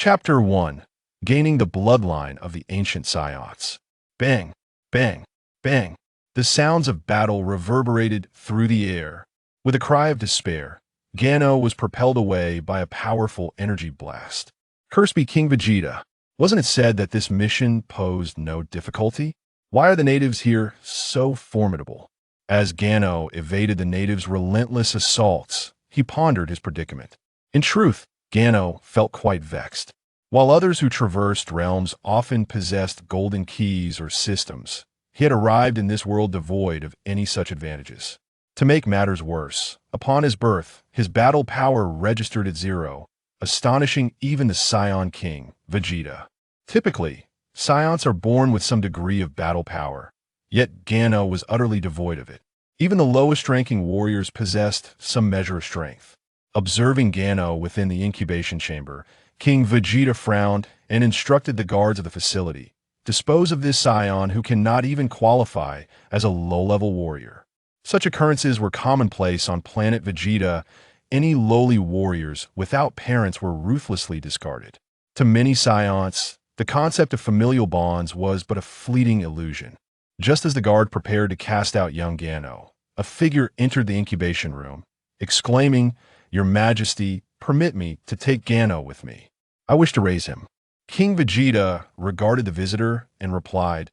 Chapter 1. Gaining the Bloodline of the Ancient Saiyans. Bang, bang, bang. The sounds of battle reverberated through the air. With a cry of despair, Gano was propelled away by a powerful energy blast. Cursed be King Vegeta. Wasn't it said that this mission posed no difficulty? Why are the natives here so formidable? As Gano evaded the natives' relentless assaults, he pondered his predicament. In truth, Gano felt quite vexed. While others who traversed realms often possessed golden keys or systems, he had arrived in this world devoid of any such advantages. To make matters worse, upon his birth, his battle power registered at 0, astonishing even the Saiyan King, Vegeta. Typically, Saiyans are born with some degree of battle power, yet Gano was utterly devoid of it. Even the lowest-ranking warriors possessed some measure of strength. Observing Gano within the incubation chamber, King Vegeta frowned and instructed the guards of the facility, "Dispose of this Scion who cannot even qualify as a low-level warrior." Such occurrences were commonplace on Planet Vegeta. Any lowly warriors without parents were ruthlessly discarded. To many Saiyans, the concept of familial bonds was but a fleeting illusion. Just as the guard prepared to cast out young Gano, a figure entered the incubation room, exclaiming, "Your Majesty, permit me to take Gano with me. I wish to raise him." King Vegeta regarded the visitor and replied,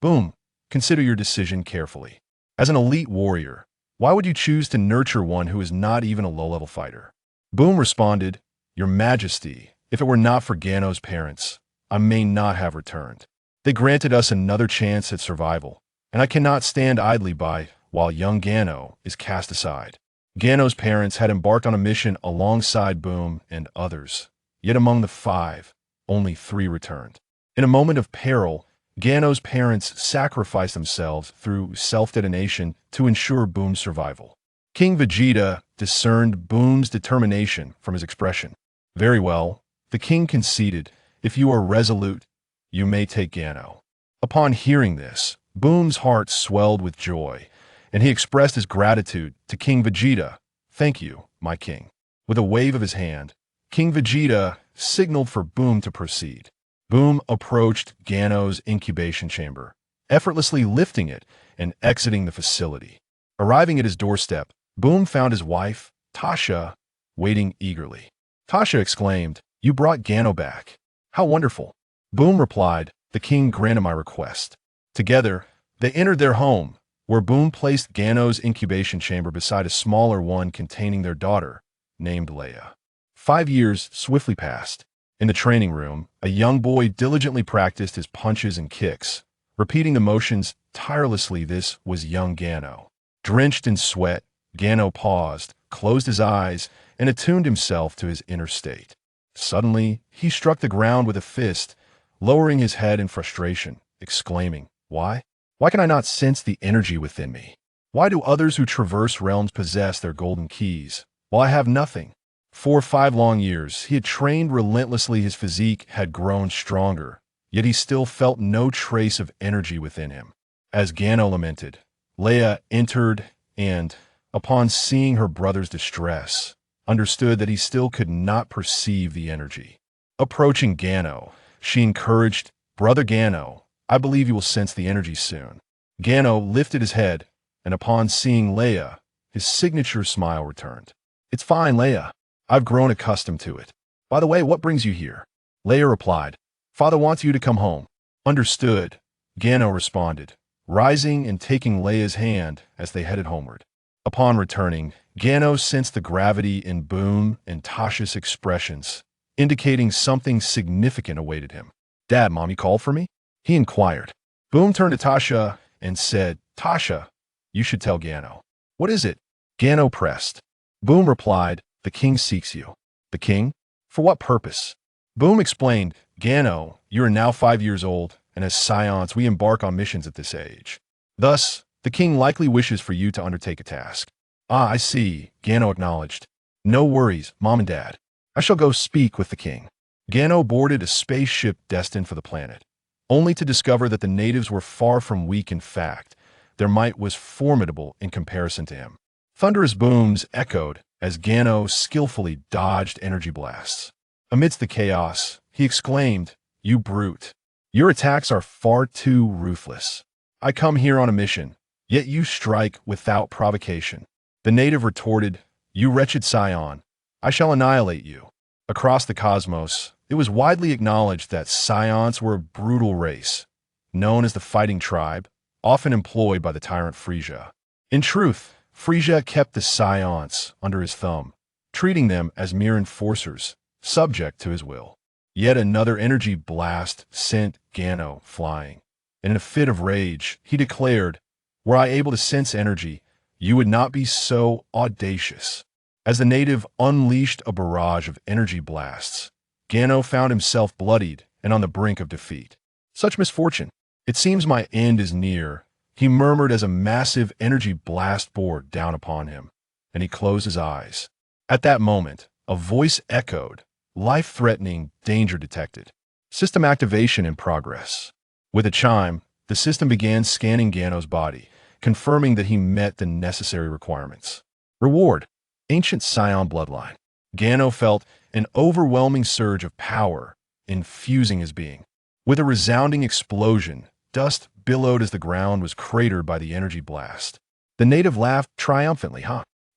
"Boom, consider your decision carefully. As an elite warrior, why would you choose to nurture one who is not even a low-level fighter?" Boom responded, "Your Majesty, if it were not for Gano's parents, I may not have returned. They granted us another chance at survival, and I cannot stand idly by while young Gano is cast aside." Gano's parents had embarked on a mission alongside Boom and others, yet among the 5, only 3 returned. In a moment of peril, Gano's parents sacrificed themselves through self-detonation to ensure Boom's survival. King Vegeta discerned Boom's determination from his expression. "Very well," the king conceded. "If you are resolute, you may take Gano." Upon hearing this, Boom's heart swelled with joy, and he expressed his gratitude to King Vegeta. "Thank you, my king." With a wave of his hand, King Vegeta signaled for Boom to proceed. Boom approached Gano's incubation chamber, effortlessly lifting it and exiting the facility. Arriving at his doorstep, Boom found his wife, Tasha, waiting eagerly. Tasha exclaimed, "You brought Gano back. How wonderful." Boom replied, "The king granted my request." Together, they entered their home, where Boom placed Gano's incubation chamber beside a smaller one containing their daughter, named Leia. 5 years swiftly passed. In the training room, a young boy diligently practiced his punches and kicks, repeating the motions tirelessly. This was young Gano. Drenched in sweat, Gano paused, closed his eyes, and attuned himself to his inner state. Suddenly, he struck the ground with a fist, lowering his head in frustration, exclaiming, "Why? Why can I not sense the energy within me? Why do others who traverse realms possess their golden keys, while I have nothing?" For 5 long years, he had trained relentlessly. His physique had grown stronger, yet he still felt no trace of energy within him. As Gano lamented, Leia entered and, upon seeing her brother's distress, understood that he still could not perceive the energy. Approaching Gano, she encouraged, "Brother Gano, I believe you will sense the energy soon." Gano lifted his head, and upon seeing Leia, his signature smile returned. "It's fine, Leia. I've grown accustomed to it. By the way, what brings you here?" Leia replied, "Father wants you to come home." "Understood," Gano responded, rising and taking Leia's hand as they headed homeward. Upon returning, Gano sensed the gravity in Boom and Tasha's expressions, indicating something significant awaited him. "Dad, Mommy called for me?" he inquired. Boom turned to Tasha and said, "Tasha, you should tell Gano." "What is it?" Gano pressed. Boom replied, "The king seeks you." "The king? For what purpose?" Boom explained, "Gano, you are now 5 years old, and as Saiyans we embark on missions at this age. Thus, the king likely wishes for you to undertake a task." "Ah, I see," Gano acknowledged. "No worries, Mom and Dad. I shall go speak with the king." Gano boarded a spaceship destined for the planet, only to discover that the natives were far from weak. In fact, their might was formidable in comparison to him. Thunderous booms echoed as Gano skillfully dodged energy blasts. Amidst the chaos, he exclaimed. You brute. Your attacks are far too ruthless. I come here on a mission, yet you strike without provocation. The native retorted, You wretched Scion, I shall annihilate you. Across the cosmos, it was widely acknowledged that Scions were a brutal race, known as the Fighting Tribe, often employed by the tyrant Frieza. In truth, Frieza kept the Scions under his thumb, treating them as mere enforcers, subject to his will. Yet another energy blast sent Gano flying. In a fit of rage, he declared, Were I able to sense energy, you would not be so audacious. As the native unleashed a barrage of energy blasts, Gano found himself bloodied and on the brink of defeat. Such misfortune. It seems my end is near, he murmured as a massive energy blast bore down upon him, and he closed his eyes. At that moment, a voice echoed, Life-threatening danger detected. System activation in progress. With a chime, the system began scanning Gano's body, confirming that he met the necessary requirements. Reward: Ancient Scion Bloodline. Gano felt an overwhelming surge of power infusing his being. With a resounding explosion, dust billowed as the ground was cratered by the energy blast. The native laughed triumphantly,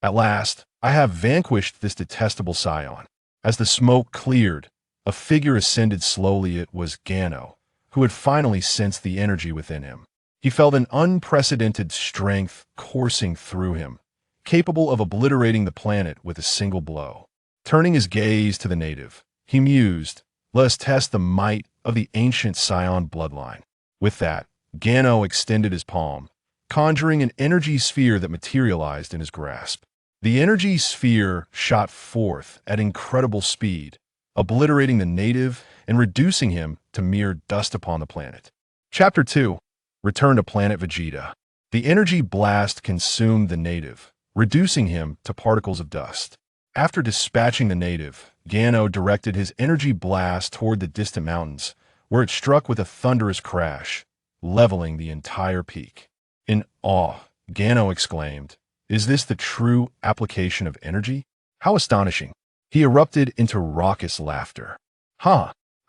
At last, I have vanquished this detestable Scion. As the smoke cleared, a figure ascended slowly. It was Gano, who had finally sensed the energy within him. He felt an unprecedented strength coursing through him, capable of obliterating the planet with a single blow. Turning his gaze to the native, he mused, Let us test the might of the ancient Scion bloodline. With that, Gano extended his palm, conjuring an energy sphere that materialized in his grasp. The energy sphere shot forth at incredible speed, obliterating the native and reducing him to mere dust upon the planet. Chapter 2. Return to Planet Vegeta. The energy blast consumed the native, reducing him to particles of dust. After dispatching the native, Gano directed his energy blast toward the distant mountains, where it struck with a thunderous crash, leveling the entire peak. In awe, Gano exclaimed, Is this the true application of energy? How astonishing. He erupted into raucous laughter.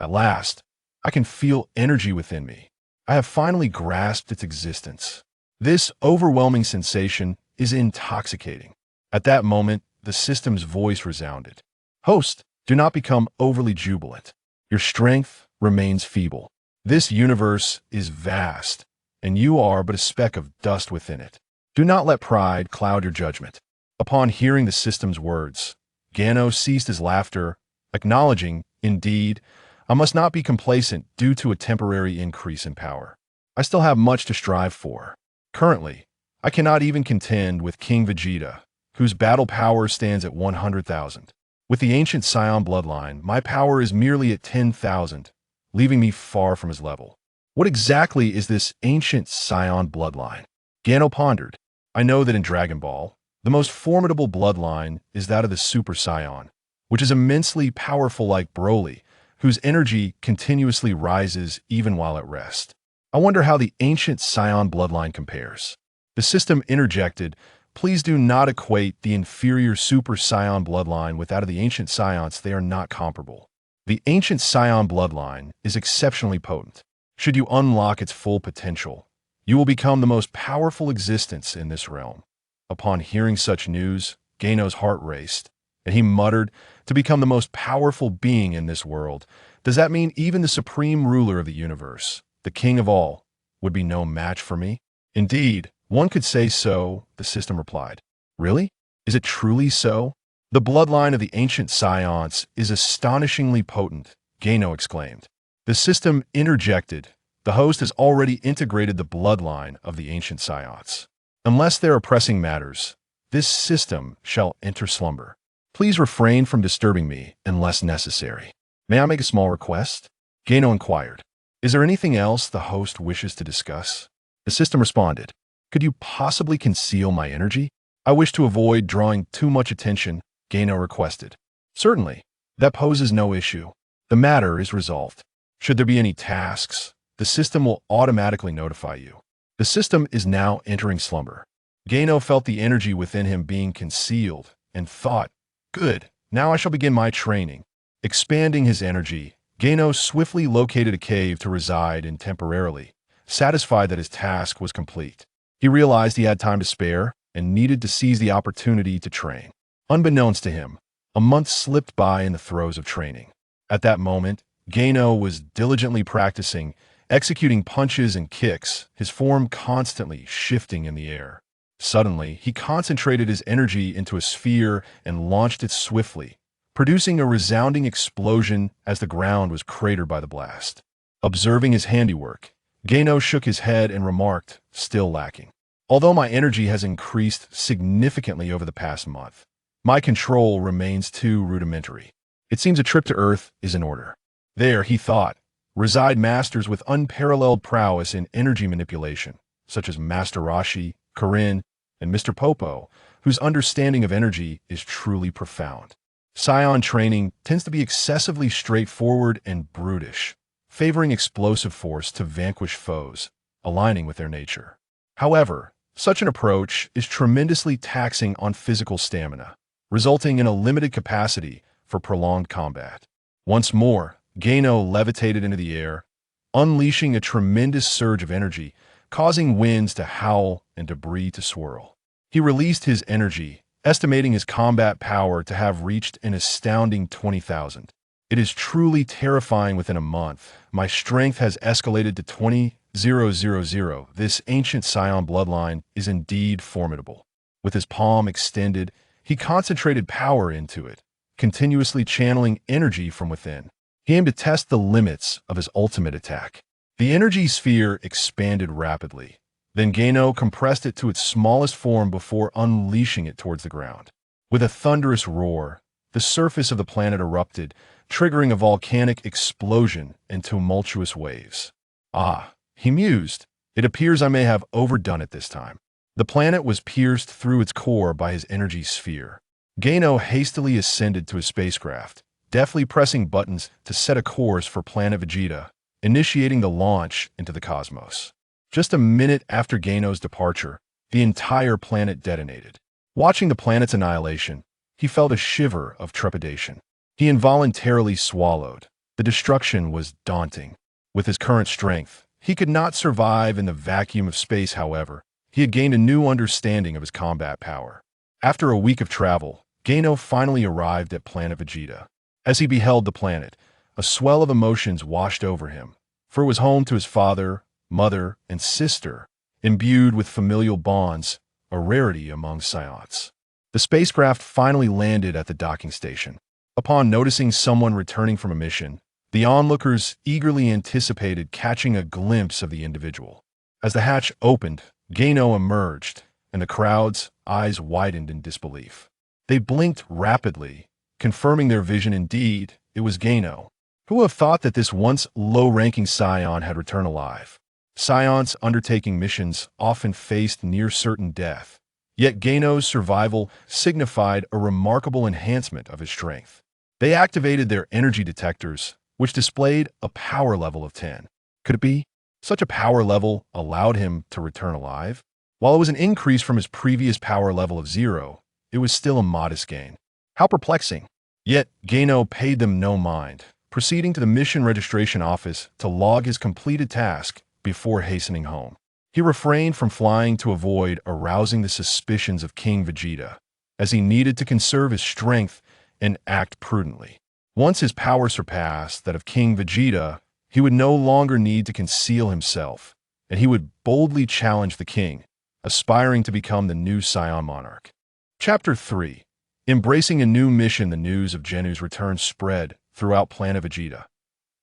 At last, I can feel energy within me. I have finally grasped its existence. This overwhelming sensation is intoxicating. At that moment, the system's voice resounded. Host, do not become overly jubilant. Your strength remains feeble. This universe is vast, and you are but a speck of dust within it. Do not let pride cloud your judgment. Upon hearing the system's words, Gano ceased his laughter, acknowledging, Indeed, I must not be complacent due to a temporary increase in power. I still have much to strive for. Currently, I cannot even contend with King Vegeta, whose battle power stands at 100,000. With the ancient Scion bloodline, my power is merely at 10,000, leaving me far from his level. What exactly is this ancient Scion bloodline? Gano pondered. I know that in Dragon Ball, the most formidable bloodline is that of the Super Saiyan, which is immensely powerful like Broly, whose energy continuously rises even while at rest. I wonder how the ancient Scion bloodline compares. The system interjected, Please do not equate the inferior Super Saiyan bloodline with that of the ancient Scions. They are not comparable. The ancient Scion bloodline is exceptionally potent. Should you unlock its full potential, you will become the most powerful existence in this realm. Upon hearing such news, Gano's heart raced, and he muttered, To become the most powerful being in this world, does that mean even the supreme ruler of the universe, the king of all, would be no match for me? Indeed, one could say so, the system replied. Really? Is it truly so? The bloodline of the ancient Scions is astonishingly potent, Gano exclaimed. The system interjected, The host has already integrated the bloodline of the ancient Scions. Unless there are pressing matters, this system shall enter slumber. Please refrain from disturbing me unless necessary. May I make a small request? Gano inquired. Is there anything else the host wishes to discuss? The system responded. Could you possibly conceal my energy? I wish to avoid drawing too much attention, Gano requested. Certainly. That poses no issue. The matter is resolved. Should there be any tasks, the system will automatically notify you. The system is now entering slumber. Gano felt the energy within him being concealed and thought, Good, now I shall begin my training. Expanding his energy, Gano swiftly located a cave to reside in temporarily, satisfied that his task was complete. He realized he had time to spare and needed to seize the opportunity to train. Unbeknownst to him, a month slipped by in the throes of training. At that moment, Gano was diligently practicing, executing punches and kicks, his form constantly shifting in the air. Suddenly, he concentrated his energy into a sphere and launched it swiftly, producing a resounding explosion as the ground was cratered by the blast. Observing his handiwork, Gano shook his head and remarked, "Still lacking. Although my energy has increased significantly over the past month, my control remains too rudimentary. It seems a trip to Earth is in order." There, he thought, reside masters with unparalleled prowess in energy manipulation, such as Master Rashi, Karin, and Mr. Popo, whose understanding of energy is truly profound. Scion training tends to be excessively straightforward and brutish, favoring explosive force to vanquish foes, aligning with their nature. However, such an approach is tremendously taxing on physical stamina, resulting in a limited capacity for prolonged combat. Once more, Gano levitated into the air, unleashing a tremendous surge of energy, causing winds to howl and debris to swirl. He released his energy, estimating his combat power to have reached an astounding 20,000. It is truly terrifying. Within a month, my strength has escalated to 20,000. This ancient Scion bloodline is indeed formidable. With his palm extended, he concentrated power into it, continuously channeling energy from within. He aimed to test the limits of his ultimate attack. The energy sphere expanded rapidly. Then Gano compressed it to its smallest form before unleashing it towards the ground. With a thunderous roar, the surface of the planet erupted, triggering a volcanic explosion and tumultuous waves. "Ah," he mused, "it appears I may have overdone it this time." The planet was pierced through its core by his energy sphere. Gano hastily ascended to his spacecraft, deftly pressing buttons to set a course for Planet Vegeta, initiating the launch into the cosmos. Just a minute after Gano's departure, the entire planet detonated. Watching the planet's annihilation, he felt a shiver of trepidation. He involuntarily swallowed. The destruction was daunting. With his current strength, he could not survive in the vacuum of space. However, he had gained a new understanding of his combat power. After a week of travel, Gano finally arrived at Planet Vegeta. As he beheld the planet, a swell of emotions washed over him, for it was home to his father, mother, and sister, imbued with familial bonds, a rarity among Saiyans. The spacecraft finally landed at the docking station. Upon noticing someone returning from a mission, the onlookers eagerly anticipated catching a glimpse of the individual. As the hatch opened, Gano emerged, and the crowd's eyes widened in disbelief. They blinked rapidly, confirming their vision. Indeed, it was Gano. Who would have thought that this once low-ranking Scion had returned alive? Scions undertaking missions often faced near-certain death, yet Gano's survival signified a remarkable enhancement of his strength. They activated their energy detectors, which displayed a power level of 10. Could it be? Such a power level allowed him to return alive? While it was an increase from his previous power level of 0, it was still a modest gain. How perplexing. Yet Gano paid them no mind, proceeding to the mission registration office to log his completed task before hastening home. He refrained from flying to avoid arousing the suspicions of King Vegeta, as he needed to conserve his strength and act prudently. Once his power surpassed that of King Vegeta, he would no longer need to conceal himself, and he would boldly challenge the king, aspiring to become the new Scion monarch. Chapter 3. Embracing a new mission. The news of Genu's return spread throughout Planet Vegeta.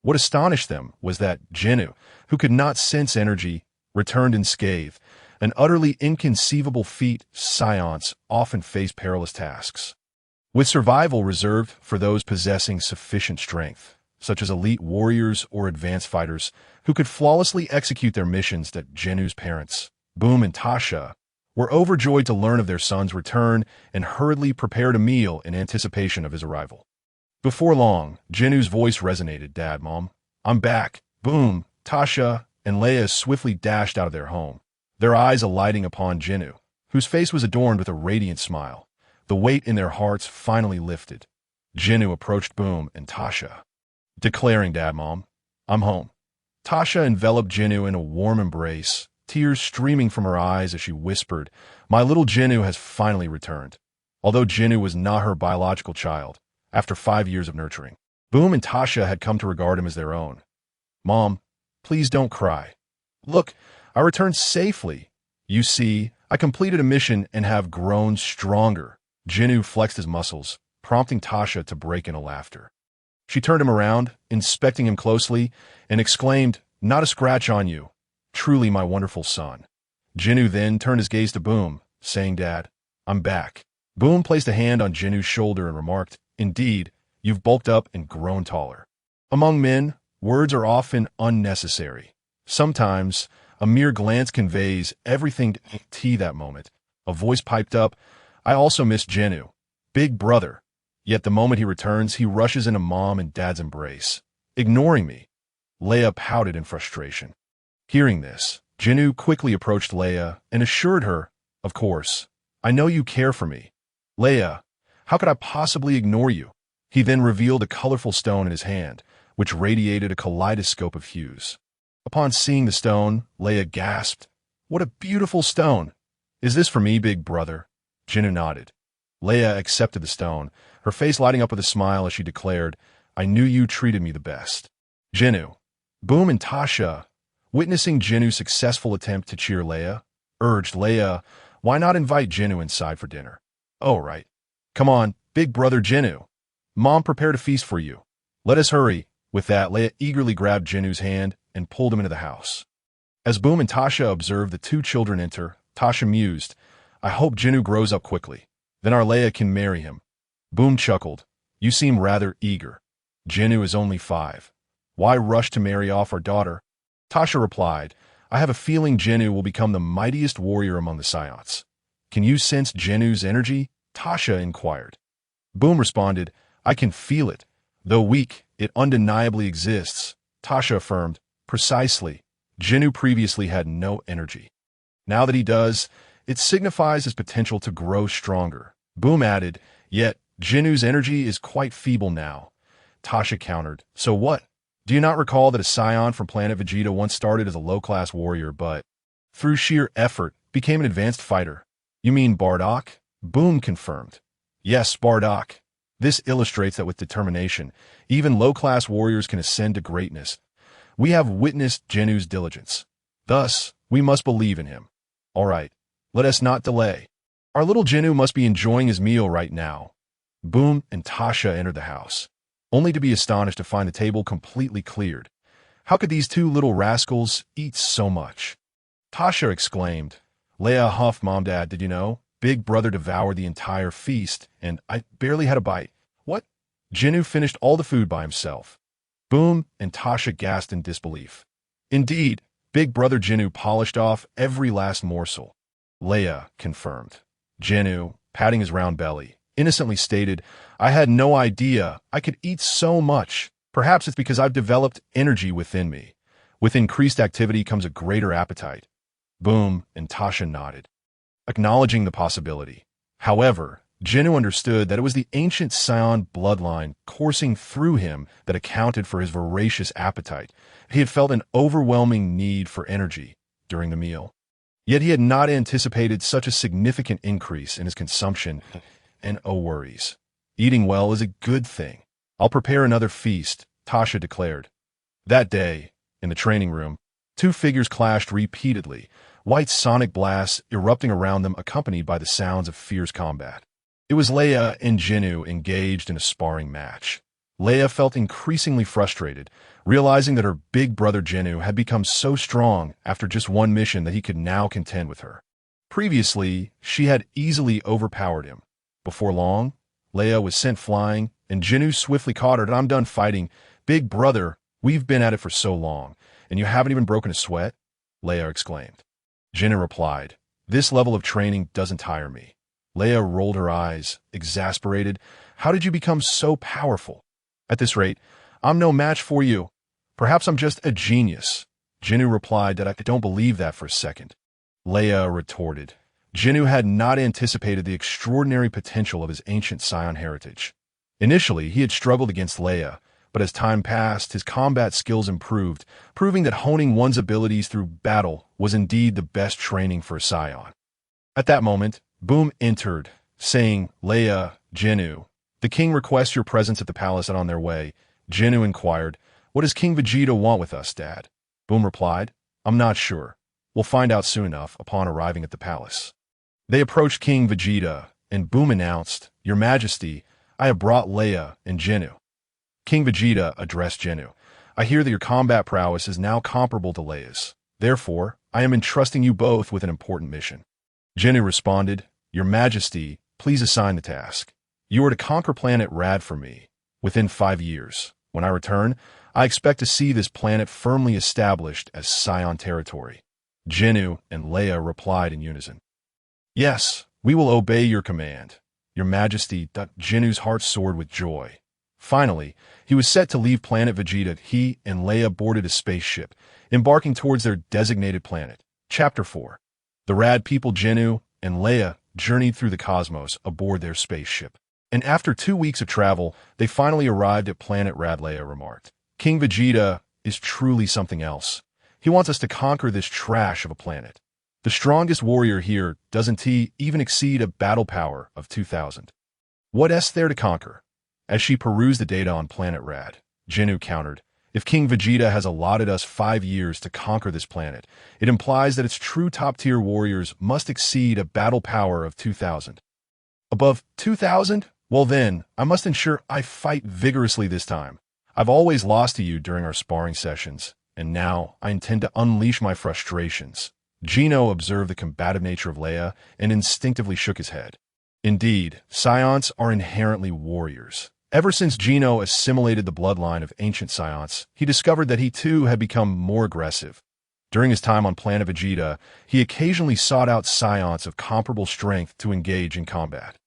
What astonished them was that Ginyu, who could not sense energy, returned unscathed, an utterly inconceivable feat. Scions often face perilous tasks, with survival reserved for those possessing sufficient strength, such as elite warriors or advanced fighters who could flawlessly execute their missions. That Genu's parents, Boom and Tasha, were overjoyed to learn of their son's return and hurriedly prepared a meal in anticipation of his arrival. Before long, Genu's voice resonated. "Dad, Mom, I'm back." Boom, Tasha, and Leia swiftly dashed out of their home, their eyes alighting upon Ginyu, whose face was adorned with a radiant smile. The weight in their hearts finally lifted. Ginyu approached Boom and Tasha. declaring, "Dad, Mom, I'm home." Tasha enveloped Ginyu in a warm embrace, tears streaming from her eyes as she whispered, "My little Ginyu has finally returned." Although Ginyu was not her biological child, after 5 years of nurturing, Boom and Tasha had come to regard him as their own. "Mom, please don't cry. Look, I returned safely. You see, I completed a mission and have grown stronger." Ginyu flexed his muscles, prompting Tasha to break into laughter. She turned him around, inspecting him closely, and exclaimed, "Not a scratch on you. Truly my wonderful son." Ginyu then turned his gaze to Boom, saying, "Dad, I'm back." Boom placed a hand on Jinu's shoulder and remarked, "Indeed, you've bulked up and grown taller." Among men, words are often unnecessary. Sometimes, a mere glance conveys everything to T that moment. A voice piped up, "I also miss Ginyu. Big brother." Yet the moment he returns, he rushes into Mom and Dad's embrace, ignoring me. Leia pouted in frustration. Hearing this, Ginyu quickly approached Leia and assured her, "Of course, I know you care for me. Leia, how could I possibly ignore you?" He then revealed a colorful stone in his hand, which radiated a kaleidoscope of hues. Upon seeing the stone, Leia gasped, "What a beautiful stone! Is this for me, big brother?" Ginyu nodded. Leia accepted the stone, her face lighting up with a smile as she declared, "I knew you treated me the best." Ginyu, Boom and Tasha, witnessing Jinu's successful attempt to cheer Leia, urged Leia, "Why not invite Ginyu inside for dinner?" "Oh, right. Come on, big brother Ginyu. Mom prepared a feast for you. Let us hurry." With that, Leia eagerly grabbed Jinu's hand and pulled him into the house. As Boom and Tasha observed the two children enter, Tasha mused, "I hope Ginyu grows up quickly. Then our Leia can marry him." Boom chuckled, "You seem rather eager. Ginyu is only 5. Why rush to marry off our daughter?" Tasha replied, "I have a feeling Ginyu will become the mightiest warrior among the Saiyans." "Can you sense Jinu's energy?" Tasha inquired. Boom responded, "I can feel it. Though weak, it undeniably exists." Tasha affirmed, "Precisely. Ginyu previously had no energy. Now that he does, it signifies his potential to grow stronger." Boom added, "Yet, Jinu's energy is quite feeble now." Tasha countered, "So what? Do you not recall that a Scion from Planet Vegeta once started as a low-class warrior but, through sheer effort, became an advanced fighter?" "You mean Bardock?" Boom confirmed. "Yes, Bardock. This illustrates that with determination, even low-class warriors can ascend to greatness. We have witnessed Jinu's diligence. Thus, we must believe in him. All right, let us not delay. Our little Ginyu must be enjoying his meal right now." Boom and Tasha entered the house, only to be astonished to find the table completely cleared. How could these two little rascals eat so much? Tasha exclaimed. "Leia huffed, Mom, Dad, did you know? Big brother devoured the entire feast, and I barely had a bite." "What?" Ginyu finished all the food by himself. Boom and Tasha gasped in disbelief. "Indeed, big brother Ginyu polished off every last morsel." Leia confirmed. Ginyu, patting his round belly, innocently stated, "I had no idea I could eat so much. Perhaps it's because I've developed energy within me. With increased activity comes a greater appetite." Boom and Tasha nodded, acknowledging the possibility. However, Ginyu understood that it was the ancient Saiyan bloodline coursing through him that accounted for his voracious appetite. He had felt an overwhelming need for energy during the meal. Yet he had not anticipated such a significant increase in his consumption, and oh worries. Eating well is a good thing. "I'll prepare another feast," Tasha declared. That day, in the training room, two figures clashed repeatedly, white sonic blasts erupting around them accompanied by the sounds of fierce combat. It was Leia and Ginyu engaged in a sparring match. Leia felt increasingly frustrated, realizing that her big brother Ginyu had become so strong after just one mission that he could now contend with her. Previously, she had easily overpowered him. Before long, Leia was sent flying, and Ginyu swiftly caught her. "I'm done fighting. Big brother, we've been at it for so long, and you haven't even broken a sweat?" Leia exclaimed. Ginyu replied, "This level of training doesn't tire me." Leia rolled her eyes, exasperated. "How did you become so powerful? At this rate, I'm no match for you. Perhaps I'm just a genius." Ginyu replied that I don't believe that for a second. Leia retorted. Ginyu had not anticipated the extraordinary potential of his ancient Scion heritage. Initially, he had struggled against Leia, but as time passed, his combat skills improved, proving that honing one's abilities through battle was indeed the best training for a Scion. At that moment, Boom entered, saying, "Leia, Ginyu, the king requests your presence at the palace and on their way." Ginyu inquired, "What does King Vegeta want with us, Dad?" Boom replied, "I'm not sure. We'll find out soon enough upon arriving at the palace." They approached King Vegeta, and Boom announced, "Your Majesty, I have brought Leia and Ginyu." King Vegeta addressed Ginyu, "I hear that your combat prowess is now comparable to Leia's. Therefore, I am entrusting you both with an important mission." Ginyu responded, "Your Majesty, please assign the task. You are to conquer Planet Rad for me within 5 years. When I return, I expect to see this planet firmly established as Scion territory." Ginyu and Leia replied in unison, "Yes, we will obey your command, Your Majesty." Ginyu's heart soared with joy. Finally, he was set to leave Planet Vegeta. He and Leia boarded a spaceship, embarking towards their designated planet. Chapter 4. The Rad people Ginyu and Leia journeyed through the cosmos aboard their spaceship. And after 2 weeks of travel, they finally arrived at Planet Rad. Leia remarked, "King Vegeta is truly something else. He wants us to conquer this trash of a planet. The strongest warrior here doesn't he even exceed a battle power of 2,000. What's there to conquer?" As she perused the data on Planet Rad, Ginyu countered, "If King Vegeta has allotted us 5 years to conquer this planet, it implies that its true top-tier warriors must exceed a battle power of 2,000. Above 2,000? Well then, I must ensure I fight vigorously this time. I've always lost to you during our sparring sessions, and now I intend to unleash my frustrations." Gino observed the combative nature of Leia and instinctively shook his head. Indeed, Scions are inherently warriors. Ever since Gino assimilated the bloodline of ancient Scions, he discovered that he too had become more aggressive. During his time on Planet Vegeta, he occasionally sought out Scions of comparable strength to engage in combat.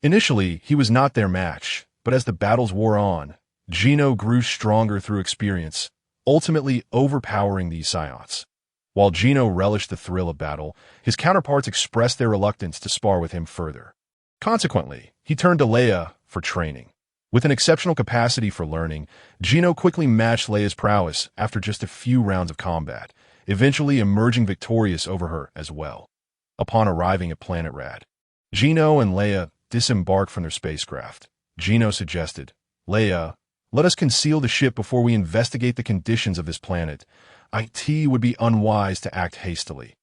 Initially, he was not their match, but as the battles wore on, Gino grew stronger through experience, ultimately overpowering these Scions. While Gino relished the thrill of battle, his counterparts expressed their reluctance to spar with him further. Consequently, he turned to Leia for training. With an exceptional capacity for learning, Gino quickly matched Leia's prowess after just a few rounds of combat, eventually emerging victorious over her as well. Upon arriving at Planet Rad, Gino and Leia disembarked from their spacecraft. Gino suggested, "Leia, let us conceal the ship before we investigate the conditions of this planet. It would be unwise to act hastily."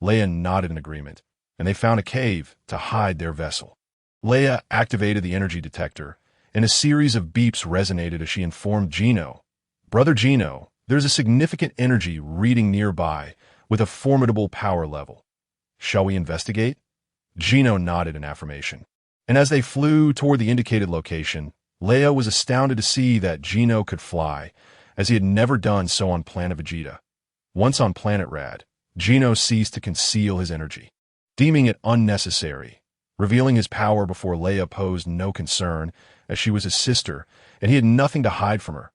Leia nodded in agreement, and they found a cave to hide their vessel. Leia activated the energy detector, and a series of beeps resonated as she informed Gino, "Brother Gino, there's a significant energy reading nearby with a formidable power level. Shall we investigate?" Gino nodded in affirmation. And as they flew toward the indicated location, Leia was astounded to see that Gino could fly, as he had never done so on Planet Vegeta. Once on Planet Rad, Gino ceased to conceal his energy, deeming it unnecessary. Revealing his power before Leia posed no concern, as she was his sister, and he had nothing to hide from her.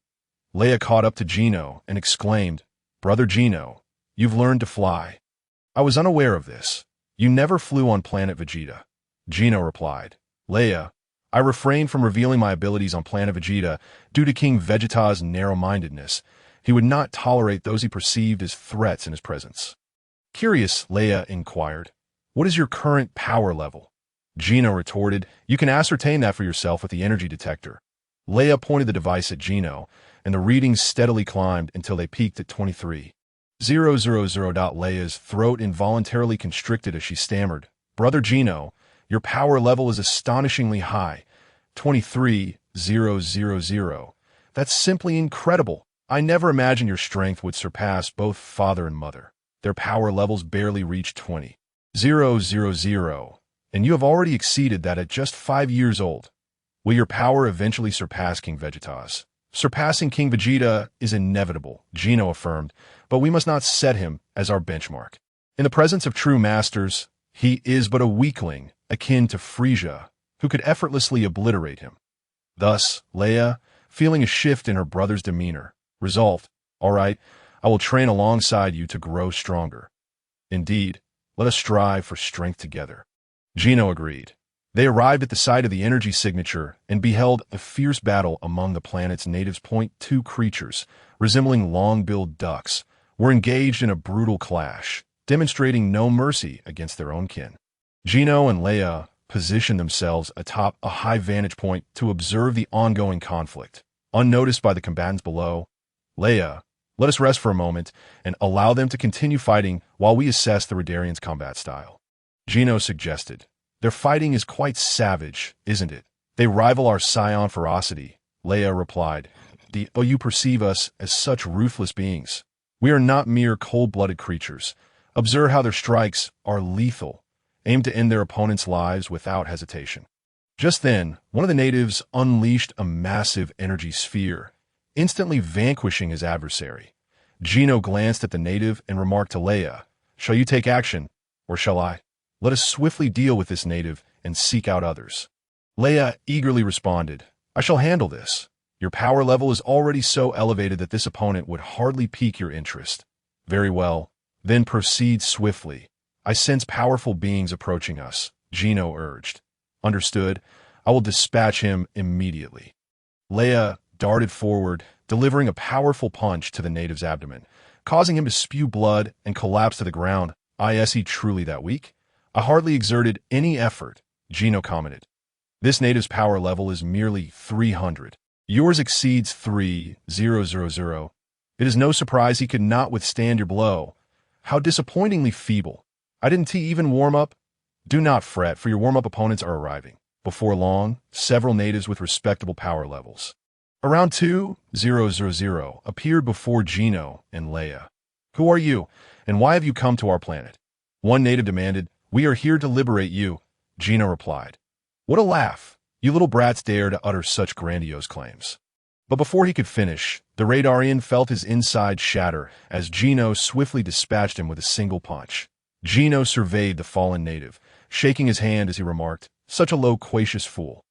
Leia caught up to Gino and exclaimed, "Brother Gino, you've learned to fly. I was unaware of this. You never flew on Planet Vegeta." Gino replied, "Leia, I refrained from revealing my abilities on Planet Vegeta due to King Vegeta's narrow-mindedness. He would not tolerate those he perceived as threats in his presence." Curious, Leia inquired, "What is your current power level?" Gino retorted, "You can ascertain that for yourself with the energy detector." Leia pointed the device at Gino, and the readings steadily climbed until they peaked at 23,000. Leia's throat involuntarily constricted as she stammered, "Brother Gino, your power level is astonishingly high. 23,000. That's simply incredible. I never imagined your strength would surpass both father and mother. Their power levels barely reach 20,000, and you have already exceeded that at just 5 years old. Will your power eventually surpass King Vegeta's?" "Surpassing King Vegeta is inevitable," Gino affirmed, "but we must not set him as our benchmark. In the presence of true masters, he is but a weakling, akin to Frieza, who could effortlessly obliterate him." Thus, Leia, feeling a shift in her brother's demeanor, resolved, "All right, I will train alongside you to grow stronger. Indeed, let us strive for strength together." Gino agreed. They arrived at the site of the energy signature and beheld a fierce battle among the planet's natives. Two creatures, resembling long-billed ducks, were engaged in a brutal clash, demonstrating no mercy against their own kin. Gino and Leia positioned themselves atop a high vantage point to observe the ongoing conflict. Unnoticed by the combatants below, Leia, let us rest for a moment and allow them to continue fighting while we assess the Radarians' combat style. Gino suggested. Their fighting is quite savage, isn't it? They rival our Scion ferocity, Leia replied. Do you perceive us as such ruthless beings? We are not mere cold-blooded creatures. Observe how their strikes are lethal, aimed to end their opponents' lives without hesitation. Just then, one of the natives unleashed a massive energy sphere, instantly vanquishing his adversary. Gino glanced at the native and remarked to Leia, "Shall you take action, or shall I? Let us swiftly deal with this native and seek out others." Leia eagerly responded, "I shall handle this. Your power level is already so elevated that this opponent would hardly pique your interest." "Very well, then proceed swiftly. I sense powerful beings approaching us," Gino urged. "Understood. I will dispatch him immediately." Leia darted forward, delivering a powerful punch to the native's abdomen, causing him to spew blood and collapse to the ground. "Is he truly that weak?" "I hardly exerted any effort," Gino commented. "This native's power level is merely 300. Yours exceeds 3,000. It is no surprise he could not withstand your blow. How disappointingly feeble. Didn't he even warm up?" "Do not fret, for your warm-up opponents are arriving." Before long, several natives with respectable power levels, around 2,000, appeared before Gino and Leia. "Who are you, and why have you come to our planet?" One native demanded. "We are here to liberate you," Gino replied. "What a laugh! You little brats dare to utter such grandiose claims." But before he could finish, the Radarian felt his inside shatter as Gino swiftly dispatched him with a single punch. Gino surveyed the fallen native, shaking his hand as he remarked, "Such a loquacious fool."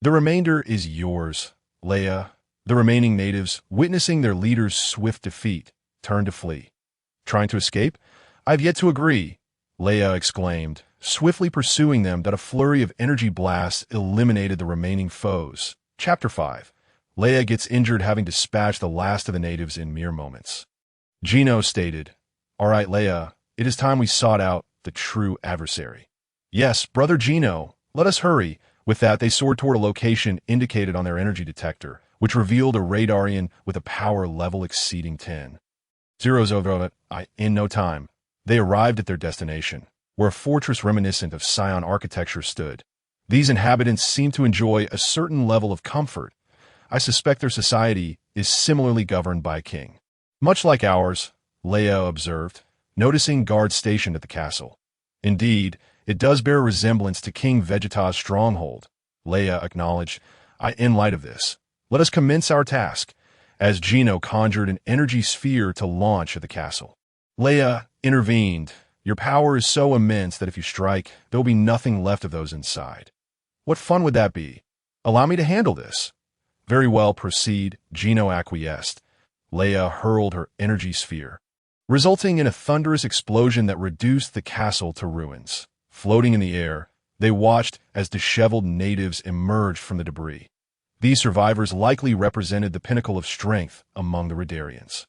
"The remainder is yours, Leia." The remaining natives, witnessing their leader's swift defeat, turned to flee. "Trying to escape? I have yet to agree," Leia exclaimed, swiftly pursuing them that a flurry of energy blasts eliminated the remaining foes. Chapter 5. Leia gets injured having dispatched the last of the natives in mere moments. Gino stated, "All right, Leia, it is time we sought out the true adversary." "Yes, Brother Gino, let us hurry." With that, they soared toward a location indicated on their energy detector, which revealed a Radarian with a power level exceeding 10,000. In no time, they arrived at their destination, where a fortress reminiscent of Scion architecture stood. These inhabitants seemed to enjoy a certain level of comfort. I suspect their society is similarly governed by a king. "Much like ours," Leia observed, noticing guards stationed at the castle. "Indeed, it does bear a resemblance to King Vegeta's stronghold," Leia acknowledged. In light of this, let us commence our task," as Gino conjured an energy sphere to launch at the castle. Leia intervened. "Your power is so immense that if you strike, there will be nothing left of those inside." "What fun would that be? Allow me to handle this." "Very well, proceed," Gino acquiesced. Leia hurled her energy sphere, resulting in a thunderous explosion that reduced the castle to ruins. Floating in the air, they watched as disheveled natives emerged from the debris. These survivors likely represented the pinnacle of strength among the Radarians.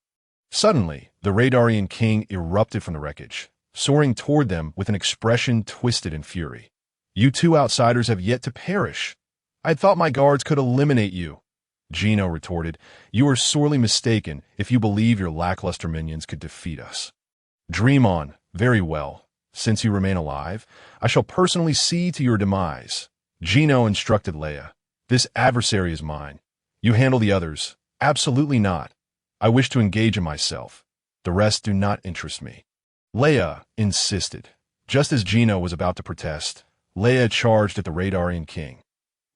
Suddenly, the Radarian king erupted from the wreckage, soaring toward them with an expression twisted in fury. "You two outsiders have yet to perish. I had thought my guards could eliminate you." Gino retorted, "You are sorely mistaken if you believe your lackluster minions could defeat us." "Dream on. Very well. Since you remain alive, I shall personally see to your demise." Gino instructed Leia. "This adversary is mine. You handle the others." "Absolutely not. I wish to engage in myself. The rest do not interest me," Leia insisted. Just as Gino was about to protest, Leia charged at the Radarian king.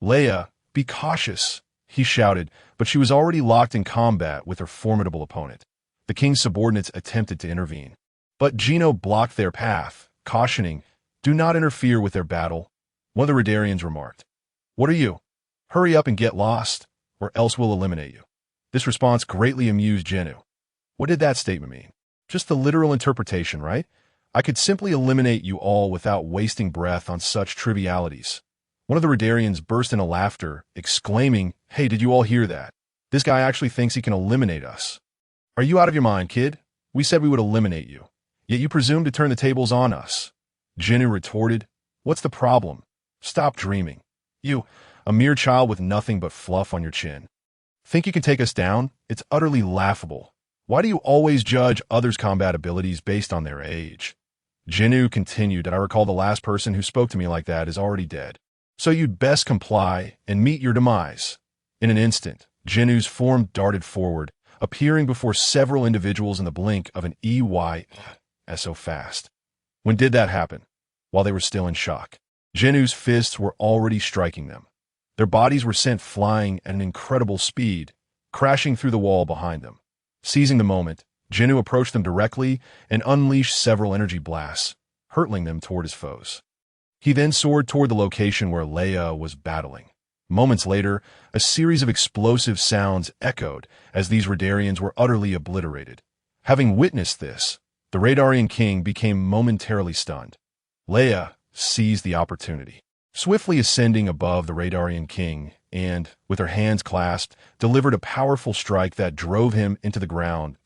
"Leia, be cautious," he shouted, but she was already locked in combat with her formidable opponent. The king's subordinates attempted to intervene, but Gino blocked their path, cautioning, "Do not interfere with their battle." One of the Radarians remarked, "What are you? Hurry up and get lost, or else we'll eliminate you." This response greatly amused Gino. What did that statement mean? Just the literal interpretation, right? I could simply eliminate you all without wasting breath on such trivialities. One of the Radarians burst into laughter, exclaiming, "Hey, did you all hear that? This guy actually thinks he can eliminate us. Are you out of your mind, kid? We said we would eliminate you. Yet you presume to turn the tables on us." Ginyu retorted, "What's the problem? Stop dreaming. You, a mere child with nothing but fluff on your chin. Think you can take us down? It's utterly laughable. Why do you always judge others' combat abilities based on their age?" Ginyu continued, "And I recall the last person who spoke to me like that is already dead. So you'd best comply and meet your demise." In an instant, Jinyu's form darted forward, appearing before several individuals in the blink of an EY. So fast. When did that happen? While they were still in shock. Jinyu's fists were already striking them. Their bodies were sent flying at an incredible speed, crashing through the wall behind them. Seizing the moment, Ginyu approached them directly and unleashed several energy blasts, hurtling them toward his foes. He then soared toward the location where Leia was battling. Moments later, a series of explosive sounds echoed as these Radarians were utterly obliterated. Having witnessed this, the Radarian King became momentarily stunned. Leia seized the opportunity, swiftly ascending above the Radarian King and, with her hands clasped, delivered a powerful strike that drove him into the ground.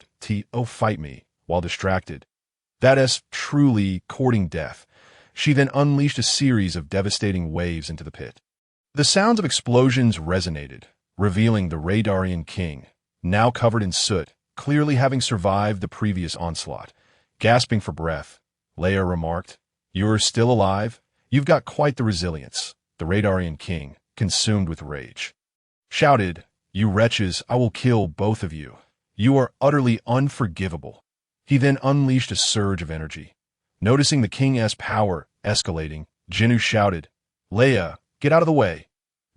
"Oh, fight me," while distracted. That is truly courting death. She then unleashed a series of devastating waves into the pit. The sounds of explosions resonated, revealing the Radarian King, now covered in soot, clearly having survived the previous onslaught. Gasping for breath, Leia remarked, "You're still alive? You've got quite the resilience." The Radarian King, consumed with rage, shouted, "You wretches, I will kill both of you. You are utterly unforgivable." He then unleashed a surge of energy. Noticing the King's power escalating, Ginyu shouted, "Leia, get out of the way."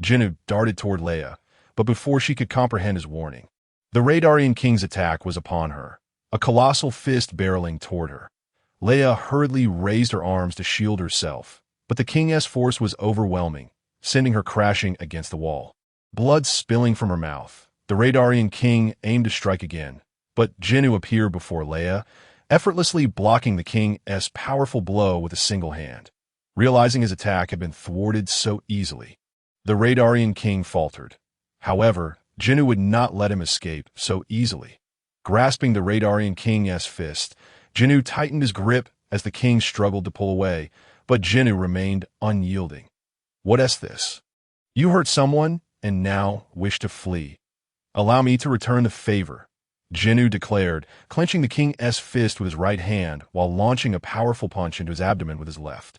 Ginyu darted toward Leia, but before she could comprehend his warning, the Radarian King's attack was upon her, a colossal fist barreling toward her. Leia hurriedly raised her arms to shield herself, but the King's force was overwhelming, sending her crashing against the wall. Blood spilling from her mouth, the Radarian King aimed to strike again, but Ginyu appeared before Leia, effortlessly blocking the King's powerful blow with a single hand. Realizing his attack had been thwarted so easily, the Radarian King faltered. However, Ginyu would not let him escape so easily. Grasping the Radarian King's fist, Ginyu tightened his grip as the King struggled to pull away, but Ginyu remained unyielding. "What is this? You hurt someone and now wish to flee. Allow me to return the favor," Ginyu declared, clenching the King's fist with his right hand while launching a powerful punch into his abdomen with his left.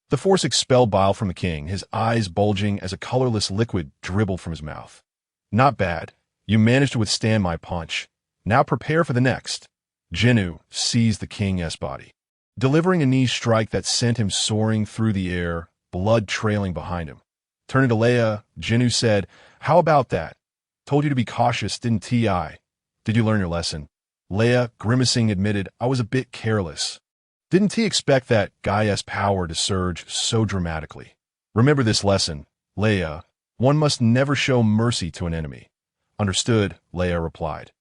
The force expelled bile from the King, his eyes bulging as a colorless liquid dribbled from his mouth. "Not bad. You managed to withstand my punch. Now prepare for the next." Ginyu seized the King's body, delivering a knee strike that sent him soaring through the air, blood trailing behind him. Turning to Leia, Ginyu said, "How about that? Told you to be cautious, didn't I? Did you learn your lesson?" Leia, grimacing, admitted, "I was a bit careless. Didn't he expect that Gaia's power to surge so dramatically? Remember this lesson, Leia. One must never show mercy to an enemy." "Understood," Leia replied.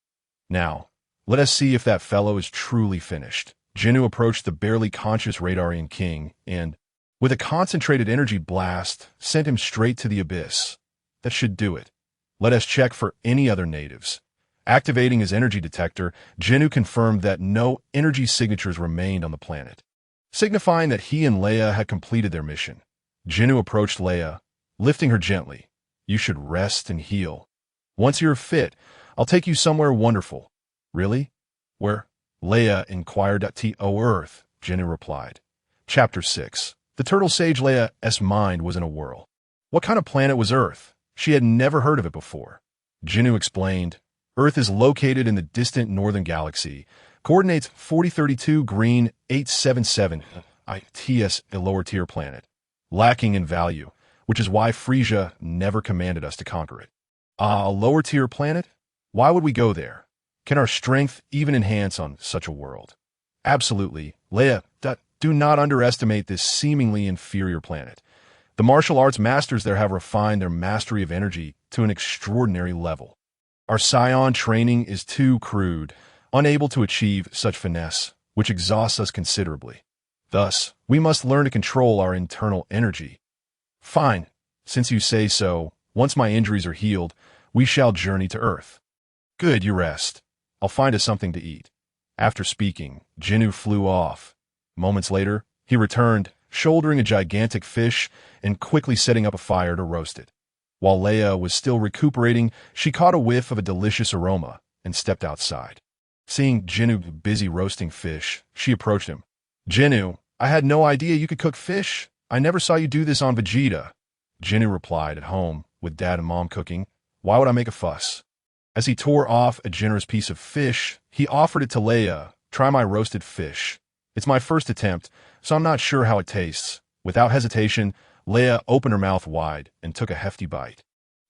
"Now, let us see if that fellow is truly finished." Ginyu approached the barely conscious Radarian King and, with a concentrated energy blast, sent him straight to the abyss. "That should do it. Let us check for any other natives." Activating his energy detector, Ginyu confirmed that no energy signatures remained on the planet, signifying that he and Leia had completed their mission. Ginyu approached Leia, lifting her gently. "You should rest and heal. Once you're fit, I'll take you somewhere wonderful." "Really? Where?" Leia inquired. Earth, Ginyu replied. Chapter 6. The turtle sage Leia's mind was in a whirl. What kind of planet was Earth? She had never heard of it before. Ginyu explained, "Earth is located in the distant northern galaxy. Coordinates 4032 Green 877 ITS, a lower-tier planet. Lacking in value, which is why Frieza never commanded us to conquer it." A lower-tier planet? Why would we go there? Can our strength even enhance on such a world? Absolutely. Leia, do not underestimate this seemingly inferior planet. The martial arts masters there have refined their mastery of energy to an extraordinary level. Our Scion training is too crude, unable to achieve such finesse, which exhausts us considerably. Thus, we must learn to control our internal energy. Fine, Since you say so, once my injuries are healed, we shall journey to Earth. Good, you rest. I'll find us something to eat. After speaking, Ginyu flew off. Moments later, he returned, shouldering a gigantic fish and quickly setting up a fire to roast it. While Leia was still recuperating, she caught a whiff of a delicious aroma and stepped outside. Seeing Ginyu busy roasting fish, she approached him. Ginyu, I had no idea you could cook fish. I never saw you do this on Vegeta. Ginyu replied, at home, with Dad and Mom cooking. Why would I make a fuss? As he tore off a generous piece of fish, he offered it to Leia. Try my roasted fish. It's my first attempt, so I'm not sure how it tastes. Without hesitation, Leia opened her mouth wide and took a hefty bite.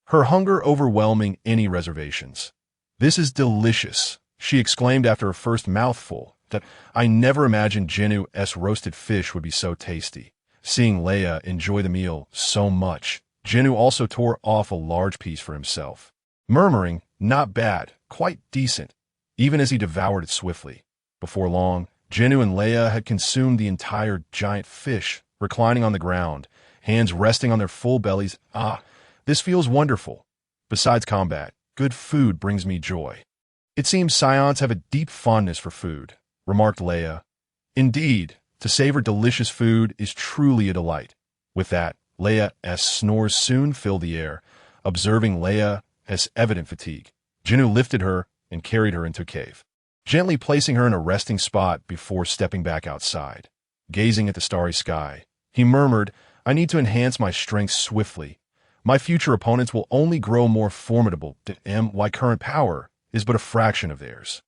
Her hunger overwhelming any reservations. This is delicious, she exclaimed after her first mouthful. That I never imagined Ginyu's roasted fish would be so tasty. Seeing Leia enjoy the meal so much, Ginyu also tore off a large piece for himself, murmuring, not bad, quite decent, even as he devoured it swiftly. Before long, Ginyu and Leia had consumed the entire giant fish, reclining on the ground, hands resting on their full bellies. Ah, this feels wonderful. Besides combat, good food brings me joy. It seems Saiyans have a deep fondness for food, remarked Leia. Indeed, to savor delicious food is truly a delight. With that, Leia's snores soon filled the air, observing Leia's evident fatigue. Ginyu lifted her and carried her into a cave, gently placing her in a resting spot before stepping back outside. Gazing at the starry sky, he murmured, I need to enhance my strength swiftly. My future opponents will only grow more formidable, and my current power is but a fraction of theirs.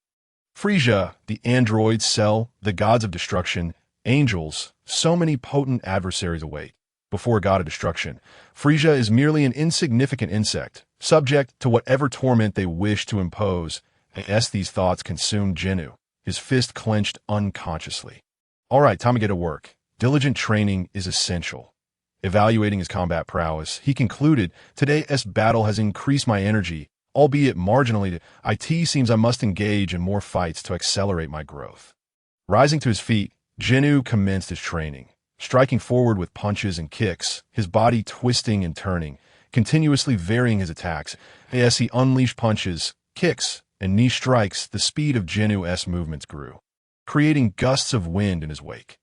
Frieza, the androids, Cell, the gods of destruction, angels, so many potent adversaries await. Before a god of destruction, Frieza is merely an insignificant insect, subject to whatever torment they wish to impose. As these thoughts consumed Ginyu, his fist clenched unconsciously. All right, time to get to work. Diligent training is essential. Evaluating his combat prowess, he concluded, today's battle has increased my energy, albeit marginally. It seems I must engage in more fights to accelerate my growth. Rising to his feet, Ginyu commenced his training, striking forward with punches and kicks, his body twisting and turning, continuously varying his attacks. As he unleashed punches, kicks, and knee strikes, the speed of Ginyu's movements grew, creating gusts of wind in his wake.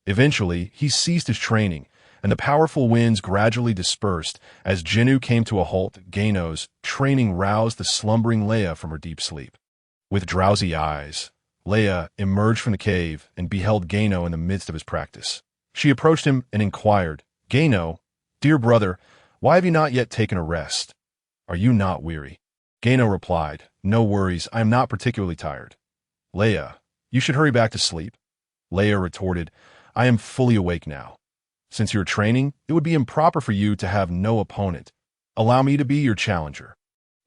Eventually, he ceased his training, and the powerful winds gradually dispersed as Ginyu came to a halt. Gano's training roused the slumbering Leia from her deep sleep. With drowsy eyes, Leia emerged from the cave and beheld Gano in the midst of his practice. She approached him and inquired, Gano, dear brother, why have you not yet taken a rest? Are you not weary? Gano replied, no worries, I am not particularly tired. Leia, you should hurry back to sleep. Leia retorted, I am fully awake now. Since you're training, it would be improper for you to have no opponent. Allow me to be your challenger.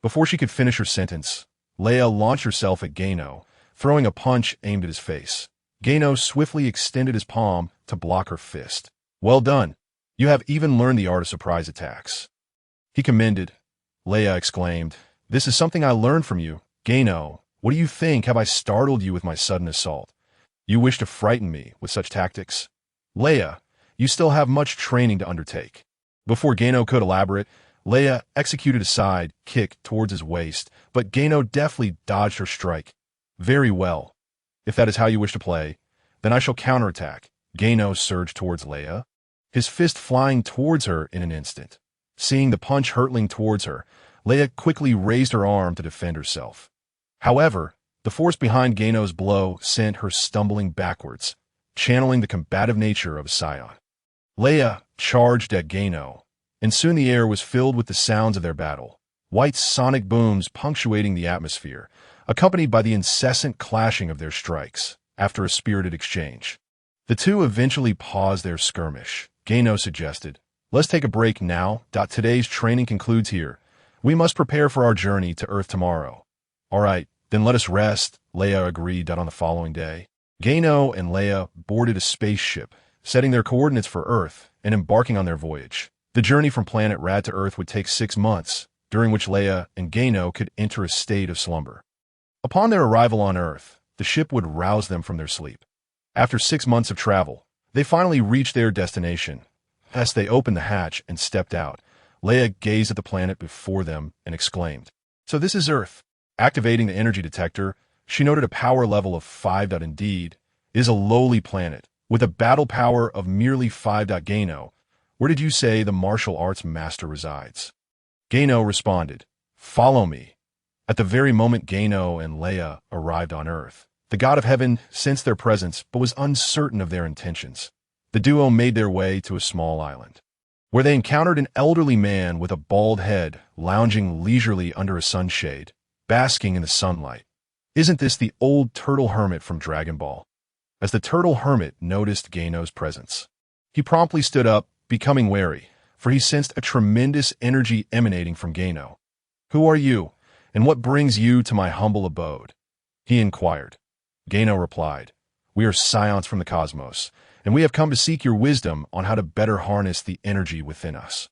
Before she could finish her sentence, Leia launched herself at Gano, throwing a punch aimed at his face. Gano swiftly extended his palm to block her fist. Well done. You have even learned the art of surprise attacks. He commended. Leia exclaimed, this is something I learned from you. Gano, what do you think? Have I startled you with my sudden assault? You wish to frighten me with such tactics? Leia, you still have much training to undertake. Before Gano could elaborate, Leia executed a side kick towards his waist, but Gano deftly dodged her strike. Very well. If that is how you wish to play, then I shall counterattack. Gano surged towards Leia, his fist flying towards her in an instant. Seeing the punch hurtling towards her, Leia quickly raised her arm to defend herself. However, the force behind Gano's blow sent her stumbling backwards, channeling the combative nature of a Scion. Leia charged at Gano, and soon the air was filled with the sounds of their battle, white sonic booms punctuating the atmosphere, accompanied by the incessant clashing of their strikes. After a spirited exchange, the two eventually paused their skirmish. Gano suggested, let's take a break now. Today's training concludes here. We must prepare for our journey to Earth tomorrow. All right, then let us rest, Leia agreed. On the following day, Gano and Leia boarded a spaceship, setting their coordinates for Earth and embarking on their voyage. The journey from Planet Rad to Earth would take 6 months, during which Leia and Gano could enter a state of slumber. Upon their arrival on Earth, the ship would rouse them from their sleep. After 6 months of travel, they finally reached their destination. As they opened the hatch and stepped out, Leia gazed at the planet before them and exclaimed, "So this is Earth." Activating the energy detector, she noted a power level of 5. Indeed, it is a lowly planet, with a battle power of merely 5. Gano, where did you say the martial arts master resides? Gano responded, "Follow me." At the very moment Gano and Leia arrived on Earth, the god of heaven sensed their presence but was uncertain of their intentions. The duo made their way to a small island, where they encountered an elderly man with a bald head lounging leisurely under a sunshade, basking in the sunlight. "Isn't this the old turtle hermit from Dragon Ball?" As the turtle hermit noticed Gano's presence, he promptly stood up, becoming wary, for he sensed a tremendous energy emanating from Gano. "Who are you, and what brings you to my humble abode?" he inquired. Gano replied, "We are Scions from the cosmos, and we have come to seek your wisdom on how to better harness the energy within us."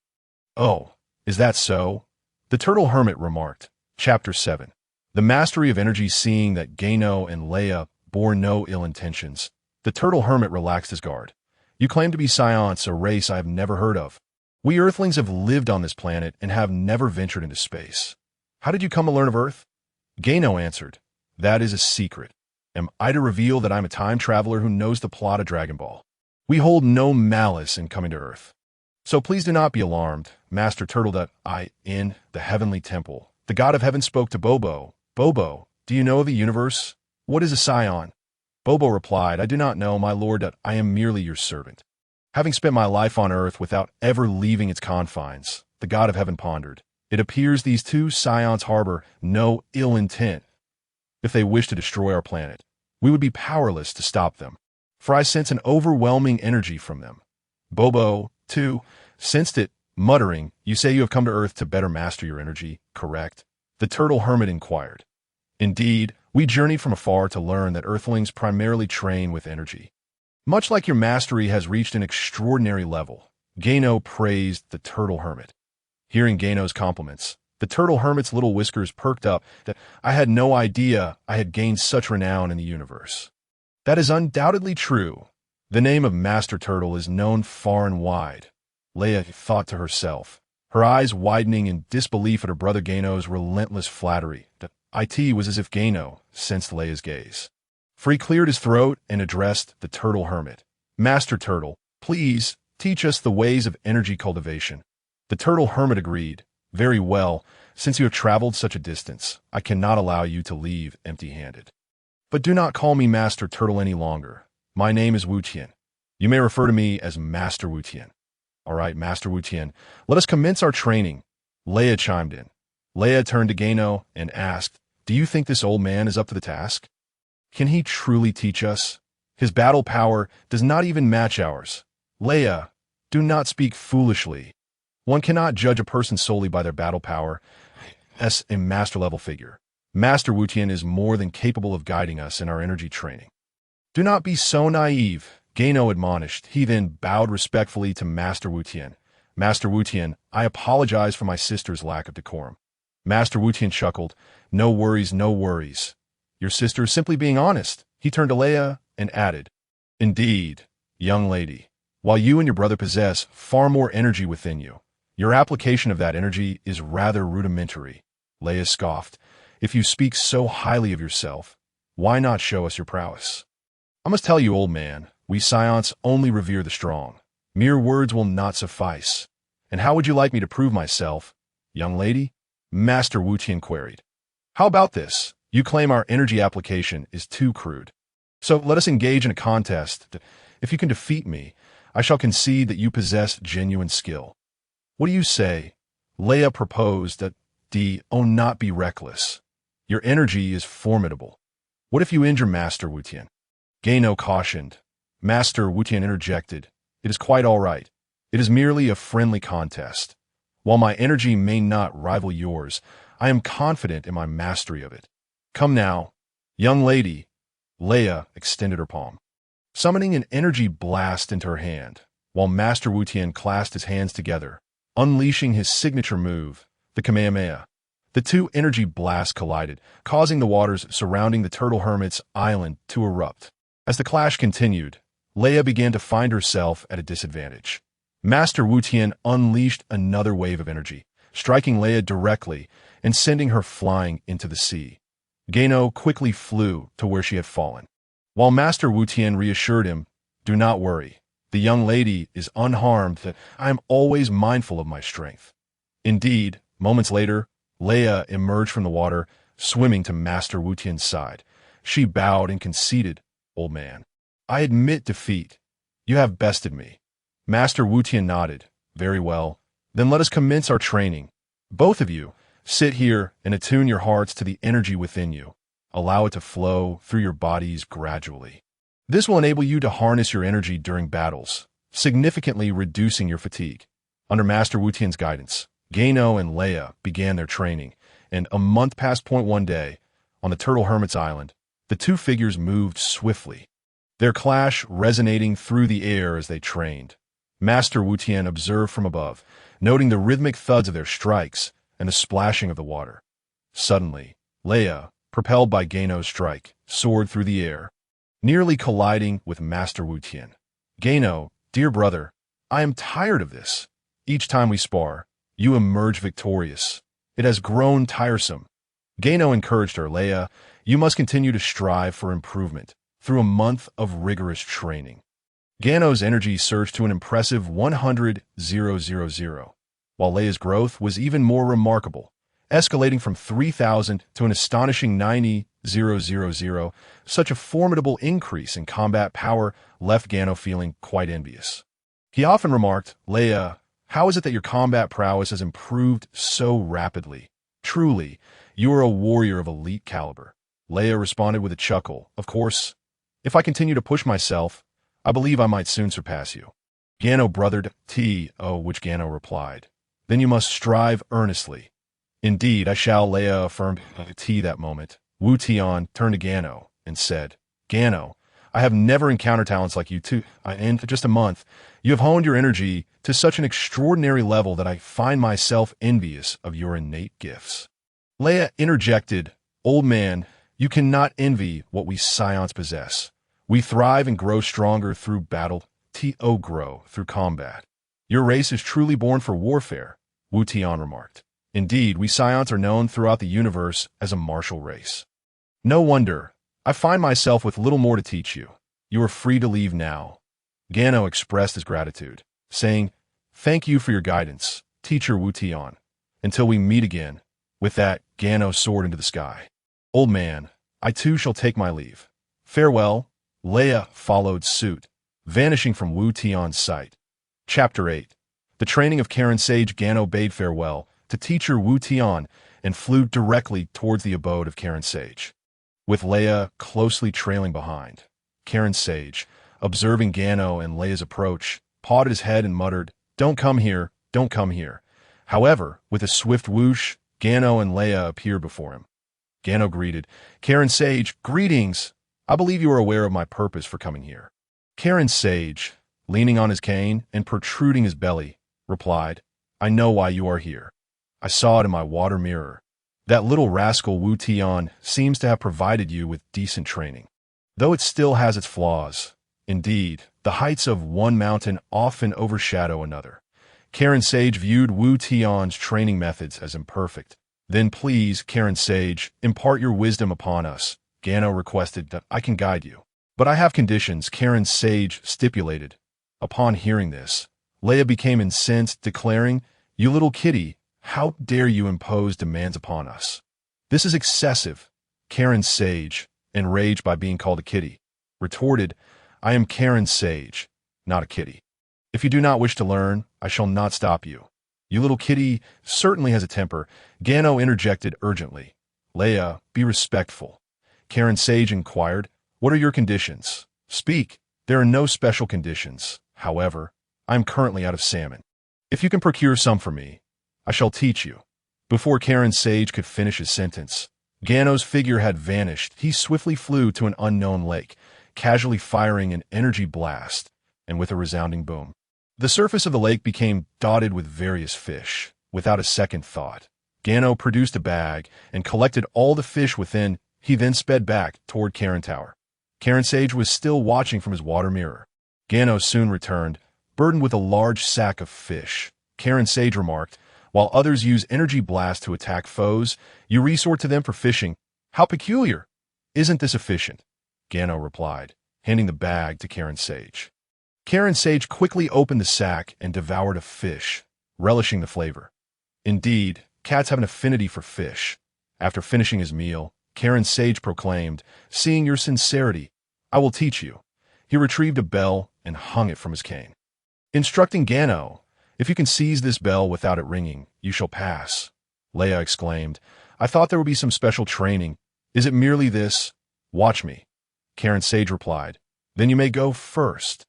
"Oh, is that so?" the turtle hermit remarked. Chapter 7. The mastery of energy. Seeing that Gano and Leia bore no ill intentions, the turtle hermit relaxed his guard. "You claim to be Science, a race I have never heard of. We Earthlings have lived on this planet and have never ventured into space. How did you come to learn of Earth?" Gano answered, "That is a secret. Am I to reveal that I'm a time traveler who knows the plot of Dragon Ball? We hold no malice in coming to Earth. So please do not be alarmed, Master Turtle. That in the heavenly temple, the god of heaven spoke to Bobo. Bobo, do you know the universe? What is a Scion?" Bobo replied, "I do not know, my lord. That I am merely your servant." Having spent my life on Earth without ever leaving its confines, the god of heaven pondered. It appears these two Scions harbor no ill intent. If they wish to destroy our planet, we would be powerless to stop them, for I sense an overwhelming energy from them. Bobo, too, sensed it, muttering, "You say you have come to Earth to better master your energy, correct?" The turtle hermit inquired. "Indeed, we journeyed from afar to learn that Earthlings primarily train with energy. Much like your mastery has reached an extraordinary level." Gano praised the turtle hermit. Hearing Gano's compliments, the turtle hermit's little whiskers perked up. "That I had no idea I had gained such renown in the universe." "That is undoubtedly true. The name of Master Turtle is known far and wide," Leia thought to herself, her eyes widening in disbelief at her brother Gano's relentless flattery. It was as if Gano sensed Leia's gaze, for he cleared his throat and addressed the turtle hermit. "Master Turtle, please teach us the ways of energy cultivation." The turtle hermit agreed. "Very well. Since you have traveled such a distance, I cannot allow you to leave empty-handed. But do not call me Master Turtle any longer. My name is Wu-Tian. You may refer to me as Master Wu-Tian." "All right, Master Wu-Tian, let us commence our training," Leia chimed in. Leia turned to Gano and asked, "Do you think this old man is up to the task? Can he truly teach us? His battle power does not even match ours." "Leia, do not speak foolishly. One cannot judge a person solely by their battle power as a master-level figure. Master Wu-Tian is more than capable of guiding us in our energy training." "Do not be so naive," Gano admonished. He then bowed respectfully to Master Wu-Tian. "Master Wu-Tian, I apologize for my sister's lack of decorum." Master Wu-Tian chuckled. No worries, no worries. Your sister is simply being honest." He turned to Leia and added, "Indeed, young lady, while you and your brother possess far more energy within you, your application of that energy is rather rudimentary." Leia scoffed. "If you speak so highly of yourself, why not show us your prowess?" "I must tell you, old man, we Scions only revere the strong. Mere words will not suffice. And how would you like me to prove myself, young lady?" Master Wu-Tian queried. "How about this? You claim our energy application is too crude. So let us engage in a contest. If you can defeat me, I shall concede that you possess genuine skill. What do you say?" Leia proposed that not be reckless. Your energy is formidable. What if you injure Master Wu-Tian? Gano cautioned. Master Wu-Tian interjected. "It is quite all right. It is merely a friendly contest. While my energy may not rival yours, I am confident in my mastery of it. Come now, young lady." Leia extended her palm, summoning an energy blast into her hand, while Master Wu-Tian clasped his hands together, unleashing his signature move, the Kamehameha. The two energy blasts collided, causing the waters surrounding the Turtle Hermit's island to erupt. As the clash continued, Leia began to find herself at a disadvantage. Master Wu Tian unleashed another wave of energy, striking Leia directly and sending her flying into the sea. Gano quickly flew to where she had fallen. While Master Wu Tian reassured him, "Do not worry. The young lady is unharmed, that I am always mindful of my strength." Indeed, moments later, Leia emerged from the water, swimming to Master Wu Tian's side. She bowed and conceded, "Old man, I admit defeat. You have bested me." Master Wu Tian nodded. "Very well. Then let us commence our training. Both of you, sit here and attune your hearts to the energy within you. Allow it to flow through your bodies gradually. This will enable you to harness your energy during battles, significantly reducing your fatigue." Under Master Wu Tian's guidance, Gano and Leia began their training, and a month past .1 day, on the Turtle Hermit's Island, the two figures moved swiftly, their clash resonating through the air as they trained. Master Wu Tian observed from above, noting the rhythmic thuds of their strikes and the splashing of the water. Suddenly, Leia, propelled by Gano's strike, soared through the air, nearly colliding with Master Wu Tian. "Gano, dear brother, I am tired of this. Each time we spar, you emerge victorious. It has grown tiresome." Gano encouraged her. "Leia, you must continue to strive for improvement through a month of rigorous training." Gano's energy surged to an impressive 100,000, while Leia's growth was even more remarkable, escalating from 3,000 to an astonishing 90,000. Such a formidable increase in combat power left Gano feeling quite envious. He often remarked, "Leia, how is it that your combat prowess has improved so rapidly? Truly, you are a warrior of elite caliber." Leia responded with a chuckle, "Of course, if I continue to push myself, I believe I might soon surpass you." Gano brothered T.O., which Gano replied, "Then you must strive earnestly." "Indeed, I shall," Leia affirmed. T that moment, Wu Tian turned to Gano and said, "Gano, I have never encountered talents like you two. In just a month, you have honed your energy to such an extraordinary level that I find myself envious of your innate gifts." Leia interjected, "Old man, you cannot envy what we Scions possess. We thrive and grow stronger through battle. T.O. grow through combat. Your race is truly born for warfare," Wu Tian remarked. "Indeed, we Scions are known throughout the universe as a martial race." "No wonder. I find myself with little more to teach you. You are free to leave now." Gano expressed his gratitude, saying, "Thank you for your guidance, Teacher Wu Tian. Until we meet again." With that, Gano soared into the sky. "Old man, I too shall take my leave. Farewell." Leia followed suit, vanishing from Wu Tian's sight. Chapter 8. The training of Karin Sage. Gano bade farewell to Teacher Wu Tian and flew directly towards the abode of Karin Sage, with Leia closely trailing behind. Karin Sage, observing Gano and Leia's approach, pawed his head and muttered, "Don't come here, don't come here." However, with a swift whoosh, Gano and Leia appeared before him. Gano greeted, "Karin Sage, greetings! I believe you are aware of my purpose for coming here." Karin Sage, leaning on his cane and protruding his belly, replied, "I know why you are here. I saw it in my water mirror. That little rascal Wu Tian seems to have provided you with decent training, though it still has its flaws. Indeed, the heights of one mountain often overshadow another." Karin Sage viewed Wu Tian's training methods as imperfect. "Then please, Karin Sage, impart your wisdom upon us." Gano requested, "That I can guide you. But I have conditions," Karin Sage stipulated. Upon hearing this, Leia became incensed, declaring, "You little kitty, how dare you impose demands upon us? This is excessive." Karin Sage, enraged by being called a kitty, retorted, "I am Karin Sage, not a kitty. If you do not wish to learn, I shall not stop you. You little kitty certainly has a temper." Gano interjected urgently, "Leia, be respectful." Karin Sage inquired, "What are your conditions? Speak." "There are no special conditions. However, I am currently out of salmon. If you can procure some for me, I shall teach you." Before Karin Sage could finish his sentence, Gano's figure had vanished. He swiftly flew to an unknown lake, casually firing an energy blast, and with a resounding boom, the surface of the lake became dotted with various fish. Without a second thought, Gano produced a bag and collected all the fish within. He then sped back toward Karin Tower. Karin Sage was still watching from his water mirror. Gano soon returned, burdened with a large sack of fish. Karin Sage remarked, while others use energy blasts to attack foes, you resort to them for fishing. How peculiar! Isn't this efficient? Gano replied, handing the bag to Karin Sage. Karin Sage quickly opened the sack and devoured a fish, relishing the flavor. Indeed, cats have an affinity for fish. After finishing his meal, Karin Sage proclaimed, seeing your sincerity, I will teach you. He retrieved a bell and hung it from his cane. Instructing Gano, if you can seize this bell without it ringing, you shall pass. Leia exclaimed, I thought there would be some special training. Is it merely this? Watch me. Karin Sage replied, then you may go first.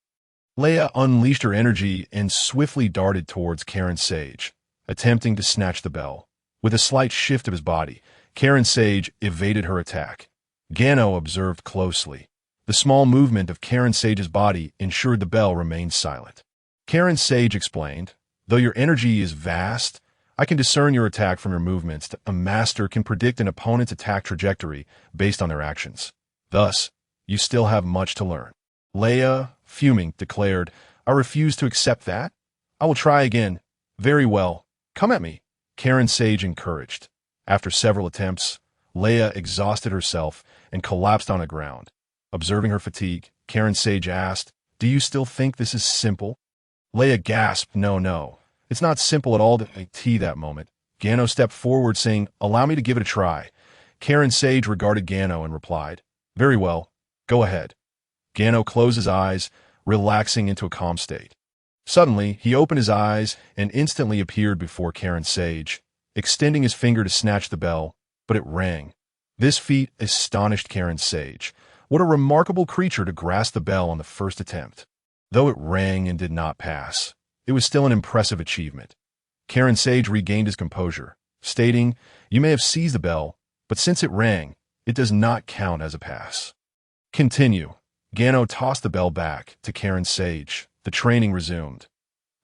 Leia unleashed her energy and swiftly darted towards Karin Sage, attempting to snatch the bell. With a slight shift of his body, Karin Sage evaded her attack. Gano observed closely. The small movement of Karin Sage's body ensured the bell remained silent. Karin Sage explained, though your energy is vast, I can discern your attack from your movements. A master can predict an opponent's attack trajectory based on their actions. Thus, you still have much to learn. Leia, fuming, declared, I refuse to accept that. I will try again. Very well. Come at me. Karin Sage encouraged. After several attempts, Leia exhausted herself and collapsed on the ground. Observing her fatigue, Karin Sage asked, do you still think this is simple? Leia gasped, no. It's not simple at all to make tea that moment. Gano stepped forward saying, allow me to give it a try. Karin Sage regarded Gano and replied, very well, go ahead. Gano closed his eyes, relaxing into a calm state. Suddenly, he opened his eyes and instantly appeared before Karin Sage, extending his finger to snatch the bell, but it rang. This feat astonished Karin Sage. What a remarkable creature to grasp the bell on the first attempt. Though it rang and did not pass, it was still an impressive achievement. Karin Sage regained his composure, stating, you may have seized the bell, but since it rang, it does not count as a pass. Continue. Gano tossed the bell back to Karin Sage. The training resumed.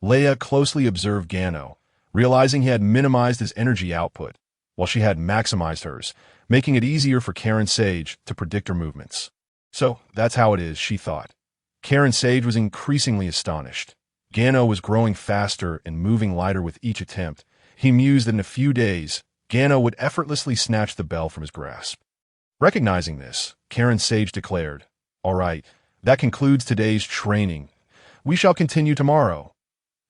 Leia closely observed Gano, realizing he had minimized his energy output, while she had maximized hers, making it easier for Karin Sage to predict her movements. So, that's how it is, she thought. Karin Sage was increasingly astonished. Gano was growing faster and moving lighter with each attempt. He mused that in a few days, Gano would effortlessly snatch the bell from his grasp. Recognizing this, Karin Sage declared, all right, that concludes today's training. We shall continue tomorrow.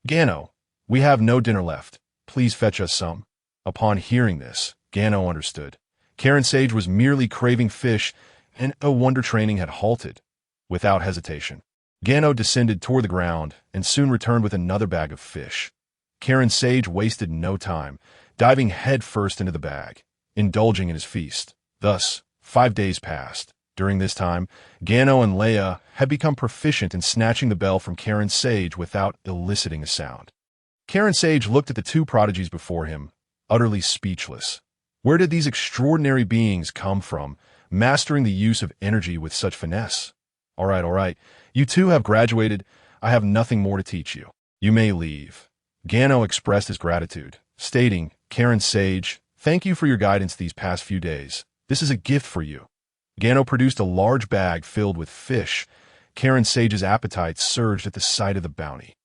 Gano, we have no dinner left. Please fetch us some. Upon hearing this, Gano understood. Karin Sage was merely craving fish, and no wonder training had halted. Without hesitation, Gano descended toward the ground and soon returned with another bag of fish. Karin Sage wasted no time, diving headfirst into the bag, indulging in his feast. Thus, 5 days passed. During this time, Gano and Leia had become proficient in snatching the bell from Karin Sage without eliciting a sound. Karin Sage looked at the two prodigies before him, utterly speechless. Where did these extraordinary beings come from, mastering the use of energy with such finesse? All right. You two have graduated. I have nothing more to teach you. You may leave. Gano expressed his gratitude, stating, Karin Sage, thank you for your guidance these past few days. This is a gift for you. Gano produced a large bag filled with fish. Karin Sage's appetite surged at the sight of the bounty,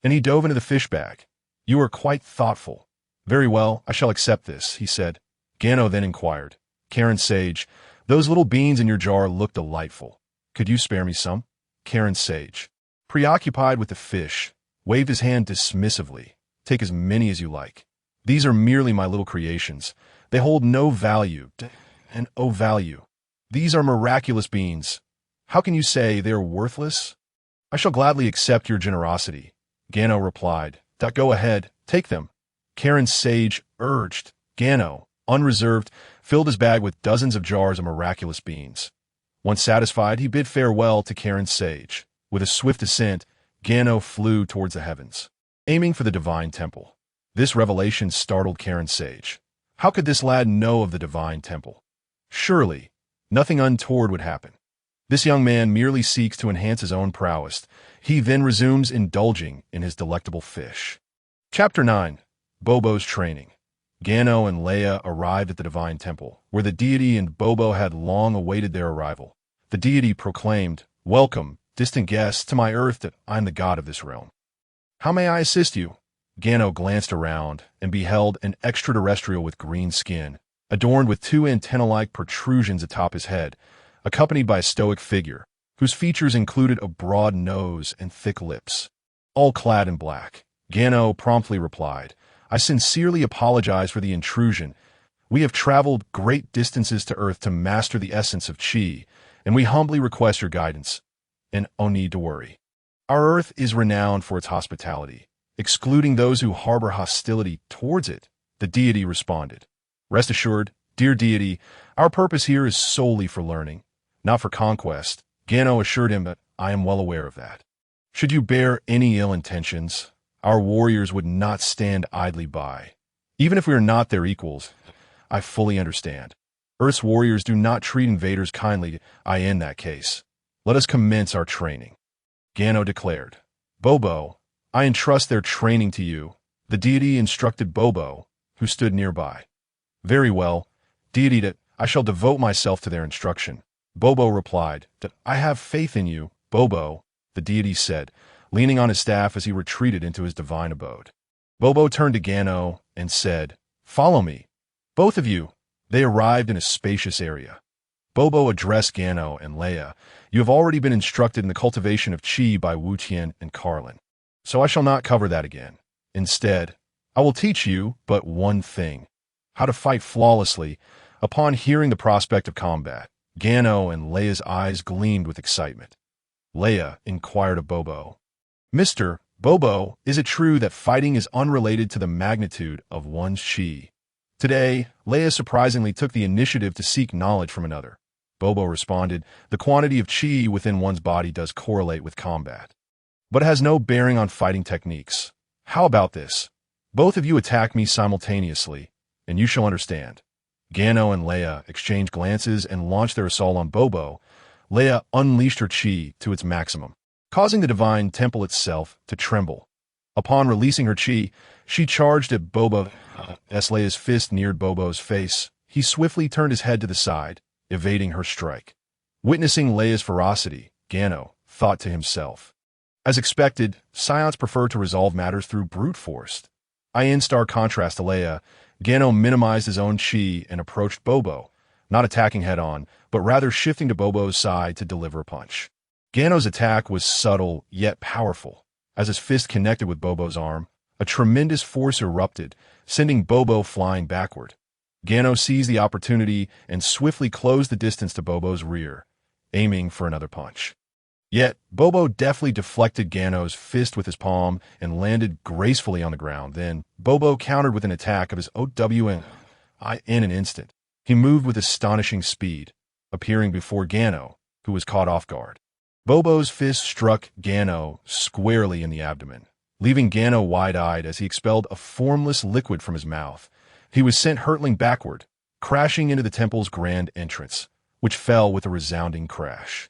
and he dove into the fish bag. You are quite thoughtful. Very well, I shall accept this, he said. Gano then inquired, Karin Sage, those little beans in your jar look delightful. Could you spare me some? Karin Sage, preoccupied with the fish, waved his hand dismissively. Take as many as you like. These are merely my little creations. They hold no value, and oh value. These are miraculous beings. How can you say they are worthless? I shall gladly accept your generosity. Gano replied, go ahead, take them. Karin Sage urged. Gano, unreserved, filled his bag with dozens of jars of miraculous beans. Once satisfied, he bid farewell to Karin Sage. With a swift ascent, Gano flew towards the heavens, aiming for the divine temple. This revelation startled Karin Sage. How could this lad know of the divine temple? Surely, nothing untoward would happen. This young man merely seeks to enhance his own prowess. He then resumes indulging in his delectable fish. Chapter 9. Bobo's Training. Gano and Leia arrived at the divine temple, where the deity and Bobo had long awaited their arrival. The deity proclaimed, Welcome, distant guests, to my earth that I am the god of this realm. How may I assist you? Gano glanced around and beheld an extraterrestrial with green skin, adorned with two antenna-like protrusions atop his head, accompanied by a stoic figure, whose features included a broad nose and thick lips. All clad in black, Gano promptly replied, I sincerely apologize for the intrusion. We have traveled great distances to Earth to master the essence of Chi, and we humbly request your guidance. And no need to worry. Our Earth is renowned for its hospitality, excluding those who harbor hostility towards it, the deity responded. Rest assured, dear deity, our purpose here is solely for learning, not for conquest. Gano assured him that I am well aware of that. Should you bear any ill intentions, our warriors would not stand idly by. Even if we are not their equals, I fully understand. Earth's warriors do not treat invaders kindly. In that case, let us commence our training. Gano declared. Bobo, I entrust their training to you. The deity instructed Bobo, who stood nearby. Very well, deity, that I shall devote myself to their instruction. Bobo replied, that I have faith in you, Bobo, the deity said, leaning on his staff as he retreated into his divine abode. Bobo turned to Gano and said, Follow me. Both of you. They arrived in a spacious area. Bobo addressed Gano and Leia. You have already been instructed in the cultivation of Chi by Wuqian and Carlin, so I shall not cover that again. Instead, I will teach you but one thing, how to fight flawlessly. Upon hearing the prospect of combat, Gano and Leia's eyes gleamed with excitement. Leia inquired of Bobo, Mr. Bobo, is it true that fighting is unrelated to the magnitude of one's Chi? Today, Leia surprisingly took the initiative to seek knowledge from another. Bobo responded, the quantity of Chi within one's body does correlate with combat, but it has no bearing on fighting techniques. How about this? Both of you attack me simultaneously, and you shall understand. Gano and Leia exchanged glances and launched their assault on Bobo. Leia unleashed her Chi to its maximum, causing the divine temple itself to tremble. Upon releasing her Chi, she charged at Bobo. As Leia's fist neared Bobo's face, he swiftly turned his head to the side, evading her strike. Witnessing Leia's ferocity, Gano thought to himself, as expected, Scions prefer to resolve matters through brute force. In stark contrast to Leia, Gano minimized his own Chi and approached Bobo, not attacking head-on, but rather shifting to Bobo's side to deliver a punch. Gano's attack was subtle yet powerful. As his fist connected with Bobo's arm, a tremendous force erupted, sending Bobo flying backward. Gano seized the opportunity and swiftly closed the distance to Bobo's rear, aiming for another punch. Yet, Bobo deftly deflected Gano's fist with his palm and landed gracefully on the ground. Then, Bobo countered with an attack of his OWN. In an instant, he moved with astonishing speed, appearing before Gano, who was caught off guard. Bobo's fist struck Gano squarely in the abdomen, leaving Gano wide-eyed as he expelled a formless liquid from his mouth. He was sent hurtling backward, crashing into the temple's grand entrance, which fell with a resounding crash.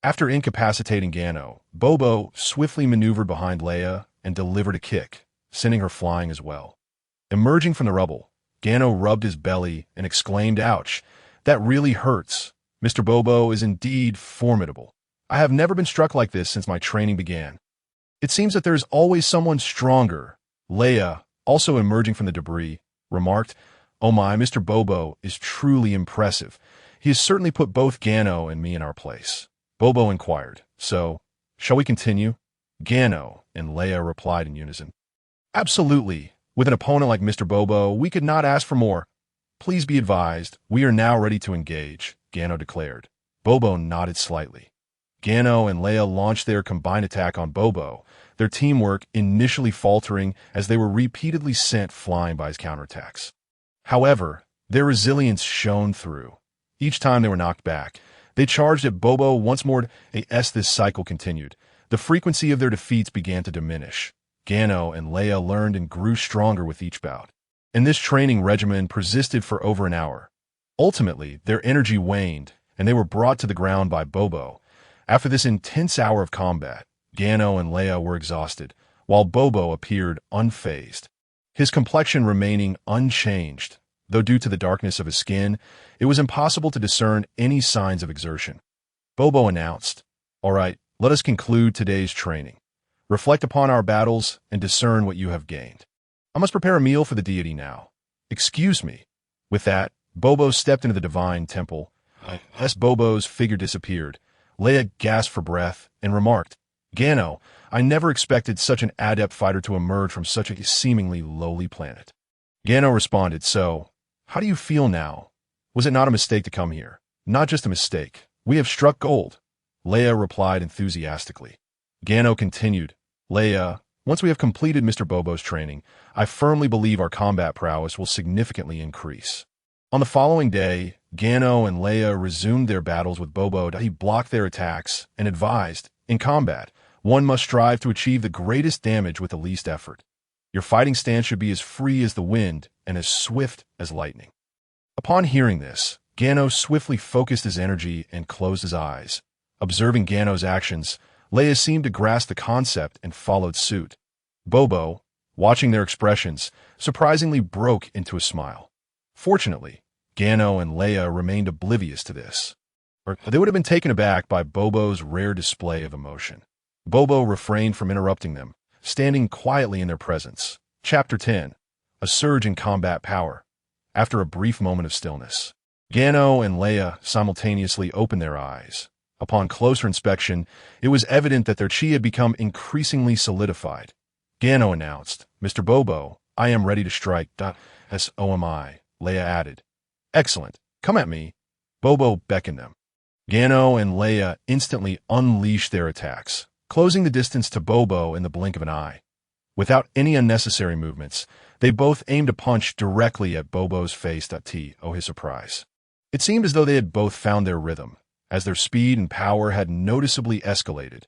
After incapacitating Gano, Bobo swiftly maneuvered behind Leia and delivered a kick, sending her flying as well. Emerging from the rubble, Gano rubbed his belly and exclaimed, Ouch, that really hurts. Mr. Bobo is indeed formidable. I have never been struck like this since my training began. It seems that there is always someone stronger. Leia, also emerging from the debris, remarked, Oh my, Mr. Bobo is truly impressive. He has certainly put both Gano and me in our place. Bobo inquired, So, shall we continue? Gano and Leia replied in unison. Absolutely. With an opponent like Mr. Bobo, we could not ask for more. Please be advised, we are now ready to engage, Gano declared. Bobo nodded slightly. Gano and Leia launched their combined attack on Bobo, their teamwork initially faltering as they were repeatedly sent flying by his counterattacks. However, their resilience shone through. Each time they were knocked back, they charged at Bobo once more. As this cycle continued, the frequency of their defeats began to diminish. Gano and Leia learned and grew stronger with each bout, and this training regimen persisted for over an hour. Ultimately, their energy waned, and they were brought to the ground by Bobo. After this intense hour of combat, Gano and Leia were exhausted, while Bobo appeared unfazed, his complexion remaining unchanged, though due to the darkness of his skin, it was impossible to discern any signs of exertion. Bobo announced, All right, let us conclude today's training. Reflect upon our battles and discern what you have gained. I must prepare a meal for the deity now. Excuse me." With that, Bobo stepped into the divine temple. As Bobo's figure disappeared, Leia gasped for breath and remarked, "Gano, I never expected such an adept fighter to emerge from such a seemingly lowly planet." Gano responded, "So, how do you feel now? Was it not a mistake to come here? Not just a mistake. We have struck gold." Leia replied enthusiastically. Gano continued, "Leia, once we have completed Mr. Bobo's training, I firmly believe our combat prowess will significantly increase." On the following day, Gano and Leia resumed their battles with Bobo. He blocked their attacks and advised, "In combat, one must strive to achieve the greatest damage with the least effort. Your fighting stance should be as free as the wind and as swift as lightning." Upon hearing this, Gano swiftly focused his energy and closed his eyes. Observing Gano's actions, Leia seemed to grasp the concept and followed suit. Bobo, watching their expressions, surprisingly broke into a smile. Fortunately, Gano and Leia remained oblivious to this, or they would have been taken aback by Bobo's rare display of emotion. Bobo refrained from interrupting them, standing quietly in their presence. Chapter 10. A Surge in Combat Power. After a brief moment of stillness, Gano and Leia simultaneously opened their eyes. Upon closer inspection, it was evident that their chi had become increasingly solidified. Gano announced, "Mr. Bobo, I am ready to strike." "So am I," Leia added. "Excellent. Come at me." Bobo beckoned them. Gano and Leia instantly unleashed their attacks, closing the distance to Bobo in the blink of an eye. Without any unnecessary movements, they both aimed a punch directly at Bobo's face. To his surprise, it seemed as though they had both found their rhythm, as their speed and power had noticeably escalated.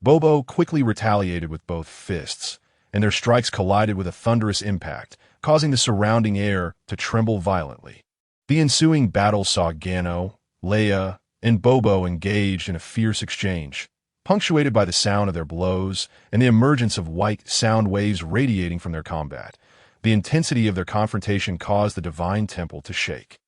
Bobo quickly retaliated with both fists, and their strikes collided with a thunderous impact, causing the surrounding air to tremble violently. The ensuing battle saw Gano, Leia, and Bobo engaged in a fierce exchange, punctuated by the sound of their blows and the emergence of white sound waves radiating from their combat. The intensity of their confrontation caused the divine temple to shake.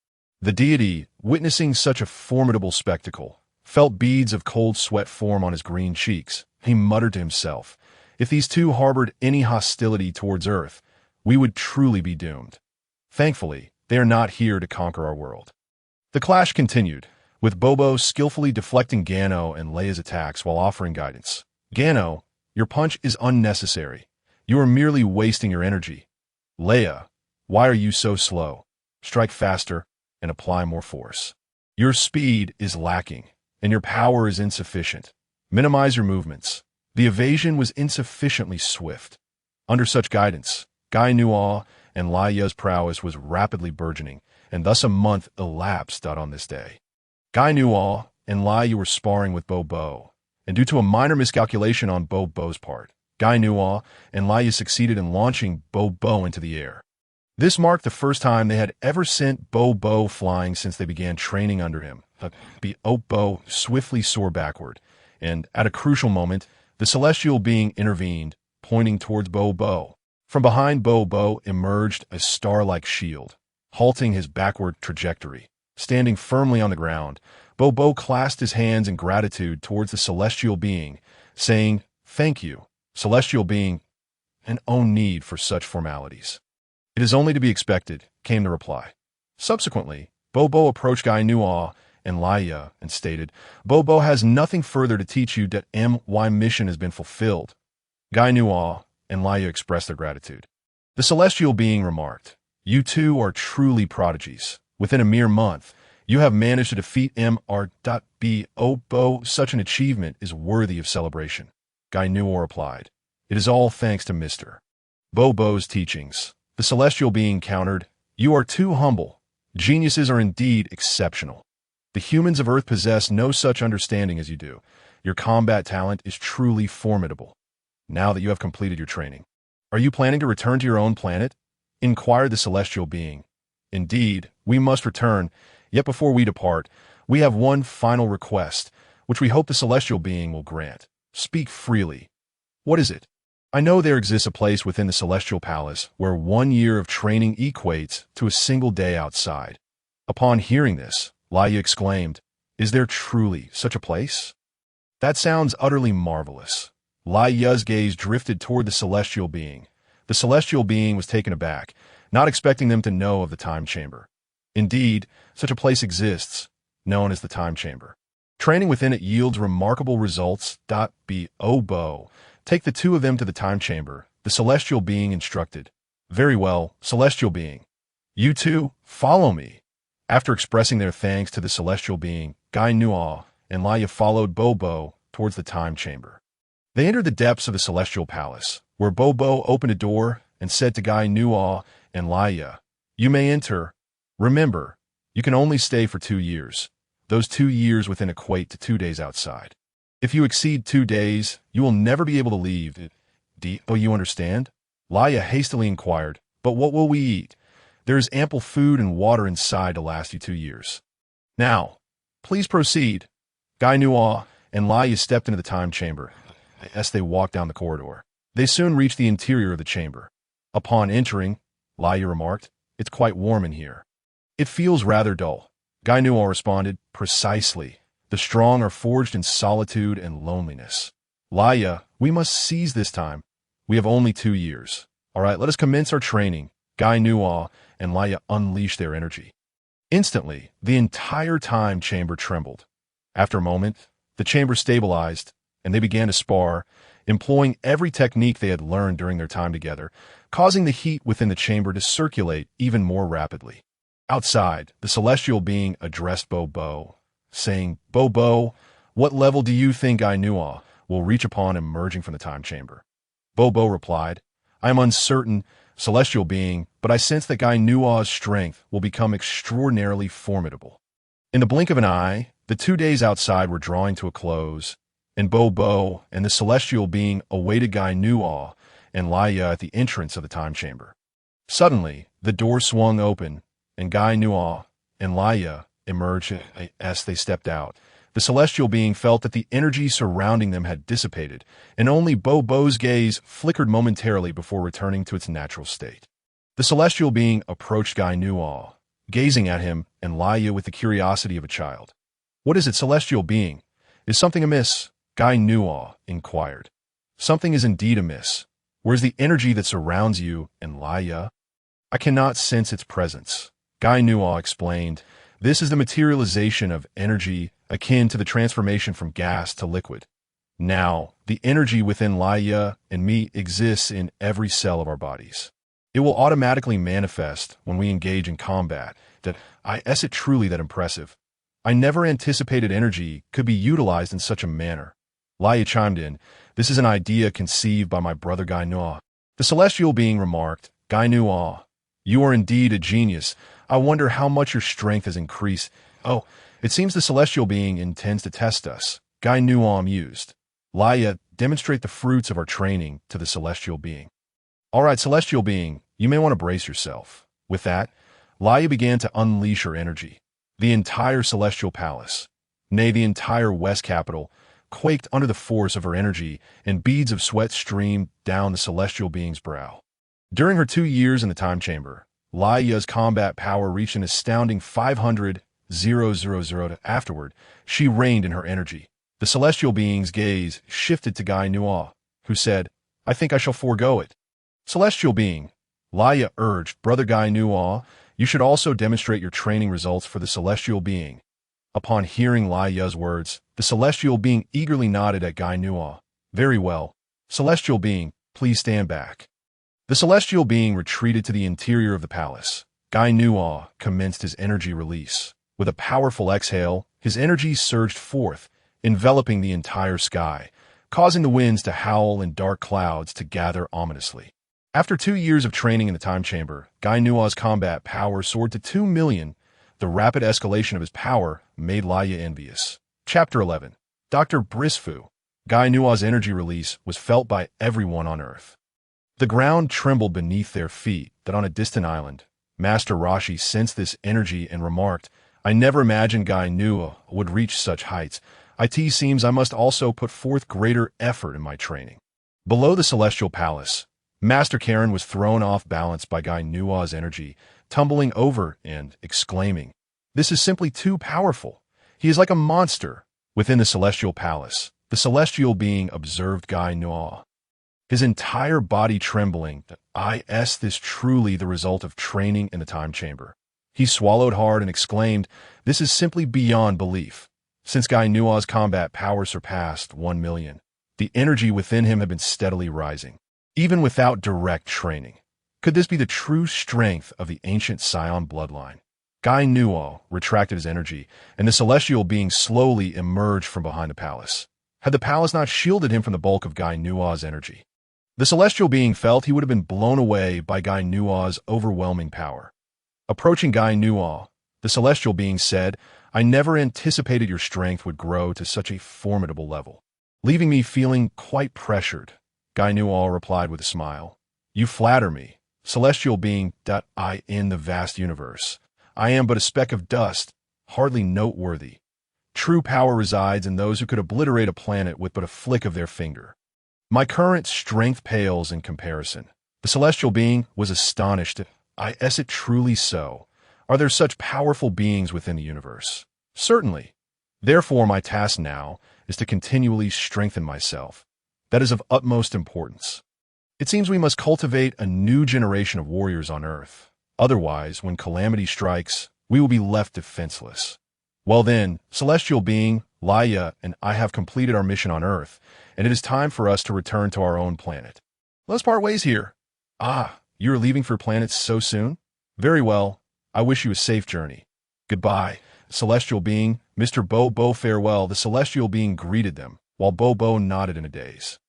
The deity, witnessing such a formidable spectacle, felt beads of cold sweat form on his green cheeks. He muttered to himself, "If these two harbored any hostility towards Earth, we would truly be doomed. Thankfully, they are not here to conquer our world." The clash continued, with Bobo skillfully deflecting Gano and Leia's attacks while offering guidance. "Gano, your punch is unnecessary. You are merely wasting your energy." "Leia, why are you so slow? Strike faster and apply more force. Your speed is lacking, and your power is insufficient. Minimize your movements." The evasion was insufficiently swift. Under such guidance, Ginyu and Leia's prowess was rapidly burgeoning, and thus a month elapsed on this day. Ginyu and Leia were sparring with Bobo, and due to a minor miscalculation on Bobo's part, Ginyu and Leia succeeded in launching Bobo into the air. This marked the first time they had ever sent Bobo flying since they began training under him. Bobo swiftly soared backward, and at a crucial moment, the celestial being intervened, pointing towards Bobo. From behind Bobo emerged a star-like shield, halting his backward trajectory. Standing firmly on the ground, Bobo clasped his hands in gratitude towards the celestial being, saying, "Thank you, celestial being," and no need for such formalities. "It is only to be expected," came the reply. Subsequently, Bobo approached Ginyu and Leia and stated, "Bobo has nothing further to teach you. That my mission has been fulfilled." Ginyu and Leia expressed their gratitude. The celestial being remarked, "You two are truly prodigies. Within a mere month, you have managed to defeat Bobo. Such an achievement is worthy of celebration." Ginyu replied, "It is all thanks to Mr. Bobo's teachings." The celestial being countered, "You are too humble. Geniuses are indeed exceptional. The humans of Earth possess no such understanding as you do. Your combat talent is truly formidable. Now that you have completed your training, are you planning to return to your own planet?" inquired the celestial being. "Indeed, we must return, yet before we depart, we have one final request, which we hope the celestial being will grant. Speak freely. What is it?" "I know there exists a place within the celestial palace where 1 year of training equates to a single day outside." Upon hearing this, Leia exclaimed, "Is there truly such a place?" "That sounds utterly marvelous. Leia's gaze drifted toward the celestial being. The celestial being was taken aback, not expecting them to know of the time chamber. Indeed, such a place exists, known as the time chamber. Training within it yields remarkable results. Bobo. Take the two of them to the time chamber, the celestial being instructed. Very well, celestial being. You two, follow me. After expressing their thanks to the celestial being, Ginyu and Leia followed Bobo towards the time chamber. They entered the depths of the celestial palace, where Bobo opened a door and said to Ginyu and Leia, "You may enter. Remember, you can only stay for 2 years. Those 2 years within equate to 2 days outside. If you exceed 2 days, you will never be able to leave. Oh, you understand?" Leia hastily inquired, "But what will we eat? There is ample food and water inside to last you 2 years. Now, please proceed." Ginyu and Leia stepped into the time chamber. As they walked down the corridor, they soon reached the interior of the chamber. Upon entering, Leia remarked, "It's quite warm in here." "It feels rather dull," Ginyu responded. "Precisely. The strong are forged in solitude and loneliness." "Leia, we must seize this time. We have only 2 years. All right, let us commence our training." Ginyu and Leia unleashed their energy. Instantly, the entire time chamber trembled. After a moment, the chamber stabilized, and they began to spar, employing every technique they had learned during their time together, causing the heat within the chamber to circulate even more rapidly. Outside, the celestial being addressed Bobo, saying, "Bobo, what level do you think Ginyu will reach upon emerging from the time chamber?" Bobo replied, "I am uncertain, celestial being, but I sense that Ginyu's strength will become extraordinarily formidable." In the blink of an eye, the 2 days outside were drawing to a close, and Bobo and the celestial being awaited Ginyu and Leia at the entrance of the time chamber. Suddenly, the door swung open, and Ginyu and Leia emerged. As they stepped out, the celestial being felt that the energy surrounding them had dissipated, and only Bobo's gaze flickered momentarily before returning to its natural state. The celestial being approached Ginyu, gazing at him and Leia with the curiosity of a child. "What is it, celestial being? Is something amiss?" Ginyu inquired. "Something is indeed amiss. Where's the energy that surrounds you and Leia?" "I cannot sense its presence." Ginyu explained, "This is the materialization of energy akin to the transformation from gas to liquid. Now, the energy within Leia and me exists in every cell of our bodies. It will automatically manifest when we engage in combat. Is it truly that impressive? I never anticipated energy could be utilized in such a manner." Leia chimed in, "This is an idea conceived by my brother Ginyu." The celestial being remarked, "Ginyu, you are indeed a genius. I wonder how much your strength has increased." "Oh, it seems the celestial being intends to test us." Ginyu mused. "Leia, demonstrate the fruits of our training to the celestial being." "All right, celestial being, you may want to brace yourself." With that, Leia began to unleash her energy. The entire celestial palace, nay, the entire West capital, quaked under the force of her energy, and beads of sweat streamed down the celestial being's brow. During her 2 years in the time chamber, Leia's combat power reached an astounding 500,000. Afterward, she reigned in her energy. The celestial being's gaze shifted to Ginyu, who said, "I think I shall forego it." "Celestial being," Leia urged, "Brother Ginyu, you should also demonstrate your training results for the celestial being." Upon hearing Leia's words, the celestial being eagerly nodded at Ginyu. "Very well. Celestial being, please stand back." The celestial being retreated to the interior of the palace. Ginyu commenced his energy release. With a powerful exhale, his energy surged forth, enveloping the entire sky, causing the winds to howl and dark clouds to gather ominously. After 2 years of training in the time chamber, Ginyu's combat power soared to 2 million. The rapid escalation of his power made Leia envious. Chapter 11. Dr. Brisfu. Ginyu's energy release was felt by everyone on Earth. The ground trembled beneath their feet. That on a distant island, Master Roshi sensed this energy and remarked, "I never imagined Ginyu would reach such heights. It seems I must also put forth greater effort in my training." Below the celestial palace, Master Karin was thrown off balance by Ginyu's energy, tumbling over and exclaiming, "This is simply too powerful. He is like a monster." Within the celestial palace, The celestial being observed Gano, his entire body trembling. Is this truly the result of training in the time chamber? He swallowed hard and exclaimed, "This is simply beyond belief." Since Gainua's combat power surpassed 1 million, the energy within him had been steadily rising, even without direct training. Could this be the true strength of the ancient Scion bloodline? Gainua retracted his energy, and the celestial being slowly emerged from behind the palace. Had the palace not shielded him from the bulk of Gainua's energy, the celestial being felt he would have been blown away by Gainua's overwhelming power. Approaching Gainua, the celestial being said, "I never anticipated your strength would grow to such a formidable level." Leaving me feeling quite pressured, Gainua replied with a smile. "You flatter me, celestial being. In the vast universe, I am but a speck of dust, hardly noteworthy. True power resides in those who could obliterate a planet with but a flick of their finger. My current strength pales in comparison." The celestial being was astonished. Is it truly so? Are there such powerful beings within the universe? Certainly. Therefore, my task now is to continually strengthen myself. That is of utmost importance. It seems we must cultivate a new generation of warriors on Earth. Otherwise, when calamity strikes, we will be left defenseless. Well then, celestial being, Leia and I have completed our mission on Earth, and it is time for us to return to our own planet. Let's part ways here. You are leaving for planets so soon? Very well. I wish you a safe journey. Goodbye, celestial being. Mr. Bobo, farewell. The celestial being greeted them, while Bobo nodded in a daze.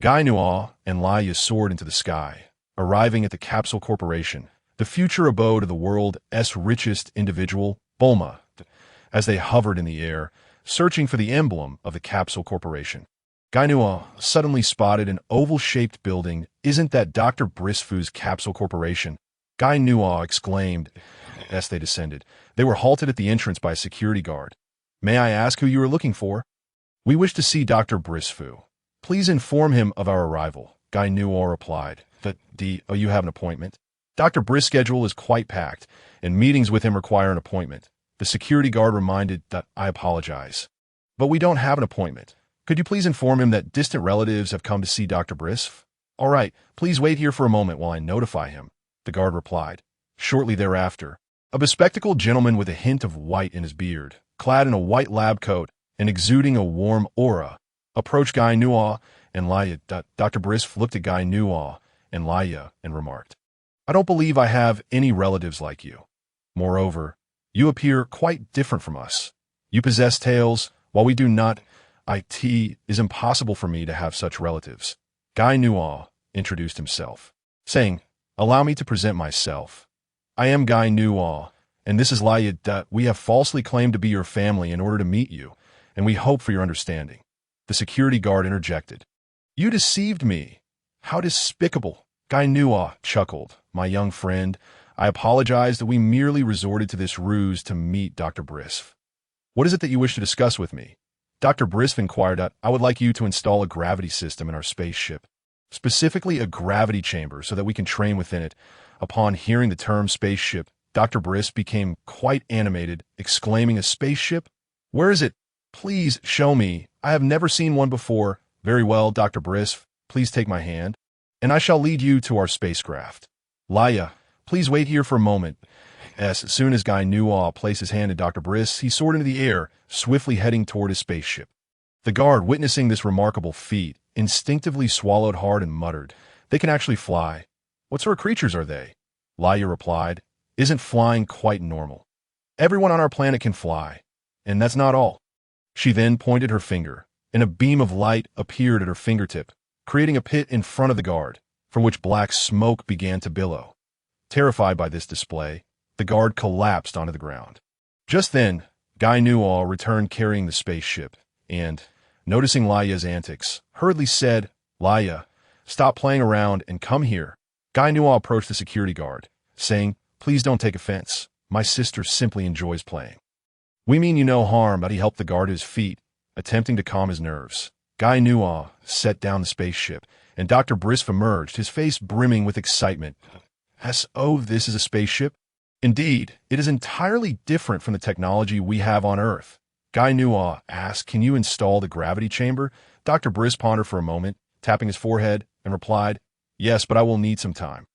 Gainua and Leia soared into the sky, arriving at the Capsule Corporation, the future abode of the world's richest individual, Bulma, as they hovered in the air, searching for the emblem of the Capsule Corporation. Gainua suddenly spotted an oval-shaped building. "Isn't that Dr. Brisfu's Capsule Corporation?" Gainua exclaimed as they descended. They were halted at the entrance by a security guard. "May I ask who you are looking for?" "We wish to see Dr. Brisfu. Please inform him of our arrival," Gainua replied. You have an appointment?" "Dr. Briss' schedule is quite packed, and meetings with him require an appointment." The security guard reminded. "I apologize, but we don't have an appointment. Could you please inform him that distant relatives have come to see Dr. Briss?" "All right, please wait here for a moment while I notify him," the guard replied. Shortly thereafter, a bespectacled gentleman with a hint of white in his beard, clad in a white lab coat and exuding a warm aura, approached Gainua and Leia. Dr. Briss looked at Gainua and Leia and remarked, "I don't believe I have any relatives like you. Moreover, you appear quite different from us. You possess tails, while we do not. It is impossible for me to have such relatives." Gainua introduced himself, saying, "Allow me to present myself. I am Gainua, and this is Leia. We have falsely claimed to be your family in order to meet you, and we hope for your understanding." The security guard interjected, "You deceived me. How despicable." Gainua chuckled. "My young friend, I apologize that we merely resorted to this ruse to meet Dr. Briss. What is it that you wish to discuss with me?" Dr. Briss inquired. "I would like you to install a gravity system in our spaceship, specifically a gravity chamber so that we can train within it." Upon hearing the term spaceship, Dr. Briss became quite animated, exclaiming, "A spaceship? Where is it? Please show me. I have never seen one before." "Very well, Dr. Briss, please take my hand, and I shall lead you to our spacecraft." "Leia, please wait here for a moment." As soon as Gainua placed his hand in Dr. Briss, he soared into the air, swiftly heading toward his spaceship. The guard, witnessing this remarkable feat, instinctively swallowed hard and muttered, "They can actually fly. What sort of creatures are they?" Leia replied, "Isn't flying quite normal? Everyone on our planet can fly, and that's not all." She then pointed her finger, and a beam of light appeared at her fingertip, creating a pit in front of the guard, from which black smoke began to billow. Terrified by this display, the guard collapsed onto the ground. Just then, Gainua returned carrying the spaceship, and, noticing Leia's antics, hurriedly said, "Leia, stop playing around and come here." Gainua approached the security guard, saying, "Please don't take offense. My sister simply enjoys playing." "We mean you no harm," but he helped the guard to his feet, attempting to calm his nerves. Gainua set down the spaceship, and Dr. Briss emerged, his face brimming with excitement. "Oh, this is a spaceship?" "Indeed, it is entirely different from the technology we have on Earth." Guy Nuaw asked, "Can you install the gravity chamber?" Dr. Briss pondered for a moment, tapping his forehead, and replied, "Yes, but I will need some time."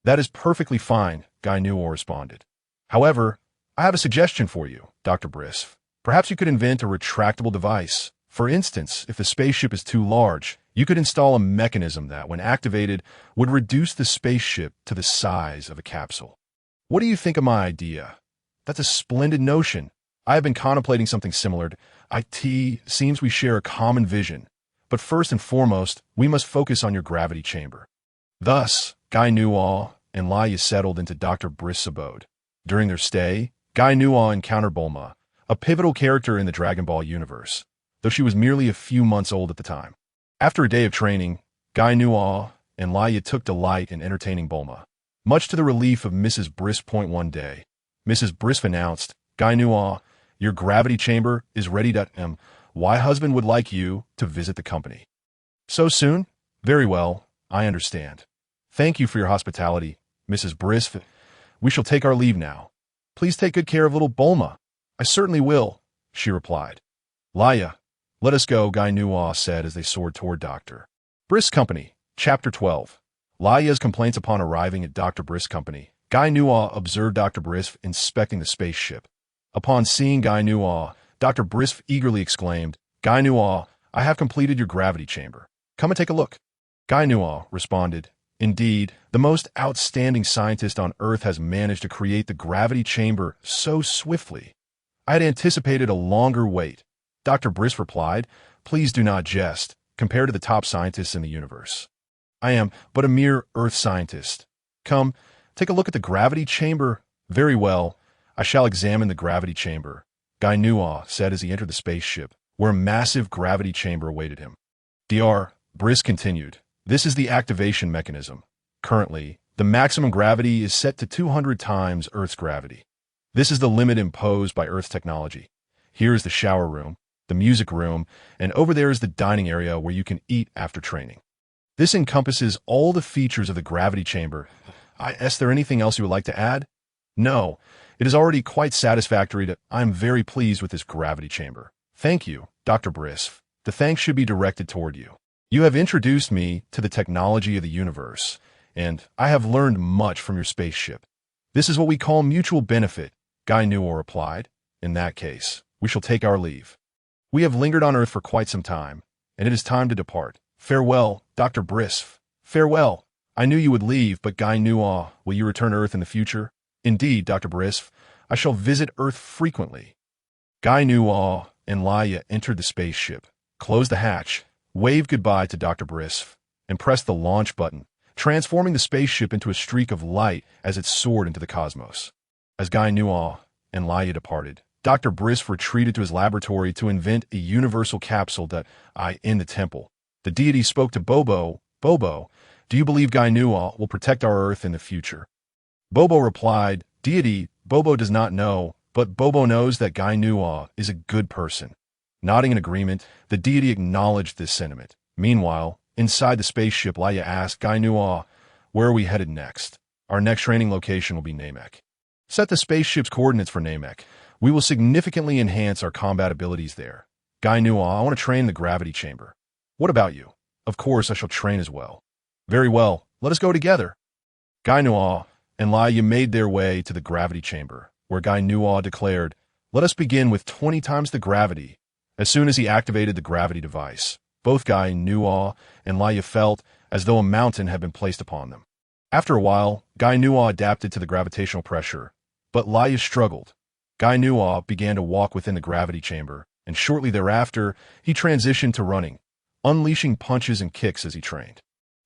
"That is perfectly fine," Guy Nuaw responded. "However, I have a suggestion for you, Dr. Briss. Perhaps you could invent a retractable device. For instance, if the spaceship is too large, you could install a mechanism that, when activated, would reduce the spaceship to the size of a capsule. What do you think of my idea?" "That's a splendid notion. I have been contemplating something similar. It seems we share a common vision. But first and foremost, we must focus on your gravity chamber." Thus, Guy Nuaw and Leia settled into Dr. Briss' abode. During their stay, Guy Nuaw encountered Bulma, a pivotal character in the Dragon Ball universe, though she was merely a few months old at the time. After a day of training, Guy Nuaw and Leia took delight in entertaining Bulma. Much to the relief of Mrs. Briss. One day, Mrs. Briss announced, "Guy Nuaw, your gravity chamber is ready to my husband would like you to visit the company." "So soon? Very well, I understand. Thank you for your hospitality, Mrs. Briss. We shall take our leave now. Please take good care of little Bulma." "I certainly will," she replied. "Leia, let us go," Guy Nuaw said as they soared toward Dr. Briss' company. Chapter 12. Leia's complaints. Upon arriving at Dr. Briss' company, Guy Nuaw observed Dr. Briss inspecting the spaceship. Upon seeing Guy Nuaw, Dr. Briss eagerly exclaimed, "Guy Nuaw, I have completed your gravity chamber. Come and take a look." Guy Nuaw responded, "Indeed, the most outstanding scientist on Earth has managed to create the gravity chamber so swiftly. I had anticipated a longer wait." Dr. Briss replied, "Please do not jest. Compared to the top scientists in the universe, I am but a mere Earth scientist. Come, take a look at the gravity chamber." "Very well, I shall examine the gravity chamber," Guy Nuaw said as he entered the spaceship, where a massive gravity chamber awaited him. Dr. Briss continued, "This is the activation mechanism. Currently, the maximum gravity is set to 200 times Earth's gravity. This is the limit imposed by Earth's technology. Here is the shower room, the music room, and over there is the dining area where you can eat after training. This encompasses all the features of the gravity chamber. Is there anything else you would like to add?" "No, it is already quite satisfactory. I am very pleased with this gravity chamber." "Thank you, Dr. Briss. The thanks should be directed toward you. You have introduced me to the technology of the universe, and I have learned much from your spaceship. This is what we call mutual benefit," Guy Nuaw replied. "In that case, we shall take our leave. We have lingered on Earth for quite some time, and it is time to depart. Farewell, Dr. Briss. Farewell. I knew you would leave, but Guy Nuaw, will you return to Earth in the future?" "Indeed, Dr. Briss. I shall visit Earth frequently." Guy Nuaw and Leia entered the spaceship, closed the hatch, waved goodbye to Dr. Briss, and pressed the launch button, transforming the spaceship into a streak of light as it soared into the cosmos. As Guy Nuaw and Leia departed, Dr. Briss retreated to his laboratory to invent a universal capsule that in the temple. The deity spoke to Bobo. "Bobo, do you believe Guy Nuaw will protect our Earth in the future?" Bobo replied, "Deity, Bobo does not know, but Bobo knows that Guy Nuaw is a good person." Nodding in agreement, the deity acknowledged this sentiment. Meanwhile, inside the spaceship, Leia asked Guy Nuaw, "Where are we headed next?" "Our next training location will be Namek." "Set the spaceship's coordinates for Namek. We will significantly enhance our combat abilities there." "Guy Nuaw, I want to train in the gravity chamber." "What about you?" "Of course, I shall train as well." "Very well, let us go together." Guy Nuaw and Leia made their way to the gravity chamber, where Guy Nuaw declared, "Let us begin with 20 times the gravity." As soon as he activated the gravity device, both Guy Nuaw and Leia felt as though a mountain had been placed upon them. After a while, Guy Nuaw adapted to the gravitational pressure, but Leia struggled. Guy Nuaw began to walk within the gravity chamber, and shortly thereafter, he transitioned to running, unleashing punches and kicks as he trained.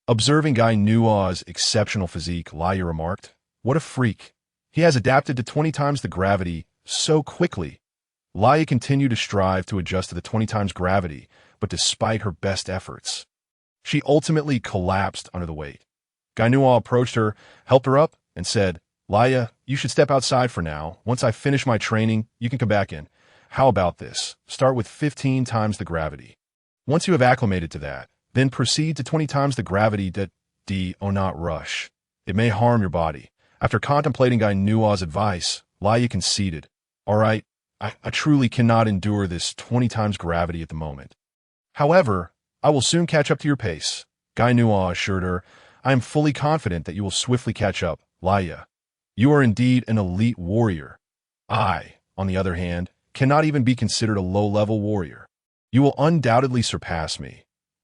Observing Guy Nuaw's exceptional physique, Leia remarked, "What a freak. He has adapted to 20 times the gravity so quickly." Leia continued to strive to adjust to the 20 times gravity, but despite her best efforts, she ultimately collapsed under the weight. Guy Nuaw approached her, helped her up, and said, "Leia, you should step outside for now. Once I finish my training, you can come back in. How about this? Start with 15 times the gravity. Once you have acclimated to that, then proceed to 20 times the gravity. Not rush. It may harm your body." After contemplating Guy Nuaw's advice, Leia conceded, "All right, I truly cannot endure this 20 times gravity at the moment. However, I will soon catch up to your pace, Ginyu assured her. I am fully confident that you will swiftly catch up, Leia. You are indeed an elite warrior. I, on the other hand, cannot even be considered a low-level warrior. You will undoubtedly surpass me.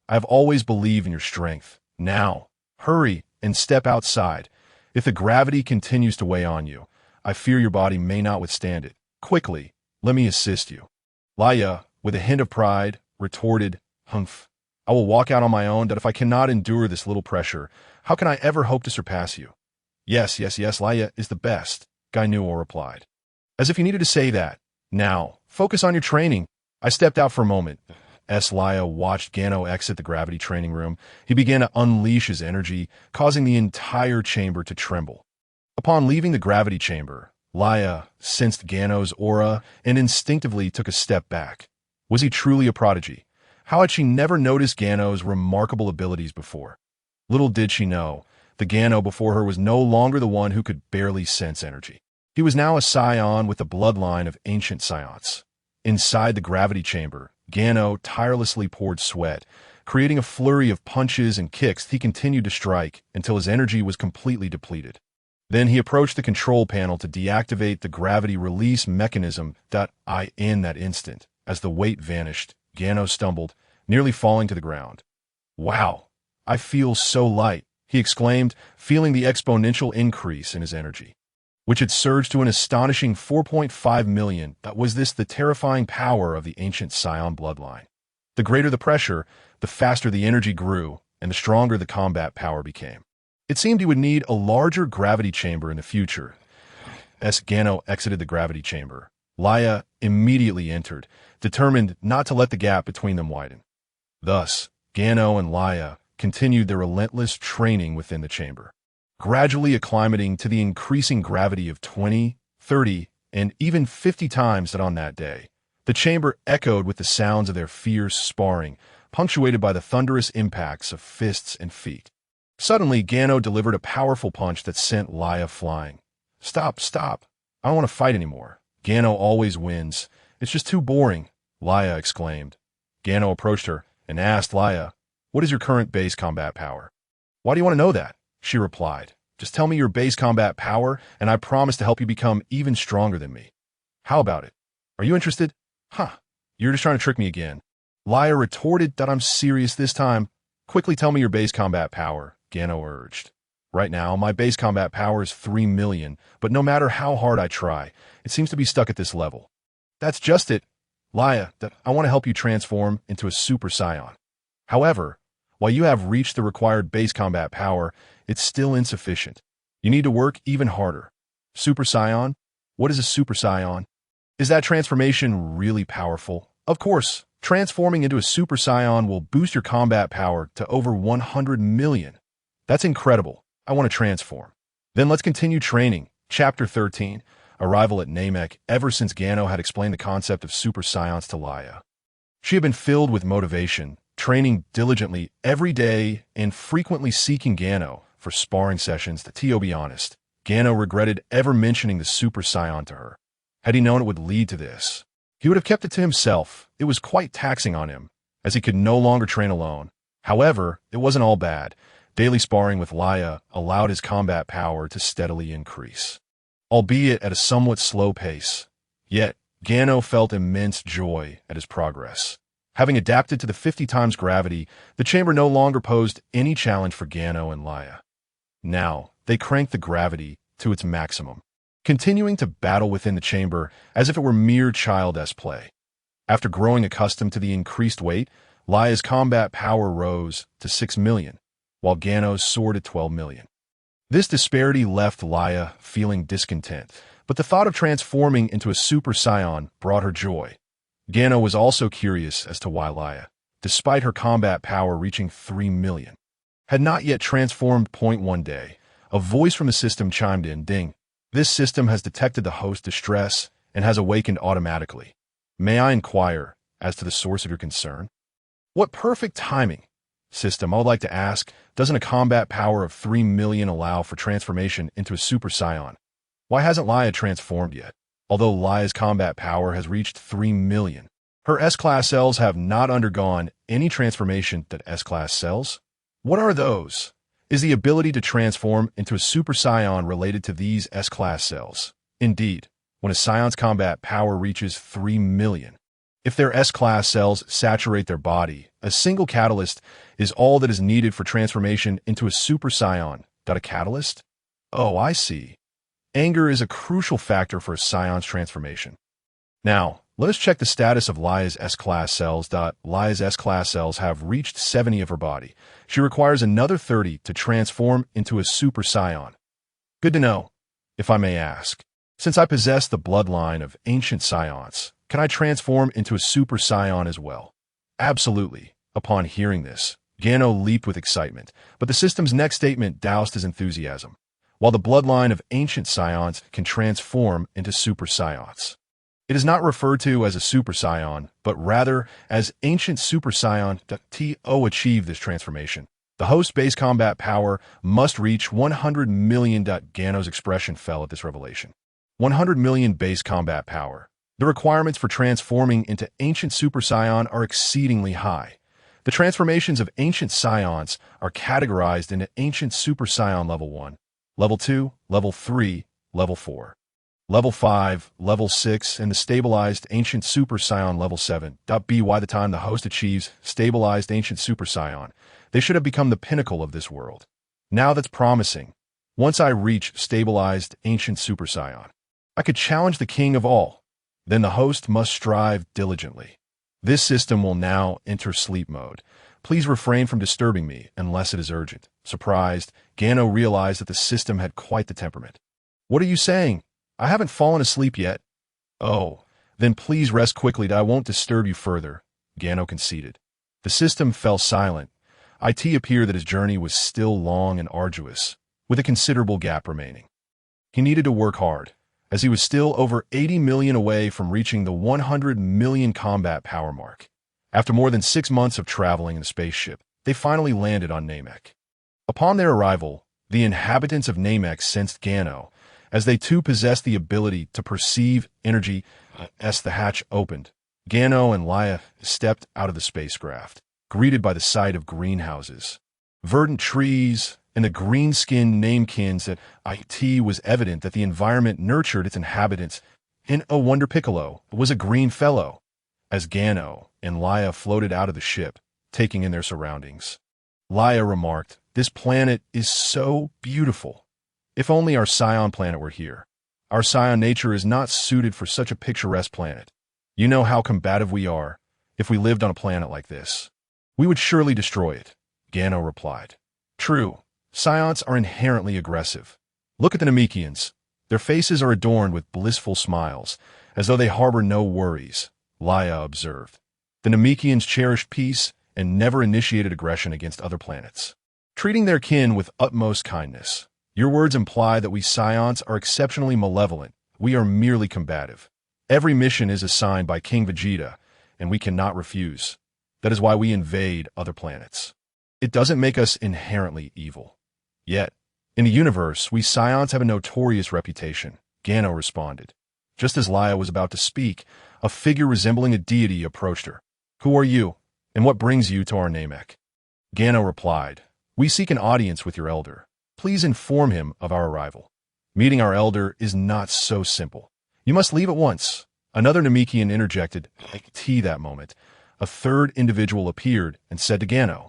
I have always believed in your strength. Now, hurry and step outside. If the gravity continues to weigh on you, I fear your body may not withstand it. Quickly, let me assist you. Leia, with a hint of pride, retorted, Humph. I will walk out on my own, that if I cannot endure this little pressure, how can I ever hope to surpass you? Yes, Leia is the best, Ginyu replied. As if you needed to say that. Now, focus on your training. I stepped out for a moment. As Leia watched Gano exit the gravity training room, he began to unleash his energy, causing the entire chamber to tremble. Upon leaving the gravity chamber, Leia sensed Gano's aura and instinctively took a step back. Was he truly a prodigy? How had she never noticed Gano's remarkable abilities before? Little did she know, the Gano before her was no longer the one who could barely sense energy. He was now a Scion with the bloodline of ancient Saiyans. Inside the gravity chamber, Gano tirelessly poured sweat, creating a flurry of punches and kicks. He continued to strike until his energy was completely depleted. Then he approached the control panel to deactivate the gravity release mechanism. In that instant, as the weight vanished, Gano stumbled, nearly falling to the ground. Wow, I feel so light, he exclaimed, feeling the exponential increase in his energy, which had surged to an astonishing 4.5 million. Was this the terrifying power of the ancient Scion bloodline? The greater the pressure, the faster the energy grew, and the stronger the combat power became. It seemed he would need a larger gravity chamber in the future. As Gano exited the gravity chamber, Leia immediately entered, determined not to let the gap between them widen. Thus, Gano and Leia continued their relentless training within the chamber, gradually acclimating to the increasing gravity of 20, 30, and even 50 times that on that day. The chamber echoed with the sounds of their fierce sparring, punctuated by the thunderous impacts of fists and feet. Suddenly, Gano delivered a powerful punch that sent Leia flying. Stop. I don't want to fight anymore. Gano always wins. It's just too boring, Leia exclaimed. Gano approached her and asked Leia, what is your current base combat power? Why do you want to know that? She replied. Just tell me your base combat power, and I promise to help you become even stronger than me. How about it? Are you interested? You're just trying to trick me again. Leia retorted that I'm serious this time. Quickly tell me your base combat power, Gano urged. Right now, my base combat power is 3 million, but no matter how hard I try, it seems to be stuck at this level. That's just it, Leia, that I want to help you transform into a Super Saiyan. However, while you have reached the required base combat power, it's still insufficient. You need to work even harder. Super Saiyan? What is a Super Saiyan? Is that transformation really powerful? Of course, transforming into a Super Saiyan will boost your combat power to over 100 million. That's incredible. I want to transform. Then let's continue training. Chapter 13. Arrival at Namek. Ever since Gano had explained the concept of Super Saiyans to Leia, she had been filled with motivation, training diligently every day and frequently seeking Gano for sparring sessions. To be honest, Gano regretted ever mentioning the Super Saiyan to her. Had he known it would lead to this, he would have kept it to himself. It was quite taxing on him, as he could no longer train alone. However, it wasn't all bad. Daily sparring with Leia allowed his combat power to steadily increase, albeit at a somewhat slow pace. Yet, Gano felt immense joy at his progress. Having adapted to the 50 times gravity, the chamber no longer posed any challenge for Gano and Leia. Now, they cranked the gravity to its maximum, continuing to battle within the chamber as if it were mere child-esque play. After growing accustomed to the increased weight, Leia's combat power rose to 6 million, while Gano's soared at 12 million. This disparity left Leia feeling discontent, but the thought of transforming into a Super Saiyan brought her joy. Gano was also curious as to why Leia, despite her combat power reaching 3 million, had not yet transformed. One day, a voice from the system chimed in. Ding. This system has detected the host distress and has awakened automatically. May I inquire as to the source of your concern? What perfect timing. System, I would like to ask, doesn't a combat power of 3 million allow for transformation into a Super Saiyan? Why hasn't Leia transformed yet? Although Leia's combat power has reached 3 million, her S-Class cells have not undergone any transformation that S-Class cells. What are those? Is the ability to transform into a Super Saiyan related to these S-Class cells? Indeed, when a Scion's combat power reaches 3 million, if their S-Class cells saturate their body, a single catalyst is all that is needed for transformation into a Super Saiyan. A catalyst? Oh, I see. Anger is a crucial factor for a Scion's transformation. Now, let us check the status of Leia's S-Class cells. Leia's S-Class cells have reached 70 of her body. She requires another 30 to transform into a Super Saiyan. Good to know, if I may ask. Since I possess the bloodline of ancient Saiyans, can I transform into a Super Saiyan as well? Absolutely. Upon hearing this, Gano leaped with excitement, but the system's next statement doused his enthusiasm. While the bloodline of ancient Saiyans can transform into Super Saiyans, it is not referred to as a Super Saiyan, but rather as Ancient Super Saiyan. To achieve this transformation, the host base combat power must reach 100 million. Gano's expression fell at this revelation. 100 million base combat power. The requirements for transforming into Ancient Super Saiyan are exceedingly high. The transformations of Ancient Saiyans are categorized into Ancient Super Saiyan Level 1, Level 2, Level 3, Level 4, Level 5, Level 6, and the stabilized Ancient Super Saiyan Level 7. By the time the host achieves stabilized Ancient Super Saiyan, they should have become the pinnacle of this world. Now that's promising. Once I reach stabilized Ancient Super Saiyan, I could challenge the king of all. Then the host must strive diligently. This system will now enter sleep mode. Please refrain from disturbing me unless it is urgent. Surprised, Gano realized that the system had quite the temperament. What are you saying? I haven't fallen asleep yet. Oh, then please rest quickly. I won't disturb you further, Gano conceded. The system fell silent. It appeared that his journey was still long and arduous, with a considerable gap remaining. He needed to work hard, as he was still over 80 million away from reaching the 100 million combat power mark. After more than 6 months of traveling in a spaceship, they finally landed on Namek. Upon their arrival, the inhabitants of Namek sensed Gano, as they too possessed the ability to perceive energy. As the hatch opened, Gano and Leia stepped out of the spacecraft, greeted by the sight of greenhouses, verdant trees, and the green-skinned namekins. That it was evident that the environment nurtured its inhabitants. In a Wonder Piccolo was a green fellow. As Gano and Leia floated out of the ship, taking in their surroundings, Leia remarked, "This planet is so beautiful. If only our Scion planet were here. Our Scion nature is not suited for such a picturesque planet. You know how combative we are. If we lived on a planet like this, we would surely destroy it," Gano replied. "True. Scions are inherently aggressive. Look at the Namekians. Their faces are adorned with blissful smiles, as though they harbor no worries," Leia observed. The Namekians cherished peace and never initiated aggression against other planets, treating their kin with utmost kindness. Your words imply that we Scions are exceptionally malevolent. We are merely combative. Every mission is assigned by King Vegeta, and we cannot refuse. That is why we invade other planets. It doesn't make us inherently evil. Yet, in the universe, we Scions have a notorious reputation, Gano responded. Just as Leia was about to speak, a figure resembling a deity approached her. "Who are you, and what brings you to our Namek?" Gano replied, "We seek an audience with your elder. Please inform him of our arrival." "Meeting our elder is not so simple. You must leave at once." Another Namekian interjected. That moment, a third individual appeared and said to Gano,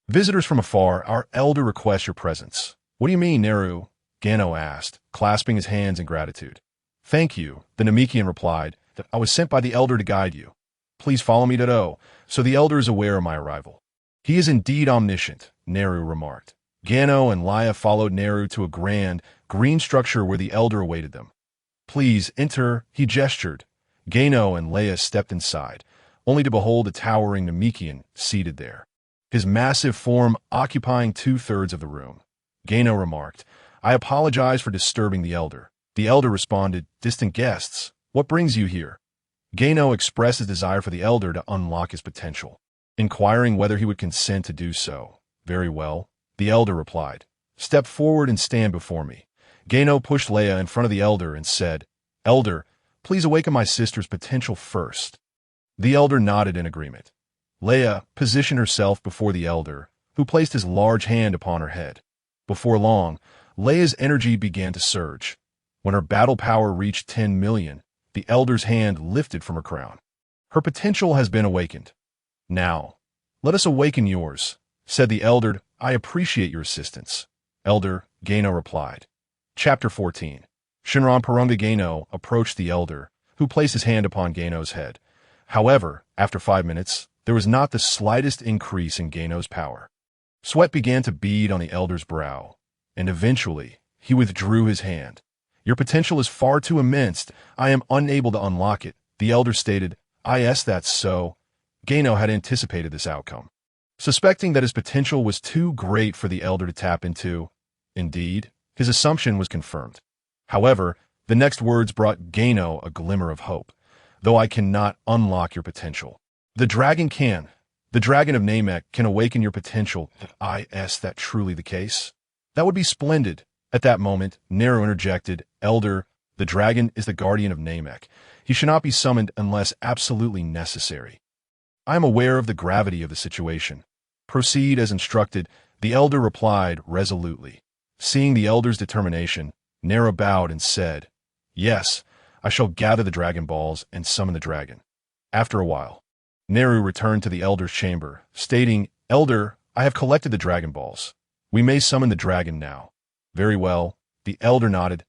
"Visitors from afar, our elder requests your presence." "What do you mean, Neru?" Gano asked, clasping his hands in gratitude. "Thank you," the Namekian replied, "that I was sent by the elder to guide you. Please follow me to so the elder is aware of my arrival." "He is indeed omniscient," Neru remarked. Gano and Leia followed Neru to a grand, green structure where the elder awaited them. "Please enter," he gestured. Gano and Leia stepped inside, only to behold a towering Namekian seated there, his massive form occupying 2/3 of the room. Gano remarked, "I apologize for disturbing the elder." The elder responded, "Distant guests, what brings you here?" Gano expressed his desire for the elder to unlock his potential, inquiring whether he would consent to do so. "Very well," the elder replied. "Step forward and stand before me." Gano pushed Leia in front of the elder and said, "Elder, please awaken my sister's potential first." The elder nodded in agreement. Leia positioned herself before the elder, who placed his large hand upon her head. Before long, Leia's energy began to surge. When her battle power reached 10 million, the elder's hand lifted from her crown. "Her potential has been awakened. Now, let us awaken yours," said the elder. "I appreciate your assistance." Elder, Gano replied. Chapter 14. Shenron Parunga. Gano approached the elder, who placed his hand upon Gano's head. However, after 5 minutes, there was not the slightest increase in Gano's power. Sweat began to bead on the elder's brow, and eventually, he withdrew his hand. "Your potential is far too immense. I am unable to unlock it," the elder stated. "Yes, that's so." Gano had anticipated this outcome, suspecting that his potential was too great for the elder to tap into. Indeed, his assumption was confirmed. However, the next words brought Gano a glimmer of hope. "Though I cannot unlock your potential, the dragon can. The dragon of Namek can awaken your potential." Is that truly the case? That would be splendid. At that moment, Nero interjected. "Elder, the dragon is the guardian of Namek. He should not be summoned unless absolutely necessary." "I am aware of the gravity of the situation. Proceed as instructed," the elder replied resolutely. Seeing the elder's determination, Nero bowed and said, "Yes, I shall gather the Dragon Balls and summon the dragon." After a while, Nero returned to the elder's chamber, stating, "Elder, I have collected the Dragon Balls. We may summon the dragon now." "Very well," the elder nodded.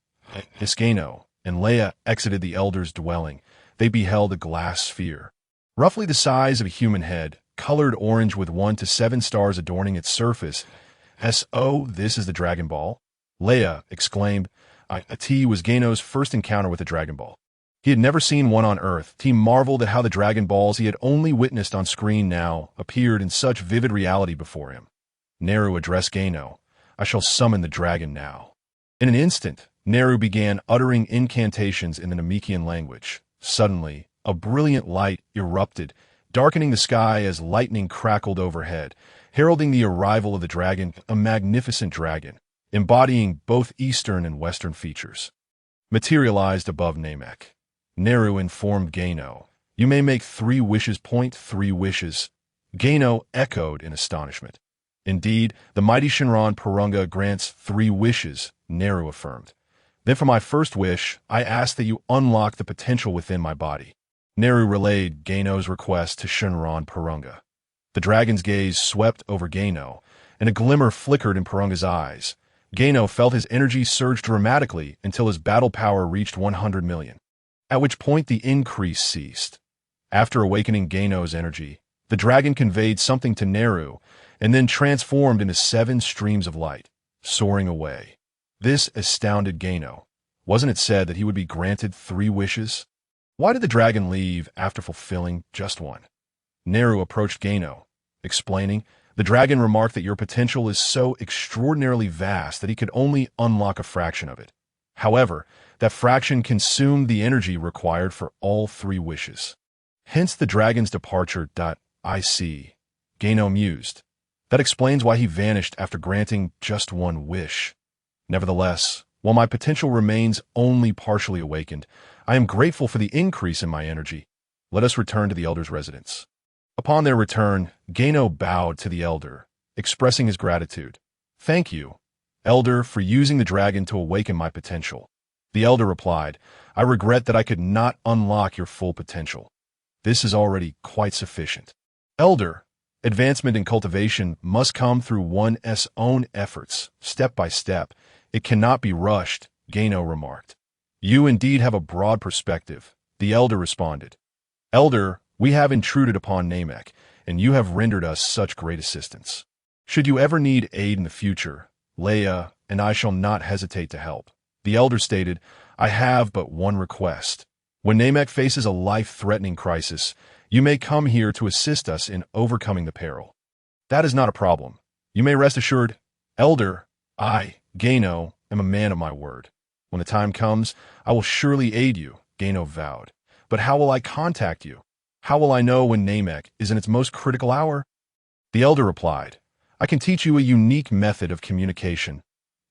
Gano and Leia exited the elder's dwelling. They beheld a glass sphere, roughly the size of a human head, colored orange with 1 to 7 stars adorning its surface. "So, this is the Dragon Ball?" Leia exclaimed. It was Gano's first encounter with a Dragon Ball. He had never seen one on Earth. He marveled at how the Dragon Balls he had only witnessed on screen now appeared in such vivid reality before him. Nero addressed Gano. "I shall summon the dragon now." In an instant, Nero began uttering incantations in the Namekian language. Suddenly, a brilliant light erupted, darkening the sky as lightning crackled overhead, heralding the arrival of the dragon, a magnificent dragon, embodying both Eastern and Western features, materialized above Namek. Nero informed Gano, "You may make 3 wishes. 3 wishes. Gano echoed in astonishment. "Indeed, the mighty Shenron Parunga grants 3 wishes, Nero affirmed. "Then for my first wish, I ask that you unlock the potential within my body." Nero relayed Gano's request to Shenron Parunga. The dragon's gaze swept over Gano, and a glimmer flickered in Parunga's eyes. Gano felt his energy surge dramatically until his battle power reached 100 million, at which point the increase ceased. After awakening Gano's energy, the dragon conveyed something to Nero, and then transformed into 7 streams of light, soaring away. This astounded Gano. Wasn't it said that he would be granted 3 wishes? Why did the dragon leave after fulfilling just 1? Nero approached Gano, explaining, "The dragon remarked that your potential is so extraordinarily vast that he could only unlock a fraction of it. However, that fraction consumed the energy required for all 3 wishes. Hence the dragon's departure. I see." Gano mused. "That explains why he vanished after granting just 1 wish. Nevertheless, while my potential remains only partially awakened, I am grateful for the increase in my energy. Let us return to the elder's residence." Upon their return, Gano bowed to the elder, expressing his gratitude. "Thank you, elder, for using the dragon to awaken my potential." The elder replied, "I regret that I could not unlock your full potential. This is already quite sufficient. Elder, advancement in cultivation must come through one's own efforts, step by step. It cannot be rushed," Gano remarked. "You indeed have a broad perspective," the elder responded. "Elder, we have intruded upon Namek, and you have rendered us such great assistance. Should you ever need aid in the future, Leia and I shall not hesitate to help." The elder stated, "I have but one request. When Namek faces a life-threatening crisis, you may come here to assist us in overcoming the peril." "That is not a problem. You may rest assured, Elder. I, Gano, am a man of my word. When the time comes, I will surely aid you," Gano vowed. "But how will I contact you? How will I know when Namek is in its most critical hour?" The elder replied, "I can teach you a unique method of communication.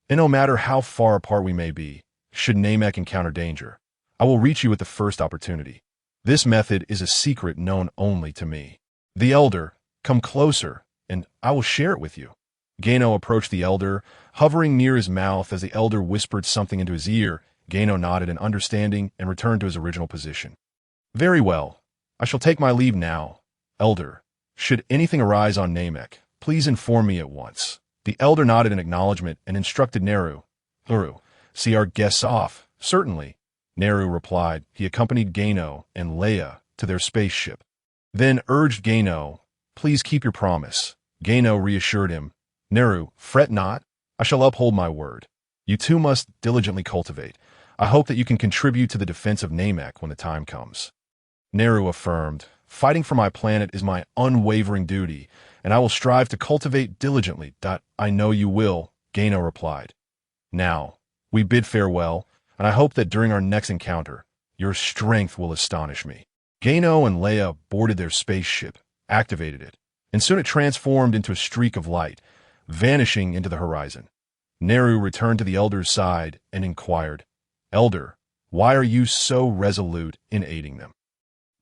And no matter how far apart we may be, should Namek encounter danger, I will reach you at the first opportunity. This method is a secret known only to me. The Elder, come closer, and I will share it with you. Gano approached the Elder, hovering near his mouth as the Elder whispered something into his ear. Gano nodded in understanding and returned to his original position. Very well. I shall take my leave now. Elder, should anything arise on Namek, please inform me at once. The Elder nodded in acknowledgement and instructed Neru. See our guests off. Certainly. Neru replied. He accompanied Gano and Leia to their spaceship. Then urged Gano, please keep your promise. Gano reassured him. Neru, fret not. I shall uphold my word. You two must diligently cultivate. I hope that you can contribute to the defense of Namek when the time comes. Neru affirmed, fighting for my planet is my unwavering duty, and I will strive to cultivate diligently. I know you will, Gano replied. Now, we bid farewell, and I hope that during our next encounter, your strength will astonish me. Gano and Leia boarded their spaceship, activated it, and soon it transformed into a streak of light, vanishing into the horizon. Neru returned to the Elder's side and inquired, Elder, why are you so resolute in aiding them?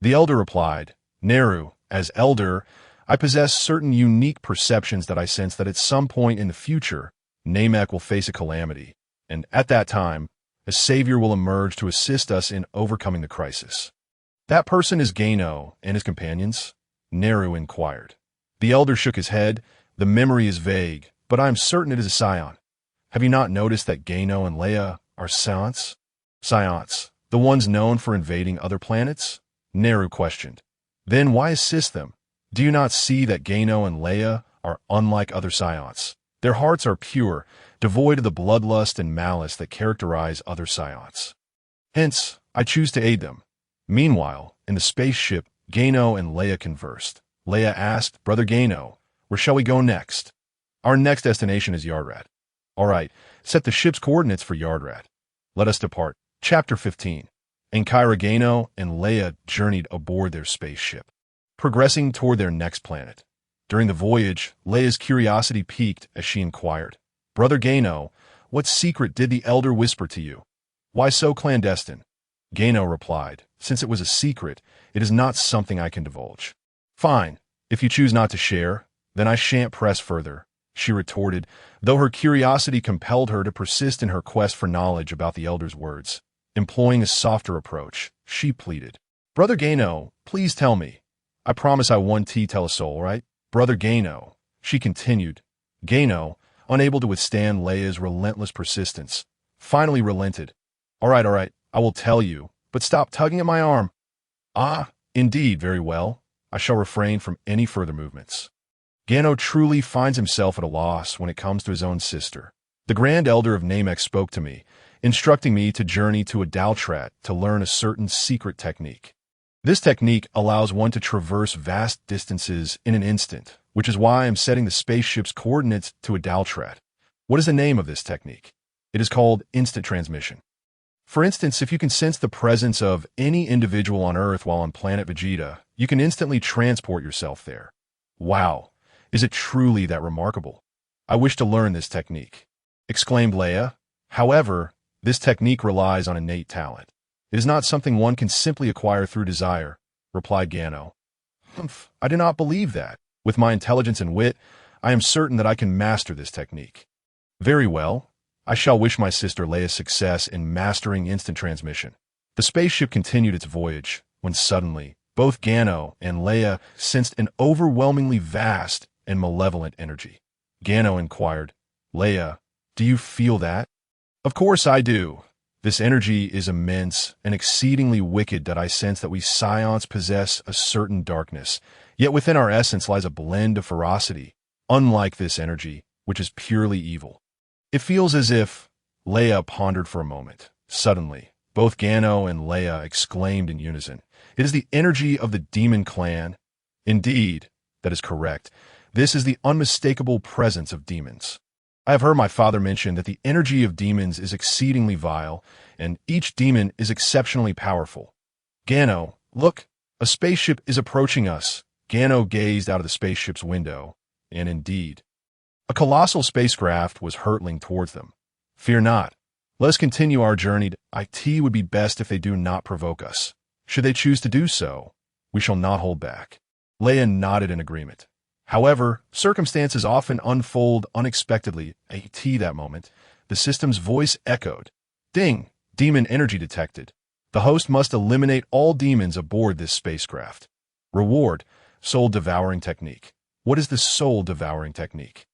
The Elder replied, Neru, as Elder, I possess certain unique perceptions that I sense that at some point in the future, Namek will face a calamity, and at that time, a savior will emerge to assist us in overcoming the crisis. That person is Gano and his companions? Neru inquired. The Elder shook his head. The memory is vague, but I am certain it is a Scion. Have you not noticed that Gano and Leia are Scions? Scions, the ones known for invading other planets? Neru questioned. Then why assist them? Do you not see that Gano and Leia are unlike other Scions? Their hearts are pure, devoid of the bloodlust and malice that characterize other Scions. Hence, I choose to aid them. Meanwhile, in the spaceship, Gano and Leia conversed. Leia asked, Brother Gano, where shall we go next? Our next destination is Yardrat. All right, set the ship's coordinates for Yardrat. Let us depart. Chapter 15. Enkaira, Gano and Leia journeyed aboard their spaceship, progressing toward their next planet. During the voyage, Leia's curiosity piqued as she inquired, Brother Gano, what secret did the Elder whisper to you? Why so clandestine? Gano replied, since it was a secret, it is not something I can divulge. Fine, if you choose not to share, then I shan't press further, she retorted, though her curiosity compelled her to persist in her quest for knowledge about the Elder's words. Employing a softer approach, she pleaded, Brother Gano, please tell me. I promise I won't tell a soul, right? Brother Gano, she continued. Gano, unable to withstand Leia's relentless persistence, finally relented. All right, I will tell you, but stop tugging at my arm. Ah, indeed, very well. I shall refrain from any further movements. Gano truly finds himself at a loss when it comes to his own sister. The Grand Elder of Namek spoke to me, instructing me to journey to a Yardrat to learn a certain secret technique. This technique allows one to traverse vast distances in an instant, which is why I am setting the spaceship's coordinates to a Yardrat. What is the name of this technique? It is called instant transmission. For instance, if you can sense the presence of any individual on Earth while on planet Vegeta, you can instantly transport yourself there. Wow, is it truly that remarkable? I wish to learn this technique, exclaimed Leia. However, this technique relies on innate talent. It is not something one can simply acquire through desire, replied Gano. Humph, I do not believe that. With my intelligence and wit, I am certain that I can master this technique. Very well. I shall wish my sister Leia success in mastering instant transmission. The spaceship continued its voyage, when suddenly, both Gano and Leia sensed an overwhelmingly vast and malevolent energy. Gano inquired, Leia, do you feel that? Of course I do. This energy is immense and exceedingly wicked that I sense that we Scions possess a certain darkness, yet within our essence lies a blend of ferocity, unlike this energy, which is purely evil. It feels as if... Leia pondered for a moment. Suddenly, both Gano and Leia exclaimed in unison, It is the energy of the demon clan. Indeed, that is correct. This is the unmistakable presence of demons. I have heard my father mention that the energy of demons is exceedingly vile, and each demon is exceptionally powerful. Gano, look, a spaceship is approaching us. Gano gazed out of the spaceship's window, and indeed, a colossal spacecraft was hurtling towards them. Fear not. Let us continue our journey. It would be best if they do not provoke us. Should they choose to do so, we shall not hold back. Leia nodded in agreement. However, circumstances often unfold unexpectedly. At that moment, the system's voice echoed. Ding! Demon energy detected. The host must eliminate all demons aboard this spacecraft. Reward: soul-devouring technique. What is the soul-devouring technique?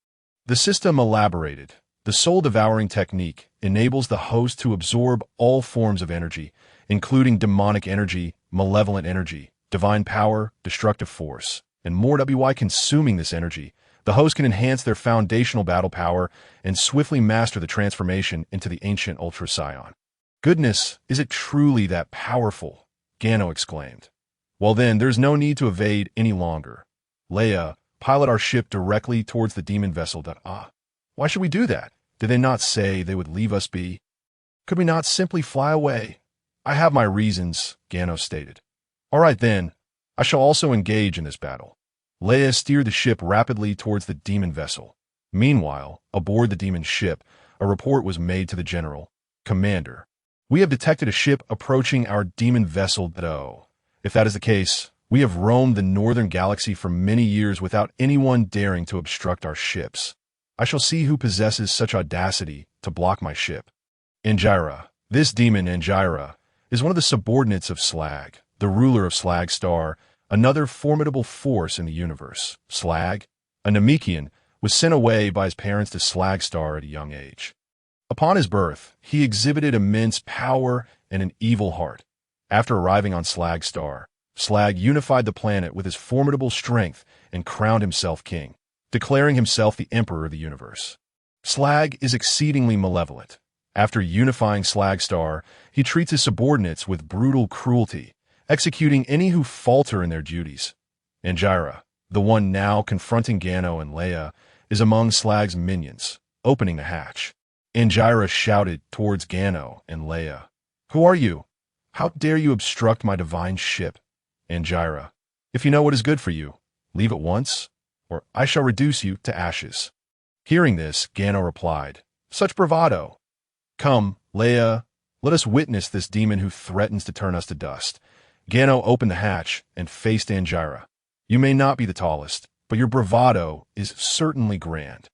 The system elaborated. The soul-devouring technique enables the host to absorb all forms of energy, including demonic energy, malevolent energy, divine power, destructive force, and more. By consuming this energy, the host can enhance their foundational battle power and swiftly master the transformation into the ancient Ultra Saiyan. Goodness, is it truly that powerful? Gano exclaimed. Well then, there's no need to evade any longer. Leia, pilot our ship directly towards the demon vessel. Why should we do that? Did they not say they would leave us be? Could we not simply fly away? I have my reasons, Gano stated. All right then, I shall also engage in this battle. Leia steered the ship rapidly towards the demon vessel. Meanwhile, aboard the demon ship, a report was made to the general. Commander, we have detected a ship approaching our demon vessel. If that is the case, we have roamed the northern galaxy for many years without anyone daring to obstruct our ships. I shall see who possesses such audacity to block my ship. Angira. This demon, Angira, is one of the subordinates of Slag, the ruler of Slag Star, another formidable force in the universe. Slag, a Namekian, was sent away by his parents to Slag Star at a young age. Upon his birth, he exhibited immense power and an evil heart. After arriving on Slag Star, Slag unified the planet with his formidable strength and crowned himself king, declaring himself the emperor of the universe. Slag is exceedingly malevolent. After unifying Slag Star, he treats his subordinates with brutal cruelty, executing any who falter in their duties. Angira, the one now confronting Gano and Leia, is among Slag's minions, opening the hatch. Angira shouted towards Gano and Leia. Who are you? How dare you obstruct my divine ship? Angira, if you know what is good for you, leave at once, or I shall reduce you to ashes. Hearing this, Gano replied, Such bravado! Come, Leia, let us witness this demon who threatens to turn us to dust. Gano opened the hatch and faced Angira. You may not be the tallest, but your bravado is certainly grand.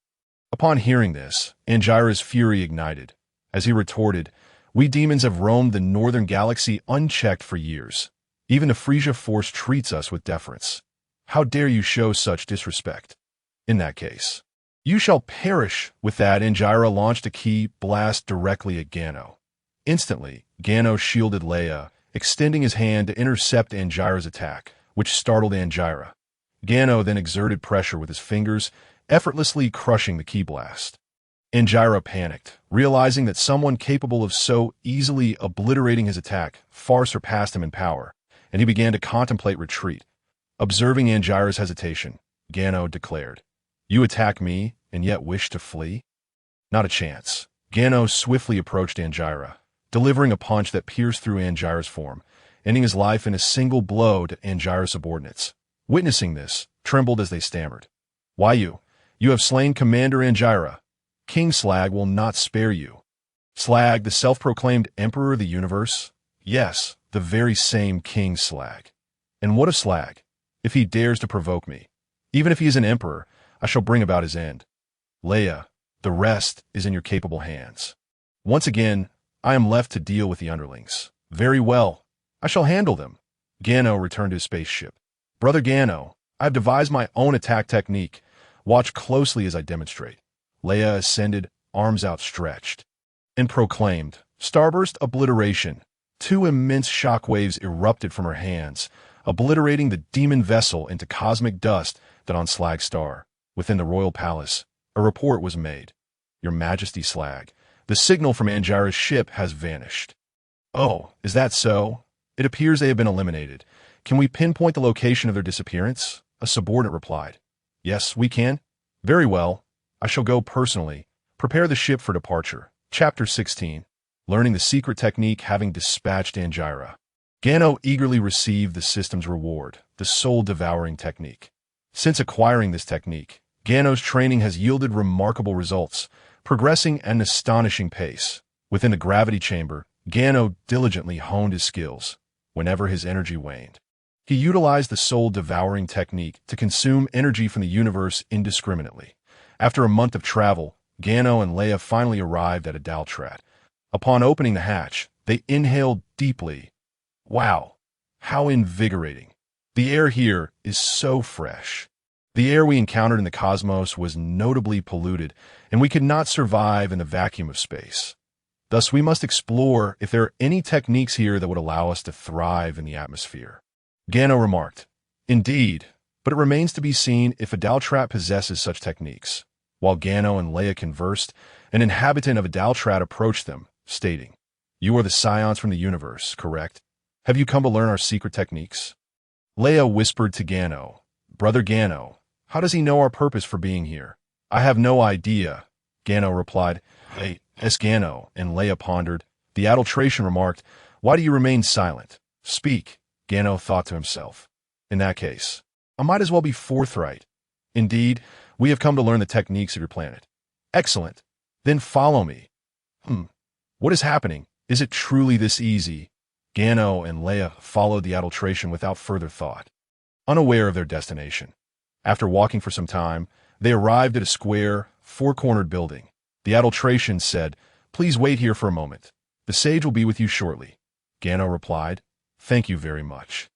Upon hearing this, Angira's fury ignited. As he retorted, we demons have roamed the northern galaxy unchecked for years. Even the Frieza force treats us with deference. How dare you show such disrespect? In that case, you shall perish. With that, Angira launched a ki blast directly at Gano. Instantly, Gano shielded Leia, extending his hand to intercept Angira's attack, which startled Angira. Gano then exerted pressure with his fingers, effortlessly crushing the ki blast. Angira panicked, realizing that someone capable of so easily obliterating his attack far surpassed him in power, and he began to contemplate retreat. Observing Angira's hesitation, Gano declared, You attack me and yet wish to flee? Not a chance. Gano swiftly approached Angira, delivering a punch that pierced through Angira's form, ending his life in a single blow to Angira's subordinates. Witnessing this, trembled as they stammered. Why you? You have slain Commander Angira. King Slag will not spare you. Slag, the self-proclaimed emperor of the universe? Yes, the very same King Slag. And what of Slag? If he dares to provoke me, even if he is an emperor, I shall bring about his end. Leia, the rest is in your capable hands. Once again, I am left to deal with the underlings. Very well, I shall handle them. Gano returned to his spaceship. Brother Gano, I have devised my own attack technique. Watch closely as I demonstrate. Leia ascended, arms outstretched, and proclaimed, Starburst Obliteration. Two immense shockwaves erupted from her hands, obliterating the demon vessel into cosmic dust that on Slag Star. Within the royal palace, a report was made. Your Majesty Slag, the signal from Angira's ship has vanished. Oh, is that so? It appears they have been eliminated. Can we pinpoint the location of their disappearance? A subordinate replied. Yes, we can. Very well. I shall go personally. Prepare the ship for departure. Chapter 16. Learning the secret technique having dispatched Angira. Gano eagerly received the system's reward, the soul-devouring technique. Since acquiring this technique, Gano's training has yielded remarkable results, progressing at an astonishing pace. Within the gravity chamber, Gano diligently honed his skills whenever his energy waned. He utilized the soul-devouring technique to consume energy from the universe indiscriminately. After a month of travel, Gano and Leia finally arrived at Yardrat. Upon opening the hatch, they inhaled deeply. Wow, how invigorating. The air here is so fresh. The air we encountered in the cosmos was notably polluted, and we could not survive in the vacuum of space. Thus, we must explore if there are any techniques here that would allow us to thrive in the atmosphere. Gano remarked, "Indeed, but it remains to be seen if Yardrat possesses such techniques." While Gano and Leia conversed, an inhabitant of Yardrat approached them, stating, "You are the Scions from the universe, correct? Have you come to learn our secret techniques?" Leia whispered to Gano, "Brother Gano, how does he know our purpose for being here?" "I have no idea," Gano replied. "Hey, Gano," and Leia pondered. The adulteration remarked, "Why do you remain silent? Speak." Gano thought to himself. "In that case, I might as well be forthright. Indeed, we have come to learn the techniques of your planet." "Excellent. Then follow me." What is happening? Is it truly this easy?" Gano and Leia followed the adulteration without further thought, unaware of their destination. After walking for some time, they arrived at a square, four-cornered building. The adulteration said, "Please wait here for a moment. The sage will be with you shortly." Gano replied, "Thank you very much."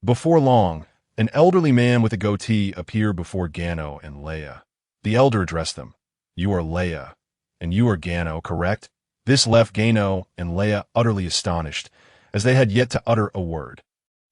Before long, an elderly man with a goatee appeared before Gano and Leia. The elder addressed them. "You are Leia, and you are Gano, correct?" This left Gano and Leia utterly astonished, as they had yet to utter a word.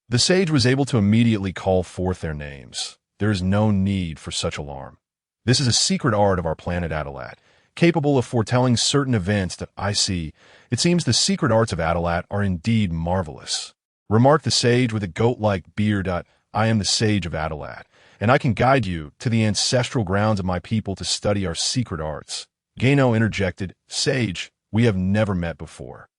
The sage was able to immediately call forth their names. There is no need for such alarm. This is a secret art of our planet Adelat, capable of foretelling certain events that I see. It seems the secret arts of Adelat are indeed marvelous. Remarked the sage with a goat-like beard. "I am the sage of Adelat, and I can guide you to the ancestral grounds of my people to study our secret arts." Gano interjected, "Sage, we have never met before.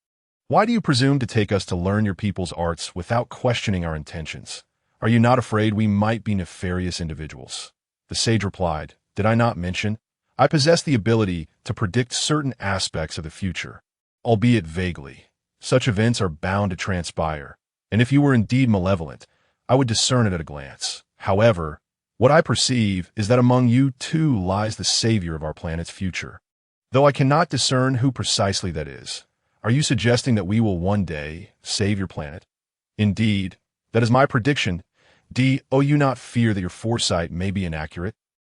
Why do you presume to take us to learn your people's arts without questioning our intentions? Are you not afraid we might be nefarious individuals?" The sage replied, "Did I not mention? I possess the ability to predict certain aspects of the future, albeit vaguely. Such events are bound to transpire, and if you were indeed malevolent, I would discern it at a glance. However, what I perceive is that among you too lies the savior of our planet's future. Though I cannot discern who precisely that is. Are you suggesting that we will one day save your planet?" "Indeed, that is my prediction. Do you not fear that your foresight may be inaccurate?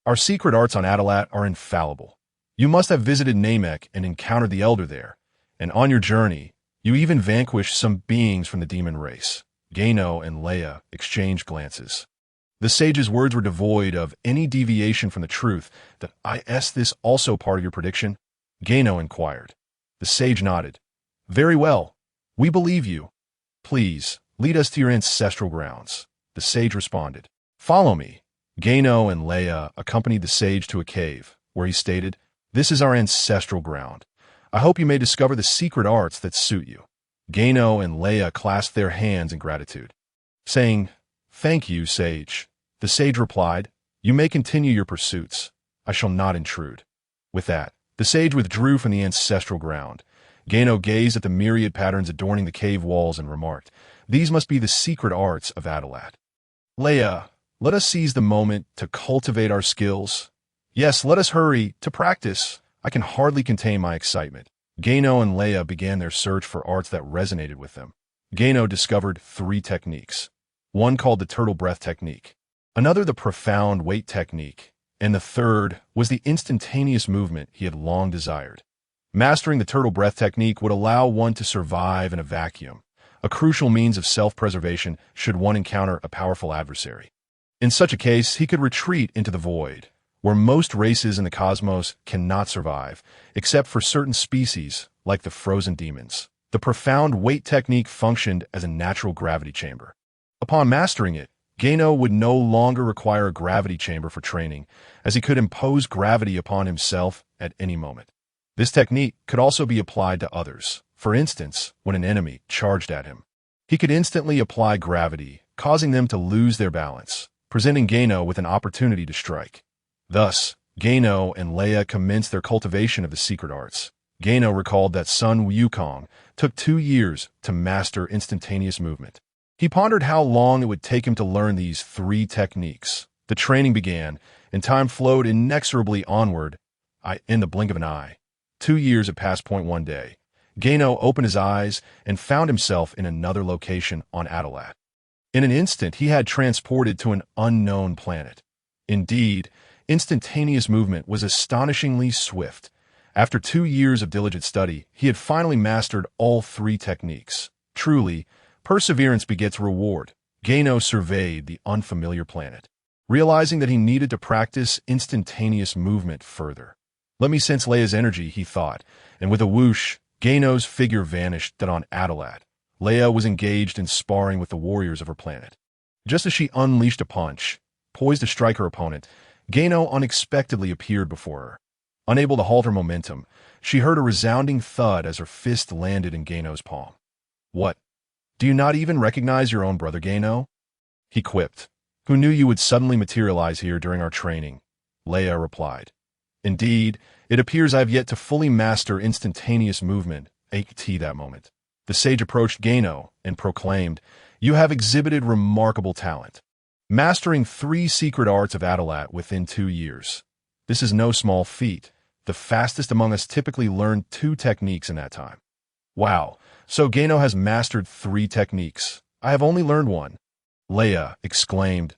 Our secret arts on Adelat are infallible. You must have visited Namek and encountered the Elder there, and on your journey, you even vanquished some beings from the demon race." Gano and Leia exchanged glances. The sage's words were devoid of any deviation from the truth. "Is this also part of your prediction?" Gano inquired. The sage nodded. "Very well. We believe you. Please, lead us to your ancestral grounds." The sage responded. "Follow me." Gano and Leia accompanied the sage to a cave, where he stated, "This is our ancestral ground. I hope you may discover the secret arts that suit you." Gano and Leia clasped their hands in gratitude, saying, "Thank you, sage." The sage replied, "You may continue your pursuits. I shall not intrude." With that, the sage withdrew from the ancestral ground. Gano gazed at the myriad patterns adorning the cave walls and remarked, "These must be the secret arts of Adelat." "Leia, let us seize the moment to cultivate our skills." "Yes, let us hurry to practice." I can hardly contain my excitement. Gano and Leia began their search for arts that resonated with them. Gano discovered 3 techniques. One called the turtle breath technique, another the profound weight technique, and the third was the instantaneous movement he had long desired. Mastering the turtle breath technique would allow one to survive in a vacuum, a crucial means of self-preservation should one encounter a powerful adversary. In such a case, he could retreat into the void, where most races in the cosmos cannot survive, except for certain species, like the frozen demons. The profound weight technique functioned as a natural gravity chamber. Upon mastering it, Gano would no longer require a gravity chamber for training, as he could impose gravity upon himself at any moment. This technique could also be applied to others. For instance, when an enemy charged at him, he could instantly apply gravity, causing them to lose their balance, presenting Gano with an opportunity to strike. Thus, Gano and Leia commenced their cultivation of the secret arts. Gano recalled that Sun Wukong took 2 years to master instantaneous movement. He pondered how long it would take him to learn these 3 techniques. The training began, and time flowed inexorably onward. In the blink of an eye. 2 years had passed. One day, Gano opened his eyes and found himself in another location on Adelat. In an instant, he had transported to an unknown planet. Indeed, instantaneous movement was astonishingly swift. After 2 years of diligent study, he had finally mastered all 3 techniques. Truly, perseverance begets reward. Gano surveyed the unfamiliar planet, realizing that he needed to practice instantaneous movement further. Let me sense Leia's energy, he thought, and with a whoosh, Gano's figure vanished. That on Adelat, Leia was engaged in sparring with the warriors of her planet. Just as she unleashed a punch, poised to strike her opponent, Gano unexpectedly appeared before her. Unable to halt her momentum, she heard a resounding thud as her fist landed in Gano's palm. "What? Do you not even recognize your own brother, Gano?" he quipped. "Who knew you would suddenly materialize here during our training?" Leia replied. "Indeed, it appears I have yet to fully master instantaneous movement." That moment, the sage approached Gano and proclaimed, "You have exhibited remarkable talent, mastering 3 secret arts of Adelat within 2 years. This is no small feat. The fastest among us typically learn 2 techniques in that time." "Wow, so Gano has mastered 3 techniques. I have only learned 1. Leia exclaimed.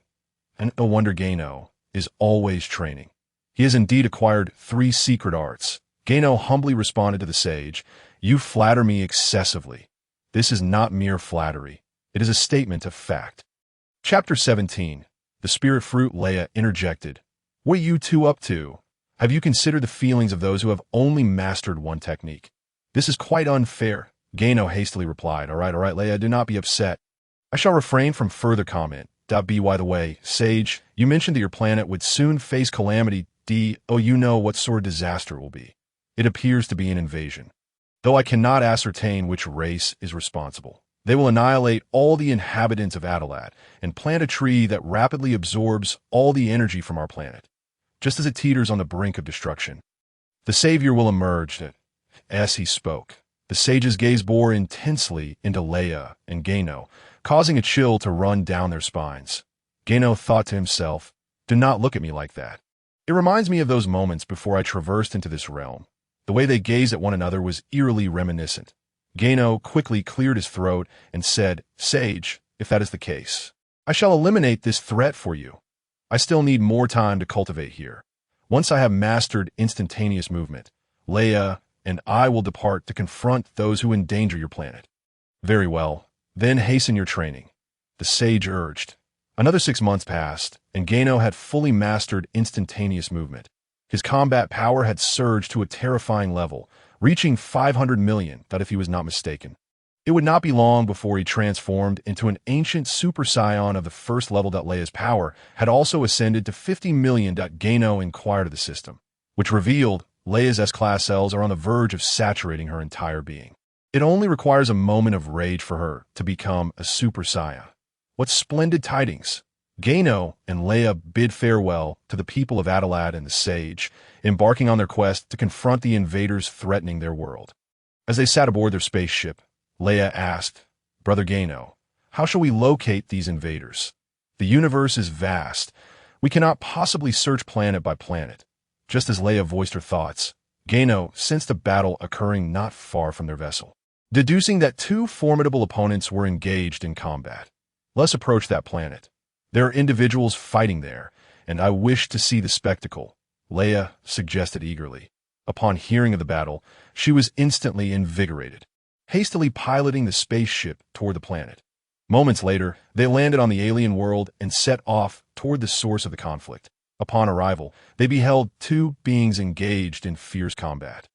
"And no wonder Gano is always training. He has indeed acquired 3 secret arts." Gano humbly responded to the sage, "You flatter me excessively. This is not mere flattery. It is a statement of fact." Chapter 17. The Spirit Fruit. Leia interjected, "What are you 2 up to? Have you considered the feelings of those who have only mastered 1 technique?" "This is quite unfair," Gano hastily replied. All right, Leia, do not be upset. I shall refrain from further comment. By the way, Sage, you mentioned that your planet would soon face calamity. You know what sort of disaster it will be. It appears to be an invasion. Though I cannot ascertain which race is responsible. They will annihilate all the inhabitants of Adelat and plant a tree that rapidly absorbs all the energy from our planet, just as it teeters on the brink of destruction. The Savior will emerge. As he spoke, the sage's gaze bore intensely into Leia and Gano, causing a chill to run down their spines. Gano thought to himself, "Do not look at me like that. It reminds me of those moments before I traversed into this realm." The way they gazed at one another was eerily reminiscent. Gano quickly cleared his throat and said, "Sage, if that is the case, I shall eliminate this threat for you. I still need more time to cultivate here. Once I have mastered instantaneous movement, Leia and I will depart to confront those who endanger your planet." "Very well, then hasten your training," the sage urged. Another 6 months passed, and Gano had fully mastered instantaneous movement. His combat power had surged to a terrifying level, reaching 500 million, if he was not mistaken. It would not be long before he transformed into an ancient Super Saiyan of the first level. Leia's power had also ascended to 50 million. Gano inquired of the system, which revealed Leia's S-class cells are on the verge of saturating her entire being. It only requires a moment of rage for her to become a Super Saiyan. What splendid tidings! Gano and Leia bid farewell to the people of Adelat and the Sage, embarking on their quest to confront the invaders threatening their world. As they sat aboard their spaceship, Leia asked, "Brother Gano, how shall we locate these invaders? The universe is vast. We cannot possibly search planet by planet." Just as Leia voiced her thoughts, Gano sensed a battle occurring not far from their vessel. Deducing that 2 formidable opponents were engaged in combat, "Let's approach that planet. There are individuals fighting there, and I wish to see the spectacle," Leia suggested eagerly. Upon hearing of the battle, she was instantly invigorated, hastily piloting the spaceship toward the planet. Moments later, they landed on the alien world and set off toward the source of the conflict. Upon arrival, they beheld 2 beings engaged in fierce combat.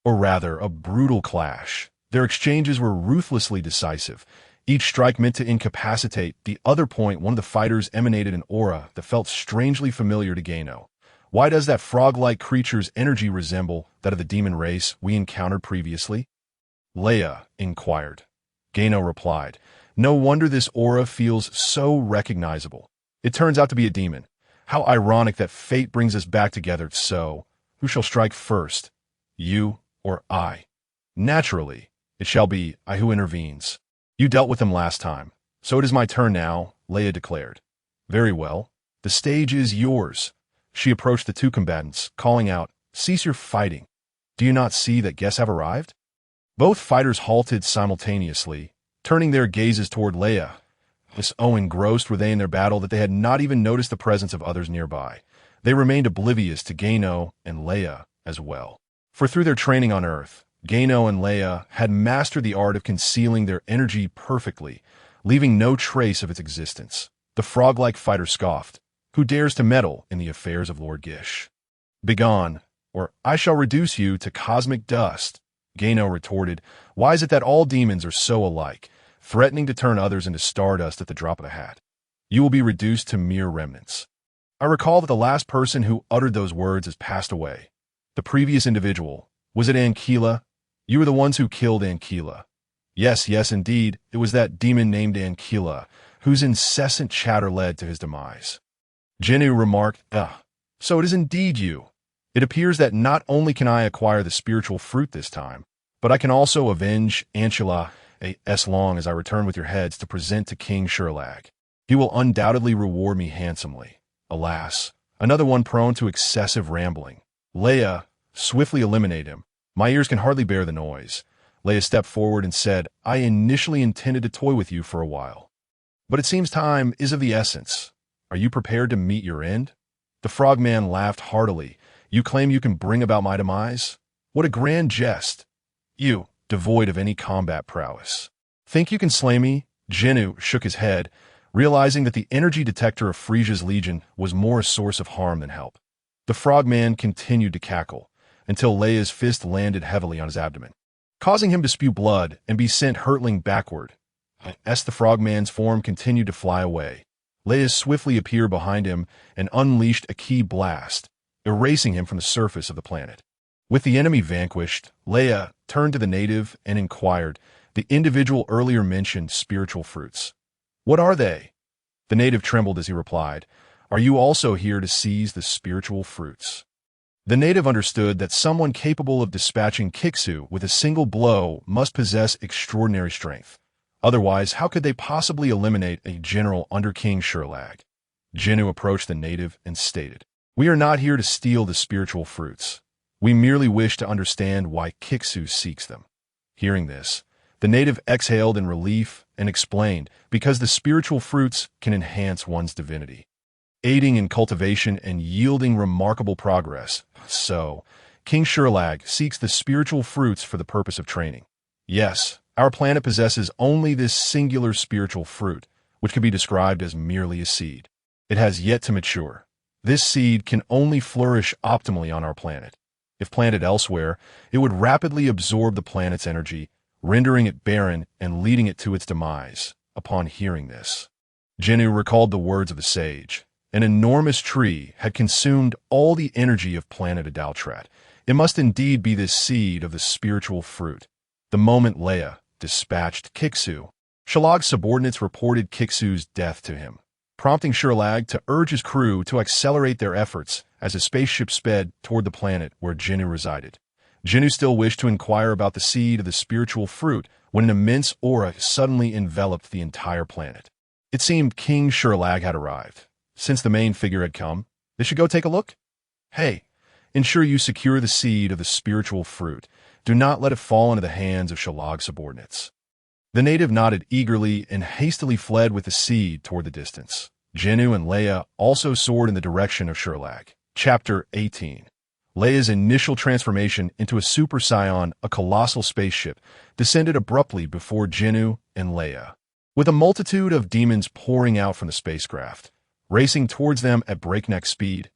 Or rather, a brutal clash. Their exchanges were ruthlessly decisive, each strike meant to incapacitate the other. One of the fighters emanated an aura that felt strangely familiar to Gano. "Why does that frog-like creature's energy resemble that of the demon race we encountered previously?" Leia inquired. Gano replied, "No wonder this aura feels so recognizable. It turns out to be a demon. How ironic that fate brings us back together. So, who shall strike first? You or I. Naturally, it shall be I who intervenes. You dealt with him last time, so it is my turn now, Leia declared. Very well. The stage is yours. She approached the two combatants, calling out, Cease your fighting. Do you not see that guests have arrived? Both fighters halted simultaneously, turning their gazes toward Leia. So engrossed were they in their battle that they had not even noticed the presence of others nearby. They remained oblivious to Gano and Leia as well. For through their training on Earth, Gano and Leia had mastered the art of concealing their energy perfectly, leaving no trace of its existence. The frog-like fighter scoffed, Who dares to meddle in the affairs of Lord Gish? Begone, or I shall reduce you to cosmic dust. Gano retorted, Why is it that all demons are so alike, threatening to turn others into stardust at the drop of a hat? You will be reduced to mere remnants. I recall that the last person who uttered those words has passed away. The previous individual, was it Ankyla? You were the ones who killed Ankyla. Yes, indeed, it was that demon named Ankyla, whose incessant chatter led to his demise. Ginyu remarked, So it is indeed you. It appears that not only can I acquire the spiritual fruit this time, but I can also avenge Ankyla as long as I return with your heads to present to King Shrag. He will undoubtedly reward me handsomely. Alas, another one prone to excessive rambling. Leia, swiftly eliminate him. My ears can hardly bear the noise. Leia stepped forward and said, I initially intended to toy with you for a while. But it seems time is of the essence. Are you prepared to meet your end? The frogman laughed heartily. You claim you can bring about my demise? What a grand jest. You, devoid of any combat prowess. Think you can slay me? Ginyu shook his head, realizing that the energy detector of Frieza's legion was more a source of harm than help. The frogman continued to cackle, until Leia's fist landed heavily on his abdomen, causing him to spew blood and be sent hurtling backward. As the frogman's form continued to fly away, Leia swiftly appeared behind him and unleashed a key blast, erasing him from the surface of the planet. With the enemy vanquished, Leia turned to the native and inquired, the individual earlier mentioned spiritual fruits. What are they? The native trembled as he replied, Are you also here to seize the spiritual fruits? The native understood that someone capable of dispatching Kixu with a single blow must possess extraordinary strength. Otherwise, how could they possibly eliminate a general under King Shrag? Ginyu approached the native and stated, We are not here to steal the spiritual fruits. We merely wish to understand why Kixu seeks them. Hearing this, the native exhaled in relief and explained, because the spiritual fruits can enhance one's divinity, aiding in cultivation and yielding remarkable progress. So, King Shrag seeks the spiritual fruits for the purpose of training. Yes, our planet possesses only this singular spiritual fruit, which can be described as merely a seed. It has yet to mature. This seed can only flourish optimally on our planet. If planted elsewhere, it would rapidly absorb the planet's energy, rendering it barren and leading it to its demise. Upon hearing this, Ginyu recalled the words of the sage. An enormous tree had consumed all the energy of planet Yardrat. It must indeed be this seed of the spiritual fruit. The moment Leia dispatched Kixu, Shrag's subordinates reported Kixu's death to him, prompting Shrag to urge his crew to accelerate their efforts as his spaceship sped toward the planet where Ginyu resided. Ginyu still wished to inquire about the seed of the spiritual fruit when an immense aura suddenly enveloped the entire planet. It seemed King Shrag had arrived. Since the main figure had come, they should go take a look? Hey, ensure you secure the seed of the spiritual fruit. Do not let it fall into the hands of Shrag's subordinates. The native nodded eagerly and hastily fled with the seed toward the distance. Ginyu and Leia also soared in the direction of Shrag. Chapter 18. Leia's initial transformation into a Super Saiyan, a colossal spaceship, descended abruptly before Ginyu and Leia. With a multitude of demons pouring out from the spacecraft, racing towards them at breakneck speed,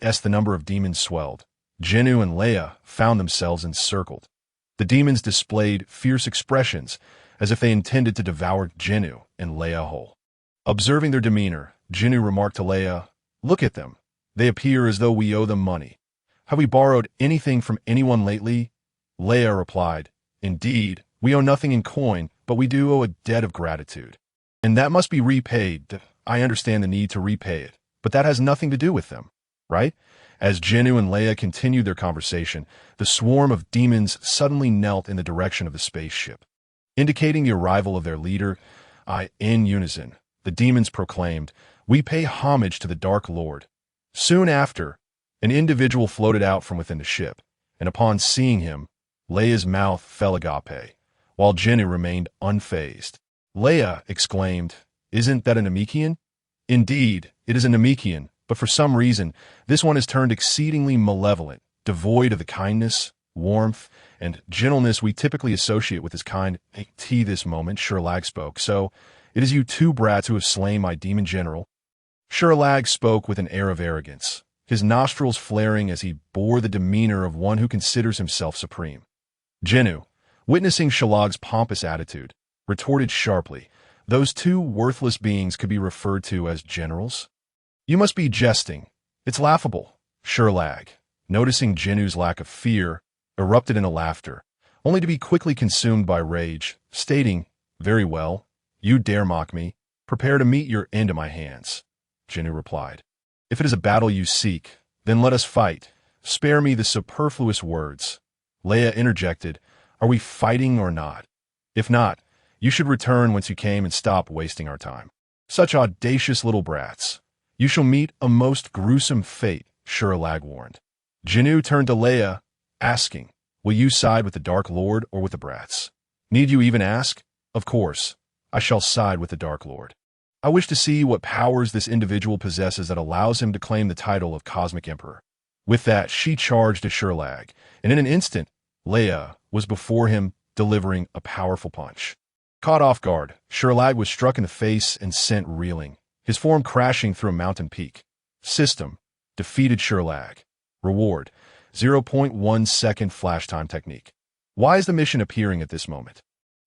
as the number of demons swelled, Ginyu and Leia found themselves encircled. The demons displayed fierce expressions, as if they intended to devour Ginyu and Leia whole. Observing their demeanor, Ginyu remarked to Leia, Look at them. They appear as though we owe them money. Have we borrowed anything from anyone lately? Leia replied, Indeed, we owe nothing in coin, but we do owe a debt of gratitude. And that must be repaid. I understand the need to repay it, but that has nothing to do with them, right? As Ginyu and Leia continued their conversation, the swarm of demons suddenly knelt in the direction of the spaceship. Indicating the arrival of their leader, in unison, the demons proclaimed, "We pay homage to the Dark Lord." Soon after, an individual floated out from within the ship, and upon seeing him, Leia's mouth fell agape, while Ginyu remained unfazed. Leia exclaimed, "Isn't that a Namekian?" "Indeed, it is a Namekian, but for some reason, this one has turned exceedingly malevolent, devoid of the kindness, warmth, and gentleness we typically associate with this kind." This moment, Shrag spoke. "So, it is you two brats who have slain my demon general?" Shrag spoke with an air of arrogance, his nostrils flaring as he bore the demeanor of one who considers himself supreme. Ginyu, witnessing Shrag's pompous attitude, retorted sharply, "Those two worthless beings could be referred to as generals? You must be jesting. It's laughable." Shrag, noticing Jinyu's lack of fear, erupted into laughter, only to be quickly consumed by rage, stating, "Very well, you dare mock me. Prepare to meet your end at my hands." Ginyu replied, "If it is a battle you seek, then let us fight. Spare me the superfluous words." Leia interjected, "Are we fighting or not? If not, you should return whence you came and stop wasting our time. Such audacious little brats. You shall meet a most gruesome fate," Shrag warned. Ginyu turned to Leia, asking, "Will you side with the Dark Lord or with the brats?" "Need you even ask? Of course, I shall side with the Dark Lord. I wish to see what powers this individual possesses that allows him to claim the title of Cosmic Emperor." With that, she charged at Shrag, and in an instant, Leia was before him, delivering a powerful punch. Caught off guard, Shrag was struck in the face and sent reeling, his form crashing through a mountain peak. System: defeated Shrag. Reward: 0.1 second flash time technique. Why is the mission appearing at this moment?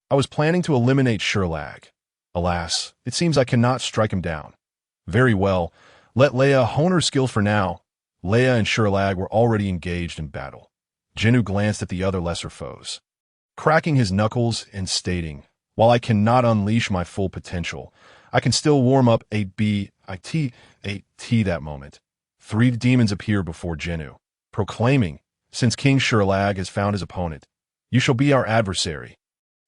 I was planning to eliminate Shrag. Alas, it seems I cannot strike him down. Very well, let Leia hone her skills for now. Leia and Shrag were already engaged in battle. Ginyu glanced at the other lesser foes, cracking his knuckles and stating, "While I cannot unleash my full potential, I can still warm up a that moment." Three demons appear before Ginyu, proclaiming, "Since King Shrag has found his opponent, you shall be our adversary."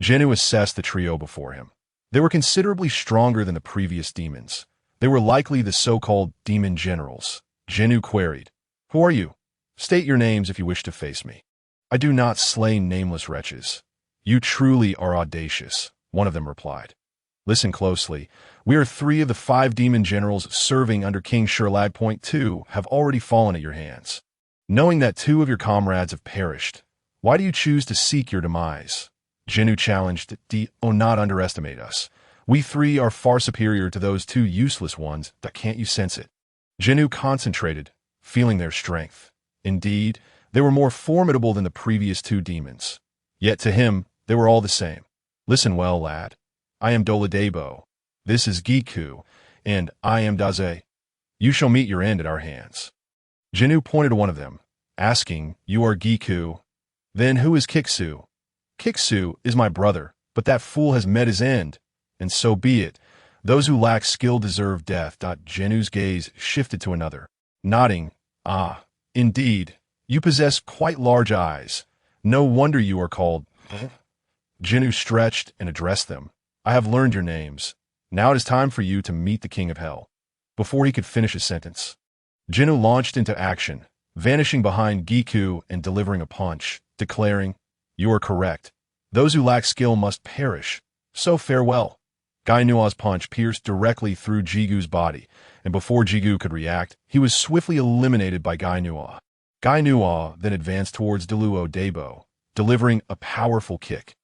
Ginyu assessed the trio before him. They were considerably stronger than the previous demons. They were likely the so-called demon generals. Ginyu queried, "Who are you? State your names if you wish to face me." "I do not slay nameless wretches." "You truly are audacious," one of them replied. "Listen closely. We are 3 of the 5 demon generals serving under King Shrag. 2 have already fallen at your hands. Knowing that 2 of your comrades have perished, why do you choose to seek your demise?" Ginyu challenged, "Do not underestimate us. We 3 are far superior to those 2 useless ones. Can't you sense it?" Ginyu concentrated, feeling their strength. Indeed, they were more formidable than the previous 2 demons. Yet to him, they were all the same. "Listen well, lad. I am Doladebo. This is Giku, and I am Daze. You shall meet your end at our hands." Ginyu pointed to one of them, asking, "You are Giku. Then who is Kiksu?" "Kiksu is my brother, but that fool has met his end, and so be it. Those who lack skill deserve death." Jinyu's gaze shifted to another, nodding, "Ah, indeed, you possess quite large eyes. No wonder you are called." Ginyu stretched and addressed them. "I have learned your names. Now it is time for you to meet the King of Hell." Before he could finish his sentence, Ginyu launched into action, vanishing behind Giku and delivering a punch, declaring, "You are correct. Those who lack skill must perish. So farewell." Gainua's punch pierced directly through Jigu's body, and before Jigu could react, he was swiftly eliminated by Gainua. Gainua then advanced towards Deluo Debo, delivering a powerful kick.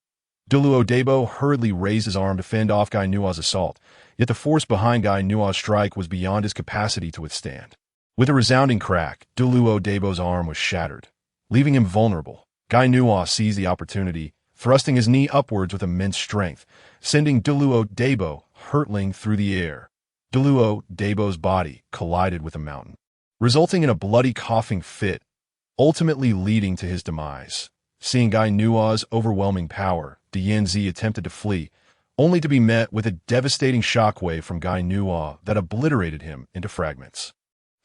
Deluo Debo hurriedly raised his arm to fend off Gainua's assault, yet the force behind Gainua's strike was beyond his capacity to withstand. With a resounding crack, Deluo Debo's arm was shattered, leaving him vulnerable. Gainua seized the opportunity, thrusting his knee upwards with immense strength, sending Deluo Debo hurtling through the air. Deluo Debo's body collided with a mountain, resulting in a bloody coughing fit, ultimately leading to his demise. Seeing Gainua's overwhelming power, Dianzi attempted to flee, only to be met with a devastating shockwave from Gainua that obliterated him into fragments.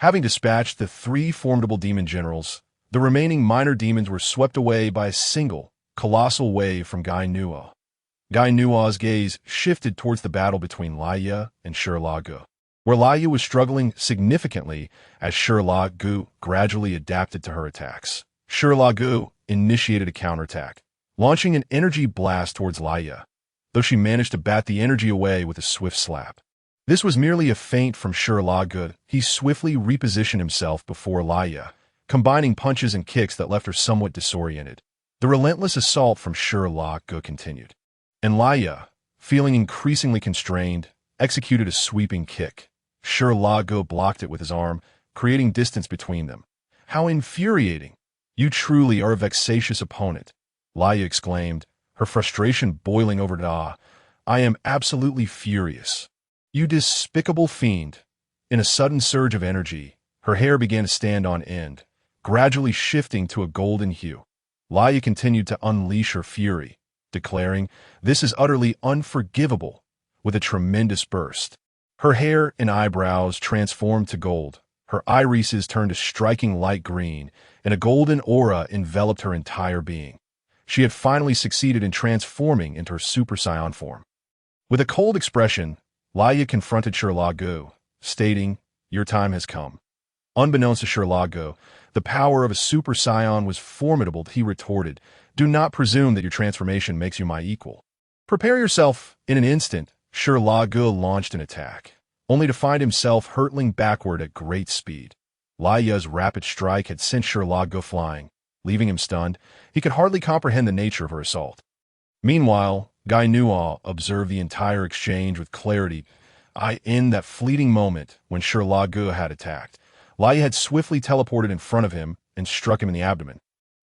Having dispatched the 3 formidable demon generals, the remaining minor demons were swept away by a single, colossal wave from Gainua. Gainua's gaze shifted towards the battle between Leia and Shrag, where Leia was struggling significantly as Shrag gradually adapted to her attacks. Shrag initiated a counterattack, launching an energy blast towards Leia, though she managed to bat the energy away with a swift slap. This was merely a feint from Shrag. He swiftly repositioned himself before Leia, combining punches and kicks that left her somewhat disoriented. The relentless assault from Shrag continued, and Leia, feeling increasingly constrained, executed a sweeping kick. Shrag blocked it with his arm, creating distance between them. "How infuriating! You truly are a vexatious opponent," Leia exclaimed, her frustration boiling over to "I am absolutely furious. You despicable fiend." In a sudden surge of energy, her hair began to stand on end, gradually shifting to a golden hue. Leia continued to unleash her fury, declaring, "This is utterly unforgivable," with a tremendous burst. Her hair and eyebrows transformed to gold, her irises turned a striking light green, and a golden aura enveloped her entire being. She had finally succeeded in transforming into her Super Saiyan form. With a cold expression, Leia confronted Shrag, stating, "Your time has come." Unbeknownst to Shrag, the power of a Super Saiyan was formidable. He retorted, "Do not presume that your transformation makes you my equal." "Prepare yourself." In an instant, Shrag launched an attack, only to find himself hurtling backward at great speed. Leia's rapid strike had sent Shrag flying, leaving him stunned. He could hardly comprehend the nature of her assault. Meanwhile, Gainua observed the entire exchange with clarity. In that fleeting moment when Shrag had attacked, Leia had swiftly teleported in front of him and struck him in the abdomen,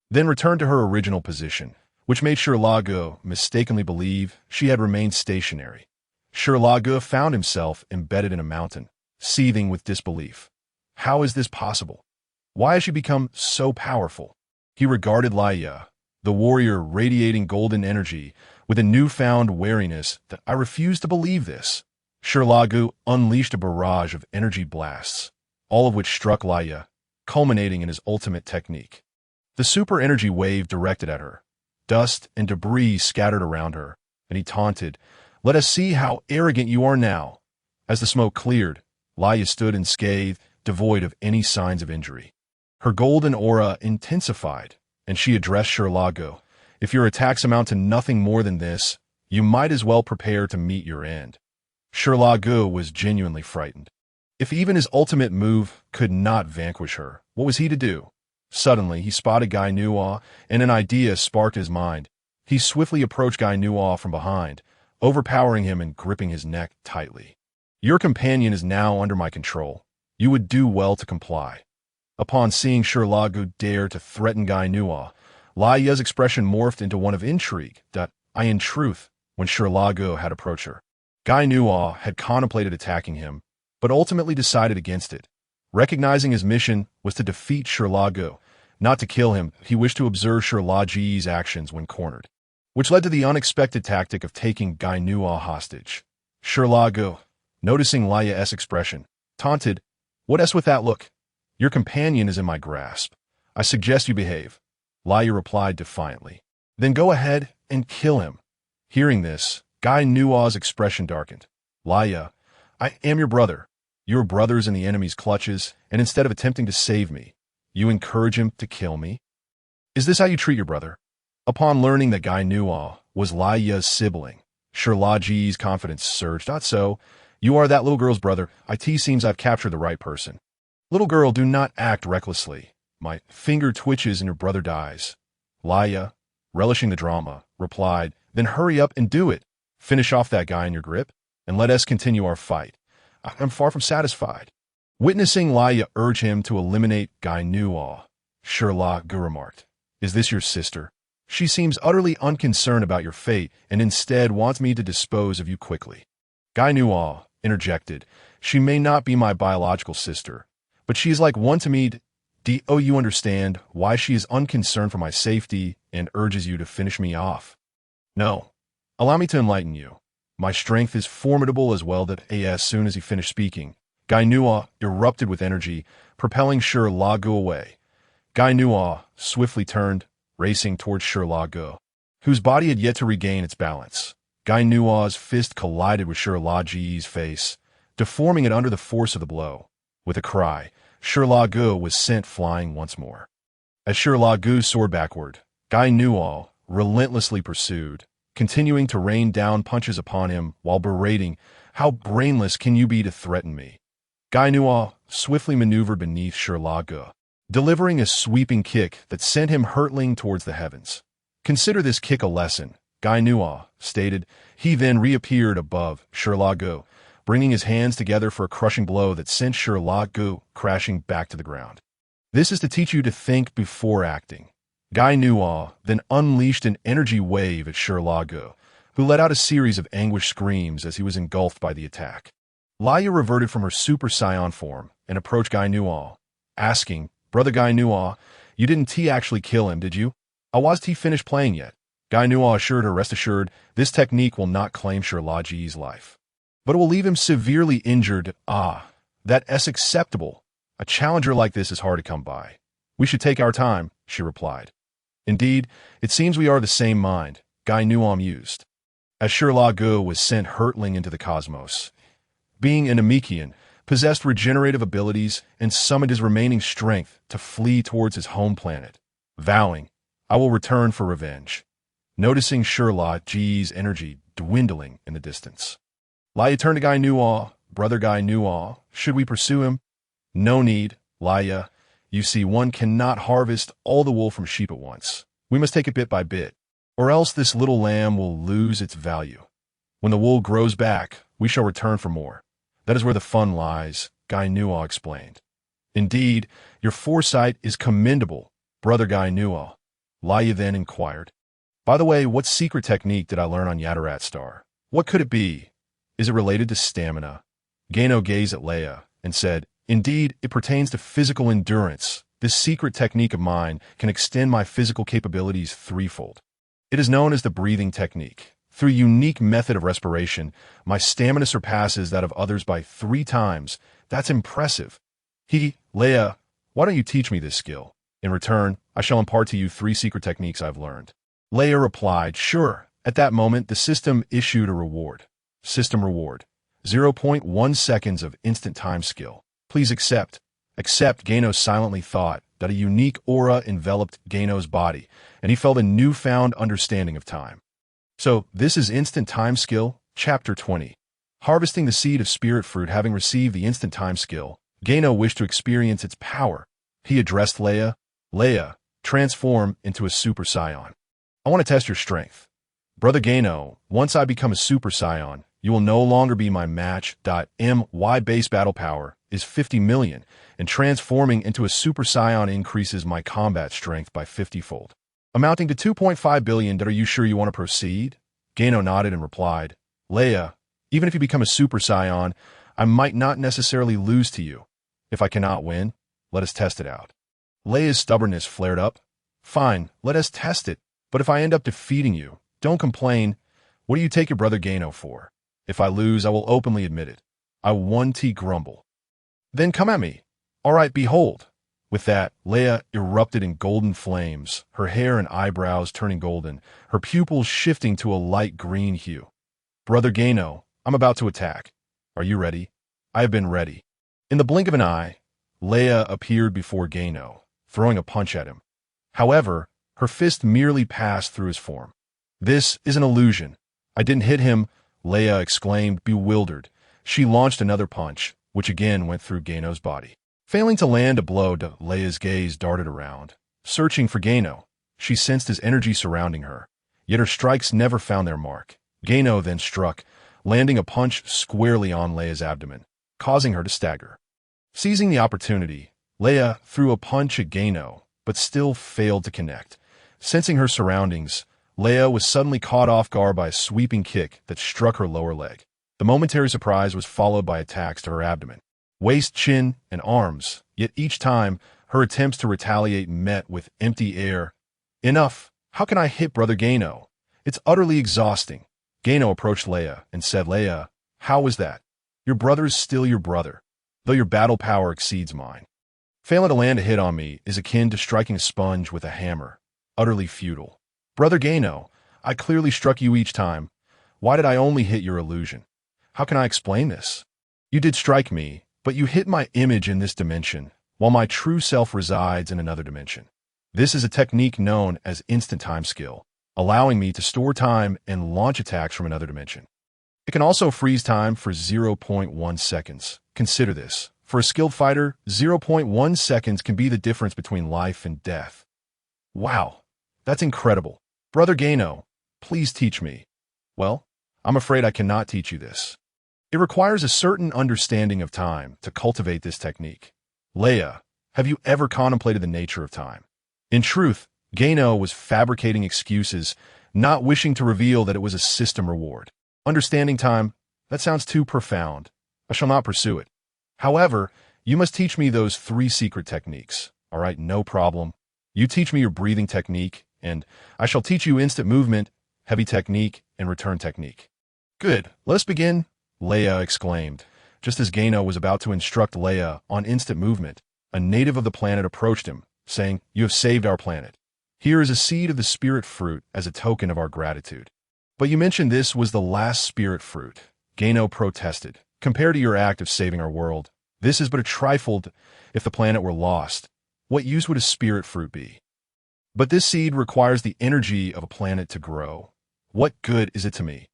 then returned to her original position, which made Shrag mistakenly believe she had remained stationary. Shrag found himself embedded in a mountain, seething with disbelief. How is this possible? Why has she become so powerful? He regarded Leia, the warrior radiating golden energy, with a newfound wariness that I refuse to believe this. Shrag unleashed a barrage of energy blasts, all of which struck Leia, culminating in his ultimate technique. The super energy wave directed at her. Dust and debris scattered around her, and he taunted, "Let us see how arrogant you are now." As the smoke cleared, Leia stood unscathed, devoid of any signs of injury. Her golden aura intensified, and she addressed Shrag, "If your attacks amount to nothing more than this, you might as well prepare to meet your end." Shrag was genuinely frightened. If even his ultimate move could not vanquish her, what was he to do? Suddenly, he spotted Gainua, and an idea sparked his mind. He swiftly approached Gainua from behind, overpowering him and gripping his neck tightly. "Your companion is now under my control. You would do well to comply." Upon seeing Shrag dare to threaten Gainua, Leia's expression morphed into one of intrigue. In truth, when Shrag had approached her, Gainua had contemplated attacking him, but ultimately decided against it. Recognizing his mission was to defeat Shrag, not to kill him, he wished to observe Shrag's actions when cornered, which led to the unexpected tactic of taking Gainua hostage. Shrag, noticing Leia's expression, taunted, "What s with that look? Your companion is in my grasp. I suggest you behave." Leia replied defiantly, "Then go ahead and kill him." Hearing this, Gainua's expression darkened. "Leia, I am your brother. Your brother's in the enemy's clutches, and instead of attempting to save me, you encourage him to kill me? Is this how you treat your brother?" Upon learning that Gainua was Leia's sibling, Shrag's confidence surged. "So, you are that little girl's brother. It seems I've captured the right person." "Little girl, do not act recklessly. My finger twitches and your brother dies." Leia, relishing the drama, replied, "Then hurry up and do it. Finish off that guy in your grip, and let us continue our fight. I'm far from satisfied." Witnessing Leia urge him to eliminate Gainua, Shrag remarked, "Is this your sister? She seems utterly unconcerned about your fate and instead wants me to dispose of you quickly." Gainua interjected, "She may not be my biological sister, but she is like one to me. Do you understand why she is unconcerned for my safety and urges you to finish me off?" "No. Allow me to enlighten you. My strength is formidable as well." As soon as he finished speaking, Gainua erupted with energy, propelling Shrag away. Gano swiftly turned, racing towards Shrag, whose body had yet to regain its balance. Gano's fist collided with Shrag's face, deforming it under the force of the blow. With a cry, Shrag was sent flying once more. As Shrag soared backward, Gano relentlessly pursued, continuing to rain down punches upon him while berating, "How brainless can you be to threaten me?" Gano swiftly maneuvered beneath Shrag, delivering a sweeping kick that sent him hurtling towards the heavens. "Consider this kick a lesson," Gano stated. He then reappeared above Shrag, bringing his hands together for a crushing blow that sent Shrag crashing back to the ground. "This is to teach you to think before acting." Gano then unleashed an energy wave at Shrag, who let out a series of anguished screams as he was engulfed by the attack. Leia reverted from her Super Saiyan form and approached Gano, asking, "Brother Gano, you didn't actually kill him, did you? Was he finished playing yet?" Gano assured her, "Rest assured, this technique will not claim Shrag's life, but it will leave him severely injured." That's acceptable. A challenger like this is hard to come by. "We should take our time," she replied. "Indeed, it seems we are the same mind," Gano mused. As Shrag was sent hurtling into the cosmos, being an Namekian, possessed regenerative abilities and summoned his remaining strength to flee towards his home planet, vowing, "I will return for revenge." Noticing Shrag's energy dwindling in the distance, Leia turned to Gano, "Brother Gano, should we pursue him?" "No need, Leia. You see, one cannot harvest all the wool from sheep at once. We must take it bit by bit, or else this little lamb will lose its value. When the wool grows back, we shall return for more. That is where the fun lies," Gano explained. "Indeed, your foresight is commendable, Brother Gano," Leia then inquired. "By the way, what secret technique did I learn on Yardrat Star? What could it be? Is it related to stamina?" Gano gazed at Leia and said, "Indeed, it pertains to physical endurance. This secret technique of mine can extend my physical capabilities threefold. It is known as the breathing technique. Through a unique method of respiration, my stamina surpasses that of others by 3 times. That's impressive. Leia, why don't you teach me this skill? In return, I shall impart to you 3 secret techniques I've learned." Leia replied, "Sure." At that moment, the system issued a reward. System reward: 0.1 seconds of instant time skill. "Please accept." Accept, Gano silently thought that a unique aura enveloped Gano's body, and he felt a newfound understanding of time. So, this is instant time skill, Chapter 20. Harvesting the seed of spirit fruit. Having received the instant time skill, Gano wished to experience its power. He addressed Leia. "Leia, transform into a Super Saiyan. I want to test your strength." "Brother Gano, once I become a Super Saiyan, you will no longer be my match. My base battle power is 50 million, and transforming into a Super Saiyan increases my combat strength by 50-fold, amounting to 2.5 billion. Are you sure you want to proceed?" Gano nodded and replied, "Leia, even if you become a Super Saiyan, I might not necessarily lose to you. If I cannot win, let us test it out." Leia's stubbornness flared up. "Fine, let us test it. But if I end up defeating you, don't complain. What do you take your brother Gano for? If I lose, I will openly admit it. I won grumble. Then come at me. All right, behold." With that, Leia erupted in golden flames, her hair and eyebrows turning golden, her pupils shifting to a light green hue. "Brother Gano, I'm about to attack. Are you ready?" "I have been ready." In the blink of an eye, Leia appeared before Gano, throwing a punch at him. However, her fist merely passed through his form. "This is an illusion. I didn't hit him," Leia exclaimed, bewildered. She launched another punch, which again went through Gano's body. Failing to land a blow, Leia's gaze darted around, searching for Gano. She sensed his energy surrounding her, yet her strikes never found their mark. Gano then struck, landing a punch squarely on Leia's abdomen, causing her to stagger. Seizing the opportunity, Leia threw a punch at Gano, but still failed to connect. Sensing her surroundings, Leia was suddenly caught off guard by a sweeping kick that struck her lower leg. The momentary surprise was followed by attacks to her abdomen, waist, chin, and arms, yet each time, her attempts to retaliate met with empty air. "Enough! How can I hit Brother Gano? It's utterly exhausting." Gano approached Leia and said, "Leia, how was that? Your brother is still your brother, though your battle power exceeds mine." Failing to land a hit on me is akin to striking a sponge with a hammer. Utterly futile. Brother Gano, I clearly struck you each time. Why did I only hit your illusion? How can I explain this? You did strike me, but you hit my image in this dimension, while my true self resides in another dimension. This is a technique known as instant time skill, allowing me to store time and launch attacks from another dimension. It can also freeze time for 0.1 seconds. Consider this. For a skilled fighter, 0.1 seconds can be the difference between life and death. Wow, that's incredible. Brother Gano, please teach me. Well, I'm afraid I cannot teach you this. It requires a certain understanding of time to cultivate this technique. Leia, have you ever contemplated the nature of time? In truth, Gano was fabricating excuses, not wishing to reveal that it was a system reward. Understanding time, that sounds too profound. I shall not pursue it. However, you must teach me those 3 secret techniques. All right, no problem. You teach me your breathing technique, and I shall teach you instant movement, heavy technique, and return technique. Good, let us begin, Leia exclaimed. Just as Gano was about to instruct Leia on instant movement, a native of the planet approached him, saying, "You have saved our planet. Here is a seed of the spirit fruit as a token of our gratitude." But you mentioned this was the last spirit fruit. Gano protested. Compared to your act of saving our world, this is but a trifle. If the planet were lost, what use would a spirit fruit be? But this seed requires the energy of a planet to grow. What good is it to me?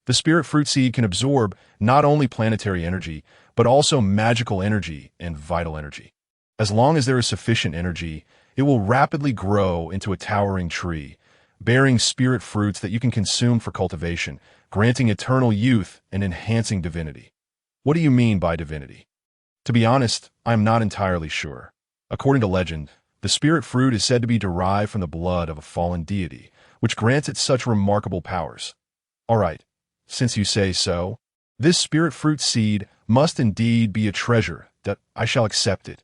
The spirit fruit seed can absorb not only planetary energy, but also magical energy and vital energy. As long as there is sufficient energy, it will rapidly grow into a towering tree, bearing spirit fruits that you can consume for cultivation, granting eternal youth and enhancing divinity. What do you mean by divinity? To be honest, I am not entirely sure. According to legend, the spirit fruit is said to be derived from the blood of a fallen deity, which grants it such remarkable powers. All right, since you say so, this spirit fruit seed must indeed be a treasure that I shall accept it.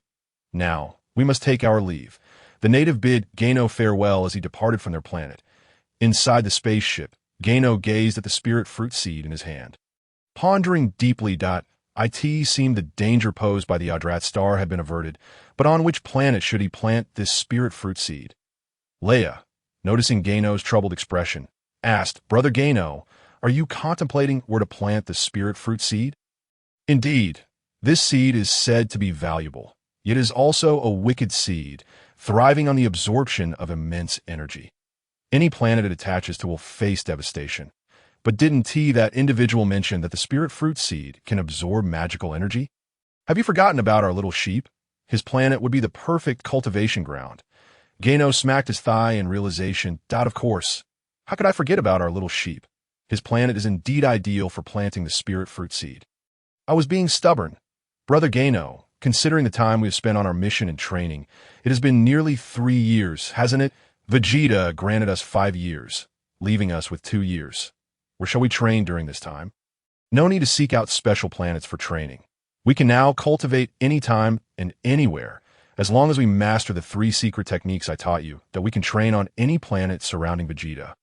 Now, we must take our leave. The native bid Gano farewell as he departed from their planet. Inside the spaceship, Gano gazed at the spirit fruit seed in his hand. Pondering deeply, it seemed the danger posed by the Yardrat star had been averted, but on which planet should he plant this spirit fruit seed? Leia, noticing Gano's troubled expression, asked, "Brother Gano, are you contemplating where to plant the spirit fruit seed?" Indeed, this seed is said to be valuable, yet is also a wicked seed, thriving on the absorption of immense energy. Any planet it attaches to will face devastation. But didn't that individual mention that the spirit fruit seed can absorb magical energy? Have you forgotten about our little sheep? His planet would be the perfect cultivation ground. Gano smacked his thigh in realization. Of course. How could I forget about our little sheep? His planet is indeed ideal for planting the spirit fruit seed. I was being stubborn. Brother Gano, considering the time we have spent on our mission and training, it has been nearly 3 years, hasn't it? Vegeta granted us 5 years, leaving us with 2 years. Where shall we train during this time? No need to seek out special planets for training. We can now cultivate anytime and anywhere, as long as we master the 3 secret techniques I taught you, that we can train on any planet surrounding Vegeta.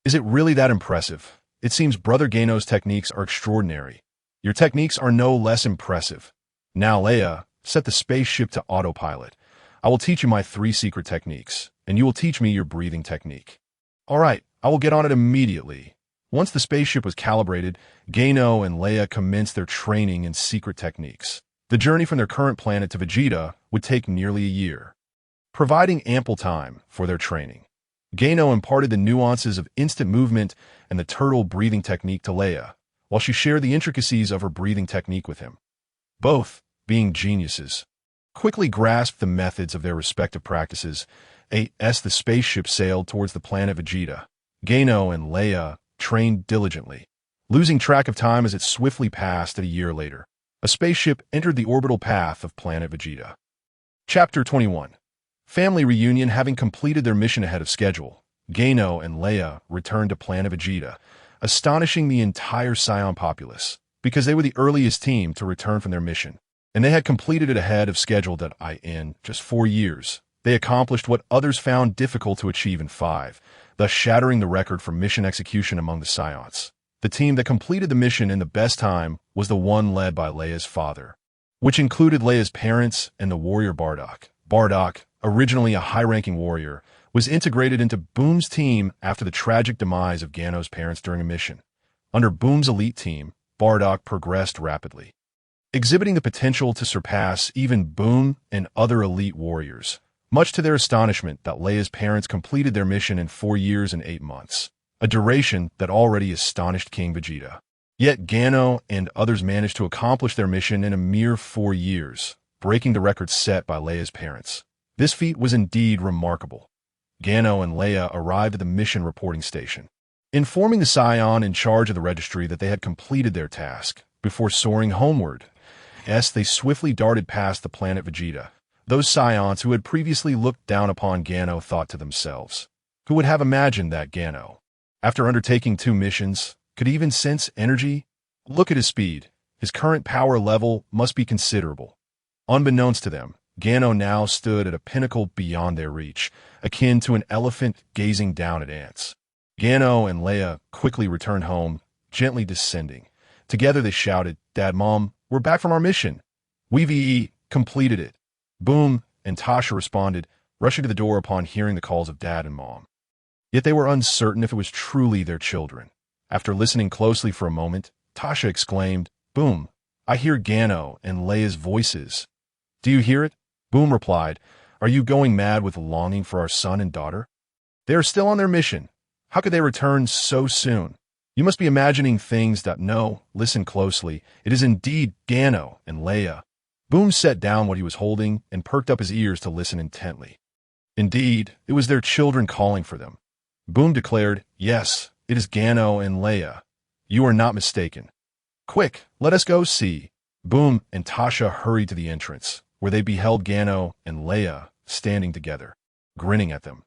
Is it really that impressive? It seems Brother Gano's techniques are extraordinary. Your techniques are no less impressive. Now, Leia, set the spaceship to autopilot. I will teach you my 3 secret techniques, and you will teach me your breathing technique. All right, I will get on it immediately. Once the spaceship was calibrated, Gano and Leia commenced their training in secret techniques. The journey from their current planet to Vegeta would take nearly a year, providing ample time for their training. Gano imparted the nuances of instant movement and the turtle breathing technique to Leia, while she shared the intricacies of her breathing technique with him. Both, being geniuses, quickly grasped the methods of their respective practices. As the spaceship sailed towards the planet Vegeta, Gano and Leia trained diligently, losing track of time as it swiftly passed. A year later, a spaceship entered the orbital path of planet Vegeta. Chapter 21. Family reunion. Having completed their mission ahead of schedule, Gano and Leia returned to planet Vegeta, astonishing the entire Scion populace, because they were the earliest team to return from their mission, and they had completed it ahead of schedule. In just 4 years, they accomplished what others found difficult to achieve in 5, thus shattering the record for mission execution among the Saiyans. The team that completed the mission in the best time was the one led by Leia's father. which included Leia's parents and the warrior Bardock. Bardock, originally a high-ranking warrior, was integrated into Boom's team after the tragic demise of Gano's parents during a mission. Under Boom's elite team, Bardock progressed rapidly, exhibiting the potential to surpass even Boom and other elite warriors, much to their astonishment that Leia's parents completed their mission in 4 years and 8 months, a duration that already astonished King Vegeta. Yet Gano and others managed to accomplish their mission in a mere 4 years, breaking the record set by Leia's parents. This feat was indeed remarkable. Gano and Leia arrived at the mission reporting station, informing the Scion in charge of the registry that they had completed their task. Before soaring homeward, they swiftly darted past the planet Vegeta. Those Scions who had previously looked down upon Gano thought to themselves, who would have imagined that Gano, after undertaking 2 missions, could even sense energy? Look at his speed. His current power level must be considerable. Unbeknownst to them, Gano now stood at a pinnacle beyond their reach, akin to an elephant gazing down at ants. Gano and Leia quickly returned home, gently descending. Together they shouted, "Dad, Mom, we're back from our mission. We've completed it." Boom and Tasha responded, rushing to the door upon hearing the calls of Dad and Mom. Yet they were uncertain if it was truly their children. After listening closely for a moment, Tasha exclaimed, "Boom, I hear Gano and Leia's voices." "Do you hear it?" Boom replied, "Are you going mad with longing for our son and daughter? They are still on their mission. How could they return so soon? You must be imagining things that no, listen closely. It is indeed Gano and Leia." Boom set down what he was holding and perked up his ears to listen intently. Indeed, it was their children calling for them. Boom declared, "Yes, it is Gano and Leia. You are not mistaken. Quick, let us go see." Boom and Tasha hurried to the entrance, where they beheld Gano and Leia standing together, grinning at them.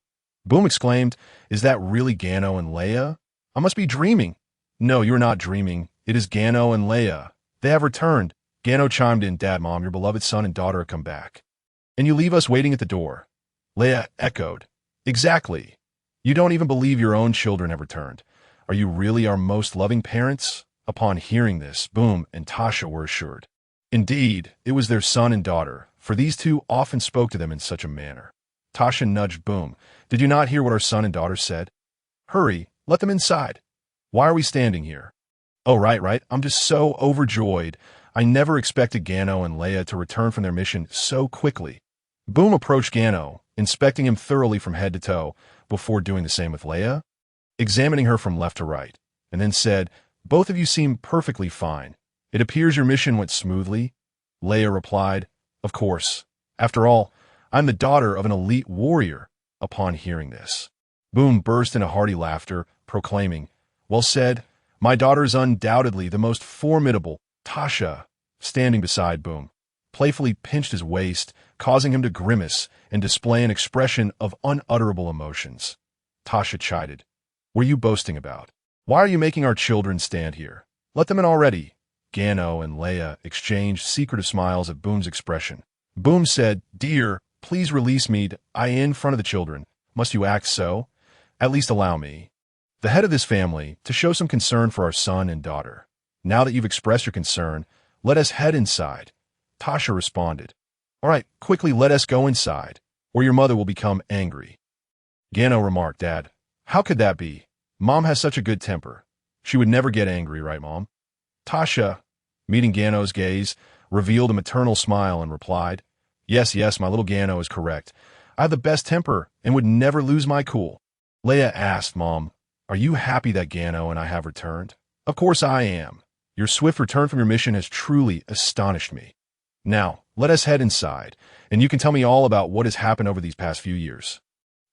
Boom exclaimed, "Is that really Gano and Leia? I must be dreaming." "No, you're not dreaming. It is Gano and Leia. They have returned." Gano chimed in, "Dad, Mom, your beloved son and daughter have come back. And you leave us waiting at the door." Leia echoed, "Exactly. You don't even believe your own children have returned. Are you really our most loving parents?" Upon hearing this, Boom and Tasha were assured. Indeed, it was their son and daughter, for these two often spoke to them in such a manner. Tasha nudged Boom. "Did you not hear what our son and daughter said? Hurry, let them inside. Why are we standing here?" "Oh, right. I'm just so overjoyed. I never expected Gano and Leia to return from their mission so quickly." Boom approached Gano, inspecting him thoroughly from head to toe, before doing the same with Leia, examining her from left to right, and then said, "Both of you seem perfectly fine. It appears your mission went smoothly." Leia replied, "Of course. After all, I'm the daughter of an elite warrior." Upon hearing this, Boom burst into hearty laughter, proclaiming, "Well said. My daughter is undoubtedly the most formidable." Tasha, standing beside Boom, playfully pinched his waist, causing him to grimace and display an expression of unutterable emotions. Tasha chided, "What are you boasting about? Why are you making our children stand here? Let them in already." Gano and Leia exchanged secretive smiles at Boom's expression. Boom said, "Dear, please release me. I in front of the children. Must you act so? At least allow me, the head of this family, to show some concern for our son and daughter. Now that you've expressed your concern, let us head inside." Tasha responded, "All right, quickly let us go inside, or your mother will become angry." Gano remarked, "Dad, how could that be? Mom has such a good temper. She would never get angry, right, Mom?" Tasha, meeting Gano's gaze, revealed a maternal smile and replied, Yes, my little Gano is correct. I have the best temper and would never lose my cool." Leia asked, "Mom, are you happy that Gano and I have returned?" "Of course I am. Your swift return from your mission has truly astonished me. Now, let us head inside, and you can tell me all about what has happened over these past few years."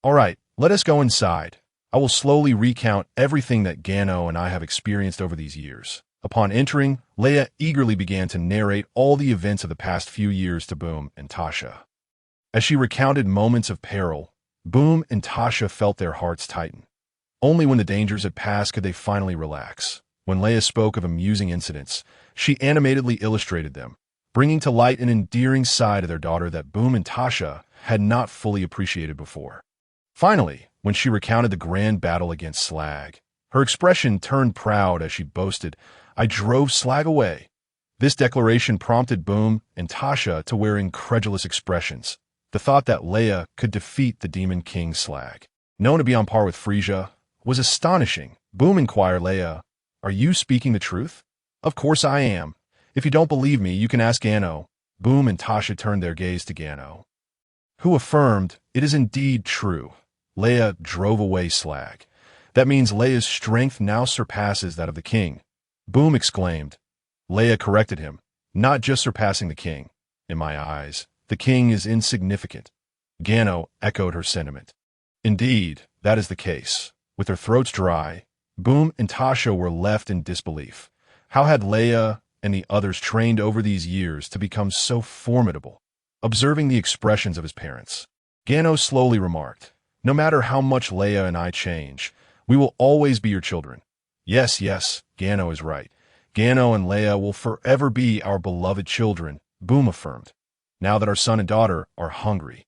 "All right, let us go inside. I will slowly recount everything that Gano and I have experienced over these years." Upon entering, Leia eagerly began to narrate all the events of the past few years to Boom and Tasha. As she recounted moments of peril, Boom and Tasha felt their hearts tighten. Only when the dangers had passed could they finally relax. When Leia spoke of amusing incidents, she animatedly illustrated them, bringing to light an endearing side of their daughter that Boom and Tasha had not fully appreciated before. Finally, when she recounted the grand battle against Shrag, her expression turned proud as she boasted, "I drove Shrag away. This declaration prompted Boom and Tasha to wear incredulous expressions. The thought that Leia could defeat the Demon King Shrag, known to be on par with Frieza, was astonishing. Boom inquired Leia, "Are you speaking the truth?" "Of course I am. If you don't believe me, you can ask Gano." Boom and Tasha turned their gaze to Gano, who affirmed, "It is indeed true." Leia drove away Shrag. "That means Leia's strength now surpasses that of the king." Boom exclaimed. Leia corrected him, "Not just surpassing the king. In my eyes, the king is insignificant." Gano echoed her sentiment. "Indeed, that is the case." With their throats dry, Boom and Tasha were left in disbelief. How had Leia and the others trained over these years to become so formidable? Observing the expressions of his parents, Gano slowly remarked, "No matter how much Leia and I change, we will always be your children." Yes, Gano is right. Gano and Leia will forever be our beloved children," Boom affirmed. "Now that our son and daughter are hungry.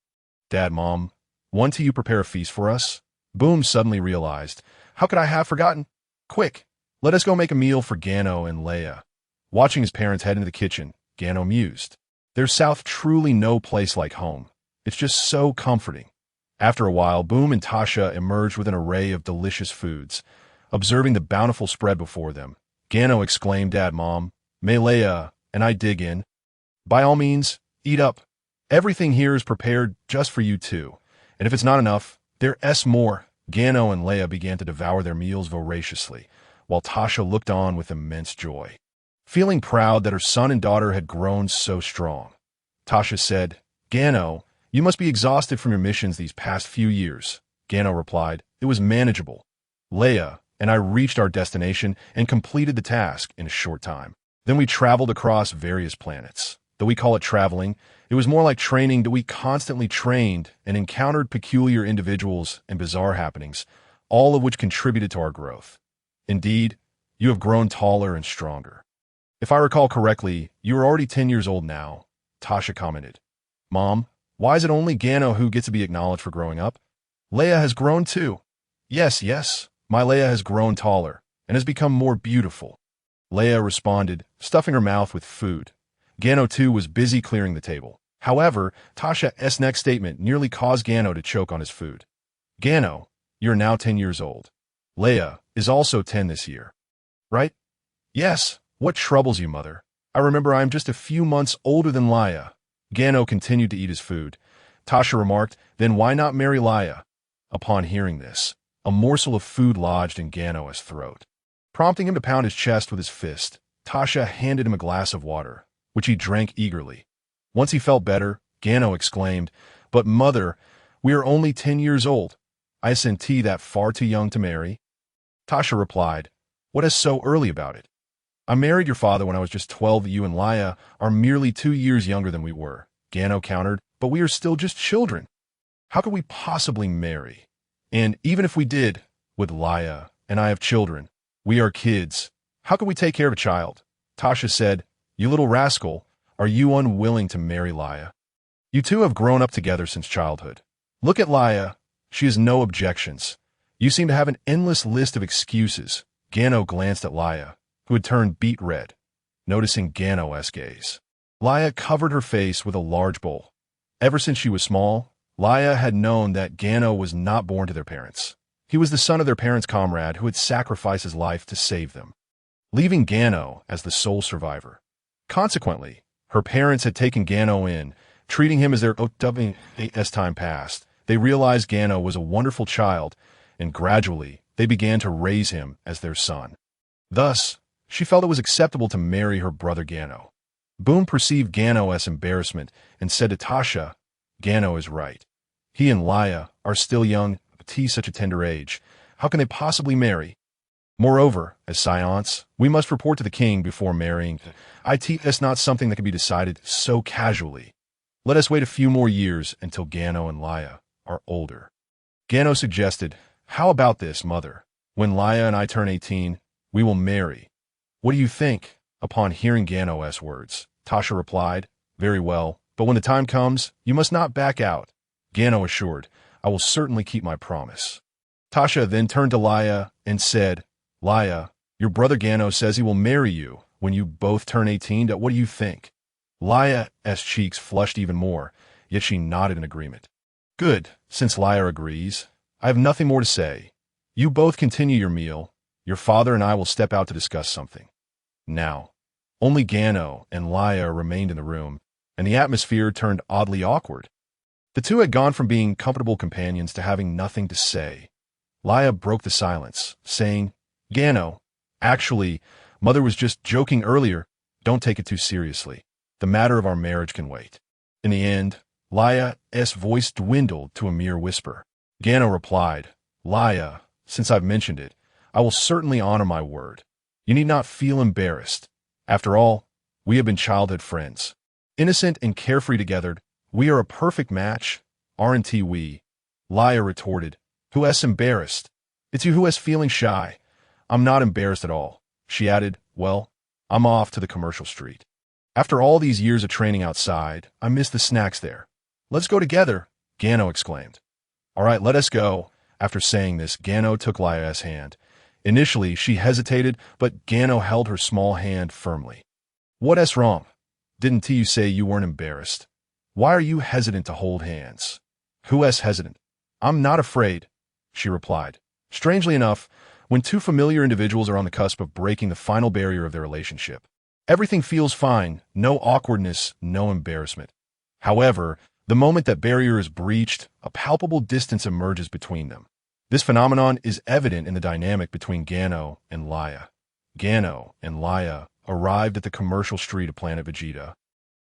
Dad, Mom, won't you prepare a feast for us?" Boom suddenly realized, "How could I have forgotten? Quick, let us go make a meal for Gano and Leia." Watching his parents head into the kitchen, Gano mused, "There's South truly no place like home. It's just so comforting." After a while, Boom and Tasha emerged with an array of delicious foods. Observing the bountiful spread before them, Gano exclaimed, "Dad, Mom, may Leia and I dig in?" "By all means, eat up. Everything here is prepared just for you two. And if it's not enough, there's more." Gano and Leia began to devour their meals voraciously, while Tasha looked on with immense joy, feeling proud that her son and daughter had grown so strong. Tasha said, "Gano, you must be exhausted from your missions these past few years." Gano replied, "It was manageable. Leia and I reached our destination and completed the task in a short time. Then we traveled across various planets. Though we call it traveling, it was more like training that we constantly trained and encountered peculiar individuals and bizarre happenings, all of which contributed to our growth. Indeed, you have grown taller and stronger. If I recall correctly, you are already 10 years old now," Tasha commented. "Mom, why is it only Gano who gets to be acknowledged for growing up?" "Leia has grown too." Yes, my Leia has grown taller and has become more beautiful," Leia responded, stuffing her mouth with food. Gano too was busy clearing the table. However, Tasha's next statement nearly caused Gano to choke on his food. "Gano, you're now 10 years old. Leia is also 10 this year, right?" "Yes. What troubles you, mother? I remember I am just a few months older than Leia." Gano continued to eat his food. Tasha remarked, "Then why not marry Leia?" Upon hearing this, a morsel of food lodged in Gano's throat. Prompting him to pound his chest with his fist, Tasha handed him a glass of water, which he drank eagerly. Once he felt better, Gano exclaimed, "But mother, we are only 10 years old. Isn't that far too young to marry?" Tasha replied, "What is so early about it? I married your father when I was just 12. You and Leia are merely 2 years younger than we were," Gano countered, "but we are still just children. How could we possibly marry? And even if we did, with Leia and I have children, we are kids. How could we take care of a child?" Tasha said, "You little rascal, are you unwilling to marry Leia? You two have grown up together since childhood. Look at Leia. She has no objections. You seem to have an endless list of excuses." Gano glanced at Leia, who had turned beet red, noticing Gano's gaze. Leia covered her face with a large bowl. Ever since she was small, Leia had known that Gano was not born to their parents. He was the son of their parents' comrade who had sacrificed his life to save them, leaving Gano as the sole survivor. Consequently, her parents had taken Gano in, treating him as their own. As time passed, they realized Gano was a wonderful child, and gradually they began to raise him as their son. Thus, she felt it was acceptable to marry her brother Gano. Boom perceived Gano's embarrassment and said to Tasha, "Gano is right. He and Leia are still young, but he's such a tender age. How can they possibly marry? Moreover, as Saiyans, we must report to the king before marrying. It's not something that can be decided so casually. Let us wait a few more years until Gano and Leia are older." Gano suggested, "How about this, mother? When Leia and I turn 18, we will marry. What do you think?" Upon hearing Gano's words, Tasha replied, "Very well, but when the time comes, you must not back out." Gano assured, "I will certainly keep my promise." Tasha then turned to Leia and said, "Leia, your brother Gano says he will marry you. when you both turn 18, what do you think? Leia's cheeks flushed even more, yet she nodded in agreement. Good, since Leia agrees. I have nothing more to say. You both continue your meal. Your father and I will step out to discuss something. Now, only Gano and Leia remained in the room, and the atmosphere turned oddly awkward. The two had gone from being comfortable companions to having nothing to say. Leia broke the silence, saying, Gano, actually, Mother was just joking earlier. Don't take it too seriously. The matter of our marriage can wait. In the end, Leia's voice dwindled to a mere whisper. Gano replied, Leia, since I've mentioned it, I will certainly honor my word. You need not feel embarrassed. After all, we have been childhood friends. Innocent and carefree together, we are a perfect match, aren't we? Leia retorted, Who's embarrassed? It's you who's feeling shy. I'm not embarrassed at all. She added, Well, I'm off to the commercial street. After all these years of training outside, I miss the snacks there. Let's go together, Gano exclaimed. All right, let us go. After saying this, Gano took Leia's hand. Initially, she hesitated, but Gano held her small hand firmly. What's wrong? Didn't you say you weren't embarrassed? Why are you hesitant to hold hands? Who's hesitant? I'm not afraid, she replied. Strangely enough, when two familiar individuals are on the cusp of breaking the final barrier of their relationship, everything feels fine, no awkwardness, no embarrassment. However, the moment that barrier is breached, a palpable distance emerges between them. This phenomenon is evident in the dynamic between Gano and Leia. Gano and Leia arrived at the commercial street of Planet Vegeta,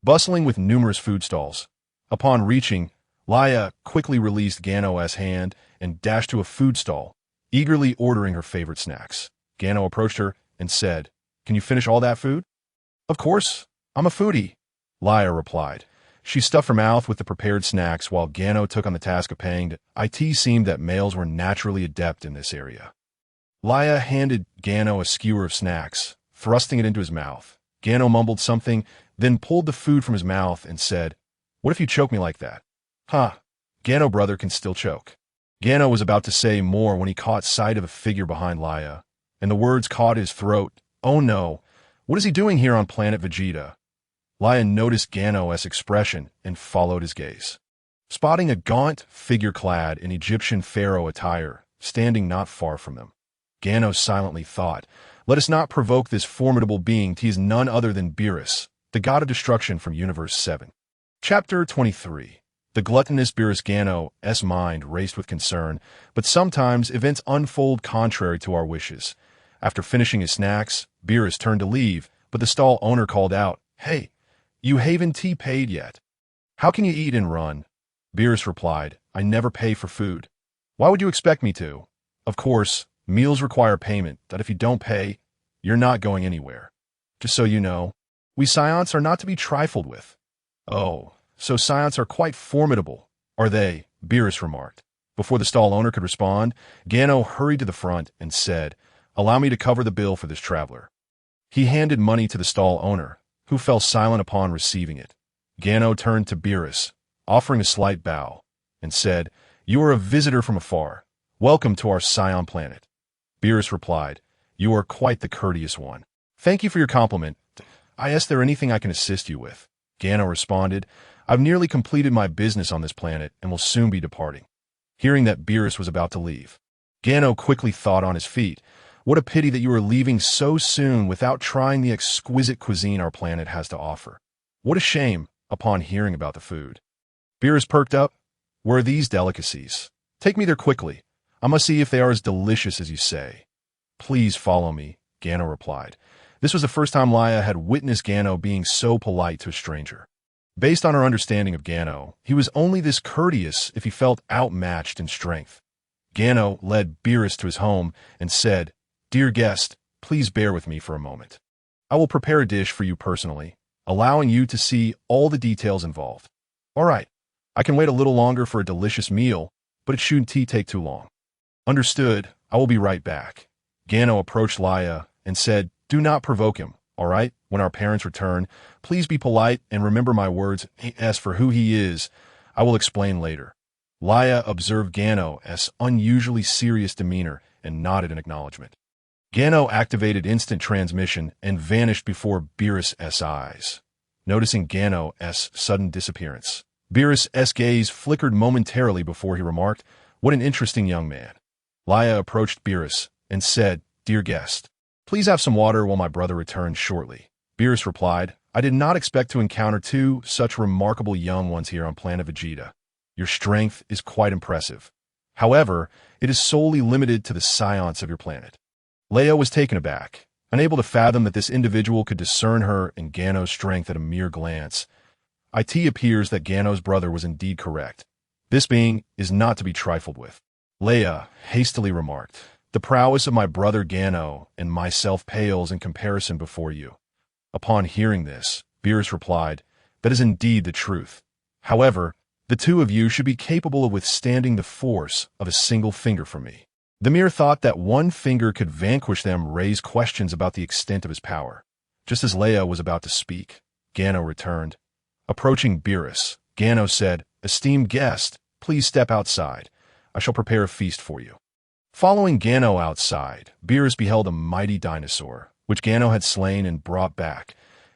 bustling with numerous food stalls. Upon reaching, Leia quickly released Gano's hand and dashed to a food stall, eagerly ordering her favorite snacks. Gano approached her and said, Can you finish all that food? Of course, I'm a foodie, Leia replied. She stuffed her mouth with the prepared snacks while Gano took on the task of paying. It seemed that males were naturally adept in this area. Leia handed Gano a skewer of snacks, thrusting it into his mouth. Gano mumbled something, then pulled the food from his mouth and said, What if you choke me like that? Huh, Gano brother can still choke. Gano was about to say more when he caught sight of a figure behind Leia, and the words caught his throat. Oh no, what is he doing here on Planet Vegeta? Leia noticed Gano's expression and followed his gaze. Spotting a gaunt figure clad in Egyptian pharaoh attire, standing not far from them, Gano silently thought, Let us not provoke this formidable being. He is none other than Beerus, the god of destruction from Universe 7. Chapter 23. The gluttonous Beerus. Gano's mind raced with concern, but sometimes events unfold contrary to our wishes. After finishing his snacks, Beerus turned to leave, but the stall owner called out, Hey, you haven't paid yet. How can you eat and run? Beerus replied, I never pay for food. Why would you expect me to? Of course, meals require payment, that if you don't pay, you're not going anywhere. Just so you know, we Saiyans are not to be trifled with. Oh, so Saiyans are quite formidable, are they? Beerus remarked. Before the stall owner could respond, Gano hurried to the front and said, Allow me to cover the bill for this traveler. He handed money to the stall owner, who fell silent upon receiving it. Gano turned to Beerus, offering a slight bow, and said, You are a visitor from afar. Welcome to our Scion planet. Beerus replied, You are quite the courteous one. Thank you for your compliment. Is there anything I can assist you with? Gano responded, I've nearly completed my business on this planet and will soon be departing. Hearing that Beerus was about to leave, Gano quickly thought on his feet, What a pity that you are leaving so soon without trying the exquisite cuisine our planet has to offer. What a shame, upon hearing about the food. Beerus perked up. Where are these delicacies? Take me there quickly. I must see if they are as delicious as you say. Please follow me, Gano replied. This was the first time Leia had witnessed Gano being so polite to a stranger. Based on her understanding of Gano, he was only this courteous if he felt outmatched in strength. Gano led Beerus to his home and said, Dear guest, please bear with me for a moment. I will prepare a dish for you personally, allowing you to see all the details involved. All right, I can wait a little longer for a delicious meal, but it shouldn't take too long. Understood, I will be right back. Gano approached Leia and said, Do not provoke him, all right? When our parents return, please be polite and remember my words. As for who he is, I will explain later. Leia observed Gano's unusually serious demeanor and nodded in acknowledgement. Gano activated instant transmission and vanished before Beerus' eyes. Noticing Gano's sudden disappearance, Beerus' gaze flickered momentarily before he remarked, "What an interesting young man." Leia approached Beerus and said, "Dear guest, please have some water while my brother returns shortly." Beerus replied, "I did not expect to encounter two such remarkable young ones here on Planet Vegeta. Your strength is quite impressive. However, it is solely limited to the science of your planet." Leia was taken aback, unable to fathom that this individual could discern her and Gano's strength at a mere glance. It appears that Gano's brother was indeed correct. This being is not to be trifled with. Leia hastily remarked, "The prowess of my brother Gano and myself pales in comparison before you." Upon hearing this, Beerus replied, "That is indeed the truth. However, the two of you should be capable of withstanding the force of a single finger from me." The mere thought that one finger could vanquish them raised questions about the extent of his power. Just as Leia was about to speak, Gano returned. Approaching Beerus, Gano said, "Esteemed guest, please step outside. I shall prepare a feast for you." Following Gano outside, Beerus beheld a mighty dinosaur, which Gano had slain and brought back.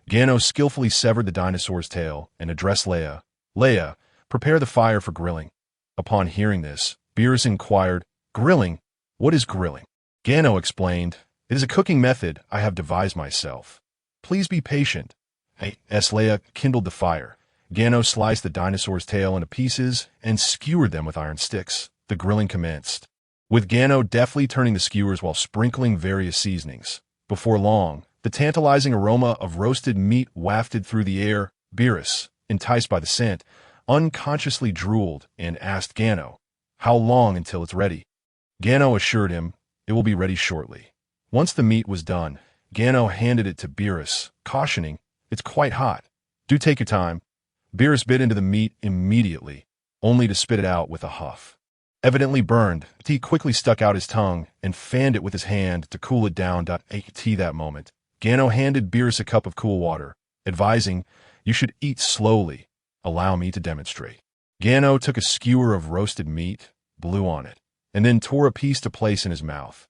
Gano skillfully severed the dinosaur's tail and addressed Leia. "Leia, prepare the fire for grilling." Upon hearing this, Beerus inquired, "Grilling? What is grilling?" Gano explained, "It is a cooking method I have devised myself. Please be patient." Leia kindled the fire. Gano sliced the dinosaur's tail into pieces and skewered them with iron sticks. The grilling commenced, with Gano deftly turning the skewers while sprinkling various seasonings. Before long, the tantalizing aroma of roasted meat wafted through the air. Beerus, enticed by the scent, unconsciously drooled and asked Gano, "How long until it's ready?" Gano assured him, "It will be ready shortly." Once the meat was done, Gano handed it to Beerus, cautioning, "It's quite hot. Do take your time." Beerus bit into the meat immediately, only to spit it out with a huff. Evidently burned, he quickly stuck out his tongue and fanned it with his hand to cool it down. At that moment, Gano handed Beerus a cup of cool water, advising, "You should eat slowly. Allow me to demonstrate." Gano took a skewer of roasted meat, blew on it, and then tore a piece to place in his mouth.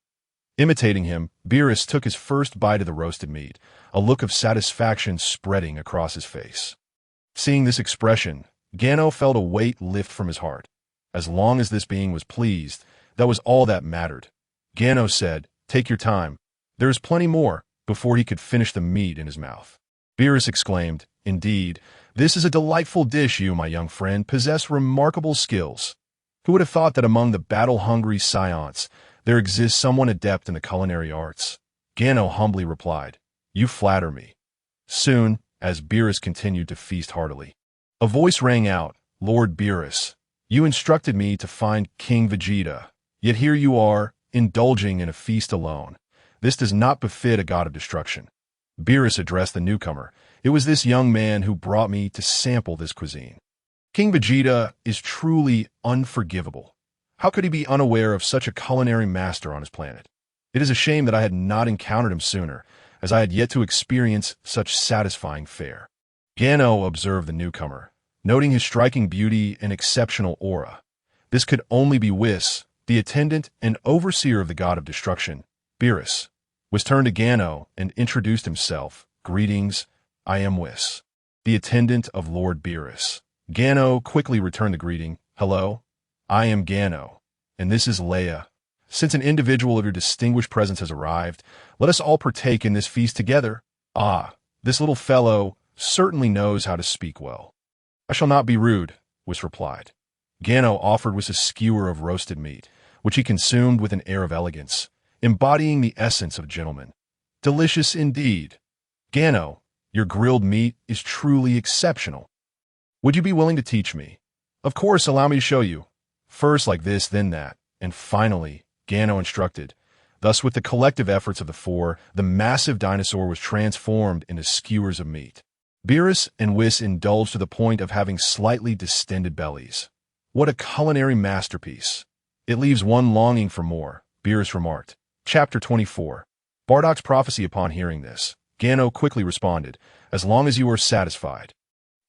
Imitating him, Beerus took his first bite of the roasted meat, a look of satisfaction spreading across his face. Seeing this expression, Gano felt a weight lift from his heart. As long as this being was pleased, that was all that mattered. Gano said, "Take your time. There is plenty more," before he could finish the meat in his mouth. Beerus exclaimed, "Indeed, this is a delightful dish. You, my young friend, possess remarkable skills. Who would have thought that among the battle-hungry Saiyans there exists someone adept in the culinary arts?" Gano humbly replied, "You flatter me." Soon, as Beerus continued to feast heartily, a voice rang out, "Lord Beerus, you instructed me to find King Vegeta, yet here you are, indulging in a feast alone. This does not befit a god of destruction." Beerus addressed the newcomer. "It was this young man who brought me to sample this cuisine. King Vegeta is truly unforgivable. How could he be unaware of such a culinary master on his planet? It is a shame that I had not encountered him sooner, as I had yet to experience such satisfying fare." Gano observed the newcomer, noting his striking beauty and exceptional aura. This could only be Whis, the attendant and overseer of the god of destruction. Beerus was turned to Gano and introduced himself. "Greetings, I am Whis, the attendant of Lord Beerus." Gano quickly returned the greeting. "Hello, I am Gano, and this is Leia. Since an individual of your distinguished presence has arrived, let us all partake in this feast together. Ah, this little fellow certainly knows how to speak well." "I shall not be rude," Whis replied. Gano offered Whis a skewer of roasted meat, which he consumed with an air of elegance, embodying the essence of a gentleman. "Delicious indeed. Gano, your grilled meat is truly exceptional. Would you be willing to teach me?" "Of course, allow me to show you. First like this, then that, and finally," Gano instructed. Thus, with the collective efforts of the four, the massive dinosaur was transformed into skewers of meat. Beerus and Whis indulged to the point of having slightly distended bellies. "What a culinary masterpiece. It leaves one longing for more," Beerus remarked. Chapter 24. Bardock's prophecy. Upon hearing this, Gano quickly responded, "As long as you are satisfied."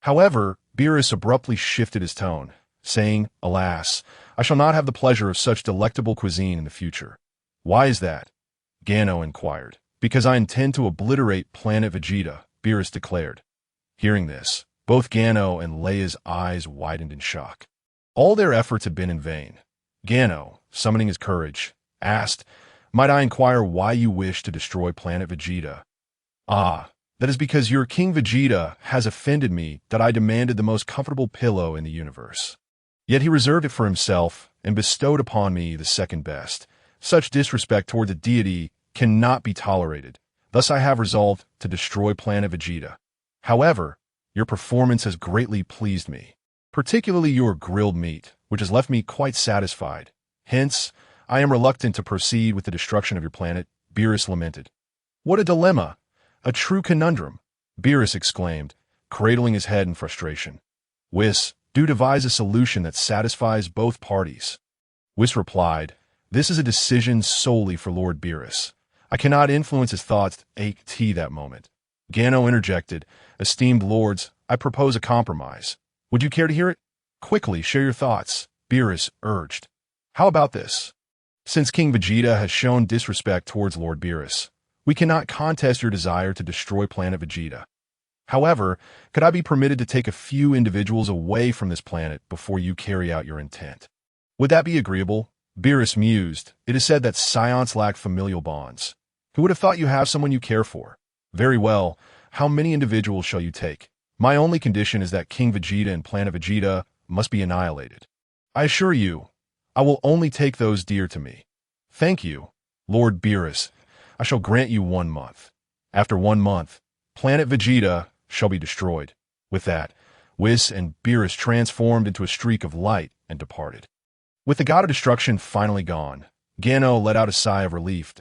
However, Beerus abruptly shifted his tone, saying, "Alas, I shall not have the pleasure of such delectable cuisine in the future." "Why is that?" Gano inquired. Because I intend to obliterate Planet Vegeta, Beerus declared. Hearing this, both Gano and Leia's eyes widened in shock. All their efforts had been in vain. Gano, summoning his courage, asked, "Might I inquire why you wish to destroy Planet Vegeta?" "Ah, that is because your King Vegeta has offended me that I demanded the most comfortable pillow in the universe. Yet he reserved it for himself and bestowed upon me the second best. Such disrespect toward the deity cannot be tolerated. Thus I have resolved to destroy Planet Vegeta. However, your performance has greatly pleased me, particularly your grilled meat, which has left me quite satisfied. Hence, I am reluctant to proceed with the destruction of your planet," Beerus lamented. "What a dilemma! A true conundrum," Beerus exclaimed, cradling his head in frustration. "Whis, do devise a solution that satisfies both parties." Whis replied, "This is a decision solely for Lord Beerus. I cannot influence his thoughts at that moment." Gano interjected, "Esteemed lords, I propose a compromise. Would you care to hear it? Quickly, share your thoughts," Beerus urged. "How about this? Since King Vegeta has shown disrespect towards Lord Beerus, we cannot contest your desire to destroy Planet Vegeta. However, could I be permitted to take a few individuals away from this planet before you carry out your intent? Would that be agreeable?" Beerus mused. "It is said that Saiyans lack familial bonds. Who would have thought you have someone you care for? Very well, how many individuals shall you take? My only condition is that King Vegeta and Planet Vegeta must be annihilated. I assure you, I will only take those dear to me." "Thank you, Lord Beerus. I shall grant you 1 month. After 1 month, Planet Vegeta shall be destroyed." With that, Whis and Beerus transformed into a streak of light and departed. With the god of destruction finally gone, Gano let out a sigh of relief.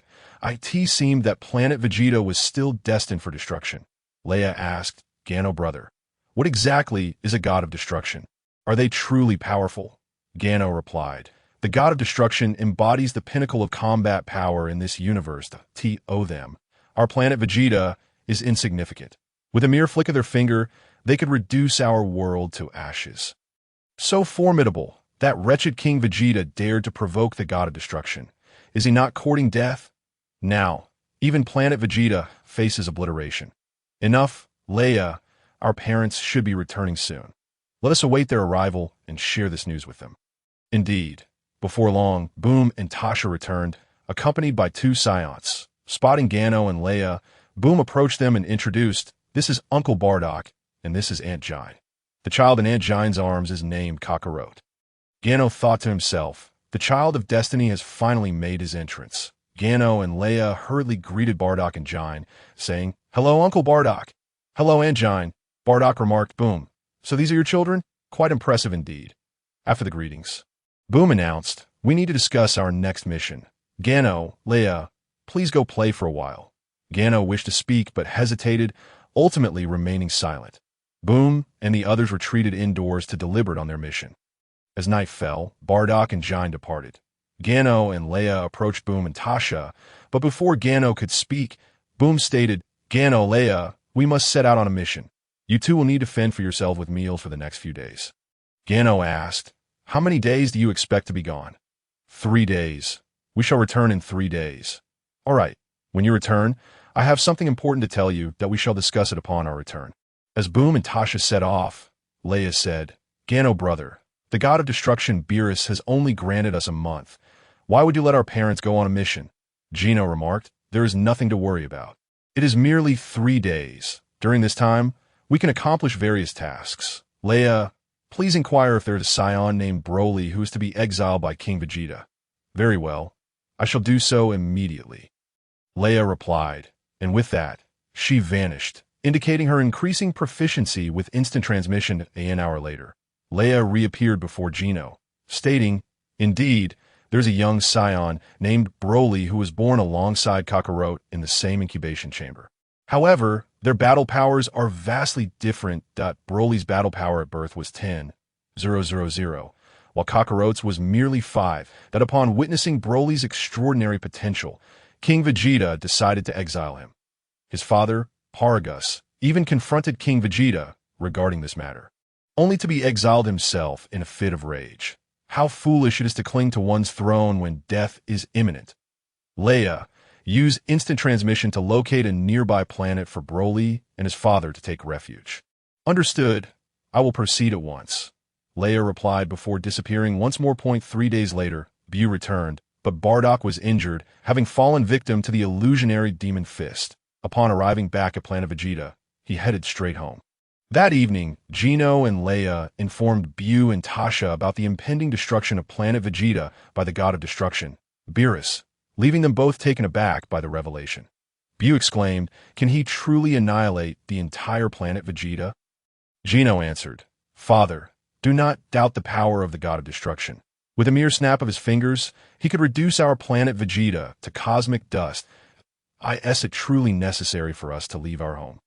It seemed that Planet Vegeta was still destined for destruction. Leia asked, "Gano brother, what exactly is a god of destruction? Are they truly powerful?" Gano replied, "The god of destruction embodies the pinnacle of combat power in this universe. Them. Our planet Vegeta is insignificant. With a mere flick of their finger, they could reduce our world to ashes. So formidable, that wretched King Vegeta dared to provoke the god of destruction. Is he not courting death? Now, even Planet Vegeta faces obliteration. Enough, Leia, our parents should be returning soon. Let us await their arrival and share this news with them." Indeed, before long, Boom and Tasha returned, accompanied by 2 Saiyans. Spotting Gano and Leia, Boom approached them and introduced, "This is Uncle Bardock, and this is Aunt Jine. The child in Aunt Jine's arms is named Kakarot." Gano thought to himself, the child of destiny has finally made his entrance. Gano and Leia hurriedly greeted Bardock and Jine, saying, "Hello, Uncle Bardock." "Hello, Aunt Jine," Bardock remarked. "Boom. So these are your children? Quite impressive indeed." After the greetings, Boom announced, "We need to discuss our next mission. Gano, Leia, please go play for a while." Gano wished to speak but hesitated, ultimately remaining silent. Boom and the others retreated indoors to deliberate on their mission. As night fell, Bardock and Jine departed. Gano and Leia approached Boom and Tasha, but before Gano could speak, Boom stated, "Gano, Leia, we must set out on a mission. You two will need to fend for yourself with meals for the next few days." Gano asked, "How many days do you expect to be gone?" 3 days. We shall return in 3 days." "All right. When you return, I have something important to tell you that we shall discuss it upon our return." As Boom and Tasha set off, Leia said, "Gano brother, the god of destruction Beerus has only granted us a month. Why would you let our parents go on a mission?" Gino remarked, "There is nothing to worry about. It is merely 3 days. During this time, we can accomplish various tasks. Leia, please inquire if there is a Scion named Broly who is to be exiled by King Vegeta." "Very well. I shall do so immediately," Leia replied, and with that, she vanished, indicating her increasing proficiency with instant transmission an hour later. Leia reappeared before Gino, stating, "Indeed, there's a young Scion named Broly who was born alongside Kakarot in the same incubation chamber. However, their battle powers are vastly different. Broly's battle power at birth was 10,000, while Kakarot's was merely 5. That upon witnessing Broly's extraordinary potential, King Vegeta decided to exile him. His father, Paragus, even confronted King Vegeta regarding this matter, only to be exiled himself in a fit of rage. How foolish it is to cling to one's throne when death is imminent. Leia, Use instant transmission to locate a nearby planet for Broly and his father to take refuge. Understood. I will proceed at once. Leia replied before disappearing once more. 3 days later, Bu returned, but Bardock was injured, having fallen victim to the illusionary demon fist. Upon arriving back at Planet Vegeta, he headed straight home. That evening, Gino and Leia informed Bu and Tasha about the impending destruction of Planet Vegeta by the god of destruction, Beerus, leaving them both taken aback by the revelation. Bu exclaimed, "Can he truly annihilate the entire planet Vegeta?" Gino answered, "Father, do not doubt the power of the god of destruction. With a mere snap of his fingers, he could reduce our planet Vegeta to cosmic dust. Is it truly necessary for us to leave our home?"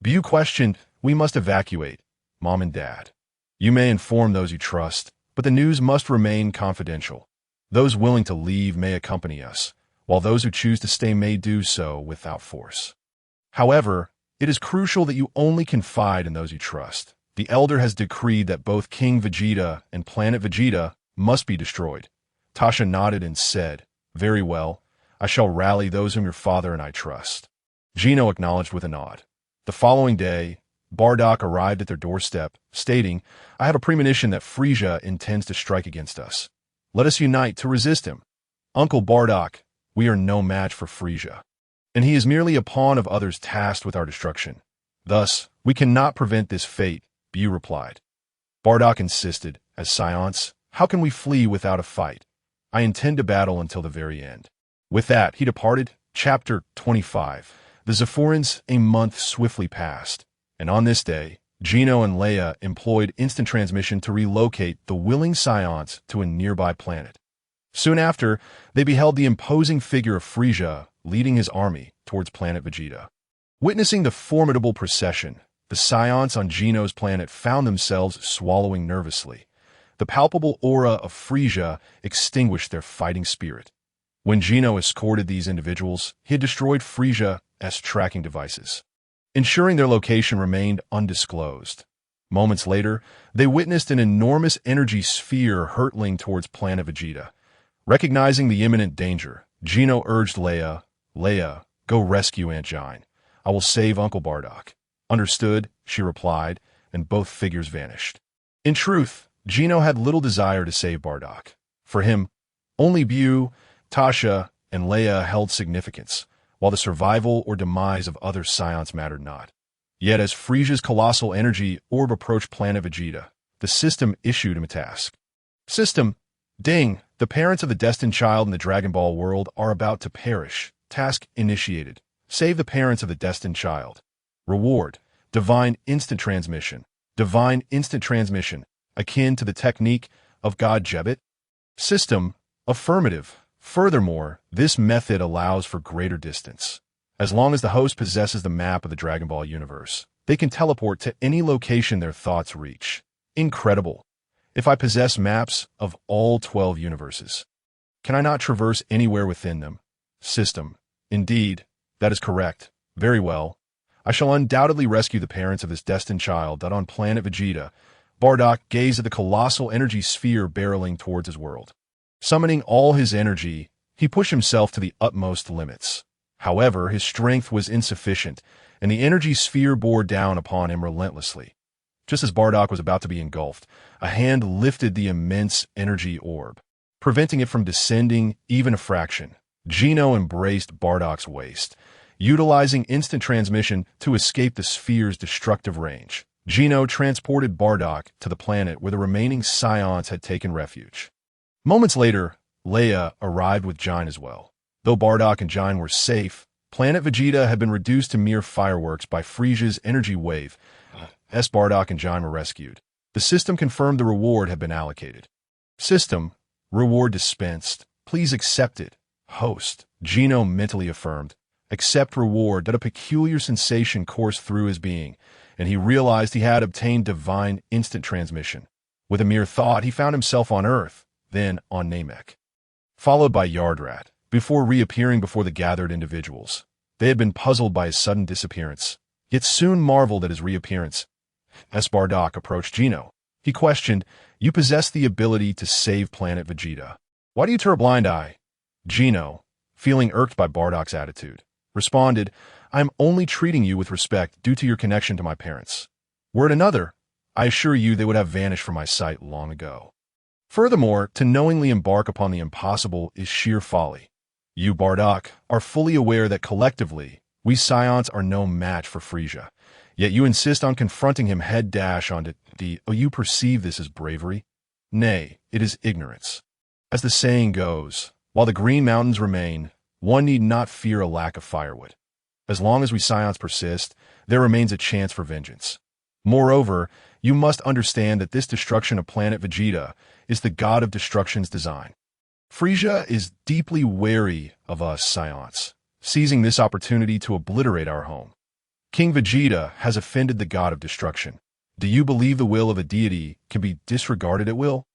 Bu questioned, "We must evacuate, Mom and Dad. You may inform those you trust, but the news must remain confidential. Those willing to leave may accompany us, while those who choose to stay may do so without force. However, it is crucial that you only confide in those you trust. The Elder has decreed that both King Vegeta and Planet Vegeta must be destroyed." Tasha nodded and said, "Very well. I shall rally those whom your father and I trust." Gino acknowledged with a nod. The following day, Bardock arrived at their doorstep, stating, "I have a premonition that Frieza intends to strike against us. Let us unite to resist him. Uncle Bardock, we are no match for Frieza, and he is merely a pawn of others tasked with our destruction. Thus, we cannot prevent this fate," Bu replied. Bardock insisted, "As Saiyans, how can we flee without a fight? I intend to battle until the very end." With that, he departed. Chapter 25. The Zephurians. A month swiftly passed, and on this day, Gino and Leia employed instant transmission to relocate the willing Saiyans to a nearby planet. Soon after, they beheld the imposing figure of Frieza leading his army towards Planet Vegeta. Witnessing the formidable procession, the Saiyans on Gino's planet found themselves swallowing nervously. The palpable aura of Frieza extinguished their fighting spirit. When Gino escorted these individuals, he had destroyed Frieza's tracking devices, ensuring their location remained undisclosed. Moments later, they witnessed an enormous energy sphere hurtling towards Planet Vegeta. Recognizing the imminent danger, Gino urged Leia, "Leia, go rescue Aunt Jine. I will save Uncle Bardock." "Understood," she replied, and both figures vanished. In truth, Gino had little desire to save Bardock. For him, only Bu, Tasha, and Leia held significance, while the survival or demise of other Saiyans mattered not. Yet as Frieza's colossal energy orb approached Planet Vegeta, the system issued him a task. "System, ding, the parents of the destined child in the Dragon Ball world are about to perish. Task initiated. Save the parents of the destined child. Reward, divine instant transmission. Divine instant transmission, akin to the technique of God Jebbet." System, affirmative. Furthermore, this method allows for greater distance. As long as the host possesses the map of the Dragon Ball universe, they can teleport to any location their thoughts reach. Incredible. If I possess maps of all 12 universes, can I not traverse anywhere within them? System, indeed, that is correct. Very well. I shall undoubtedly rescue the parents of this destined child that on Planet Vegeta. Bardock gazed at the colossal energy sphere barreling towards his world. Summoning all his energy, he pushed himself to the utmost limits. However, his strength was insufficient, and the energy sphere bore down upon him relentlessly. Just as Bardock was about to be engulfed, a hand lifted the immense energy orb, preventing it from descending even a fraction. Gino embraced Bardock's waist, utilizing instant transmission to escape the sphere's destructive range. Gino transported Bardock to the planet where the remaining Saiyans had taken refuge. Moments later, Leia arrived with Jine as well. Though Bardock and Jine were safe, Planet Vegeta had been reduced to mere fireworks by Frieza's energy wave. Bardock and Jine were rescued. The system confirmed the reward had been allocated. System, reward dispensed. Please accept it. Host, Gino mentally affirmed. Accept reward. That a peculiar sensation coursed through his being, and he realized he had obtained divine instant transmission. With a mere thought, he found himself on Earth, then on Namek, followed by Yardrat, before reappearing before the gathered individuals. They had been puzzled by his sudden disappearance, yet soon marveled at his reappearance. As Bardock approached Gino, he questioned, "You possess the ability to save Planet Vegeta. Why do you turn a blind eye?" Gino, feeling irked by Bardock's attitude, responded, "I am only treating you with respect due to your connection to my parents. Were it another, I assure you they would have vanished from my sight long ago. Furthermore, to knowingly embark upon the impossible is sheer folly. You, Bardock, are fully aware that collectively, we Scions are no match for Frieza, yet you insist on confronting him head dash onto the, oh, you perceive this as bravery? Nay, it is ignorance. As the saying goes, while the Green Mountains remain, one need not fear a lack of firewood. As long as we Scions persist, there remains a chance for vengeance. Moreover, you must understand that this destruction of Planet Vegeta is the God of Destruction's design. Frieza is deeply wary of us Scions, seizing this opportunity to obliterate our home. King Vegeta has offended the God of Destruction. Do you believe the will of a deity can be disregarded at will?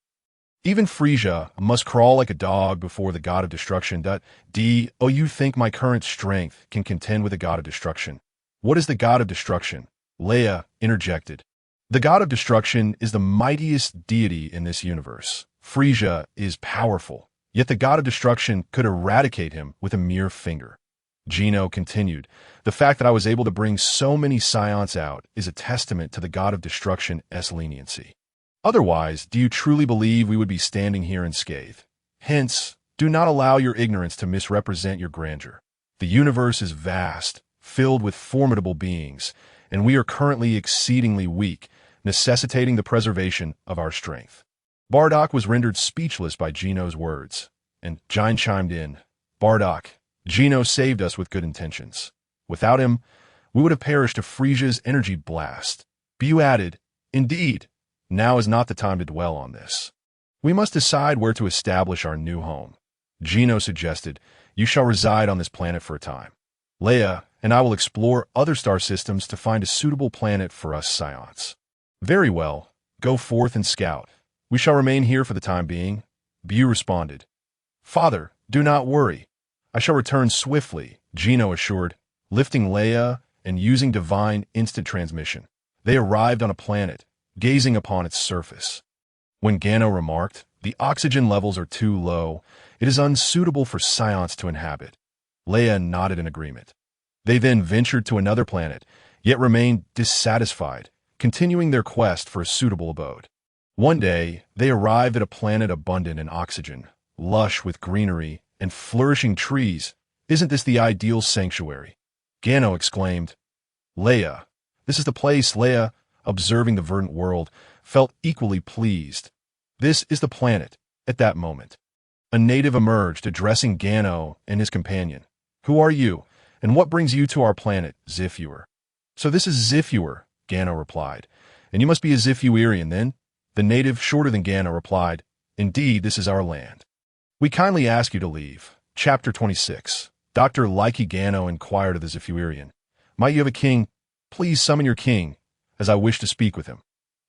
Even Frieza must crawl like a dog before the God of Destruction. Oh, you think my current strength can contend with the God of Destruction? What is the God of Destruction? Leia interjected. The God of Destruction is the mightiest deity in this universe. Frieza is powerful, yet the God of Destruction could eradicate him with a mere finger. Gano continued, the fact that I was able to bring so many Scions out is a testament to the God of Destruction's leniency. Otherwise, do you truly believe we would be standing here unscathed? Hence, do not allow your ignorance to misrepresent your grandeur. The universe is vast, filled with formidable beings, and we are currently exceedingly weak, necessitating the preservation of our strength. Bardock was rendered speechless by Gino's words, and Jine chimed in, Bardock, Gino saved us with good intentions. Without him, we would have perished to Frieza's energy blast. Bu added, indeed, now is not the time to dwell on this. We must decide where to establish our new home. Gino suggested, you shall reside on this planet for a time. Leia and I will explore other star systems to find a suitable planet for us Scions. Very well, go forth and scout. We shall remain here for the time being. Bu responded. Father, do not worry. I shall return swiftly, Gino assured, lifting Leia and using divine instant transmission. They arrived on a planet, gazing upon its surface. When Gano remarked, the oxygen levels are too low, it is unsuitable for Scions to inhabit. Leia nodded in agreement. They then ventured to another planet, yet remained dissatisfied, continuing their quest for a suitable abode. One day, they arrived at a planet abundant in oxygen, lush with greenery and flourishing trees. Isn't this the ideal sanctuary? Gano exclaimed. Leia, this is the place. Leia, observing the verdant world, felt equally pleased. This is the planet. At that moment, a native emerged, addressing Gano and his companion. Who are you, and what brings you to our planet, Zephur? So this is Zephur, Gano replied. And you must be a Zephyrian then? The native, shorter than Gano, replied, indeed, this is our land. We kindly ask you to leave. Chapter 26. Dr. Leica Gano inquired of the Zephurian, might you have a king? Please summon your king, as I wish to speak with him.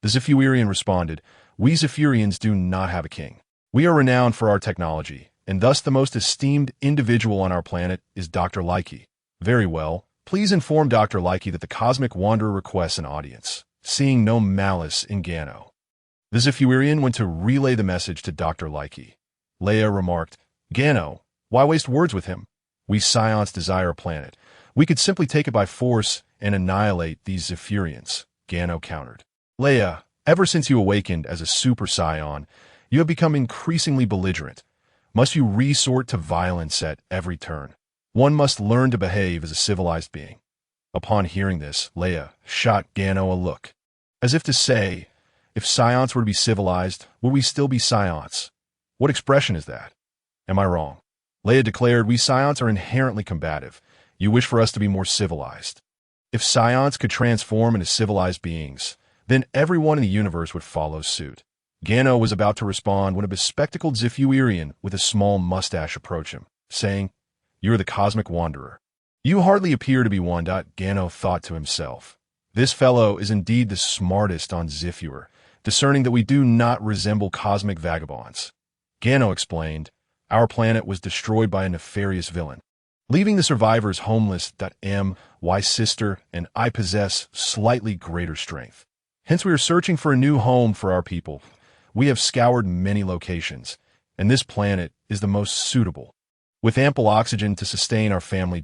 The Zephurian responded, we Zephurians do not have a king. We are renowned for our technology, and thus the most esteemed individual on our planet is Dr. Leica. Very well, please inform Dr. Leica that the Cosmic Wanderer requests an audience, seeing no malice in Gano. The Zephurian went to relay the message to Dr. Leica. Leia remarked, Gano, why waste words with him? We Scions desire a planet. We could simply take it by force and annihilate these Zephurians, Gano countered. Leia, ever since you awakened as a Super Saiyan, you have become increasingly belligerent. Must you resort to violence at every turn? One must learn to behave as a civilized being. Upon hearing this, Leia shot Gano a look, as if to say, if Scions were to be civilized, would we still be Scions? What expression is that? Am I wrong? Leia declared, we Scions are inherently combative. You wish for us to be more civilized. If Scions could transform into civilized beings, then everyone in the universe would follow suit. Gano was about to respond when a bespectacled Zephurian with a small mustache approached him, saying, you are the Cosmic Wanderer. You hardly appear to be one. Gano thought to himself. This fellow is indeed the smartest on Zephur, discerning that we do not resemble cosmic vagabonds. Gano explained, our planet was destroyed by a nefarious villain, leaving the survivors homeless. My sister and I possess slightly greater strength. Hence we are searching for a new home for our people. We have scoured many locations, and this planet is the most suitable. With ample oxygen to sustain our family.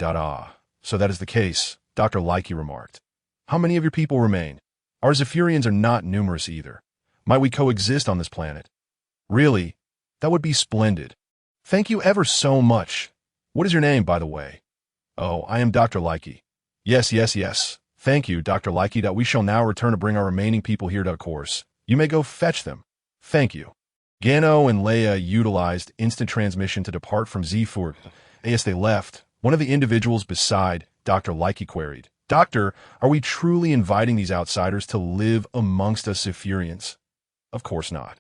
So that is the case, Dr. Leica remarked. How many of your people remain? Our Zephurians are not numerous either. Might we coexist on this planet? Really? That would be splendid. Thank you ever so much. What is your name, by the way? Oh, I am Dr. Leica. Yes. Thank you, Dr. Leica, that we shall now return to bring our remaining people here to a course. You may go fetch them. Thank you. Gano and Leia utilized instant transmission to depart from Zephur. As they left, one of the individuals beside Dr. Leica queried, Doctor, are we truly inviting these outsiders to live amongst us Zephurians? Of course not.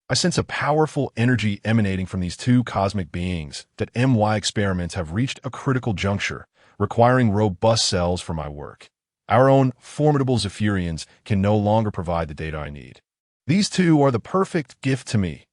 I sense a powerful energy emanating from these two cosmic beings that MY experiments have reached a critical juncture, requiring robust cells for my work. Our own formidable Zephurians can no longer provide the data I need. These two are the perfect gift to me.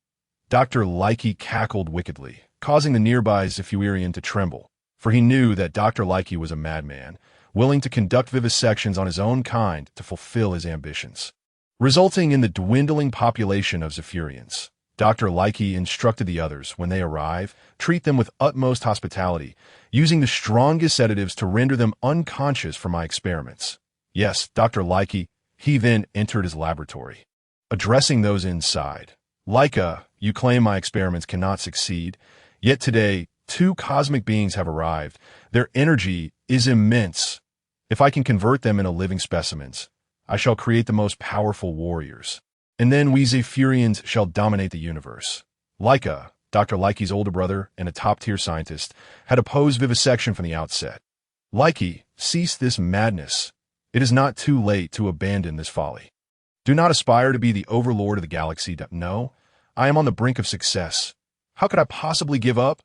Dr. Leica cackled wickedly, causing the nearby Zephurian to tremble, for he knew that Dr. Leica was a madman, willing to conduct vivisections on his own kind to fulfill his ambitions. Resulting in the dwindling population of Zephurians, Dr. Leica instructed the others, when they arrive, treat them with utmost hospitality, using the strongest sedatives to render them unconscious for my experiments. Yes, Dr. Leica, he then entered his laboratory. Addressing those inside, Leica, you claim my experiments cannot succeed, yet today, two cosmic beings have arrived. Their energy is immense. If I can convert them into living specimens, I shall create the most powerful warriors. And then we Zephurians shall dominate the universe. Leica, Dr. Leica's older brother and a top-tier scientist, had opposed vivisection from the outset. Leica, cease this madness. It is not too late to abandon this folly. Do not aspire to be the overlord of the galaxy. No, I am on the brink of success. How could I possibly give up?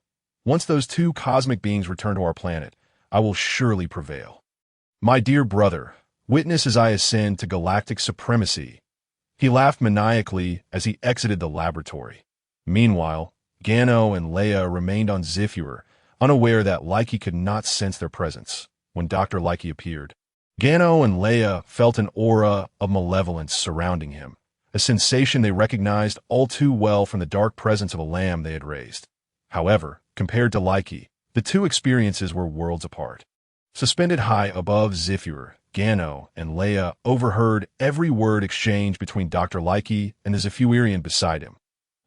Once those two cosmic beings return to our planet, I will surely prevail. My dear brother, witness as I ascend to galactic supremacy. He laughed maniacally as he exited the laboratory. Meanwhile, Gano and Leia remained on Zephur, unaware that Leica could not sense their presence. When Dr. Leica appeared, Gano and Leia felt an aura of malevolence surrounding him, a sensation they recognized all too well from the dark presence of a lamb they had raised. However, compared to Leica, the two experiences were worlds apart. Suspended high above Zephur, Gano and Leia overheard every word exchanged between Dr. Leica and the Zephurian beside him.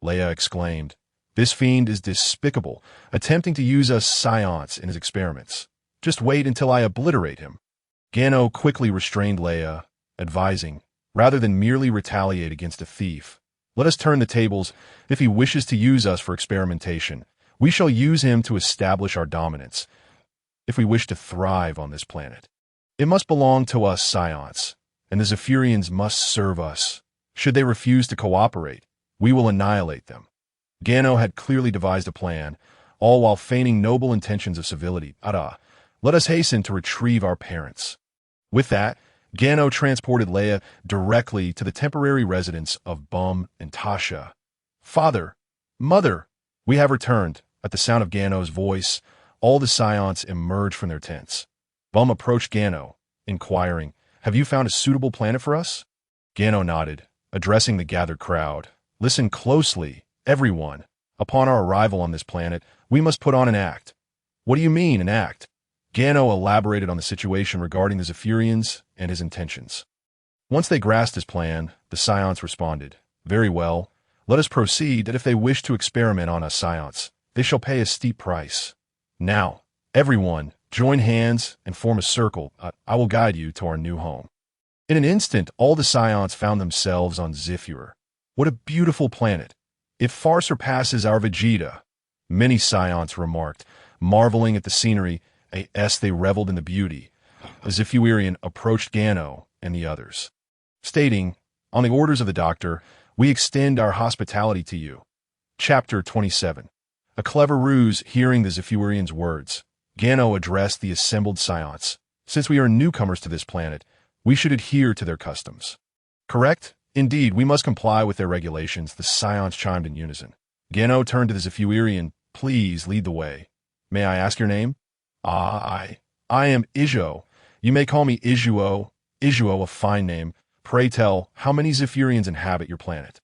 Leia exclaimed, "This fiend is despicable, attempting to use us Scions in his experiments. Just wait until I obliterate him." Gano quickly restrained Leia, advising, rather than merely retaliate against a thief, let us turn the tables. If he wishes to use us for experimentation, we shall use him to establish our dominance. If we wish to thrive on this planet, it must belong to us Scions, and the Zephurians must serve us. Should they refuse to cooperate, we will annihilate them. Gano had clearly devised a plan, all while feigning noble intentions of civility. Let us hasten to retrieve our parents. With that, Gano transported Leia directly to the temporary residence of Bum and Tasha. Father, Mother, we have returned. At the sound of Gano's voice, all the Scions emerged from their tents. Bum approached Gano, inquiring, have you found a suitable planet for us? Gano nodded, addressing the gathered crowd. Listen closely, everyone. Upon our arrival on this planet, we must put on an act. What do you mean, an act? Gano elaborated on the situation regarding the Zephurians and his intentions. Once they grasped his plan, the Scions responded, very well, let us proceed that if they wish to experiment on us Scions, they shall pay a steep price. Now, everyone, join hands and form a circle. I will guide you to our new home. In an instant, all the Scions found themselves on Zephur. What a beautiful planet. It far surpasses our Vegeta. Many Scions remarked, marveling at the scenery. As they reveled in the beauty, a Zephurian approached Gano and the others, stating, on the orders of the doctor, we extend our hospitality to you. Chapter 27. A clever ruse. Hearing the Zephurian's words, Gano addressed the assembled Scions. Since we are newcomers to this planet, we should adhere to their customs. Correct? Indeed, we must comply with their regulations, the Scions chimed in unison. Gano turned to the Zephurian. Please lead the way. May I ask your name? I am Ijo. You may call me Ijuo. Ijuo, a fine name. Pray tell, how many Zephurians inhabit your planet?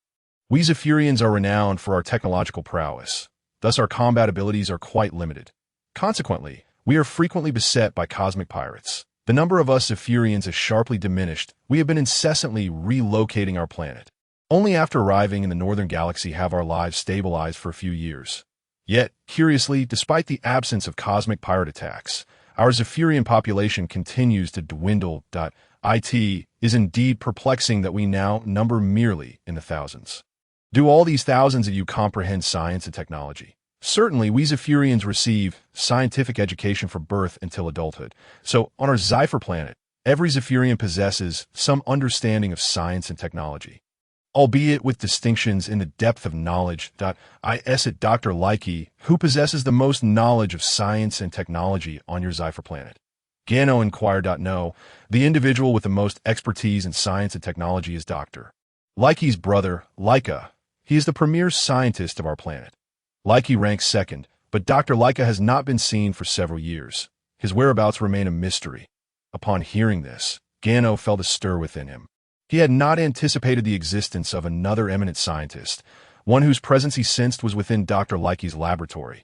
We Zephurians are renowned for our technological prowess. thus our combat abilities are quite limited. Consequently, we are frequently beset by cosmic pirates. The number of us Zephurians is sharply diminished. We have been incessantly relocating our planet. Only after arriving in the northern galaxy have our lives stabilized for a few years. Yet, curiously, despite the absence of cosmic pirate attacks, our Zephurian population continues to dwindle. It is indeed perplexing that we now number merely in the thousands. Do all these thousands of you comprehend science and technology? Certainly, we Zephurians receive scientific education from birth until adulthood. So, on our Zephur planet, every Zephurian possesses some understanding of science and technology, albeit with distinctions in the depth of knowledge. Is it Dr. Leica who possesses the most knowledge of science and technology on your Zephur planet? Gano inquired. No, the individual with the most expertise in science and technology is Dr. Leica's brother, Leica. He is the premier scientist of our planet. Leica ranks second, but Dr. Leica has not been seen for several years. His whereabouts remain a mystery. Upon hearing this, Gano felt a stir within him. He had not anticipated the existence of another eminent scientist, one whose presence he sensed was within Dr. Leica's laboratory.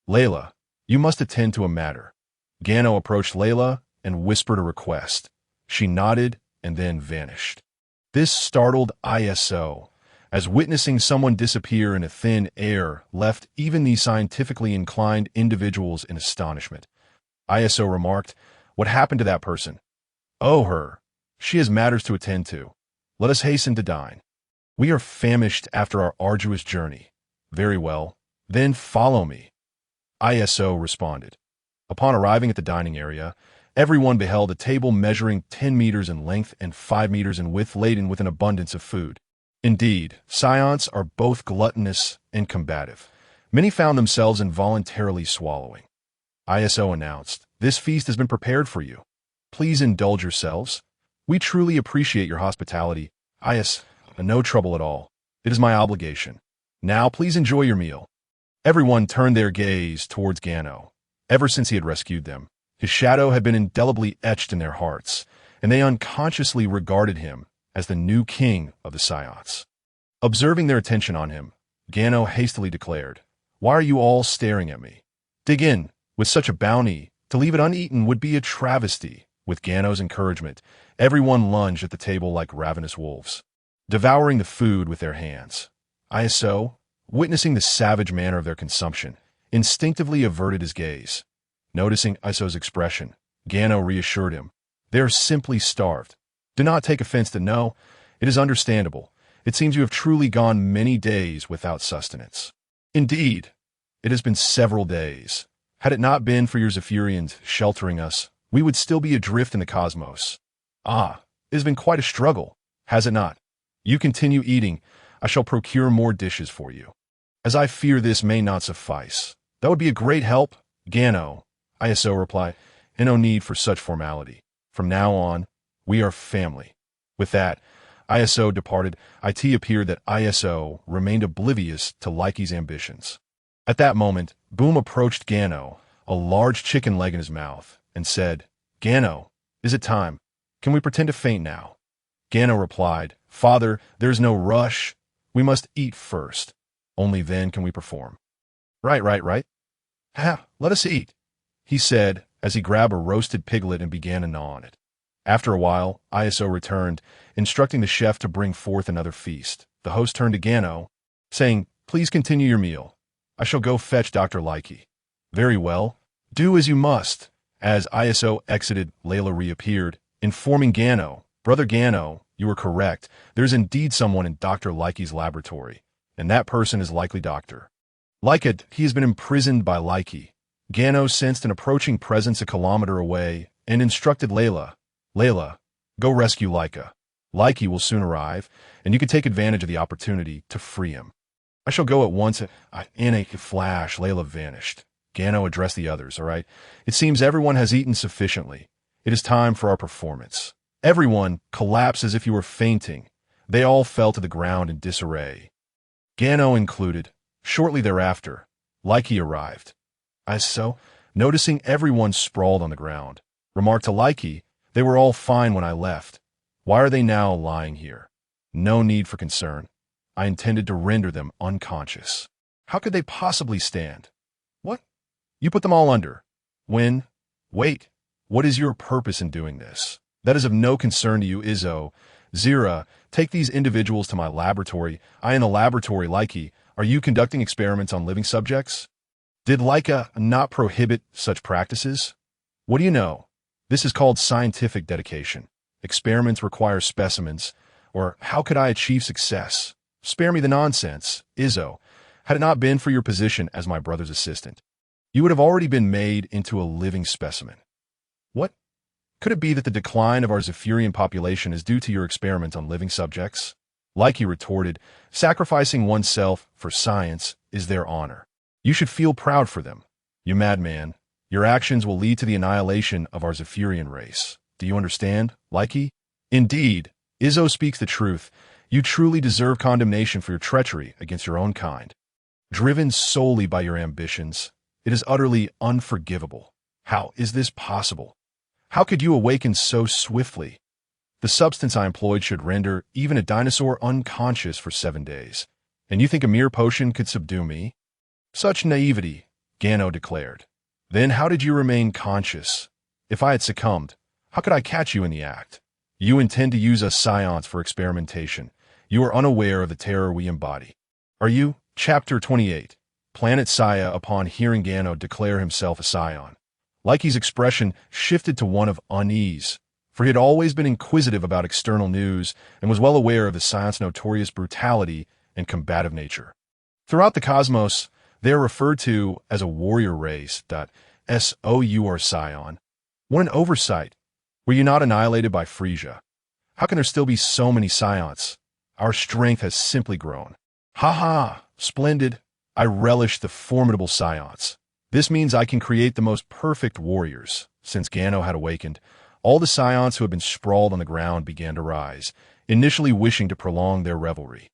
Layla, you must attend to a matter. Gano approached Layla and whispered a request. She nodded and then vanished. This startled ISO, as witnessing someone disappear in a thin air left even the scientifically inclined individuals in astonishment. ISO remarked, "What happened to that person?" "Oh, her. She has matters to attend to. Let us hasten to dine. We are famished after our arduous journey." "Very well. Then follow me," ISO responded. Upon arriving at the dining area, everyone beheld a table measuring 10 meters in length and 5 meters in width laden with an abundance of food. Indeed, Scions are both gluttonous and combative. Many found themselves involuntarily swallowing. ISO announced, "This feast has been prepared for you. Please indulge yourselves. We truly appreciate your hospitality." No trouble at all. It is my obligation. Now please enjoy your meal." Everyone turned their gaze towards Gano. Ever since he had rescued them, his shadow had been indelibly etched in their hearts, and they unconsciously regarded him as the new king of the Saiyans. Observing their attention on him, Gano hastily declared, "Why are you all staring at me? Dig in. With such a bounty, to leave it uneaten would be a travesty." With Gano's encouragement, everyone lunged at the table like ravenous wolves, devouring the food with their hands. ISO, witnessing the savage manner of their consumption, instinctively averted his gaze. Noticing ISO's expression, Gano reassured him, "They are simply starved. Do not take offense to no. It is understandable. It seems you have truly gone many days without sustenance." "Indeed, it has been several days. Had it not been for your Zephurians sheltering us, we would still be adrift in the cosmos." "Ah, it has been quite a struggle, has it not? You continue eating. I shall procure more dishes for you." "As I fear this may not suffice." "That would be a great help." "Gano," ISO replied, "no need for such formality. From now on, we are family." With that, ISO departed. It appeared that ISO remained oblivious to Leica's ambitions. At that moment, Boom approached Gano, a large chicken leg in his mouth, and said, "Gano, is it time? Can we pretend to faint now?" Gano replied, "Father, there's no rush. We must eat first. Only then can we perform." Right. Let us eat," he said, as he grabbed a roasted piglet and began to gnaw on it. After a while, ISO returned, instructing the chef to bring forth another feast. The host turned to Gano, saying, "Please continue your meal. I shall go fetch Dr. Leica." "Very well. Do as you must." As ISO exited, Layla reappeared, informing Gano, "Brother Gano, you were correct. There is indeed someone in Dr. Leica's laboratory, and that person is likely Dr. Leica. He has been imprisoned by Leica." Gano sensed an approaching presence a kilometer away and instructed Layla, "Layla, go rescue Leica. Leica will soon arrive, and you can take advantage of the opportunity to free him." "I shall go at once." In a flash, Layla vanished. Gano addressed the others. "All right, it seems everyone has eaten sufficiently. It is time for our performance." Everyone collapsed as if he were fainting. They all fell to the ground in disarray, Gano included. Shortly thereafter, Leica arrived. ISO, noticing everyone sprawled on the ground, remarked to Leica, "They were all fine when I left. Why are they now lying here?" "No need for concern. I intended to render them unconscious." How could they possibly stand? What? You put them all under. When? Wait. What is your purpose in doing this? That is of no concern to you, Izzo. Zira, take these individuals to my laboratory. I in the laboratory, Leica. Are you conducting experiments on living subjects? Did Leica not prohibit such practices? What do you know? This is called scientific dedication. Experiments require specimens. Or how could I achieve success? Spare me the nonsense, Izzo. Had it not been for your position as my brother's assistant, you would have already been made into a living specimen. What? Could it be that the decline of our Zephurian population is due to your experiments on living subjects? Leica retorted, sacrificing oneself for science is their honor. You should feel proud for them. You madman. Your actions will lead to the annihilation of our Zephurian race. Do you understand, Leica? Indeed, Izzo speaks the truth. You truly deserve condemnation for your treachery against your own kind. Driven solely by your ambitions, it is utterly unforgivable. How is this possible? How could you awaken so swiftly? The substance I employed should render even a dinosaur unconscious for 7 days. And you think a mere potion could subdue me? Such naivety, Gano declared. Then how did you remain conscious? If I had succumbed, how could I catch you in the act? You intend to use us Scions for experimentation. You are unaware of the terror we embody. Are you? Chapter 28. Planet Sia upon hearing Gano declare himself a Scion. Leica's expression shifted to one of unease, for he had always been inquisitive about external news and was well aware of the Scion's notorious brutality and combative nature. Throughout the cosmos, they are referred to as a warrior race. Sour Scion. What an oversight! Were you not annihilated by Frieza? How can there still be so many Scions? Our strength has simply grown. Ha ha! Splendid! I relish the formidable Scions. This means I can create the most perfect warriors. Since Gano had awakened, all the Scions who had been sprawled on the ground began to rise, initially wishing to prolong their revelry.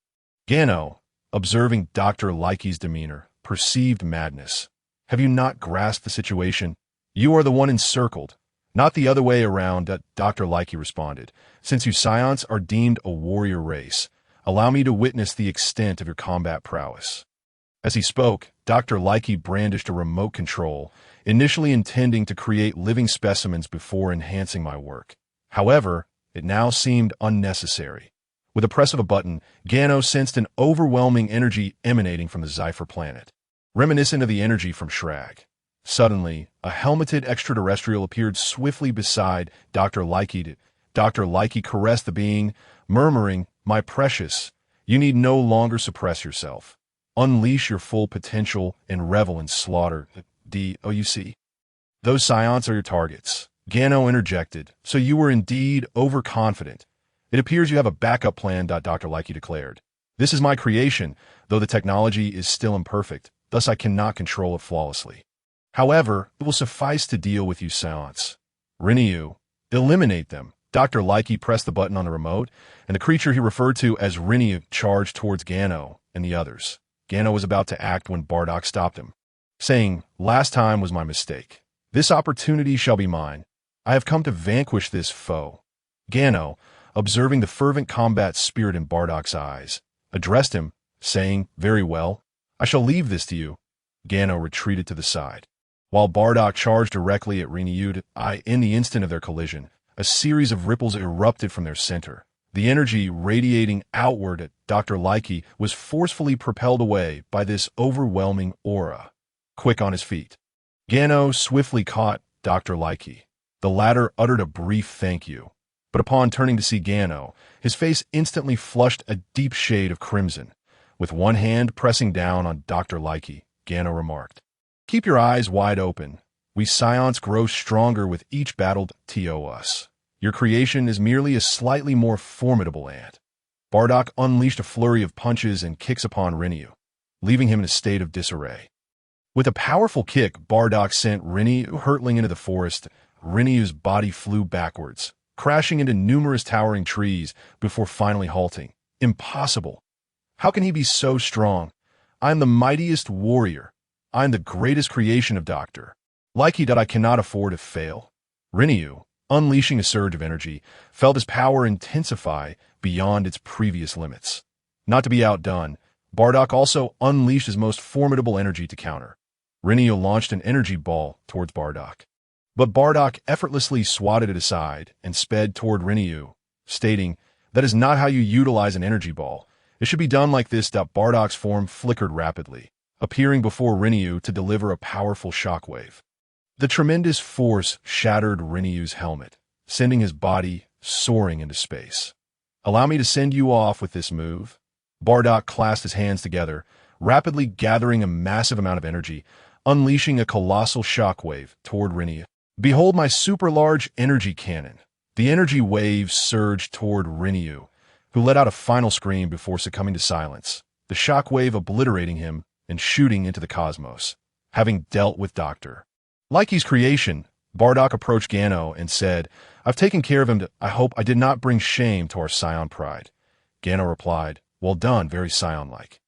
Gano, observing Dr. Leica's demeanor, perceived madness. Have you not grasped the situation? You are the one encircled, not the other way around, Dr. Leica responded. Since you Scions are deemed a warrior race, allow me to witness the extent of your combat prowess. As he spoke, Dr. Leica brandished a remote control, initially intending to create living specimens before enhancing my work. However, it now seemed unnecessary. With a press of a button, Gano sensed an overwhelming energy emanating from the Zephur planet, reminiscent of the energy from Shrag. Suddenly, a helmeted extraterrestrial appeared swiftly beside Dr. Leica. Dr. Leica caressed the being, murmuring, "My precious, you need no longer suppress yourself. Unleash your full potential and revel in slaughter. DOUC. Those Scions are your targets." Gano interjected, "So you were indeed overconfident. It appears you have a backup plan," Dr. Leica declared. "This is my creation, though the technology is still imperfect, thus I cannot control it flawlessly. However, it will suffice to deal with you Scions. Rinyu, eliminate them." Dr. Leica pressed the button on the remote, and the creature he referred to as Rinyu charged towards Gano and the others. Gano was about to act when Bardock stopped him, saying, "Last time was my mistake. This opportunity shall be mine. I have come to vanquish this foe." Gano, observing the fervent combat spirit in Bardock's eyes, addressed him, saying, "Very well, I shall leave this to you." Gano retreated to the side, while Bardock charged directly at Rinyu. In the instant of their collision, a series of ripples erupted from their center. The energy radiating outward at Dr. Leica was forcefully propelled away by this overwhelming aura. Quick on his feet, Gano swiftly caught Dr. Leica. The latter uttered a brief thank you, but upon turning to see Gano, his face instantly flushed a deep shade of crimson. With one hand pressing down on Dr. Leica, Gano remarked, "Keep your eyes wide open. We Scions grow stronger with each battle to us. Your creation is merely a slightly more formidable ant." Bardock unleashed a flurry of punches and kicks upon Rinyu, leaving him in a state of disarray. With a powerful kick, Bardock sent Rinyu hurtling into the forest. Rinyu's body flew backwards, crashing into numerous towering trees before finally halting. Impossible! How can he be so strong? I am the mightiest warrior. I am the greatest creation of Dr. Leica. I cannot afford to fail. Rinyu, unleashing a surge of energy, felt his power intensify beyond its previous limits. Not to be outdone, Bardock also unleashed his most formidable energy to counter. Rinio launched an energy ball towards Bardock. But Bardock effortlessly swatted it aside and sped toward Rinio, stating, "That is not how you utilize an energy ball. It should be done like this." Bardock's form flickered rapidly, appearing before Rinio to deliver a powerful shockwave. The tremendous force shattered Rinio's helmet, sending his body soaring into space. "Allow me to send you off with this move." Bardock clasped his hands together, rapidly gathering a massive amount of energy, unleashing a colossal shockwave toward Rinio. "Behold my super-large energy cannon." The energy wave surged toward Rinio, who let out a final scream before succumbing to silence, the shockwave obliterating him and shooting into the cosmos. Having dealt with Dr. Leica's creation, Bardock approached Gano and said, "I've taken care of him. I hope I did not bring shame to our Scion pride." Gano replied, "Well done, very Scion-like.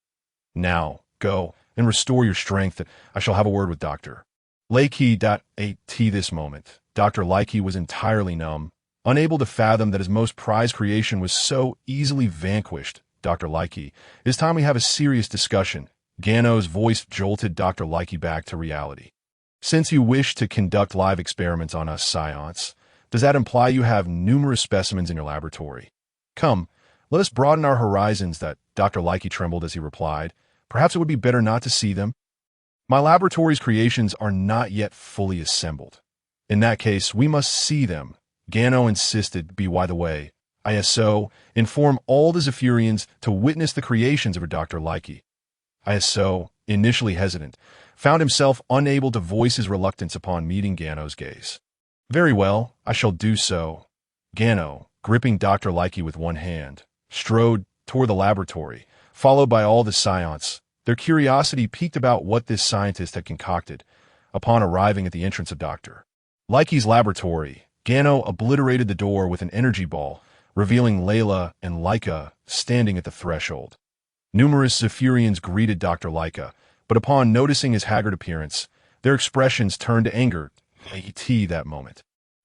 Now, go and restore your strength. I shall have a word with Dr. Leica." At this moment, Dr. Leica was entirely numb, unable to fathom that his most prized creation was so easily vanquished. "Dr. Leica, it is time we have a serious discussion." Gano's voice jolted Dr. Leica back to reality. "Since you wish to conduct live experiments on us Scions, does that imply you have numerous specimens in your laboratory? Come, let us broaden our horizons." Dr. Leica trembled as he replied, "Perhaps it would be better not to see them. My laboratory's creations are not yet fully assembled. In that case, we must see them." Gano insisted. By the way, ISO, inform all the Zephurians to witness the creations of Dr. Leica." ISO, initially hesitant, found himself unable to voice his reluctance upon meeting Gano's gaze. "Very well, I shall do so." Gano, gripping Dr. Leica with one hand, strode toward the laboratory, followed by all the Scions, their curiosity piqued about what this scientist had concocted. Upon arriving at the entrance of Dr. Leica's laboratory, Gano obliterated the door with an energy ball, revealing Leia and Leica standing at the threshold. Numerous Zephurians greeted Dr. Leica, but upon noticing his haggard appearance, their expressions turned to anger. At that moment,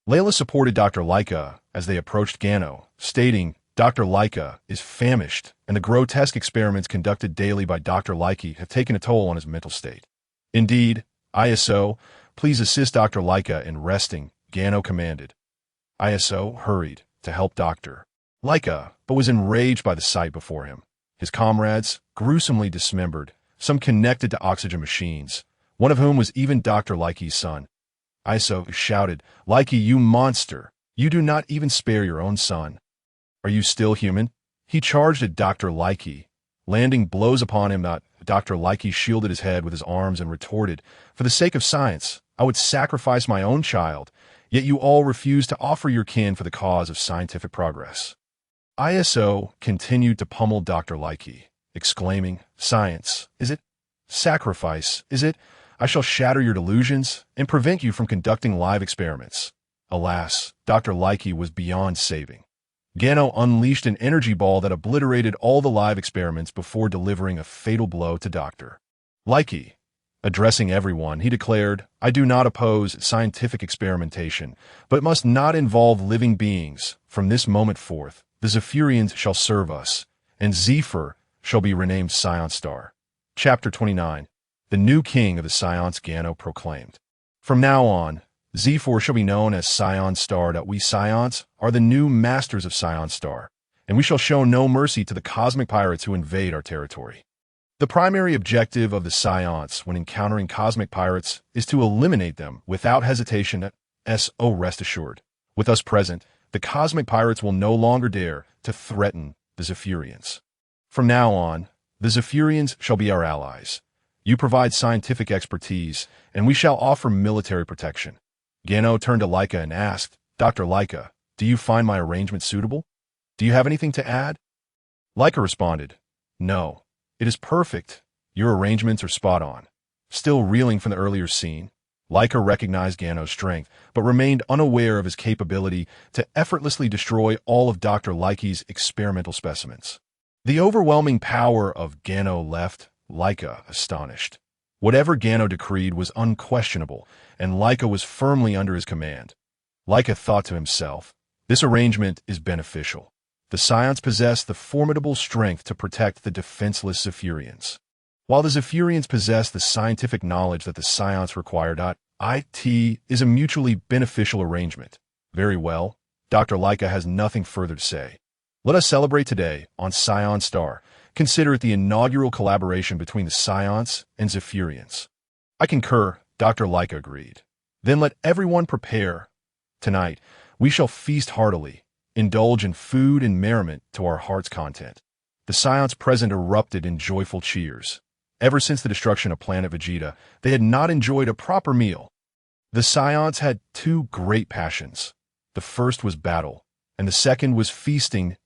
Leia supported Dr. Leica as they approached Gano, stating, "Dr. Leica is famished, and the grotesque experiments conducted daily by Dr. Leica have taken a toll on his mental state." "Indeed, ISO, please assist Dr. Leica in resting," Gano commanded. ISO hurried to help Dr. Leica, but was enraged by the sight before him. His comrades, gruesomely dismembered, some connected to oxygen machines, one of whom was even Dr. Leica's son. ISO shouted, "Leica, you monster! You do not even spare your own son. Are you still human?" He charged at Dr. Leica, landing blows upon him. Dr. Leica shielded his head with his arms and retorted, "For the sake of science, I would sacrifice my own child, yet you all refuse to offer your kin for the cause of scientific progress." ISO continued to pummel Dr. Leica, exclaiming, "Science, is it? Sacrifice, is it? I shall shatter your delusions and prevent you from conducting live experiments." Alas, Dr. Leica was beyond saving. Gano unleashed an energy ball that obliterated all the live experiments before delivering a fatal blow to Dr. Leica. Addressing everyone, he declared, "I do not oppose scientific experimentation, but it must not involve living beings. From this moment forth, the Zephurians shall serve us, and Zephur shall be renamed Scion Star." Chapter 29. The new king of the Scions, Gano proclaimed. "From now on, Zephur shall be known as Scion Star. We Scions are the new masters of Scion Star, and we shall show no mercy to the cosmic pirates who invade our territory. The primary objective of the Scions when encountering cosmic pirates is to eliminate them without hesitation. Rest assured, with us present, the cosmic pirates will no longer dare to threaten the Zephurians. From now on, the Zephurians shall be our allies. You provide scientific expertise, and we shall offer military protection." Gano turned to Leica and asked, "Dr. Leica, do you find my arrangement suitable? Do you have anything to add?" Leica responded, "No, it is perfect. Your arrangements are spot on." Still reeling from the earlier scene, Leica recognized Gano's strength, but remained unaware of his capability to effortlessly destroy all of Dr. Leica's experimental specimens. The overwhelming power of Gano left Leica astonished. Whatever Gano decreed was unquestionable, and Leica was firmly under his command. Leica thought to himself, "This arrangement is beneficial. The Scions possess the formidable strength to protect the defenseless Zephurians, while the Zephurians possess the scientific knowledge that the Scions require. It is a mutually beneficial arrangement. Very well. Dr. Leica has nothing further to say. Let us celebrate today on Scion Star. Consider it the inaugural collaboration between the Scions and Zephurians. I concur, Dr. Leica agreed. Then let everyone prepare. Tonight, we shall feast heartily, indulge in food and merriment to our heart's content. The Scions present erupted in joyful cheers. Ever since the destruction of Planet Vegeta, they had not enjoyed a proper meal. The Scions had two great passions. The first was battle, and the second was feasting.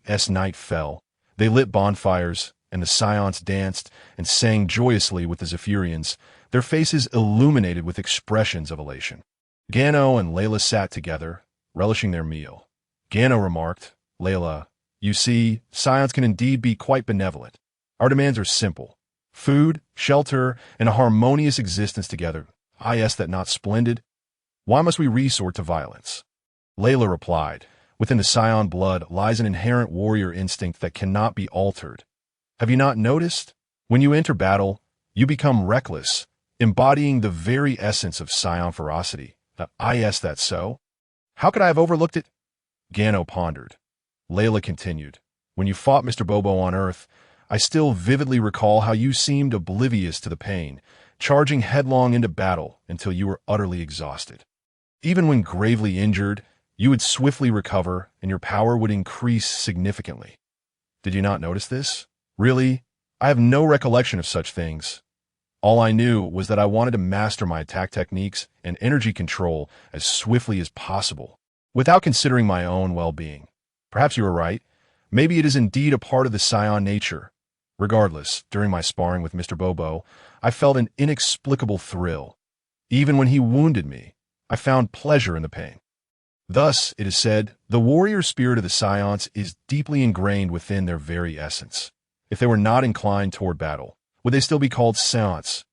As night fell, they lit bonfires, and the Scions danced and sang joyously with the Zephurians, their faces illuminated with expressions of elation. Gano and Leia sat together, relishing their meal. Gano remarked, "Leia, you see, Scions can indeed be quite benevolent. Our demands are simple. Food, shelter, and a harmonious existence together. Is that not splendid? Why must we resort to violence?" Leia replied, "Within the Scion blood lies an inherent warrior instinct that cannot be altered. Have you not noticed? When you enter battle, you become reckless, embodying the very essence of Scion ferocity. Is that so? How could I have overlooked it?" Gano pondered. Leia continued, "When you fought Mr. Bobo on Earth, I still vividly recall how you seemed oblivious to the pain, charging headlong into battle until you were utterly exhausted. Even when gravely injured, you would swiftly recover and your power would increase significantly. Did you not notice this? Really, I have no recollection of such things. All I knew was that I wanted to master my attack techniques and energy control as swiftly as possible, without considering my own well-being. Perhaps you are right. Maybe it is indeed a part of the Scion nature. Regardless, during my sparring with Mr. Bobo, I felt an inexplicable thrill. Even when he wounded me, I found pleasure in the pain. Thus, it is said, the warrior spirit of the Scions is deeply ingrained within their very essence. If they were not inclined toward battle, would they still be called Scions?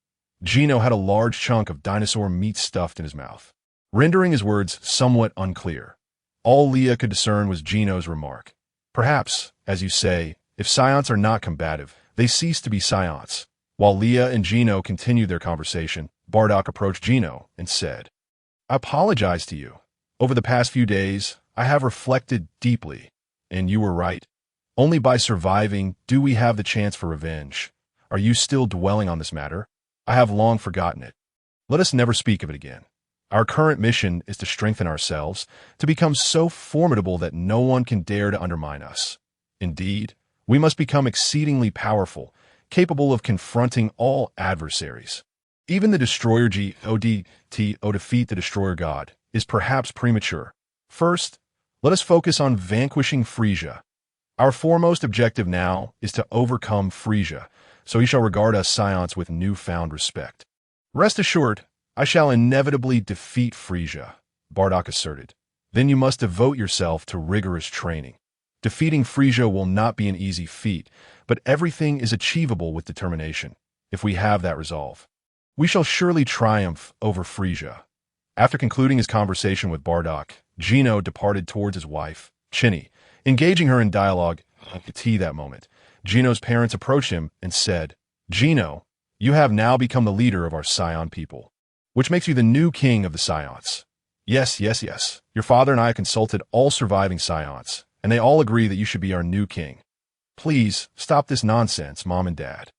Gino had a large chunk of dinosaur meat stuffed in his mouth, rendering his words somewhat unclear. All Leia could discern was Gino's remark. Perhaps, as you say, if Scions are not combative, they cease to be Scions. While Leia and Gino continued their conversation, Bardock approached Gino and said, "I apologize to you. Over the past few days, I have reflected deeply, and you were right. Only by surviving do we have the chance for revenge. Are you still dwelling on this matter? I have long forgotten it. Let us never speak of it again. Our current mission is to strengthen ourselves, to become so formidable that no one can dare to undermine us. Indeed, we must become exceedingly powerful, capable of confronting all adversaries. Even the Destroyer defeat the Destroyer God is perhaps premature. First, let us focus on vanquishing Frieza. Our foremost objective now is to overcome Frieza, so he shall regard us Scions with newfound respect. Rest assured, I shall inevitably defeat Frieza," Bardock asserted. "Then you must devote yourself to rigorous training. Defeating Frieza will not be an easy feat, but everything is achievable with determination, if we have that resolve. We shall surely triumph over Frieza." After concluding his conversation with Bardock, Gino departed towards his wife, Chinny, engaging her in dialogue. At that moment, Gino's parents approached him and said, "Gino, you have now become the leader of our Scion people, which makes you the new king of the Scions." Yes. Your father and I consulted all surviving Scions, and they all agree that you should be our new king. Please, stop this nonsense, Mom and Dad.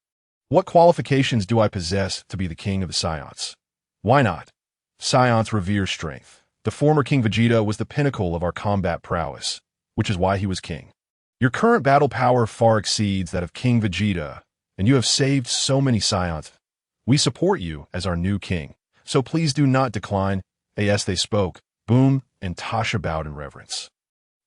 What qualifications do I possess to be the king of the Scions? Why not? Scions revere strength. The former King Vegeta was the pinnacle of our combat prowess, which is why he was king. Your current battle power far exceeds that of King Vegeta, and you have saved so many Scions. We support you as our new king, so please do not decline. As they spoke, Boom and Tasha bowed in reverence.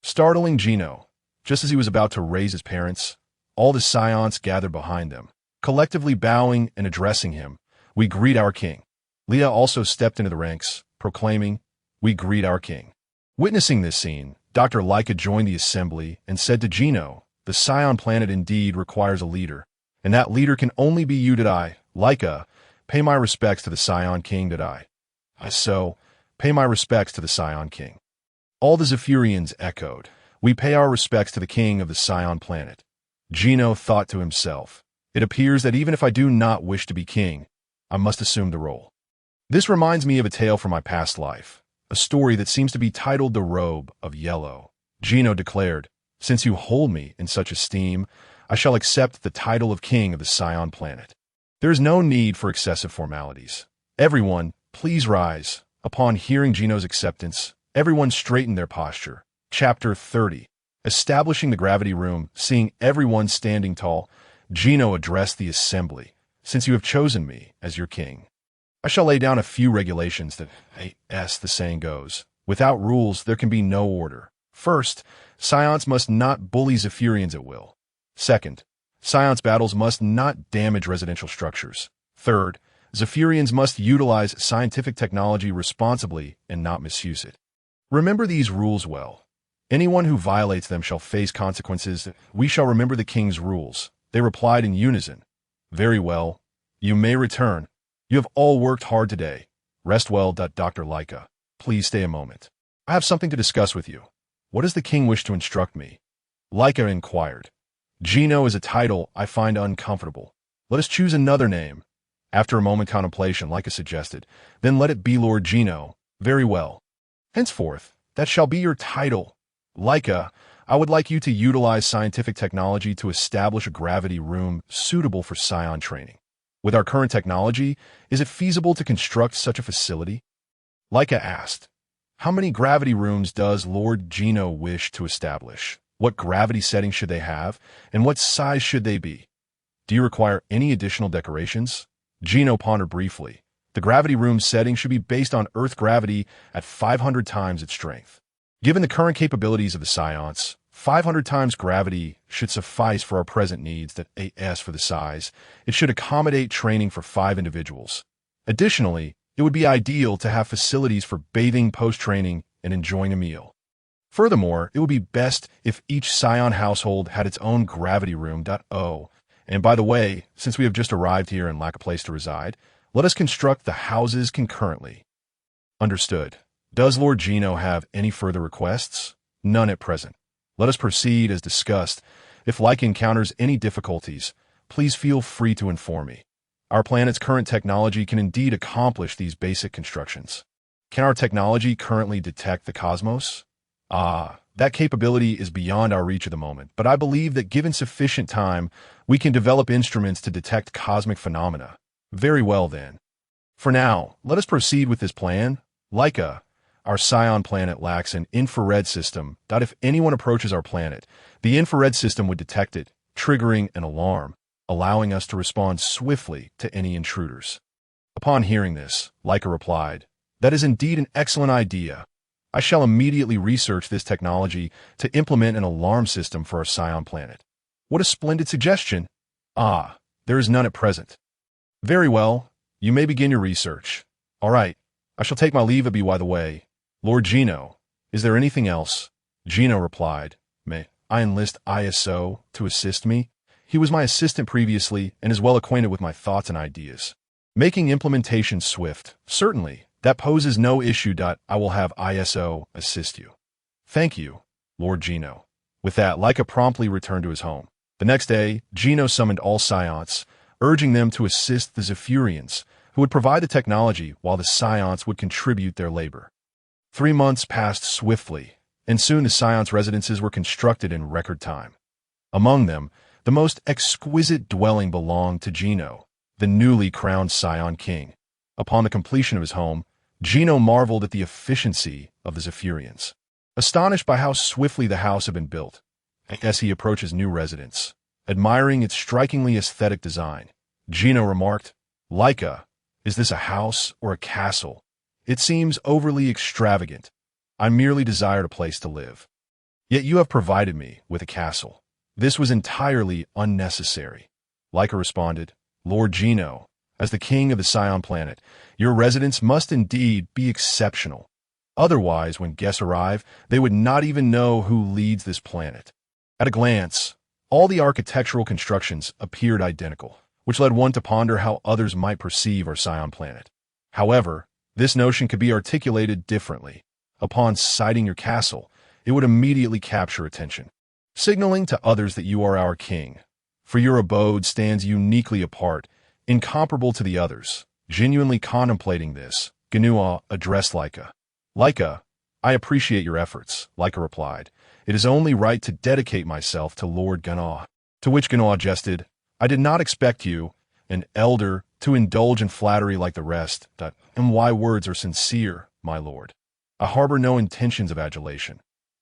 Startling Gino, just as he was about to raise his parents, all the Scions gathered behind them, collectively bowing and addressing him. "We greet our king." Leia also stepped into the ranks, proclaiming, "We greet our king." Witnessing this scene, Dr. Leica joined the assembly and said to Gino, "The Scion planet indeed requires a leader, and that leader can only be you. Leica, pay my respects to the Scion King. So, pay my respects to the Scion King." All the Zephurians echoed, We pay our respects to the king of the Scion planet. Gino thought to himself, it appears that even if I do not wish to be king, I must assume the role. This reminds me of a tale from my past life, a story that seems to be titled The Robe of Yellow. Gino declared, since you hold me in such esteem, I shall accept the title of king of the Scion planet. There is no need for excessive formalities. Everyone, please rise. Upon hearing Gino's acceptance, everyone straightened their posture. Chapter 30. Establishing the gravity room, seeing everyone standing tall, Gino addressed the assembly. Since you have chosen me as your king, I shall lay down a few regulations that, as the saying goes, without rules there can be no order. First, Scions must not bully Zephurians at will. Second, Science battles must not damage residential structures. Third, Zephurians must utilize scientific technology responsibly and not misuse it. Remember these rules well. Anyone who violates them shall face consequences. We shall remember the king's rules. They replied in unison. Very well. You may return. You have all worked hard today. Rest well. Dr. Leica, please stay a moment. I have something to discuss with you. What does the king wish to instruct me? Leica inquired. Gino is a title I find uncomfortable. Let us choose another name. After a moment contemplation, Leica suggested, then let it be Lord Gino. Very well. Henceforth, that shall be your title. Leica, I would like you to utilize scientific technology to establish a gravity room suitable for Scion training. With our current technology, is it feasible to construct such a facility? Leica asked, how many gravity rooms does Lord Gino wish to establish? What gravity settings should they have? And what size should they be? Do you require any additional decorations? Gino pondered briefly. The gravity room setting should be based on Earth gravity at 500 times its strength. Given the current capabilities of the Scions, 500 times gravity should suffice for our present needs. That as for the size, it should accommodate training for 5 individuals. Additionally, it would be ideal to have facilities for bathing post-training and enjoying a meal. Furthermore, it would be best if each Scion household had its own gravity room. And by the way, since we have just arrived here and lack a place to reside, let us construct the houses concurrently. Understood. Does Lord Gino have any further requests? None at present. Let us proceed as discussed. If Leica encounters any difficulties, please feel free to inform me. Our planet's current technology can indeed accomplish these basic constructions. Can our technology currently detect the cosmos? That capability is beyond our reach at the moment, but I believe that given sufficient time, we can develop instruments to detect cosmic phenomena. Very well then. For now, let us proceed with this plan. Leica, our Scion planet lacks an infrared system. If anyone approaches our planet, the infrared system would detect it, triggering an alarm, allowing us to respond swiftly to any intruders. Upon hearing this, Leica replied, that is indeed an excellent idea. I shall immediately research this technology to implement an alarm system for our Scion planet. What a splendid suggestion! There is none at present. Very well, you may begin your research. All right, I shall take my leave. By the way, Lord Gino, is there anything else? Gino replied, may I enlist ISO to assist me? He was my assistant previously and is well acquainted with my thoughts and ideas. Making implementation swift, certainly. That poses no issue. I will have ISO assist you. Thank you, Lord Gino. With that, Leica promptly returned to his home. The next day, Gino summoned all Scions, urging them to assist the Zephurians, who would provide the technology while the Scions would contribute their labor. 3 months passed swiftly, and soon the Scions' residences were constructed in record time. Among them, the most exquisite dwelling belonged to Gino, the newly crowned Scion King. Upon the completion of his home, Gino marveled at the efficiency of the Zephurians. Astonished by how swiftly the house had been built, as he approached his new residence, admiring its strikingly aesthetic design, Gino remarked, Leica, is this a house or a castle? It seems overly extravagant. I merely desired a place to live. Yet you have provided me with a castle. This was entirely unnecessary. Leica responded, Lord Gino, as the king of the Scion planet, your residence must indeed be exceptional. Otherwise, when guests arrive, they would not even know who leads this planet. At a glance, all the architectural constructions appeared identical, which led one to ponder how others might perceive our Scion planet. However, this notion could be articulated differently. Upon sighting your castle, it would immediately capture attention, signaling to others that you are our king. For your abode stands uniquely apart, incomparable to the others. Genuinely contemplating this, Gano addressed Leica. Leica, I appreciate your efforts, Leica replied. It is only right to dedicate myself to Lord Gano. To which Gano jested, I did not expect you, an elder, to indulge in flattery like the rest. And why words are sincere, my lord. I harbor no intentions of adulation.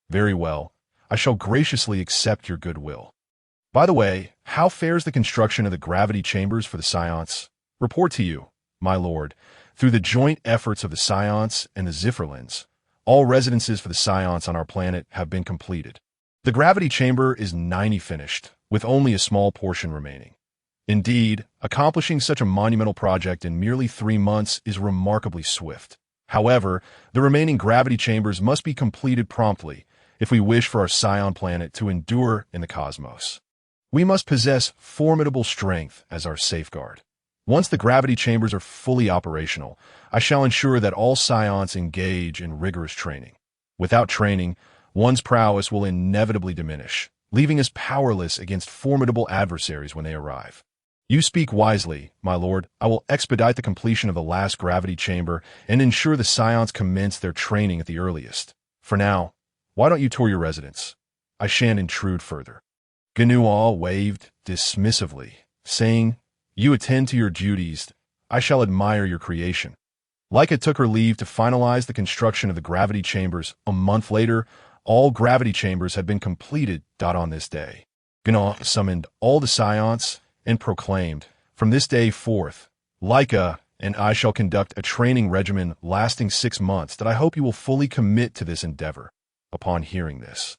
Very well, I shall graciously accept your goodwill. By the way, how fares the construction of the gravity chambers for the Saiyans? Report to you, my lord, through the joint efforts of the Saiyans and the Zephurans, all residences for the Saiyans on our planet have been completed. The gravity chamber is 90% finished, with only a small portion remaining. Indeed, accomplishing such a monumental project in merely 3 months is remarkably swift. However, the remaining gravity chambers must be completed promptly if we wish for our Scion planet to endure in the cosmos. We must possess formidable strength as our safeguard. Once the gravity chambers are fully operational, I shall ensure that all Scions engage in rigorous training. Without training, one's prowess will inevitably diminish, leaving us powerless against formidable adversaries when they arrive. You speak wisely, my lord. I will expedite the completion of the last gravity chamber and ensure the Scions commence their training at the earliest. For now, why don't you tour your residence? I shan't intrude further. Gano waved dismissively, saying, You attend to your duties. I shall admire your creation. Leica took her leave to finalize the construction of the gravity chambers. A month later, all gravity chambers had been completed. On this day, Gano summoned all the Scions and proclaimed, From this day forth, Leica and I shall conduct a training regimen lasting 6 months that I hope you will fully commit to this endeavor. Upon hearing this,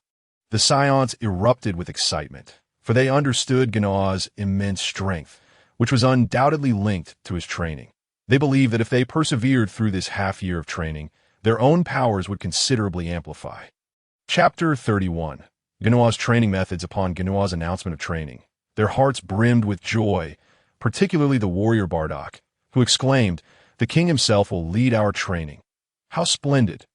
the Scions erupted with excitement, for they understood Gano's immense strength, which was undoubtedly linked to his training. They believed that if they persevered through this half-year of training, their own powers would considerably amplify. Chapter 31. Gano's training methods. Upon Gano's announcement of training, their hearts brimmed with joy, particularly the warrior Bardock, who exclaimed, The king himself will lead our training. How splendid!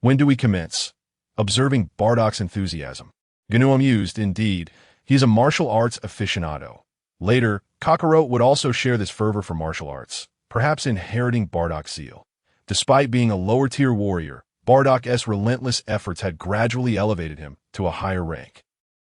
When do we commence? Observing Bardock's enthusiasm, Gano mused, indeed, he is a martial arts aficionado. Later, Kakarot would also share this fervor for martial arts, perhaps inheriting Bardock's zeal. Despite being a lower-tier warrior, Bardock's relentless efforts had gradually elevated him to a higher rank.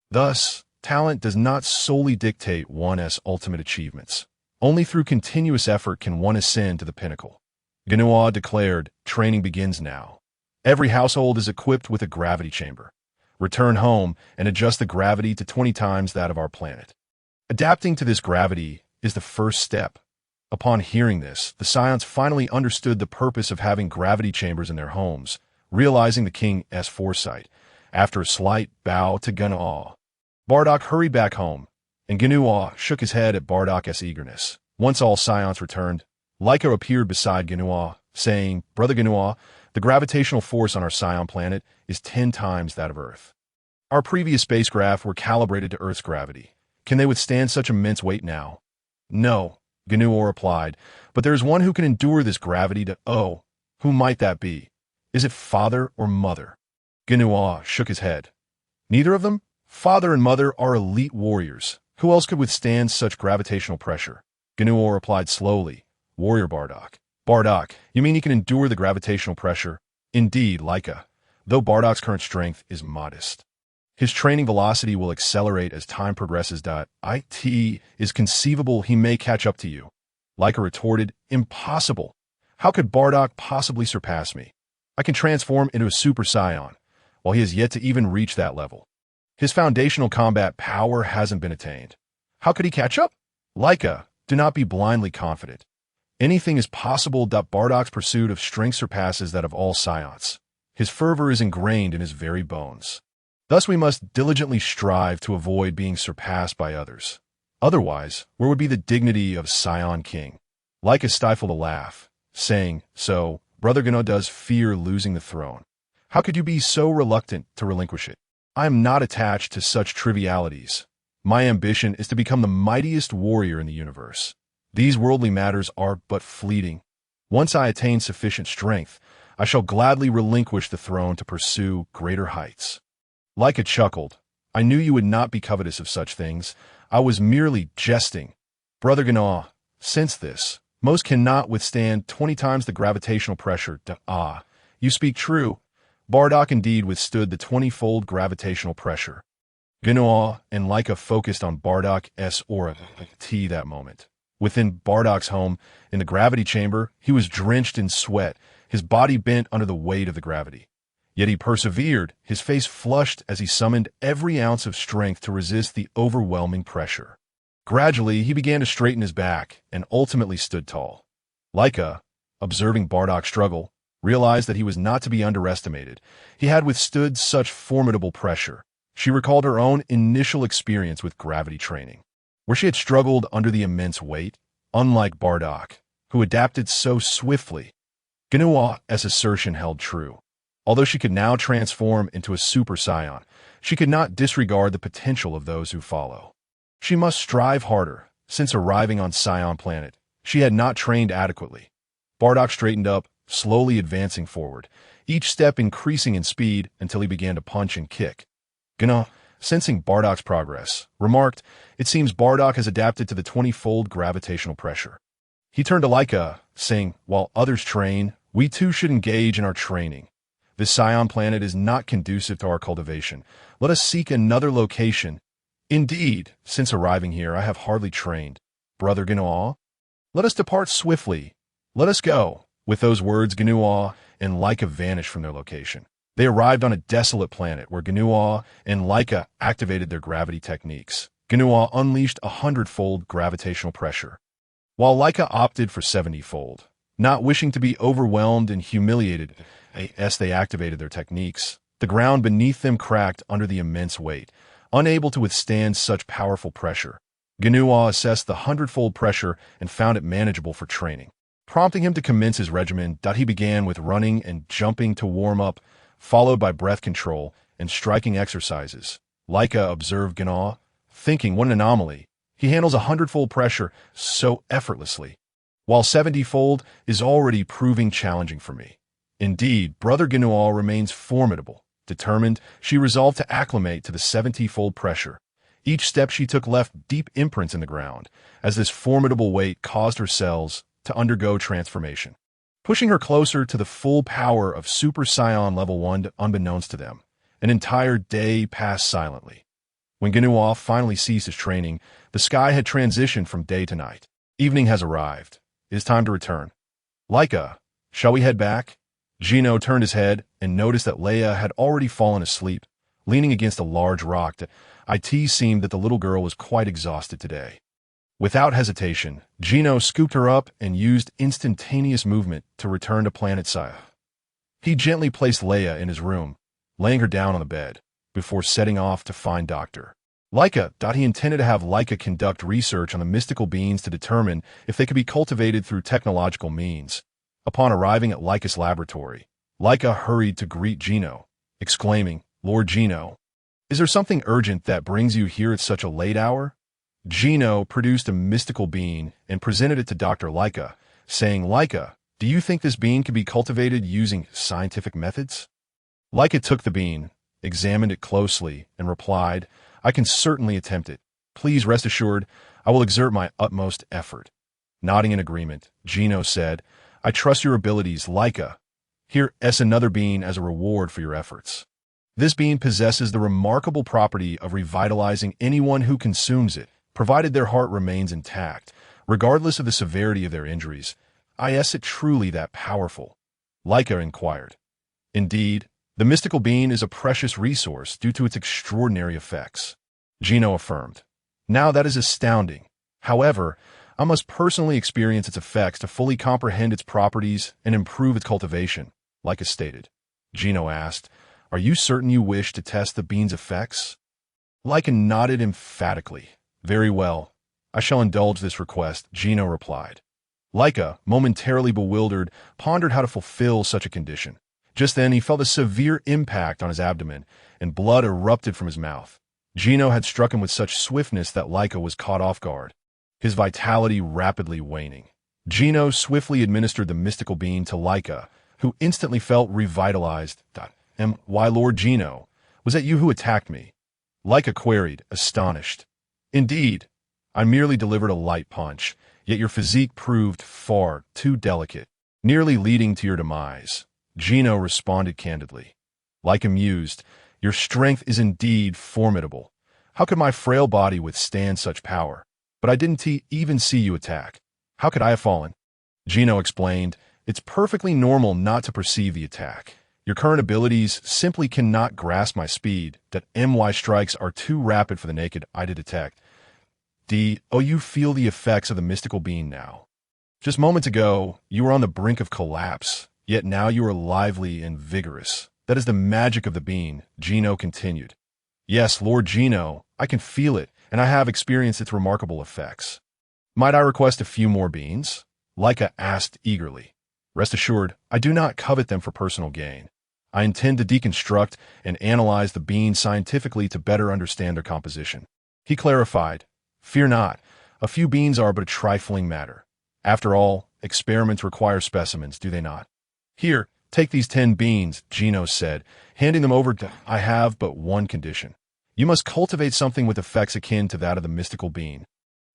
Thus, talent does not solely dictate one's ultimate achievements. Only through continuous effort can one ascend to the pinnacle. Gano declared, Training begins now. Every household is equipped with a gravity chamber. Return home and adjust the gravity to 20 times that of our planet. Adapting to this gravity is the first step. Upon hearing this, the Scions finally understood the purpose of having gravity chambers in their homes, realizing the king's foresight. After a slight bow to Gano, Bardock hurried back home, and Gano shook his head at Bardock's eagerness. Once all Scions returned, Leica appeared beside Gano, saying, Brother Gano, the gravitational force on our Scion planet is 10 times that of Earth. Our previous spacecraft were calibrated to Earth's gravity. Can they withstand such immense weight now? No, Gano replied, but there is one who can endure this gravity to... Oh, who might that be? Is it father or mother? Gano shook his head. Neither of them? Father and mother are elite warriors. Who else could withstand such gravitational pressure? Gano replied slowly, Warrior Bardock. Bardock, you mean he can endure the gravitational pressure? Indeed, Leica, though Bardock's current strength is modest. His training velocity will accelerate as time progresses. It is conceivable he may catch up to you. Leica retorted, Impossible. How could Bardock possibly surpass me? I can transform into a Super Saiyan, while he has yet to even reach that level. His foundational combat power hasn't been attained. How could he catch up? Leica, do not be blindly confident. Anything is possible. Bardock's pursuit of strength surpasses that of all Scions. His fervor is ingrained in his very bones. Thus we must diligently strive to avoid being surpassed by others. Otherwise, where would be the dignity of Scion King? Leica stifled a laugh, saying, So, Brother Gano does fear losing the throne. How could you be so reluctant to relinquish it? I am not attached to such trivialities. My ambition is to become the mightiest warrior in the universe. These worldly matters are but fleeting. Once I attain sufficient strength, I shall gladly relinquish the throne to pursue greater heights. Leica chuckled. I knew you would not be covetous of such things. I was merely jesting. Brother Gano, sense this. Most cannot withstand 20 times the gravitational pressure. You speak true. Bardock indeed withstood the 20-fold gravitational pressure. Gano and Leica focused on Bardock's aura that moment. Within Bardock's home, in the gravity chamber, he was drenched in sweat, his body bent under the weight of the gravity. Yet he persevered, his face flushed as he summoned every ounce of strength to resist the overwhelming pressure. Gradually, he began to straighten his back and ultimately stood tall. Leica, observing Bardock struggle, realized that he was not to be underestimated. He had withstood such formidable pressure. She recalled her own initial experience with gravity training, where she had struggled under the immense weight, unlike Bardock, who adapted so swiftly. Gano's assertion held true. Although she could now transform into a Super Saiyan, she could not disregard the potential of those who follow. She must strive harder. Since arriving on Scion planet, she had not trained adequately. Bardock straightened up, slowly advancing forward, each step increasing in speed until he began to punch and kick. Gano, sensing Bardock's progress, remarked, "It seems Bardock has adapted to the 20-fold gravitational pressure." He turned to Leica, saying, "While others train, we too should engage in our training. This Scion planet is not conducive to our cultivation. Let us seek another location. Indeed, since arriving here, I have hardly trained. Brother Gano, let us depart swiftly. Let us go." With those words, Gano and Leica vanished from their location. They arrived on a desolate planet where Gano and Leica activated their gravity techniques. Gano unleashed 100-fold gravitational pressure, while Leica opted for 70-fold. Not wishing to be overwhelmed and humiliated as they activated their techniques, the ground beneath them cracked under the immense weight. Unable to withstand such powerful pressure, Gano assessed the 100-fold pressure and found it manageable for training, prompting him to commence his regimen. He began with running and jumping to warm up, followed by breath control and striking exercises. Leica observed Gano, thinking, what an anomaly. He handles 100-fold pressure so effortlessly, while 70-fold is already proving challenging for me. Indeed, Brother Gano remains formidable. Determined, she resolved to acclimate to the 70-fold pressure. Each step she took left deep imprints in the ground, as this formidable weight caused her cells to undergo transformation, pushing her closer to the full power of Super Saiyan Level 1 unbeknownst to them. An entire day passed silently. When Gano finally ceased his training, the sky had transitioned from day to night. Evening has arrived. It is time to return. Leica, shall we head back? Gano turned his head and noticed that Leia had already fallen asleep, leaning against a large rock. It seemed that the little girl was quite exhausted today. Without hesitation, Gano scooped her up and used instantaneous movement to return to Planet Sai. He gently placed Leia in his room, laying her down on the bed, before setting off to find Dr. Leica. He intended to have Leica conduct research on the mystical beings to determine if they could be cultivated through technological means. Upon arriving at Leica's laboratory, Leica hurried to greet Gano, exclaiming, "Lord Gano, is there something urgent that brings you here at such a late hour?" Gano produced a mystical bean and presented it to Dr. Leica, saying, "Leica, do you think this bean can be cultivated using scientific methods?" Leica took the bean, examined it closely, and replied, "I can certainly attempt it. Please rest assured, I will exert my utmost effort." Nodding in agreement, Gano said, "I trust your abilities, Leica. Here's another bean as a reward for your efforts. This bean possesses the remarkable property of revitalizing anyone who consumes it, provided their heart remains intact, regardless of the severity of their injuries. Is it truly that powerful?" Leica inquired. "Indeed, the mystical bean is a precious resource due to its extraordinary effects," Gano affirmed. "Now that is astounding. However, I must personally experience its effects to fully comprehend its properties and improve its cultivation," Leica stated. Gano asked, "Are you certain you wish to test the bean's effects?" Leica nodded emphatically. "Very well. I shall indulge this request," Gano replied. Leica, momentarily bewildered, pondered how to fulfill such a condition. Just then, he felt a severe impact on his abdomen, and blood erupted from his mouth. Gano had struck him with such swiftness that Leica was caught off guard, his vitality rapidly waning. Gano swiftly administered the mystical bean to Leica, who instantly felt revitalized. And why, Lord Gino, was that you who attacked me? Leica queried, astonished. Indeed, I merely delivered a light punch, yet your physique proved far too delicate, nearly leading to your demise. Gino responded candidly. Leica mused, your strength is indeed formidable. How could my frail body withstand such power? But I didn't even see you attack. How could I have fallen? Gino explained, it's perfectly normal not to perceive the attack. Your current abilities simply cannot grasp my speed, that MY strikes are too rapid for the naked eye to detect. You feel the effects of the mystical being now. Just moments ago, you were on the brink of collapse, yet now you are lively and vigorous. That is the magic of the being, Gino continued. Yes, Lord Gino, I can feel it, and I have experienced its remarkable effects. Might I request a few more beans? Leica asked eagerly. Rest assured, I do not covet them for personal gain. I intend to deconstruct and analyze the beans scientifically to better understand their composition. He clarified, fear not, a few beans are but a trifling matter. After all, experiments require specimens, do they not? Here, take these 10 beans, Gino said, handing them over to I have but one condition. You must cultivate something with effects akin to that of the mystical being.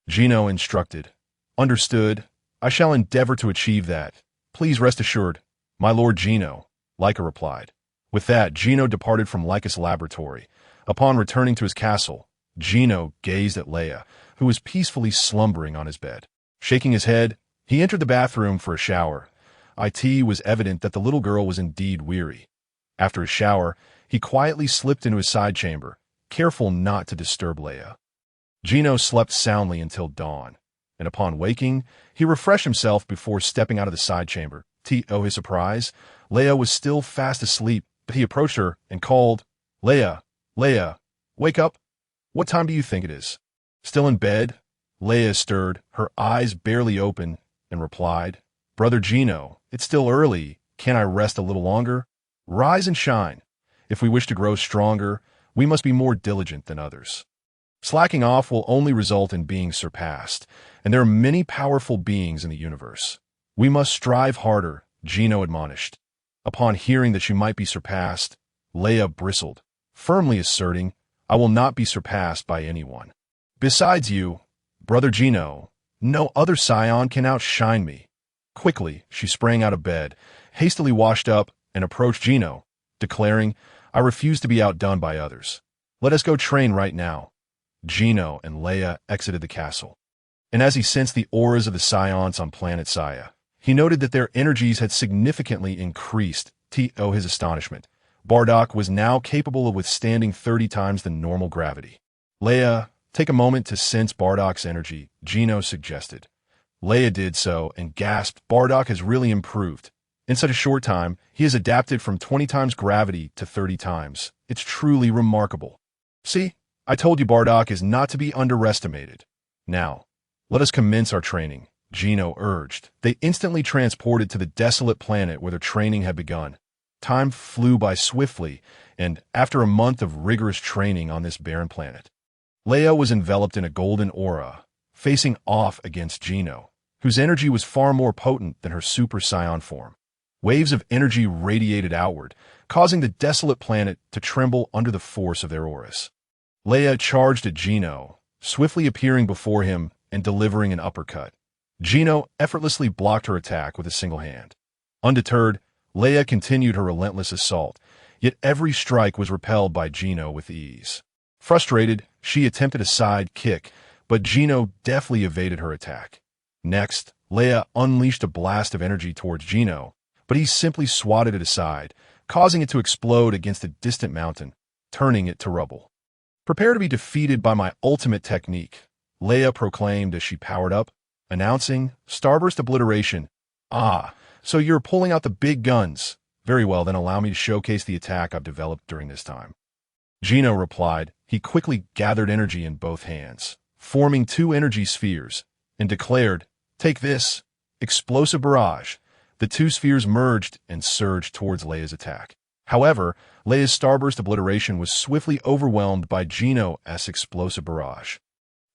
Gino instructed. Understood. I shall endeavor to achieve that. Please rest assured, my Lord Gino, Leica replied. With that, Gino departed from Leica's laboratory. Upon returning to his castle, Gino gazed at Leia, who was peacefully slumbering on his bed. Shaking his head, he entered the bathroom for a shower. It was evident that the little girl was indeed weary. After his shower, he quietly slipped into his side chamber, careful not to disturb Leia. Gino slept soundly until dawn, and upon waking, he refreshed himself before stepping out of the side chamber. To his surprise, Leia was still fast asleep, but he approached her and called, Leia, Leia, wake up. What time do you think it is? Still in bed? Leia stirred, her eyes barely open, and replied, Brother Gino, it's still early. Can I rest a little longer? Rise and shine. If we wish to grow stronger, we must be more diligent than others. Slacking off will only result in being surpassed, and there are many powerful beings in the universe. We must strive harder, Gino admonished. Upon hearing that she might be surpassed, Leia bristled, firmly asserting, I will not be surpassed by anyone. Besides you, Brother Gino, no other Scion can outshine me. Quickly, she sprang out of bed, hastily washed up, and approached Gino, declaring, I refuse to be outdone by others. Let us go train right now. Gino and Leia exited the castle. And as he sensed the auras of the Scions on Planet Sia, he noted that their energies had significantly increased. To his astonishment, Bardock was now capable of withstanding 30 times the normal gravity. Leia, take a moment to sense Bardock's energy, Gino suggested. Leia did so and gasped, Bardock has really improved. In such a short time, he has adapted from 20 times gravity to 30 times. It's truly remarkable. See, I told you Bardock is not to be underestimated. Now, let us commence our training, Gino urged. They instantly transported to the desolate planet where their training had begun. Time flew by swiftly, and after a month of rigorous training on this barren planet, Leia was enveloped in a golden aura, facing off against Gino, whose energy was far more potent than her Super Saiyan form. Waves of energy radiated outward, causing the desolate planet to tremble under the force of their auras. Leia charged at Gino, swiftly appearing before him and delivering an uppercut. Gino effortlessly blocked her attack with a single hand. Undeterred, Leia continued her relentless assault, yet every strike was repelled by Gino with ease. Frustrated, she attempted a side kick, but Gino deftly evaded her attack. Next, Leia unleashed a blast of energy towards Gino, but he simply swatted it aside, causing it to explode against a distant mountain, turning it to rubble. Prepare to be defeated by my ultimate technique, Leia proclaimed as she powered up, announcing, Starburst Obliteration. Ah, so you're pulling out the big guns. Very well, then allow me to showcase the attack I've developed during this time. Gino replied. He quickly gathered energy in both hands, forming 2 energy spheres, and declared, Take this, Explosive Barrage. The 2 spheres merged and surged towards Leia's attack. However, Leia's Starburst Obliteration was swiftly overwhelmed by Gino's Explosive Barrage.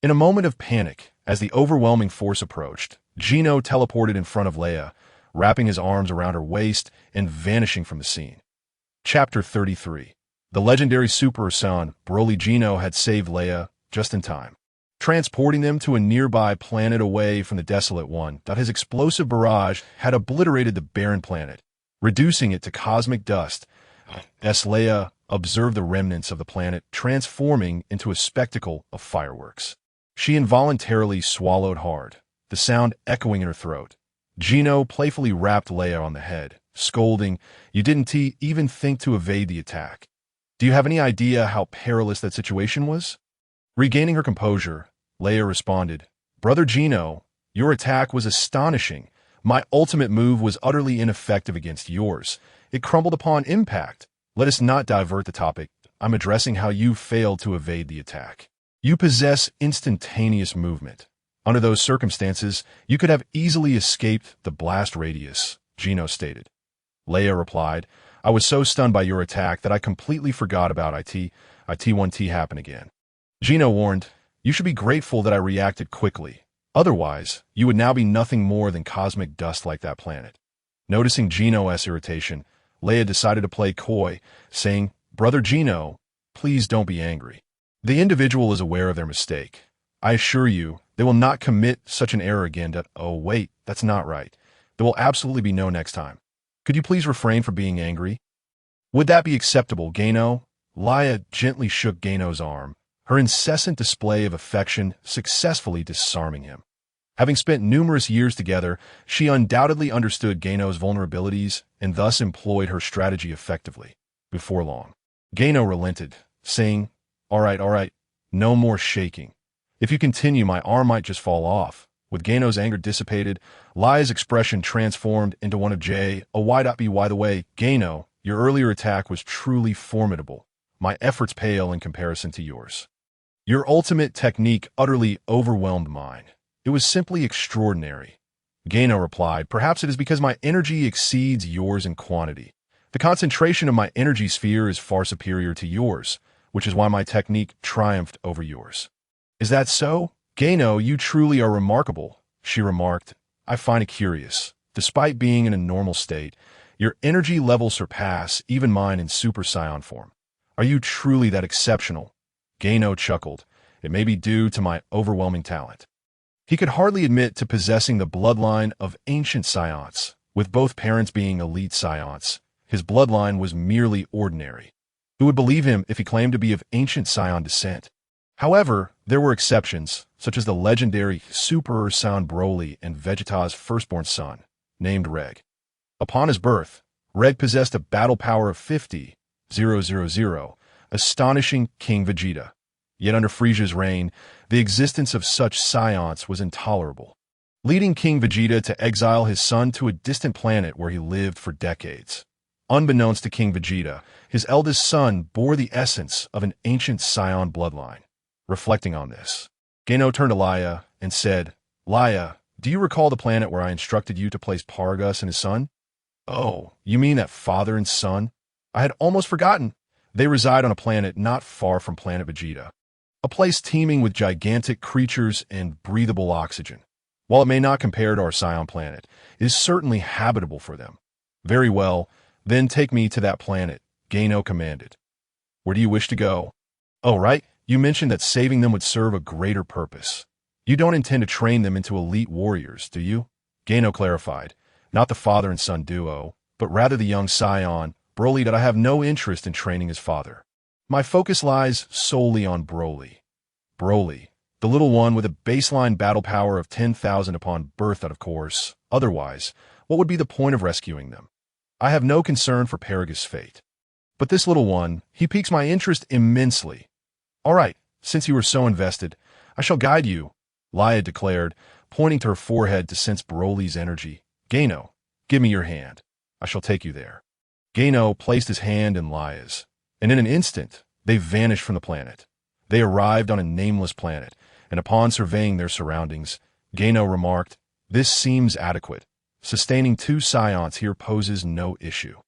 In a moment of panic, as the overwhelming force approached, Gino teleported in front of Leia, wrapping his arms around her waist and vanishing from the scene. Chapter 33. The legendary Super Saiyan Broly Gano had saved Leia just in time, transporting them to a nearby planet away from the desolate one. His explosive barrage had obliterated the barren planet, reducing it to cosmic dust. As Leia observed the remnants of the planet transforming into a spectacle of fireworks, she involuntarily swallowed hard, the sound echoing in her throat. Gano playfully rapped Leia on the head, scolding, "You didn't even think to evade the attack. Do you have any idea how perilous that situation was?" Regaining her composure, Leia responded, "Brother Gano, your attack was astonishing. My ultimate move was utterly ineffective against yours. It crumbled upon impact. Let us not divert the topic. I'm addressing how you failed to evade the attack. You possess instantaneous movement. Under those circumstances, you could have easily escaped the blast radius," Gano stated. Leia replied, "I was so stunned by your attack that I completely forgot about IT1T happen again." Gano warned, "You should be grateful that I reacted quickly. Otherwise, you would now be nothing more than cosmic dust like that planet." Noticing Gano's irritation, Leia decided to play coy, saying, "Brother Gano, please don't be angry. The individual is aware of their mistake. I assure you, they will not commit such an error again. Oh, wait, that's not right. There will absolutely be no next time. Could you please refrain from being angry?" "Would that be acceptable, Gano?" Leia gently shook Gano's arm, her incessant display of affection successfully disarming him. Having spent numerous years together, she undoubtedly understood Gano's vulnerabilities and thus employed her strategy effectively. Before long, Gano relented, saying, all right, no more shaking. If you continue, my arm might just fall off." With Gano's anger dissipated, Leia's expression transformed into one of joy. By the way, Gano, your earlier attack was truly formidable. My efforts pale in comparison to yours. Your ultimate technique utterly overwhelmed mine. It was simply extraordinary. Gano replied, "Perhaps it is because my energy exceeds yours in quantity. The concentration of my energy sphere is far superior to yours, which is why my technique triumphed over yours." "Is that so? Gano, you truly are remarkable," she remarked. "I find it curious. Despite being in a normal state, your energy levels surpass even mine in Super Saiyan form. Are you truly that exceptional?" Gano chuckled. "It may be due to my overwhelming talent." He could hardly admit to possessing the bloodline of ancient Saiyans. With both parents being elite Saiyans, his bloodline was merely ordinary. Who would believe him if he claimed to be of ancient Saiyan descent? However, there were exceptions, such as the legendary Super Saiyan Broly and Vegeta's firstborn son, named Reg. Upon his birth, Reg possessed a battle power of 50,000, astonishing King Vegeta. Yet under Frieza's reign, the existence of such Saiyans was intolerable, leading King Vegeta to exile his son to a distant planet where he lived for decades. Unbeknownst to King Vegeta, his eldest son bore the essence of an ancient Saiyan bloodline. Reflecting on this, Gano turned to Leia and said, "Leia, do you recall the planet where I instructed you to place Paragus and his son?" "Oh, you mean that father and son? I had almost forgotten. They reside on a planet not far from Planet Vegeta, a place teeming with gigantic creatures and breathable oxygen. While it may not compare to our Scion planet, it is certainly habitable for them." "Very well, then take me to that planet," Gano commanded. "Where do you wish to go?" "Oh, right, you mentioned that saving them would serve a greater purpose. You don't intend to train them into elite warriors, do you?" Gano clarified, "Not the father and son duo, but rather the young Scion, Broly. That I have no interest in training his father. My focus lies solely on Broly. Broly, the little one with a baseline battle power of 10,000 upon birth, of course. Otherwise, what would be the point of rescuing them? I have no concern for Paragus' fate. But this little one, he piques my interest immensely." "All right, since you were so invested, I shall guide you," Leia declared, pointing to her forehead to sense Broly's energy. "Gano, give me your hand. I shall take you there." Gano placed his hand in Leia's, and in an instant, they vanished from the planet. They arrived on a nameless planet, and upon surveying their surroundings, Gano remarked, "This seems adequate. Sustaining 2 Saiyans here poses no issue."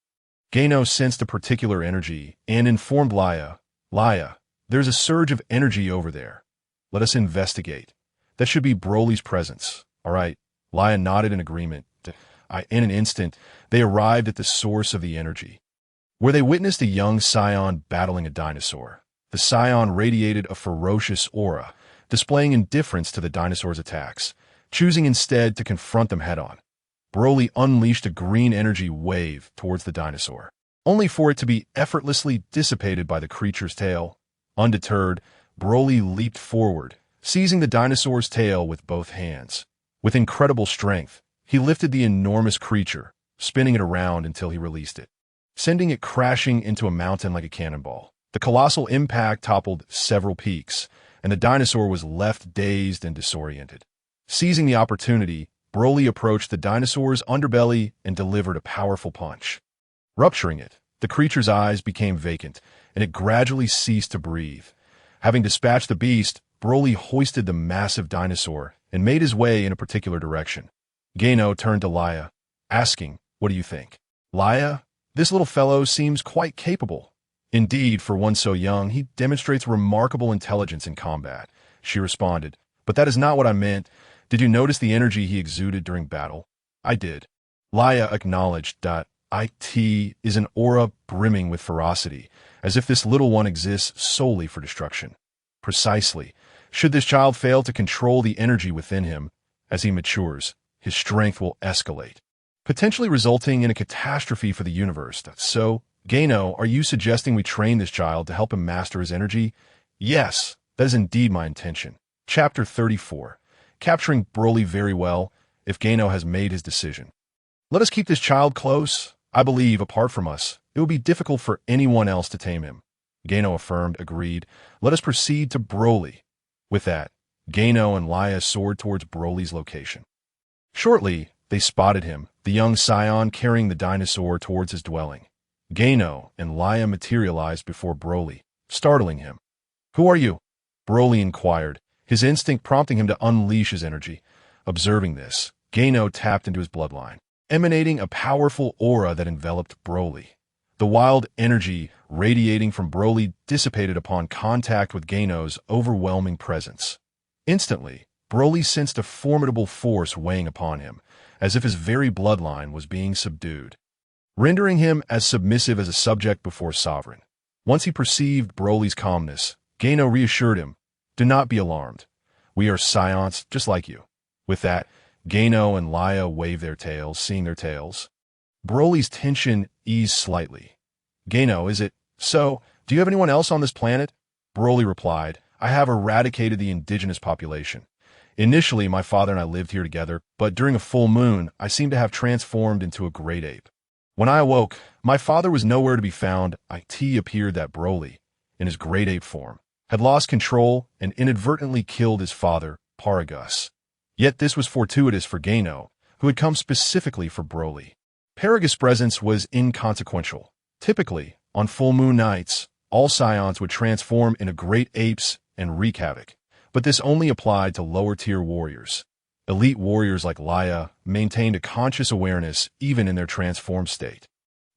Gano sensed a particular energy and informed Leia, "Leia, there's a surge of energy over there. Let us investigate. That should be Broly's presence." "All right." Leia nodded in agreement. In an instant, they arrived at the source of the energy, where they witnessed a young Scion battling a dinosaur. The Scion radiated a ferocious aura, displaying indifference to the dinosaur's attacks, choosing instead to confront them head-on. Broly unleashed a green energy wave towards the dinosaur, only for it to be effortlessly dissipated by the creature's tail. Undeterred, Broly leaped forward, seizing the dinosaur's tail with both hands. With incredible strength, he lifted the enormous creature, spinning it around until he released it, sending it crashing into a mountain like a cannonball. The colossal impact toppled several peaks, and the dinosaur was left dazed and disoriented. Seizing the opportunity, Broly approached the dinosaur's underbelly and delivered a powerful punch. Rupturing it, the creature's eyes became vacant, and it gradually ceased to breathe. Having dispatched the beast, Broly hoisted the massive dinosaur and made his way in a particular direction. Gano turned to Leia, asking, "What do you think?" "Leia, this little fellow seems quite capable." "Indeed, for one so young, he demonstrates remarkable intelligence in combat," she responded. "But that is not what I meant. Did you notice the energy he exuded during battle?" "I did." Leia acknowledged that it is an aura brimming with ferocity, as if this little one exists solely for destruction. Precisely. Should this child fail to control the energy within him, as he matures, his strength will escalate, potentially resulting in a catastrophe for the universe. So, Gano, are you suggesting we train this child to help him master his energy? Yes, that is indeed my intention. Chapter 34. Capturing Broly very well, if Gano has made his decision. Let us keep this child close. I believe, apart from us, it will be difficult for anyone else to tame him. Gano affirmed, agreed. Let us proceed to Broly. With that, Gano and Leia soared towards Broly's location. Shortly, they spotted him, the young Scion carrying the dinosaur towards his dwelling. Gano and Leia materialized before Broly, startling him. "Who are you?" Broly inquired, his instinct prompting him to unleash his energy. Observing this, Gano tapped into his bloodline, emanating a powerful aura that enveloped Broly. The wild energy radiating from Broly dissipated upon contact with Gano's overwhelming presence. Instantly, Broly sensed a formidable force weighing upon him, as if his very bloodline was being subdued, rendering him as submissive as a subject before sovereign. Once he perceived Broly's calmness, Gano reassured him, "Do not be alarmed. We are Saiyans just like you." With that, Gano and Leia waved their tails, seeing their tails. Broly's tension eased slightly. "Gano, is it so? Do you have anyone else on this planet?" Broly replied, "I have eradicated the indigenous population. Initially, my father and I lived here together, but during a full moon, I seem to have transformed into a great ape. When I awoke, my father was nowhere to be found. It appeared that Broly, in his great ape form, had lost control and inadvertently killed his father, Paragus. Yet this was fortuitous for Gano, who had come specifically for Broly. Paragus' presence was inconsequential. Typically, on full moon nights, all Saiyans would transform into great apes and wreak havoc, but this only applied to lower-tier warriors. Elite warriors like Leia maintained a conscious awareness even in their transformed state.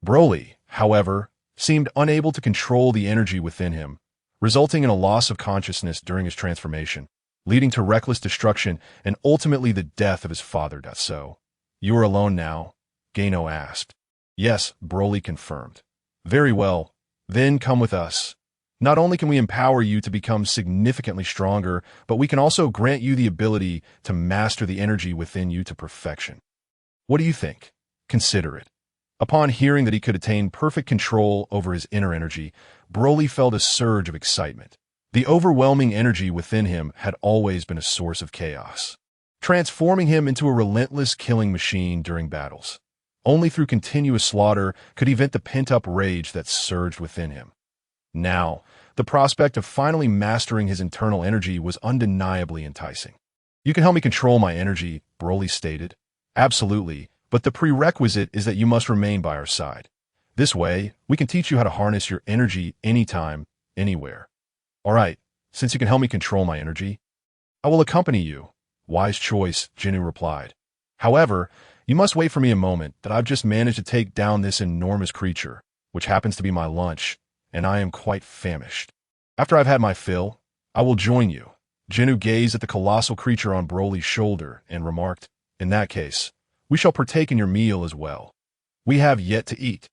Broly, however, seemed unable to control the energy within him, resulting in a loss of consciousness during his transformation, leading to reckless destruction and ultimately the death of his father. So, "You are alone now?" Gano asked. "Yes," Broly confirmed. "Very well, then come with us. Not only can we empower you to become significantly stronger, but we can also grant you the ability to master the energy within you to perfection. What do you think? Consider it." Upon hearing that he could attain perfect control over his inner energy, Broly felt a surge of excitement. The overwhelming energy within him had always been a source of chaos, transforming him into a relentless killing machine during battles. Only through continuous slaughter could he vent the pent-up rage that surged within him. Now, the prospect of finally mastering his internal energy was undeniably enticing. "You can help me control my energy," Broly stated. "Absolutely, but the prerequisite is that you must remain by our side. This way, we can teach you how to harness your energy anytime, anywhere." "All right, since you can help me control my energy, I will accompany you." "Wise choice," Ginyu replied. "However, you must wait for me a moment, that I've just managed to take down this enormous creature, which happens to be my lunch, and I am quite famished. After I've had my fill, I will join you." Ginyu gazed at the colossal creature on Broly's shoulder and remarked, "In that case, We shall partake in your meal as well. We have yet to eat.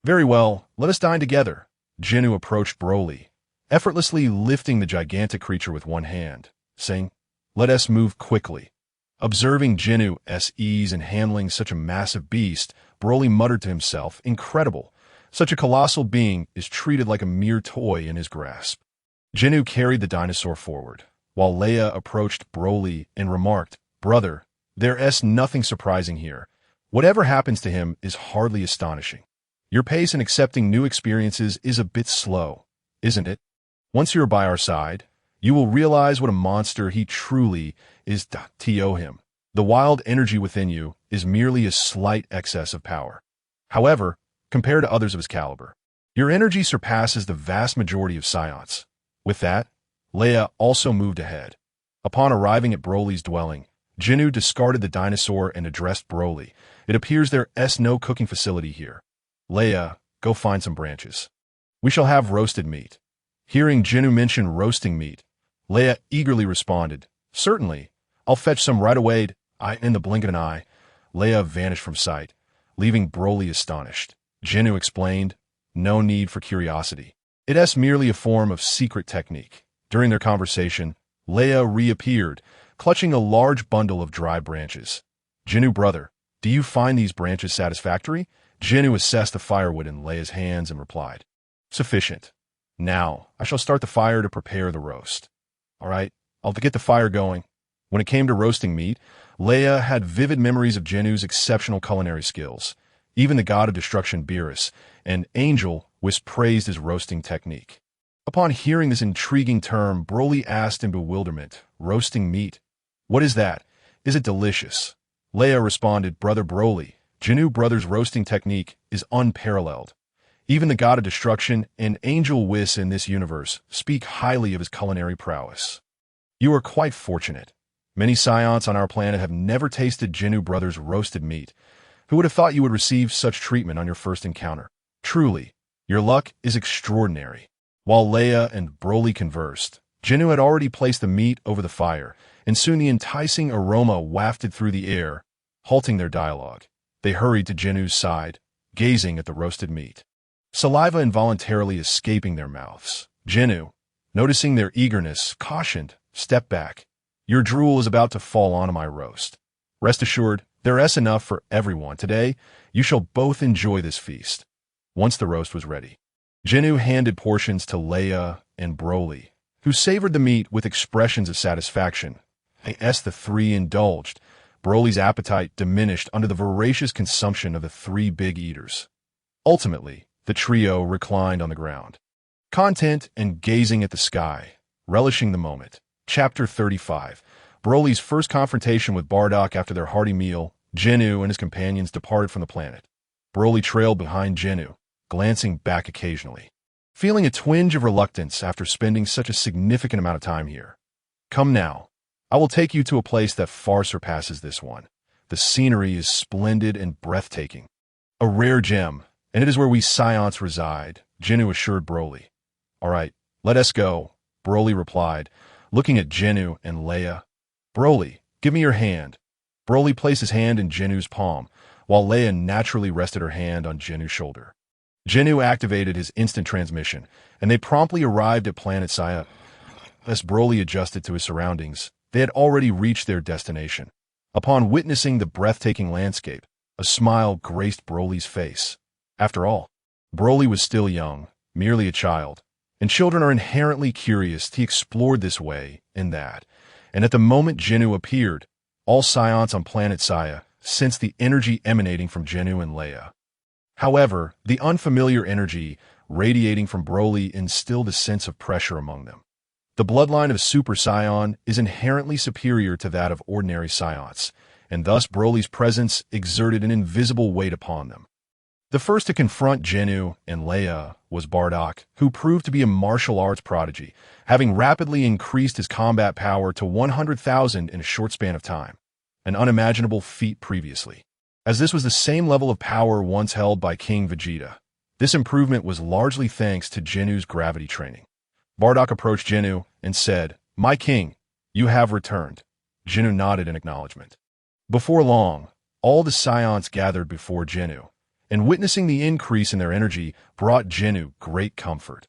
Very well, let us dine together. Ginyu approached Broly, effortlessly lifting the gigantic creature with one hand, saying, "Let us move quickly." Observing Ginyu's ease in handling such a massive beast, Broly muttered to himself, "Incredible. Such a colossal being is treated like a mere toy in his grasp." Ginyu carried the dinosaur forward, while Leia approached Broly and remarked, "Brother, there's nothing surprising here. Whatever happens to him is hardly astonishing. Your pace in accepting new experiences is a bit slow, isn't it? Once you're by our side, you will realize what a monster he truly is to him. The wild energy within you is merely a slight excess of power. However, compared to others of his caliber, your energy surpasses the vast majority of Saiyans." With that, Leia also moved ahead. Upon arriving at Broly's dwelling, Ginyu discarded the dinosaur and addressed Broly. "It appears there's no cooking facility here. Leia, go find some branches. We shall have roasted meat." Hearing Ginyu mention roasting meat, Leia eagerly responded, "Certainly, I'll fetch some right away." In the blink of an eye, Leia vanished from sight, leaving Broly astonished. Ginyu explained, "No need for curiosity. It's merely a form of secret technique." During their conversation, Leia reappeared, clutching a large bundle of dry branches. "Ginyu, brother, do you find these branches satisfactory?" Ginyu assessed the firewood in Leia's hands and replied, "Sufficient. Now, I shall start the fire to prepare the roast." "All right, I'll get the fire going." When it came to roasting meat, Leia had vivid memories of Jinyu's exceptional culinary skills. Even the god of destruction Beerus, an angel, praised his roasting technique. Upon hearing this intriguing term, Broly asked in bewilderment, "Roasting meat? What is that? Is it delicious?" Leia responded, "Brother Broly, Ginyu brother's roasting technique is unparalleled. Even the god of destruction and angel in this universe speak highly of his culinary prowess. You are quite fortunate. Many Saiyans on our planet have never tasted Ginyu brother's roasted meat. Who would have thought you would receive such treatment on your first encounter? Truly, your luck is extraordinary." While Leia and Broly conversed, Ginyu had already placed the meat over the fire, and soon the enticing aroma wafted through the air, halting their dialogue. They hurried to Jinyu's side, gazing at the roasted meat, saliva involuntarily escaping their mouths. Ginyu, noticing their eagerness, cautioned, "Step back. Your drool is about to fall onto my roast. Rest assured, there's enough for everyone. Today, you shall both enjoy this feast." Once the roast was ready, Ginyu handed portions to Leia and Broly, who savored the meat with expressions of satisfaction. As the three indulged, Broly's appetite diminished under the voracious consumption of the three big eaters. Ultimately, the trio reclined on the ground, content and gazing at the sky, relishing the moment. Chapter 35. Broly's first confrontation with Bardock. After their hearty meal, Ginyu and his companions departed from the planet. Broly trailed behind Ginyu, glancing back occasionally, feeling a twinge of reluctance after spending such a significant amount of time here. "Come now. I will take you to a place that far surpasses this one. The scenery is splendid and breathtaking. A rare gem, and it is where we Saiyans reside," Ginyu assured Broly. "All right, let us go," Broly replied, looking at Ginyu and Leia. "Broly, give me your hand." Broly placed his hand in Jinyu's palm, while Leia naturally rested her hand on Jinyu's shoulder. Ginyu activated his instant transmission, and they promptly arrived at Planet Sia. As Broly adjusted to his surroundings, they had already reached their destination. Upon witnessing the breathtaking landscape, a smile graced Broly's face. After all, Broly was still young, merely a child, and children are inherently curious. He explored this way and that, and at the moment Ginyu appeared, all Saiyans on Planet Sia sensed the energy emanating from Ginyu and Leia. However, the unfamiliar energy radiating from Broly instilled a sense of pressure among them. The bloodline of Super Saiyan is inherently superior to that of ordinary Saiyans, and thus Broly's presence exerted an invisible weight upon them. The first to confront Ginyu and Leia was Bardock, who proved to be a martial arts prodigy, having rapidly increased his combat power to 100,000 in a short span of time, an unimaginable feat previously, as this was the same level of power once held by King Vegeta. This improvement was largely thanks to Jinyu's gravity training. Bardock approached Ginyu and said, "My king, you have returned." Ginyu nodded in acknowledgement. Before long, All the Scions gathered before Ginyu, and witnessing the increase in their energy brought Ginyu great comfort.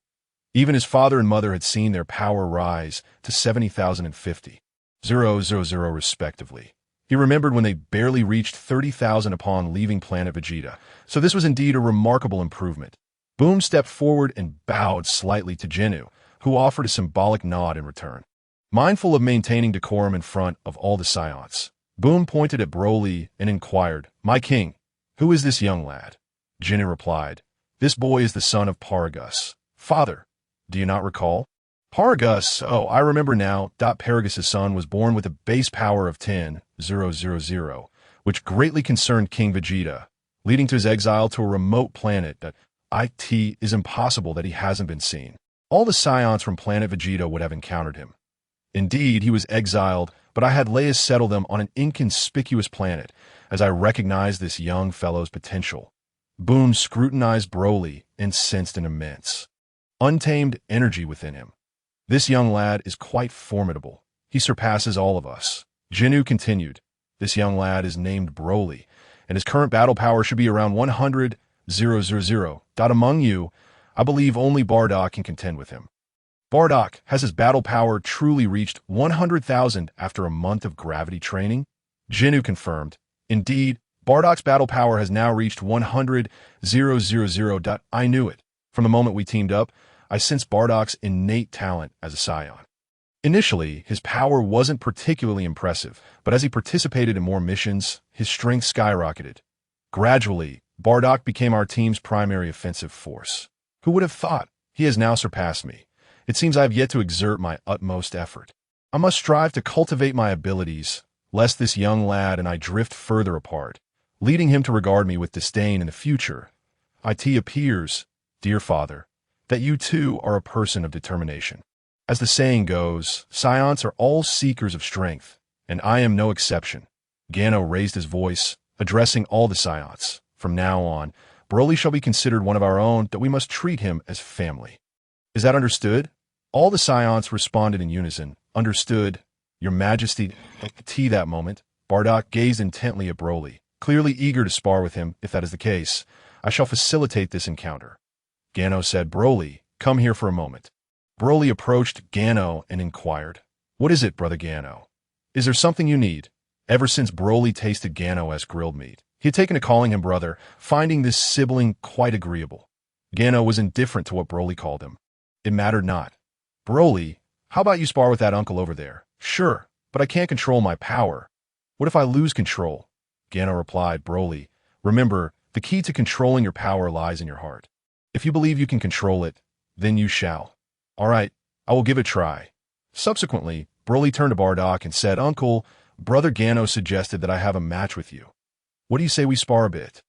Even his father and mother had seen their power rise to 70,000 and 50,000 respectively. He remembered when they barely reached 30,000 upon leaving Planet Vegeta, so this was indeed a remarkable improvement. Boom stepped forward and bowed slightly to Ginyu, who offered a symbolic nod in return. Mindful of maintaining decorum in front of all the Scions, Boom pointed at Broly and inquired, "My king, who is this young lad?" Ginyu replied, "This boy is the son of Paragus. Father, do you not recall?" Paragus, oh, I remember now. Paragus' son was born with a base power of 10,000, which greatly concerned King Vegeta, leading to his exile to a remote planet that it is impossible that he hasn't been seen. All the Scions from Planet Vegeta would have encountered him. Indeed, he was exiled, but I had Leia settle them on an inconspicuous planet, as I recognized this young fellow's potential. Boom scrutinized Broly and sensed an immense, untamed energy within him. This young lad is quite formidable. He surpasses all of us. Ginyu continued, "This young lad is named Broly, and his current battle power should be around 100,000. Among you, I believe only Bardock can contend with him." Bardock, has his battle power truly reached 100,000 after a month of gravity training? Ginyu confirmed, "Indeed, Bardock's battle power has now reached 100,000. I knew it. From the moment we teamed up, I sensed Bardock's innate talent as a Scion." Initially, his power wasn't particularly impressive, but as he participated in more missions, his strength skyrocketed. Gradually, Bardock became our team's primary offensive force. Who would have thought? He has now surpassed me. It seems I have yet to exert my utmost effort. I must strive to cultivate my abilities, lest this young lad and I drift further apart, leading him to regard me with disdain in the future. It appears, dear father, that you too are a person of determination. As the saying goes, Scions are all seekers of strength, and I am no exception. Gano raised his voice, addressing all the Scions. From now on, Broly shall be considered one of our own, that we must treat him as family. Is that understood? All the Scions responded in unison. Understood, Your Majesty. That moment, Bardock gazed intently at Broly, clearly eager to spar with him. If that is the case, I shall facilitate this encounter. Gano said, "Broly, come here for a moment." Broly approached Gano and inquired, "What is it, brother Gano? Is there something you need?" Ever since Broly tasted Gano as grilled meat, he had taken to calling him brother, finding this sibling quite agreeable. Gano was indifferent to what Broly called him. It mattered not. "Broly, how about you spar with that uncle over there?" "Sure, but I can't control my power." "What if I lose control?" Gano replied, "Broly, remember, the key to controlling your power lies in your heart. If you believe you can control it, then you shall." "All right, I will give it a try." Subsequently, Broly turned to Bardock and said, "Uncle, brother Gano suggested that I have a match with you. What do you say we spar a bit?"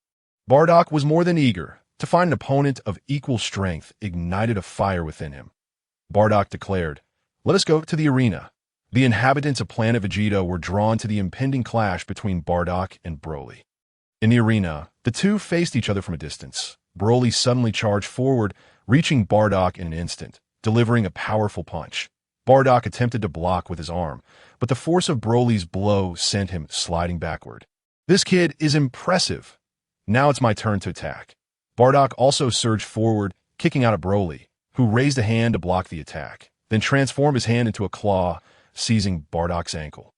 Bardock was more than eager. To find an opponent of equal strength ignited a fire within him. Bardock declared, "Let us go to the arena." The inhabitants of Planet Vegeta were drawn to the impending clash between Bardock and Broly. In the arena, the two faced each other from a distance. Broly suddenly charged forward, reaching Bardock in an instant, delivering a powerful punch. Bardock attempted to block with his arm, but the force of Broly's blow sent him sliding backward. "This kid is impressive. Now it's my turn to attack." Bardock also surged forward, kicking out at Broly, who raised a hand to block the attack, then transformed his hand into a claw, seizing Bardock's ankle.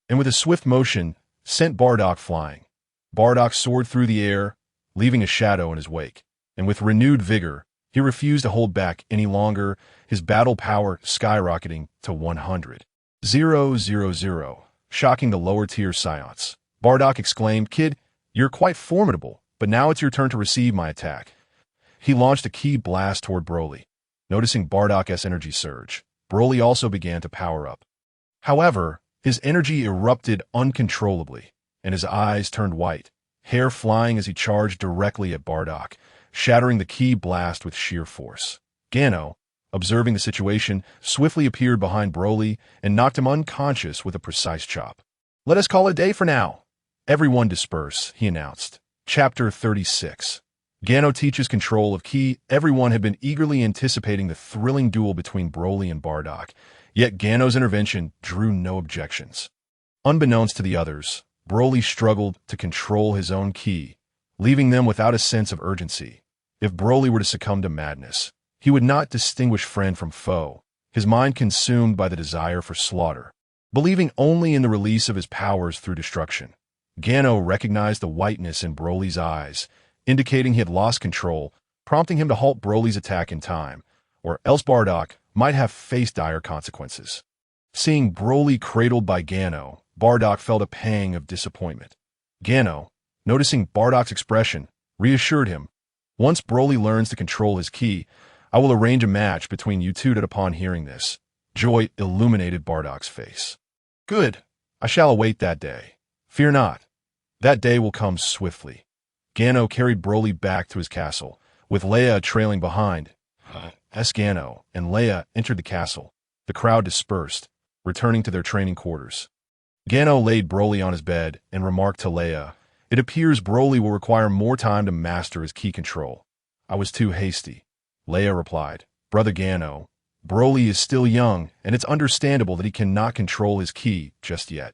And with a swift motion, sent Bardock flying. Bardock soared through the air, leaving a shadow in his wake, and with renewed vigor, he refused to hold back any longer, his battle power skyrocketing to 100,000, shocking the lower-tier Scions. Bardock exclaimed, "Kid, you're quite formidable, but now it's your turn to receive my attack." He launched a key blast toward Broly. Noticing Bardock's energy surge, Broly also began to power up. However, his energy erupted uncontrollably, and his eyes turned white, hair flying as he charged directly at Bardock, shattering the key blast with sheer force. Gano, observing the situation, swiftly appeared behind Broly and knocked him unconscious with a precise chop. "Let us call it a day for now. Everyone disperse," he announced. Chapter 36. Gano teaches control of Ki. Everyone had been eagerly anticipating the thrilling duel between Broly and Bardock, yet Gano's intervention drew no objections. Unbeknownst to the others, Broly struggled to control his own ki, leaving them without a sense of urgency. If Broly were to succumb to madness, he would not distinguish friend from foe, his mind consumed by the desire for slaughter. Believing only in the release of his powers through destruction, Gano recognized the whiteness in Broly's eyes, indicating he had lost control, prompting him to halt Broly's attack in time, or else Bardock might have faced dire consequences. Seeing Broly cradled by Gano, Bardock felt a pang of disappointment. Gano, noticing Bardock's expression, reassured him. Once Broly learns to control his ki, I will arrange a match between you two. That upon hearing this, joy illuminated Bardock's face. Good. I shall await that day. Fear not. That day will come swiftly. Gano carried Broly back to his castle, with Leia trailing behind. As Gano and Leia entered the castle, the crowd dispersed, returning to their training quarters. Gano laid Broly on his bed and remarked to Leia, "It appears Broly will require more time to master his ki control. I was too hasty." Leia replied, "Brother Gano, Broly is still young, and it's understandable that he cannot control his ki just yet.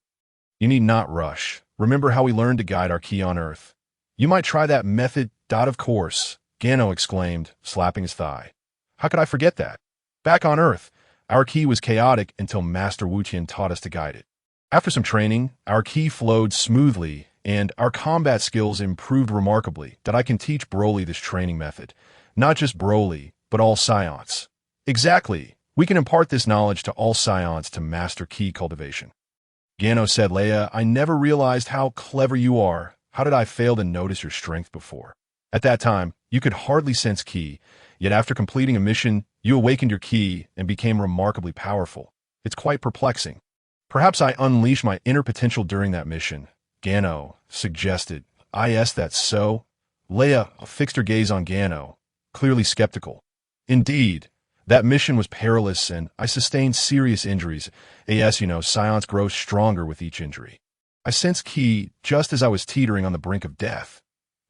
You need not rush. Remember how we learned to guide our ki on Earth. You might try that method. Of course," Gano exclaimed, slapping his thigh. "How could I forget that? Back on Earth, our ki was chaotic until Master Wuqian taught us to guide it. After some training, our ki flowed smoothly, and our combat skills improved remarkably. That I can teach Broly this training method. Not just Broly, but all Saiyans." "Exactly. We can impart this knowledge to all Saiyans to master ki cultivation." Gano said, "Leia, I never realized how clever you are. How did I fail to notice your strength before? At that time, you could hardly sense ki, yet after completing a mission, you awakened your ki and became remarkably powerful. It's quite perplexing. Perhaps I unleashed my inner potential during that mission," Gano suggested. "Is that so?" Leia fixed her gaze on Gano, clearly skeptical. "Indeed. That mission was perilous, and I sustained serious injuries. Saiyans grow stronger with each injury. I sensed ki just as I was teetering on the brink of death."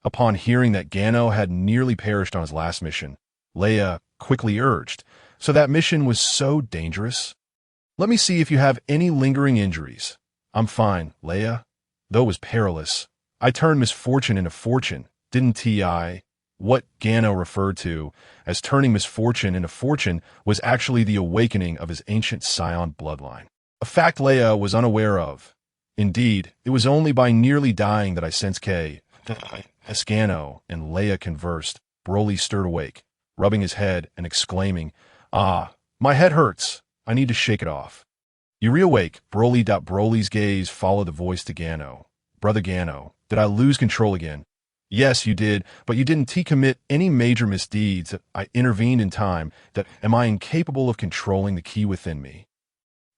Upon hearing that Gano had nearly perished on his last mission, Leia quickly urged, "So that mission was so dangerous? Let me see if you have any lingering injuries." "I'm fine, Leia. Though it was perilous, I turned misfortune into fortune, didn't I?" What Gano referred to as turning misfortune into fortune was actually the awakening of his ancient Scion bloodline, a fact Leia was unaware of. Indeed, it was only by nearly dying that I sensed K. As Gano and Leia conversed, Broly stirred awake, rubbing his head and exclaiming, "Ah, my head hurts. I need to shake it off." "You reawake, Broly." Broly's gaze followed the voice to Gano. "Brother Gano, did I lose control again?" "Yes, you did, but you didn't commit any major misdeeds. I intervened in time. That am I incapable of controlling the ki within me?"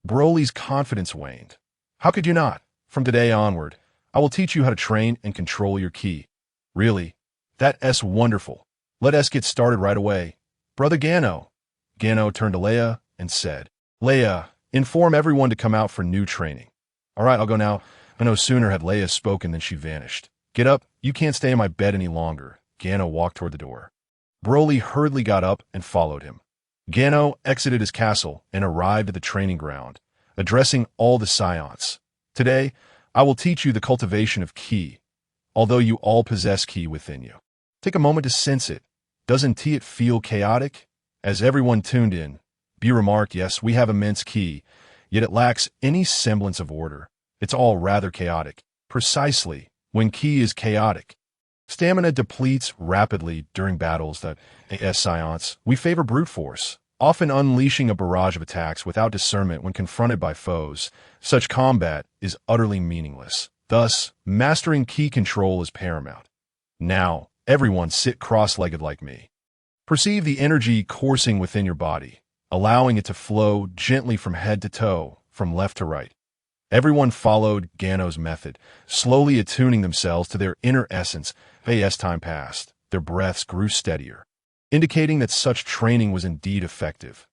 Broly's confidence waned. "How could you not? From today onward, I will teach you how to train and control your ki." "Really? That's wonderful. Let us get started right away." "Brother Gano." Gano turned to Leia and said, "Leia, inform everyone to come out for new training." "All right, I'll go now." No sooner had Leia spoken than she vanished. "Get up. You can't stay in my bed any longer." Gano walked toward the door. Broly hurriedly got up and followed him. Gano exited his castle and arrived at the training ground, addressing all the Saiyans. "Today, I will teach you the cultivation of ki. Although you all possess ki within you, take a moment to sense it. Doesn't it feel chaotic?" As everyone tuned in, B remarked, "Yes, we have immense ki, yet it lacks any semblance of order. It's all rather chaotic." Precisely. When ki is chaotic, stamina depletes rapidly during battles. As Saiyans, we favor brute force, often unleashing a barrage of attacks without discernment when confronted by foes. Such combat is utterly meaningless. Thus, mastering ki control is paramount. Now, everyone sit cross-legged like me. Perceive the energy coursing within your body, allowing it to flow gently from head to toe, from left to right. Everyone followed Gano's method, slowly attuning themselves to their inner essence. As time passed, their breaths grew steadier, indicating that such training was indeed effective.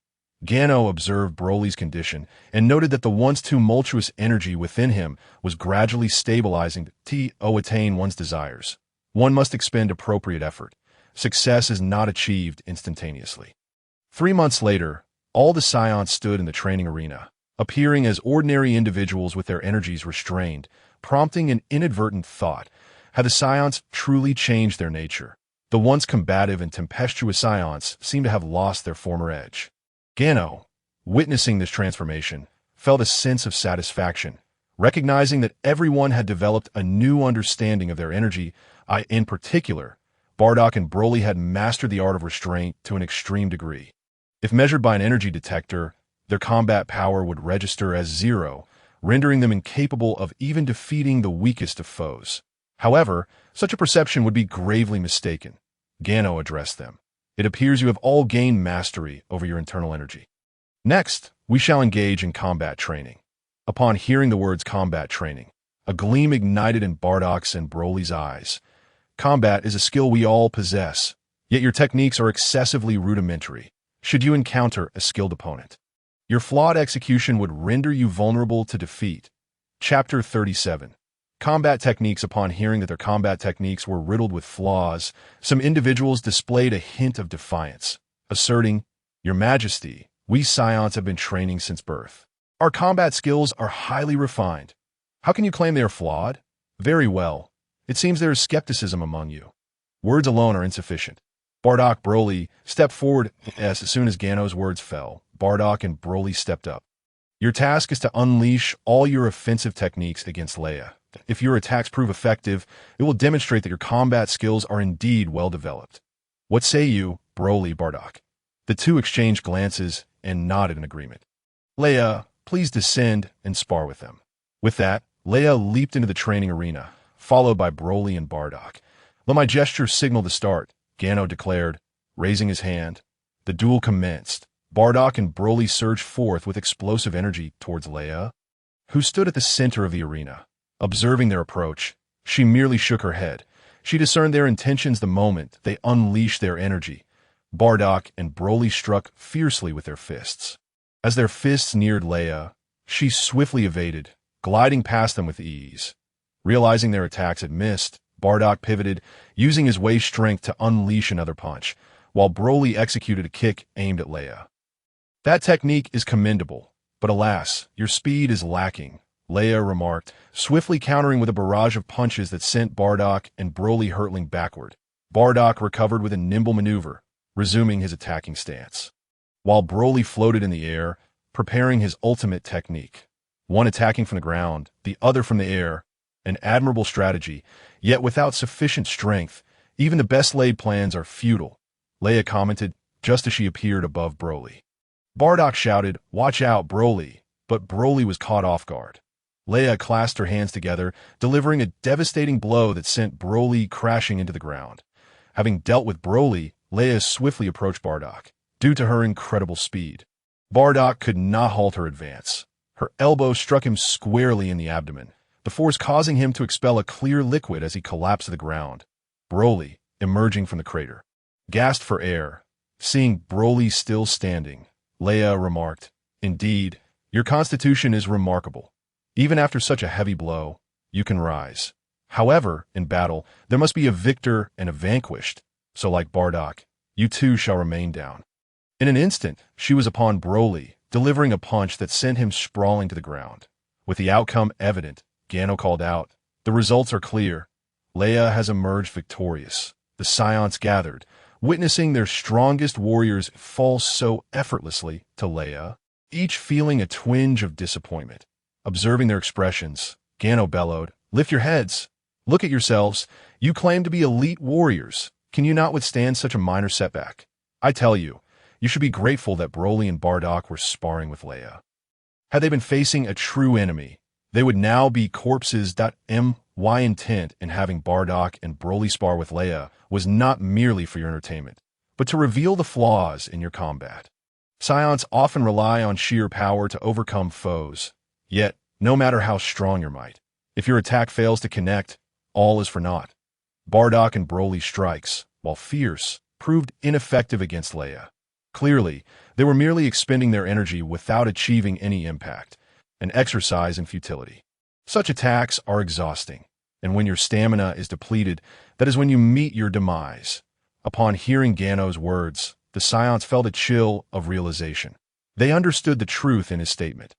Gano observed Broly's condition and noted that the once tumultuous energy within him was gradually stabilizing. To attain one's desires, one must expend appropriate effort. Success is not achieved instantaneously. 3 months later, all the Saiyans stood in the training arena, appearing as ordinary individuals with their energies restrained. prompting an inadvertent thought. Had the Scions truly changed their nature? The once combative and tempestuous Scions seemed to have lost their former edge. Gano, witnessing this transformation, felt a sense of satisfaction, recognizing that everyone had developed a new understanding of their energy. In particular, Bardock and Broly had mastered the art of restraint to an extreme degree. If measured by an energy detector, their combat power would register as 0, rendering them incapable of even defeating the weakest of foes. However, such a perception would be gravely mistaken. Gano addressed them. It appears you have all gained mastery over your internal energy. Next, we shall engage in combat training. Upon hearing the words combat training, a gleam ignited in Bardock's and Broly's eyes. Combat is a skill we all possess, yet your techniques are excessively rudimentary. Should you encounter a skilled opponent, your flawed execution would render you vulnerable to defeat. Chapter 37. Combat techniques. Upon hearing that their combat techniques were riddled with flaws, some individuals displayed a hint of defiance, asserting, "Your Majesty, we Scions have been training since birth. Our combat skills are highly refined. How can you claim they are flawed? Very well. It seems there is skepticism among you. Words alone are insufficient." Bardock Broly stepped forward. As soon as Gano's words fell, Bardock and Broly stepped up. Your task is to unleash all your offensive techniques against Leia. If your attacks prove effective, it will demonstrate that your combat skills are indeed well developed. What say you, Broly, Bardock? The two exchanged glances and nodded in agreement. Leia, please descend and spar with them. With that, Leia leaped into the training arena, followed by Broly and Bardock. Let my gesture signal the start, Gano declared, raising his hand. The duel commenced. Bardock and Broly surged forth with explosive energy towards Leia, who stood at the center of the arena. Observing their approach, she merely shook her head. She discerned their intentions the moment they unleashed their energy. Bardock and Broly struck fiercely with their fists. As their fists neared Leia, she swiftly evaded, gliding past them with ease. Realizing their attacks had missed, Bardock pivoted, using his waist strength to unleash another punch, while Broly executed a kick aimed at Leia. That technique is commendable, but alas, your speed is lacking, Leia remarked, swiftly countering with a barrage of punches that sent Bardock and Broly hurtling backward. Bardock recovered with a nimble maneuver, resuming his attacking stance, while Broly floated in the air, preparing his ultimate technique. One attacking from the ground, the other from the air, an admirable strategy, yet without sufficient strength, even the best-laid plans are futile, Leia commented, just as she appeared above Broly. Bardock shouted, "Watch out, Broly," but Broly was caught off guard. Leia clasped her hands together, delivering a devastating blow that sent Broly crashing into the ground. Having dealt with Broly, Leia swiftly approached Bardock, due to her incredible speed. Bardock could not halt her advance. Her elbow struck him squarely in the abdomen, the force causing him to expel a clear liquid as he collapsed to the ground. Broly, emerging from the crater, gasped for air. Seeing Broly still standing, Leia remarked, "Indeed, your constitution is remarkable. Even after such a heavy blow, you can rise. However, in battle, there must be a victor and a vanquished, so like Bardock, you too shall remain down." In an instant, she was upon Broly, delivering a punch that sent him sprawling to the ground. With the outcome evident, Gano called out, "The results are clear. Leia has emerged victorious." The Scions gathered, witnessing their strongest warriors fall so effortlessly to Leia, each feeling a twinge of disappointment. Observing their expressions, Gano bellowed, "Lift your heads. Look at yourselves. You claim to be elite warriors. Can you not withstand such a minor setback? I tell you, you should be grateful that Broly and Bardock were sparring with Leia. Had they been facing a true enemy, they would now be corpses. My intent in having Bardock and Broly spar with Leia was not merely for your entertainment, but to reveal the flaws in your combat. Scions often rely on sheer power to overcome foes. Yet, no matter how strong your might, if your attack fails to connect, all is for naught. Bardock and Broly's strikes, while fierce, proved ineffective against Leia. Clearly, they were merely expending their energy without achieving any impact, an exercise in futility. Such attacks are exhausting, and when your stamina is depleted, that is when you meet your demise. Upon hearing Gano's words, the Scions felt a chill of realization. They understood the truth in his statement.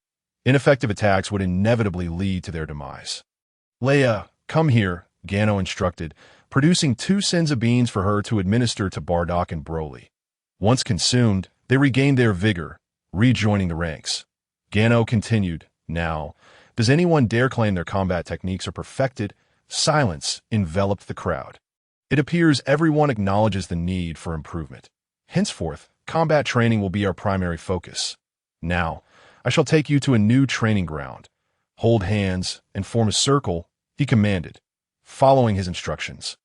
Ineffective attacks would inevitably lead to their demise. Leia, come here, Gano instructed, producing 2 Senzu beans for her to administer to Bardock and Broly. Once consumed, they regained their vigor, rejoining the ranks. Gano continued, now, does anyone dare claim their combat techniques are perfected? Silence enveloped the crowd. It appears everyone acknowledges the need for improvement. Henceforth, combat training will be our primary focus. Now, I shall take you to a new training ground. Hold hands and form a circle, he commanded, following his instructions.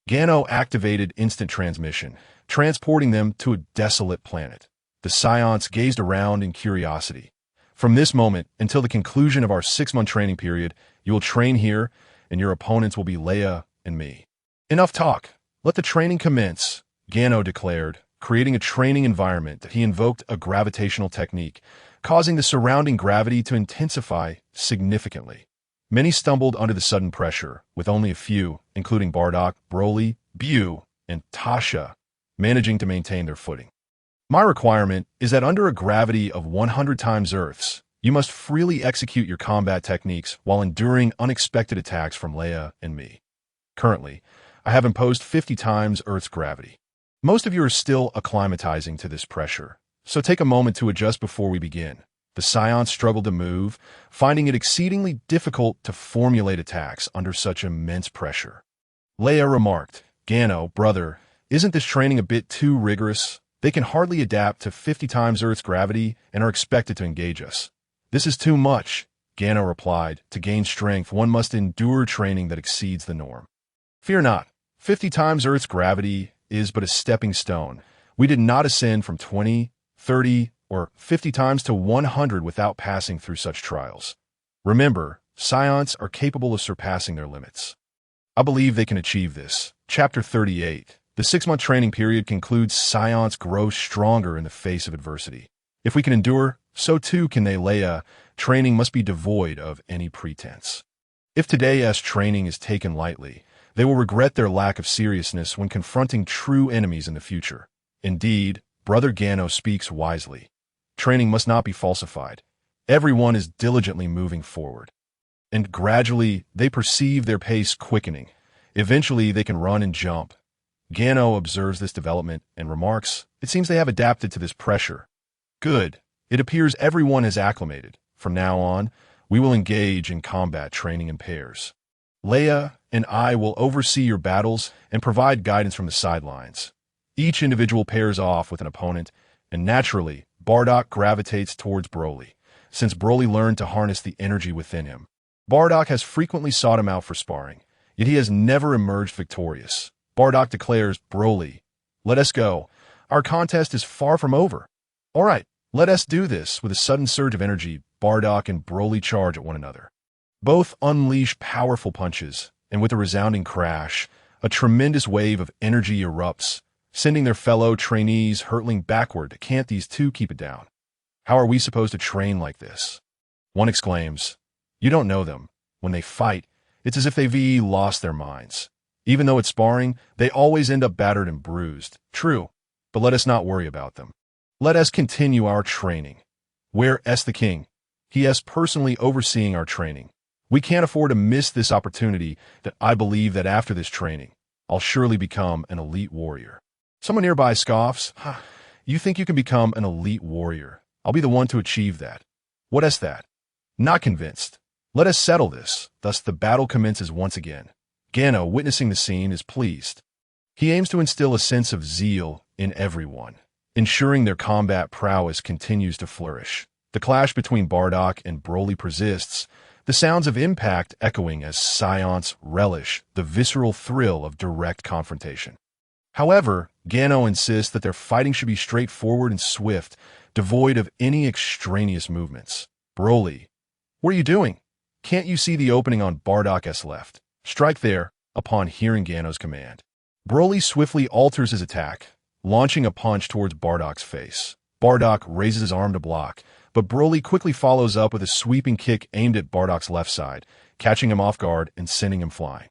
Gano activated instant transmission, transporting them to a desolate planet. The Saiyans gazed around in curiosity. From this moment until the conclusion of our 6-month training period, you will train here, and your opponents will be Leia and me. Enough talk. Let the training commence, Gano declared, creating a training environment that he invoked a gravitational technique, causing the surrounding gravity to intensify significantly. Many stumbled under the sudden pressure, with only a few, including Bardock, Broly, Bu, and Tasha, managing to maintain their footing. My requirement is that under a gravity of 100 times Earth's, you must freely execute your combat techniques while enduring unexpected attacks from Leia and me. Currently, I have imposed 50 times Earth's gravity. Most of you are still acclimatizing to this pressure, so take a moment to adjust before we begin. The Saiyans struggled to move, finding it exceedingly difficult to formulate attacks under such immense pressure. Leia remarked, Gano, brother, isn't this training a bit too rigorous? They can hardly adapt to 50 times Earth's gravity and are expected to engage us. This is too much, Gano replied. To gain strength, one must endure training that exceeds the norm. Fear not, 50 times Earth's gravity is but a stepping stone. We did not ascend from 20, 30, or 50 times to 100 without passing through such trials. Remember, Saiyans are capable of surpassing their limits. I believe they can achieve this. Chapter 38. The 6-month training period concludes. Saiyans grow stronger in the face of adversity. If we can endure, so too can they. Leia. Training must be devoid of any pretense. If today's training is taken lightly, they will regret their lack of seriousness when confronting true enemies in the future. Indeed, Brother Gano speaks wisely. Training must not be falsified. Everyone is diligently moving forward. And gradually, they perceive their pace quickening. Eventually, they can run and jump. Gano observes this development and remarks, it seems they have adapted to this pressure. Good. It appears everyone has acclimated. From now on, we will engage in combat training in pairs. Leia and I will oversee your battles and provide guidance from the sidelines. Each individual pairs off with an opponent, and naturally, Bardock gravitates towards Broly, since Broly learned to harness the energy within him. Bardock has frequently sought him out for sparring, yet he has never emerged victorious. Bardock declares, Broly, let us go. Our contest is far from over. All right, let us do this. With a sudden surge of energy, Bardock and Broly charge at one another. Both unleash powerful punches, and with a resounding crash, a tremendous wave of energy erupts, sending their fellow trainees hurtling backward. Can't these two keep it down? How are we supposed to train like this? One exclaims, you don't know them. When they fight, it's as if they've lost their minds. Even though it's sparring, they always end up battered and bruised. True, but let us not worry about them. Let us continue our training. Where's the king? He is personally overseeing our training. We can't afford to miss this opportunity. That I believe that after this training, I'll surely become an elite warrior. Someone nearby scoffs, you think you can become an elite warrior? I'll be the one to achieve that. What is that? Not convinced. Let us settle this. Thus the battle commences once again. Gano, witnessing the scene, is pleased. He aims to instill a sense of zeal in everyone, ensuring their combat prowess continues to flourish. The clash between Bardock and Broly persists, the sounds of impact echoing as Saiyans relish the visceral thrill of direct confrontation. However, Gano insists that their fighting should be straightforward and swift, devoid of any extraneous movements. Broly, what are you doing? Can't you see the opening on Bardock's left? Strike there, upon hearing Gano's command. Broly swiftly alters his attack, launching a punch towards Bardock's face. Bardock raises his arm to block, but Broly quickly follows up with a sweeping kick aimed at Bardock's left side, catching him off guard and sending him flying.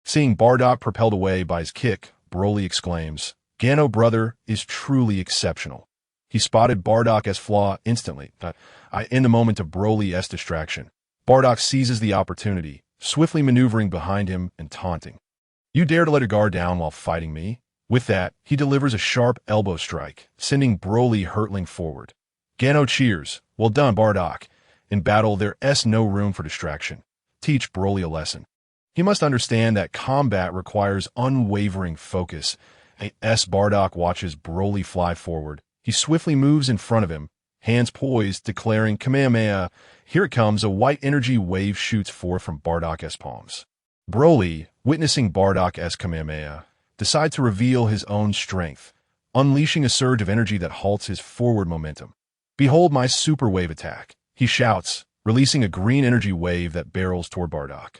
Seeing Bardock propelled away by his kick, Broly exclaims, Gano, brother, is truly exceptional. He spotted Bardock's flaw instantly. In the moment of Broly's distraction, Bardock seizes the opportunity, swiftly maneuvering behind him and taunting. You dare to let your guard down while fighting me? With that, he delivers a sharp elbow strike, sending Broly hurtling forward. Gano cheers. Well done, Bardock. In battle, there's no room for distraction. Teach Broly a lesson. He must understand that combat requires unwavering focus. As Bardock watches Broly fly forward, he swiftly moves in front of him, hands poised, declaring Kamehameha. Here it comes, a white energy wave shoots forth from Bardock's palms. Broly, witnessing Bardock's Kamehameha, decides to reveal his own strength, unleashing a surge of energy that halts his forward momentum. Behold my super wave attack, he shouts, releasing a green energy wave that barrels toward Bardock.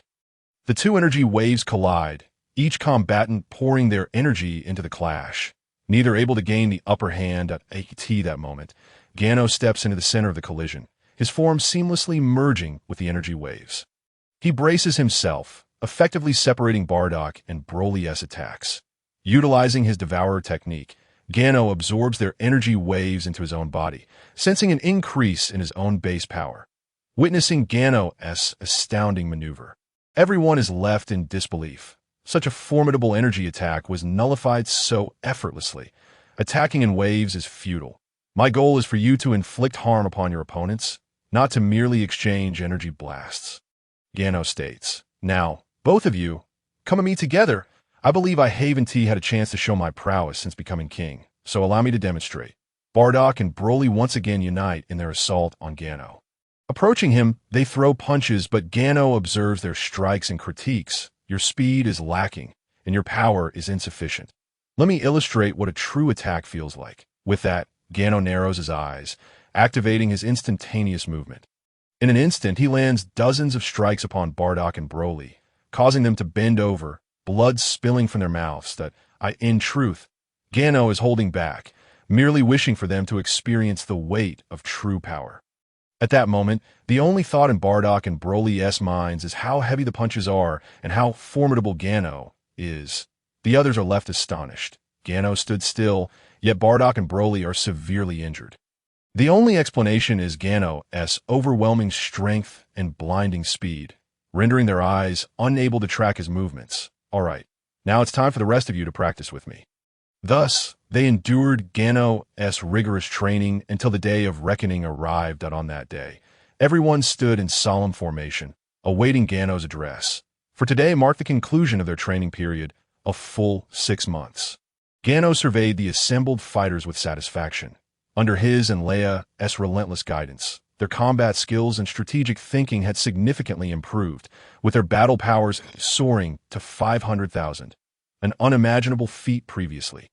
The two energy waves collide, each combatant pouring their energy into the clash. Neither able to gain the upper hand at that moment, Gano steps into the center of the collision, his form seamlessly merging with the energy waves. He braces himself, effectively separating Bardock and Broly's attacks. Utilizing his Devourer technique, Gano absorbs their energy waves into his own body, sensing an increase in his own base power. Witnessing Gano's astounding maneuver, everyone is left in disbelief. Such a formidable energy attack was nullified so effortlessly. Attacking in waves is futile. My goal is for you to inflict harm upon your opponents, not to merely exchange energy blasts. Gano states, now, both of you, come and meet together. I believe I haven't had a chance to show my prowess since becoming king, so allow me to demonstrate. Bardock and Broly once again unite in their assault on Gano. Approaching him, they throw punches, but Gano observes their strikes and critiques. Your speed is lacking, and your power is insufficient. Let me illustrate what a true attack feels like. With that, Gano narrows his eyes, activating his instantaneous movement. In an instant, he lands dozens of strikes upon Bardock and Broly, causing them to bend over, blood spilling from their mouths. In truth, Gano is holding back, merely wishing for them to experience the weight of true power. At that moment, the only thought in Bardock and Broly's minds is how heavy the punches are and how formidable Gano is. The others are left astonished. Gano stood still, yet Bardock and Broly are severely injured. The only explanation is Gano's overwhelming strength and blinding speed, rendering their eyes unable to track his movements. All right, now it's time for the rest of you to practice with me. Thus, they endured Gano's rigorous training until the day of reckoning arrived. On that day, everyone stood in solemn formation, awaiting Gano's address. For today marked the conclusion of their training period, a full 6 months. Gano surveyed the assembled fighters with satisfaction. Under his and Leia's relentless guidance, their combat skills and strategic thinking had significantly improved, with their battle powers soaring to 500,000, an unimaginable feat previously.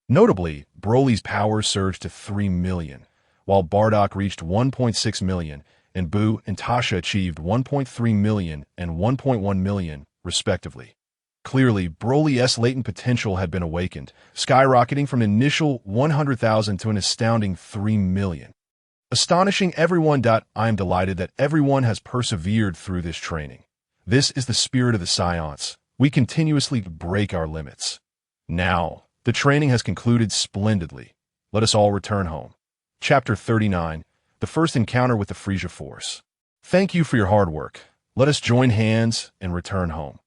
Notably, Broly's power surged to 3 million, while Bardock reached 1.6 million, and Boo and Tasha achieved 1.3 million and 1.1 million, respectively. Clearly, Broly's latent potential had been awakened, skyrocketing from an initial 100,000 to an astounding 3 million. Astonishing everyone. I am delighted that everyone has persevered through this training. This is the spirit of the Saiyans. We continuously break our limits. Now, the training has concluded splendidly. Let us all return home. Chapter 39, The First Encounter with the Frieza Force. Thank you for your hard work. Let us join hands and return home.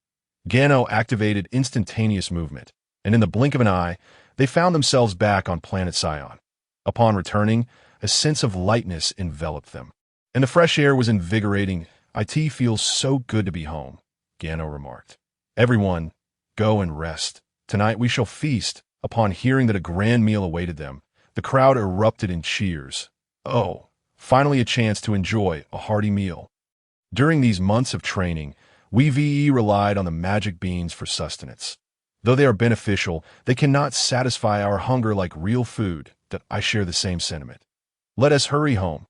Gano activated instantaneous movement, and in the blink of an eye, they found themselves back on Planet Sia. Upon returning, a sense of lightness enveloped them, and the fresh air was invigorating. It feels so good to be home, Gano remarked. Everyone, go and rest. Tonight we shall feast. Upon hearing that a grand meal awaited them, the crowd erupted in cheers. Oh, finally a chance to enjoy a hearty meal. During these months of training, we relied on the magic beans for sustenance. Though they are beneficial, they cannot satisfy our hunger like real food. I share the same sentiment. Let us hurry home.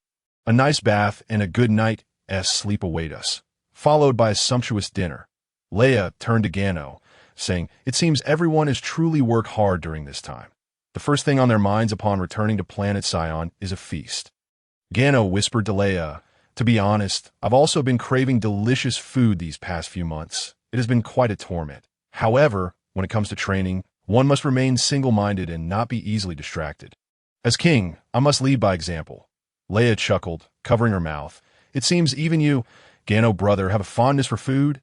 A nice bath and a good night's sleep await us, followed by a sumptuous dinner. Leia turned to Gano, saying, it seems everyone has truly worked hard during this time. The first thing on their minds upon returning to Planet Sion is a feast. Gano whispered to Leia, to be honest, I've also been craving delicious food these past few months. It has been quite a torment. However, when it comes to training, one must remain single-minded and not be easily distracted. As king, I must lead by example. Leia chuckled, covering her mouth. It seems even you, Gano brother, have a fondness for food.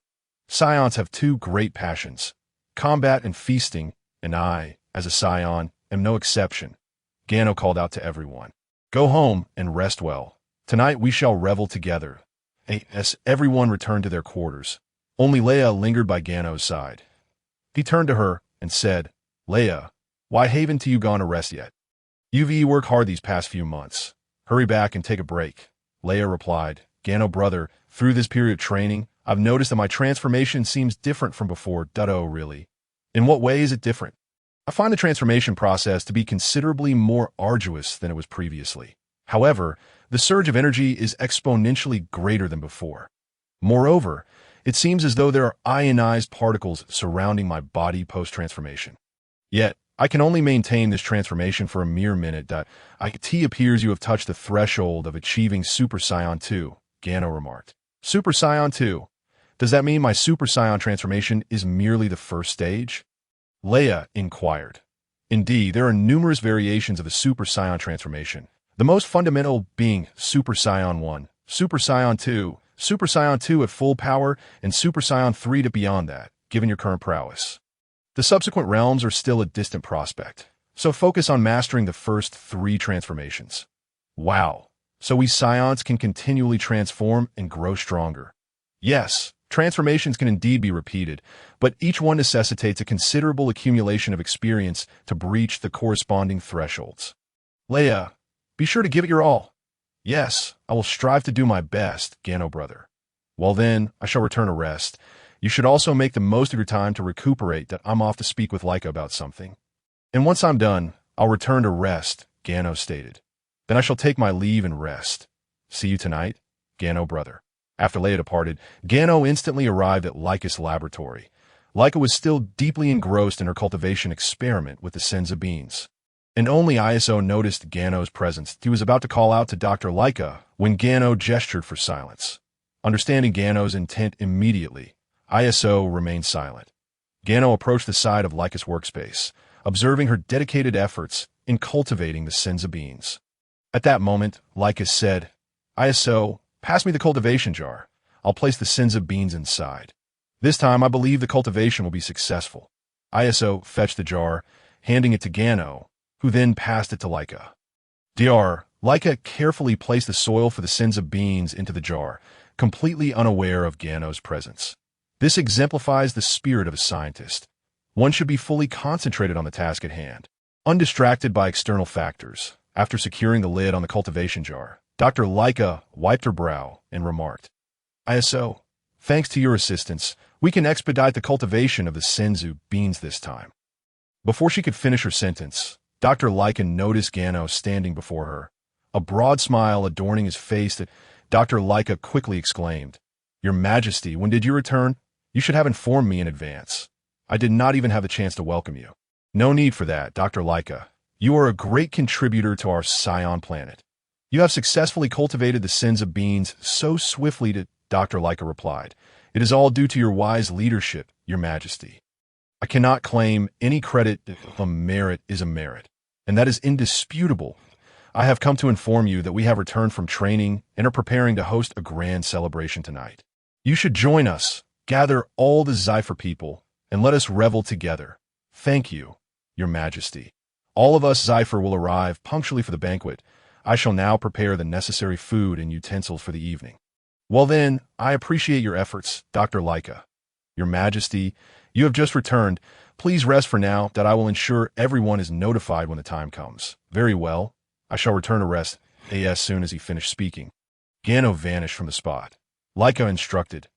Scions have two great passions, combat and feasting, and I, as a Scion, am no exception. Gano called out to everyone. Go home and rest well. Tonight we shall revel together. As everyone returned to their quarters, only Leia lingered by Gano's side. He turned to her and said, Leia, why haven't you gone to rest yet? You've worked hard these past few months. Hurry back and take a break. Leia replied, Gano brother, through this period of training, I've noticed that my transformation seems different from before. Really? In what way is it different? I find the transformation process to be considerably more arduous than it was previously. However, the surge of energy is exponentially greater than before. Moreover, it seems as though there are ionized particles surrounding my body post-transformation. Yet, I can only maintain this transformation for a mere minute. It appears you have touched the threshold of achieving Super Saiyan 2, Gano remarked. Super Saiyan 2? Does that mean my Super Saiyan transformation is merely the first stage? Leia inquired. Indeed, there are numerous variations of the Super Saiyan transformation, the most fundamental being Super Saiyan 1, Super Saiyan 2, Super Saiyan 2 at full power, and Super Saiyan 3 to beyond that, given your current prowess. The subsequent realms are still a distant prospect, so focus on mastering the first 3 transformations. Wow, so we Scions can continually transform and grow stronger. Yes, transformations can indeed be repeated, but each one necessitates a considerable accumulation of experience to breach the corresponding thresholds. Leia, be sure to give it your all. Yes, I will strive to do my best, Gano brother. Well then, I shall return to rest. You should also make the most of your time to recuperate that I'm off to speak with Leica about something. And once I'm done, I'll return to rest, Gano stated. Then I shall take my leave and rest. See you tonight, Gano brother. After Leia departed, Gano instantly arrived at Leica's laboratory. Leica was still deeply engrossed in her cultivation experiment with the Senzu beans. And only ISO noticed Gano's presence. He was about to call out to Dr. Leica when Gano gestured for silence. Understanding Gano's intent immediately, ISO remained silent. Gano approached the side of Leica's workspace, observing her dedicated efforts in cultivating the Senzu beans. At that moment, Leica said, ISO, pass me the cultivation jar. I'll place the Senzu beans inside. This time, I believe the cultivation will be successful. ISO fetched the jar, handing it to Gano, who then passed it to Leica. Leica carefully placed the soil for the Senzu beans into the jar, completely unaware of Gano's presence. This exemplifies the spirit of a scientist. One should be fully concentrated on the task at hand, undistracted by external factors. After securing the lid on the cultivation jar, Dr. Leica wiped her brow and remarked, ISO, thanks to your assistance, we can expedite the cultivation of the Senzu beans this time. Before she could finish her sentence, Dr. Leica noticed Gano standing before her, a broad smile adorning his face that Dr. Leica quickly exclaimed, Your Majesty, when did you return? You should have informed me in advance. I did not even have the chance to welcome you. No need for that, Dr. Leica. You are a great contributor to our Scion planet. You have successfully cultivated the Senzu beans so swiftly that Dr. Leica replied, It is all due to your wise leadership, Your Majesty. I cannot claim any credit. A merit is a merit, and that is indisputable. I have come to inform you that we have returned from training and are preparing to host a grand celebration tonight. You should join us, gather all the Zephur people, and let us revel together. Thank you, Your Majesty. All of us Zephur will arrive punctually for the banquet. I shall now prepare the necessary food and utensils for the evening. Well then, I appreciate your efforts, Dr. Leica. Your Majesty, you have just returned. Please rest for now, that I will ensure everyone is notified when the time comes. Very well. I shall return to rest as soon as he finished speaking. Gano vanished from the spot. Leica instructed,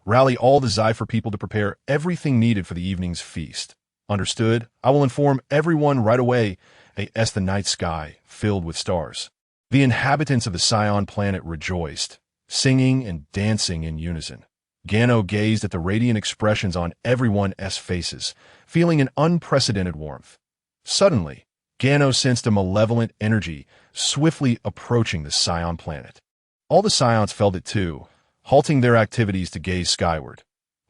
rally all the Zephur people to prepare everything needed for the evening's feast. Understood? I will inform everyone right away as the night sky filled with stars. The inhabitants of the Scion planet rejoiced, singing and dancing in unison. Gano gazed at the radiant expressions on everyone's faces, feeling an unprecedented warmth. Suddenly, Gano sensed a malevolent energy swiftly approaching the Scion planet. All the Scions felt it too, halting their activities to gaze skyward.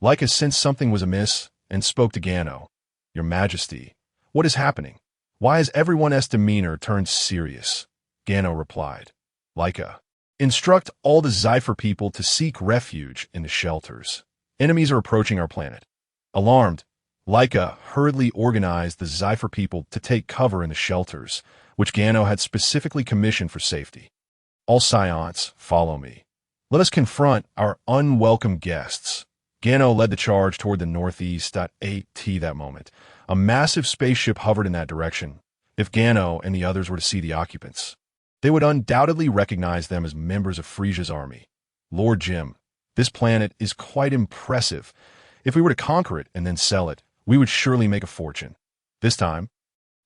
Leica sensed something was amiss and spoke to Gano. Your Majesty, what is happening? Why has everyone's demeanor turned serious? Gano replied. Leica, instruct all the Zephur people to seek refuge in the shelters. Enemies are approaching our planet. Alarmed, Leica hurriedly organized the Zephur people to take cover in the shelters, which Gano had specifically commissioned for safety. All Scions, follow me. Let us confront our unwelcome guests. Gano led the charge toward the northeast at 8T that moment. A massive spaceship hovered in that direction. If Gano and the others were to see the occupants, they would undoubtedly recognize them as members of Frieza's army. Lord Jim, this planet is quite impressive. If we were to conquer it and then sell it, we would surely make a fortune. This time,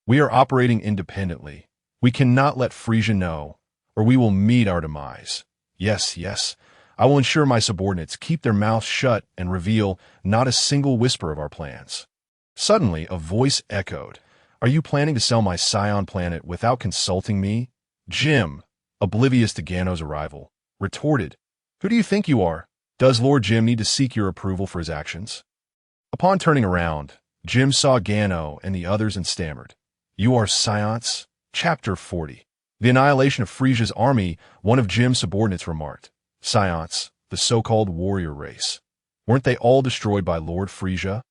we are operating independently. We cannot let Frieza know, or we will meet our demise. Yes, yes, I will ensure my subordinates keep their mouths shut and reveal not a single whisper of our plans. Suddenly, a voice echoed. Are you planning to sell my Scion planet without consulting me? Jim, oblivious to Gano's arrival, retorted, Who do you think you are? Does Lord Jim need to seek your approval for his actions? Upon turning around, Jim saw Gano and the others and stammered, You are Science? Chapter 40. The annihilation of Frieza's army, one of Jim's subordinates remarked. Science, the so-called warrior race. Weren't they all destroyed by Lord Frieza?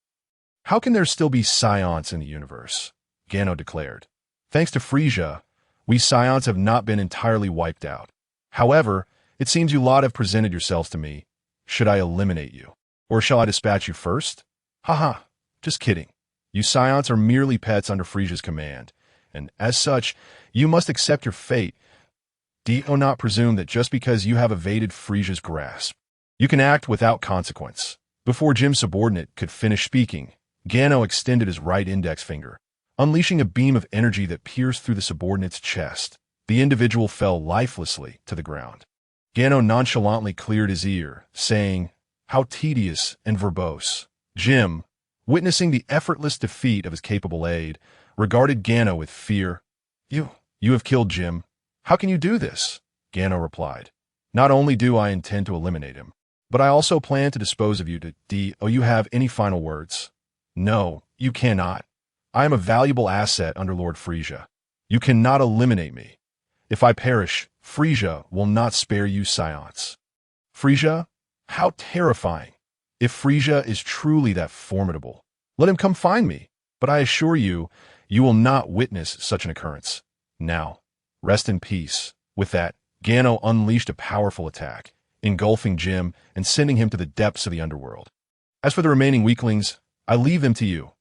How can there still be Science in the universe? Gano declared. Thanks to Frieza, we Scions have not been entirely wiped out. However, it seems you lot have presented yourselves to me. Should I eliminate you? Or shall I dispatch you first? Haha, just kidding. You Scions are merely pets under Frieza's command, and as such, you must accept your fate. Do not presume that just because you have evaded Frieza's grasp, you can act without consequence. Before Jim's subordinate could finish speaking, Gano extended his right index finger, unleashing a beam of energy that pierced through the subordinate's chest. The individual fell lifelessly to the ground. Gano nonchalantly cleared his ear, saying, How tedious and verbose. Jim, witnessing the effortless defeat of his capable aide, regarded Gano with fear. You have killed Jim. How can you do this? Gano replied. Not only do I intend to eliminate him, but I also plan to dispose of you to Do you have any final words? No, you cannot. I am a valuable asset under Lord Frieza. You cannot eliminate me. If I perish, Frieza will not spare you Scions. Frieza? How terrifying. If Frieza is truly that formidable, let him come find me. But I assure you, you will not witness such an occurrence. Now, rest in peace. With that, Gano unleashed a powerful attack, engulfing Jim and sending him to the depths of the underworld. As for the remaining weaklings, I leave them to you.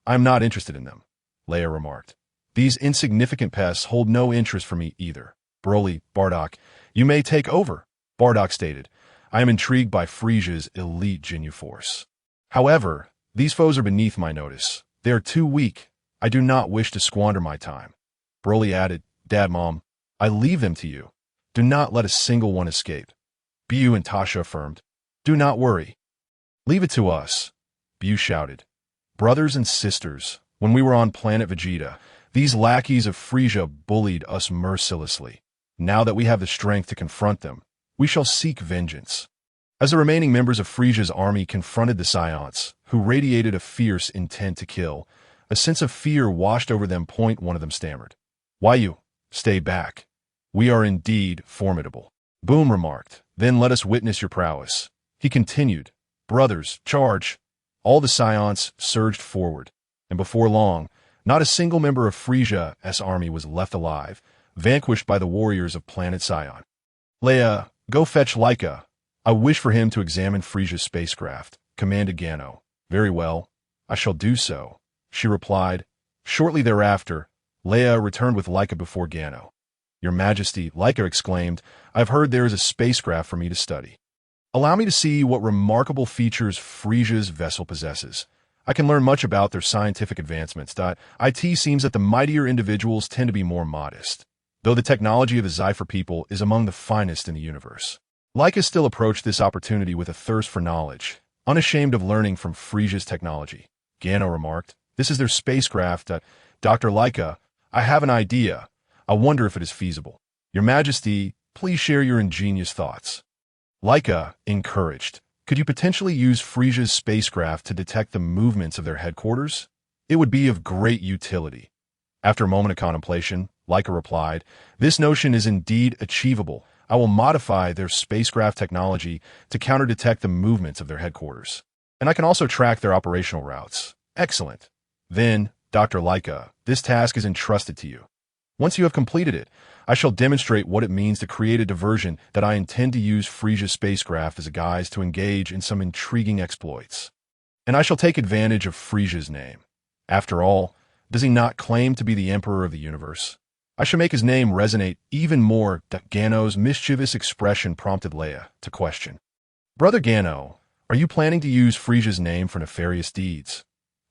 I am not interested in them, Leia remarked. These insignificant pests hold no interest for me either. Broly, Bardock, you may take over, Bardock stated. I am intrigued by Frieza's elite Ginyu force. However, these foes are beneath my notice. They are too weak. I do not wish to squander my time. Broly added, Dad, Mom, I leave them to you. Do not let a single one escape. Bu and Tasha affirmed. Do not worry. Leave it to us, Bu shouted. Brothers and sisters, when we were on planet Vegeta, these lackeys of Frieza bullied us mercilessly. Now that we have the strength to confront them, we shall seek vengeance. As the remaining members of Frieza's army confronted the Scions, who radiated a fierce intent to kill, a sense of fear washed over them. One of them stammered. Why you? Stay back. We are indeed formidable. Boom remarked. Then let us witness your prowess. He continued. Brothers, charge. All the Scions surged forward, and before long, not a single member of Frieza's army was left alive, vanquished by the warriors of Planet Sia. Leia, go fetch Leica. I wish for him to examine Frieza's spacecraft, commanded Gano. Very well, I shall do so, she replied. Shortly thereafter, Leia returned with Leica before Gano. Your Majesty, Leica exclaimed, I've heard there is a spacecraft for me to study. Allow me to see what remarkable features Frieza's vessel possesses. I can learn much about their scientific advancements. It seems that the mightier individuals tend to be more modest, though the technology of the Zephur people is among the finest in the universe. Leica still approached this opportunity with a thirst for knowledge, unashamed of learning from Frieza's technology. Gano remarked, This is their spacecraft. Dr. Leica, I have an idea. I wonder if it is feasible. Your Majesty, please share your ingenious thoughts. Leica, encouraged. Could you potentially use Frieza's spacecraft to detect the movements of their headquarters? It would be of great utility. After a moment of contemplation, Leica replied, This notion is indeed achievable. I will modify their spacecraft technology to counter-detect the movements of their headquarters. And I can also track their operational routes. Excellent. Then, Dr. Leica, this task is entrusted to you. Once you have completed it, I shall demonstrate what it means to create a diversion that I intend to use Frieza's spacecraft as a guise to engage in some intriguing exploits. And I shall take advantage of Frieza's name. After all, does he not claim to be the Emperor of the Universe? I shall make his name resonate even more. That Gano's mischievous expression prompted Leia to question. Brother Gano, are you planning to use Frieza's name for nefarious deeds?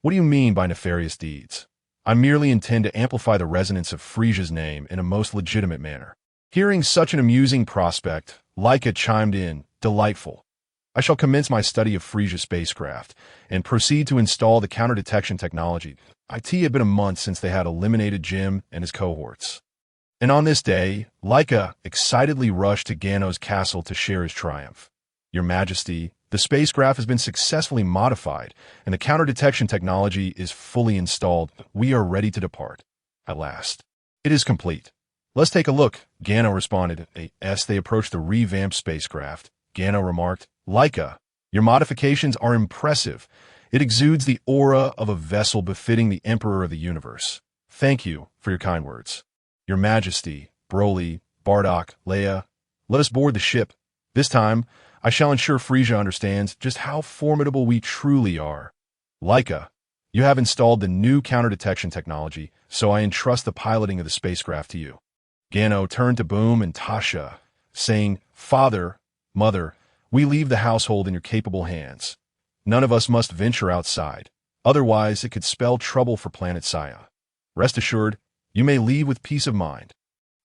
What do you mean by nefarious deeds? I merely intend to amplify the resonance of Frieza's name in a most legitimate manner. Hearing such an amusing prospect, Leica chimed in, delightful. I shall commence my study of Frieza's spacecraft and proceed to install the counter-detection technology. It had been a month since they had eliminated Jim and his cohorts. And on this day, Leica excitedly rushed to Gano's castle to share his triumph. Your Majesty, the spacecraft has been successfully modified, and the counter-detection technology is fully installed. We are ready to depart. At last. It is complete. Let's take a look, Gano responded. As they approached the revamped spacecraft, Gano remarked, Leica, your modifications are impressive. It exudes the aura of a vessel befitting the Emperor of the Universe. Thank you for your kind words. Your Majesty, Broly, Bardock, Leia, let us board the ship. This time, I shall ensure Frieza understands just how formidable we truly are. Leica, you have installed the new counter-detection technology, so I entrust the piloting of the spacecraft to you. Gano turned to Boom and Tasha, saying, Father, Mother, we leave the household in your capable hands. None of us must venture outside. Otherwise, it could spell trouble for Planet Sia. Rest assured, you may leave with peace of mind.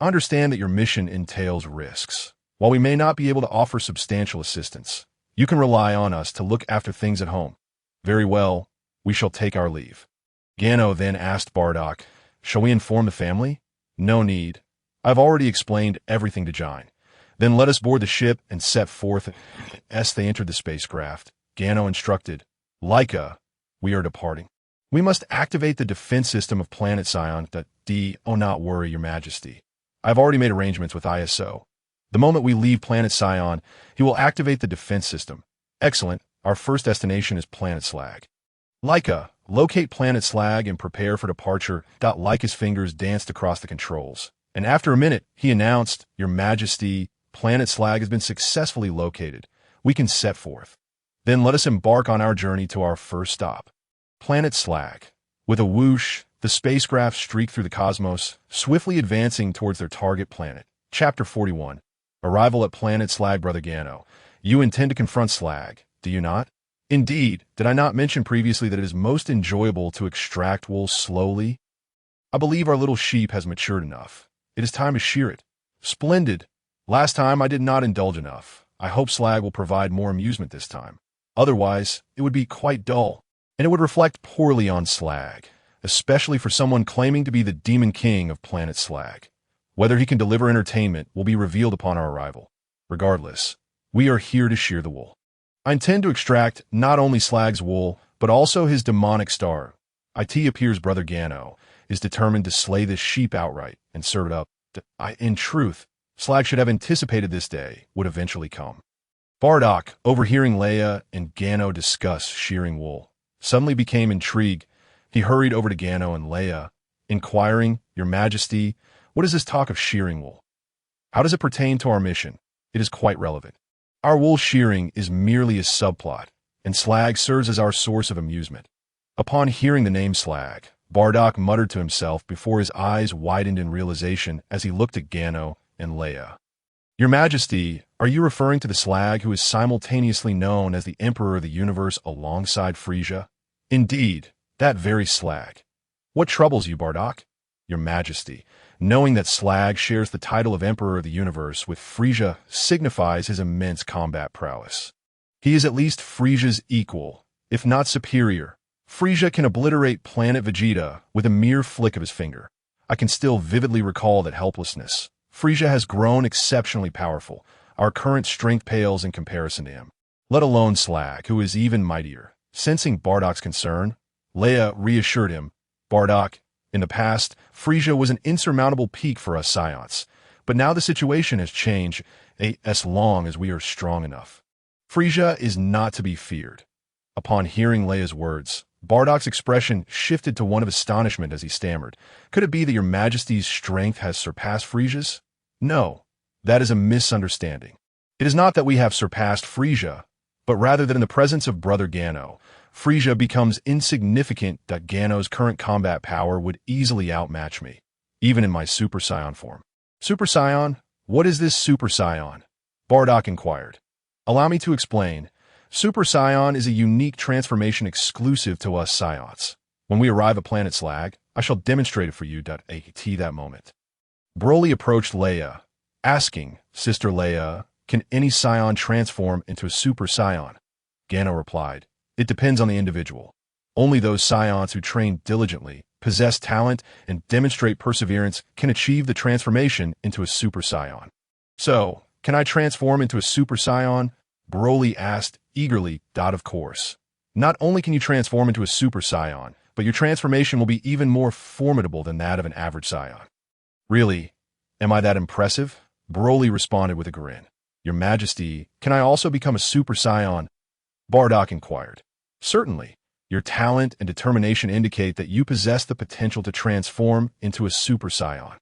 Understand that your mission entails risks. While we may not be able to offer substantial assistance, you can rely on us to look after things at home. Very well, we shall take our leave. Gano then asked Bardock, shall we inform the family? No need. I've already explained everything to Jine. Then let us board the ship and set forth. As they entered the spacecraft, Gano instructed, Leica, we are departing. We must activate the defense system of Planet Sion. Oh, not worry, Your Majesty. I've already made arrangements with ISO. The moment we leave Planet Sion, he will activate the defense system. Excellent. Our first destination is Planet Slag. Leica, locate Planet Slag and prepare for departure. Leica's fingers danced across the controls. And after a minute, he announced, Your Majesty, Planet Slag has been successfully located. We can set forth. Then let us embark on our journey to our first stop. Planet Slag. With a whoosh, the spacecraft streaked through the cosmos, swiftly advancing towards their target planet. Chapter 41. Arrival at Planet Slag. Brother Gano, you intend to confront Slag, do you not? Indeed, did I not mention previously that it is most enjoyable to extract wool slowly? I believe our little sheep has matured enough. It is time to shear it. Splendid. Last time I did not indulge enough. I hope Slag will provide more amusement this time. Otherwise, it would be quite dull, and it would reflect poorly on Slag, especially for someone claiming to be the Demon King of Planet Slag. Whether he can deliver entertainment will be revealed upon our arrival. Regardless, we are here to shear the wool. I intend to extract not only Slag's wool, but also his demonic star. It appears Brother Gano is determined to slay this sheep outright and serve it up. In truth, Slag should have anticipated this day would eventually come. Bardock, overhearing Leia and Gano discuss shearing wool, suddenly became intrigued. He hurried over to Gano and Leia, inquiring, Your Majesty, what is this talk of shearing wool? How does it pertain to our mission? It is quite relevant. Our wool shearing is merely a subplot, and Slag serves as our source of amusement. Upon hearing the name Slag, Bardock muttered to himself before his eyes widened in realization as he looked at Gano and Leia. Your Majesty, are you referring to the Slag who is simultaneously known as the Emperor of the Universe alongside Frieza? Indeed, that very Slag. What troubles you, Bardock? Your Majesty, knowing that Slag shares the title of Emperor of the Universe with Frieza signifies his immense combat prowess. He is at least Frieza's equal, if not superior. Frieza can obliterate Planet Vegeta with a mere flick of his finger. I can still vividly recall that helplessness. Frieza has grown exceptionally powerful. Our current strength pales in comparison to him. Let alone Slag, who is even mightier. Sensing Bardock's concern, Leia reassured him, Bardock, in the past, Frieza was an insurmountable peak for us Saiyans, but now the situation has changed as long as we are strong enough. Frieza is not to be feared. Upon hearing Leia's words, Bardock's expression shifted to one of astonishment as he stammered. Could it be that your majesty's strength has surpassed Frieza's? No, that is a misunderstanding. It is not that we have surpassed Frieza, but rather that in the presence of Brother Gano, Frieza becomes insignificant that Gano's current combat power would easily outmatch me, even in my Super Saiyan form. Super Saiyan? What is this Super Saiyan? Bardock inquired. Allow me to explain. Super Saiyan is a unique transformation exclusive to us Saiyans. When we arrive at Planet Slag, I shall demonstrate it for you at that moment. Broly approached Leia, asking, Sister Leia, can any Saiyan transform into a Super Saiyan? Gano replied, it depends on the individual. Only those Saiyans who train diligently, possess talent, and demonstrate perseverance can achieve the transformation into a Super Saiyan. So, can I transform into a Super Saiyan? Broly asked eagerly. Of course. Not only can you transform into a Super Saiyan, but your transformation will be even more formidable than that of an average Saiyan. Really? Am I that impressive? Broly responded with a grin. Your Majesty, can I also become a Super Saiyan? Bardock inquired. Certainly. Your talent and determination indicate that you possess the potential to transform into a Super Saiyan.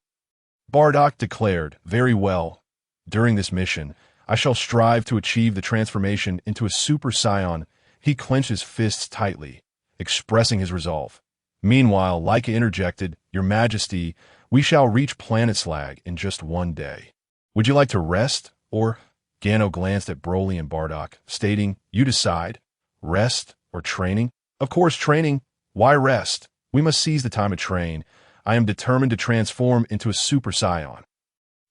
Bardock declared, very well. During this mission, I shall strive to achieve the transformation into a Super Saiyan. He clenched his fists tightly, expressing his resolve. Meanwhile, Leica interjected, Your Majesty, we shall reach Planet Slag in just one day. Would you like to rest, or? Gano glanced at Broly and Bardock, stating, You decide. Rest or training? Of course, training. Why rest? We must seize the time to train. I am determined to transform into a Super Saiyan.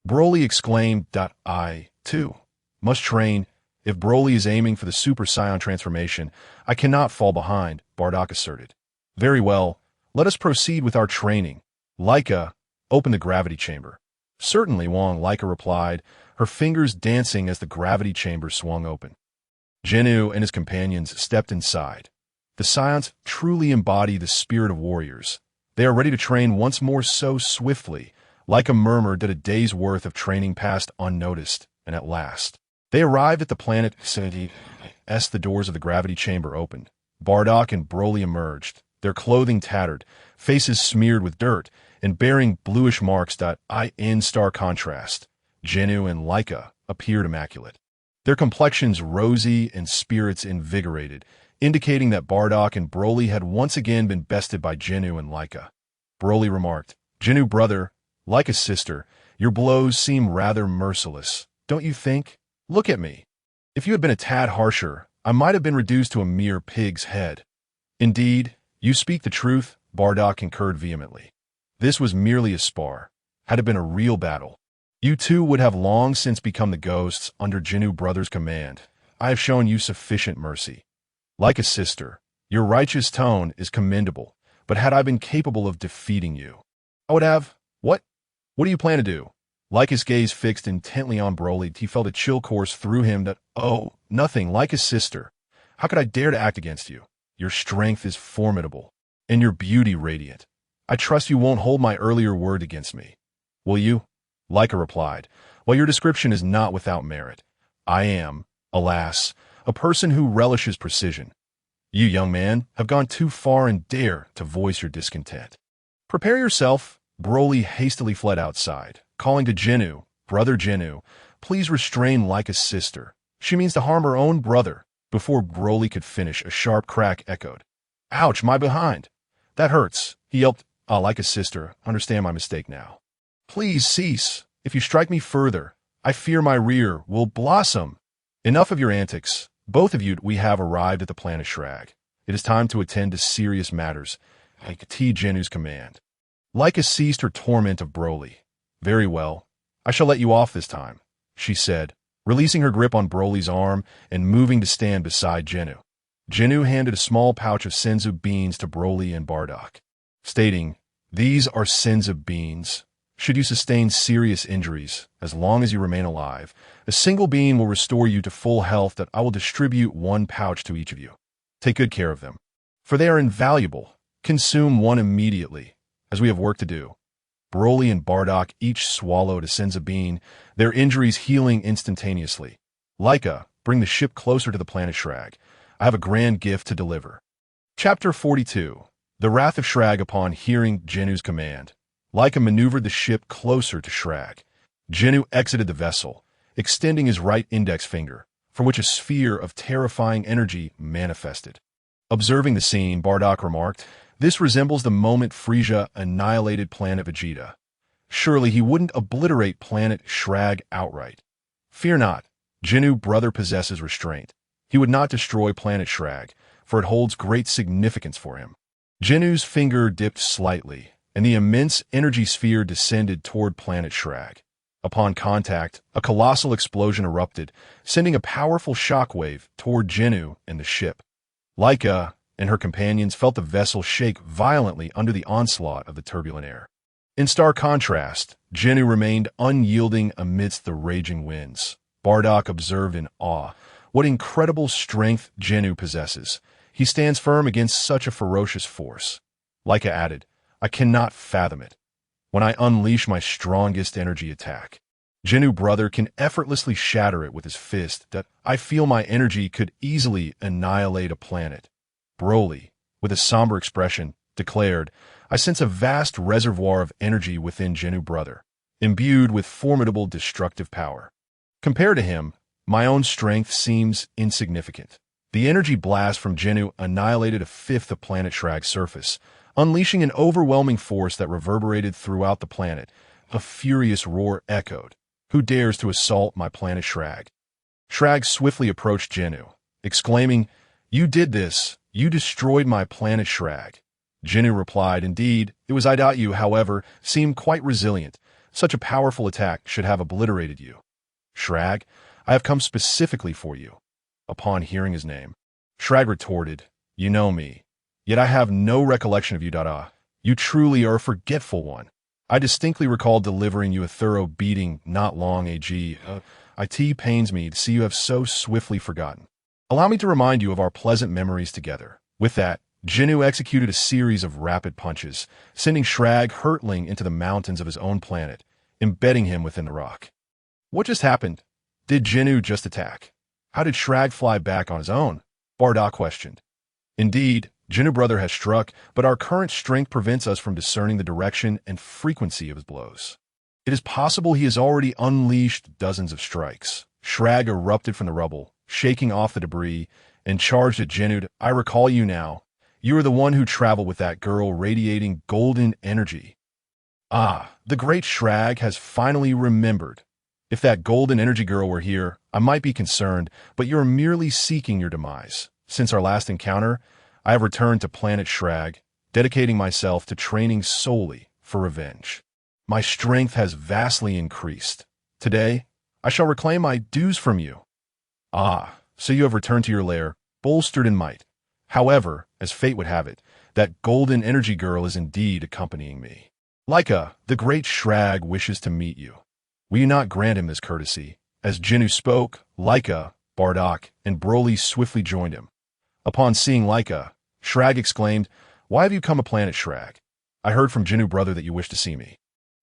Broly exclaimed, I, too, must train. If Broly is aiming for the Super Saiyan transformation, I cannot fall behind, Bardock asserted. Very well, let us proceed with our training. Leica, open the gravity chamber. Certainly, Leica replied, her fingers dancing as the gravity chamber swung open. Ginyu and his companions stepped inside. The Saiyans truly embody the spirit of warriors. They are ready to train once more so swiftly. Leica murmured that a day's worth of training passed unnoticed, and at last, they arrived at the Planet Sai. As the doors of the gravity chamber opened, Bardock and Broly emerged, their clothing tattered, faces smeared with dirt, and bearing bluish marks. In stark contrast, Ginyu and Leica appeared immaculate. Their complexions rosy and spirits invigorated, indicating that Bardock and Broly had once again been bested by Ginyu and Leica. Broly remarked, Ginyu brother, Leica's sister, your blows seem rather merciless, don't you think? Look at me. If you had been a tad harsher, I might have been reduced to a mere pig's head. Indeed, you speak the truth, Bardock concurred vehemently. This was merely a spar. Had it been a real battle, you two would have long since become the ghosts under Ginyu brother's command. I have shown you sufficient mercy. Leica's sister, your righteous tone is commendable, but had I been capable of defeating you, I would have… What? What do you plan to do? Leica's gaze fixed intently on Broly. He felt a chill course through him oh, nothing, Leica's sister. How could I dare to act against you? Your strength is formidable, and your beauty radiant. I trust you won't hold my earlier word against me. Will you? Leica replied, While your description is not without merit, I am, alas, a person who relishes precision. You, young man, have gone too far and dare to voice your discontent. Prepare yourself. Broly hastily fled outside, calling to Ginyu, Brother Ginyu, please restrain Leica's sister. She means to harm her own brother. Before Broly could finish, a sharp crack echoed. Ouch, my behind. That hurts, he yelped. Leica's sister, understand my mistake now. Please cease. If you strike me further, I fear my rear will blossom. Enough of your antics. Both of you, we have arrived at the planet Shrag. It is time to attend to serious matters. T. Jinyu's command. Leica ceased her torment of Broly. Very well. I shall let you off this time, she said, releasing her grip on Broly's arm and moving to stand beside Ginyu. Ginyu handed a small pouch of Senzu beans to Broly and Bardock, stating, These are Senzu beans. Should you sustain serious injuries, as long as you remain alive, a single bean will restore you to full health. That I will distribute one pouch to each of you. Take good care of them, for they are invaluable. Consume one immediately, as we have work to do. Broly and Bardock each swallowed a Senzu bean, their injuries healing instantaneously. Leica, bring the ship closer to the planet Shrag. I have a grand gift to deliver. Chapter 42. The Wrath of Shrag. Upon hearing Ginyu's command, Leica maneuvered the ship closer to Shrag. Ginyu exited the vessel, extending his right index finger, from which a sphere of terrifying energy manifested. Observing the scene, Bardock remarked, "This resembles the moment Frieza annihilated Planet Vegeta. Surely he wouldn't obliterate Planet Shrag outright." "Fear not, Ginyu brother possesses restraint. He would not destroy Planet Shrag, for it holds great significance for him." Ginyu's finger dipped slightly, and the immense energy sphere descended toward Planet Shrag. Upon contact, a colossal explosion erupted, sending a powerful shockwave toward Ginyu and the ship. Leica and her companions felt the vessel shake violently under the onslaught of the turbulent air. In stark contrast, Ginyu remained unyielding amidst the raging winds. Bardock observed in awe. What incredible strength Ginyu possesses. He stands firm against such a ferocious force. Leica added, "I cannot fathom it. When I unleash my strongest energy attack, Ginyu brother can effortlessly shatter it with his fist that I feel my energy could easily annihilate a planet." Broly, with a somber expression, declared, "I sense a vast reservoir of energy within Ginyu brother, imbued with formidable destructive power. Compared to him, my own strength seems insignificant." The energy blast from Ginyu annihilated a fifth of Planet Shrag's surface, unleashing an overwhelming force that reverberated throughout the planet. A furious roar echoed. "Who dares to assault my Planet Shrag?" Shrag swiftly approached Ginyu, exclaiming, "You did this. You destroyed my Planet Shrag." Ginyu replied, "Indeed, it was I. You, however, seem quite resilient. Such a powerful attack should have obliterated you." "Shrag, I have come specifically for you." Upon hearing his name, Shrag retorted, "You know me, yet I have no recollection of you. You truly are a forgetful one. I distinctly recall delivering you a thorough beating not long ago. It pains me to see you have so swiftly forgotten. Allow me to remind you of our pleasant memories together." With that, Ginyu executed a series of rapid punches, sending Shrag hurtling into the mountains of his own planet, embedding him within the rock. What just happened? Did Ginyu just attack? How did Shrag fly back on his own? Bardock questioned. "Indeed, Ginyu brother has struck, but our current strength prevents us from discerning the direction and frequency of his blows. It is possible he has already unleashed dozens of strikes." Shrag erupted from the rubble, shaking off the debris, and charged at Ginyu. "I recall you now. You are the one who traveled with that girl radiating golden energy." "Ah, the great Shrag has finally remembered. If that golden energy girl were here, I might be concerned, but you are merely seeking your demise. Since our last encounter, I have returned to Planet Shrag, dedicating myself to training solely for revenge. My strength has vastly increased. Today, I shall reclaim my dues from you." "Ah, so you have returned to your lair, bolstered in might. However, as fate would have it, that golden energy girl is indeed accompanying me. Leica, the great Shrag wishes to meet you. Will you not grant him this courtesy?" As Ginyu spoke, Leica, Bardock, and Broly swiftly joined him. Upon seeing Leica, Shrag exclaimed, "Why have you come to Planet Shrag? I heard from Ginyu brother that you wish to see me.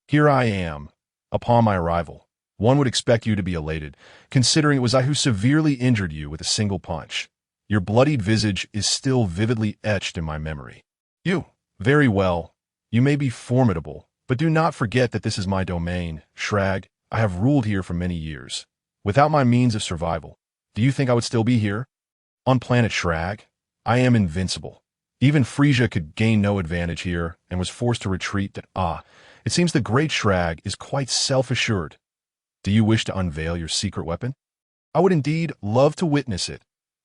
Here I am. Upon my arrival, one would expect you to be elated, considering it was I who severely injured you with a single punch. Your bloodied visage is still vividly etched in my memory. You, very well. You may be formidable, but do not forget that this is my domain, Shrag. I have ruled here for many years. Without my means of survival, do you think I would still be here? On Planet Shrag, I am invincible. Even Frieza could gain no advantage here and was forced to retreat. It seems the great Shrag is quite self-assured. Do you wish to unveil your secret weapon? I would indeed love to witness it."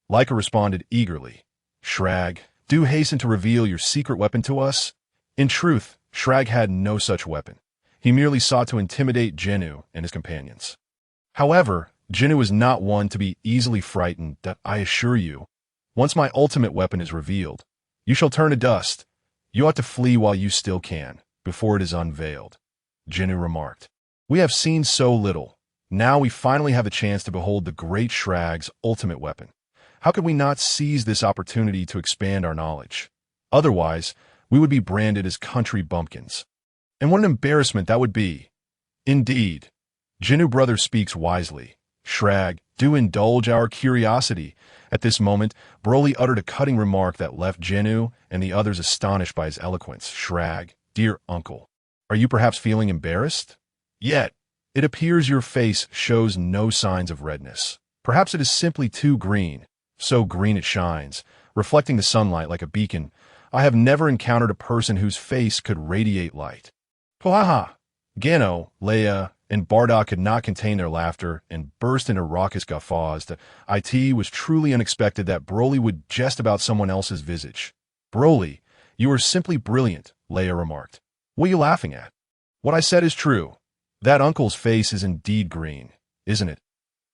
Leica responded eagerly. "Shrag, do hasten to reveal your secret weapon to us." In truth, Shrag had no such weapon. He merely sought to intimidate Ginyu and his companions. However, Ginyu is not one to be easily frightened, that I assure you. Once my ultimate weapon is revealed, you shall turn to dust. You ought to flee while you still can, before it is unveiled," Ginyu remarked. "We have seen so little. Now we finally have a chance to behold the great Shrag's ultimate weapon. How could we not seize this opportunity to expand our knowledge? Otherwise, we would be branded as country bumpkins. And what an embarrassment that would be. Indeed, Ginyu brother speaks wisely. Shrag, Do indulge our curiosity. At this moment, Broly uttered a cutting remark that left Ginyu and the others astonished by his eloquence. Shrag, dear uncle, are you perhaps feeling embarrassed? Yet, it appears your face shows no signs of redness. Perhaps it is simply too green. So green it shines, reflecting the sunlight like a beacon. I have never encountered a person whose face could radiate light. Pohaha! Gano, Leia, and Bardock could not contain their laughter and burst into raucous guffaws. It was truly unexpected that Broly would jest about someone else's visage. Broly, you are simply brilliant, Leia remarked. What are you laughing at? What I said is true. That uncle's face is indeed green, isn't it?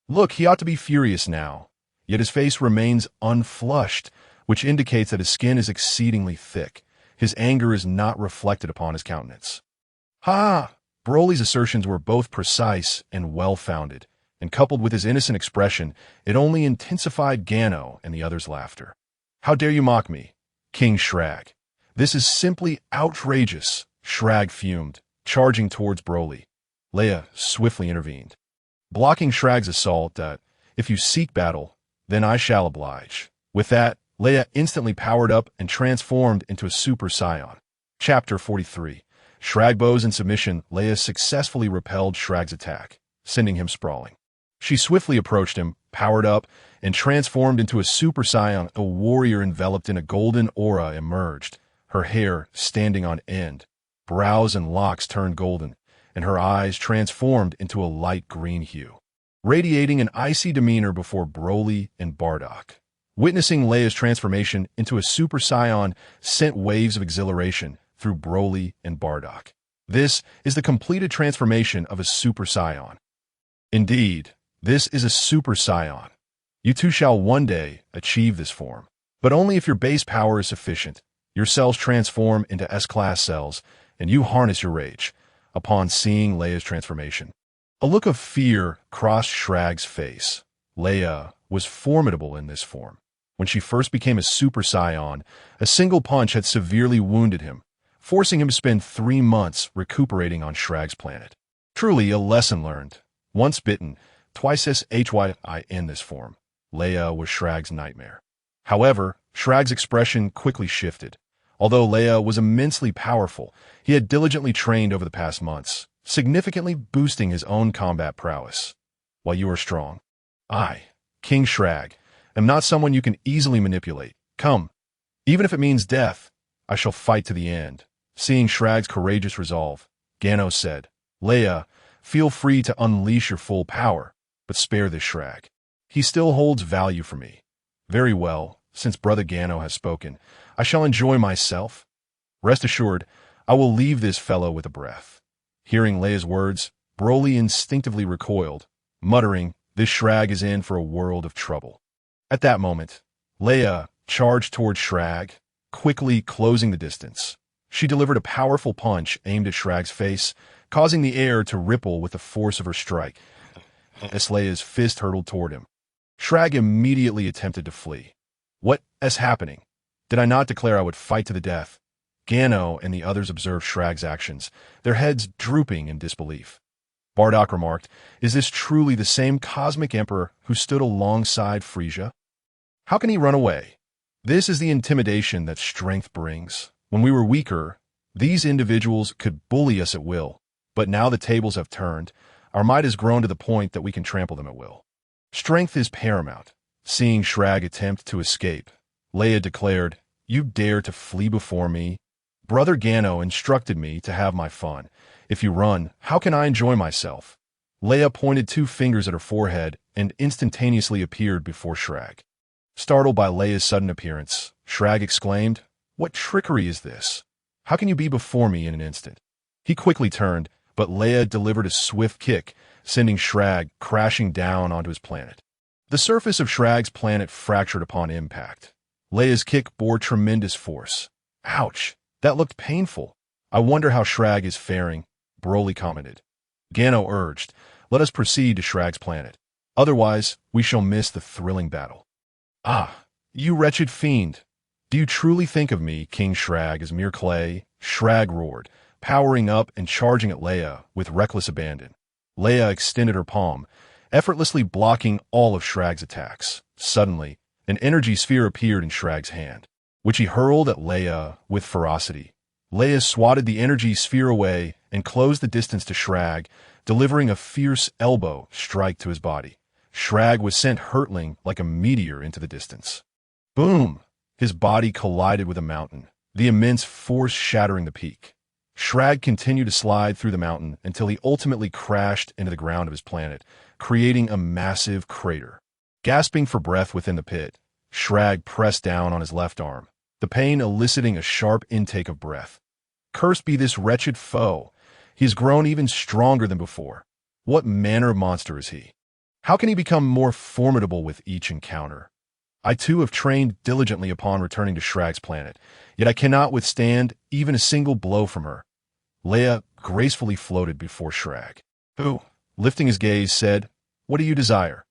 Look, he ought to be furious now, yet his face remains unflushed, which indicates that his skin is exceedingly thick. His anger is not reflected upon his countenance. Ha! Broly's assertions were both precise and well-founded, and coupled with his innocent expression, it only intensified Gano and the others' laughter. How dare you mock me, King Shrag? This is simply outrageous, Shrag fumed, charging towards Broly. Leia swiftly intervened. Blocking Shrag's assault, if you seek battle, then I shall oblige. With that, Leia instantly powered up and transformed into a Super Saiyan. Chapter 43. Shrag bows in submission. Leia successfully repelled Shrag's attack, sending him sprawling. She swiftly approached him, powered up, and transformed into a Super Saiyan. A warrior enveloped in a golden aura emerged, her hair standing on end. Brows and locks turned golden, and her eyes transformed into a light green hue, radiating an icy demeanor before Broly and Bardock. Witnessing Leia's transformation into a Super Saiyan sent waves of exhilaration through Broly and Bardock. This is the completed transformation of a Super Saiyan. Indeed, this is a Super Saiyan. You too shall one day achieve this form, but only if your base power is sufficient. Your cells transform into S-class cells, and you harness your rage. Upon seeing Leia's transformation, a look of fear crossed Shrag's face. Leia was formidable in this form. When she first became a Super Saiyan, a single punch had severely wounded him, forcing him to spend 3 months recuperating on Shrag's planet. Truly a lesson learned. Once bitten, twice in this form. Leia was Shrag's nightmare. However, Shrag's expression quickly shifted. Although Leia was immensely powerful, he had diligently trained over the past months, significantly boosting his own combat prowess. While you are strong, I, King Shrag, am not someone you can easily manipulate. Come, even if it means death, I shall fight to the end. Seeing Shrag's courageous resolve, Gano said, Leia, feel free to unleash your full power, but spare this Shrag. He still holds value for me. Very well, since Brother Gano has spoken, I shall enjoy myself. Rest assured, I will leave this fellow with a breath. Hearing Leia's words, Broly instinctively recoiled, muttering, this Shrag is in for a world of trouble. At that moment, Leia charged towards Shrag, quickly closing the distance. She delivered a powerful punch aimed at Shrag's face, causing the air to ripple with the force of her strike. As Leia's fist hurtled toward him, Shrag immediately attempted to flee. What is happening? Did I not declare I would fight to the death? Gano and the others observed Shrag's actions, their heads drooping in disbelief. Bardock remarked, is this truly the same cosmic emperor who stood alongside Frieza? How can he run away? This is the intimidation that strength brings. When we were weaker, these individuals could bully us at will, but now the tables have turned. Our might has grown to the point that we can trample them at will. Strength is paramount. Seeing Shrag attempt to escape, Leia declared, you dare to flee before me? Brother Gano instructed me to have my fun. If you run, how can I enjoy myself? Leia pointed 2 fingers at her forehead and instantaneously appeared before Shrag. Startled by Leia's sudden appearance, Shrag exclaimed, what trickery is this? How can you be before me in an instant? He quickly turned, but Leia delivered a swift kick, sending Shrag crashing down onto his planet. The surface of Shrag's planet fractured upon impact. Leia's kick bore tremendous force. Ouch, that looked painful. I wonder how Shrag is faring, Broly commented. Gano urged, let us proceed to Shrag's planet. Otherwise, we shall miss the thrilling battle. Ah, you wretched fiend. Do you truly think of me, King Shrag, as mere clay? Shrag roared, powering up and charging at Leia with reckless abandon. Leia extended her palm, effortlessly blocking all of Shrag's attacks. Suddenly, an energy sphere appeared in Shrag's hand, which he hurled at Leia with ferocity. Leia swatted the energy sphere away and closed the distance to Shrag, delivering a fierce elbow strike to his body. Shrag was sent hurtling like a meteor into the distance. Boom! His body collided with a mountain, the immense force shattering the peak. Shrag continued to slide through the mountain until he ultimately crashed into the ground of his planet, creating a massive crater. Gasping for breath within the pit, Shrag pressed down on his left arm, the pain eliciting a sharp intake of breath. Cursed be this wretched foe. He has grown even stronger than before. What manner of monster is he? How can he become more formidable with each encounter? I too have trained diligently upon returning to Shrag's planet, yet I cannot withstand even a single blow from her. Leia gracefully floated before Shrag, who, lifting his gaze, said, "What do you desire?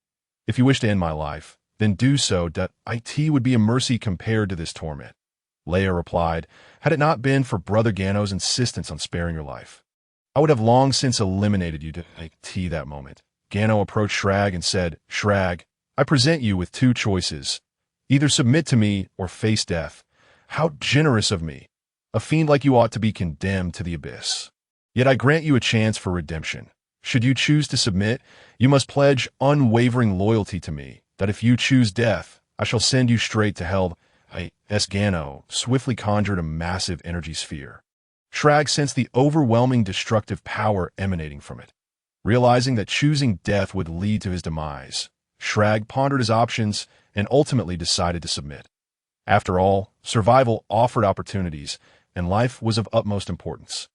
If you wish to end my life, then do so, that it would be a mercy compared to this torment." Leia replied, "Had it not been for Brother Gano's insistence on sparing your life, I would have long since eliminated you to it that moment." Gano approached Shrag and said, "Shrag, I present you with two choices. Either submit to me or face death. How generous of me. A fiend like you ought to be condemned to the abyss. Yet I grant you a chance for redemption. Should you choose to submit, you must pledge unwavering loyalty to me, that if you choose death, I shall send you straight to hell." Gano swiftly conjured a massive energy sphere. Shrag sensed the overwhelming destructive power emanating from it. Realizing that choosing death would lead to his demise, Shrag pondered his options and ultimately decided to submit. After all, survival offered opportunities, and life was of utmost importance.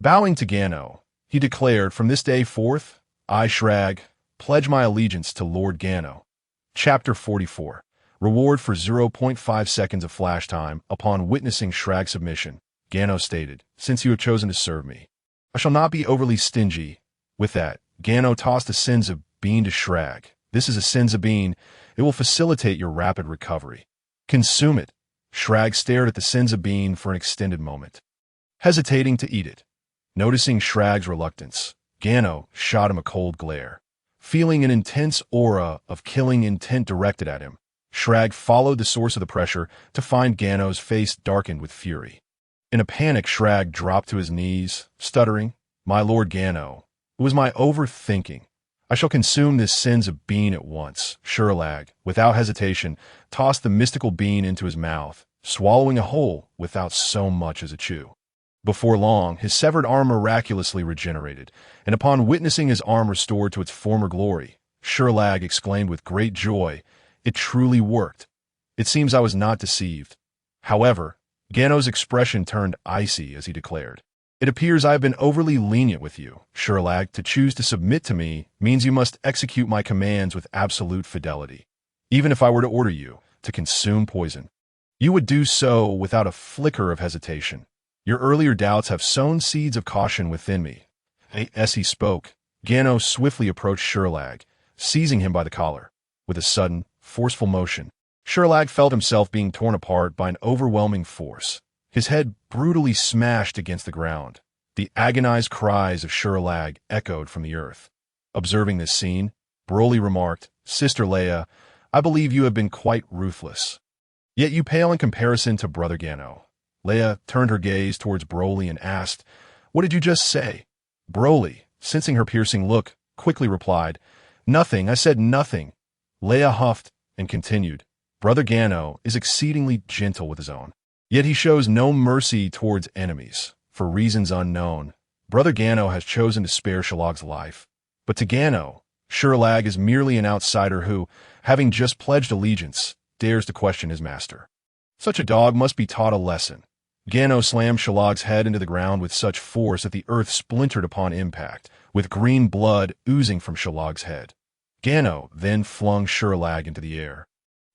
Bowing to Gano, he declared, "From this day forth, I, Shrag, pledge my allegiance to Lord Gano." Chapter 44. Reward for 0.5 seconds of flash time upon witnessing Shrag's submission. Gano stated, "Since you have chosen to serve me, I shall not be overly stingy." With that, Gano tossed a Senzu bean to Shrag. "This is a Senzu bean. It will facilitate your rapid recovery. Consume it." Shrag stared at the Senzu bean for an extended moment, hesitating to eat it. Noticing Shrag's reluctance, Gano shot him a cold glare. Feeling an intense aura of killing intent directed at him, Shrag followed the source of the pressure to find Gano's face darkened with fury. In a panic, Shrag dropped to his knees, stuttering, "My Lord Gano, it was my overthinking. I shall consume this Senzu bean at once." Shrag, without hesitation, tossed the mystical bean into his mouth, swallowing a whole without so much as a chew. Before long, his severed arm miraculously regenerated, and upon witnessing his arm restored to its former glory, Shrag exclaimed with great joy, "It truly worked. It seems I was not deceived." However, Gano's expression turned icy as he declared, "It appears I have been overly lenient with you, Shrag. To choose to submit to me means you must execute my commands with absolute fidelity. Even if I were to order you to consume poison, you would do so without a flicker of hesitation. Your earlier doubts have sown seeds of caution within me." As he spoke, Gano swiftly approached Shrag, seizing him by the collar. With a sudden, forceful motion, Shrag felt himself being torn apart by an overwhelming force. His head brutally smashed against the ground. The agonized cries of Shrag echoed from the earth. Observing this scene, Broly remarked, "Sister Leia, I believe you have been quite ruthless. Yet you pale in comparison to Brother Gano." Leia turned her gaze towards Broly and asked, "What did you just say?" Broly, sensing her piercing look, quickly replied, "Nothing, I said nothing." Leia huffed and continued, "Brother Gano is exceedingly gentle with his own. Yet he shows no mercy towards enemies. For reasons unknown, Brother Gano has chosen to spare Shrag's life. But to Gano, Shrag is merely an outsider who, having just pledged allegiance, dares to question his master. Such a dog must be taught a lesson." Gano slammed Shrag's head into the ground with such force that the earth splintered upon impact, with green blood oozing from Shrag's head. Gano then flung Shrag into the air,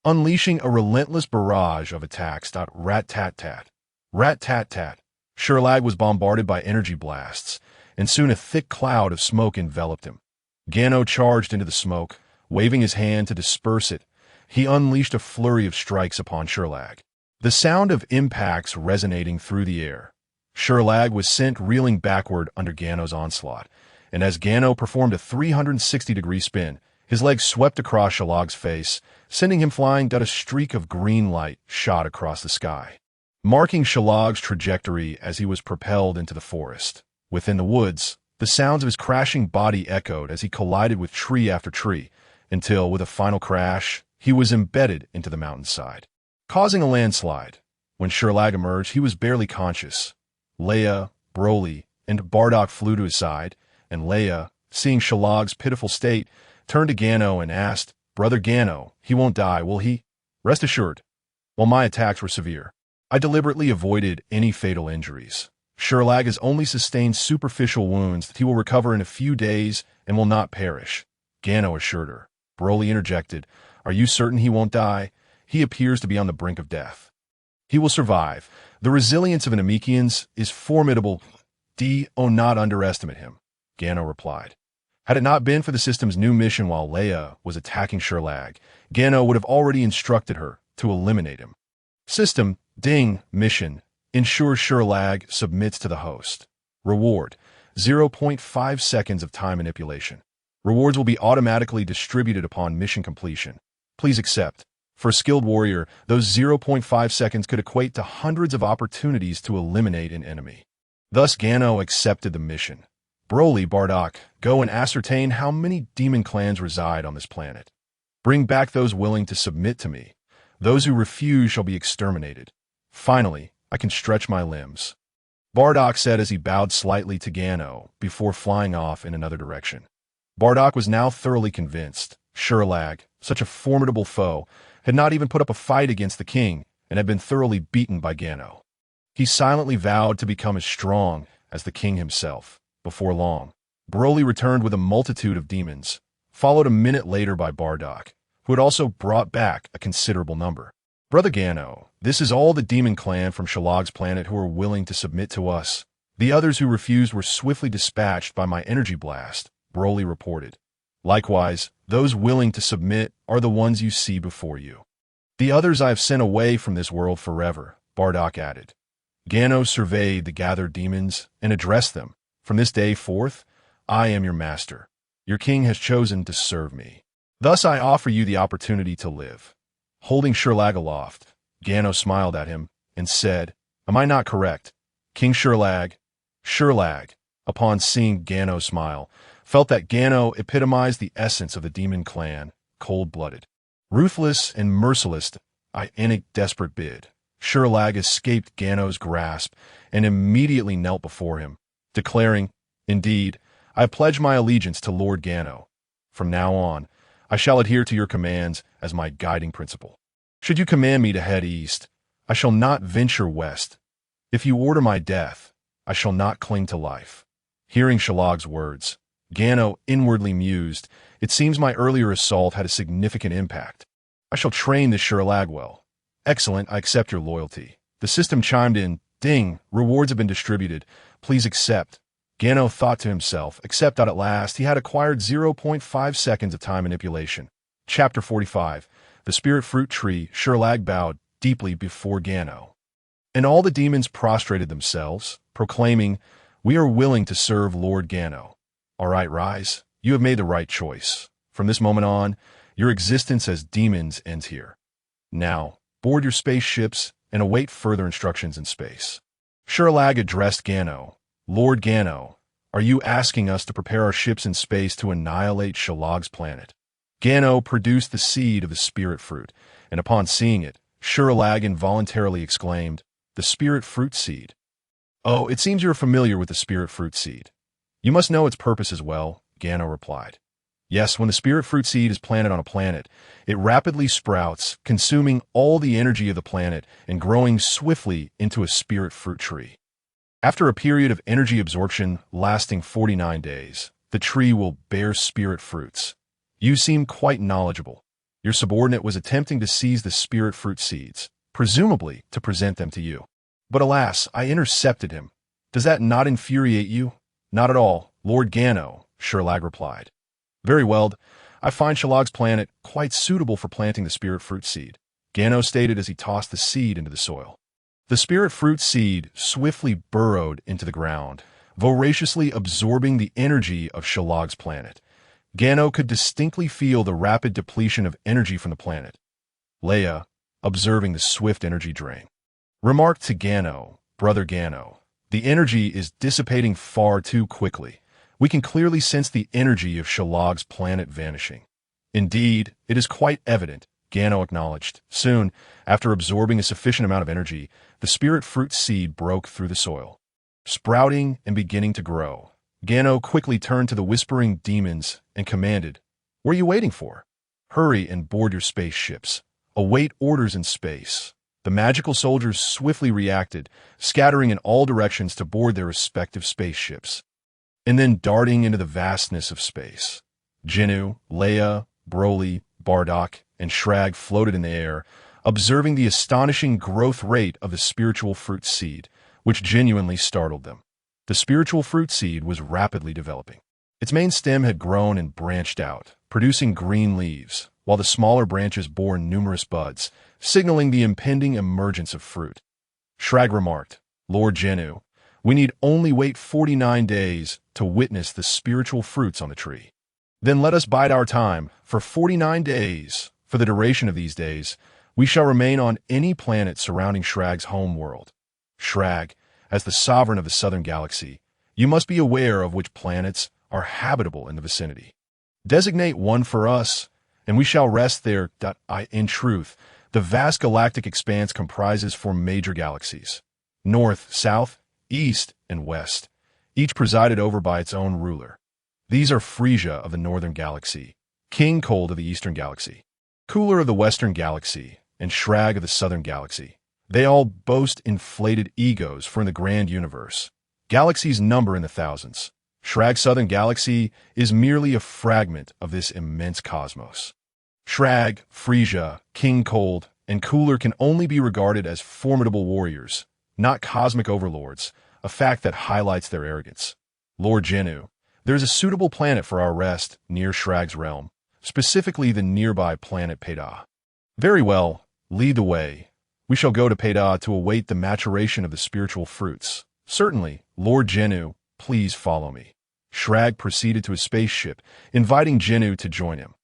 unleashing a relentless barrage of attacks. Rat-tat-tat. Rat-tat-tat. Shrag was bombarded by energy blasts, and soon a thick cloud of smoke enveloped him. Gano charged into the smoke, waving his hand to disperse it. He unleashed a flurry of strikes upon Shrag, the sound of impacts resonating through the air. Shrag was sent reeling backward under Gano's onslaught, and as Gano performed a 360-degree spin, His legs swept across Shalag's face, sending him flying. A streak of green light shot across the sky, marking Shalag's trajectory as he was propelled into the forest. Within the woods, the sounds of his crashing body echoed as he collided with tree after tree, until, with a final crash, he was embedded into the mountainside, causing a landslide. When Sherlag emerged, he was barely conscious. Leia, Broly, and Bardock flew to his side, and Leia, seeing Shalag's pitiful state, turned to Gano and asked, "Brother Gano, he won't die, will he?" "Rest assured. While my attacks were severe, I deliberately avoided any fatal injuries. Sherlag has only sustained superficial wounds that he will recover in a few days and will not perish," Gano assured her. Broly interjected, "Are you certain he won't die? He appears to be on the brink of death." "He will survive. The resilience of an Namekians is formidable. Do not underestimate him," Gano replied. Had it not been for the system's new mission while Leia was attacking Sherlag, Gano would have already instructed her to eliminate him. System, ding, mission, ensure Sherlag submits to the host. Reward, 0.5 seconds of time manipulation. Rewards will be automatically distributed upon mission completion. Please accept. For a skilled warrior, those 0.5 seconds could equate to hundreds of opportunities to eliminate an enemy. Thus, Gano accepted the mission. Broly, Bardock, go and ascertain how many demon clans reside on this planet. Bring back those willing to submit to me. Those who refuse shall be exterminated. Finally, I can stretch my limbs," Bardock said as he bowed slightly to Gano before flying off in another direction. Bardock was now thoroughly convinced. Sherlag, such a formidable foe, had not even put up a fight against the king and had been thoroughly beaten by Gano. He silently vowed to become as strong as the king himself. Before long, Broly returned with a multitude of demons, followed a minute later by Bardock, who had also brought back a considerable number. "Brother Gano, this is all the demon clan from Shalag's planet who are willing to submit to us. The others who refused were swiftly dispatched by my energy blast," Broly reported. "Likewise, those willing to submit are the ones you see before you. The others I have sent away from this world forever," Bardock added. Gano surveyed the gathered demons and addressed them. "From this day forth, I am your master. Your king has chosen to serve me. Thus I offer you the opportunity to live." Holding Sherlag aloft, Gano smiled at him and said, "Am I not correct? King Sherlag?" Sherlag, upon seeing Gano's smile, felt that Gano epitomized the essence of the demon clan, cold-blooded, ruthless and merciless, in desperate bid. Sherlag escaped Gano's grasp and immediately knelt before him, declaring, "Indeed, I pledge my allegiance to Lord Gano. From now on, I shall adhere to your commands as my guiding principle. Should you command me to head east, I shall not venture west. If you order my death, I shall not cling to life." Hearing Shalag's words, Gano inwardly mused, "It seems my earlier assault had a significant impact. I shall train this Sherlag well." "Excellent, I accept your loyalty." The system chimed in, "Ding, rewards have been distributed. Please accept." Gano thought to himself, except at last he had acquired 0.5 seconds of time manipulation. Chapter 45. The Spirit Fruit Tree. Sherlag bowed deeply before Gano, and all the demons prostrated themselves, proclaiming, "We are willing to serve Lord Gano." "All right, rise. You have made the right choice. From this moment on, your existence as demons ends here. Now, board your spaceships and await further instructions in space." Sherlag addressed Gano. "Lord Gano, are you asking us to prepare our ships in space to annihilate Shalag's planet?" Gano produced the seed of the spirit fruit, and upon seeing it, Sherlag involuntarily exclaimed, "The spirit fruit seed. Oh, it seems you are familiar with the spirit fruit seed. You must know its purpose as well," Gano replied. "Yes, when the spirit fruit seed is planted on a planet, it rapidly sprouts, consuming all the energy of the planet and growing swiftly into a spirit fruit tree. After a period of energy absorption lasting 49 days, the tree will bear spirit fruits. You seem quite knowledgeable. Your subordinate was attempting to seize the spirit fruit seeds, presumably to present them to you. But alas, I intercepted him. Does that not infuriate you?" "Not at all, Lord Gano," Sherlag replied. "Very well. I find Shalag's planet quite suitable for planting the spirit fruit seed," Gano stated as he tossed the seed into the soil. The spirit fruit seed swiftly burrowed into the ground, voraciously absorbing the energy of Shalag's planet. Gano could distinctly feel the rapid depletion of energy from the planet. Leia, observing the swift energy drain, remarked to Gano, "Brother Gano, the energy is dissipating far too quickly. We can clearly sense the energy of Shalag's planet vanishing." "Indeed, it is quite evident," Gano acknowledged. Soon, after absorbing a sufficient amount of energy, the spirit fruit seed broke through the soil, sprouting and beginning to grow. Gano quickly turned to the whispering demons and commanded, "What are you waiting for? Hurry and board your spaceships. Await orders in space." The magical soldiers swiftly reacted, scattering in all directions to board their respective spaceships, and then darting into the vastness of space. Ginyu, Leia, Broly, Bardock, and Shrag floated in the air, observing the astonishing growth rate of the spiritual fruit seed, which genuinely startled them. The spiritual fruit seed was rapidly developing. Its main stem had grown and branched out, producing green leaves, while the smaller branches bore numerous buds, signaling the impending emergence of fruit. Shrag remarked, "Lord Ginyu, we need only wait 49 days to witness the spiritual fruits on the tree. Then let us bide our time for 49 days. For the duration of these days, we shall remain on any planet surrounding Shrag's home world. Shrag, as the sovereign of the southern galaxy, you must be aware of which planets are habitable in the vicinity. Designate one for us, and we shall rest there. In truth, the vast galactic expanse comprises 4 major galaxies: North, South, East, and West, each presided over by its own ruler. These are Frieza of the northern galaxy, King Cold of the eastern galaxy, Cooler of the western galaxy, and Shrag of the southern galaxy. They all boast inflated egos for in the grand universe. Galaxies number in the thousands. Shrag's southern galaxy is merely a fragment of this immense cosmos. Shrag, Frieza, King Cold, and Cooler can only be regarded as formidable warriors, not cosmic overlords, a fact that highlights their arrogance. Lord Ginyu, there is a suitable planet for our rest near Shrag's realm, specifically the nearby planet Peda. Very well, lead the way. We shall go to Peda to await the maturation of the spiritual fruits. Certainly, Lord Ginyu, please follow me." Shrag proceeded to his spaceship, inviting Ginyu to join him.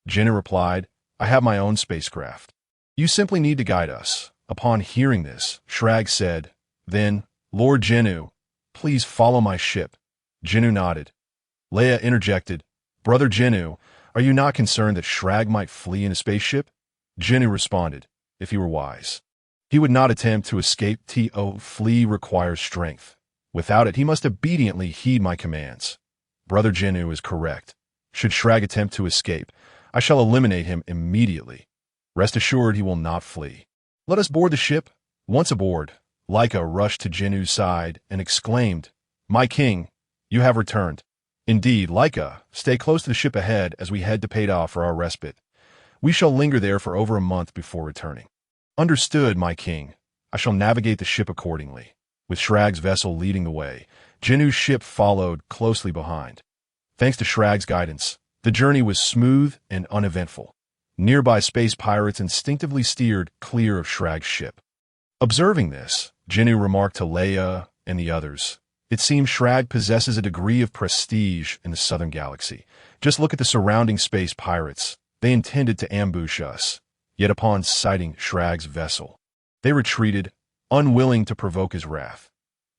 Ginyu replied, "I have my own spacecraft. You simply need to guide us." Upon hearing this, Shrag said, "Then, Lord Ginyu, please follow my ship." Ginyu nodded. Leia interjected, "Brother Ginyu, are you not concerned that Shrag might flee in a spaceship?" Ginyu responded, "If he were wise, he would not attempt to escape. Flee requires strength. Without it, he must obediently heed my commands." Brother Ginyu is correct. Should Shrag attempt to escape, I shall eliminate him immediately. Rest assured he will not flee. Let us board the ship. Once aboard, Leica rushed to Jinyu's side and exclaimed, "My king, you have returned." "Indeed, Leica, stay close to the ship ahead as we head to Peda for our respite. We shall linger there for over a month before returning." "Understood, my king. I shall navigate the ship accordingly." With Shrag's vessel leading the way, Jinyu's ship followed closely behind. Thanks to Shrag's guidance, the journey was smooth and uneventful. Nearby space pirates instinctively steered clear of Shrag's ship. Observing this, Ginyu remarked to Leia and the others, "It seems Shrag possesses a degree of prestige in the southern galaxy. Just look at the surrounding space pirates. They intended to ambush us. Yet upon sighting Shrag's vessel, they retreated, unwilling to provoke his wrath.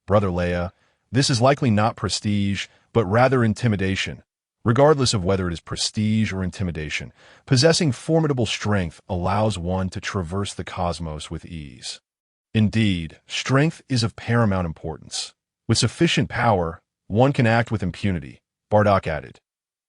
Brother Leia, this is likely not prestige, but rather intimidation. Regardless of whether it is prestige or intimidation, possessing formidable strength allows one to traverse the cosmos with ease. Indeed, strength is of paramount importance. With sufficient power, one can act with impunity," Bardock added.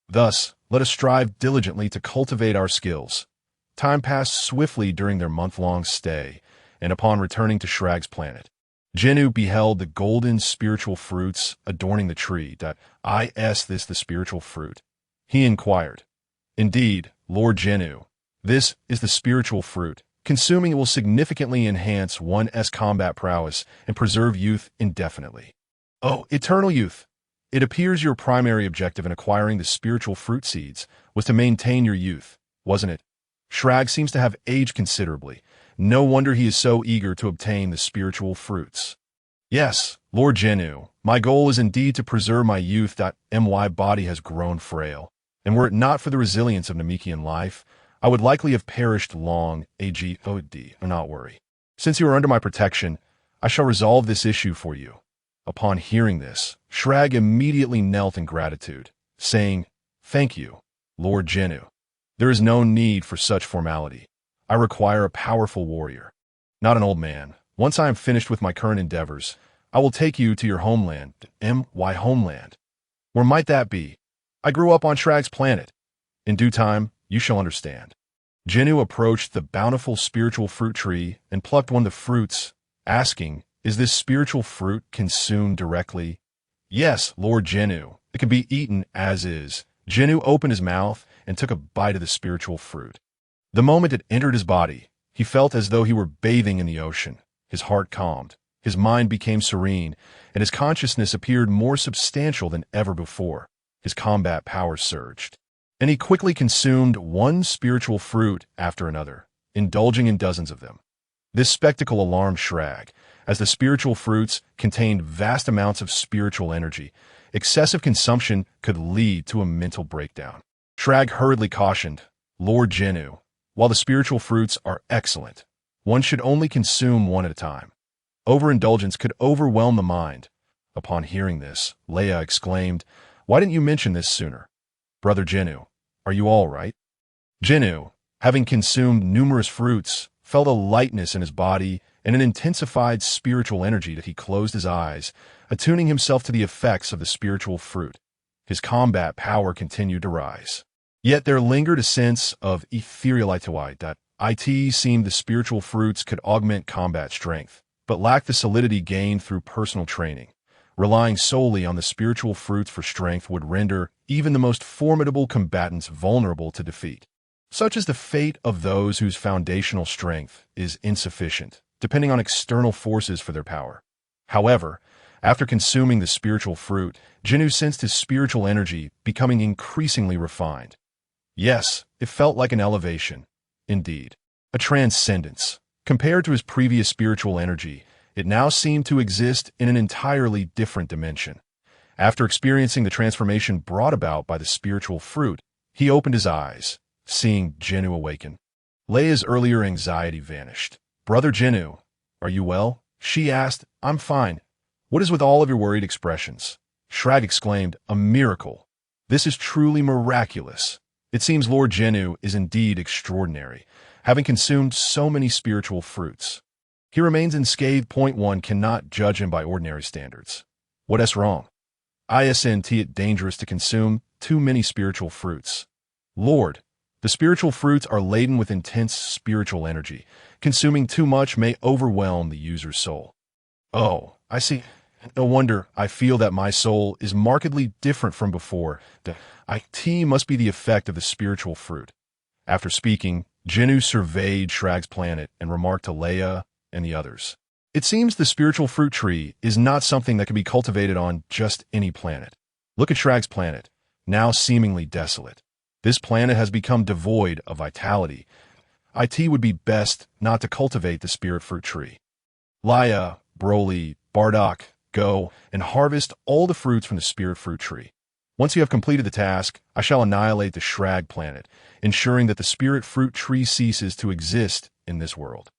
"Thus, let us strive diligently to cultivate our skills." Time passed swiftly during their month-long stay, and upon returning to Shrag's planet, Ginyu beheld the golden spiritual fruits adorning the tree. Is this the spiritual fruit? He inquired. "Indeed, Lord Ginyu, this is the spiritual fruit. Consuming it will significantly enhance one's combat prowess and preserve youth indefinitely." "Oh, eternal youth! It appears your primary objective in acquiring the spiritual fruit seeds was to maintain your youth, wasn't it? Shrag seems to have aged considerably. No wonder he is so eager to obtain the spiritual fruits." "Yes, Lord Ginyu, my goal is indeed to preserve my youth. My body has grown frail, and were it not for the resilience of Namekian life, I would likely have perished long ago. Do not worry. Since you are under my protection, I shall resolve this issue for you. Upon hearing this, Shrag immediately knelt in gratitude, saying, "Thank you, Lord Ginyu. There is no need for such formality. I require a powerful warrior, not an old man. Once I am finished with my current endeavors, I will take you to your homeland." My homeland? Where might that be? I grew up on Shrag's planet. In due time, you shall understand. Ginyu approached the bountiful spiritual fruit tree and plucked one of the fruits, asking, "Is this spiritual fruit consumed directly?" "Yes, Lord Ginyu. It can be eaten as is." Ginyu opened his mouth and took a bite of the spiritual fruit. The moment it entered his body, he felt as though he were bathing in the ocean. His heart calmed, his mind became serene, and his consciousness appeared more substantial than ever before. His combat powers surged, and he quickly consumed one spiritual fruit after another, indulging in dozens of them. This spectacle alarmed Shrag, as the spiritual fruits contained vast amounts of spiritual energy. Excessive consumption could lead to a mental breakdown. Shrag hurriedly cautioned, "Lord Ginyu, while the spiritual fruits are excellent, one should only consume one at a time. Overindulgence could overwhelm the mind." Upon hearing this, Leia exclaimed, "Why didn't you mention this sooner? Brother Ginyu, are you all right?" Ginyu, having consumed numerous fruits, felt a lightness in his body and an intensified spiritual energy that he closed his eyes, attuning himself to the effects of the spiritual fruit. His combat power continued to rise. Yet there lingered a sense of ethereality. It seemed the spiritual fruits could augment combat strength, but lacked the solidity gained through personal training. Relying solely on the spiritual fruits for strength would render even the most formidable combatants vulnerable to defeat. Such is the fate of those whose foundational strength is insufficient, depending on external forces for their power. However, after consuming the spiritual fruit, Ginyu sensed his spiritual energy becoming increasingly refined. Yes, it felt like an elevation. Indeed, a transcendence. Compared to his previous spiritual energy, it now seemed to exist in an entirely different dimension. After experiencing the transformation brought about by the spiritual fruit, he opened his eyes, seeing Ginyu awaken. Leia's earlier anxiety vanished. "Brother Ginyu, are you well?" she asked. "I'm fine. What is with all of your worried expressions?" Shrag exclaimed, "A miracle. This is truly miraculous. It seems Lord Ginyu is indeed extraordinary, having consumed so many spiritual fruits. He remains unscathed. One cannot judge him by ordinary standards. What is wrong? Isn't it dangerous to consume too many spiritual fruits? Lord, the spiritual fruits are laden with intense spiritual energy. Consuming too much may overwhelm the user's soul." "Oh, I see. No wonder I feel that my soul is markedly different from before. It must be the effect of the spiritual fruit." After speaking, Ginyu surveyed Shrag's planet and remarked to Leia and the others, "It seems the spiritual fruit tree is not something that can be cultivated on just any planet. Look at Shrag's planet, now seemingly desolate. This planet has become devoid of vitality. It would be best not to cultivate the spirit fruit tree. Leia, Broly, Bardock, go and harvest all the fruits from the spirit fruit tree. Once you have completed the task, I shall annihilate the Shrag planet, ensuring that the spirit fruit tree ceases to exist in this world."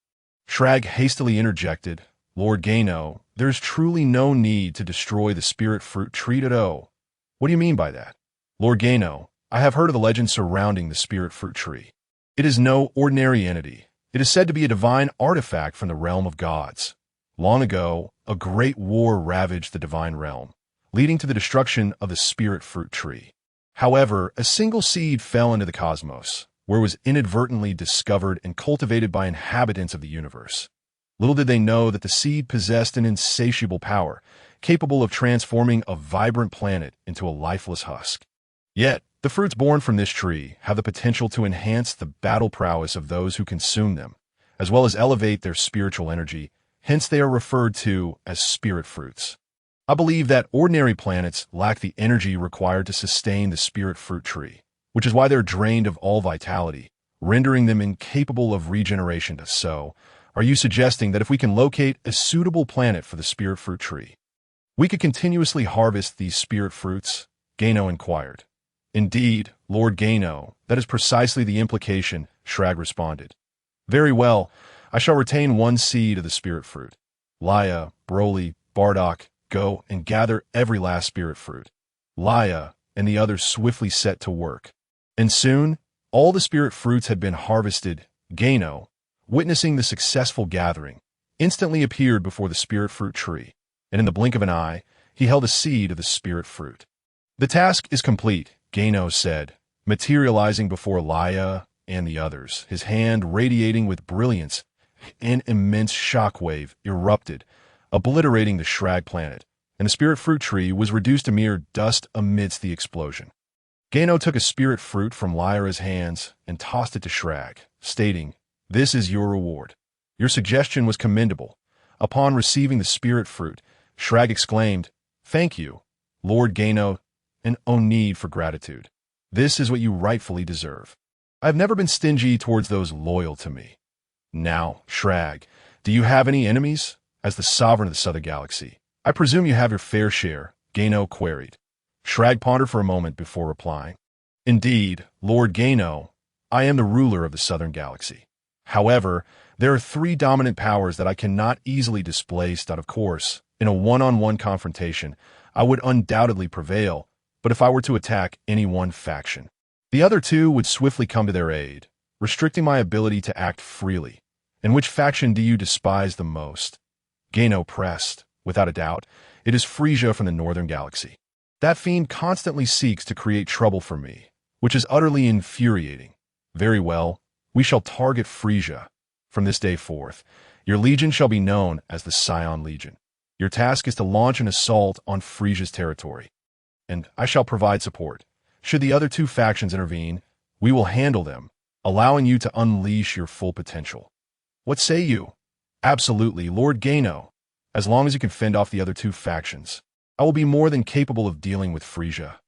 Shrag hastily interjected, "Lord Gano, there is truly no need to destroy the spirit fruit tree at all." "What do you mean by that?" "Lord Gano, I have heard of the legend surrounding the spirit fruit tree. It is no ordinary entity. It is said to be a divine artifact from the realm of gods. Long ago, a great war ravaged the divine realm, leading to the destruction of the spirit fruit tree. However, a single seed fell into the cosmos, where it was inadvertently discovered and cultivated by inhabitants of the universe. Little did they know that the seed possessed an insatiable power, capable of transforming a vibrant planet into a lifeless husk. Yet, the fruits born from this tree have the potential to enhance the battle prowess of those who consume them, as well as elevate their spiritual energy. Hence they are referred to as spirit fruits. I believe that ordinary planets lack the energy required to sustain the spirit fruit tree, which is why they're drained of all vitality, rendering them incapable of regeneration. So, are you suggesting that if we can locate a suitable planet for the spirit fruit tree, we could continuously harvest these spirit fruits?" Gano inquired. Indeed, Lord Gano, that is precisely the implication, Shrag responded. Very well, I shall retain one seed of the spirit fruit. Leia, Broly, Bardock, go and gather every last spirit fruit. Leia and the others swiftly set to work. And soon, all the spirit fruits had been harvested. Gano, witnessing the successful gathering, instantly appeared before the spirit fruit tree, and in the blink of an eye, he held a seed of the spirit fruit. The task is complete, Gano said, materializing before Leia and the others, his hand radiating with brilliance. An immense shockwave erupted, obliterating the Shrag planet, and the spirit fruit tree was reduced to mere dust amidst the explosion. Gano took a spirit fruit from Lyra's hands and tossed it to Shrag, stating, "This is your reward. Your suggestion was commendable." Upon receiving the spirit fruit, Shrag exclaimed, "Thank you, Lord Gano, and no need for gratitude. This is what you rightfully deserve. I have never been stingy towards those loyal to me. Now, Shrag, do you have any enemies? As the sovereign of the Southern Galaxy, I presume you have your fair share," Gano queried. Shrag pondered for a moment before replying. "Indeed, Lord Gano, I am the ruler of the Southern Galaxy. However, there are three dominant powers that I cannot easily displace. Of course, in a one-on-one confrontation, I would undoubtedly prevail, but if I were to attack any one faction, the other two would swiftly come to their aid, restricting my ability to act freely. And which faction do you despise the most?" Gano pressed. "Without a doubt, it is Frieza from the Northern Galaxy. That fiend constantly seeks to create trouble for me, which is utterly infuriating. Very well, we shall target Frieza. From this day forth, your legion shall be known as the Scion Legion. Your task is to launch an assault on Frieza's territory, and I shall provide support. Should the other two factions intervene, we will handle them, allowing you to unleash your full potential. What say you?" "Absolutely, Lord Gano. As long as you can fend off the other two factions, I will be more than capable of dealing with Frieza."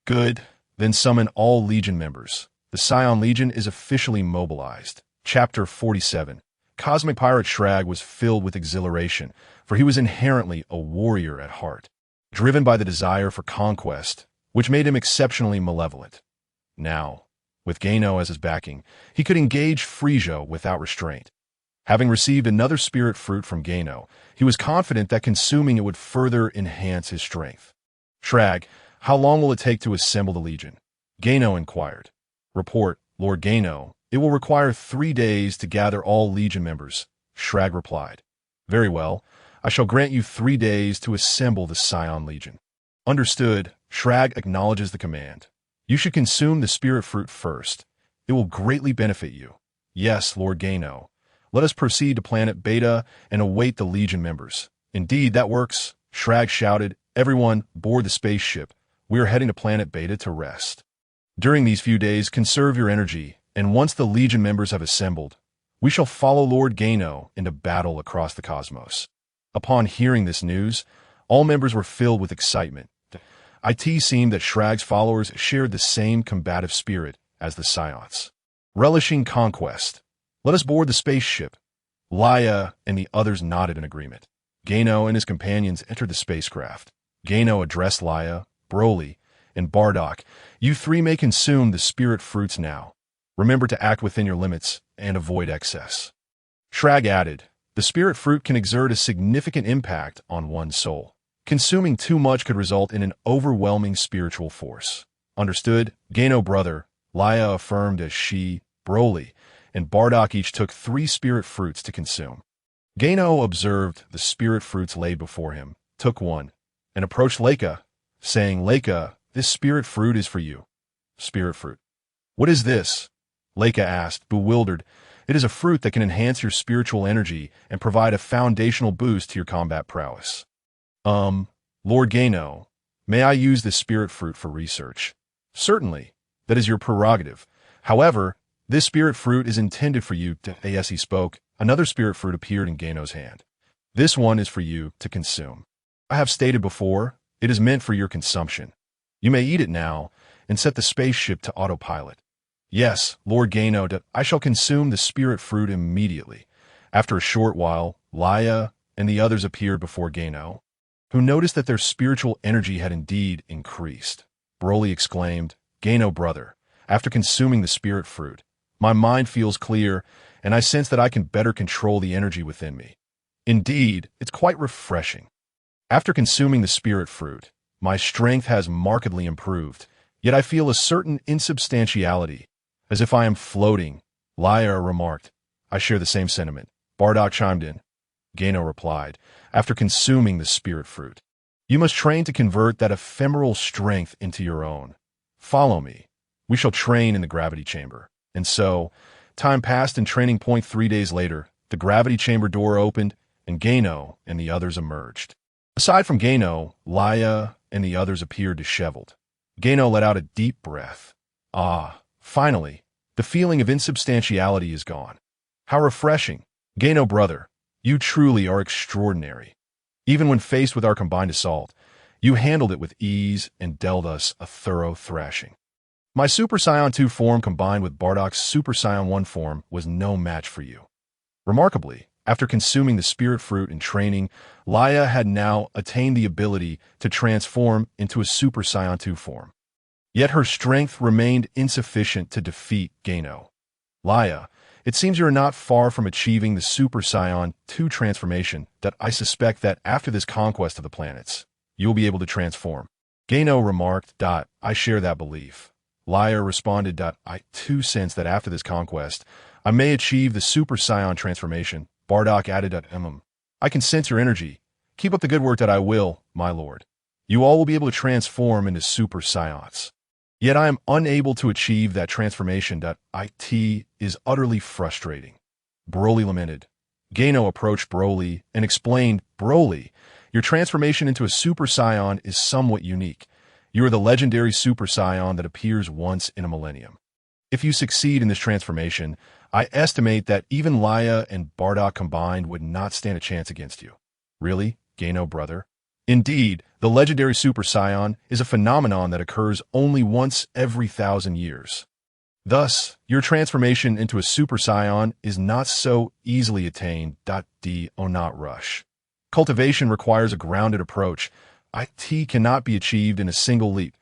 "Good, then summon all Legion members. The Scion Legion is officially mobilized." Chapter 47. Cosmic Pirate Shrag was filled with exhilaration, for he was inherently a warrior at heart, driven by the desire for conquest, which made him exceptionally malevolent. Now, with Gano as his backing, he could engage Frieza without restraint. Having received another spirit fruit from Gano, he was confident that consuming it would further enhance his strength. "Shrag, how long will it take to assemble the Legion?" Gano inquired. "Report, Lord Gano, it will require 3 days to gather all Legion members," Shrag replied. "Very well, I shall grant you 3 days to assemble the Scion Legion." "Understood," Shrag acknowledges the command. "You should consume the spirit fruit first. It will greatly benefit you." "Yes, Lord Gano. Let us proceed to Planet Beta and await the Legion members." "Indeed, that works," Shrag shouted. "Everyone, board the spaceship. We are heading to Planet Beta to rest. During these few days, conserve your energy, and once the Legion members have assembled, we shall follow Lord Gano into battle across the cosmos." Upon hearing this news, all members were filled with excitement. It seemed that Shrag's followers shared the same combative spirit as the Saiyans, relishing conquest. "Let us board the spaceship." Leia and the others nodded in agreement. Gano and his companions entered the spacecraft. Gano addressed Leia, Broly, and Bardock. "You three may consume the spirit fruits now. Remember to act within your limits and avoid excess." Shrag added, "The spirit fruit can exert a significant impact on one's soul. Consuming too much could result in an overwhelming spiritual force." "Understood, Gano brother," Leia affirmed as she, Broly, and Bardock each took 3 spirit fruits to consume. Gano observed the spirit fruits laid before him, took one, and approached Leica, saying, "Leica, this spirit fruit is for you." "Spirit fruit? What is this?" Leica asked, bewildered. "It is a fruit that can enhance your spiritual energy and provide a foundational boost to your combat prowess." Lord Gano, may I use this spirit fruit for research?" "Certainly, that is your prerogative. However, this spirit fruit is intended for you to..." As he spoke, another spirit fruit appeared in Gano's hand. "This one is for you to consume. I have stated before, it is meant for your consumption. You may eat it now and set the spaceship to autopilot." "Yes, Lord Gano, I shall consume the spirit fruit immediately." After a short while, Leia and the others appeared before Gano, who noticed that their spiritual energy had indeed increased. Broly exclaimed, Gano brother, after consuming the spirit fruit, my mind feels clear, and I sense that I can better control the energy within me. Indeed, it's quite refreshing. After consuming the spirit fruit, my strength has markedly improved, yet I feel a certain insubstantiality, as if I am floating. Leia remarked. I share the same sentiment. Bardock chimed in. Gano replied, after consuming the spirit fruit. You must train to convert that ephemeral strength into your own. Follow me. We shall train in the gravity chamber. And so, time passed and training point 3 days later, the gravity chamber door opened, and Gano and the others emerged. Aside from Gano, Leia and the others appeared disheveled. Gano let out a deep breath. Ah, finally, the feeling of insubstantiality is gone. How refreshing. Gano brother, you truly are extraordinary. Even when faced with our combined assault, you handled it with ease and dealt us a thorough thrashing. My Super Saiyan 2 form combined with Bardock's Super Saiyan 1 form was no match for you. Remarkably, after consuming the spirit fruit and training, Leia had now attained the ability to transform into a Super Saiyan 2 form. Yet her strength remained insufficient to defeat Gano. Leia, it seems you are not far from achieving the Super Saiyan 2 transformation that I suspect that after this conquest of the planets, you will be able to transform. Gano remarked, I share that belief. Leia responded, I too sense that after this conquest, I may achieve the Super Saiyan transformation. Bardock added, I can sense your energy. Keep up the good work that I will, my lord. You all will be able to transform into Super Saiyans. Yet I am unable to achieve that transformation. It is utterly frustrating. Broly lamented. Gano approached Broly and explained, Broly, your transformation into a Super Saiyan is somewhat unique. You are the legendary Super Saiyan that appears once in a millennium. If you succeed in this transformation, I estimate that even Leia and Bardock combined would not stand a chance against you. Really, Gano brother? Indeed, the legendary Super Saiyan is a phenomenon that occurs only once every 1,000 years. Thus, your transformation into a Super Saiyan is not so easily attained. Do not rush. Cultivation requires a grounded approach. It cannot be achieved in a single leap.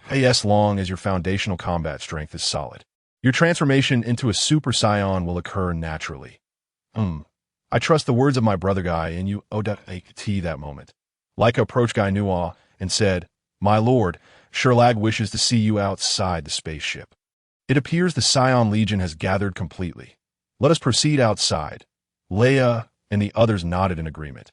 As long as your foundational combat strength is solid. Your transformation into a Super Saiyan will occur naturally. I trust the words of my brother Guy and you that moment. Leica approached Ginyu and said, My lord, Shrag wishes to see you outside the spaceship. It appears the Scion Legion has gathered completely. Let us proceed outside. Leia and the others nodded in agreement.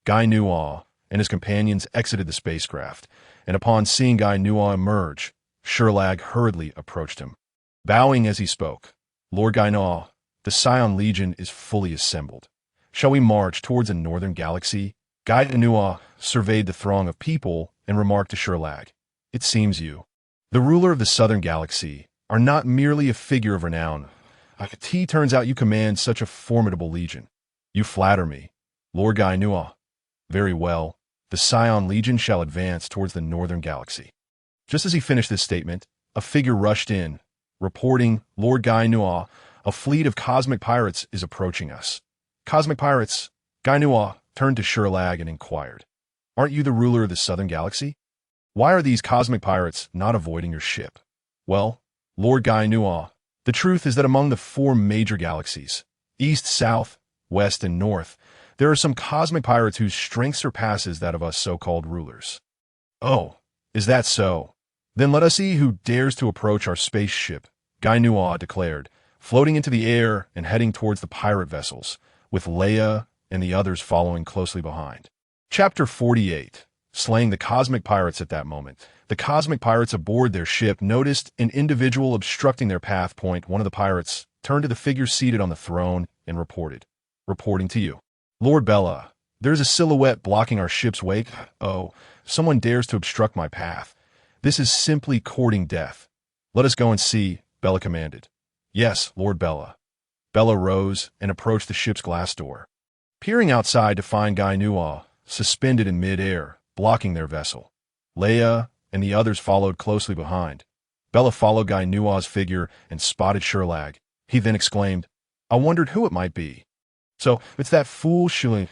Ginyu and his companions exited the spacecraft, and upon seeing Ginyu emerge, Shrag hurriedly approached him. Bowing as he spoke, Lord Ginyu, the Scion Legion is fully assembled. Shall we march towards a northern galaxy? Ginyu surveyed the throng of people and remarked to Shrag, It seems you, the ruler of the southern galaxy, are not merely a figure of renown. It turns out you command such a formidable legion. You flatter me. Lord Ginyu. Very well. The Scion Legion shall advance towards the northern galaxy. Just as he finished this statement, a figure rushed in, reporting, Lord Ginyu, a fleet of cosmic pirates is approaching us. Cosmic pirates? Ginyu turned to Shrag and inquired, Aren't you the ruler of the southern galaxy? Why are these cosmic pirates not avoiding your ship? Well, Lord Ginyu, the truth is that among the 4 major galaxies, east, south, west, and north, there are some cosmic pirates whose strength surpasses that of us so-called rulers. Oh, is that so? Then let us see who dares to approach our spaceship, Ginyu declared, floating into the air and heading towards the pirate vessels, with Leia and the others following closely behind. Chapter 48. Slaying the cosmic pirates. At that moment, the cosmic pirates aboard their ship noticed an individual obstructing their path. One of the pirates turned to the figure seated on the throne and reporting to you. Lord Bella, there's a silhouette blocking our ship's wake. Oh, someone dares to obstruct my path. This is simply courting death. Let us go and see, Bella commanded. Yes, Lord Bella. Bella rose and approached the ship's glass door. Peering outside to find Ginyu suspended in mid-air, blocking their vessel. Leia and the others followed closely behind. Bella followed Ginyu's figure and spotted Shrag. He then exclaimed, I wondered who it might be. So, it's that fool Shuli.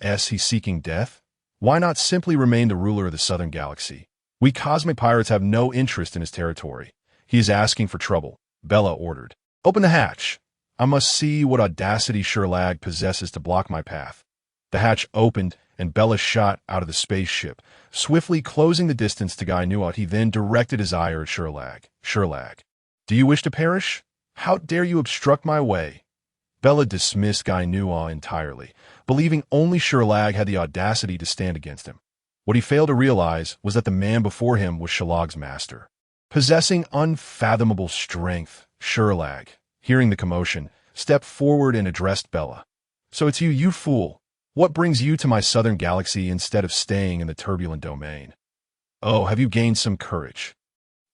He's seeking death? Why not simply remain the ruler of the southern galaxy? We cosmic pirates have no interest in his territory. He is asking for trouble, Bella ordered. Open the hatch. I must see what audacity Shrag possesses to block my path. The hatch opened, and Bella shot out of the spaceship, swiftly closing the distance to Ginyu. He then directed his ire at Shrag. Shrag, do you wish to perish? How dare you obstruct my way? Bella dismissed Ginyu entirely, believing only Shrag had the audacity to stand against him. What he failed to realize was that the man before him was Shrag's master. Possessing unfathomable strength, Shrag, hearing the commotion, stepped forward and addressed Bella. So it's you fool. What brings you to my southern galaxy instead of staying in the turbulent domain? Oh, have you gained some courage?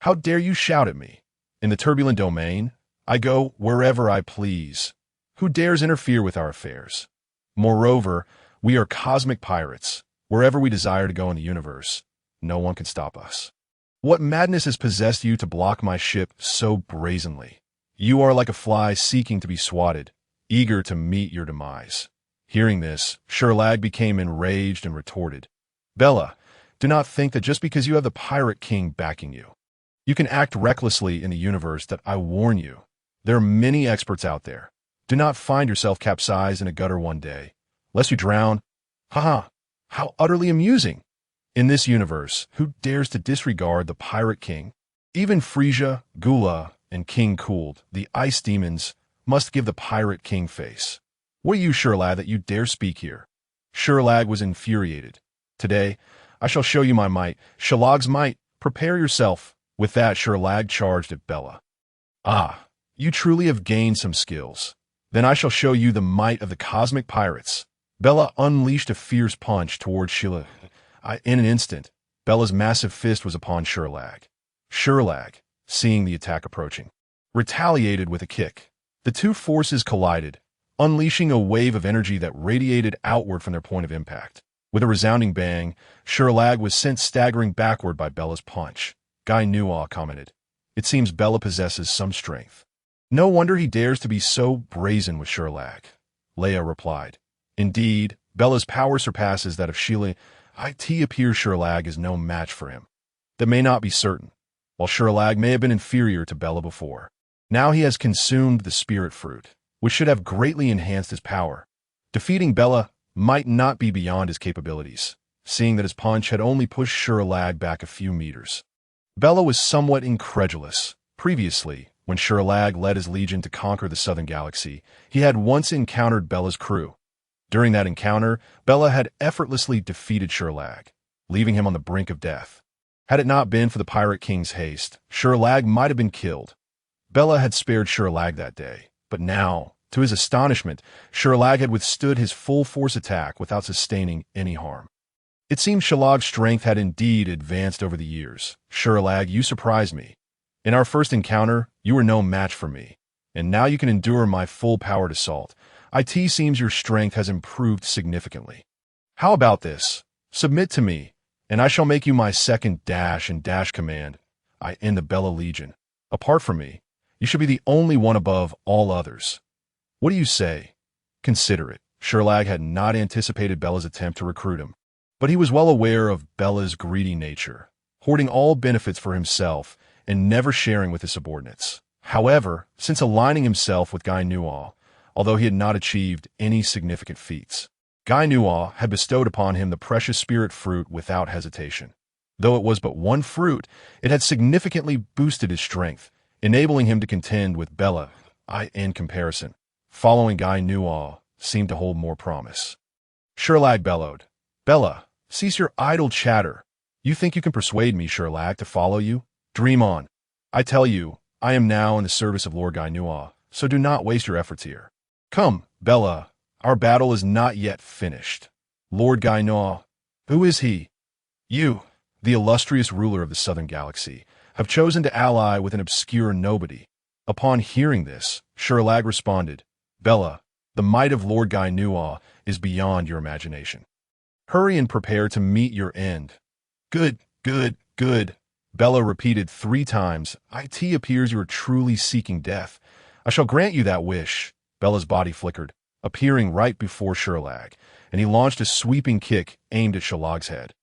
How dare you shout at me? In the turbulent domain, I go wherever I please. Who dares interfere with our affairs? Moreover, we are cosmic pirates. Wherever we desire to go in the universe, no one can stop us. What madness has possessed you to block my ship so brazenly? You are like a fly seeking to be swatted, eager to meet your demise. Hearing this, Shrag became enraged and retorted, Bella, do not think that just because you have the Pirate King backing you, you can act recklessly in the universe. That I warn you. There are many experts out there. Do not find yourself capsized in a gutter one day, lest you drown. Haha, how utterly amusing. In this universe, who dares to disregard the Pirate King? Even Frieza, Gula, and King Cooled, the ice demons, must give the Pirate King face. What are you, Shrag, that you dare speak here? Shrag was infuriated. Today, I shall show you my might. Shrag's might. Prepare yourself. With that, Shrag charged at Bella. Ah, you truly have gained some skills. Then I shall show you the might of the cosmic pirates. Bella unleashed a fierce punch toward Sheila. In an instant, Bella's massive fist was upon Shrag. Shrag, seeing the attack approaching, retaliated with a kick. The two forces collided, unleashing a wave of energy that radiated outward from their point of impact. With a resounding bang, Shrag was sent staggering backward by Bella's punch. Ginyu commented, It seems Bella possesses some strength. No wonder he dares to be so brazen with Shrag. Leia replied, Indeed, Bella's power surpasses that of Sheila. It appears Shrag is no match for him. That may not be certain. While Shrag may have been inferior to Bella before, now he has consumed the spirit fruit, which should have greatly enhanced his power. Defeating Bella might not be beyond his capabilities, seeing that his punch had only pushed Shrag back a few meters. Bella was somewhat incredulous. Previously, when Shrag led his legion to conquer the southern galaxy, he had once encountered Bella's crew. During that encounter, Bella had effortlessly defeated Shrag, leaving him on the brink of death. Had it not been for the Pirate King's haste, Shrag might have been killed. Bella had spared Shrag that day, but now, to his astonishment, Shrag had withstood his full force attack without sustaining any harm. It seemed Shrag's strength had indeed advanced over the years. Shrag, you surprised me. In our first encounter, you were no match for me, and now you can endure my full-powered assault. It seems your strength has improved significantly. How about this? Submit to me, and I shall make you my second dash and dash command. In the Bella Legion. Apart from me, you should be the only one above all others. What do you say? Consider it. Shrag had not anticipated Bella's attempt to recruit him, but he was well aware of Bella's greedy nature, hoarding all benefits for himself and never sharing with his subordinates. However, since aligning himself with Ginyu, although he had not achieved any significant feats, Ginyu had bestowed upon him the precious spirit fruit without hesitation. Though it was but one fruit, it had significantly boosted his strength, enabling him to contend with Bella. In comparison, following Ginyu seemed to hold more promise. Shrag bellowed, Bella, cease your idle chatter. You think you can persuade me, Shrag, to follow you? Dream on. I tell you, I am now in the service of Lord Ginyu, so do not waste your efforts here. Come, Bella, our battle is not yet finished. Lord Ginyu, who is he? You, the illustrious ruler of the southern galaxy, have chosen to ally with an obscure nobody. Upon hearing this, Shrag responded, Bella, the might of Lord Ginyu is beyond your imagination. Hurry and prepare to meet your end. Good, good, good. Bella repeated 3 times. It appears you are truly seeking death. I shall grant you that wish. Bella's body flickered, appearing right before Shrag, and he launched a sweeping kick aimed at Shrag's head.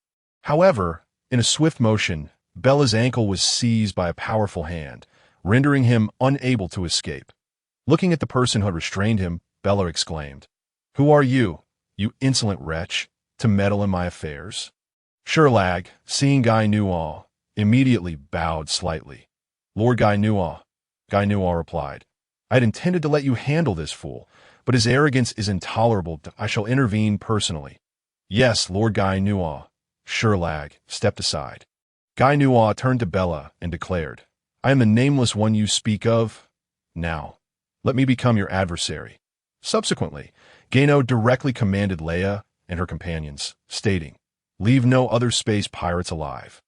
However, in a swift motion, Bella's ankle was seized by a powerful hand, rendering him unable to escape. Looking at the person who had restrained him, Bella exclaimed, "Who are you, you insolent wretch, to meddle in my affairs?" Shrag, seeing Gano, immediately bowed slightly. "Lord Gano," Gano replied, "I had intended to let you handle this fool, but his arrogance is intolerable. I shall intervene personally." "Yes, Lord Gano." Shrag stepped aside. Gano turned to Bella and declared, "I am the nameless one you speak of. Now, let me become your adversary." Subsequently, Gano directly commanded Leia and her companions, stating, "Leave no other space pirates alive."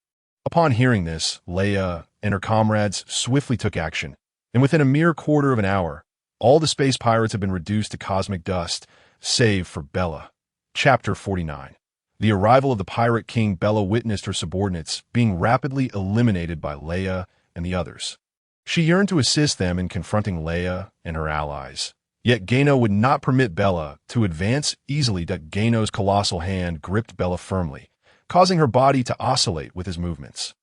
Upon hearing this, Leia and her comrades swiftly took action, and within a mere quarter of an hour, all the space pirates had been reduced to cosmic dust, save for Bella. Chapter 49. The arrival of the Pirate King. Bella witnessed her subordinates being rapidly eliminated by Leia and the others. She yearned to assist them in confronting Leia and her allies. Yet Gano would not permit Bella to advance easily. Gano's colossal hand gripped Bella firmly, causing her body to oscillate with his movements.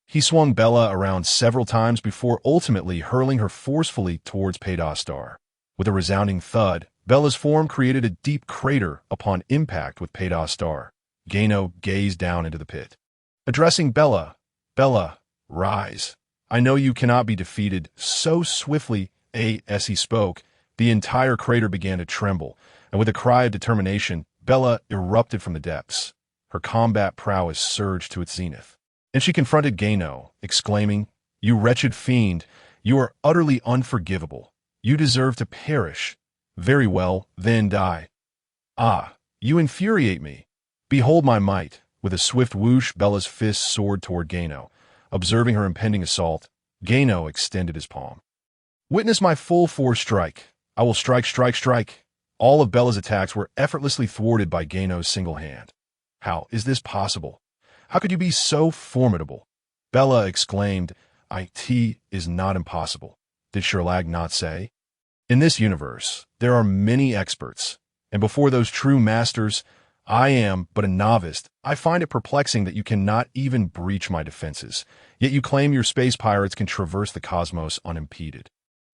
He swung Bella around several times before ultimately hurling her forcefully towards Star. With a resounding thud, Bella's form created a deep crater upon impact with Star. Gano gazed down into the pit. Addressing Bella, "Bella, rise. I know you cannot be defeated." So swiftly, as he spoke, the entire crater began to tremble, and with a cry of determination, Bella erupted from the depths. Her combat prowess surged to its zenith, and she confronted Gano, exclaiming, "You wretched fiend, you are utterly unforgivable. You deserve to perish. Very well, then die." "Ah, you infuriate me. Behold my might." With a swift whoosh, Bella's fist soared toward Gano. Observing her impending assault, Gano extended his palm. "Witness my full force strike. I will strike, strike, strike." All of Bella's attacks were effortlessly thwarted by Gano's single hand. "How is this possible? How could you be so formidable?" Bella exclaimed. "It is not impossible. Did Shrag not say? In this universe, there are many experts, and before those true masters, I am but a novice. I find it perplexing that you cannot even breach my defenses, yet you claim your space pirates can traverse the cosmos unimpeded.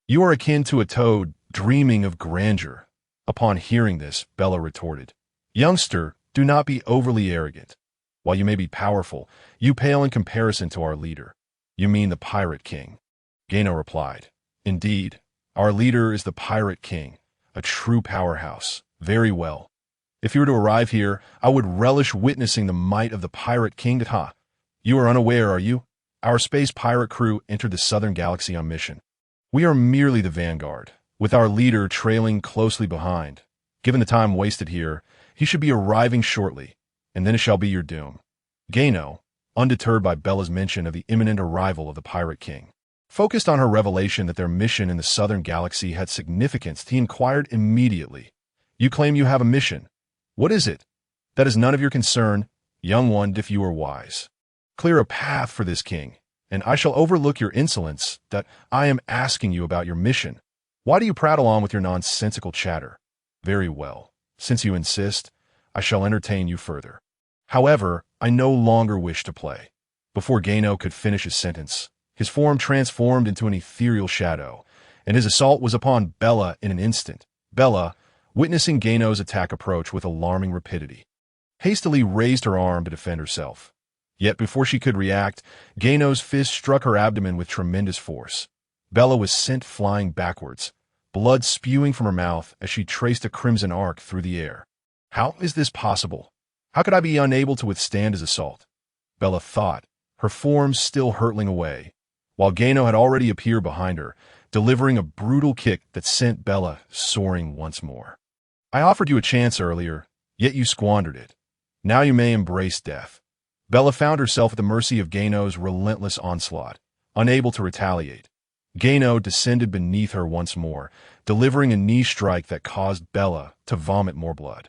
You are akin to a toad dreaming of grandeur." Upon hearing this, Bella retorted, "Youngster, do not be overly arrogant. While you may be powerful, you pale in comparison to our leader." "You mean the Pirate King?" Gano replied, "Indeed, our leader is the Pirate King, a true powerhouse. Very well. If you were to arrive here, I would relish witnessing the might of the Pirate King. You are unaware, are you? Our space pirate crew entered the southern galaxy on mission. We are merely the vanguard, with our leader trailing closely behind. Given the time wasted here, he should be arriving shortly, and then it shall be your doom." Gano, undeterred by Bella's mention of the imminent arrival of the Pirate King, focused on her revelation that their mission in the southern galaxy had significance. He inquired immediately, "You claim you have a mission. What is it?" "That is none of your concern, young one, if you are wise. Clear a path for this king, and I shall overlook your insolence. That I am asking you about your mission. Why do you prattle on with your nonsensical chatter? Very well. Since you insist, I shall entertain you further. However, I no longer wish to play." Before Gano could finish his sentence, his form transformed into an ethereal shadow, and his assault was upon Bella in an instant. Bella, witnessing Gano's attack approach with alarming rapidity, hastily raised her arm to defend herself. Yet before she could react, Gano's fist struck her abdomen with tremendous force. Bella was sent flying backwards, blood spewing from her mouth as she traced a crimson arc through the air. "How is this possible? How could I be unable to withstand his assault?" Bella thought, her form still hurtling away, while Gano had already appeared behind her, delivering a brutal kick that sent Bella soaring once more. "I offered you a chance earlier, yet you squandered it. Now you may embrace death." Bella found herself at the mercy of Gano's relentless onslaught, unable to retaliate. Gano descended beneath her once more, delivering a knee strike that caused Bella to vomit more blood.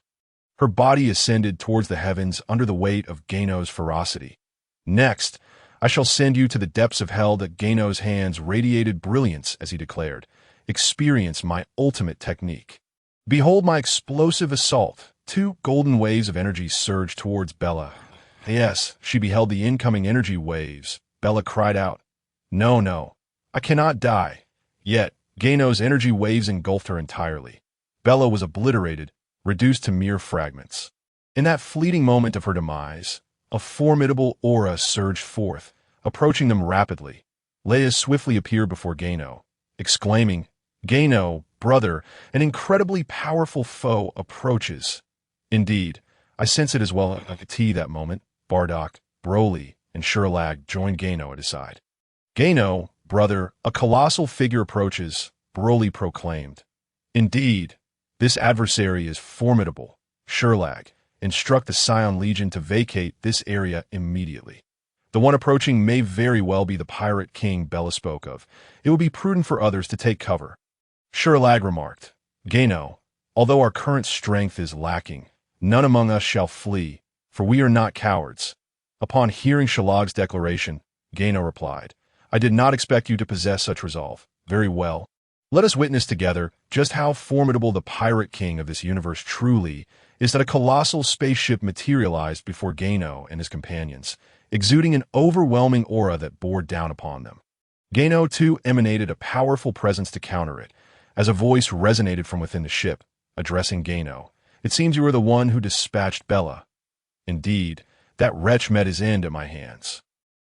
Her body ascended towards the heavens under the weight of Gano's ferocity. "Next, I shall send you to the depths of hell." That Gano's hands radiated brilliance as he declared, "Experience my ultimate technique. Behold my explosive assault." Two golden waves of energy surged towards Bella. Yes, she beheld the incoming energy waves, Bella cried out. No, no, I cannot die. Yet, Gano's energy waves engulfed her entirely. Bella was obliterated, reduced to mere fragments. In that fleeting moment of her demise, a formidable aura surged forth, approaching them rapidly. Leia swiftly appeared before Gano, exclaiming, Gano, brother, an incredibly powerful foe approaches. Indeed, I sense it as well. I could see that moment. Bardock, Broly, and Shrag joined Gano at his side. Gano, brother, a colossal figure approaches, Broly proclaimed. Indeed, this adversary is formidable. Shrag, instruct the Scion Legion to vacate this area immediately. The one approaching may very well be the Pirate King Bella spoke of. It will be prudent for others to take cover. Shrag remarked, Gano, although our current strength is lacking, none among us shall flee, for we are not cowards. Upon hearing Shrag's declaration, Gano replied, I did not expect you to possess such resolve. Very well. Let us witness together just how formidable the Pirate King of this universe truly is. That a colossal spaceship materialized before Gano and his companions, exuding an overwhelming aura that bore down upon them. Gano, too, emanated a powerful presence to counter it, as a voice resonated from within the ship, addressing Gano. It seems you are the one who dispatched Bella. Indeed, that wretch met his end at my hands.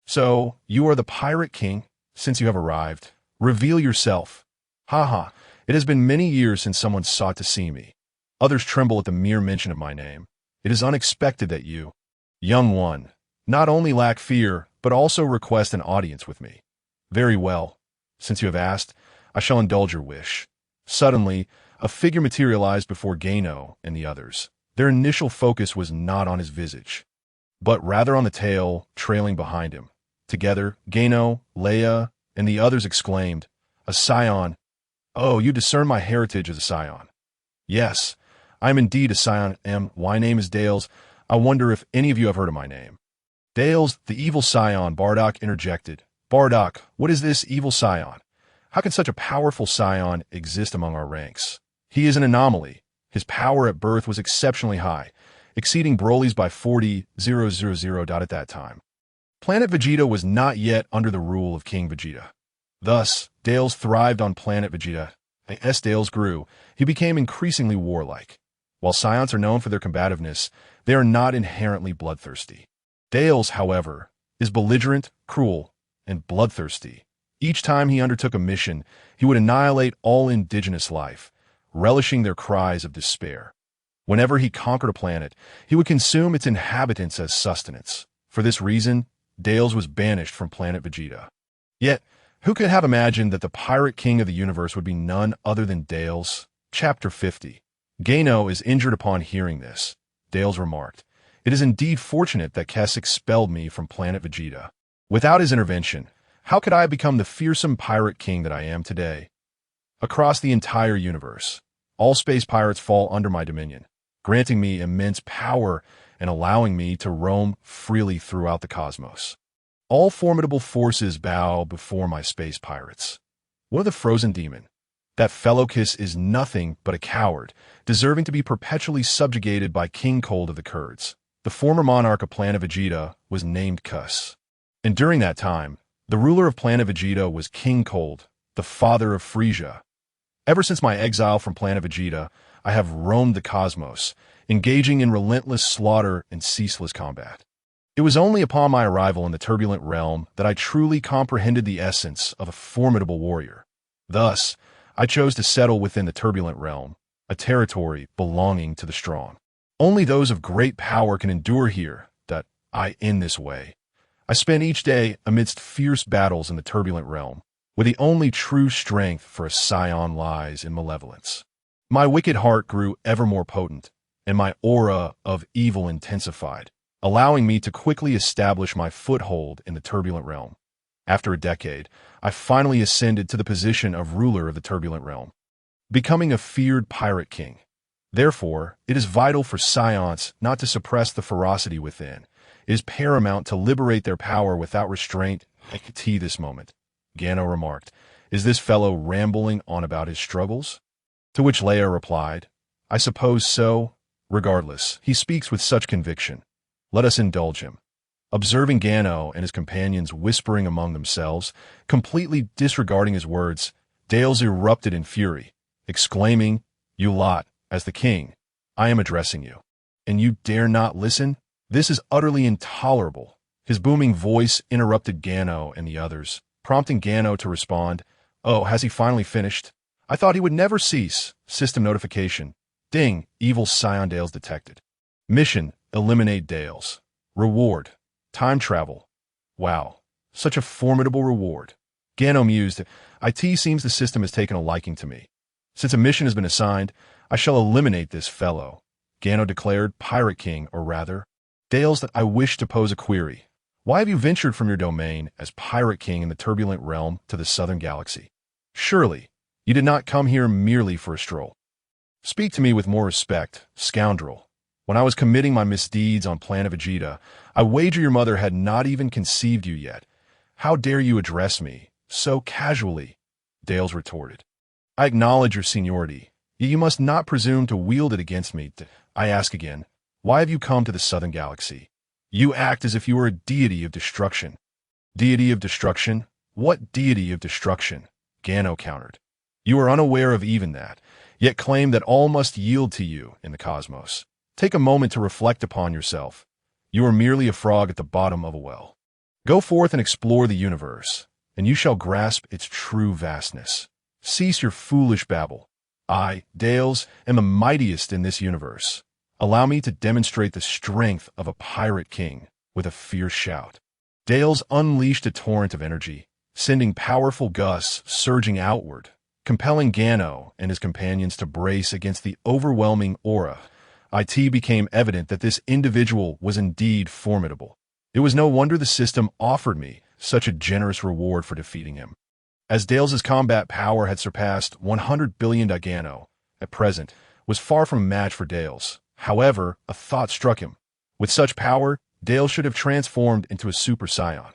So, you are the Pirate King, since you have arrived. Reveal yourself. Haha, it has been many years since someone sought to see me. Others tremble at the mere mention of my name. It is unexpected that you, young one, not only lack fear, but also request an audience with me. Very well. Since you have asked, I shall indulge your wish. Suddenly, a figure materialized before Gano and the others. Their initial focus was not on his visage, but rather on the tail trailing behind him. Together, Gano, Leia, and the others exclaimed, A Scion! Oh, you discern my heritage as a Scion. Yes, I am indeed a Scion. My name is Dales. I wonder if any of you have heard of my name. Dales, the evil Scion, Bardock interjected. Bardock, what is this evil Scion? How can such a powerful Scion exist among our ranks? He is an anomaly. His power at birth was exceptionally high, exceeding Broly's by 40,000. At that time, Planet Vegeta was not yet under the rule of King Vegeta. Thus, Dales thrived on Planet Vegeta. As Dales grew, he became increasingly warlike. While Scions are known for their combativeness, they are not inherently bloodthirsty. Dales, however, is belligerent, cruel, and bloodthirsty. Each time he undertook a mission, he would annihilate all indigenous life, relishing their cries of despair. Whenever he conquered a planet, he would consume its inhabitants as sustenance. For this reason, Dales was banished from Planet Vegeta. Yet, who could have imagined that the Pirate King of the universe would be none other than Dales? Chapter 50. Gano is injured upon hearing this. Dales remarked, It is indeed fortunate that Kes expelled me from Planet Vegeta. Without his intervention, how could I have become the fearsome Pirate King that I am today? Across the entire universe, all space pirates fall under my dominion, granting me immense power and allowing me to roam freely throughout the cosmos. All formidable forces bow before my space pirates. What of the frozen demon? That fellow Kiss is nothing but a coward, deserving to be perpetually subjugated by King Cold of the Kurds. The former monarch of Planet Vegeta was named Kuss. And during that time, the ruler of Planet Vegeta was King Cold, the father of Frieza. Ever since my exile from Planet Vegeta, I have roamed the cosmos, engaging in relentless slaughter and ceaseless combat. It was only upon my arrival in the turbulent realm that I truly comprehended the essence of a formidable warrior. Thus, I chose to settle within the turbulent realm, a territory belonging to the strong. Only those of great power can endure here, that I in this way. I spend each day amidst fierce battles in the turbulent realm, where the only true strength for a Scion lies in malevolence. My wicked heart grew ever more potent, and my aura of evil intensified, allowing me to quickly establish my foothold in the turbulent realm. After a decade, I finally ascended to the position of ruler of the turbulent realm, becoming a feared pirate king. Therefore, it is vital for Scions not to suppress the ferocity within. It is paramount to liberate their power without restraint. I could see this moment. Gano remarked, Is this fellow rambling on about his struggles? To which Leia replied, I suppose so. Regardless, he speaks with such conviction. Let us indulge him. Observing Gano and his companions whispering among themselves, completely disregarding his words, Dales erupted in fury, exclaiming, "You lot, as the king, I am addressing you. And you dare not listen? This is utterly intolerable." His booming voice interrupted Gano and the others, prompting Gano to respond, "Oh, has he finally finished? I thought he would never cease." System notification. Ding, evil Scion Dales detected. Mission, eliminate Dales. Reward, time travel. Wow, such a formidable reward. Gano mused, "It seems the system has taken a liking to me. Since a mission has been assigned, I shall eliminate this fellow." Gano declared, "Pirate King, or rather, Dales, that I wish to pose a query. Why have you ventured from your domain as Pirate King in the turbulent realm to the southern galaxy? Surely, you did not come here merely for a stroll. Speak to me with more respect, scoundrel. When I was committing my misdeeds on Planet Vegeta, I wager your mother had not even conceived you yet. How dare you address me so casually?" Dales retorted. "I acknowledge your seniority, yet you must not presume to wield it against me. I ask again, why have you come to the southern galaxy? You act as if you were a deity of destruction." "Deity of destruction? What deity of destruction?" Gano countered. "You are unaware of even that, yet claim that all must yield to you in the cosmos. Take a moment to reflect upon yourself. You are merely a frog at the bottom of a well. Go forth and explore the universe, and you shall grasp its true vastness. Cease your foolish babble. I, Dales, am the mightiest in this universe. Allow me to demonstrate the strength of a pirate king with a fierce shout." Dales unleashed a torrent of energy, sending powerful gusts surging outward, compelling Gano and his companions to brace against the overwhelming aura. It became evident that this individual was indeed formidable. It was no wonder the system offered me such a generous reward for defeating him. As Dales' combat power had surpassed 100 billion, Gano, at present, was far from a match for Dales. However, a thought struck him. With such power, Dales should have transformed into a Super Saiyan.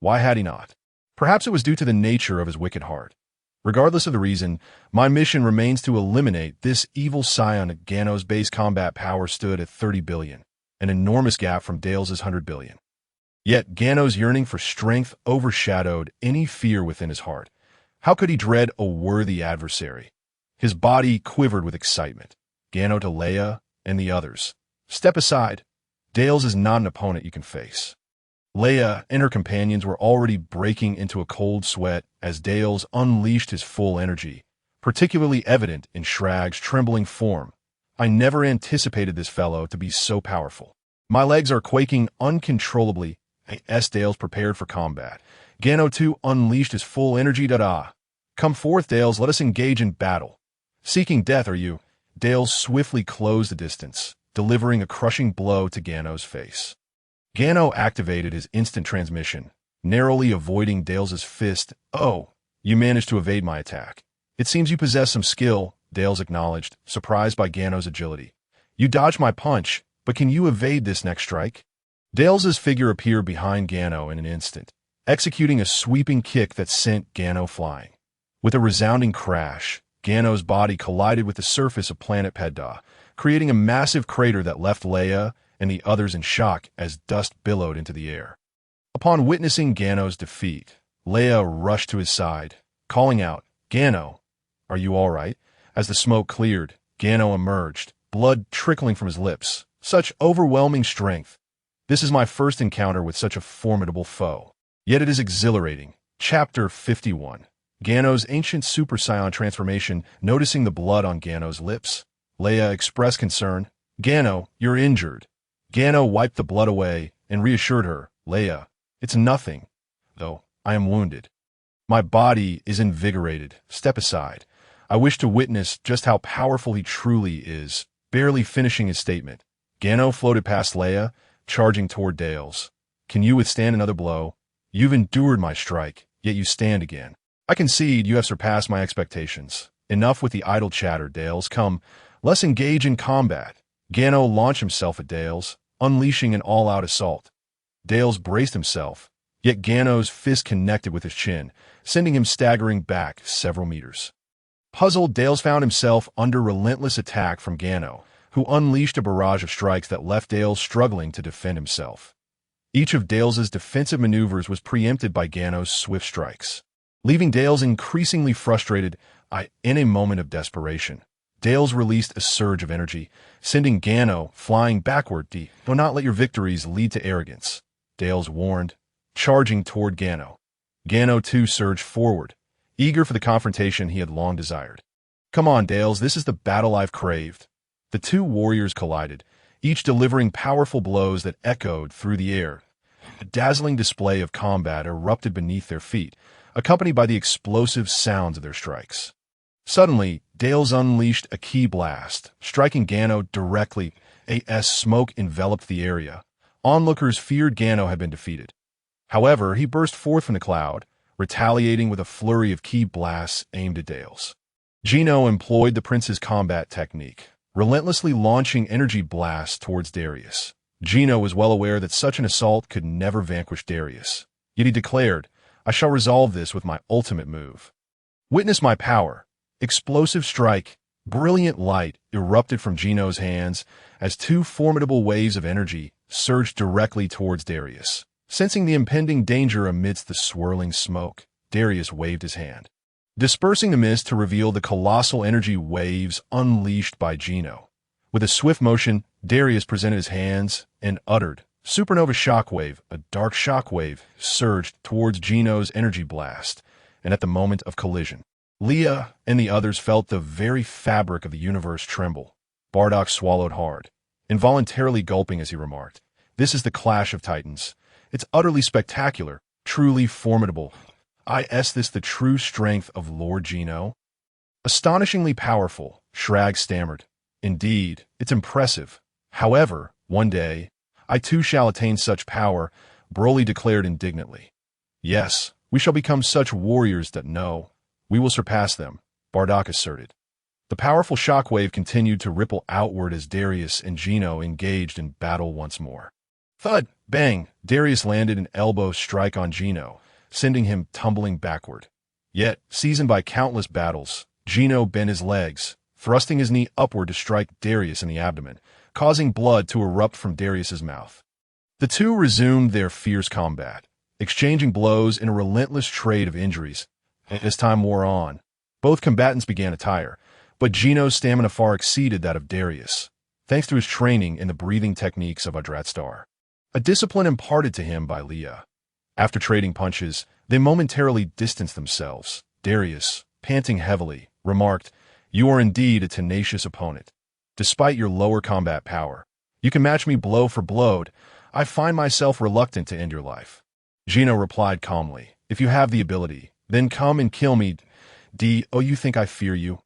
Why had he not? Perhaps it was due to the nature of his wicked heart. Regardless of the reason, my mission remains to eliminate this evil Scion. Gano's base combat power stood at 30 billion, an enormous gap from Dales' 100 billion. Yet Gano's yearning for strength overshadowed any fear within his heart. How could he dread a worthy adversary? His body quivered with excitement. Gano to Leia and the others. "Step aside. Dales is not an opponent you can face." Leia and her companions were already breaking into a cold sweat as Dales unleashed his full energy, particularly evident in Shrag's trembling form. "I never anticipated this fellow to be so powerful. My legs are quaking uncontrollably." As Dales prepared for combat, Gano too unleashed his full energy. "Come forth, Dales, let us engage in battle. Seeking death, are you?" Dales swiftly closed the distance, delivering a crushing blow to Gano's face. Gano activated his instant transmission, narrowly avoiding Dales' fist. "Oh, you managed to evade my attack. It seems you possess some skill," Dales acknowledged, surprised by Gano's agility. "You dodged my punch, but can you evade this next strike?" Dales' figure appeared behind Gano in an instant, executing a sweeping kick that sent Gano flying. With a resounding crash, Gano's body collided with the surface of Planet Rad, creating a massive crater that left Leia and the others in shock as dust billowed into the air. Upon witnessing Gano's defeat, Leia rushed to his side, calling out, "Gano, are you all right?" As the smoke cleared, Gano emerged, blood trickling from his lips. Such overwhelming strength. This is my first encounter with such a formidable foe. Yet it is exhilarating. Chapter 51. Gano's ancient Super Saiyan transformation. Noticing the blood on Gano's lips, Leia expressed concern. "Gano, you're injured." Gano wiped the blood away and reassured her, "Leia, it's nothing, though I am wounded. My body is invigorated. Step aside. I wish to witness just how powerful he truly is." Barely finishing his statement, Gano floated past Leia, charging toward Dales. "Can you withstand another blow? You've endured my strike, yet you stand again. I concede you have surpassed my expectations. Enough with the idle chatter, Dales. Come, let's engage in combat." Gano launched himself at Dales, unleashing an all-out assault. Dales braced himself, yet Gano's fist connected with his chin, sending him staggering back several meters. Puzzled, Dales found himself under relentless attack from Gano, who unleashed a barrage of strikes that left Dales struggling to defend himself. Each of Dales's defensive maneuvers was preempted by Gano's swift strikes, leaving Dales increasingly frustrated. In a moment of desperation, Dales released a surge of energy, sending Gano flying backward. Do not let your victories lead to arrogance, Dales warned, charging toward Gano. Gano too surged forward, eager for the confrontation he had long desired. Come on, Dales, this is the battle I've craved. The two warriors collided, each delivering powerful blows that echoed through the air. A dazzling display of combat erupted beneath their feet, accompanied by the explosive sounds of their strikes. Suddenly, Dales unleashed a ki blast, striking Gano directly. As smoke enveloped the area, onlookers feared Gano had been defeated. However, he burst forth from the cloud, retaliating with a flurry of ki blasts aimed at Dales. Ginyu employed the prince's combat technique, relentlessly launching energy blasts towards Darius. Ginyu was well aware that such an assault could never vanquish Darius, yet he declared, I shall resolve this with my ultimate move. Witness my power. Explosive strike. Brilliant light erupted from Ginyu's hands as two formidable waves of energy surged directly towards Darius. Sensing the impending danger amidst the swirling smoke, Darius waved his hand, dispersing the mist to reveal the colossal energy waves unleashed by Ginyu. With a swift motion, Darius presented his hands and uttered, Supernova Shockwave. A dark shockwave surged towards Ginyu's energy blast, and at the moment of collision, Leia and the others felt the very fabric of the universe tremble. Bardock swallowed hard, involuntarily gulping as he remarked, This is the clash of titans. It's utterly spectacular, truly formidable. Is this the true strength of Lord Ginyu? Astonishingly powerful, Shrag stammered. Indeed, it's impressive. However, one day, I too shall attain such power, Broly declared indignantly. Yes, we shall become such warriors that we will surpass them, Bardock asserted. The powerful shockwave continued to ripple outward as Darius and Ginyu engaged in battle once more. Thud! Bang! Darius landed an elbow strike on Ginyu, sending him tumbling backward. Yet, seasoned by countless battles, Ginyu bent his legs, thrusting his knee upward to strike Darius in the abdomen, causing blood to erupt from Darius's mouth. The two resumed their fierce combat, exchanging blows in a relentless trade of injuries. As time wore on, both combatants began to tire, but Ginyu's stamina far exceeded that of Darius, thanks to his training in the breathing techniques of Yardrat, a discipline imparted to him by Leia. After trading punches, they momentarily distanced themselves. Darius, panting heavily, remarked, You are indeed a tenacious opponent. Despite your lower combat power, you can match me blow for blow. I find myself reluctant to end your life. Ginyu replied calmly, If you have the ability, then come and kill me. You think I fear you?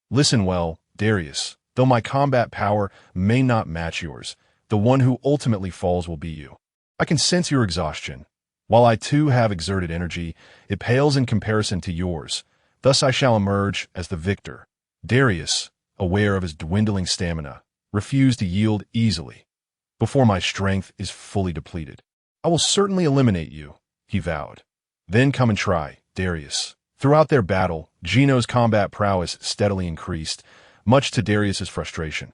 Listen well, Darius. Though my combat power may not match yours, the one who ultimately falls will be you. I can sense your exhaustion. While I too have exerted energy, it pales in comparison to yours. Thus I shall emerge as the victor. Darius, aware of his dwindling stamina, refused to yield easily. Before my strength is fully depleted, I will certainly eliminate you, he vowed. Then come and try, Darius. Throughout their battle, Ginyu's combat prowess steadily increased, much to Darius's frustration.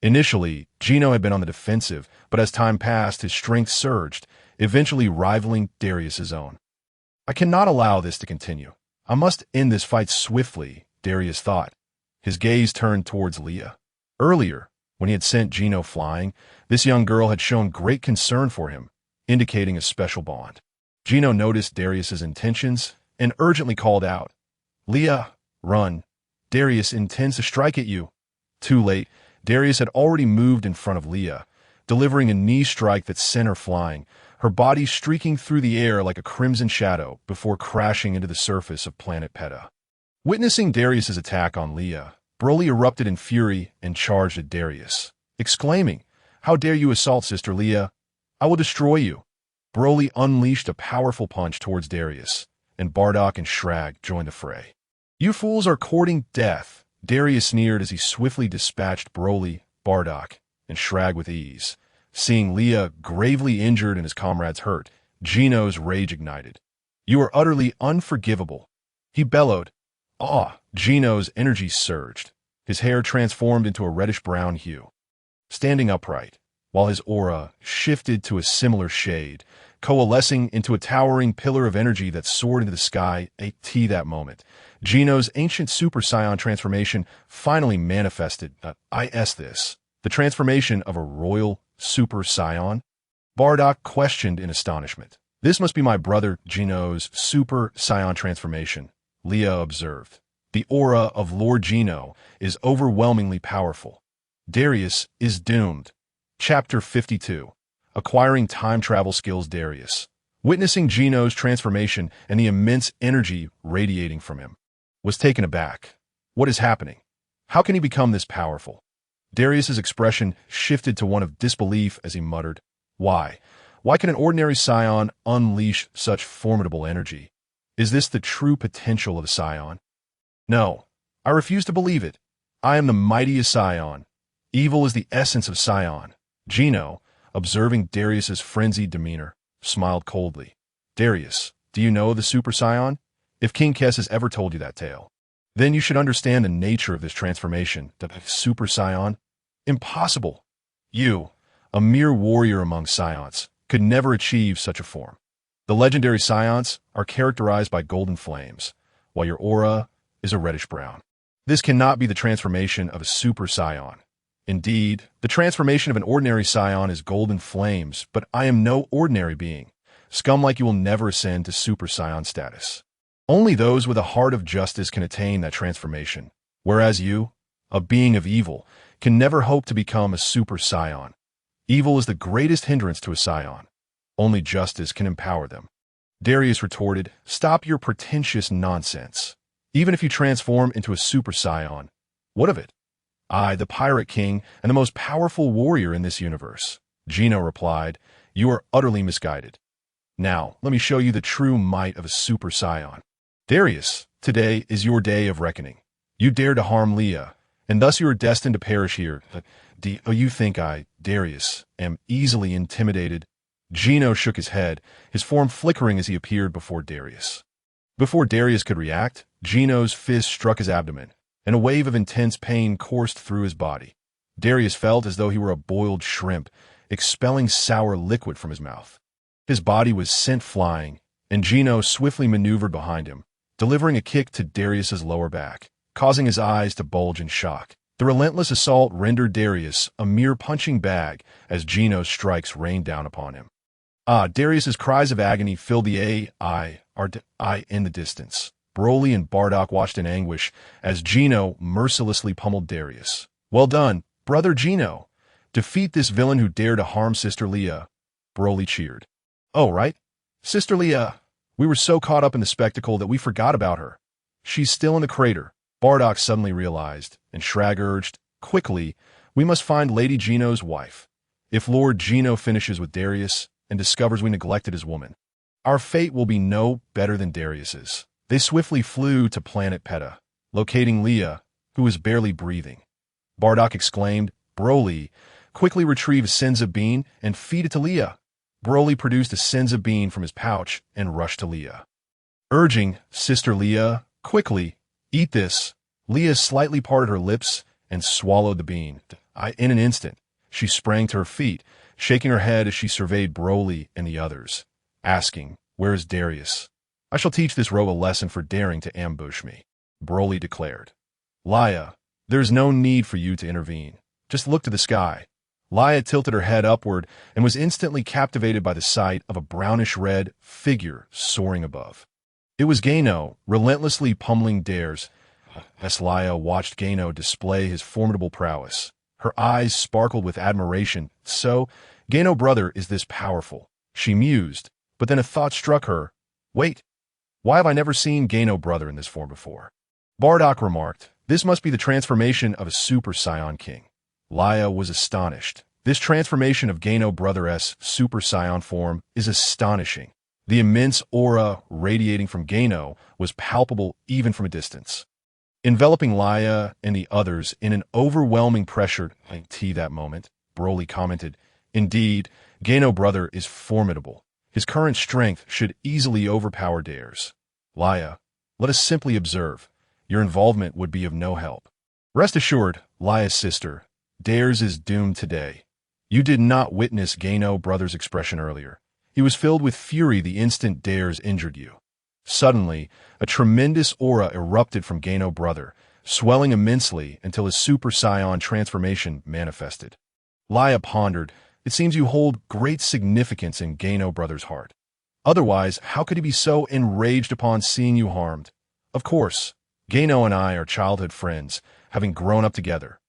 Initially, Ginyu had been on the defensive, but as time passed, his strength surged, eventually rivaling Darius's own. I cannot allow this to continue. I must end this fight swiftly, Darius thought. His gaze turned towards Leia. Earlier, when he had sent Ginyu flying, this young girl had shown great concern for him, indicating a special bond. Ginyu noticed Darius's intentions and urgently called out, Leia, run. Darius intends to strike at you. Too late, Darius had already moved in front of Leia, delivering a knee strike that sent her flying, her body streaking through the air like a crimson shadow before crashing into the surface of Planet Peta. Witnessing Darius's attack on Leia, Broly erupted in fury and charged at Darius, exclaiming, How dare you assault Sister Leia? I will destroy you. Broly unleashed a powerful punch towards Darius, and Bardock and Shrag joined the fray. You fools are courting death, Darius sneered as he swiftly dispatched Broly, Bardock, and Shrag with ease. Seeing Leia gravely injured and his comrades hurt, Ginyu's rage ignited. You are utterly unforgivable, he bellowed. Ginyu's energy surged. His hair transformed into a reddish-brown hue. Standing upright, while his aura shifted to a similar shade, coalescing into a towering pillar of energy that soared into the sky. That moment, Geno's ancient Super Saiyan transformation finally manifested. The transformation of a royal Super Saiyan? Bardock questioned in astonishment. This must be my brother Geno's Super Saiyan transformation, Leia observed. The aura of Lord Geno is overwhelmingly powerful. Darius is doomed. Chapter 52. Acquiring Time Travel Skills. Darius, witnessing Geno's transformation and the immense energy radiating from him, was taken aback. What is happening? How can he become this powerful? Darius's expression shifted to one of disbelief as he muttered, Why? Why can an ordinary Scion unleash such formidable energy? Is this the true potential of a Scion? No, I refuse to believe it. I am the mightiest Scion. Evil is the essence of Scion. Geno, observing Darius's frenzied demeanor, smiled coldly. Darius, do you know the Super Scion? If King Kes has ever told you that tale, then you should understand the nature of this transformation. The Super Scion? Impossible. You, a mere warrior among Scions, could never achieve such a form. The legendary Scions are characterized by golden flames, while your aura is a reddish-brown. This cannot be the transformation of a Super Scion. Indeed, the transformation of an ordinary Scion is golden flames, but I am no ordinary being. Scum like you will never ascend to Super Scion status. Only those with a heart of justice can attain that transformation, whereas you, a being of evil, can never hope to become a Super Scion. Evil is the greatest hindrance to a Scion. Only justice can empower them. Darius retorted, Stop your pretentious nonsense. Even if you transform into a Super Scion, what of it? I, the Pirate King, and the most powerful warrior in this universe. Geno replied, You are utterly misguided. Now, let me show you the true might of a Super Scion. Darius, today is your day of reckoning. You dared to harm Leia, and thus you are destined to perish here. You think I, Darius, am easily intimidated? Geno shook his head, his form flickering as he appeared before Darius. Before Darius could react, Geno's fist struck his abdomen, and a wave of intense pain coursed through his body. Darius felt as though he were a boiled shrimp, expelling sour liquid from his mouth. His body was sent flying, and Geno swiftly maneuvered behind him, delivering a kick to Darius's lower back, causing his eyes to bulge in shock. The relentless assault rendered Darius a mere punching bag as Geno's strikes rained down upon him. Darius's cries of agony filled the air in the distance. Broly and Bardock watched in anguish as Geno mercilessly pummeled Darius. Well done, brother Geno. Defeat this villain who dared to harm Sister Leia. Broly cheered. Oh, right. Sister Leia. We were so caught up in the spectacle that we forgot about her. She's still in the crater, Bardock suddenly realized, and Shrag urged, Quickly, we must find Lady Geno's wife. If Lord Geno finishes with Darius and discovers we neglected his woman, our fate will be no better than Darius's. They swiftly flew to Planet Peta, locating Leia, who was barely breathing. Bardock exclaimed, Broly, quickly retrieve a Senzu bean and feed it to Leia. Broly produced a Senzu bean from his pouch and rushed to Leia, urging, Sister Leia, quickly, eat this. Leia slightly parted her lips and swallowed the bean. In an instant, she sprang to her feet, shaking her head as she surveyed Broly and the others, asking, Where is Darius? I shall teach this rogue a lesson for daring to ambush me, Broly declared. Leia, there's no need for you to intervene. Just look to the sky. Leia tilted her head upward and was instantly captivated by the sight of a brownish-red figure soaring above. It was Gano, relentlessly pummeling Dares. As Leia watched Gano display his formidable prowess, her eyes sparkled with admiration. So, Gano brother is this powerful, she mused, but then a thought struck her. Wait, why have I never seen Gano brother in this form before? Bardock remarked, This must be the transformation of a Super Saiyan King. Leia was astonished. This transformation of Gano brother's Super Saiyan form is astonishing. The immense aura radiating from Gano was palpable even from a distance, enveloping Leia and the others in an overwhelming pressure. That moment, Broly commented, Indeed, Gano brother is formidable. His current strength should easily overpower Dares. Leia, let us simply observe. Your involvement would be of no help. Rest assured, Leia's sister, Dares is doomed today. You did not witness Gano brother's expression earlier. He was filled with fury the instant dares injured you. Suddenly, a tremendous aura erupted from Gano brother, swelling immensely until his Super Saiyan transformation manifested. Leia pondered, it seems you hold great significance in Gano brother's heart. Otherwise, how could he be so enraged upon seeing you harmed? Of course, Gano and I are childhood friends, having grown up together.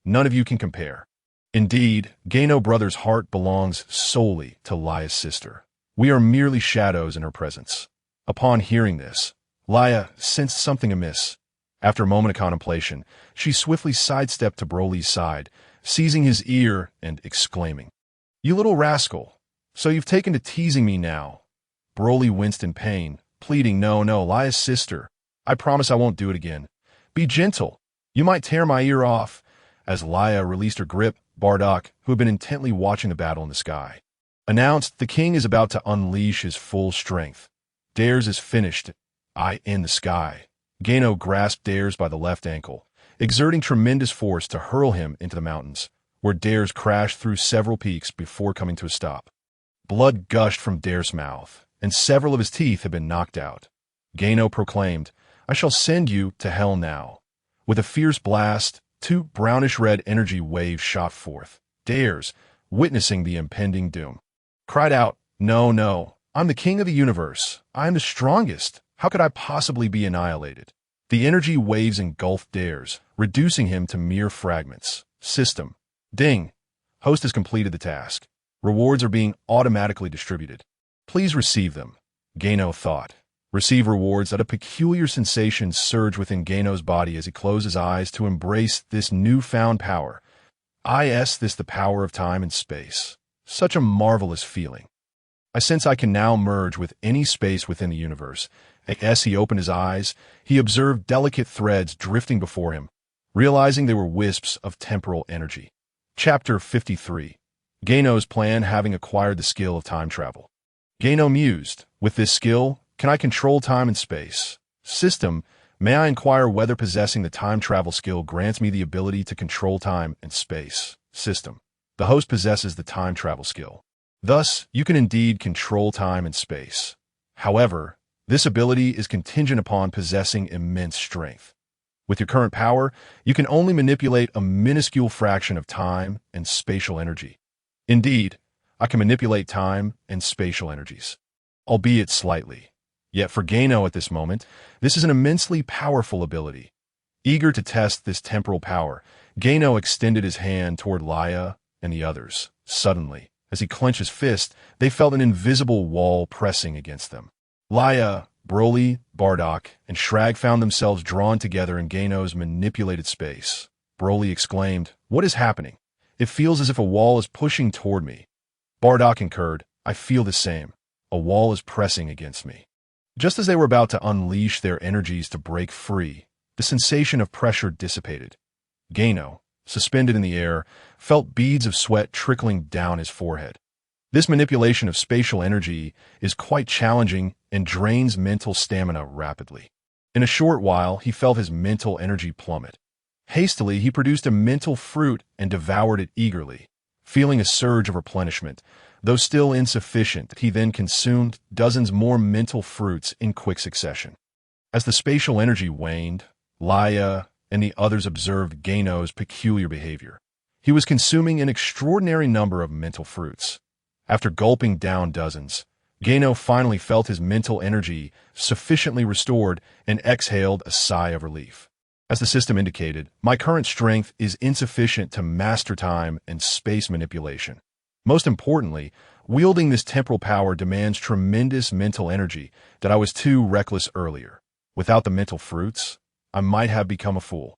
None of you can compare. Indeed, Gano brother's heart belongs solely to Leia's sister. We are merely shadows in her presence. Upon hearing this, Leia sensed something amiss. After a moment of contemplation, she swiftly sidestepped to Broly's side, seizing his ear and exclaiming, "You little rascal! So you've taken to teasing me now." Broly winced in pain, pleading, No, Leia's sister. I promise I won't do it again. Be gentle. You might tear my ear off." As Leia released her grip, Bardock, who had been intently watching the battle in the sky, announced the king is about to unleash his full strength. Dares is finished. In the sky. Gano grasped Dares by the left ankle, exerting tremendous force to hurl him into the mountains, where Dares crashed through several peaks before coming to a stop. Blood gushed from Dares' mouth, and several of his teeth had been knocked out. Gano proclaimed, I shall send you to hell now. With a fierce blast, 2 brownish-red energy waves shot forth. Dares, witnessing the impending doom, cried out, No, I'm the king of the universe. I am the strongest. How could I possibly be annihilated? The energy waves engulfed Dares, reducing him to mere fragments. System. Ding. Host has completed the task. Rewards are being automatically distributed. Please receive them. Gano thought. Receive rewards. That a peculiar sensation surged within Gano's body as he closed his eyes to embrace this newfound power. This the power of time and space. Such a marvelous feeling. I sense I can now merge with any space within the universe. As he opened his eyes, he observed delicate threads drifting before him, realizing they were wisps of temporal energy. Chapter 53. Gano's plan having acquired the skill of time travel. Gano mused, with this skill, can I control time and space? System, may I inquire whether possessing the time travel skill grants me the ability to control time and space? System, the host possesses the time travel skill. Thus, you can indeed control time and space. However, this ability is contingent upon possessing immense strength. With your current power, you can only manipulate a minuscule fraction of time and spatial energy. Indeed, I can manipulate time and spatial energies, albeit slightly. Yet for Gano at this moment, this is an immensely powerful ability. Eager to test this temporal power, Gano extended his hand toward Leia and the others. Suddenly, as he clenched his fist, they felt an invisible wall pressing against them. Leia, Broly, Bardock, and Shrag found themselves drawn together in Gano's manipulated space. Broly exclaimed, What is happening? It feels as if a wall is pushing toward me. Bardock concurred, I feel the same. A wall is pressing against me. Just as they were about to unleash their energies to break free, the sensation of pressure dissipated. Gano, suspended in the air, felt beads of sweat trickling down his forehead. This manipulation of spatial energy is quite challenging and drains mental stamina rapidly. In a short while, he felt his mental energy plummet. Hastily, he produced a mental fruit and devoured it eagerly. Feeling a surge of replenishment, though still insufficient, he then consumed dozens more mental fruits in quick succession. As the spatial energy waned, Leia and the others observed Gano's peculiar behavior. He was consuming an extraordinary number of mental fruits. After gulping down dozens, Gano finally felt his mental energy sufficiently restored and exhaled a sigh of relief. As the system indicated, my current strength is insufficient to master time and space manipulation. Most importantly, wielding this temporal power demands tremendous mental energy that I was too reckless earlier. Without the mental fruits, I might have become a fool.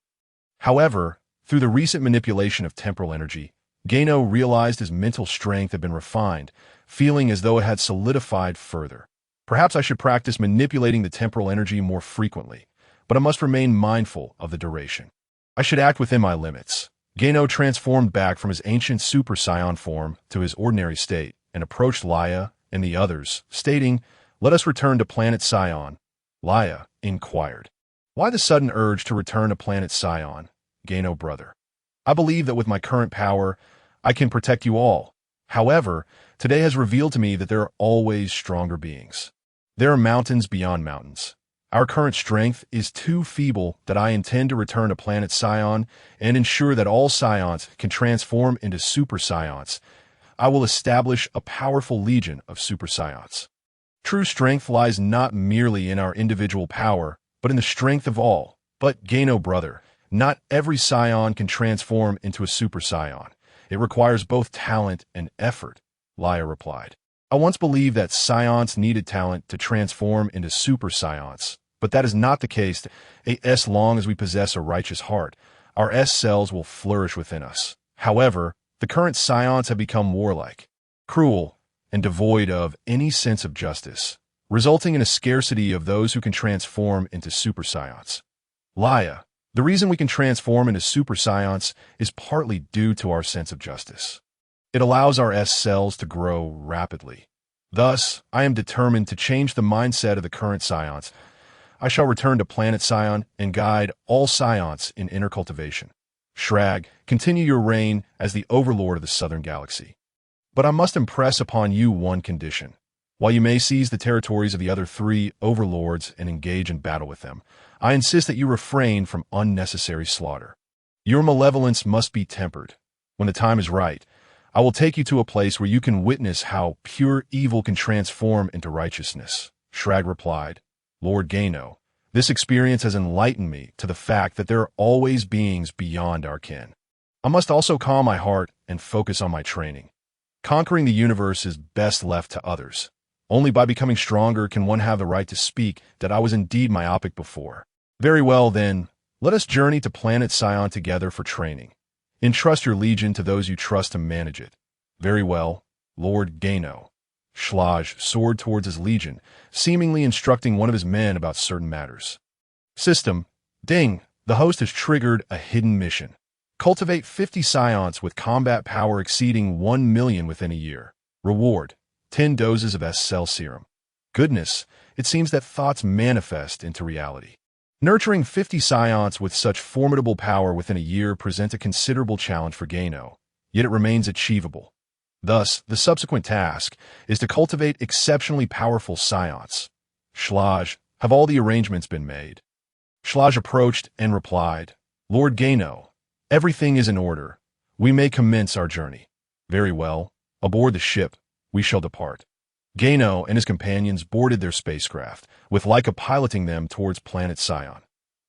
However, through the recent manipulation of temporal energy, Gano realized his mental strength had been refined, feeling as though it had solidified further. Perhaps I should practice manipulating the temporal energy more frequently, but I must remain mindful of the duration. I should act within my limits. Gano transformed back from his ancient Super Saiyan form to his ordinary state and approached Leia and the others, stating, Let us return to Planet Sion. Leia inquired, Why the sudden urge to return to Planet Sion, Gano brother? I believe that with my current power, I can protect you all. However, today has revealed to me that there are always stronger beings. There are mountains beyond mountains. Our current strength is too feeble that I intend to return to Planet Scion and ensure that all Scions can transform into Super Scions. I will establish a powerful legion of Super Scions. True strength lies not merely in our individual power, but in the strength of all. But, Gano brother, not every Scion can transform into a Super Scion. It requires both talent and effort, Leia replied. I once believed that Scions needed talent to transform into Super Scions, but that is not the case. As long as we possess a righteous heart, our S cells will flourish within us. However, the current Scions have become warlike, cruel, and devoid of any sense of justice, resulting in a scarcity of those who can transform into Super Scions. Leia, the reason we can transform into Super Scions is partly due to our sense of justice. It allows our S cells to grow rapidly. Thus, I am determined to change the mindset of the current Scions. I shall return to Planet Scion and guide all Scions in inner cultivation. Shrag, continue your reign as the overlord of the Southern Galaxy. But I must impress upon you one condition. While you may seize the territories of the other 3 overlords and engage in battle with them, I insist that you refrain from unnecessary slaughter. Your malevolence must be tempered. When the time is right, I will take you to a place where you can witness how pure evil can transform into righteousness. Shrag replied, Lord Gano, this experience has enlightened me to the fact that there are always beings beyond our kin. I must also calm my heart and focus on my training. Conquering the universe is best left to others. Only by becoming stronger can one have the right to speak that I was indeed myopic before. Very well, then, let us journey to Planet Scion together for training. Entrust your legion to those you trust to manage it. Very well, Lord Gano. Shlaj soared towards his legion, seemingly instructing one of his men about certain matters. System, ding, the host has triggered a hidden mission. Cultivate 50 Scions with combat power exceeding 1 million within a year. Reward, 10 doses of S-Cell serum. Goodness, it seems that thoughts manifest into reality. Nurturing 50 Scions with such formidable power within a year presents a considerable challenge for Gano, yet it remains achievable. Thus, the subsequent task is to cultivate exceptionally powerful Scions. Shlaj, have all the arrangements been made? Shlaj approached and replied, Lord Gano, everything is in order. We may commence our journey. Very well. Aboard the ship, we shall depart. Gano and his companions boarded their spacecraft, with Leica piloting them towards Planet Scion.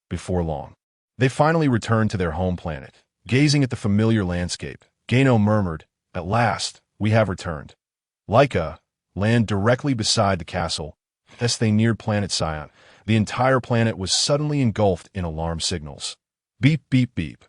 Before long, they finally returned to their home planet. Gazing at the familiar landscape, Gano murmured, At last, we have returned. Leica, land directly beside the castle. As they neared Planet Scion, the entire planet was suddenly engulfed in alarm signals. Beep, beep, beep.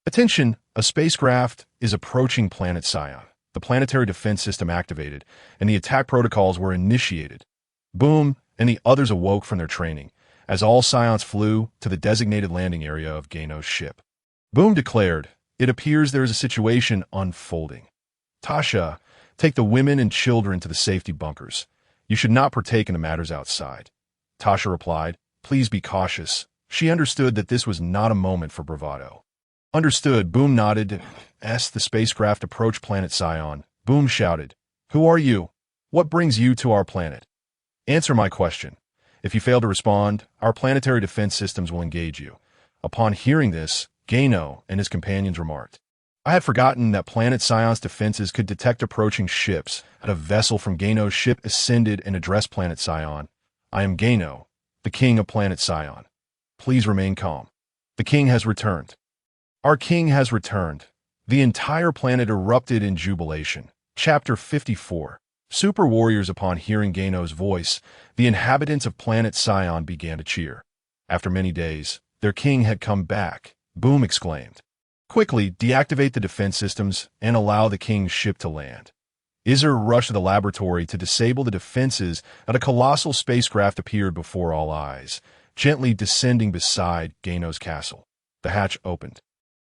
Attention, a spacecraft is approaching Planet Scion. The planetary defense system activated, and the attack protocols were initiated. Boom, and the others awoke from their training, as all Scions flew to the designated landing area of Gano's ship. Boom declared, It appears there is a situation unfolding. Tasha, take the women and children to the safety bunkers. You should not partake in the matters outside. Tasha replied, Please be cautious. She understood that this was not a moment for bravado. Understood, Boom nodded. As the spacecraft approached Planet Scion, Boom shouted, Who are you? What brings you to our planet? Answer my question. If you fail to respond, our planetary defense systems will engage you. Upon hearing this, Gano and his companions remarked, I had forgotten that Planet Scion's defenses could detect approaching ships. As a vessel from Gano's ship ascended and addressed Planet Scion. I am Gano, the king of Planet Scion. Please remain calm. The king has returned. Our king has returned. The entire planet erupted in jubilation. Chapter 54. Super warriors. Upon hearing Gano's voice, the inhabitants of Planet Scion began to cheer. After many days, their king had come back. Boom exclaimed. Quickly, deactivate the defense systems and allow the king's ship to land. Izzer rushed to the laboratory to disable the defenses, and a colossal spacecraft appeared before all eyes, gently descending beside Gano's castle. The hatch opened,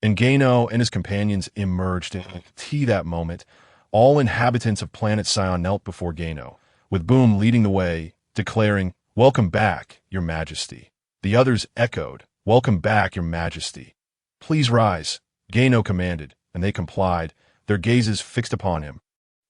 and Gano and his companions emerged. In that moment, all inhabitants of Planet Scion knelt before Gano, with Boom leading the way, declaring, Welcome back, Your Majesty. The others echoed, Welcome back, Your Majesty. Please rise, Gano commanded, and they complied, their gazes fixed upon him.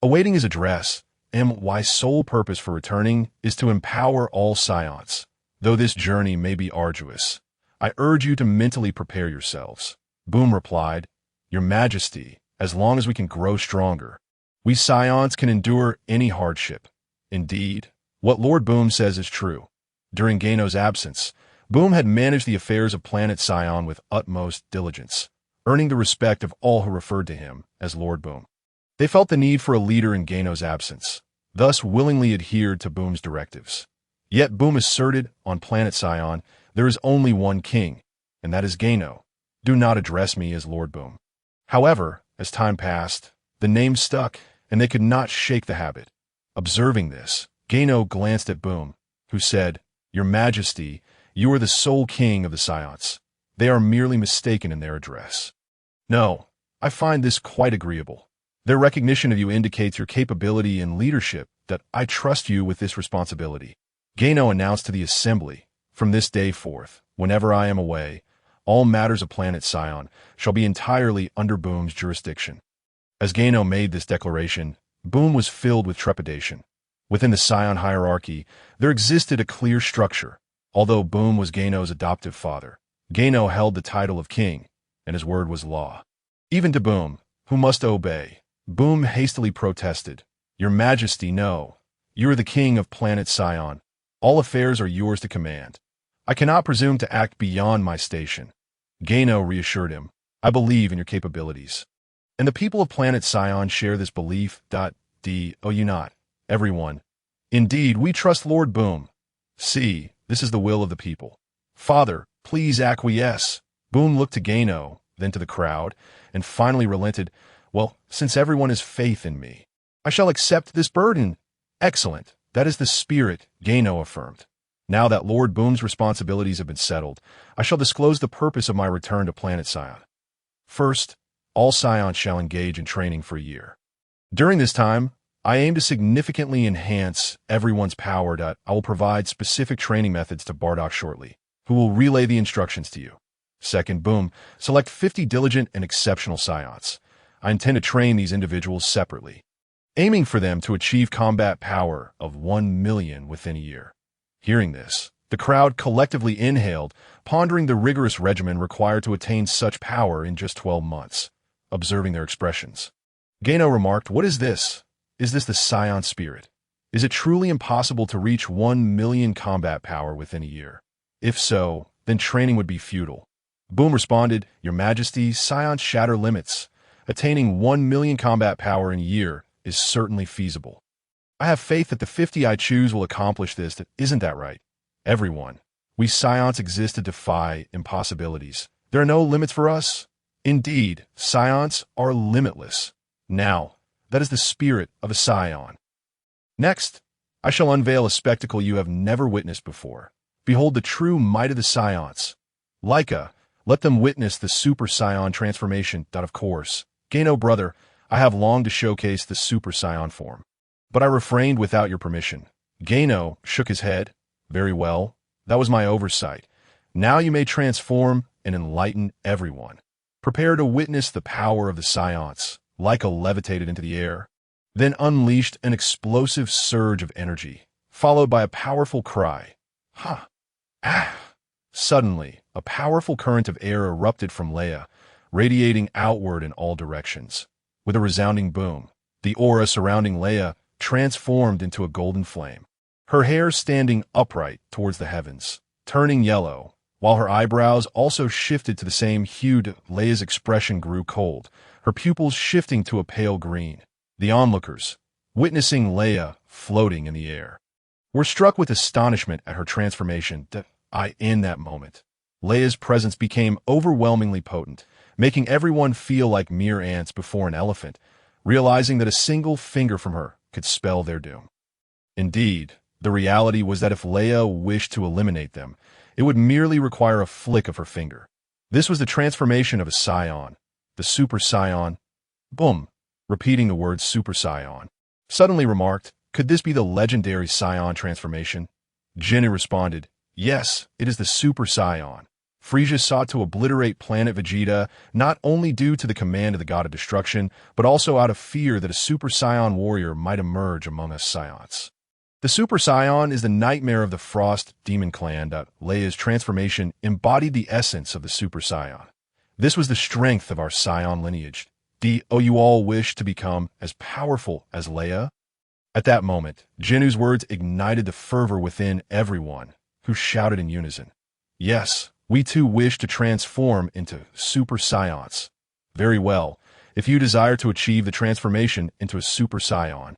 Awaiting his address, my sole purpose for returning is to empower all Scions. Though this journey may be arduous, I urge you to mentally prepare yourselves. Boom replied, Your Majesty, as long as we can grow stronger, we Scions can endure any hardship. Indeed, what Lord Boom says is true. During Gano's absence, Boom had managed the affairs of Planet Sion with utmost diligence, earning the respect of all who referred to him as Lord Boom. They felt the need for a leader in Gano's absence, thus willingly adhered to Boom's directives. Yet Boom asserted, on Planet Sion, there is only one king, and that is Gano. Do not address me as Lord Boom. However, as time passed, the name stuck, and they could not shake the habit. Observing this, Gano glanced at Boom, who said, Your Majesty, you are the sole king of the Scions. They are merely mistaken in their address. No, I find this quite agreeable. Their recognition of you indicates your capability and leadership, that I trust you with this responsibility. Gano announced to the assembly, From this day forth, whenever I am away, all matters of Planet Sion shall be entirely under Boom's jurisdiction. As Gano made this declaration, Boom was filled with trepidation. Within the Scion hierarchy, there existed a clear structure. Although Boom was Gano's adoptive father, Gano held the title of king, and his word was law. Even to Boom, who must obey, Boom hastily protested, Your Majesty, no. You are the king of Planet Sion. All affairs are yours to command. I cannot presume to act beyond my station. Gano reassured him, I believe in your capabilities. And the people of Planet Sion share this belief. Do you not? Everyone. Indeed, we trust Lord Boom. See, this is the will of the people. Father, please acquiesce. Boom looked to Gano, then to the crowd, and finally relented. Well, since everyone has faith in me, I shall accept this burden. Excellent. That is the spirit, Gano affirmed. Now that Lord Boom's responsibilities have been settled, I shall disclose the purpose of my return to Planet Sion. First, all Scions shall engage in training for a year. During this time, I aim to significantly enhance everyone's power. I will provide specific training methods to Bardock shortly, who will relay the instructions to you. Second, Boom, select 50 diligent and exceptional Scions. I intend to train these individuals separately, aiming for them to achieve combat power of 1 million within a year. Hearing this, the crowd collectively inhaled, pondering the rigorous regimen required to attain such power in just 12 months. Observing their expressions, Gano remarked, What is this? Is this the Scion spirit? Is it truly impossible to reach 1 million combat power within a year? If so, then training would be futile. Boom responded, Your Majesty, Scions shatter limits. Attaining 1 million combat power in a year is certainly feasible. I have faith that the 50 I choose will accomplish this. Isn't that right? Everyone. We Scions exist to defy impossibilities. There are no limits for us. Indeed, Scions are limitless. Now, that is the spirit of a Scion. Next, I shall unveil a spectacle you have never witnessed before. Behold the true might of the Scions. Leica, let them witness the Super Scion transformation. Of course, Gano brother, I have longed to showcase the Super Scion form, but I refrained without your permission. Gano shook his head. Very well, that was my oversight. Now you may transform and enlighten everyone. Prepare to witness the power of the Scions. Leica levitated into the air, then unleashed an explosive surge of energy, followed by a powerful cry. Ha! Ah! Suddenly, a powerful current of air erupted from Leia, radiating outward in all directions. With a resounding boom, the aura surrounding Leia transformed into a golden flame, her hair standing upright towards the heavens, turning yellow, while her eyebrows also shifted to the same hue. Leia's expression grew cold, her pupils shifting to a pale green. The onlookers, witnessing Leia floating in the air, were struck with astonishment at her transformation. In that moment, Leia's presence became overwhelmingly potent, making everyone feel like mere ants before an elephant, realizing that a single finger from her could spell their doom. Indeed, the reality was that if Leia wished to eliminate them, it would merely require a flick of her finger. This was the transformation of a Scion, the Super Scion. Boom, repeating the word Super Scion, suddenly remarked, Could this be the legendary Scion transformation? Ginyu responded, Yes, it is the Super Scion. Frieza sought to obliterate Planet Vegeta, not only due to the command of the God of Destruction, but also out of fear that a Super Saiyan warrior might emerge among us Saiyans. The Super Saiyan is the nightmare of the Frost Demon Clan. Leia's transformation embodied the essence of the Super Saiyan. This was the strength of our Scion lineage. Do you all wish to become as powerful as Leia? At that moment, Ginyu's words ignited the fervor within everyone, who shouted in unison. Yes, we too wish to transform into Super Saiyans. Very well, if you desire to achieve the transformation into a Super Saiyan,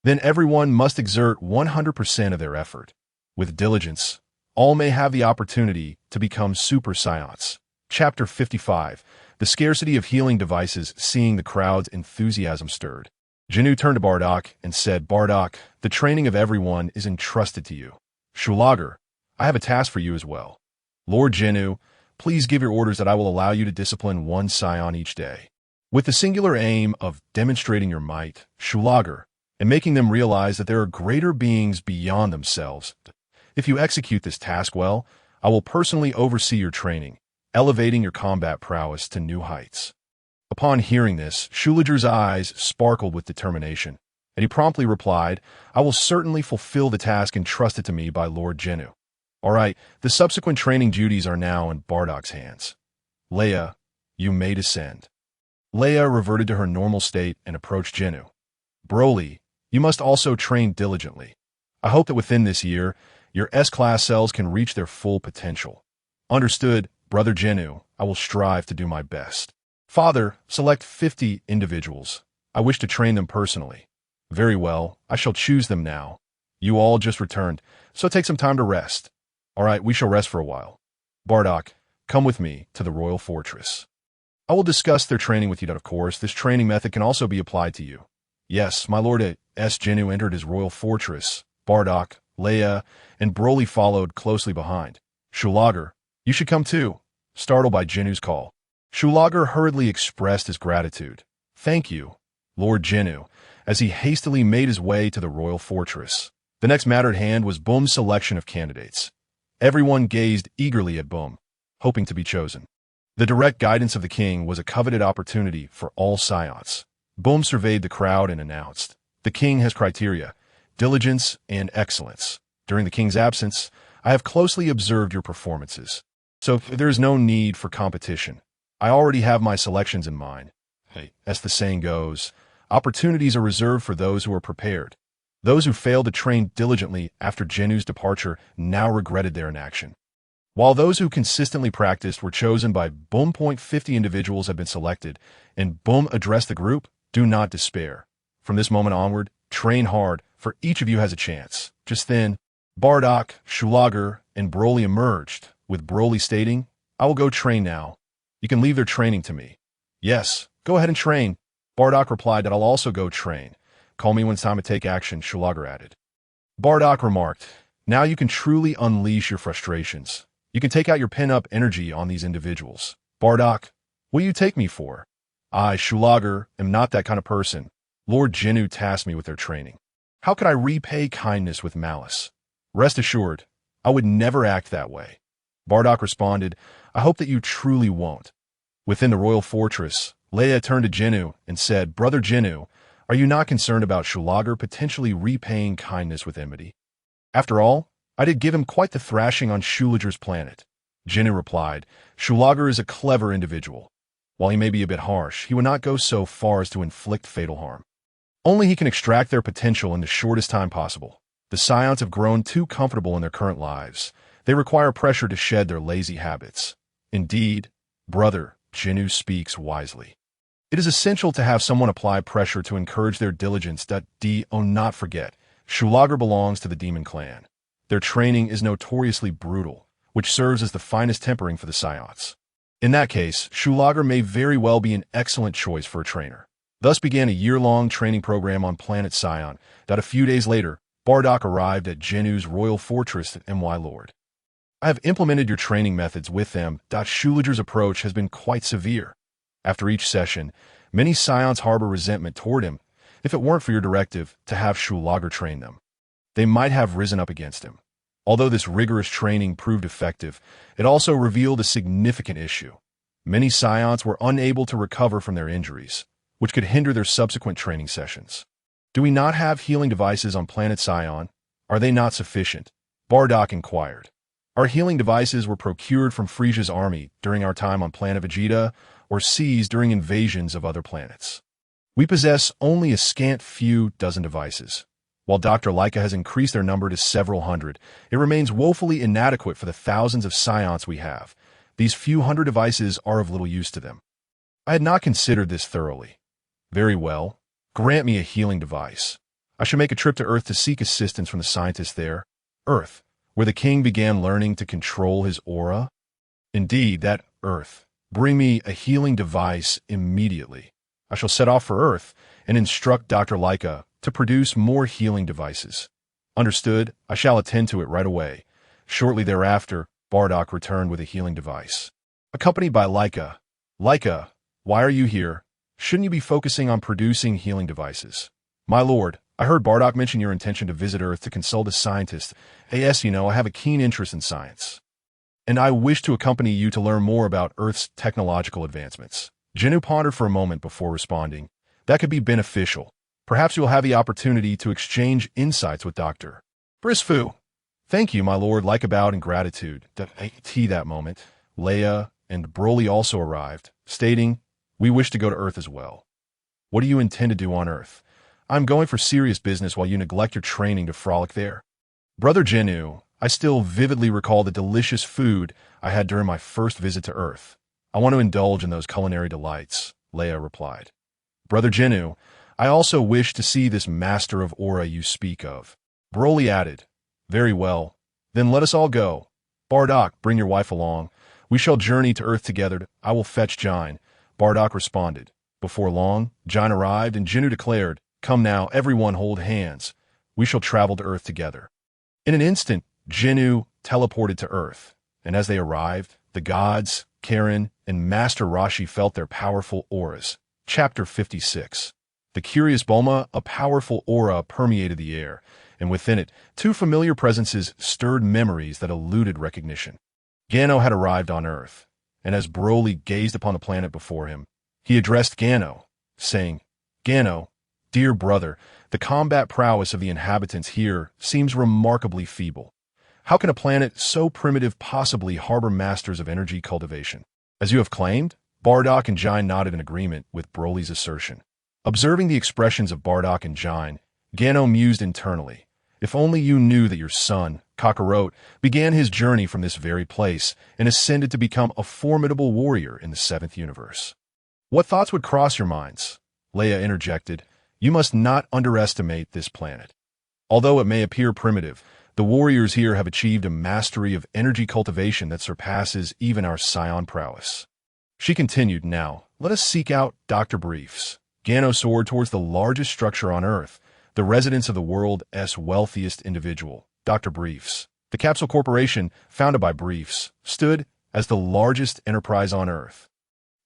then everyone must exert 100% of their effort. With diligence, all may have the opportunity to become Super Saiyans. Chapter 55. The scarcity of healing devices. Seeing the crowd's enthusiasm stirred, Ginyu turned to Bardock and said, Bardock, the training of everyone is entrusted to you. Shulager, I have a task for you as well. Lord Ginyu, please give your orders that I will allow you to discipline one Scion each day, with the singular aim of demonstrating your might, Shulager, and making them realize that there are greater beings beyond themselves. If you execute this task well, I will personally oversee your training, elevating your combat prowess to new heights. Upon hearing this, Shulager's eyes sparkled with determination, and he promptly replied, I will certainly fulfill the task entrusted to me by Lord Ginyu. All right, the subsequent training duties are now in Bardock's hands. Leia, you may descend. Leia reverted to her normal state and approached Ginyu. Broly, you must also train diligently. I hope that within this year, your S-class cells can reach their full potential. Understood, Brother Ginyu, I will strive to do my best. Father, select 50 individuals. I wish to train them personally. Very well, I shall choose them now. You all just returned, so take some time to rest. All right, we shall rest for a while. Bardock, come with me to the Royal Fortress. I will discuss their training with you. Of course, this training method can also be applied to you. Yes, my lord S. Ginyu entered his Royal Fortress. Bardock, Leia, and Broly followed closely behind. Shulager, you should come too. Startled by Ginyu's call, Shulager hurriedly expressed his gratitude. Thank you, Lord Ginyu, as he hastily made his way to the Royal Fortress. The next matter at hand was Boom's selection of candidates. Everyone gazed eagerly at Boom, hoping to be chosen. The direct guidance of the king was a coveted opportunity for all Saiyans. Boom surveyed the crowd and announced, the king has criteria, diligence, and excellence. During the king's absence, I have closely observed your performances, so there is no need for competition. I already have my selections in mind. As the saying goes, opportunities are reserved for those who are prepared. Those who failed to train diligently after Ginyu's departure now regretted their inaction. While those who consistently practiced were chosen by Boom. 50 individuals have been selected, and Boom addressed the group, do not despair. From this moment onward, train hard, for each of you has a chance. Just then, Bardock, Shulager, and Broly emerged, with Broly stating, I will go train now. You can leave their training to me. Yes, go ahead and train. Bardock replied that I'll also go train. Call me when it's time to take action, Shulager added. Bardock remarked, now you can truly unleash your frustrations. You can take out your pin-up energy on these individuals. Bardock, what do you take me for? I, Shulager, am not that kind of person. Lord Ginyu tasked me with their training. How could I repay kindness with malice? Rest assured, I would never act that way. Bardock responded, I hope that you truly won't. Within the royal fortress, Leia turned to Ginyu and said, Brother Ginyu, are you not concerned about Shulager potentially repaying kindness with enmity? After all, I did give him quite the thrashing on Shulager's planet. Ginyu replied, Shulager is a clever individual. While he may be a bit harsh, he would not go so far as to inflict fatal harm. Only he can extract their potential in the shortest time possible. The Saiyans have grown too comfortable in their current lives. They require pressure to shed their lazy habits. Indeed, Brother Ginyu speaks wisely. It is essential to have someone apply pressure to encourage their diligence. Do not forget, Shulager belongs to the Demon Clan. Their training is notoriously brutal, which serves as the finest tempering for the Saiyans. In that case, Shulager may very well be an excellent choice for a trainer. Thus began a year-long training program on Planet Saiyan. A few days later, Bardock arrived at Ginyu's royal fortress at My Lord. I have implemented your training methods with them. Shulager's approach has been quite severe. After each session, many Saiyans harbor resentment toward him. If it weren't for your directive to have Shulager train them, they might have risen up against him. Although this rigorous training proved effective, it also revealed a significant issue. Many Saiyans were unable to recover from their injuries, which could hinder their subsequent training sessions. Do we not have healing devices on Planet Sion? Are they not sufficient? Bardock inquired. Our healing devices were procured from Frieza's army during our time on Planet Vegeta or seized during invasions of other planets. We possess only a scant few dozen devices. While Dr. Leica has increased their number to several hundred, it remains woefully inadequate for the thousands of Scions we have. These few hundred devices are of little use to them. I had not considered this thoroughly. Very well. Grant me a healing device. I should make a trip to Earth to seek assistance from the scientists there. Earth, where the king began learning to control his aura? Indeed, that Earth. Bring me a healing device immediately. I shall set off for Earth and instruct Dr. Leica to produce more healing devices. Understood, I shall attend to it right away. Shortly thereafter, Bardock returned with a healing device. Accompanied by Leica. Leica, why are you here? Shouldn't you be focusing on producing healing devices? My lord, I heard Bardock mention your intention to visit Earth to consult a scientist. Yes, you know, I have a keen interest in science. And I wish to accompany you to learn more about Earth's technological advancements. Ginyu pondered for a moment before responding. That could be beneficial. Perhaps you'll have the opportunity to exchange insights with Dr. Brisfu. Thank you, my lord. Leica bowed in gratitude. That moment, Leia and Broly also arrived, stating, we wish to go to Earth as well. What do you intend to do on Earth? I'm going for serious business while you neglect your training to frolic there. Brother Ginyu, I still vividly recall the delicious food I had during my first visit to Earth. I want to indulge in those culinary delights, Leia replied. Brother Ginyu, I also wish to see this master of aura you speak of. Broly added, very well. Then let us all go. Bardock, bring your wife along. We shall journey to Earth together. I will fetch Jine. Bardock responded. Before long, Jine arrived and Ginyu declared, come now, everyone hold hands. We shall travel to Earth together. In an instant, Ginyu teleported to Earth, and as they arrived, the gods, Karin, and Master Roshi felt their powerful auras. Chapter 56. The curious Bulma, a powerful aura permeated the air, and within it, two familiar presences stirred memories that eluded recognition. Gano had arrived on Earth, and as Broly gazed upon the planet before him, he addressed Gano, saying, Gano, dear brother, the combat prowess of the inhabitants here seems remarkably feeble. How can a planet so primitive possibly harbor masters of energy cultivation? As you have claimed, Bardock and Jine nodded in agreement with Broly's assertion. Observing the expressions of Bardock and Jine, Gano mused internally. If only you knew that your son, Kakarot, began his journey from this very place and ascended to become a formidable warrior in the 7th universe. What thoughts would cross your minds? Leia interjected. You must not underestimate this planet. Although it may appear primitive, the warriors here have achieved a mastery of energy cultivation that surpasses even our Scion prowess. She continued, now, let us seek out Dr. Briefs. Gano soared towards the largest structure on Earth, the residence of the world's wealthiest individual, Dr. Briefs. The Capsule Corporation, founded by Briefs, stood as the largest enterprise on Earth.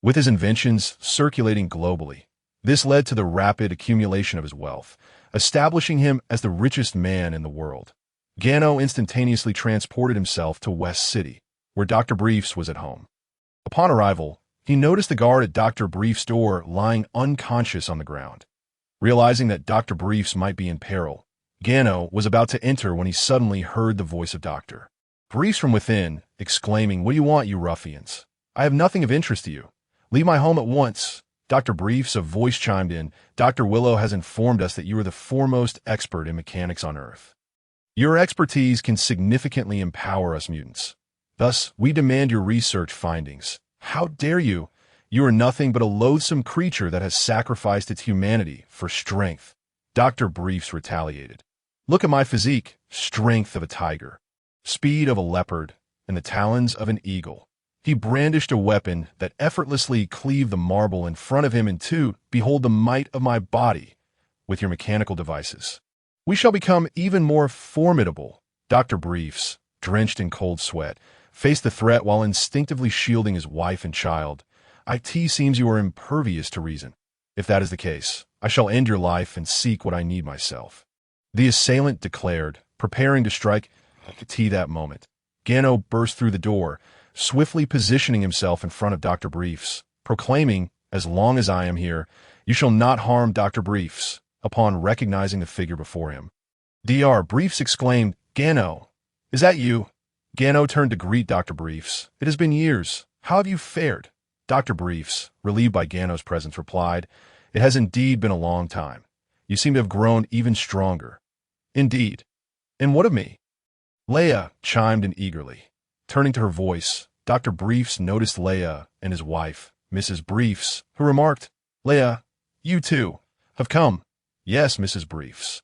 With his inventions circulating globally, this led to the rapid accumulation of his wealth, establishing him as the richest man in the world. Gano instantaneously transported himself to West City, where Dr. Briefs was at home. Upon arrival, he noticed the guard at Dr. Briefs' door lying unconscious on the ground. Realizing that Dr. Briefs might be in peril, Gano was about to enter when he suddenly heard the voice of Dr. Briefs from within, exclaiming, what do you want, you ruffians? I have nothing of interest to you. Leave my home at once. Dr. Briefs, a voice chimed in. Dr. Willow has informed us that you are the foremost expert in mechanics on Earth. Your expertise can significantly empower us mutants. Thus, we demand your research findings. How dare you? You are nothing but a loathsome creature that has sacrificed its humanity for strength. Dr. Briefs retaliated. Look at my physique, strength of a tiger, speed of a leopard, and the talons of an eagle. He brandished a weapon that effortlessly cleaved the marble in front of him in two. Behold the might of my body with your mechanical devices. We shall become even more formidable. Dr. Briefs, drenched in cold sweat, faced the threat while instinctively shielding his wife and child. It seems you are impervious to reason. If that is the case, I shall end your life and seek what I need myself. The assailant declared, preparing to strike. tea that moment. Gano burst through the door, swiftly positioning himself in front of Dr. Briefs, proclaiming, "As long as I am here, you shall not harm Dr. Briefs," upon recognizing the figure before him. Dr. Briefs exclaimed, "Gano, is that you?" Gano turned to greet Dr. Briefs. "It has been years. How have you fared?" Dr. Briefs, relieved by Gano's presence, replied, "It has indeed been a long time. You seem to have grown even stronger." "Indeed. And what of me?" Leia chimed in eagerly. Turning to her voice, Dr. Briefs noticed Leia and his wife, Mrs. Briefs, who remarked, "Leia, you too have come." "Yes, Mrs. Briefs.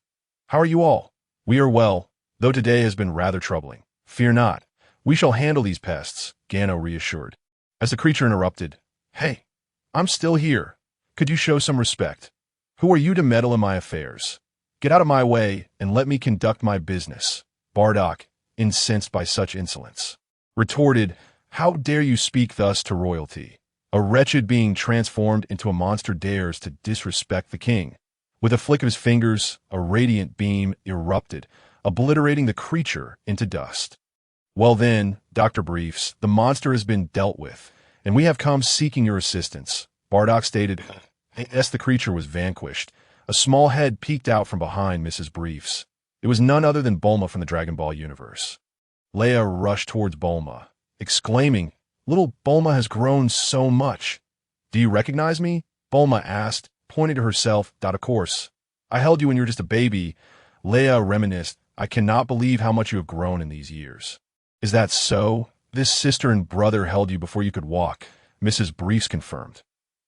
How are you all?" "We are well, though today has been rather troubling." "Fear not. We shall handle these pests," Gano reassured. As the creature interrupted, "Hey, I'm still here. Could you show some respect? Who are you to meddle in my affairs? Get out of my way and let me conduct my business." Bardock, incensed by such insolence, retorted, "How dare you speak thus to royalty? A wretched being transformed into a monster dares to disrespect the king." With a flick of his fingers, a radiant beam erupted, obliterating the creature into dust. "Well then, Dr. Briefs, the monster has been dealt with, and we have come seeking your assistance," Bardock stated. As the creature was vanquished, a small head peeked out from behind Mrs. Briefs. It was none other than Bulma from the Dragon Ball universe. Leia rushed towards Bulma, exclaiming, "Little Bulma has grown so much." "Do you recognize me?" Bulma asked, pointing to herself. "Of course. I held you when you were just a baby." Leia reminisced, "I cannot believe how much you have grown in these years." "Is that so? This sister and brother held you before you could walk," Mrs. Briefs confirmed.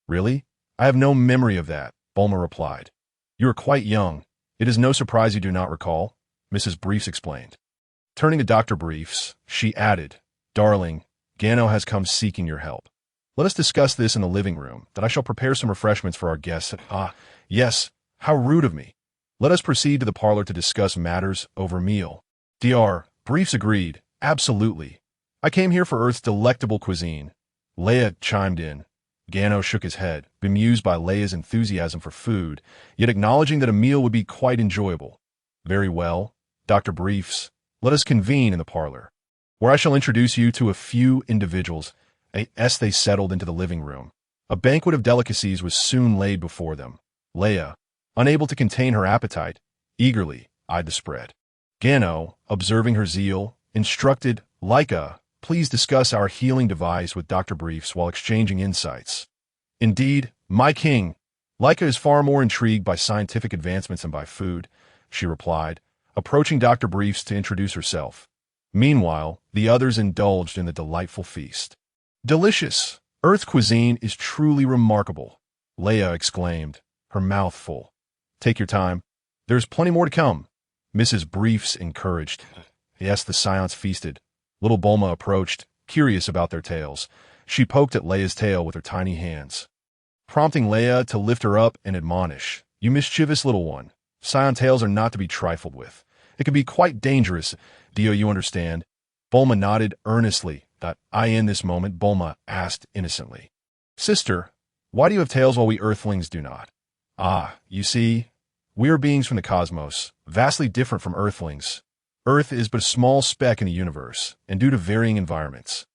"Really? I have no memory of that," Bulma replied. "You are quite young. It is no surprise you do not recall," Mrs. Briefs explained. Turning to Dr. Briefs, she added, "Darling, Gano has come seeking your help. Let us discuss this in the living room, that I shall prepare some refreshments for our guests." "Ah, yes, how rude of me. Let us proceed to the parlor to discuss matters over meal." Dr. Briefs agreed, "Absolutely. I came here for Earth's delectable cuisine." Leia chimed in. Gano shook his head, bemused by Leia's enthusiasm for food, yet acknowledging that a meal would be quite enjoyable. "Very well, Dr. Briefs, let us convene in the parlor, where I shall introduce you to a few individuals." As they settled into the living room, a banquet of delicacies was soon laid before them. Leia, unable to contain her appetite, eagerly eyed the spread. Gano, observing her zeal, instructed, "Leica, please discuss our healing device with Dr. Briefs while exchanging insights." "Indeed, my king, Leica is far more intrigued by scientific advancements than by food," she replied, approaching Dr. Briefs to introduce herself. Meanwhile, the others indulged in the delightful feast. "Delicious! Earth's cuisine is truly remarkable," Leia exclaimed, her mouth full. "Take your time. There's plenty more to come," Mrs. Briefs encouraged. Yes, the Saiyans feasted. Little Bulma approached, curious about their tails. She poked at Leia's tail with her tiny hands, prompting Leia to lift her up and admonish, "You mischievous little one. Saiyan tails are not to be trifled with. It can be quite dangerous. Do you understand?" Bulma nodded earnestly. In this moment, Bulma asked innocently, "Sister, why do you have tails while we Earthlings do not?" "Ah, you see, we are beings from the cosmos, vastly different from Earthlings. Earth is but a small speck in the universe, and due to varying environments,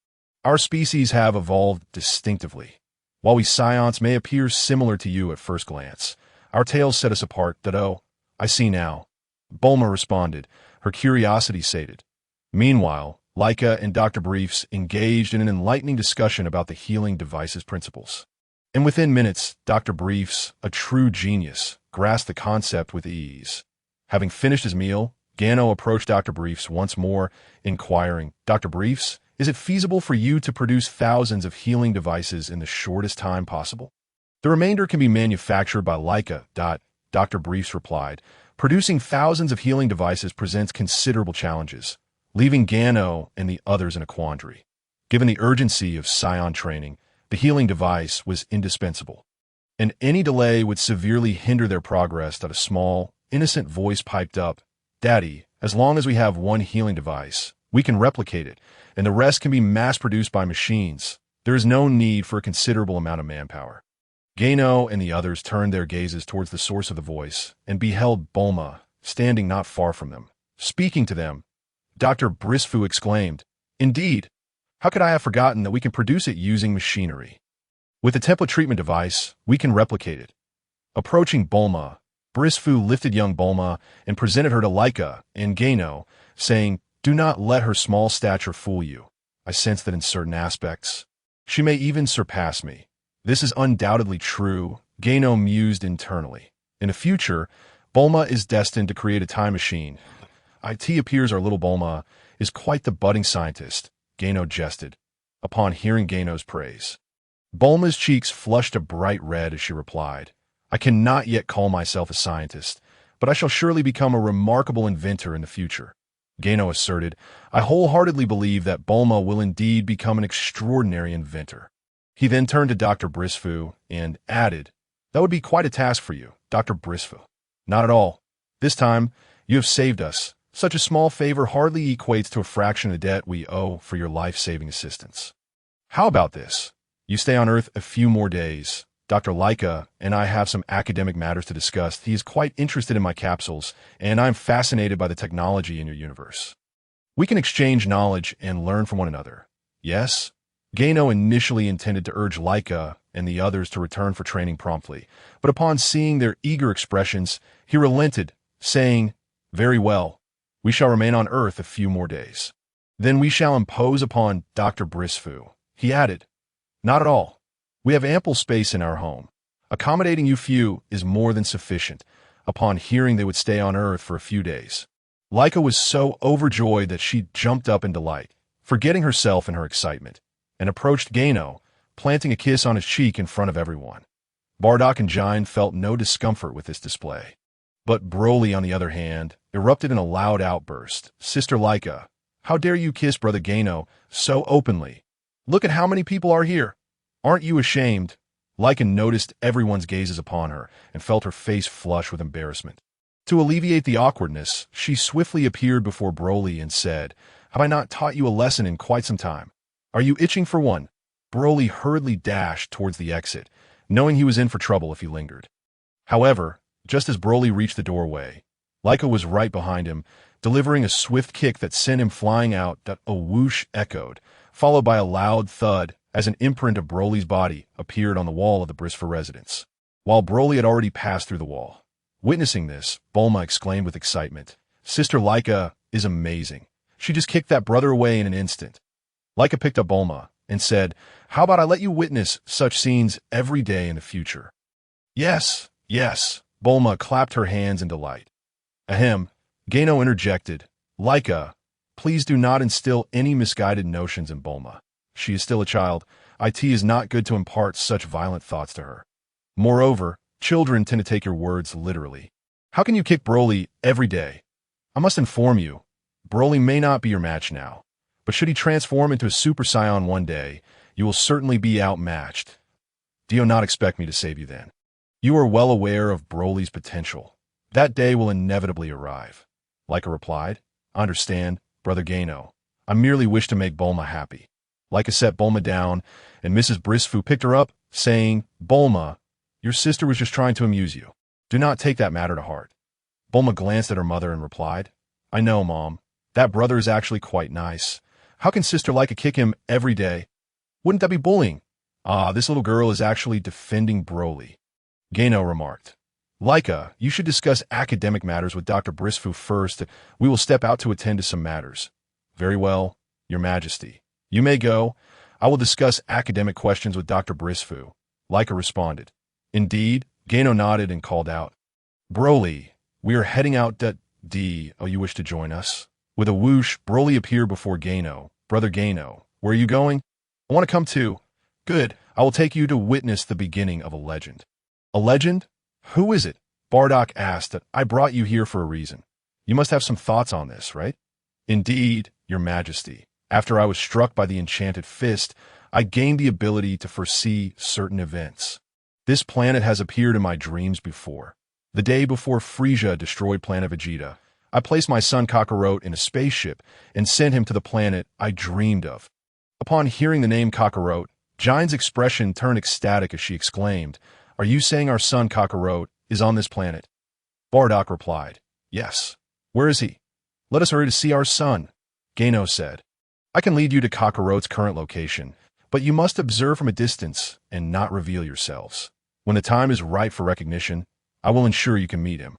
our species have evolved distinctively. While we Saiyans may appear similar to you at first glance, our tails set us apart. Oh, I see now," Bulma responded, her curiosity sated. Meanwhile, Leica and Dr. Briefs engaged in an enlightening discussion about the healing device's principles. And within minutes, Dr. Briefs, a true genius, grasped the concept with ease. Having finished his meal, Gano approached Dr. Briefs once more, inquiring, "Dr. Briefs, is it feasible for you to produce thousands of healing devices in the shortest time possible?" "The remainder can be manufactured by Leica." Dr. Briefs replied, "Producing thousands of healing devices presents considerable challenges, leaving Gano and the others in a quandary. Given the urgency of Scion training, the healing device was indispensable, and any delay would severely hinder their progress. A small, innocent voice piped up, "Daddy, as long as we have one healing device, we can replicate it, and the rest can be mass-produced by machines. There is no need for a considerable amount of manpower." Gano and the others turned their gazes towards the source of the voice and beheld Bulma, standing not far from them, speaking to them. Dr. Brisfu exclaimed. Indeed. How could I have forgotten that we can produce it using machinery? With the template treatment device, we can replicate it. Approaching Bulma, Brisfu lifted young Bulma and presented her to Leica and Gano, saying, Do not let her small stature fool you. I sense that in certain aspects, she may even surpass me. This is undoubtedly true, Gano mused internally. In the future, Bulma is destined to create a time machine. It appears our little Bulma is quite the budding scientist, Gano jested, upon hearing Gano's praise. Bulma's cheeks flushed a bright red as she replied, I cannot yet call myself a scientist, but I shall surely become a remarkable inventor in the future. Gano asserted, I wholeheartedly believe that Bulma will indeed become an extraordinary inventor. He then turned to Dr. Brisfu and added, That would be quite a task for you, Dr. Brisfu. Not at all. This time, you have saved us. Such a small favor hardly equates to a fraction of the debt we owe for your life-saving assistance. How about this? You stay on Earth a few more days. Dr. Leica and I have some academic matters to discuss. He is quite interested in my capsules, and I'm fascinated by the technology in your universe. We can exchange knowledge and learn from one another. Yes? Gano initially intended to urge Leica and the others to return for training promptly, but upon seeing their eager expressions, he relented, saying, Very well. We shall remain on Earth a few more days. Then we shall impose upon Dr. Brisfu. He added, Not at all. We have ample space in our home. Accommodating you few is more than sufficient, upon hearing they would stay on Earth for a few days. Leica was so overjoyed that she jumped up in delight, forgetting herself in her excitement, and approached Gano, planting a kiss on his cheek in front of everyone. Bardock and Jine felt no discomfort with this display. But Broly, on the other hand, erupted in a loud outburst. Sister Leica, how dare you kiss Brother Gano so openly? Look at how many people are here. Aren't you ashamed? Leica noticed everyone's gazes upon her and felt her face flush with embarrassment. To alleviate the awkwardness, she swiftly appeared before Broly and said, Have I not taught you a lesson in quite some time? Are you itching for one? Broly hurriedly dashed towards the exit, knowing he was in for trouble if he lingered. However, just as Broly reached the doorway, Leica was right behind him, delivering a swift kick that sent him flying out. A whoosh echoed, followed by a loud thud as an imprint of Broly's body appeared on the wall of the Brisfu residence, while Broly had already passed through the wall. Witnessing this, Bulma exclaimed with excitement, Sister Leica is amazing. She just kicked that brother away in an instant. Leica picked up Bulma and said, How about I let you witness such scenes every day in the future? Yes, yes. Bulma clapped her hands in delight. Ahem. Gano interjected, Leica, please do not instill any misguided notions in Bulma. She is still a child. It is not good to impart such violent thoughts to her. Moreover, children tend to take your words literally. How can you kick Broly every day? I must inform you, Broly may not be your match now, but should he transform into a Super Saiyan one day, you will certainly be outmatched. Do you not expect me to save you then? You are well aware of Broly's potential. That day will inevitably arrive. Leica replied, I understand, Brother Gano. I merely wish to make Bulma happy. Leica set Bulma down, and Mrs. Brisfu picked her up, saying, Bulma, your sister was just trying to amuse you. Do not take that matter to heart. Bulma glanced at her mother and replied, I know, Mom. That brother is actually quite nice. How can Sister Leica kick him every day? Wouldn't that be bullying? This little girl is actually defending Broly. Gano remarked, Leica, you should discuss academic matters with Dr. Brisfu first. We will step out to attend to some matters. Very well, Your Majesty. You may go. I will discuss academic questions with Dr. Brisfu. Leica responded. Indeed, Gano nodded and called out, Broly, we are heading out. You wish to join us? With a whoosh, Broly appeared before Gano. Brother Gano, where are you going? I want to come too. Good, I will take you to witness the beginning of a legend. A legend? Who is it? Bardock asked. I brought you here for a reason. You must have some thoughts on this, right? Indeed, Your Majesty. After I was struck by the enchanted fist, I gained the ability to foresee certain events. This planet has appeared in my dreams before. The day before Frieza destroyed Planet Vegeta, I placed my son Kakarot in a spaceship and sent him to the planet I dreamed of. Upon hearing the name Kakarot, Jine's expression turned ecstatic as she exclaimed, Are you saying our son Kakarot is on this planet? Bardock replied, Yes. Where is he? Let us hurry to see our son. Gano said. I can lead you to Kakarot's current location, but you must observe from a distance and not reveal yourselves. When the time is right for recognition, I will ensure you can meet him.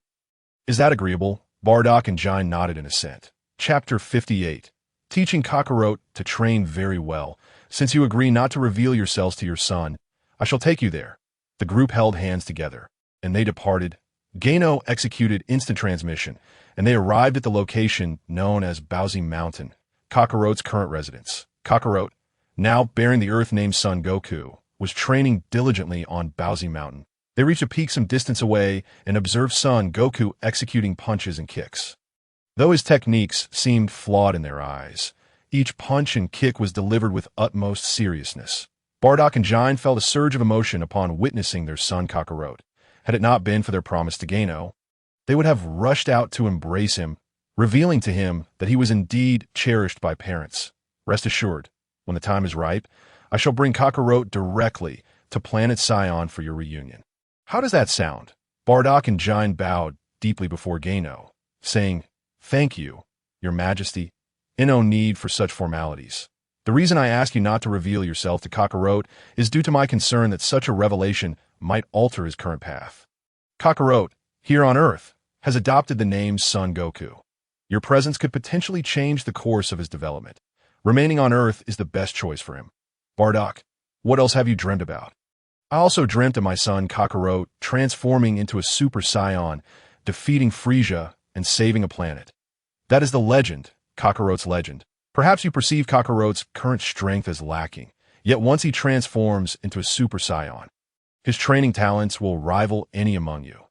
Is that agreeable? Bardock and Ginyu nodded in assent. Chapter 58. Teaching Kakarot to train very well. Since you agree not to reveal yourselves to your son, I shall take you there. The group held hands together, and they departed. Gano executed instant transmission, and they arrived at the location known as Bowsy Mountain, Kakarot's current residence. Kakarot, now bearing the Earth-named son Goku, was training diligently on Bowsy Mountain. They reached a peak some distance away and observed son Goku executing punches and kicks. Though his techniques seemed flawed in their eyes, each punch and kick was delivered with utmost seriousness. Bardock and Ginyu felt a surge of emotion upon witnessing their son Kakarot. Had it not been for their promise to Gano, they would have rushed out to embrace him, revealing to him that he was indeed cherished by parents. Rest assured, when the time is ripe, I shall bring Kakarot directly to Planet Sion for your reunion. How does that sound? Bardock and Ginyu bowed deeply before Gano, saying, Thank you, Your Majesty. No need for such formalities. The reason I ask you not to reveal yourself to Kakarot is due to my concern that such a revelation might alter his current path. Kakarot, here on Earth, has adopted the name Son Goku. Your presence could potentially change the course of his development. Remaining on Earth is the best choice for him. Bardock, what else have you dreamt about? I also dreamt of my son Kakarot transforming into a Super Saiyan, defeating Frieza, and saving a planet. That is the legend, Kakarot's legend. Perhaps you perceive Kakarot's current strength as lacking, yet once he transforms into a Super Saiyan, his training talents will rival any among you.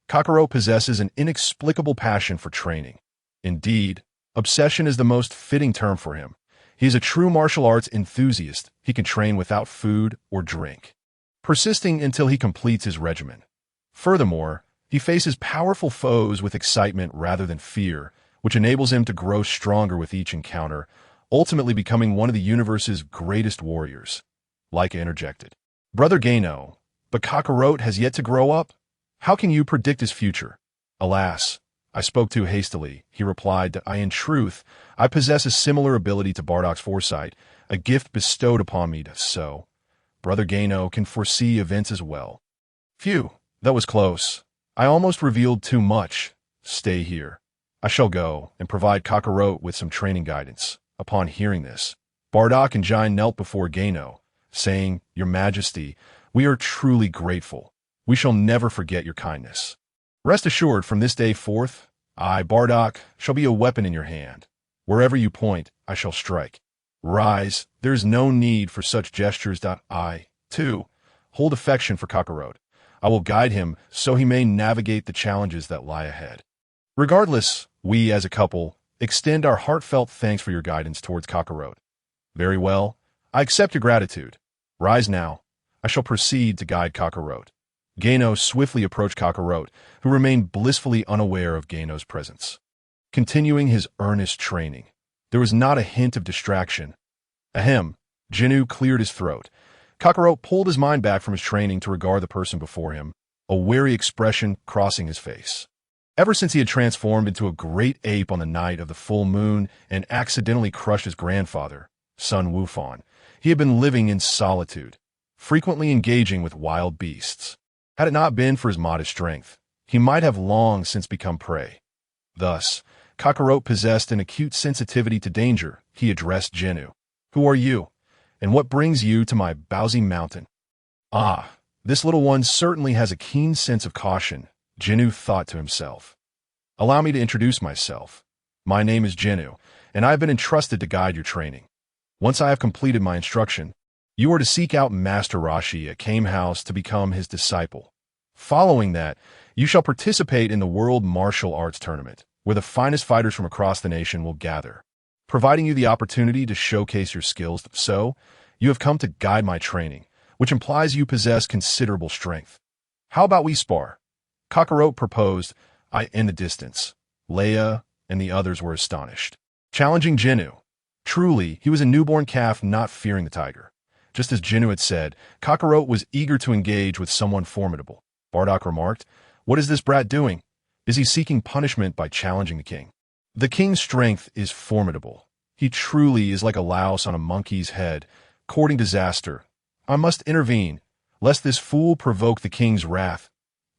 Kakarot possesses an inexplicable passion for training. Indeed, obsession is the most fitting term for him. He is a true martial arts enthusiast. He can train without food or drink, persisting until he completes his regimen. Furthermore, he faces powerful foes with excitement rather than fear, which enables him to grow stronger with each encounter, ultimately becoming one of the universe's greatest warriors. Leica interjected. Brother Gano, but Kakarot has yet to grow up? How can you predict his future? Alas, I spoke too hastily. He replied that in truth, I possess a similar ability to Bardock's foresight, a gift bestowed upon me so. Brother Gano can foresee events as well. Phew, that was close. I almost revealed too much. Stay here. I shall go and provide Kakarot with some training guidance. Upon hearing this, Bardock and Ginyu knelt before Gano, saying, Your Majesty, we are truly grateful. We shall never forget your kindness. Rest assured, from this day forth, I, Bardock, shall be a weapon in your hand. Wherever you point, I shall strike. Rise, there is no need for such gestures. I, too, hold affection for Kakarot. I will guide him so he may navigate the challenges that lie ahead. Regardless, we, as a couple, extend our heartfelt thanks for your guidance towards Kakarot. Very well, I accept your gratitude. Rise now. I shall proceed to guide Kakarot. Gano swiftly approached Kakarot, who remained blissfully unaware of Gano's presence. Continuing his earnest training, there was not a hint of distraction. Ahem, Ginyu cleared his throat. Kakarot pulled his mind back from his training to regard the person before him, a wary expression crossing his face. Ever since he had transformed into a great ape on the night of the full moon and accidentally crushed his grandfather, Sun Wukong, he had been living in solitude, frequently engaging with wild beasts. Had it not been for his modest strength, he might have long since become prey. Thus, Kakarot possessed an acute sensitivity to danger. He addressed Ginyu. Who are you, and what brings you to my Bowsy Mountain? Ah, this little one certainly has a keen sense of caution, Ginyu thought to himself. Allow me to introduce myself. My name is Ginyu, and I have been entrusted to guide your training. Once I have completed my instruction, you are to seek out Master Roshi at Kame House to become his disciple. Following that, you shall participate in the World Martial Arts Tournament, where the finest fighters from across the nation will gather, providing you the opportunity to showcase your skills. So, you have come to guide my training, which implies you possess considerable strength. How about we spar? Kakarot proposed. In the distance, Leia and the others were astonished. Challenging Ginyu. Truly, he was a newborn calf not fearing the tiger. Just as Ginyu had said, Kakarot was eager to engage with someone formidable. Bardock remarked, What is this brat doing? Is he seeking punishment by challenging the king? The king's strength is formidable. He truly is like a louse on a monkey's head, courting disaster. I must intervene, lest this fool provoke the king's wrath.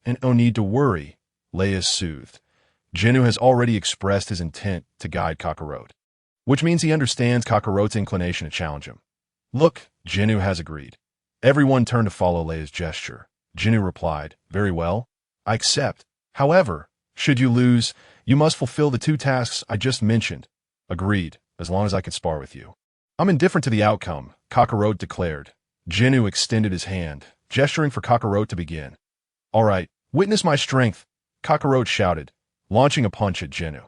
And no need to worry, Leia soothed. Ginyu has already expressed his intent to guide Kakarot, which means he understands Kakarot's inclination to challenge him. Look, Ginyu has agreed. Everyone turned to follow Leia's gesture. Ginyu replied, very well, I accept. However, should you lose, you must fulfill the 2 tasks I just mentioned. Agreed, as long as I can spar with you. I'm indifferent to the outcome, Kakarot declared. Ginyu extended his hand, gesturing for Kakarot to begin. All right, witness my strength, Kakarot shouted, launching a punch at Ginyu.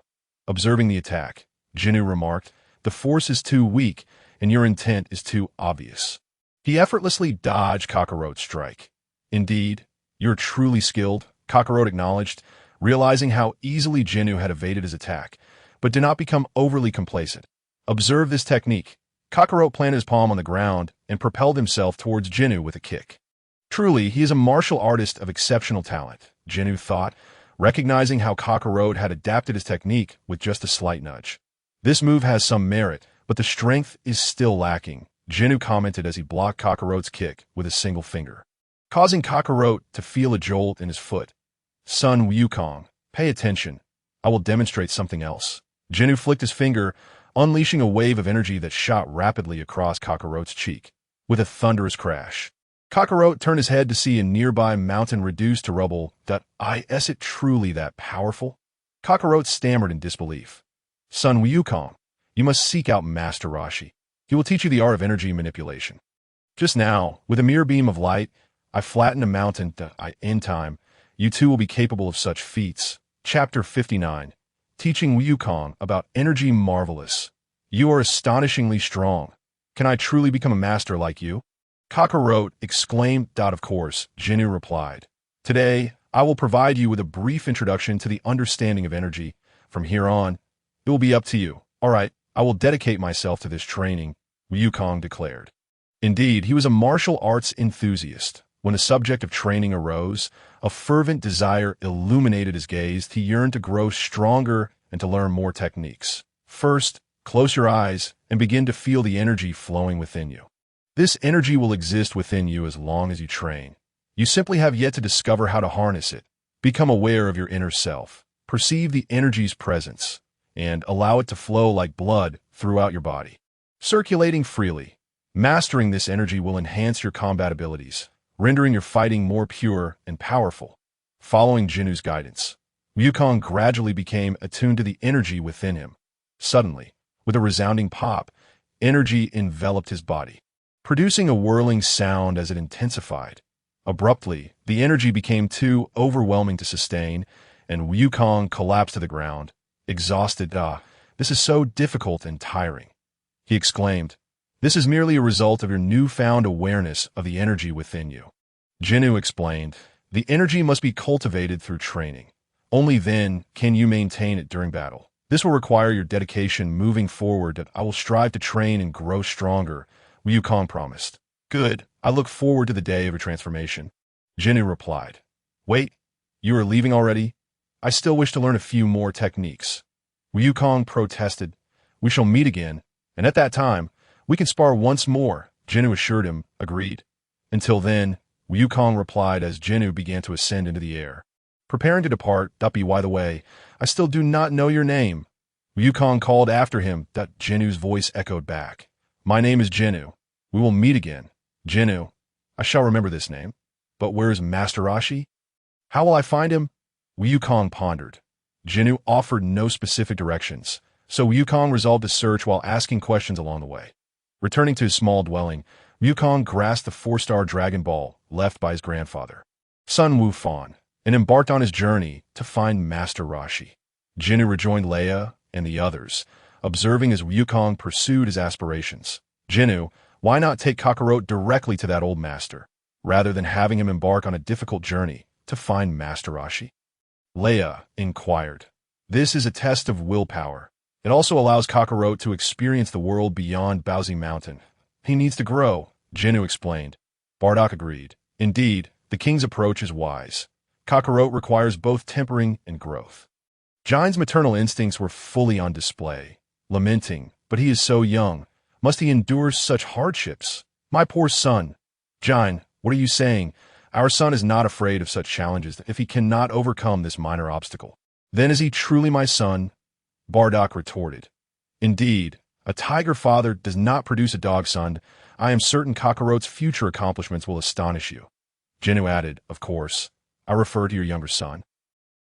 Observing the attack, Ginyu remarked, the force is too weak, and your intent is too obvious. He effortlessly dodged Kakarot's strike. Indeed, you're truly skilled, Kakarot acknowledged, realizing how easily Ginyu had evaded his attack, but did not become overly complacent. Observe this technique. Kakarot planted his palm on the ground and propelled himself towards Ginyu with a kick. Truly, he is a martial artist of exceptional talent, Ginyu thought, recognizing how Kakarot had adapted his technique with just a slight nudge. This move has some merit, but the strength is still lacking, Ginyu commented as he blocked Kakarot's kick with a single finger, causing Kakarot to feel a jolt in his foot. Son Wukong, pay attention. I will demonstrate something else. Ginyu flicked his finger, unleashing a wave of energy that shot rapidly across Kakarot's cheek. With a thunderous crash, Kakarot turned his head to see a nearby mountain reduced to rubble. Is it truly that powerful? Kakarot stammered in disbelief. Son Wukong, you must seek out Master Roshi. He will teach you the art of energy manipulation. Just now, with a mere beam of light, I flattened a mountain. In time, you too will be capable of such feats. Chapter 59. Teaching Wukong about energy marvelous. You are astonishingly strong. Can I truly become a master like you? Kakarot exclaimed. Of course, Ginyu replied. Today, I will provide you with a brief introduction to the understanding of energy. From here on, it will be up to you. All right, I will dedicate myself to this training, Wukong declared. Indeed, he was a martial arts enthusiast. When the subject of training arose, a fervent desire illuminated his gaze. He yearned to grow stronger and to learn more techniques. First, close your eyes and begin to feel the energy flowing within you. This energy will exist within you as long as you train. You simply have yet to discover how to harness it. Become aware of your inner self. Perceive the energy's presence, and allow it to flow like blood throughout your body, circulating freely. Mastering this energy will enhance your combat abilities, rendering your fighting more pure and powerful. Following Jinyu's guidance, Wukong gradually became attuned to the energy within him. Suddenly, with a resounding pop, energy enveloped his body, producing a whirling sound as it intensified. Abruptly, the energy became too overwhelming to sustain, and Wukong collapsed to the ground, exhausted. This is so difficult and tiring, he exclaimed. This is merely a result of your newfound awareness of the energy within you. Ginyu explained, the energy must be cultivated through training. Only then can you maintain it during battle. This will require your dedication moving forward. I will strive to train and grow stronger, Wukong promised. Good, I look forward to the day of your transformation. Ginyu replied. Wait, you are leaving already? I still wish to learn a few more techniques. Wukong protested. We shall meet again, and at that time, we can spar once more, Ginyu assured him, agreed. Until then, Wukong replied as Ginyu began to ascend into the air. Preparing to depart, by the way, I still do not know your name. Wukong called after him. Jinyu's voice echoed back. My name is Ginyu. We will meet again. Ginyu, I shall remember this name. But where is Master Roshi? How will I find him? Wukong pondered. Ginyu offered no specific directions, so Wukong resolved to search while asking questions along the way. Returning to his small dwelling, Wukong grasped the 4-star Dragon Ball left by his grandfather, Sun Wufan, and embarked on his journey to find Master Roshi. Ginyu rejoined Leia and the others, observing as Wukong pursued his aspirations. Ginyu, why not take Kakarot directly to that old master, rather than having him embark on a difficult journey to find Master Roshi? Leia inquired. This is a test of willpower. It also allows Kakarot to experience the world beyond Bowsy Mountain. He needs to grow, Ginyu explained. Bardock agreed. Indeed, the king's approach is wise. Kakarot requires both tempering and growth. Jin's maternal instincts were fully on display. Lamenting, But he is so young. Must he endure such hardships? My poor son. Jine, what are you saying? Our son is not afraid of such challenges if he cannot overcome this minor obstacle. Then is he truly my son? Bardock retorted. Indeed, a tiger father does not produce a dog son. I am certain Kakarot's future accomplishments will astonish you. Ginyu added, of course. I refer to your younger son.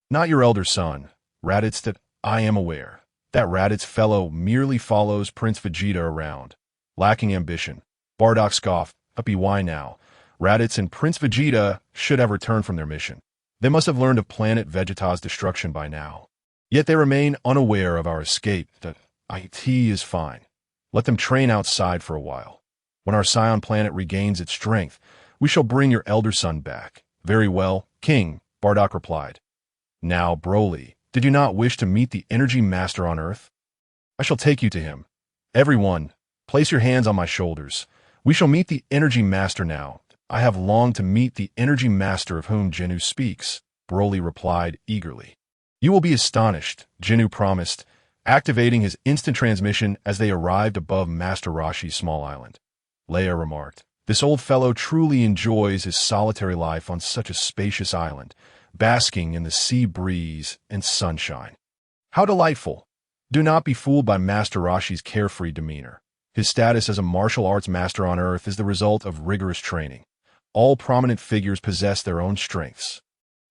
Not your elder son, Raditz, that I am aware. That Raditz fellow merely follows Prince Vegeta around. Lacking ambition. Bardock scoffed. Uppy, why now? Raditz and Prince Vegeta should have returned from their mission. They must have learned of Planet Vegeta's destruction by now. Yet they remain unaware of our escape. That IT is fine. Let them train outside for a while. When our Scion planet regains its strength, we shall bring your elder son back. Very well, King, Bardock replied. Now, Broly, did you not wish to meet the Energy Master on Earth? I shall take you to him. Everyone, place your hands on my shoulders. We shall meet the Energy Master now. I have longed to meet the Energy Master of whom Ginyu speaks, Broly replied eagerly. You will be astonished, Ginyu promised, activating his instant transmission as they arrived above Master Roshi's small island. Leia remarked, this old fellow truly enjoys his solitary life on such a spacious island, basking in the sea breeze and sunshine. How delightful! Do not be fooled by Master Roshi's carefree demeanor. His status as a martial arts master on Earth is the result of rigorous training. All prominent figures possess their own strengths.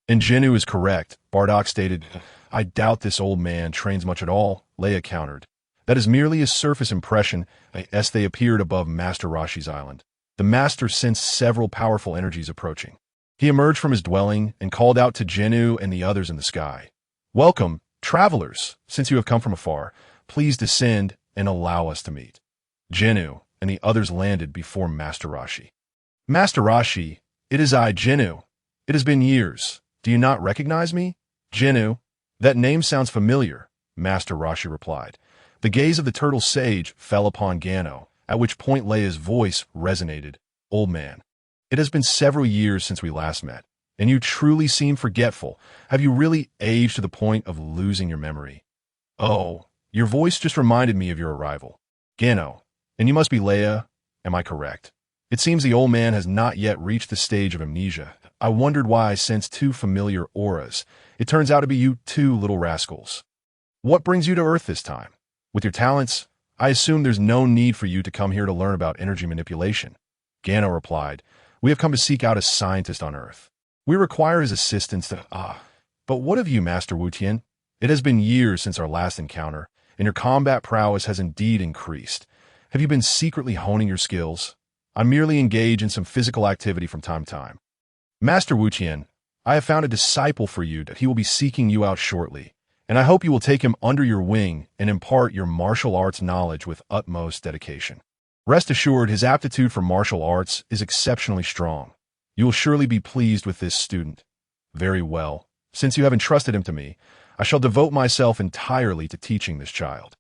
And Ginyu is correct, Bardock stated. I doubt this old man trains much at all, Leia countered. That is merely a surface impression as they appeared above Master Roshi's island. The master sensed several powerful energies approaching. He emerged from his dwelling and called out to Ginyu and the others in the sky. Welcome, travelers. Since you have come from afar, please descend and allow us to meet. Ginyu and the others landed before Master Roshi. Master Roshi, it is I, Ginyu. It has been years. Do you not recognize me? Ginyu, that name sounds familiar, Master Roshi replied. The gaze of the turtle sage fell upon Gano, at which point Leia's voice resonated. Old man, it has been several years since we last met, and you truly seem forgetful. Have you really aged to the point of losing your memory? Oh, your voice just reminded me of your arrival. Gano, and you must be Leia, am I correct? It seems the old man has not yet reached the stage of amnesia. I wondered why I sensed two familiar auras. It turns out to be you two little rascals. What brings you to Earth this time? With your talents, I assume there's no need for you to come here to learn about energy manipulation. Gano replied, we have come to seek out a scientist on Earth. We require his assistance to... But what of you, Master Wu-Tien? It has been years since our last encounter, and your combat prowess has indeed increased. Have you been secretly honing your skills? I merely engage in some physical activity from time to time. Master Wu-Tien, I have found a disciple for you that he will be seeking you out shortly, and I hope you will take him under your wing and impart your martial arts knowledge with utmost dedication. Rest assured, his aptitude for martial arts is exceptionally strong. You will surely be pleased with this student. Very well. Since you have entrusted him to me, I shall devote myself entirely to teaching this child.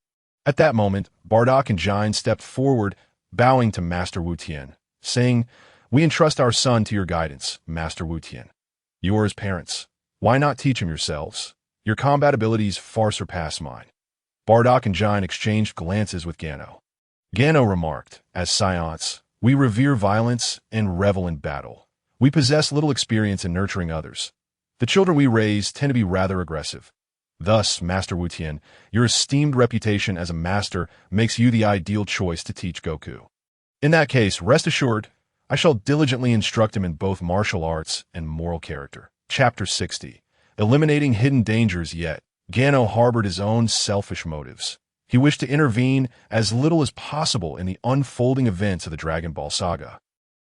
At that moment, Bardock and Jine stepped forward, bowing to Master Wu-Tien, saying, we entrust our son to your guidance, Master Wu-Tien. You are his parents. Why not teach him yourselves? Your combat abilities far surpass mine. Bardock and Jine exchanged glances with Gano. Gano remarked, as Saiyans, we revere violence and revel in battle. We possess little experience in nurturing others. The children we raise tend to be rather aggressive. Thus, Master Wu-Tien, your esteemed reputation as a master makes you the ideal choice to teach Goku. In that case, rest assured, I shall diligently instruct him in both martial arts and moral character. Chapter 60. Eliminating hidden dangers. Yet Gano harbored his own selfish motives. He wished to intervene as little as possible in the unfolding events of the Dragon Ball saga.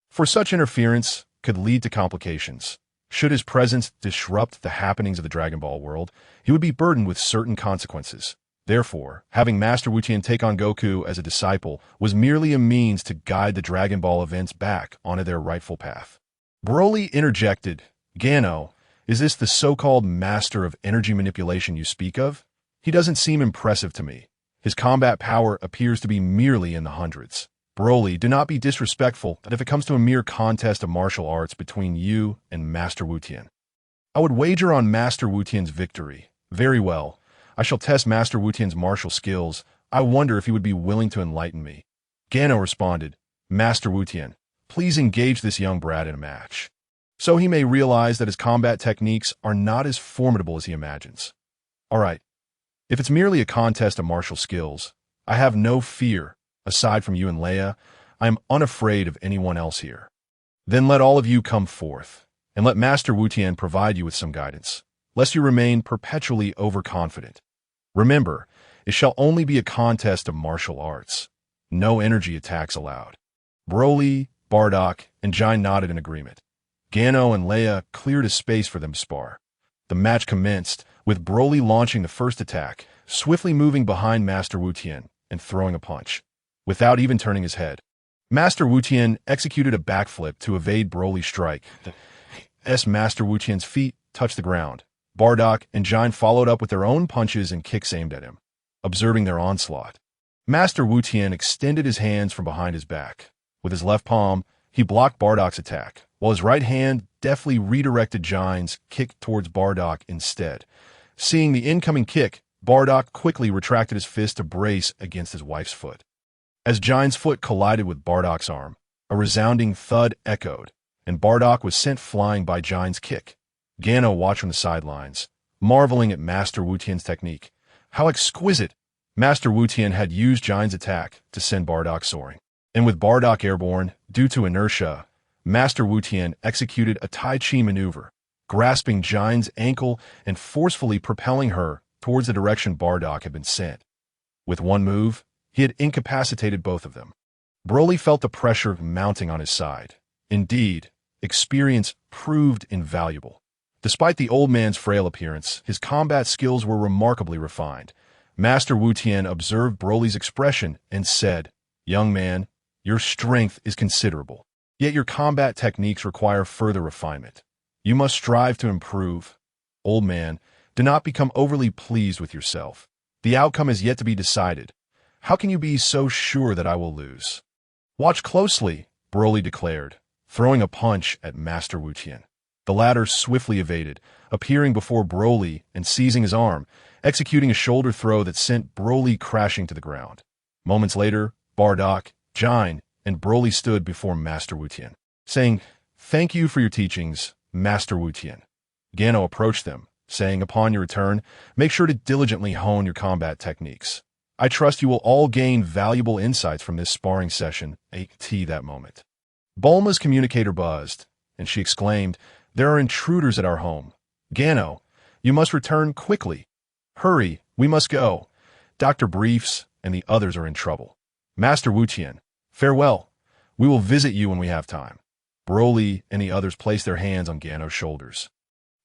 For such interference could lead to complications. Should his presence disrupt the happenings of the Dragon Ball world, he would be burdened with certain consequences. Therefore, having Master Wu-Tien take on Goku as a disciple was merely a means to guide the Dragon Ball events back onto their rightful path. Broly interjected, Gano, is this the so-called master of energy manipulation you speak of? He doesn't seem impressive to me. His combat power appears to be merely in the hundreds. Broly, do not be disrespectful if it comes to a mere contest of martial arts between you and Master Wu-Tien. I would wager on Master Wu-Tien's victory. Very well. I shall test Master Wu-Tien's martial skills. I wonder if he would be willing to enlighten me. Gano responded, Master Wutian, please engage this young brat in a match, so he may realize that his combat techniques are not as formidable as he imagines. All right, if it's merely a contest of martial skills, I have no fear. Aside from you and Leia, I am unafraid of anyone else here. Then let all of you come forth, and let Master Wutian provide you with some guidance, lest you remain perpetually overconfident. Remember, it shall only be a contest of martial arts. No energy attacks allowed. Broly, Bardock, and Jine nodded in agreement. Gano and Leia cleared a space for them to spar. The match commenced, with Broly launching the first attack, swiftly moving behind Master Wutian and throwing a punch, without even turning his head. Master Wutian executed a backflip to evade Broly's strike. As Master Wutian's feet touched the ground, Bardock and Jine followed up with their own punches and kicks aimed at him, observing their onslaught. Master Wutian extended his hands from behind his back. With his left palm, he blocked Bardock's attack, while his right hand deftly redirected Jine's kick towards Bardock instead. Seeing the incoming kick, Bardock quickly retracted his fist to brace against his wife's foot. As Jine's foot collided with Bardock's arm, a resounding thud echoed, and Bardock was sent flying by Jine's kick. Gano watched from the sidelines, marveling at Master Wutian's technique. How exquisite! Master Wutian had used Jine's attack to send Bardock soaring. And with Bardock airborne, due to inertia, Master Wutian executed a Tai Chi maneuver, grasping Jine's ankle and forcefully propelling her towards the direction Bardock had been sent. With one move, he had incapacitated both of them. Broly felt the pressure mounting on his side. Indeed, experience proved invaluable. Despite the old man's frail appearance, his combat skills were remarkably refined. Master Wutian observed Broly's expression and said, Young man, your strength is considerable, yet your combat techniques require further refinement. You must strive to improve. Old man, do not become overly pleased with yourself. The outcome is yet to be decided. How can you be so sure that I will lose? Watch closely, Broly declared, throwing a punch at Master Wutian. The latter swiftly evaded, appearing before Broly and seizing his arm, executing a shoulder throw that sent Broly crashing to the ground. Moments later, Bardock, Jine, and Broly stood before Master Wutian, saying, Thank you for your teachings, Master Wutian. Gano approached them, saying, Upon your return, make sure to diligently hone your combat techniques. I trust you will all gain valuable insights from this sparring session at that moment. Bulma's communicator buzzed, and she exclaimed, There are intruders at our home. Gano, you must return quickly. Hurry, we must go. Dr. Briefs and the others are in trouble. Master Wutian, farewell. We will visit you when we have time. Broly and the others placed their hands on Gano's shoulders.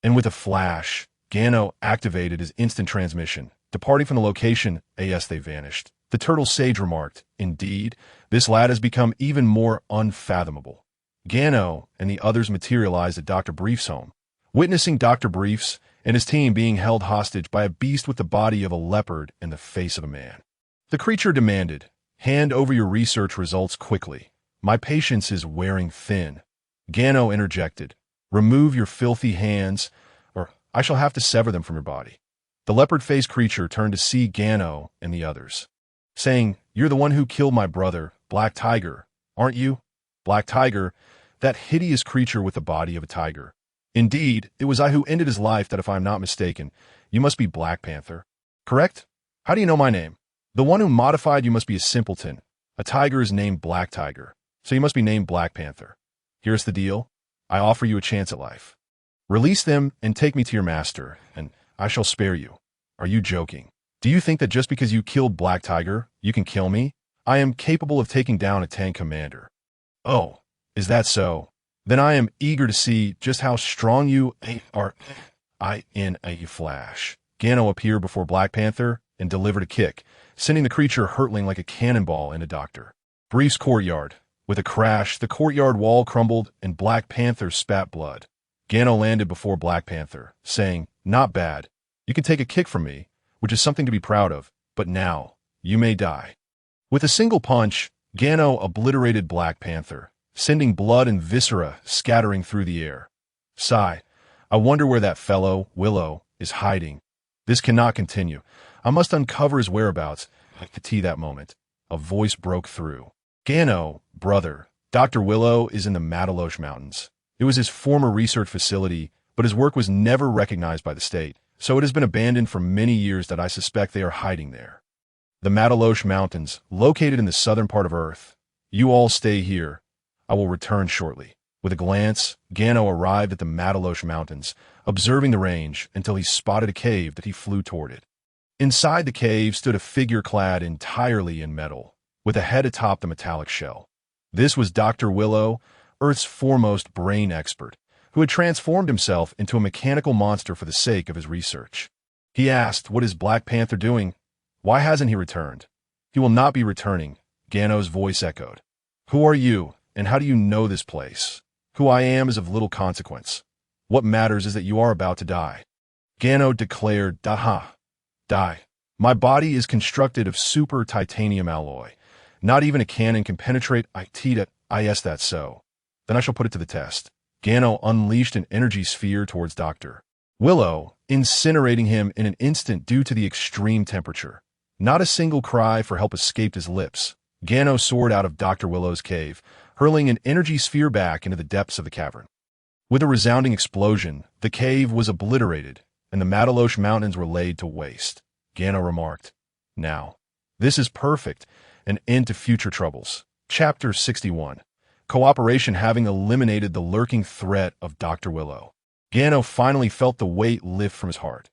And with a flash, Gano activated his instant transmission. Departing from the location, as they vanished, the turtle sage remarked, Indeed, this lad has become even more unfathomable. Gano and the others materialized at Dr. Brief's home, witnessing Dr. Briefs and his team being held hostage by a beast with the body of a leopard and the face of a man. The creature demanded, Hand over your research results quickly. My patience is wearing thin. Gano interjected, Remove your filthy hands, or I shall have to sever them from your body. The leopard-faced creature turned to see Gano and the others, saying, You're the one who killed my brother, Black Tiger, aren't you? Black Tiger, that hideous creature with the body of a tiger. Indeed, it was I who ended his life that if I am not mistaken, you must be Black Panther. Correct? How do you know my name? The one who modified you must be a simpleton. A tiger is named Black Tiger, so you must be named Black Panther. Here's the deal. I offer you a chance at life. Release them and take me to your master, and I shall spare you. Are you joking? Do you think that just because you killed Black Tiger, you can kill me? I am capable of taking down a tank commander. Oh, is that so? Then I am eager to see just how strong you are. In a flash, Gano appeared before Black Panther and delivered a kick, sending the creature hurtling like a cannonball into Dr. Brief's courtyard. With a crash, the courtyard wall crumbled and Black Panther spat blood. Gano landed before Black Panther, saying, Not bad. You can take a kick from me, which is something to be proud of, but now, you may die. With a single punch, Gano obliterated Black Panther, sending blood and viscera scattering through the air. Sigh, I wonder where that fellow, Willow, is hiding. This cannot continue. I must uncover his whereabouts. that moment, a voice broke through. Gano, brother, Dr. Willow is in the Matalosh Mountains. It was his former research facility, but his work was never recognized by the state, so it has been abandoned for many years that I suspect they are hiding there. The Matalosh Mountains, located in the southern part of Earth. You all stay here. I will return shortly. With a glance, Gano arrived at the Matalosh Mountains, observing the range until he spotted a cave that he flew toward it. Inside the cave stood a figure clad entirely in metal, with a head atop the metallic shell. This was Dr. Willow, Earth's foremost brain expert, who had transformed himself into a mechanical monster for the sake of his research. He asked, "What is Black Panther doing? Why hasn't he returned?" "He will not be returning," Gano's voice echoed. "Who are you, and how do you know this place?" "Who I am is of little consequence. What matters is that you are about to die." Gano declared, Die. My body is constructed of super titanium alloy. Not even a cannon can penetrate it. Yes, that's so. Then I shall put it to the test. Gano unleashed an energy sphere towards Dr. Willow, incinerating him in an instant due to the extreme temperature. Not a single cry for help escaped his lips. Gano soared out of Dr. Willow's cave, hurling an energy sphere back into the depths of the cavern. With a resounding explosion, the cave was obliterated, and the Matalosh Mountains were laid to waste. Gano remarked, "Now, this is perfect, an end to future troubles." Chapter 61. Cooperation having eliminated the lurking threat of Dr. Willow. Gano finally felt the weight lift from his heart.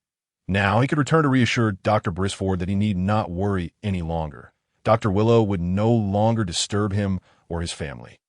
Now he could return to reassure Dr. Brisford that he need not worry any longer. Dr. Willow would no longer disturb him or his family.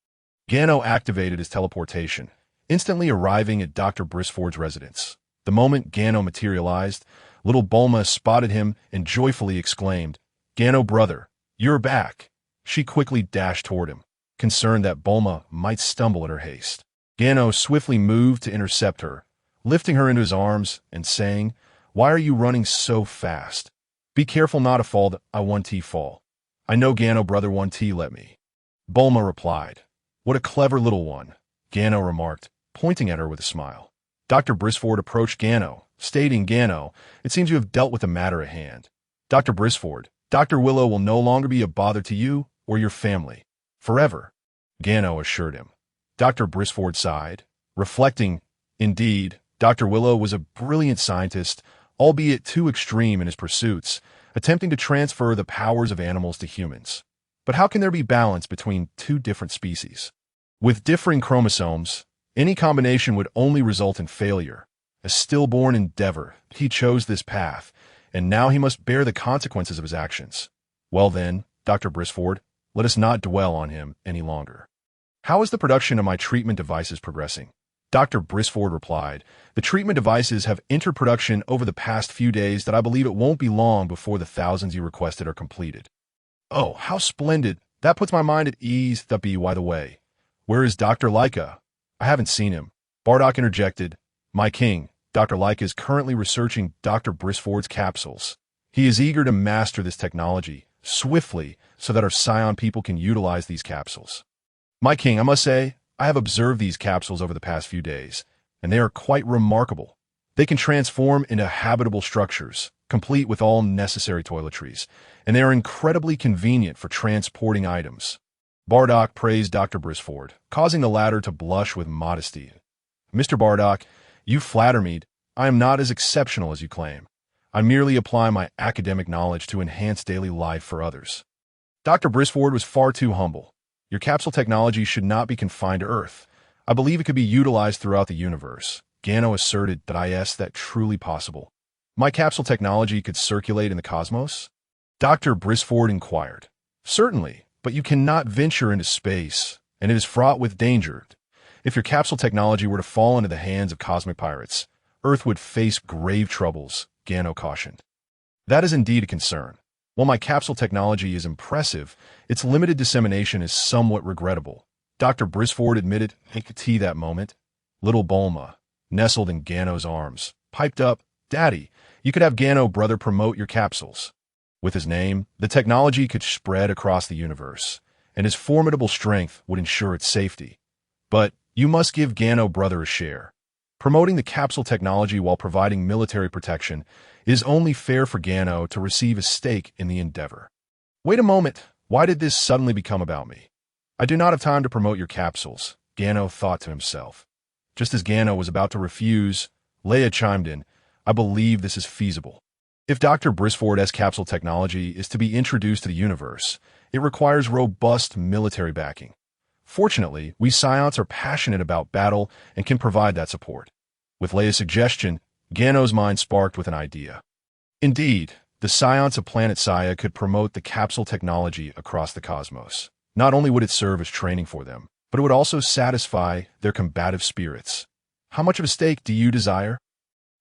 Gano activated his teleportation, instantly arriving at Dr. Brisford's residence. The moment Gano materialized, little Bulma spotted him and joyfully exclaimed, "Gano, brother, you're back." She quickly dashed toward him, concerned that Bulma might stumble in her haste. Gano swiftly moved to intercept her, lifting her into his arms and saying, "Why are you running so fast? Be careful not to fall. I 1T fall." "I know, Gano, brother, 1T let me." Bulma replied. "What a clever little one," Gano remarked, pointing at her with a smile. Dr. Brisford approached Gano, stating, "Gano, it seems you have dealt with the matter at hand. Dr. Brisford, Dr. Willow will no longer be a bother to you or your family. Forever," Gano assured him. Dr. Brisford sighed, reflecting, indeed, Dr. Willow was a brilliant scientist, albeit too extreme in his pursuits, attempting to transfer the powers of animals to humans. But how can there be balance between two different species? With differing chromosomes, any combination would only result in failure. A stillborn endeavor, he chose this path, and now he must bear the consequences of his actions. Well then, Dr. Brisford, let us not dwell on him any longer. "How is the production of my treatment devices progressing?" Dr. Brisford replied, "The treatment devices have entered production over the past few days that I believe it won't be long before the thousands you requested are completed." "Oh, how splendid. That puts my mind at ease. By the way, where is Dr. Leica? I haven't seen him." Bardock interjected, "My king, Dr. Leica is currently researching Dr. Brisford's capsules. He is eager to master this technology swiftly so that our Scion people can utilize these capsules." "My king, I must say, I have observed these capsules over the past few days, and they are quite remarkable. They can transform into habitable structures, complete with all necessary toiletries, and they are incredibly convenient for transporting items." Bardock praised Dr. Brisford, causing the latter to blush with modesty. "Mr. Bardock, you flatter me. I am not as exceptional as you claim. I merely apply my academic knowledge to enhance daily life for others." Dr. Brisford was far too humble. "Your capsule technology should not be confined to Earth. I believe it could be utilized throughout the universe." Gano asserted that that truly possible. "My capsule technology could circulate in the cosmos?" Dr. Brisford inquired. "Certainly, but you cannot venture into space, and it is fraught with danger. If your capsule technology were to fall into the hands of cosmic pirates, Earth would face grave troubles," Gano cautioned. "That is indeed a concern. While my capsule technology is impressive, its limited dissemination is somewhat regrettable," Dr. Brisford admitted. That moment, little Bulma, nestled in Gano's arms, piped up, "Daddy, you could have Gano, brother, promote your capsules." With his name, the technology could spread across the universe, and his formidable strength would ensure its safety. But you must give Gano, brother, a share. Promoting the capsule technology while providing military protection is only fair for Gano to receive a stake in the endeavor. Wait a moment, why did this suddenly become about me? I do not have time to promote your capsules, Gano thought to himself. Just as Gano was about to refuse, Leia chimed in, I believe this is feasible. If Dr. Brisford's capsule technology is to be introduced to the universe, it requires robust military backing. Fortunately, we Scions are passionate about battle and can provide that support. With Leia's suggestion, Gano's mind sparked with an idea. Indeed, the Scions of Planet Sia could promote the capsule technology across the cosmos. Not only would it serve as training for them, but it would also satisfy their combative spirits. How much of a stake do you desire?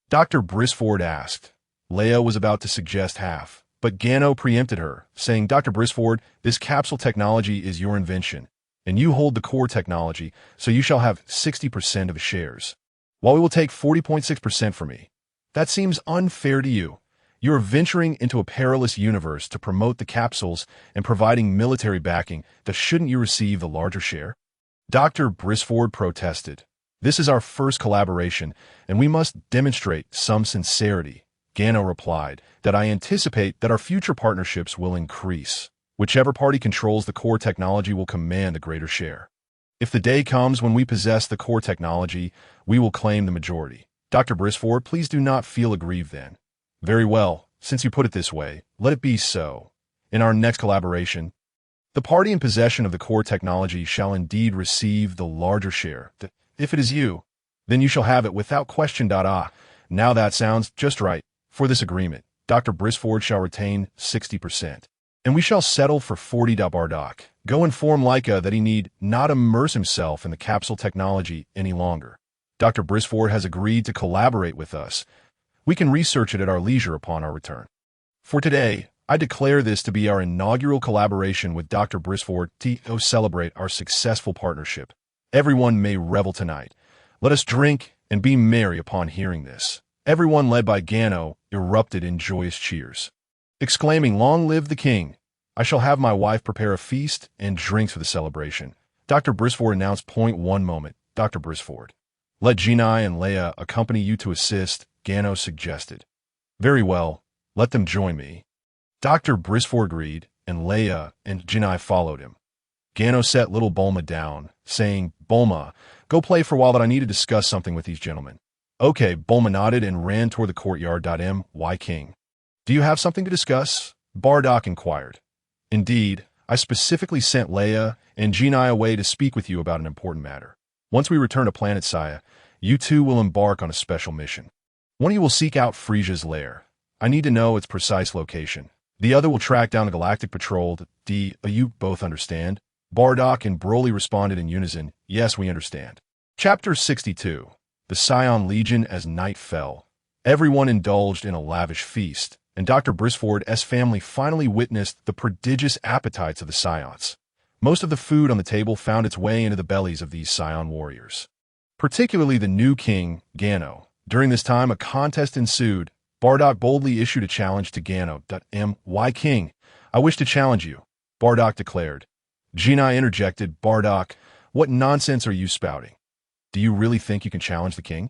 Dr. Brisford asked. Leia was about to suggest half, but Gano preempted her, saying, Dr. Brisford, this capsule technology is your invention, and you hold the core technology, so you shall have 60% of the shares, while we will take 40.6% from me. That seems unfair to you. You are venturing into a perilous universe to promote the capsules and providing military backing. Thus, shouldn't you receive the larger share? Dr. Brisford protested. This is our first collaboration, and we must demonstrate some sincerity. Gano replied, that I anticipate that our future partnerships will increase. Whichever party controls the core technology will command a greater share. If the day comes when we possess the core technology, we will claim the majority. Dr. Brisford, please do not feel aggrieved then. Very well, since you put it this way, let it be so. In our next collaboration, the party in possession of the core technology shall indeed receive the larger share. If it is you, then you shall have it without question. Now that sounds just right. For this agreement, Dr. Brisford shall retain 60%, and we shall settle for 40. Bardock, go inform Leica that he need not immerse himself in the capsule technology any longer. Dr. Brisford has agreed to collaborate with us. We can research it at our leisure upon our return. For today, I declare this to be our inaugural collaboration with Dr. Brisford to celebrate our successful partnership. Everyone may revel tonight. Let us drink and be merry upon hearing this. Everyone, led by Gano, erupted in joyous cheers, exclaiming, Long live the king! I shall have my wife prepare a feast and drinks for the celebration. Dr. Brisford announced. One moment, Dr. Brisford. Let Ginyu and Leia accompany you to assist, Gano suggested. Very well, let them join me. Dr. Brisford agreed, and Leia and Ginyu followed him. Gano set little Bulma down, saying, Bulma, go play for a while that I need to discuss something with these gentlemen. Okay, Bulma nodded and ran toward the courtyard. My king. Do you have something to discuss? Bardock inquired. Indeed, I specifically sent Leia and Ginyu away to speak with you about an important matter. Once we return to Planet Sia, you two will embark on a special mission. One of you will seek out Frieza's lair. I need to know its precise location. The other will track down the Galactic Patrol. You both understand? Bardock and Broly responded in unison, Yes, we understand. Chapter 62. The Scion Legion. As night fell, everyone indulged in a lavish feast, and Dr. Brisford's family finally witnessed the prodigious appetites of the Scions. Most of the food on the table found its way into the bellies of these Scion warriors, particularly the new king, Gano. During this time, a contest ensued. Bardock boldly issued a challenge to Gano. My king, I wish to challenge you, Bardock declared. Ginyu interjected, Bardock, what nonsense are you spouting? Do you really think you can challenge the king?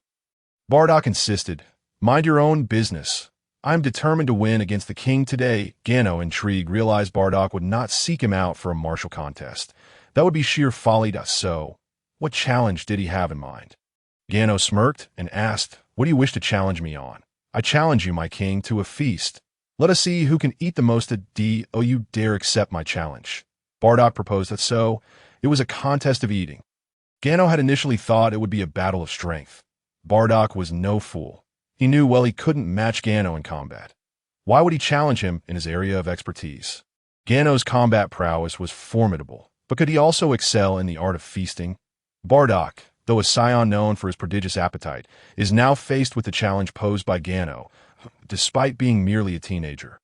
Bardock insisted, Mind your own business. I am determined to win against the king today. Gano, intrigued, realized Bardock would not seek him out for a martial contest. That would be sheer folly. So, what challenge did he have in mind? Gano smirked and asked, What do you wish to challenge me on? I challenge you, my king, to a feast. Let us see who can eat the most. You dare accept my challenge? Bardock proposed that so. It was a contest of eating. Gano had initially thought it would be a battle of strength. Bardock was no fool. He knew well he couldn't match Gano in combat. Why would he challenge him in his area of expertise? Gano's combat prowess was formidable, but could he also excel in the art of feasting? Bardock, though a Scion known for his prodigious appetite, is now faced with the challenge posed by Gano, despite being merely a teenager.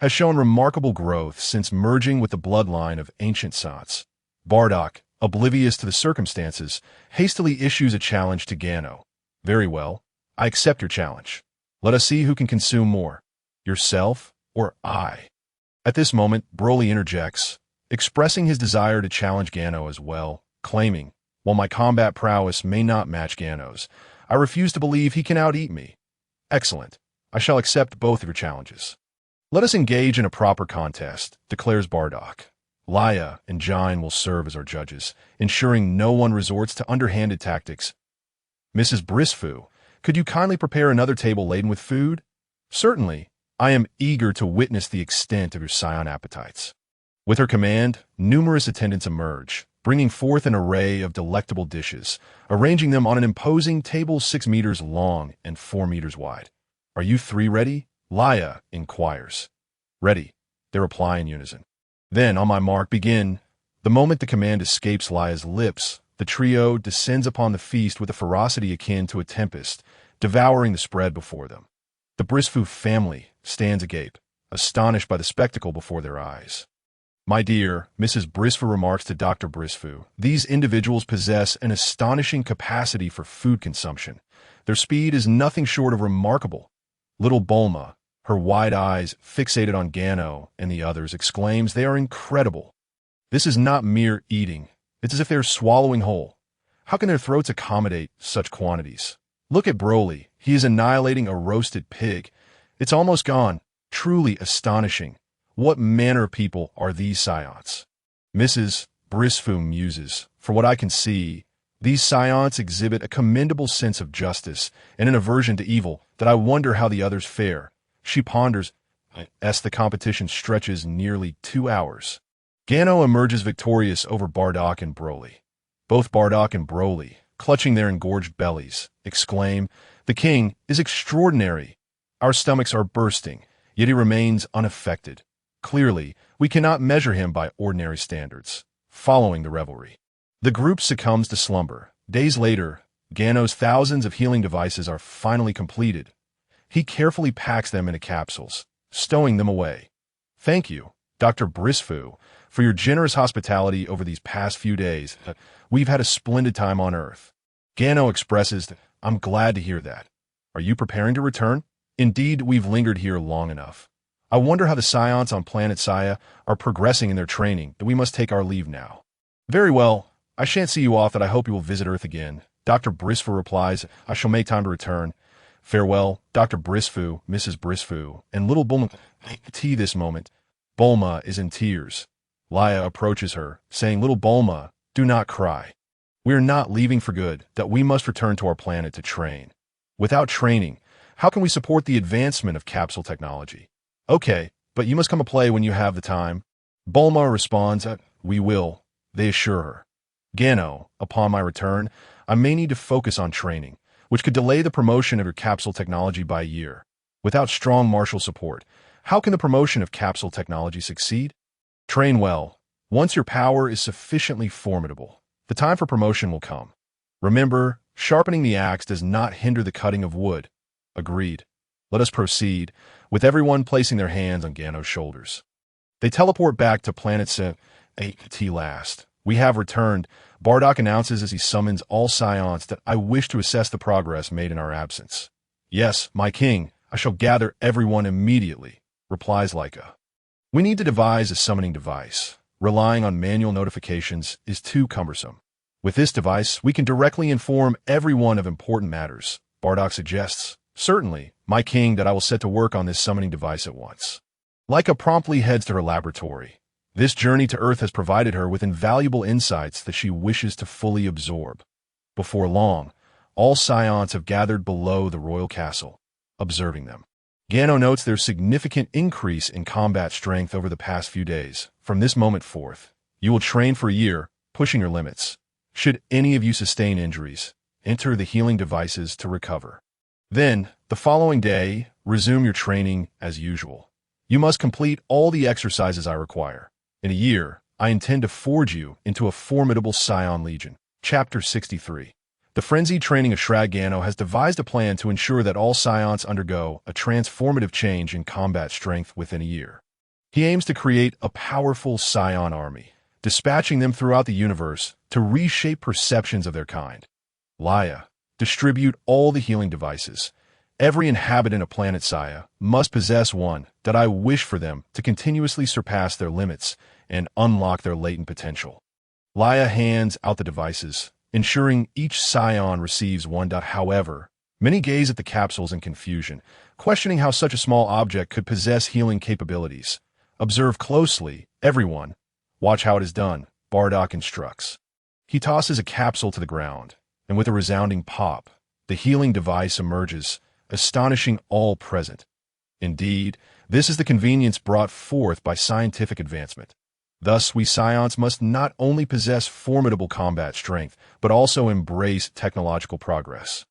Has shown remarkable growth since merging with the bloodline of ancient Saiyans. Bardock, oblivious to the circumstances, hastily issues a challenge to Gano. Very well, I accept your challenge. Let us see who can consume more, yourself or I. At this moment, Broly interjects, expressing his desire to challenge Gano as well, claiming, while my combat prowess may not match Gano's, I refuse to believe he can out-eat me. Excellent. I shall accept both of your challenges. Let us engage in a proper contest, declares Bardock. Leia and Ginyu will serve as our judges, ensuring no one resorts to underhanded tactics. Mrs. Brisfu, could you kindly prepare another table laden with food? Certainly. I am eager to witness the extent of your Scion appetites. With her command, numerous attendants emerge, bringing forth an array of delectable dishes, arranging them on an imposing table 6 meters long and 4 meters wide. Are you three ready? Leia inquires. Ready, they reply in unison. Then, on my mark, begin. The moment the command escapes Leia's lips, the trio descends upon the feast with a ferocity akin to a tempest, devouring the spread before them. The Brisfu family stands agape, astonished by the spectacle before their eyes. My dear, Mrs. Brisfu remarks to Dr. Brisfu, these individuals possess an astonishing capacity for food consumption. Their speed is nothing short of remarkable. Little Bulma, her wide eyes fixated on Gano and the others, exclaims they are incredible. This is not mere eating. It's as if they are swallowing whole. How can their throats accommodate such quantities? Look at Broly. He is annihilating a roasted pig. It's almost gone. Truly astonishing. What manner of people are these Saiyans? Mrs. Brisfu muses. For what I can see, these Saiyans exhibit a commendable sense of justice and an aversion to evil that I wonder how the others fare. She ponders, as the competition stretches nearly 2 hours. Gano emerges victorious over Bardock and Broly. Both Bardock and Broly, clutching their engorged bellies, exclaim, "The king is extraordinary. Our stomachs are bursting, yet he remains unaffected. Clearly, we cannot measure him by ordinary standards." Following the revelry, the group succumbs to slumber. Days later, Gano's thousands of healing devices are finally completed. He carefully packs them into capsules, stowing them away. Thank you, Dr. Brisfu, for your generous hospitality over these past few days. We've had a splendid time on Earth. Gano expresses, I'm glad to hear that. Are you preparing to return? Indeed, we've lingered here long enough. I wonder how the Saiyans on Planet Sia are progressing in their training, that we must take our leave now. Very well. I shan't see you off, that I hope you will visit Earth again. Dr. Brisfu replies, I shall make time to return. Farewell, Dr. Brisfu, Mrs. Brisfu, and little Bulma. Tea this moment. Bulma is in tears. Leia approaches her, saying, Little Bulma, do not cry. We are not leaving for good, that we must return to our planet to train. Without training, how can we support the advancement of capsule technology? Okay, but you must come and play when you have the time. Bulma responds, we will, they assure her. Gano, upon my return, I may need to focus on training, which could delay the promotion of your capsule technology by a year. Without strong martial support, how can the promotion of capsule technology succeed? Train well. Once your power is sufficiently formidable, the time for promotion will come. Remember, sharpening the axe does not hinder the cutting of wood. Agreed. Let us proceed, with everyone placing their hands on Gano's shoulders. They teleport back to Planet Sai. At last, we have returned. Bardock announces as he summons all Saiyans that I wish to assess the progress made in our absence. Yes, my king, I shall gather everyone immediately, replies Leica. We need to devise a summoning device. Relying on manual notifications is too cumbersome. With this device, we can directly inform everyone of important matters. Bardock suggests, certainly, my king, that I will set to work on this summoning device at once. Leica promptly heads to her laboratory. This journey to Earth has provided her with invaluable insights that she wishes to fully absorb. Before long, all Saiyans have gathered below the royal castle, observing them. Gano notes their significant increase in combat strength over the past few days. From this moment forth, you will train for a year, pushing your limits. Should any of you sustain injuries, enter the healing devices to recover. Then, the following day, resume your training as usual. You must complete all the exercises I require. In a year, I intend to forge you into a formidable Scion Legion. Chapter 63. The frenzied training of Shrag. Gano has devised a plan to ensure that all Saiyans undergo a transformative change in combat strength within a year. He aims to create a powerful Scion army, dispatching them throughout the universe to reshape perceptions of their kind. Leia, distribute all the healing devices. Every inhabitant of Planet Sia must possess one, that I wish for them to continuously surpass their limits and unlock their latent potential. Leia hands out the devices, ensuring each Scion receives one. However, Many gaze at the capsules in confusion, questioning how such a small object could possess healing capabilities. Observe closely, everyone. Watch how it is done, Bardock instructs. He tosses a capsule to the ground, and with a resounding pop, the healing device emerges, astonishing all present. Indeed, this is the convenience brought forth by scientific advancement. Thus, we Scions must not only possess formidable combat strength, but also embrace technological progress.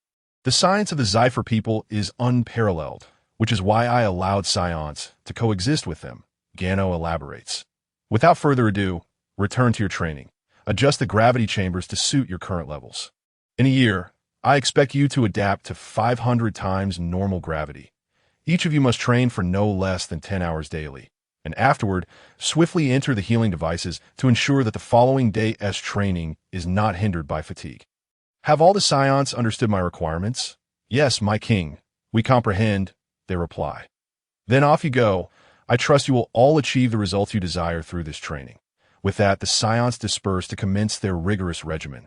The science of the Zephur people is unparalleled, which is why I allowed Scions to coexist with them, Gano elaborates. Without further ado, return to your training. Adjust the gravity chambers to suit your current levels. In a year, I expect you to adapt to 500 times normal gravity. Each of you must train for no less than 10 hours daily, and afterward, swiftly enter the healing devices to ensure that the following day's training is not hindered by fatigue. Have all the Scions understood my requirements? Yes, my king. We comprehend, they reply. Then off you go. I trust you will all achieve the results you desire through this training. With that, the Scions disperse to commence their rigorous regimen,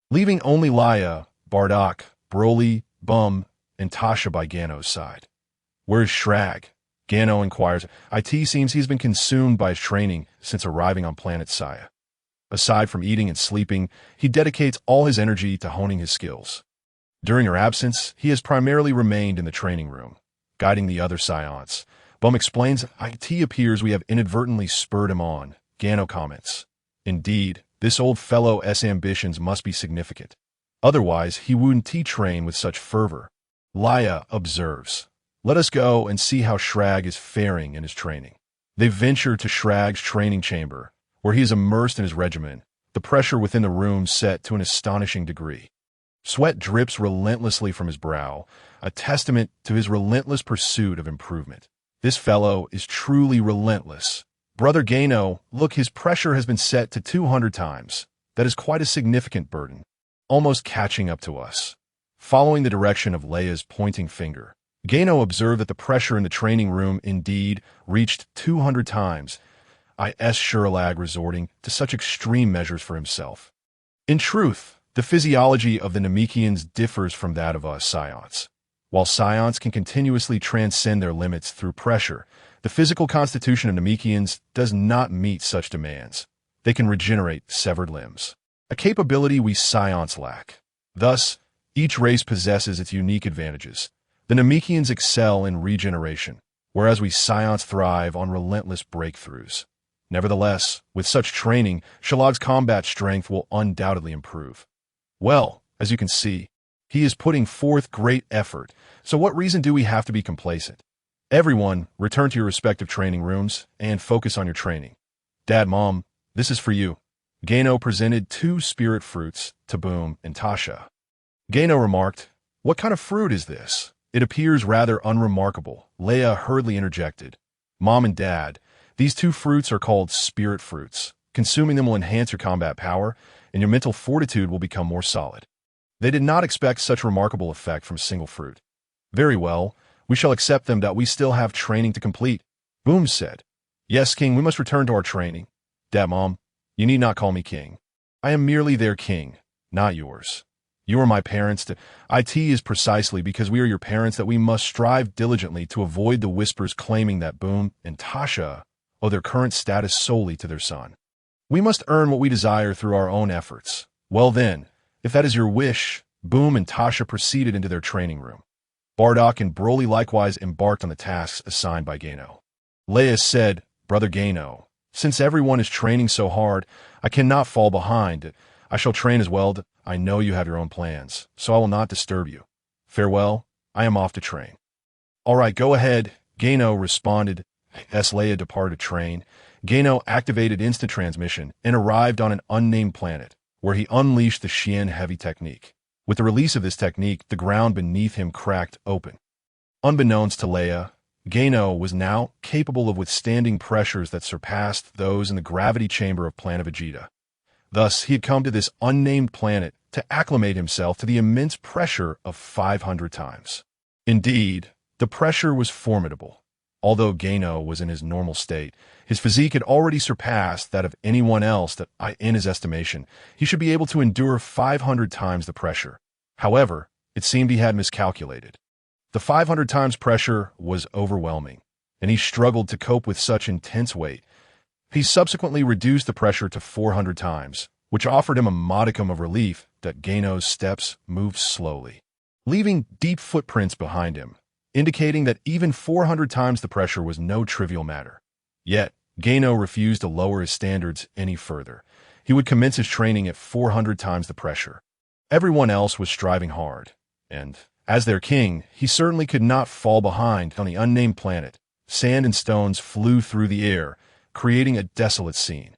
leaving only Leia, Bardock, Broly, Bum, and Tasha by Gano's side. Where's Shrag? Gano inquires. It seems he's been consumed by his training since arriving on Planet Sia. Aside from eating and sleeping, he dedicates all his energy to honing his skills. During her absence, he has primarily remained in the training room, guiding the other Scions. Bum explains, It appears we have inadvertently spurred him on. Gano comments. Indeed, this old fellow's ambitions must be significant. Otherwise, he wouldn't train with such fervor. Leia observes. Let us go and see how Shrag is faring in his training. They venture to Shrag's training chamber, where he is immersed in his regimen, the pressure within the room set to an astonishing degree. Sweat drips relentlessly from his brow, a testament to his relentless pursuit of improvement. This fellow is truly relentless. Brother Gano, look, his pressure has been set to 200 times. That is quite a significant burden, almost catching up to us. Following the direction of Leia's pointing finger, Gano observed that the pressure in the training room indeed reached 200 times. Shrag resorting to such extreme measures for himself. In truth, the physiology of the Namekians differs from that of us Scions. While Scions can continuously transcend their limits through pressure, the physical constitution of Namekians does not meet such demands. They can regenerate severed limbs, a capability we Scions lack. Thus, each race possesses its unique advantages. The Namekians excel in regeneration, whereas we Scions thrive on relentless breakthroughs. Nevertheless, with such training, Shalag's combat strength will undoubtedly improve. Well, as you can see, he is putting forth great effort, so what reason do we have to be complacent? Everyone, return to your respective training rooms and focus on your training. Dad, Mom, this is for you. Gano presented 2 spirit fruits to Boom and Tasha. Gano remarked, What kind of fruit is this? It appears rather unremarkable, Leia hurriedly interjected. Mom and Dad, these 2 fruits are called spirit fruits. Consuming them will enhance your combat power, and your mental fortitude will become more solid. They did not expect such remarkable effect from a single fruit. Very well, we shall accept them that we still have training to complete. Boom said. Yes, King, we must return to our training. Dad, Mom, you need not call me King. I am merely their king, not yours. You are my parents. It is precisely because we are your parents that we must strive diligently to avoid the whispers claiming that Boom and Tasha owe their current status solely to their son. We must earn what we desire through our own efforts. Well then, if that is your wish, Boom and Tasha proceeded into their training room. Bardock and Broly likewise embarked on the tasks assigned by Gano. Leia said, Brother Gano, since everyone is training so hard, I cannot fall behind. I shall train as well. I know you have your own plans, so I will not disturb you. Farewell, I am off to train. All right, go ahead, Gano responded. As Leia departed to train, Gano activated instant transmission and arrived on an unnamed planet, where he unleashed the Xian heavy technique. With the release of this technique, the ground beneath him cracked open. Unbeknownst to Leia, Gano was now capable of withstanding pressures that surpassed those in the gravity chamber of Planet Vegeta. Thus, he had come to this unnamed planet to acclimate himself to the immense pressure of 500 times. Indeed, the pressure was formidable. Although Gano was in his normal state, his physique had already surpassed that of anyone else that, in his estimation, he should be able to endure 500 times the pressure. However, It seemed he had miscalculated. The 500 times pressure was overwhelming, and he struggled to cope with such intense weight. He subsequently reduced the pressure to 400 times, which offered him a modicum of relief that Gano's steps moved slowly, leaving deep footprints behind him, indicating that even 400 times the pressure was no trivial matter. Yet, Gano refused to lower his standards any further. He would commence his training at 400 times the pressure. Everyone else was striving hard, and, as their king, he certainly could not fall behind. On the unnamed planet, sand and stones flew through the air, creating a desolate scene.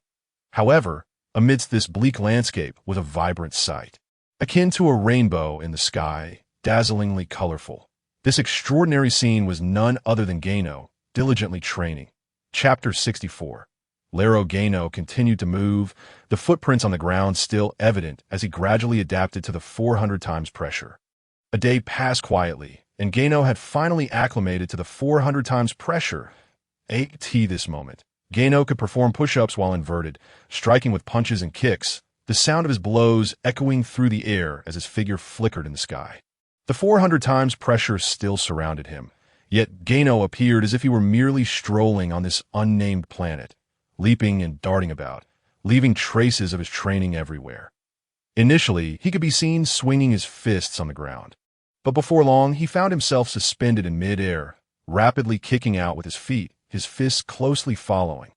However, amidst this bleak landscape was a vibrant sight, akin to a rainbow in the sky, dazzlingly colorful. This extraordinary scene was none other than Gano, diligently training. Chapter 64. Lero Gano continued to move, the footprints on the ground still evident as he gradually adapted to the 400 times pressure. A day passed quietly, and Gano had finally acclimated to the 400 times pressure. This moment, Gano could perform push-ups while inverted, striking with punches and kicks, the sound of his blows echoing through the air as his figure flickered in the sky. The 400 times pressure still surrounded him, yet Gano appeared as if he were merely strolling on this unnamed planet, leaping and darting about, leaving traces of his training everywhere. Initially, he could be seen swinging his fists on the ground, but before long he found himself suspended in mid-air, rapidly kicking out with his feet, his fists closely following.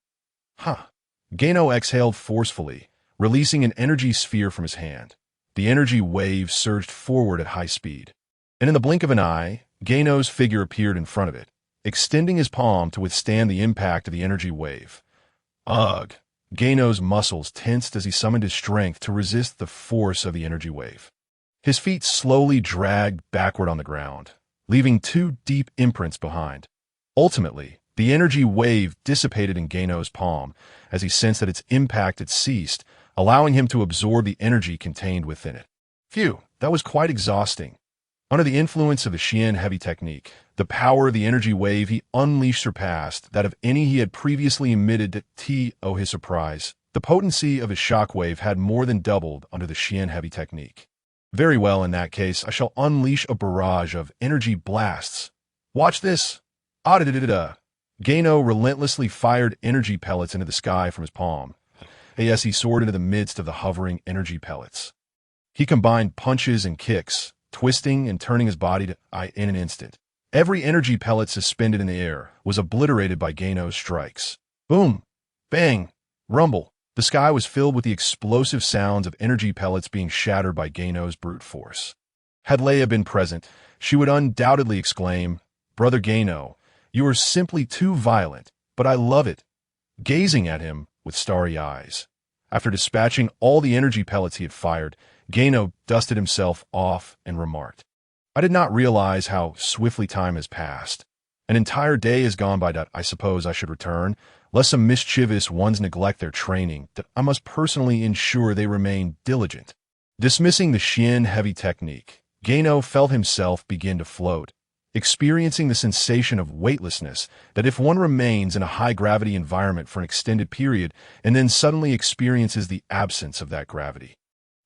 Gano exhaled forcefully, releasing an energy sphere from his hand. The energy wave surged forward at high speed, and in the blink of an eye, Gano's figure appeared in front of it, extending his palm to withstand the impact of the energy wave. Ugh! Gano's muscles tensed as he summoned his strength to resist the force of the energy wave. His feet slowly dragged backward on the ground, leaving 2 deep imprints behind. Ultimately, the energy wave dissipated in Gano's palm as he sensed that its impact had ceased, allowing him to absorb the energy contained within it. Phew, that was quite exhausting. Under the influence of the Saiyan heavy technique, the power of the energy wave he unleashed surpassed that of any he had previously emitted. To his surprise, the potency of his shockwave had more than doubled under the Saiyan heavy technique. Very well, in that case, I shall unleash a barrage of energy blasts. Watch this! Gano relentlessly fired energy pellets into the sky from his palm, as he soared into the midst of the hovering energy pellets. He combined punches and kicks, twisting and turning his body to in an instant. Every energy pellet suspended in the air was obliterated by Gano's strikes. Boom! Bang! Rumble! The sky was filled with the explosive sounds of energy pellets being shattered by Gano's brute force. Had Leia been present, she would undoubtedly exclaim, "Brother Gano, you are simply too violent, but I love it." Gazing at him with starry eyes, after dispatching all the energy pellets he had fired, Gano dusted himself off and remarked, "I did not realize how swiftly time has passed. An entire day has gone by. I suppose I should return, lest some mischievous ones neglect their training. That I must personally ensure they remain diligent." Dismissing the Saiyan heavy technique, Gano felt himself begin to float, experiencing the sensation of weightlessness that if one remains in a high-gravity environment for an extended period and then suddenly experiences the absence of that gravity,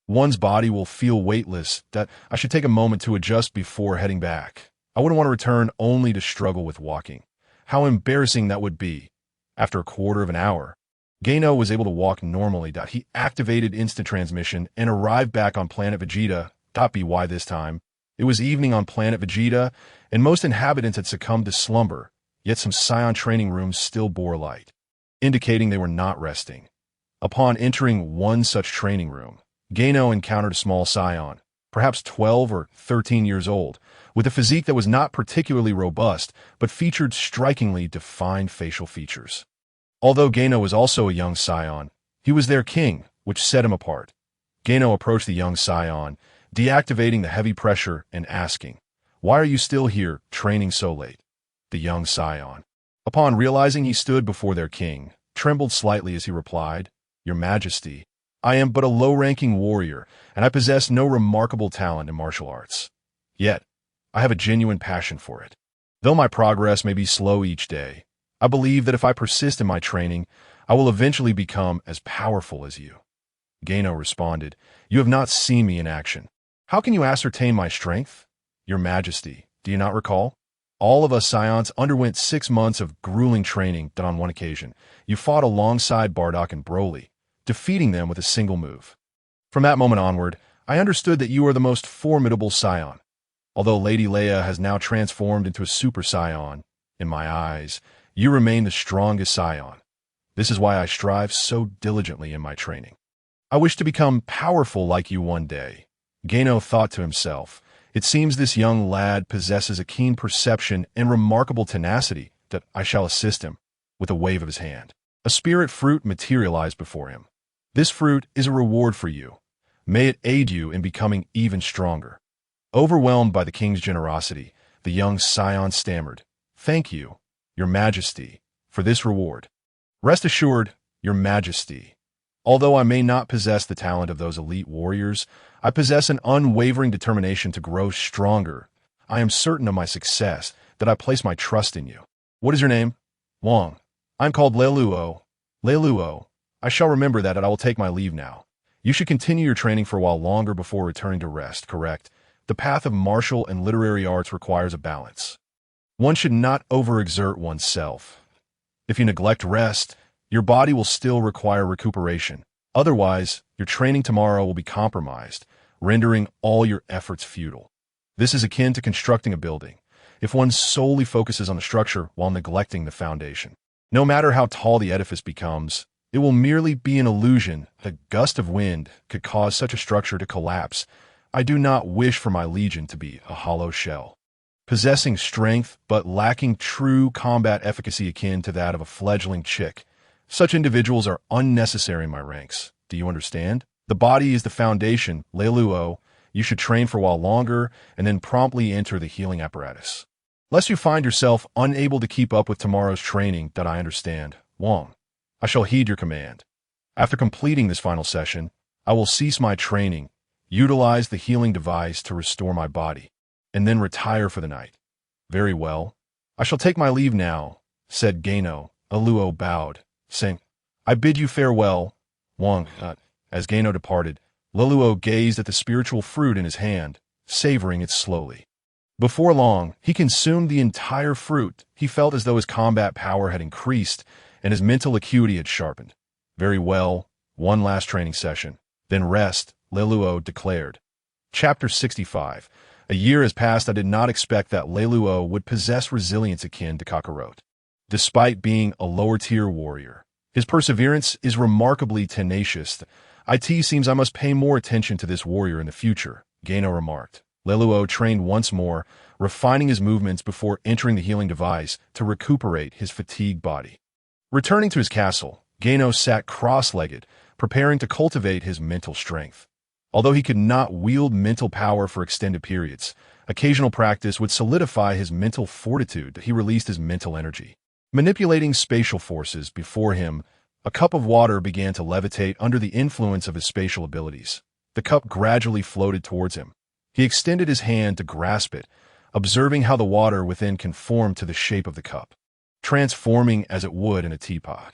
one's body will feel weightless. That I should take a moment to adjust before heading back. I wouldn't want to return only to struggle with walking. How embarrassing that would be. After a quarter of an hour, Gano was able to walk normally. He activated instant transmission and arrived back on planet Vegeta. By this time, it was evening on planet Vegeta, and most inhabitants had succumbed to slumber, yet some Scion training rooms still bore light, indicating they were not resting. Upon entering one such training room, Gano encountered a small Scion, perhaps 12 or 13 years old, with a physique that was not particularly robust, but featured strikingly defined facial features. Although Gano was also a young Scion, he was their king, which set him apart. Gano approached the young Scion, deactivating the heavy pressure and asking, "Why are you still here, training so late?" The young Scion, upon realizing he stood before their king, trembled slightly as he replied, "Your Majesty, I am but a low-ranking warrior, and I possess no remarkable talent in martial arts. Yet, I have a genuine passion for it. Though my progress may be slow each day, I believe that if I persist in my training, I will eventually become as powerful as you." Gano responded, "You have not seen me in action. How can you ascertain my strength? Your Majesty, do you not recall? All of us Scions underwent 6 months of grueling training that on one occasion, you fought alongside Bardock and Broly, defeating them with a single move. From that moment onward, I understood that you are the most formidable Scion. Although Lady Leia has now transformed into a Super Saiyan, in my eyes, you remain the strongest Scion. This is why I strive so diligently in my training. I wish to become powerful like you one day. Gano thought to himself, it seems this young lad possesses a keen perception and remarkable tenacity that I shall assist him, with a wave of his hand. A spirit fruit materialized before him. This fruit is a reward for you. May it aid you in becoming even stronger. Overwhelmed by the king's generosity, the young Scion stammered, Thank you, Your Majesty, for this reward. Rest assured, Your Majesty, although I may not possess the talent of those elite warriors, I possess an unwavering determination to grow stronger. I am certain of my success, that I place my trust in you. What is your name? Wong. I am called Leluo. Leluo. I shall remember that and I will take my leave now. You should continue your training for a while longer before returning to rest, correct? The path of martial and literary arts requires a balance. One should not overexert oneself. If you neglect rest, your body will still require recuperation. Otherwise, your training tomorrow will be compromised, rendering all your efforts futile. This is akin to constructing a building, if one solely focuses on the structure while neglecting the foundation. No matter how tall the edifice becomes, it will merely be an illusion. A gust of wind could cause such a structure to collapse. I do not wish for my legion to be a hollow shell, possessing strength but lacking true combat efficacy akin to that of a fledgling chick. Such individuals are unnecessary in my ranks. Do you understand? The body is the foundation, Leluo. You should train for a while longer and then promptly enter the healing apparatus. Lest you find yourself unable to keep up with tomorrow's training, that I understand. Wong, I shall heed your command. After completing this final session, I will cease my training, utilize the healing device to restore my body, and then retire for the night. Very well. I shall take my leave now, said Gano. Leluo bowed, saying, I bid you farewell. Wong, as Gano departed, Leluo gazed at the spiritual fruit in his hand, savoring it slowly. Before long, he consumed the entire fruit. He felt as though his combat power had increased and his mental acuity had sharpened. Very well, one last training session, then rest, Leluo declared. Chapter 65. A year has passed. I did not expect that Leluo would possess resilience akin to Kakarot. Despite being a lower-tier warrior, his perseverance is remarkably tenacious. It seems I must pay more attention to this warrior in the future, Gano remarked. Leluo trained once more, refining his movements before entering the healing device to recuperate his fatigued body. Returning to his castle, Gano sat cross-legged, preparing to cultivate his mental strength. Although he could not wield mental power for extended periods, occasional practice would solidify his mental fortitude. He released his mental energy. Manipulating spatial forces before him, a cup of water began to levitate under the influence of his spatial abilities. The cup gradually floated towards him. He extended his hand to grasp it, observing how the water within conformed to the shape of the cup, transforming as it would in a teapot.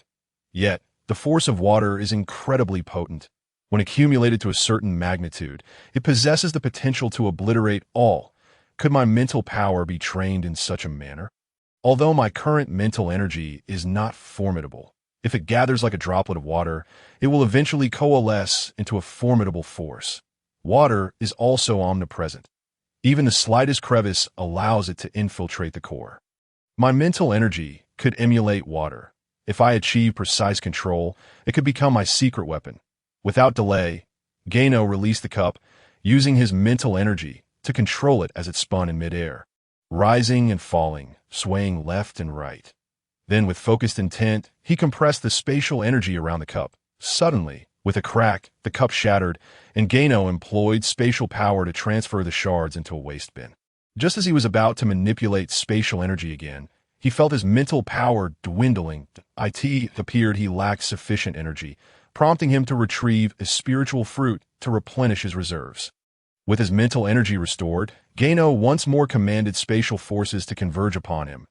Yet, the force of water is incredibly potent. When accumulated to a certain magnitude, it possesses the potential to obliterate all. Could my mental power be trained in such a manner? Although my current mental energy is not formidable, if it gathers like a droplet of water, it will eventually coalesce into a formidable force. Water is also omnipresent. Even the slightest crevice allows it to infiltrate the core. My mental energy could emulate water. If I achieve precise control, it could become my secret weapon. Without delay, Gano released the cup, using his mental energy to control it as it spun in midair, rising and falling, swaying left and right. Then, with focused intent, he compressed the spatial energy around the cup. Suddenly, with a crack, the cup shattered, and Gano employed spatial power to transfer the shards into a waste bin. Just as he was about to manipulate spatial energy again, he felt his mental power dwindling. It appeared he lacked sufficient energy, prompting him to retrieve a spiritual fruit to replenish his reserves. With his mental energy restored, Gano once more commanded spatial forces to converge upon him,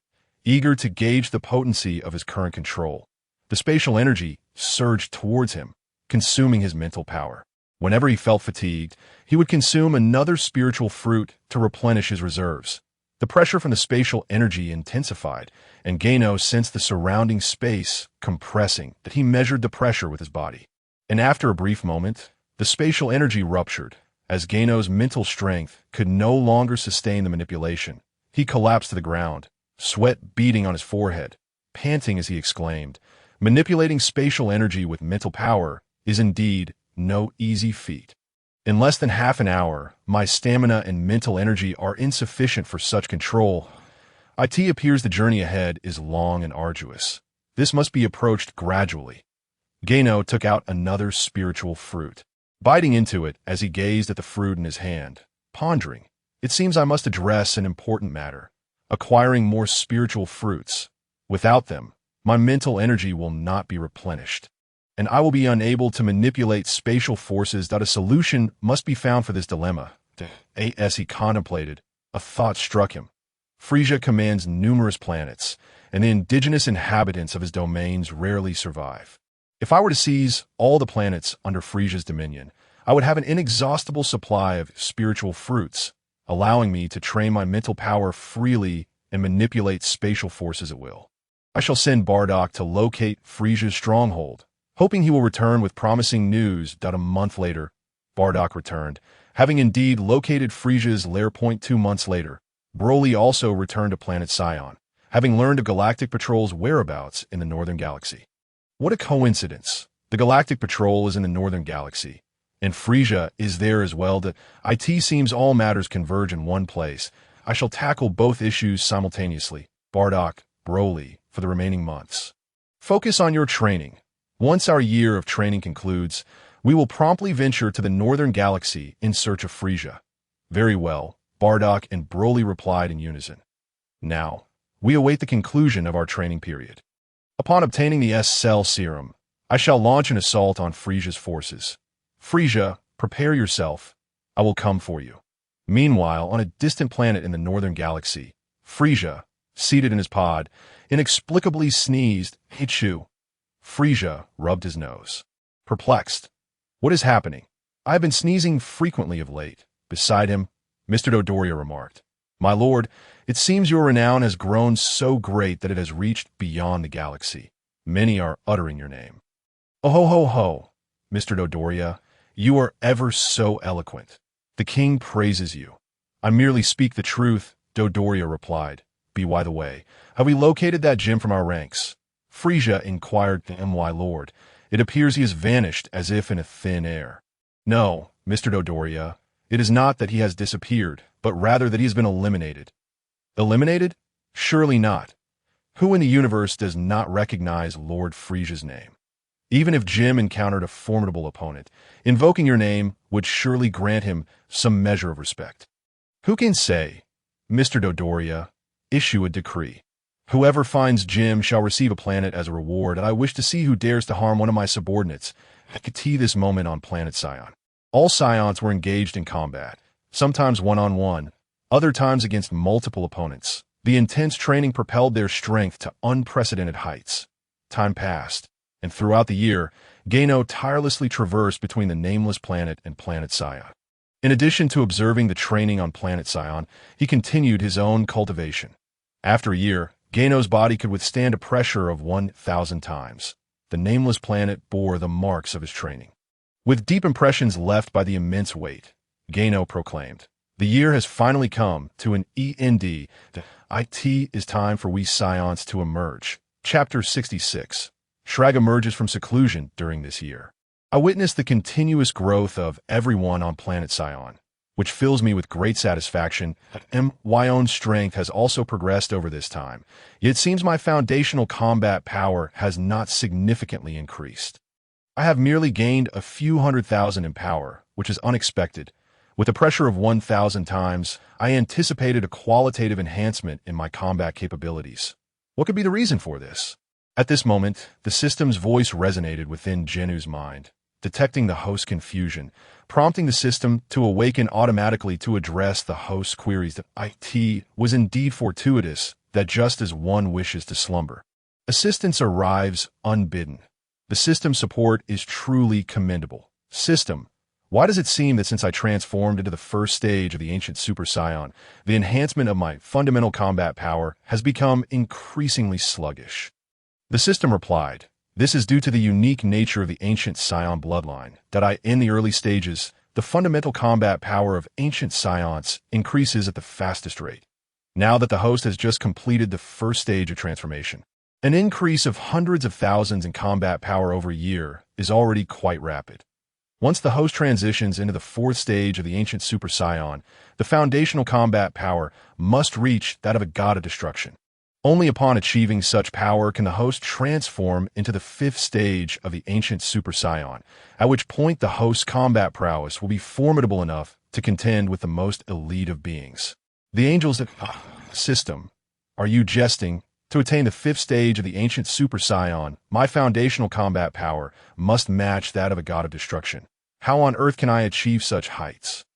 eager to gauge the potency of his current control. The spatial energy surged towards him, consuming his mental power. Whenever he felt fatigued, he would consume another spiritual fruit to replenish his reserves. The pressure from the spatial energy intensified, and Gano sensed the surrounding space compressing that he measured the pressure with his body. And after a brief moment, the spatial energy ruptured. As Gano's mental strength could no longer sustain the manipulation, he collapsed to the ground, sweat beading on his forehead, panting as he exclaimed, "Manipulating spatial energy with mental power is indeed no easy feat. In less than half an hour, my stamina and mental energy are insufficient for such control. It appears the journey ahead is long and arduous. This must be approached gradually." Gano took out another spiritual fruit, biting into it as he gazed at the fruit in his hand, pondering. It seems I must address an important matter, acquiring more spiritual fruits. Without them, my mental energy will not be replenished, and I will be unable to manipulate spatial forces. A solution must be found for this dilemma. As he contemplated, a thought struck him. Frieza commands numerous planets, and the indigenous inhabitants of his domains rarely survive. If I were to seize all the planets under Frieza's dominion, I would have an inexhaustible supply of spiritual fruits, allowing me to train my mental power freely and manipulate spatial forces at will. I shall send Bardock to locate Frieza's stronghold, hoping he will return with promising news. A month later, Bardock returned, having indeed located Frieza's lair. 2 months later, Broly also returned to Planet Sion, having learned of Galactic Patrol's whereabouts in the Northern Galaxy. What a coincidence! The Galactic Patrol is in the Northern Galaxy, and Frieza is there as well. It seems all matters converge in one place. I shall tackle both issues simultaneously, Bardock, Broly, for the remaining months. Focus on your training. Once our year of training concludes, we will promptly venture to the Northern Galaxy in search of Frieza. Very well, Bardock and Broly replied in unison. Now, we await the conclusion of our training period. Upon obtaining the S-Cell serum, I shall launch an assault on Frieza's forces. Frieza, prepare yourself. I will come for you. Meanwhile, on a distant planet in the Northern Galaxy, Frieza, seated in his pod, inexplicably sneezed. Hichu. Frieza rubbed his nose. Perplexed. What is happening? I have been sneezing frequently of late. Beside him, Mr. Dodoria remarked. My lord, it seems your renown has grown so great that it has reached beyond the galaxy. Many are uttering your name. Oh ho ho ho, Mr. Dodoria, you are ever so eloquent. The king praises you. I merely speak the truth, Dodoria replied. By the way, have we located that gem from our ranks? Frieza inquired. My lord, it appears he has vanished as if in a thin air. No, Mr. Dodoria, it is not that he has disappeared, but rather that he has been eliminated. Eliminated? Surely not. Who in the universe does not recognize Lord Frieza's name? Even if Jim encountered a formidable opponent, invoking your name would surely grant him some measure of respect. Who can say? Mr. Dodoria, issue a decree. Whoever finds Jim shall receive a planet as a reward, and I wish to see who dares to harm one of my subordinates. I could see this moment on Planet Sion. All Scions were engaged in combat, sometimes one-on-one, other times against multiple opponents. The intense training propelled their strength to unprecedented heights. Time passed, and throughout the year, Gano tirelessly traversed between the nameless planet and Planet Sia. In addition to observing the training on Planet Sion, he continued his own cultivation. After a year, Gano's body could withstand a pressure of 1,000 times. The nameless planet bore the marks of his training. With deep impressions left by the immense weight, Gano proclaimed, "The year has finally come to an end. It is time for we Scions to emerge." Chapter 66. Shrag emerges from seclusion during this year. I witnessed the continuous growth of everyone on Planet Sion, which fills me with great satisfaction. My own strength has also progressed over this time, yet it seems my foundational combat power has not significantly increased. I have merely gained a few 100,000 in power, which is unexpected. With a pressure of 1,000 times, I anticipated a qualitative enhancement in my combat capabilities. What could be the reason for this? At this moment, the system's voice resonated within Ginyu's mind, detecting the host's confusion, prompting the system to awaken automatically to address the host's queries. It was indeed fortuitous that just as one wishes to slumber, assistance arrives unbidden. The system support is truly commendable. System, Why does it seem that since I transformed into the first stage of the ancient Super Saiyan, the enhancement of my fundamental combat power has become increasingly sluggish? The system replied, this is due to the unique nature of the ancient Scion bloodline, that in the early stages, the fundamental combat power of ancient Scions increases at the fastest rate. Now that the host has just completed the first stage of transformation, an increase of hundreds of thousands in combat power over a year is already quite rapid. Once the host transitions into the fourth stage of the ancient Super Saiyan, the foundational combat power must reach that of a god of destruction. Only upon achieving such power can the host transform into the fifth stage of the ancient Super Saiyan, at which point the host's combat prowess will be formidable enough to contend with the most elite of beings. The angels of system. Are you jesting? To attain the fifth stage of the ancient Super Saiyan, my foundational combat power must match that of a god of destruction. How on earth can I achieve such heights?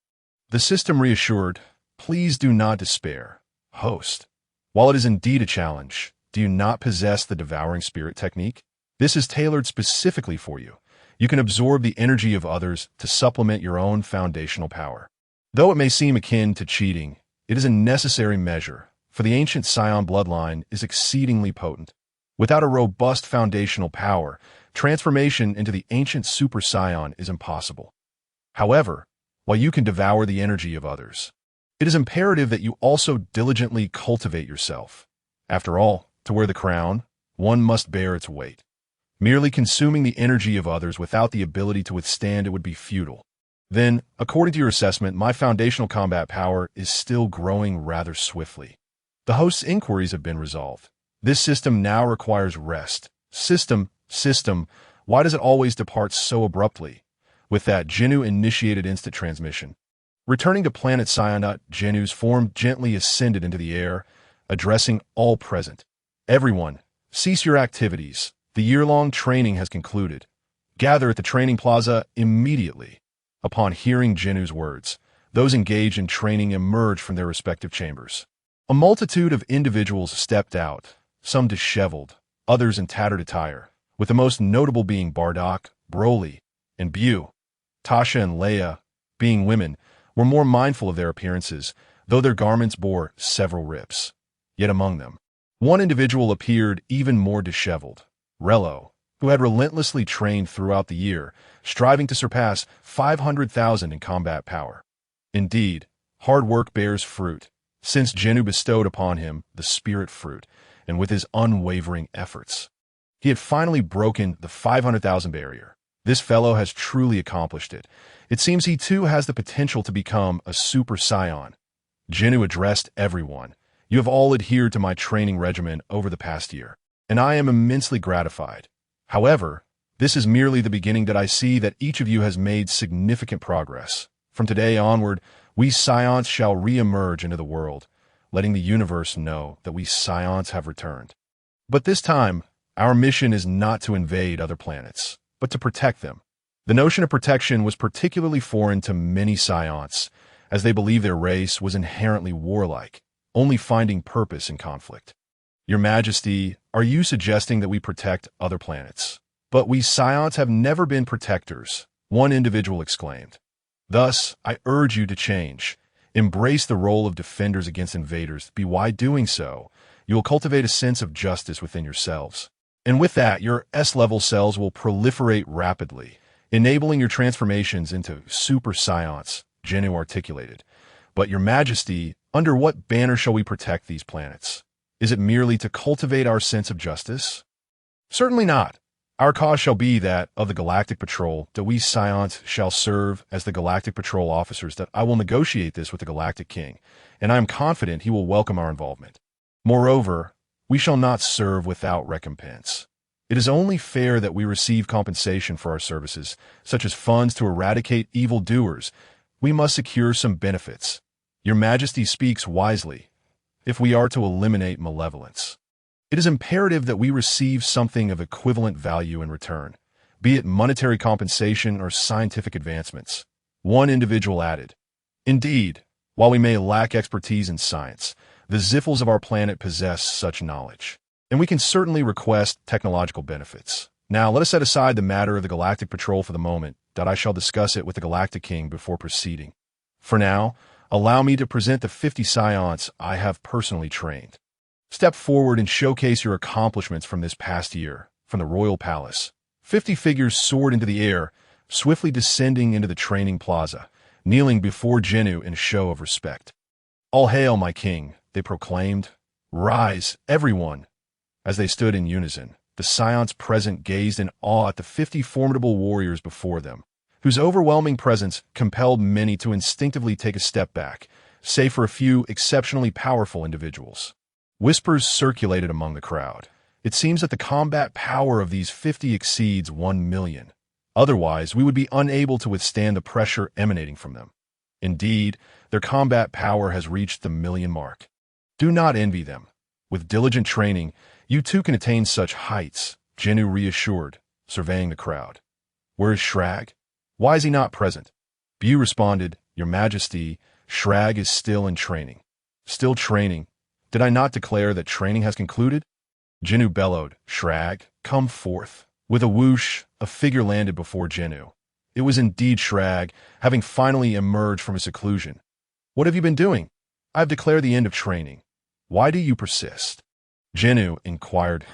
The system reassured, please do not despair, host. While it is indeed a challenge, do you not possess the devouring spirit technique? This is tailored specifically for you. You can absorb the energy of others to supplement your own foundational power. Though it may seem akin to cheating, it is a necessary measure, for the ancient Scion bloodline is exceedingly potent. Without a robust foundational power, transformation into the ancient Super Saiyan is impossible. However, while you can devour the energy of others, it is imperative that you also diligently cultivate yourself. After all, to wear the crown, one must bear its weight. Merely consuming the energy of others without the ability to withstand it would be futile. Then, according to your assessment, my foundational combat power is still growing rather swiftly. The host's inquiries have been resolved. This system now requires rest. System, why does it always depart so abruptly? With that, Ginyu initiated instant transmission. Returning to Planet Sai, Ginyu's form gently ascended into the air, addressing all present. Everyone, cease your activities. The year-long training has concluded. Gather at the training plaza immediately. Upon hearing Ginyu's words, those engaged in training emerged from their respective chambers. A multitude of individuals stepped out, some disheveled, others in tattered attire, with the most notable being Bardock, Broly, and Bu. Tasha and Leia, being women, were more mindful of their appearances, though their garments bore several rips. Yet among them, one individual appeared even more disheveled, Rello, who had relentlessly trained throughout the year, striving to surpass 500,000 in combat power. Indeed, hard work bears fruit, since Ginyu bestowed upon him the spirit fruit, and with his unwavering efforts, he had finally broken the 500,000 barrier. This fellow has truly accomplished it. It seems he too has the potential to become a Super Saiyan. Ginyu addressed everyone. You have all adhered to my training regimen over the past year, and I am immensely gratified. However, this is merely the beginning that I see that each of you has made significant progress. From today onward, we Scions shall re-emerge into the world, letting the universe know that we Scions have returned. But this time, our mission is not to invade other planets, but to protect them. The notion of protection was particularly foreign to many Scions, as they believed their race was inherently warlike, only finding purpose in conflict. Your Majesty, are you suggesting that we protect other planets? But we Scions have never been protectors, one individual exclaimed. Thus, I urge you to change. Embrace the role of defenders against invaders. By doing so, you will cultivate a sense of justice within yourselves. And with that, your S-level cells will proliferate rapidly, enabling your transformations into Super Scions, Ginyu articulated. But your Majesty, under what banner shall we protect these planets? Is it merely to cultivate our sense of justice? Certainly not. Our cause shall be that of the Galactic Patrol, that we Scions shall serve as the Galactic Patrol officers, that I will negotiate this with the Galactic King, and I am confident he will welcome our involvement. Moreover, we shall not serve without recompense. It is only fair that we receive compensation for our services, such as funds to eradicate evildoers. We must secure some benefits. Your Majesty speaks wisely. If we are to eliminate malevolence, it is imperative that we receive something of equivalent value in return, be it monetary compensation or scientific advancements. One individual added, indeed, while we may lack expertise in science, the Zephurs of our planet possess such knowledge, and we can certainly request technological benefits. Now, let us set aside the matter of the Galactic Patrol for the moment that I shall discuss it with the Galactic King before proceeding. For now, allow me to present the 50 Scions I have personally trained. Step forward and showcase your accomplishments from this past year, from the Royal Palace. 50 figures soared into the air, swiftly descending into the training plaza, kneeling before Ginyu in a show of respect. "All hail, my king," they proclaimed. "Rise, everyone." As they stood in unison, the Scions present gazed in awe at the 50 formidable warriors before them, whose overwhelming presence compelled many to instinctively take a step back, save for a few exceptionally powerful individuals. Whispers circulated among the crowd. It seems that the combat power of these 50 exceeds 1 million. Otherwise, we would be unable to withstand the pressure emanating from them. Indeed, their combat power has reached the million mark. Do not envy them. With diligent training, you too can attain such heights, Ginyu reassured, surveying the crowd. "Where is Shrag? Why is he not present?" Bu responded, "Your Majesty, Shrag is still in training." "Still training? Did I not declare that training has concluded?" Ginyu bellowed, "Shrag, come forth." With a whoosh, a figure landed before Ginyu. It was indeed Shrag, having finally emerged from his seclusion. "What have you been doing?" "I have declared the end of training." "Why do you persist?" Ginyu inquired.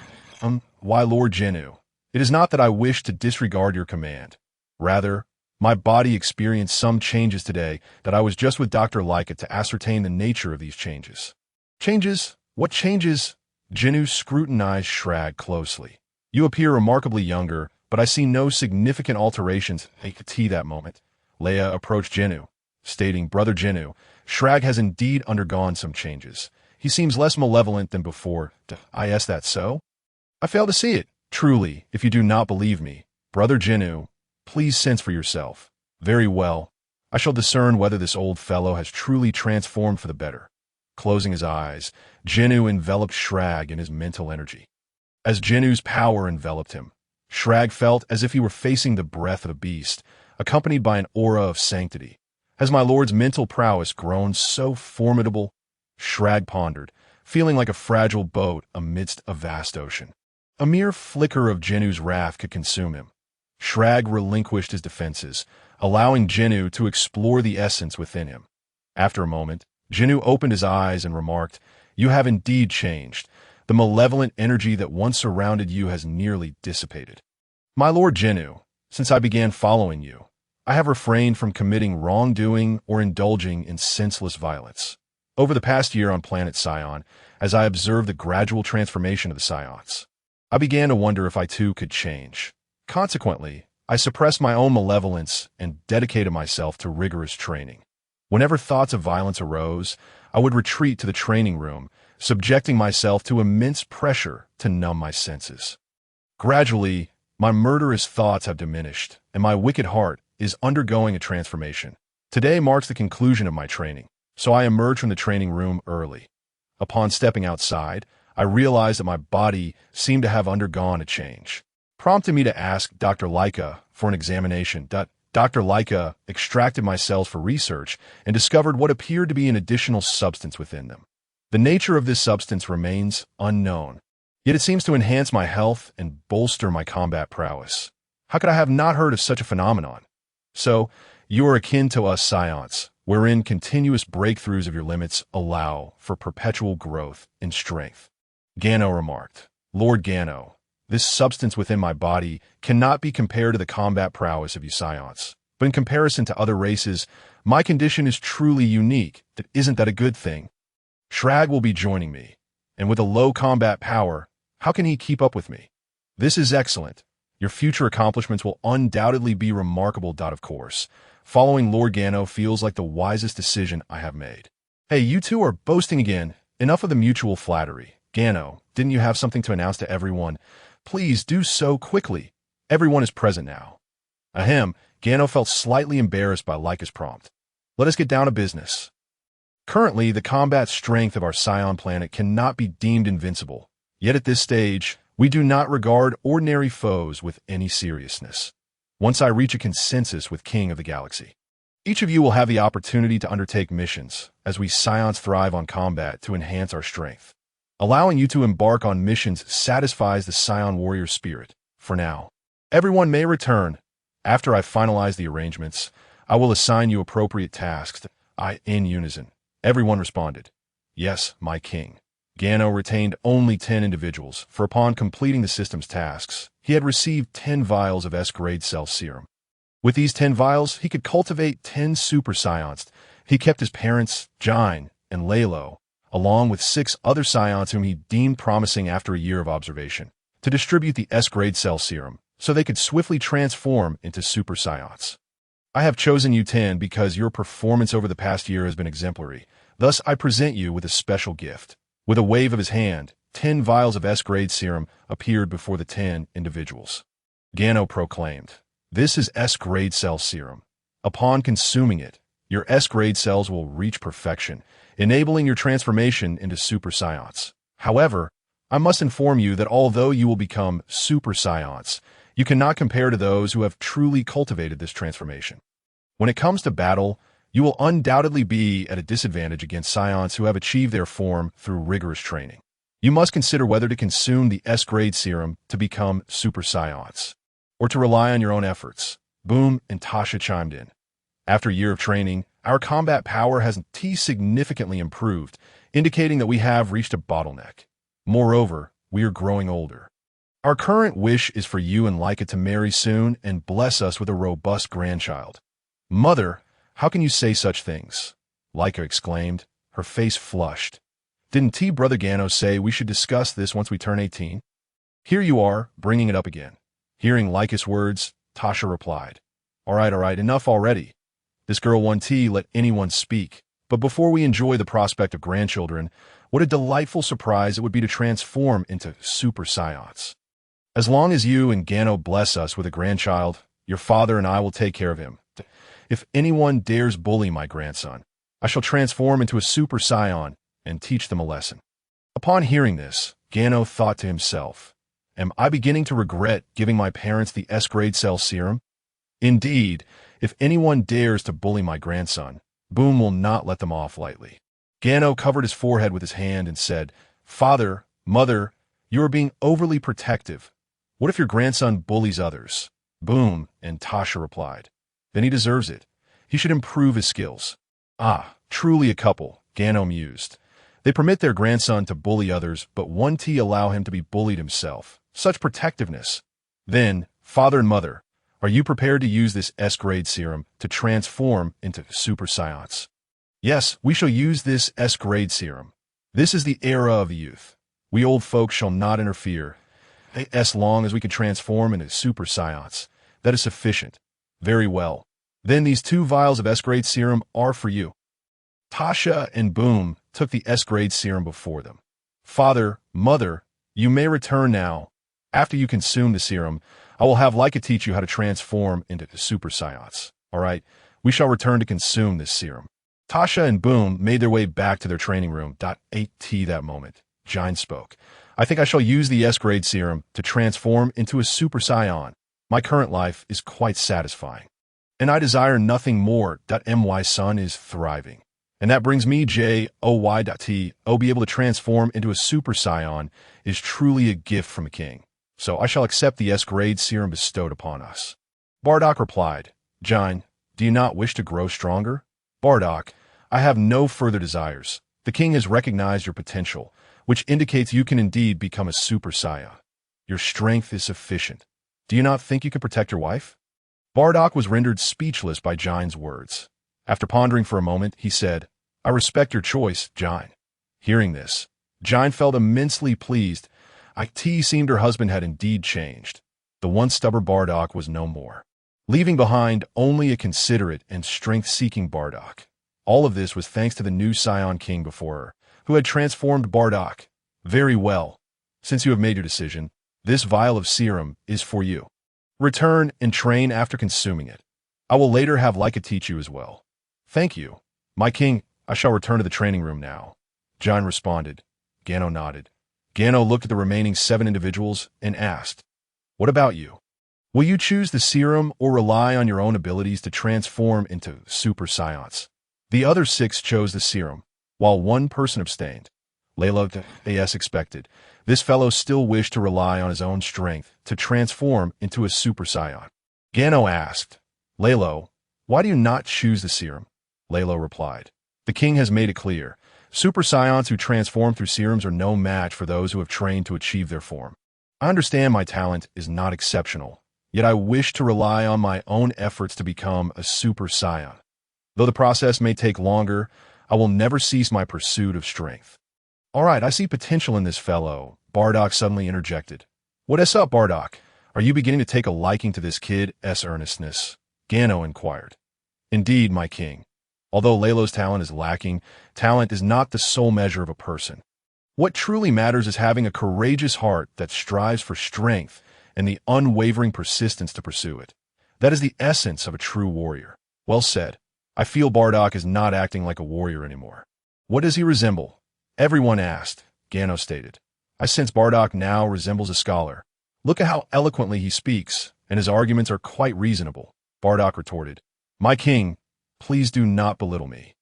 Why, Lord Ginyu, it is not that I wish to disregard your command. Rather, my body experienced some changes today that I was just with Dr. Leica to ascertain the nature of these changes." "Changes? What changes?" Ginyu scrutinized Shrag closely. "You appear remarkably younger, but I see no significant alterations at that moment." Leia approached Ginyu, stating, "Brother Ginyu, Shrag has indeed undergone some changes. He seems less malevolent than before." "Is that so?" "I fail to see it." "Truly, if you do not believe me, Brother Ginyu, please sense for yourself." "Very well. I shall discern whether this old fellow has truly transformed for the better." Closing his eyes, Ginyu enveloped Shrag in his mental energy. As Jinyu's power enveloped him, Shrag felt as if he were facing the breath of a beast, accompanied by an aura of sanctity. Has my lord's mental prowess grown so formidable? Shrag pondered, feeling like a fragile boat amidst a vast ocean. A mere flicker of Jinyu's wrath could consume him. Shrag relinquished his defenses, allowing Ginyu to explore the essence within him. After a moment, Ginyu opened his eyes and remarked, "You have indeed changed. The malevolent energy that once surrounded you has nearly dissipated." "My lord Ginyu, since I began following you, I have refrained from committing wrongdoing or indulging in senseless violence. Over the past year on Planet Sion, as I observed the gradual transformation of the Scions, I began to wonder if I too could change. Consequently, I suppressed my own malevolence and dedicated myself to rigorous training. Whenever thoughts of violence arose, I would retreat to the training room, subjecting myself to immense pressure to numb my senses. Gradually, my murderous thoughts have diminished, and my wicked heart is undergoing a transformation. Today marks the conclusion of my training, so I emerged from the training room early. Upon stepping outside, I realized that my body seemed to have undergone a change, prompting me to ask Dr. Leica for an examination. Dr. Leica extracted my cells for research and discovered what appeared to be an additional substance within them. The nature of this substance remains unknown, yet it seems to enhance my health and bolster my combat prowess. How could I have not heard of such a phenomenon? So, you are akin to us Scions, wherein continuous breakthroughs of your limits allow for perpetual growth in strength. Gano remarked, "Lord Gano, this substance within my body cannot be compared to the combat prowess of you Scions, but in comparison to other races, my condition is truly unique. Isn't that a good thing? Shrag will be joining me, and with a low combat power, how can he keep up with me? This is excellent. Your future accomplishments will undoubtedly be remarkable. Of course, following Lord Gano feels like the wisest decision I have made." "Hey, you two are boasting again. Enough of the mutual flattery. Gano, didn't you have something to announce to everyone? Please do so quickly. Everyone is present now." Ahem, Gano felt slightly embarrassed by Leica's prompt. "Let us get down to business. Currently, the combat strength of our Scion planet cannot be deemed invincible. Yet at this stage, we do not regard ordinary foes with any seriousness. Once I reach a consensus with King of the Galaxy, each of you will have the opportunity to undertake missions, as we Scions thrive on combat to enhance our strength. Allowing you to embark on missions satisfies the Scion warrior spirit. For now, everyone may return. After I finalize the arrangements, I will assign you appropriate tasks. In unison. Everyone responded. Yes, my king. Gano retained only 10 individuals, for upon completing the system's tasks, he had received 10 vials of S-grade cell serum. With these 10 vials, he could cultivate 10 Super Saions. He kept his parents, Jine and Leia, along with 6 other Saions whom he deemed promising after a year of observation, to distribute the S-grade cell serum, so they could swiftly transform into Super Saions. I have chosen you 10 because your performance over the past year has been exemplary. Thus, I present you with a special gift. With a wave of his hand, 10 vials of S-grade serum appeared before the 10 individuals. Gano proclaimed, "This is S-grade cell serum. Upon consuming it, your S-grade cells will reach perfection, enabling your transformation into Super Saions. However, I must inform you that although you will become Super Saions, you cannot compare to those who have truly cultivated this transformation. When it comes to battle, you will undoubtedly be at a disadvantage against Saions who have achieved their form through rigorous training. You must consider whether to consume the S-grade serum to become Super Saions, or to rely on your own efforts." Boom and Tasha chimed in. "After a year of training, our combat power has significantly improved, indicating that we have reached a bottleneck. Moreover, we are growing older. Our current wish is for you and Leica to marry soon and bless us with a robust grandchild." "Mother, how can you say such things?" Leica exclaimed, her face flushed. "Didn't Brother Gano say we should discuss this once we turn 18? Here you are, bringing it up again." Hearing Leica's words, Tasha replied, all right, enough already. This girl 1T let anyone speak, but before we enjoy the prospect of grandchildren, what a delightful surprise it would be to transform into Super Saions. As long as you and Gano bless us with a grandchild, your father and I will take care of him. If anyone dares bully my grandson, I shall transform into a Super Saiyan and teach them a lesson." Upon hearing this, Gano thought to himself, "Am I beginning to regret giving my parents the S-grade cell serum? Indeed, if anyone dares to bully my grandson, Boom will not let them off lightly." Gano covered his forehead with his hand and said, "Father, Mother, you are being overly protective. What if your grandson bullies others?" Boom and Tasha replied, "Then he deserves it. He should improve his skills." "Ah, truly a couple," Gano mused. "They permit their grandson to bully others, but 1T allow him to be bullied himself. Such protectiveness. Then, Father and Mother, are you prepared to use this S-grade serum to transform into Super Saions?" "Yes, we shall use this S-grade serum. This is the era of the youth. We old folks shall not interfere. As long as we can transform into Super Saions, that is sufficient." "Very well. Then these 2 vials of S-grade serum are for you." Tasha and Boom took the S-grade serum before them. "Father, Mother, you may return now. After you consume the serum, I will have Leica teach you how to transform into Super Saions. All right, we shall return to consume this serum." Tasha and Boom made their way back to their training room. At that moment, Jine spoke. "I think I shall use the S-grade serum to transform into a Super Saiyan. My current life is quite satisfying, and I desire nothing more. My son is thriving. And that brings me Joy.T. Be able to transform into a Super Saiyan is truly a gift from a king. So I shall accept the S-grade serum bestowed upon us." Bardock replied, "Jine, do you not wish to grow stronger?" "Bardock, I have no further desires. The king has recognized your potential, which indicates you can indeed become a Super Saiyan. Your strength is sufficient. Do you not think you can protect your wife?" Bardock was rendered speechless by Jine's words. After pondering for a moment, he said, "I respect your choice, Jine." Hearing this, Jine felt immensely pleased. It seemed her husband had indeed changed. The once stubborn Bardock was no more, leaving behind only a considerate and strength-seeking Bardock. All of this was thanks to the new Scion King before her, who had transformed Bardock. "Very well. Since you have made your decision, this vial of serum is for you. Return and train after consuming it. I will later have Leica teach you as well." "Thank you, my king. I shall return to the training room now." Jine responded. Gano nodded. Gano looked at the remaining 7 individuals and asked, "What about you? Will you choose the serum or rely on your own abilities to transform into Super Saions?" The other 6 chose the serum, while 1 person abstained. Leia, as expected, this fellow still wished to rely on his own strength to transform into a Super Saiyan. Gano asked. Lalo, why do you not choose the serum? Lalo replied. The king has made it clear. Super Scions who transform through serums are no match for those who have trained to achieve their form. I understand my talent is not exceptional, yet I wish to rely on my own efforts to become a Super Saiyan. Though the process may take longer, I will never cease my pursuit of strength. All right, I see potential in this fellow, Bardock suddenly interjected. What's up, Bardock? Are you beginning to take a liking to this kid's earnestness? Gano inquired. Indeed, my king. Although Lalo's talent is lacking, talent is not the sole measure of a person. What truly matters is having a courageous heart that strives for strength and the unwavering persistence to pursue it. That is the essence of a true warrior. Well said. I feel Bardock is not acting like a warrior anymore. What does he resemble? Everyone asked, Gano stated. I sense Bardock now resembles a scholar. Look at how eloquently he speaks, and his arguments are quite reasonable, Bardock retorted. My king, please do not belittle me.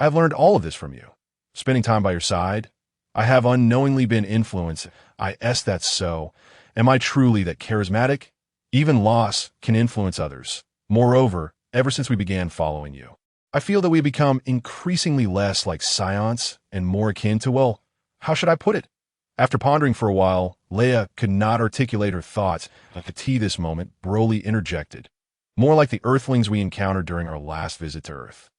I have learned all of this from you. Spending time by your side, I have unknowingly been influenced. That's so. Am I truly that charismatic? Even loss can influence others. Moreover, ever since we began following you, I feel that we have become increasingly less like Scions and more akin to, well, how should I put it? After pondering for a while, Leia could not articulate her thoughts. At the tea this moment, Broly interjected. More like the Earthlings we encountered during our last visit to Earth.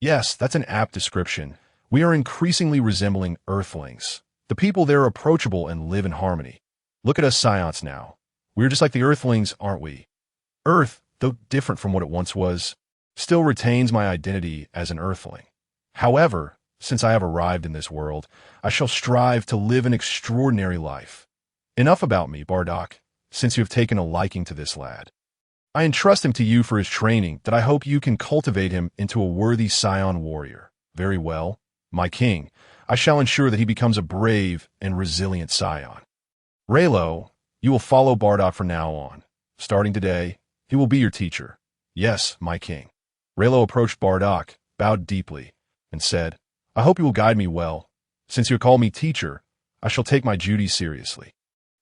Yes, that's an apt description. We are increasingly resembling Earthlings. The people there are approachable and live in harmony. Look at us Scions now. We're just like the Earthlings, aren't we? Earth, though different from what it once was, still retains my identity as an Earthling. However, since I have arrived in this world, I shall strive to live an extraordinary life. Enough about me, Bardock, since you have taken a liking to this lad. I entrust him to you for his training, that I hope you can cultivate him into a worthy Scion warrior. Very well, my king, I shall ensure that he becomes a brave and resilient Scion. Raylo, you will follow Bardock from now on. Starting today, he will be your teacher. Yes, my king. Raylo approached Bardock, bowed deeply, and said, I hope you will guide me well. Since you call me teacher, I shall take my duties seriously.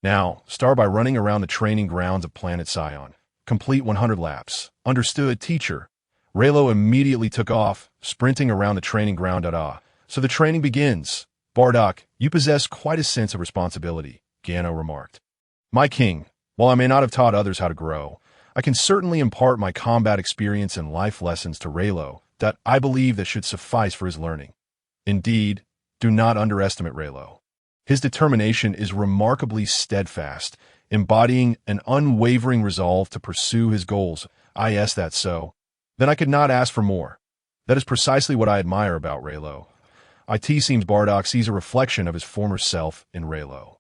Now, start by running around the training grounds of Planet Sion. Complete 100 laps. Understood, teacher. Raylo immediately took off, sprinting around the training ground. So the training begins. Bardock, you possess quite a sense of responsibility, Gano remarked. My king, while I may not have taught others how to grow, I can certainly impart my combat experience and life lessons to Raylo that I believe that should suffice for his learning. Indeed, do not underestimate Raylo. His determination is remarkably steadfast, embodying an unwavering resolve to pursue his goals. That's so. Then I could not ask for more. That is precisely what I admire about Raylo. It seems Bardock sees a reflection of his former self in Raylo.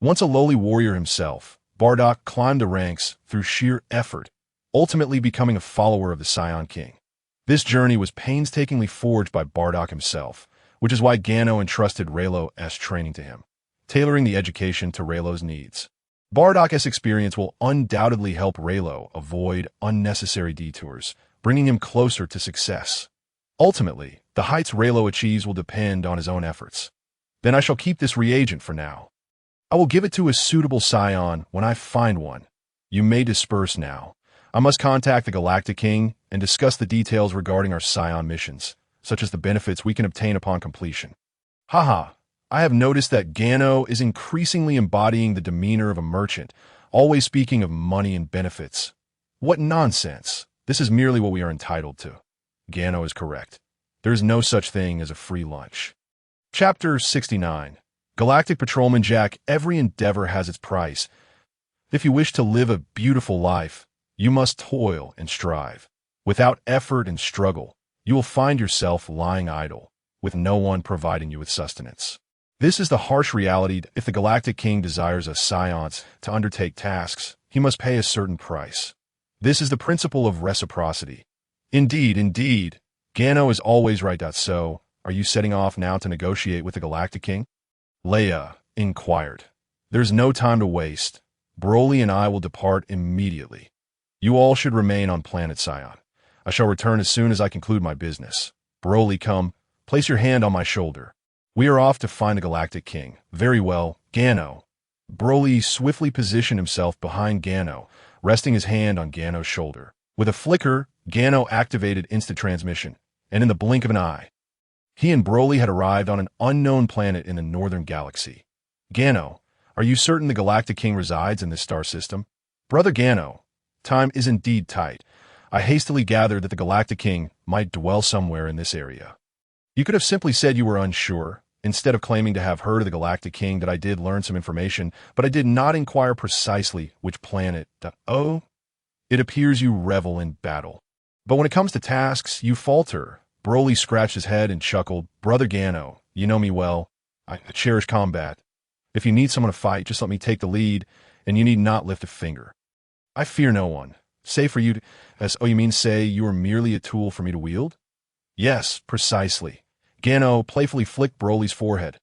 Once a lowly warrior himself, Bardock climbed the ranks through sheer effort, ultimately becoming a follower of the Scion King. This journey was painstakingly forged by Bardock himself, which is why Gano entrusted Raylo's training to him, tailoring the education to Raylo's needs. Bardock's experience will undoubtedly help Raylo avoid unnecessary detours, bringing him closer to success. Ultimately, the heights Raylo achieves will depend on his own efforts. Then I shall keep this reagent for now. I will give it to a suitable Scion when I find one. You may disperse now. I must contact the Galactic King and discuss the details regarding our Scion missions, such as the benefits we can obtain upon completion. Haha, I have noticed that Gano is increasingly embodying the demeanor of a merchant, always speaking of money and benefits. What nonsense! This is merely what we are entitled to. Gano is correct. There is no such thing as a free lunch. Chapter 69. Galactic Patrolman Jack, every endeavor has its price. If you wish to live a beautiful life, you must toil and strive. Without effort and struggle, you will find yourself lying idle, with no one providing you with sustenance. This is the harsh reality. If the Galactic King desires a Science to undertake tasks, he must pay a certain price. This is the principle of reciprocity. Indeed, Gano is always right. So, are you setting off now to negotiate with the Galactic King? Leia inquired. There's no time to waste. Broly and I will depart immediately. You all should remain on Planet Sion. I shall return as soon as I conclude my business. Broly, come, place your hand on my shoulder. We are off to find the Galactic King. Very well, Gano. Broly swiftly positioned himself behind Gano, resting his hand on Gano's shoulder. With a flicker, Gano activated instant transmission, and in the blink of an eye, he and Broly had arrived on an unknown planet in the northern galaxy. Gano, are you certain the Galactic King resides in this star system? Brother Gano, time is indeed tight. I hastily gathered that the Galactic King might dwell somewhere in this area. You could have simply said you were unsure, instead of claiming to have heard of the Galactic King that I did learn some information, but I did not inquire precisely which planet. Oh, it appears you revel in battle. But when it comes to tasks, you falter. Broly scratched his head and chuckled. Brother Gano, you know me well. I cherish combat. If you need someone to fight, just let me take the lead, and you need not lift a finger. I fear no one. Say for you to... Oh, you mean say you are merely a tool for me to wield? Yes, precisely. Gano playfully flicked Broly's forehead.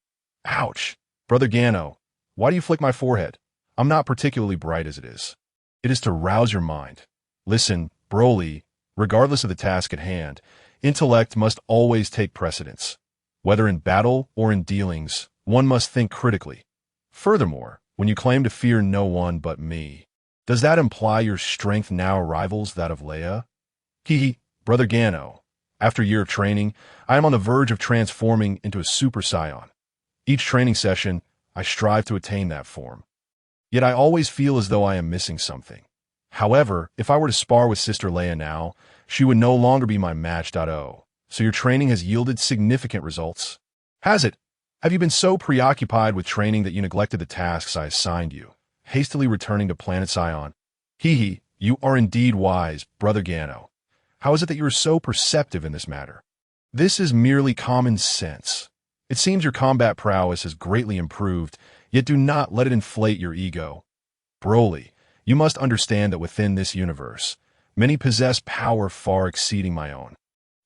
Ouch. Brother Gano, why do you flick my forehead? I'm not particularly bright as it is. It is to rouse your mind. Listen, Broly, regardless of the task at hand, intellect must always take precedence. Whether in battle or in dealings, one must think critically. Furthermore, when you claim to fear no one but me, does that imply your strength now rivals that of Leia? Brother Gano, after a year of training, I am on the verge of transforming into a Super Saiyan. Each training session, I strive to attain that form. Yet I always feel as though I am missing something. However, if I were to spar with Sister Leia now, she would no longer be my match. So your training has yielded significant results. Has it? Have you been so preoccupied with training that you neglected the tasks I assigned you? Hastily returning to Planet Sion. You are indeed wise, Brother Gano. How is it that you are so perceptive in this matter? This is merely common sense. It seems your combat prowess has greatly improved, yet do not let it inflate your ego. Broly, you must understand that within this universe, many possess power far exceeding my own.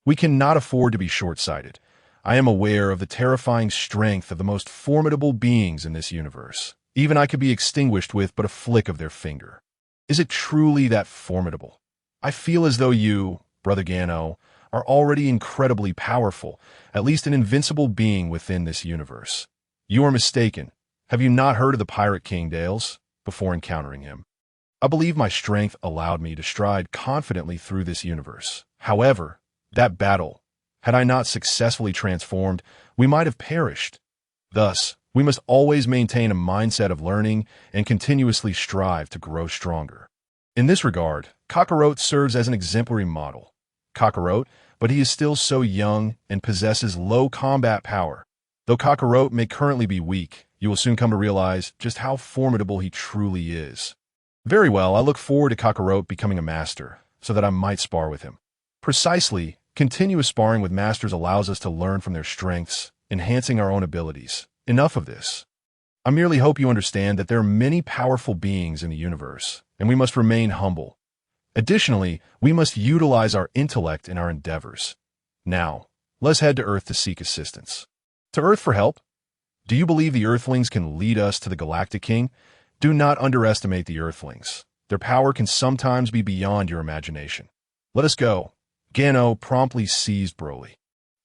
We cannot afford to be short-sighted. I am aware of the terrifying strength of the most formidable beings in this universe. Even I could be extinguished with but a flick of their finger. Is it truly that formidable? I feel as though you, Brother Gano, are already incredibly powerful, at least an invincible being within this universe. You are mistaken. Have you not heard of the Pirate King Dales before encountering him? I believe my strength allowed me to stride confidently through this universe. However, that battle, had I not successfully transformed, we might have perished. Thus, we must always maintain a mindset of learning and continuously strive to grow stronger. In this regard, Kakarot serves as an exemplary model. Kakarot, but he is still so young and possesses low combat power. Though Kakarot may currently be weak, you will soon come to realize just how formidable he truly is. Very well, I look forward to Kakarot becoming a master, so that I might spar with him. Precisely, continuous sparring with masters allows us to learn from their strengths, enhancing our own abilities. Enough of this. I merely hope you understand that there are many powerful beings in the universe, and we must remain humble. Additionally, we must utilize our intellect in our endeavors. Now, let's head to Earth to seek assistance. To Earth for help? Do you believe the Earthlings can lead us to the Galactic King? Do not underestimate the Earthlings. Their power can sometimes be beyond your imagination. Let us go. Gano promptly seized Broly,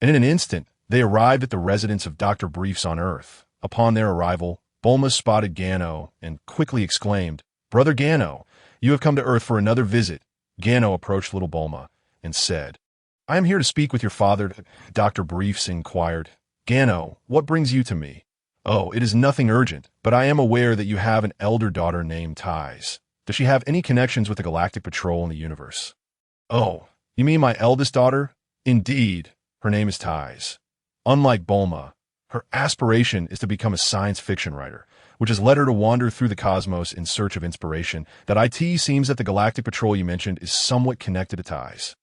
and in an instant, they arrived at the residence of Dr. Briefs on Earth. Upon their arrival, Bulma spotted Gano and quickly exclaimed, Brother Gano, you have come to Earth for another visit. Gano approached little Bulma and said, I am here to speak with your father. Dr. Briefs inquired, Gano, what brings you to me? Oh, it is nothing urgent, but I am aware that you have an elder daughter named Ties. Does she have any connections with the Galactic Patrol in the universe? Oh, you mean my eldest daughter? Indeed, her name is Ties. Unlike Bulma, her aspiration is to become a science fiction writer, which has led her to wander through the cosmos in search of inspiration. That it seems that the Galactic Patrol you mentioned is somewhat connected to Ties.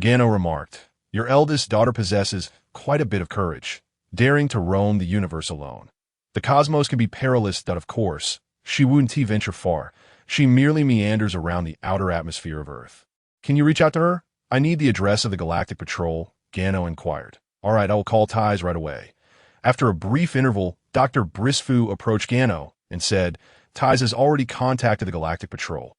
Gano remarked, your eldest daughter possesses quite a bit of courage, daring to roam the universe alone. The cosmos can be perilous, that of course, she wouldn't venture far. She merely meanders around the outer atmosphere of Earth. Can you reach out to her? I need the address of the Galactic Patrol, Gano inquired. All right, I will call Ties right away. After a brief interval, Dr. Brisfu approached Gano and said, Ties has already contacted the Galactic Patrol.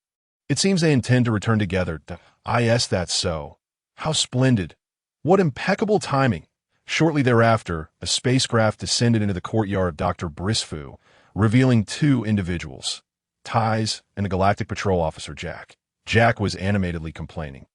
It seems they intend to return together. That's so. How splendid. What impeccable timing. Shortly thereafter, a spacecraft descended into the courtyard of Dr. Brisfu, revealing two individuals. Ties, and the Galactic Patrol Officer Jack. Jack was animatedly complaining.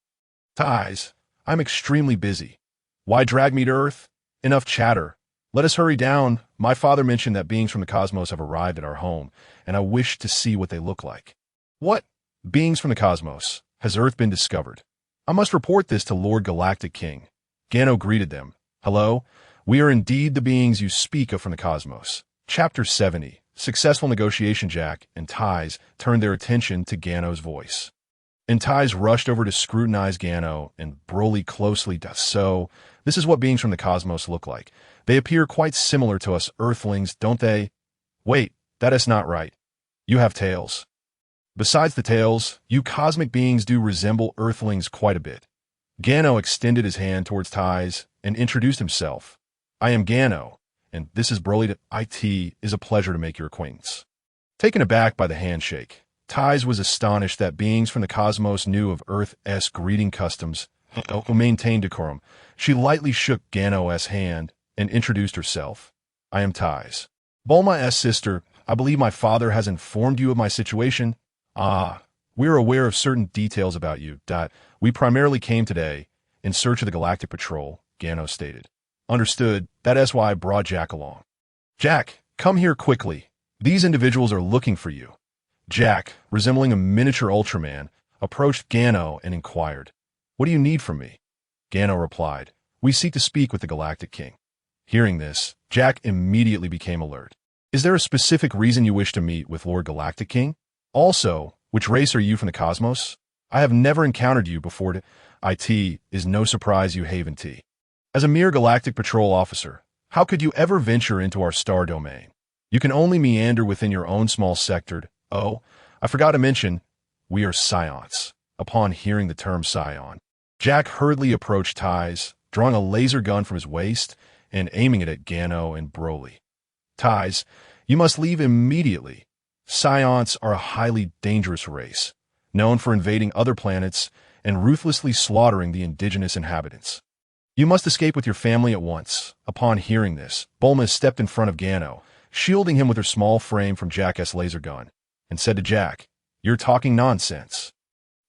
Ties, I'm extremely busy. Why drag me to Earth? Enough chatter. Let us hurry down. My father mentioned that beings from the cosmos have arrived at our home, and I wish to see what they look like. What? Beings from the cosmos. Has Earth been discovered? I must report this to Lord Galactic King. Gano greeted them. Hello? We are indeed the beings you speak of from the cosmos. Chapter 70. Successful negotiation. Jack and Ties turned their attention to Gano's voice. And Ties rushed over to scrutinize Gano and Broly closely. So, this is what beings from the cosmos look like. They appear quite similar to us Earthlings, don't they? Wait, that is not right. You have tails. Besides the tails, you cosmic beings do resemble Earthlings quite a bit. Gano extended his hand towards Ties and introduced himself. I am Gano, and this is Broly. It is a pleasure to make your acquaintance. Taken aback by the handshake, Ties was astonished that beings from the cosmos knew of Earth's greeting customs who maintained decorum. She lightly shook Gano's hand and introduced herself. I am Ties. Bulma's sister. I believe my father has informed you of my situation. We are aware of certain details about you. We primarily came today in search of the Galactic Patrol, Gano stated. Understood. That is why I brought Jack along. Jack, come here quickly. These individuals are looking for you. Jack, resembling a miniature Ultraman, approached Gano and inquired, What do you need from me? Gano replied, We seek to speak with the Galactic King. Hearing this, Jack immediately became alert. Is there a specific reason you wish to meet with Lord Galactic King? Also, which race are you from the cosmos? I have never encountered you before. It is no surprise you haven T. As a mere Galactic Patrol officer, how could you ever venture into our star domain? You can only meander within your own small sector. Oh, I forgot to mention, we are Scions. Upon hearing the term Scion, Jack hurriedly approached Ties, drawing a laser gun from his waist and aiming it at Gano and Broly. Ties, you must leave immediately. Scions are a highly dangerous race, known for invading other planets and ruthlessly slaughtering the indigenous inhabitants. You must escape with your family at once. Upon hearing this, Bulma stepped in front of Gano, shielding him with her small frame from Jack's laser gun, and said to Jack, You're talking nonsense.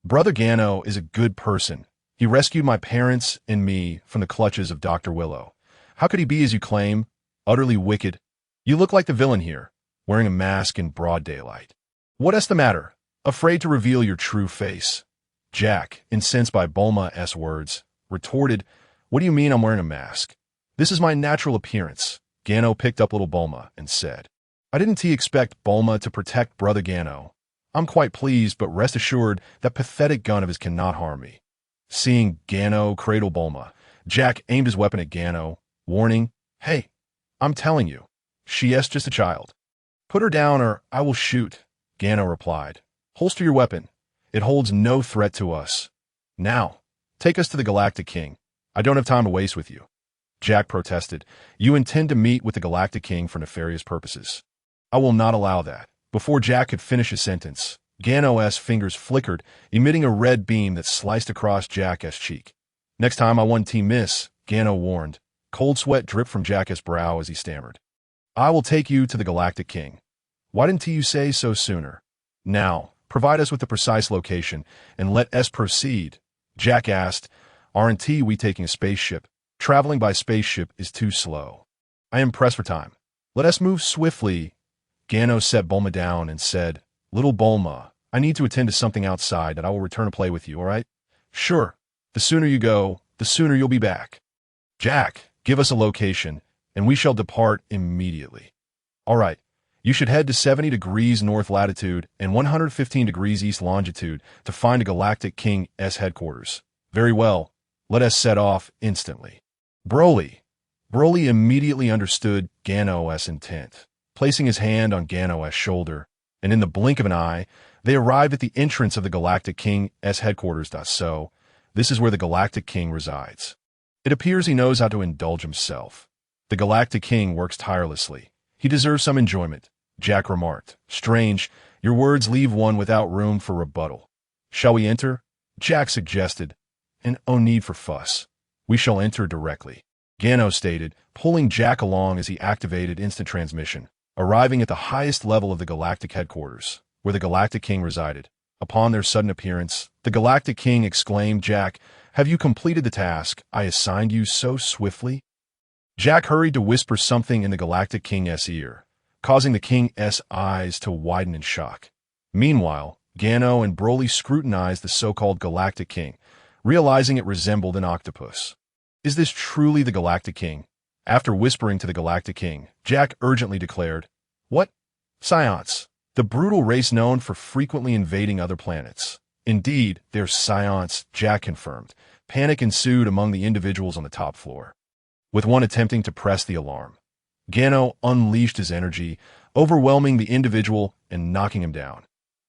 Brother Gano is a good person. He rescued my parents and me from the clutches of Dr. Willow. How could he be as you claim? Utterly wicked. You look like the villain here, wearing a mask in broad daylight. What is the matter? Afraid to reveal your true face? Jack, incensed by Bulma's words, retorted, What do you mean I'm wearing a mask? This is my natural appearance. Gano picked up little Bulma and said, I didn't expect Bulma to protect Brother Gano. I'm quite pleased, but rest assured that pathetic gun of his cannot harm me. Seeing Gano cradle Bulma, Jack aimed his weapon at Gano, warning, Hey, I'm telling you, she is just a child. Put her down or I will shoot, Gano replied. Holster your weapon. It holds no threat to us. Now, take us to the Galactic King. I don't have time to waste with you. Jack protested. You intend to meet with the Galactic King for nefarious purposes. I will not allow that. Before Jack could finish his sentence, Gano's fingers flickered, emitting a red beam that sliced across Jack's cheek. Next time I want to miss, Gano warned. Cold sweat dripped from Jack's brow as he stammered. I will take you to the Galactic King. Why didn't you say so sooner? Now, provide us with the precise location and let us proceed. Jack asked, Aren't we taking a spaceship? Traveling by spaceship is too slow. I am pressed for time. Let us move swiftly. Gano set Bulma down and said, Little Bulma, I need to attend to something outside and I will return to play with you, all right? Sure. The sooner you go, the sooner you'll be back. Jack, give us a location, and we shall depart immediately. All right. You should head to 70 degrees north latitude and 115 degrees east longitude to find a Galactic King's headquarters. Very well. Let us set off instantly. Broly immediately understood Gano's intent. Placing his hand on Gano's shoulder, and in the blink of an eye, they arrived at the entrance of the Galactic King's headquarters. So, this is where the Galactic King resides. It appears he knows how to indulge himself. The Galactic King works tirelessly. He deserves some enjoyment, Jack remarked. Strange, your words leave one without room for rebuttal. Shall we enter? Jack suggested. And no need for fuss. We shall enter directly, Gano stated, pulling Jack along as he activated instant transmission, arriving at the highest level of the Galactic headquarters, where the Galactic King resided. Upon their sudden appearance, the Galactic King exclaimed, "Jack, have you completed the task I assigned you so swiftly?" Jack hurried to whisper something in the Galactic King's ear, causing the King's eyes to widen in shock. Meanwhile, Gano and Broly scrutinized the so-called Galactic King, realizing it resembled an octopus. Is this truly the Galactic King? After whispering to the Galactic King, Jack urgently declared, "What? Science, the brutal race known for frequently invading other planets. Indeed, they're Science," Jack confirmed. Panic ensued among the individuals on the top floor, with one attempting to press the alarm. Gano unleashed his energy, overwhelming the individual and knocking him down.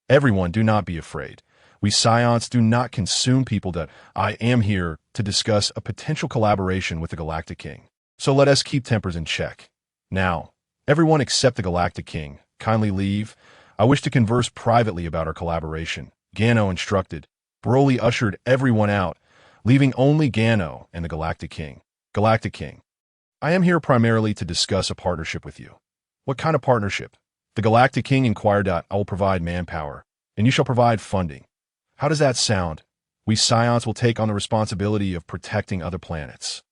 "Everyone, do not be afraid. We Scions do not consume people. I am here to discuss a potential collaboration with the Galactic King. So let us keep tempers in check. Now, everyone except the Galactic King, kindly leave. I wish to converse privately about our collaboration," Gano instructed. Broly ushered everyone out, leaving only Gano and the Galactic King. "Galactic King, I am here primarily to discuss a partnership with you." "What kind of partnership?" The Galactic King inquired. "I will provide manpower, and you shall provide funding." "How does that sound? We Scions will take on the responsibility of protecting other planets.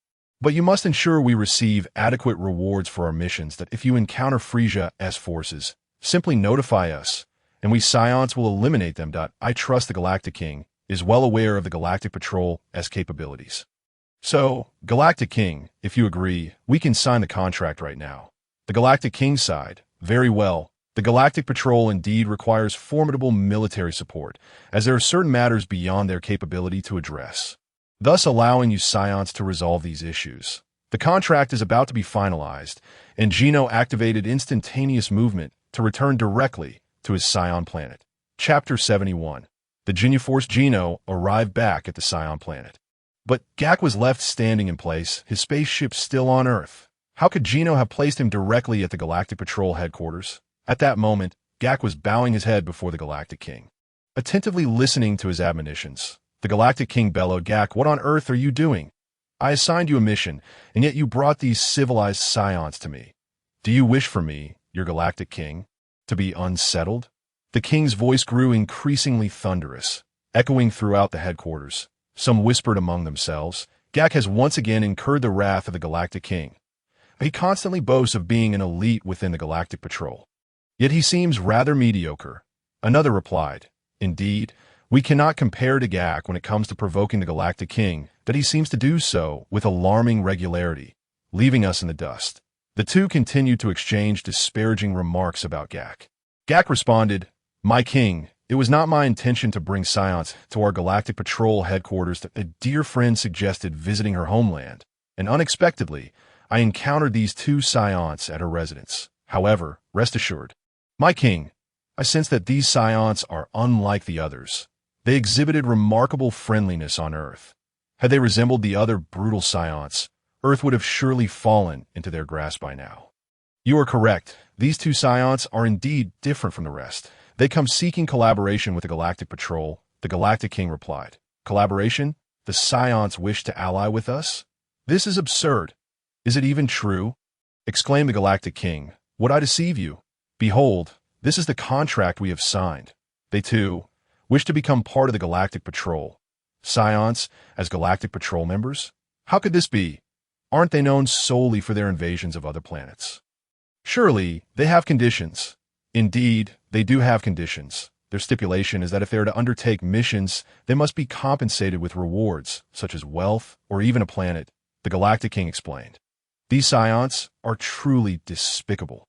But you must ensure we receive adequate rewards for our missions. That if you encounter Frieza's forces, simply notify us, and we Scions will eliminate them. I trust the Galactic King is well aware of the Galactic Patrol's capabilities. So, Galactic King, if you agree, we can sign the contract right now." The Galactic King sighed. "Very well. The Galactic Patrol indeed requires formidable military support, as there are certain matters beyond their capability to address, thus allowing you Scions to resolve these issues. The contract is about to be finalized, and Geno activated instantaneous movement to return directly to his Scion planet." Chapter 71. The Ginyu Force. Geno arrived back at the Scion planet, but Gak was left standing in place, his spaceship still on Earth. How could Geno have placed him directly at the Galactic Patrol headquarters? At that moment, Gak was bowing his head before the Galactic King, attentively listening to his admonitions. The Galactic King bellowed, "Gak, what on earth are you doing? I assigned you a mission, and yet you brought these civilized Scions to me. Do you wish for me, your Galactic King, to be unsettled?" The King's voice grew increasingly thunderous, echoing throughout the headquarters. Some whispered among themselves, "Gak has once again incurred the wrath of the Galactic King. He constantly boasts of being an elite within the Galactic Patrol, yet he seems rather mediocre." Another replied, "Indeed, we cannot compare to Gak when it comes to provoking the Galactic King, that he seems to do so with alarming regularity, leaving us in the dust." The two continued to exchange disparaging remarks about Gak. Gak responded, "My king, it was not my intention to bring Scions to our Galactic Patrol headquarters. A dear friend suggested visiting her homeland, and unexpectedly, I encountered these two Scions at her residence. However, rest assured, my king, I sense that these Scions are unlike the others. They exhibited remarkable friendliness on Earth. Had they resembled the other brutal Scions, Earth would have surely fallen into their grasp by now." "You are correct. These two Scions are indeed different from the rest. They come seeking collaboration with the Galactic Patrol," the Galactic King replied. "Collaboration? The Scions wish to ally with us? This is absurd." "Is it even true?" exclaimed the Galactic King. "Would I deceive you? Behold, this is the contract we have signed. They, too, wish to become part of the Galactic Patrol. Scions as Galactic Patrol members? How could this be? Aren't they known solely for their invasions of other planets? Surely, they have conditions." "Indeed, they do have conditions. Their stipulation is that if they are to undertake missions, they must be compensated with rewards, such as wealth or even a planet," the Galactic King explained. "These Scions are truly despicable.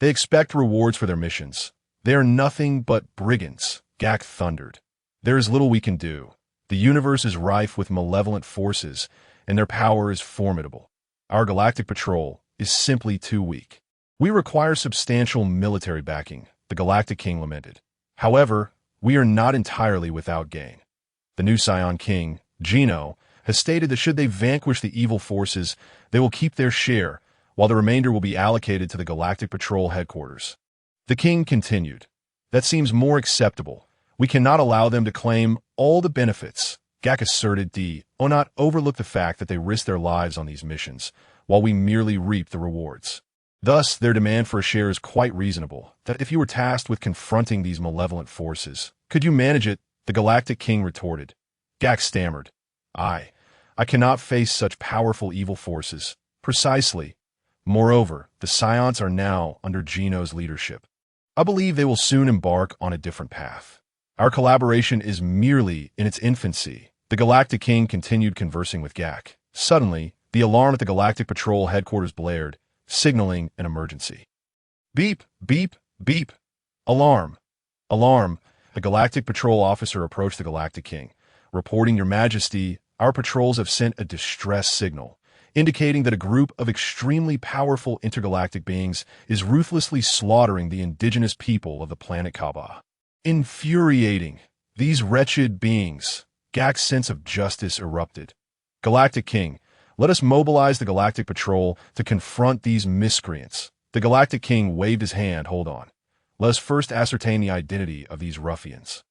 They expect rewards for their missions. They are nothing but brigands," Gak thundered. "There is little we can do. The universe is rife with malevolent forces, and their power is formidable. Our Galactic Patrol is simply too weak. We require substantial military backing," the Galactic King lamented. "However, we are not entirely without gain. The new Scion King, Geno, has stated that should they vanquish the evil forces, they will keep their share, while the remainder will be allocated to the Galactic Patrol headquarters." The King continued, "That seems more acceptable. We cannot allow them to claim all the benefits." Gak asserted, "Do not overlook the fact that they risk their lives on these missions, while we merely reap the rewards. Thus, their demand for a share is quite reasonable, that if you were tasked with confronting these malevolent forces, could you manage it? The Galactic King retorted. Gak stammered. I cannot face such powerful evil forces. Precisely. Moreover, the Scions are now under Geno's leadership. I believe they will soon embark on a different path. Our collaboration is merely in its infancy. The Galactic King continued conversing with Gak. Suddenly, the alarm at the Galactic Patrol headquarters blared, signaling an emergency. Beep, beep, beep. Alarm. Alarm. A Galactic Patrol officer approached the Galactic King, reporting, Your Majesty, our patrols have sent a distress signal, indicating that a group of extremely powerful intergalactic beings is ruthlessly slaughtering the indigenous people of the planet Cabba. Infuriating. These wretched beings. Gak's sense of justice erupted. Galactic King, let us mobilize the Galactic Patrol to confront these miscreants. The Galactic King waved his hand. Hold on. Let us first ascertain the identity of these ruffians.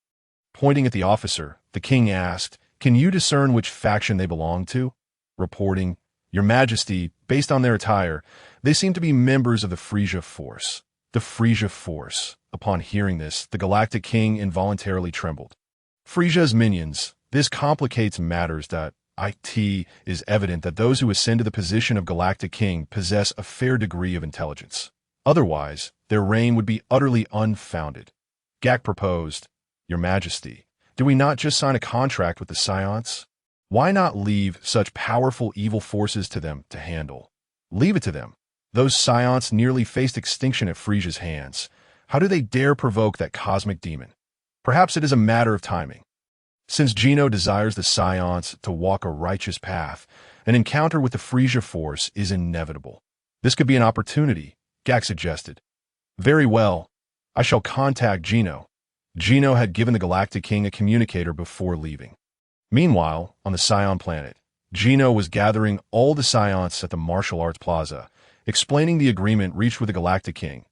Pointing at the officer, the king asked, Can you discern which faction they belong to? Reporting, Your Majesty, based on their attire, they seem to be members of the Frieza Force. The Frieza Force. Upon hearing this, the Galactic King involuntarily trembled. Frieza's minions. This complicates matters. It is evident that those who ascend to the position of Galactic King possess a fair degree of intelligence. Otherwise, their reign would be utterly unfounded. Gak proposed, Your Majesty, do we not just sign a contract with the Scions? Why not leave such powerful evil forces to them to handle? Leave it to them. Those Scions nearly faced extinction at Frieza's hands. How do they dare provoke that cosmic demon? Perhaps it is a matter of timing. Since Geno desires the Scions to walk a righteous path, an encounter with the Frieza Force is inevitable. This could be an opportunity, Gak suggested. Very well. I shall contact Geno. Geno had given the Galactic King a communicator before leaving. Meanwhile, on the Scion planet, Geno was gathering all the Scions at the Martial Arts Plaza, explaining the agreement reached with the Galactic King.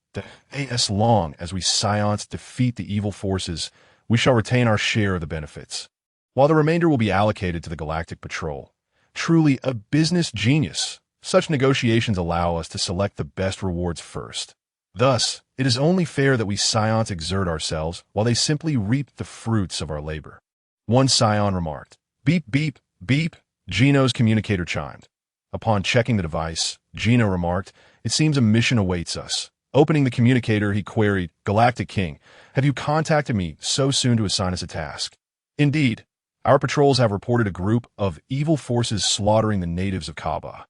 As long as we Scions defeat the evil forces, we shall retain our share of the benefits, while the remainder will be allocated to the Galactic Patrol. Truly a business genius. Such negotiations allow us to select the best rewards first. Thus, it is only fair that we Scions exert ourselves while they simply reap the fruits of our labor. One Scion remarked, Beep, beep, beep. Geno's communicator chimed. Upon checking the device, Geno remarked, It seems a mission awaits us. Opening the communicator, he queried, Galactic King, have you contacted me so soon to assign us a task? Indeed, our patrols have reported a group of evil forces slaughtering the natives of Cabba.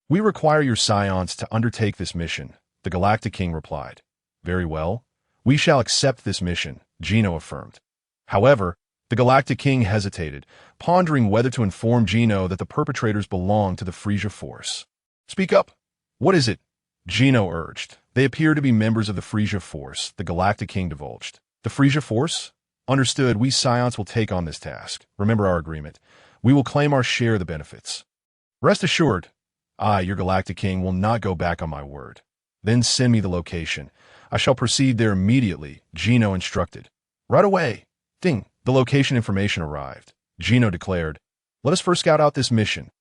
We require your Scions to undertake this mission, the Galactic King replied. Very well. We shall accept this mission, Geno affirmed. However, the Galactic King hesitated, pondering whether to inform Geno that the perpetrators belong to the Frieza Force. Speak up. What is it? Geno urged. They appear to be members of the Frieza Force, the Galactic King divulged. The Frieza Force? Understood, we Scions will take on this task. Remember our agreement. We will claim our share of the benefits. Rest assured, I, your Galactic King, will not go back on my word. Then send me the location. I shall proceed there immediately, Geno instructed. Right away. Ding. The location information arrived. Geno declared, Let us first scout out this mission.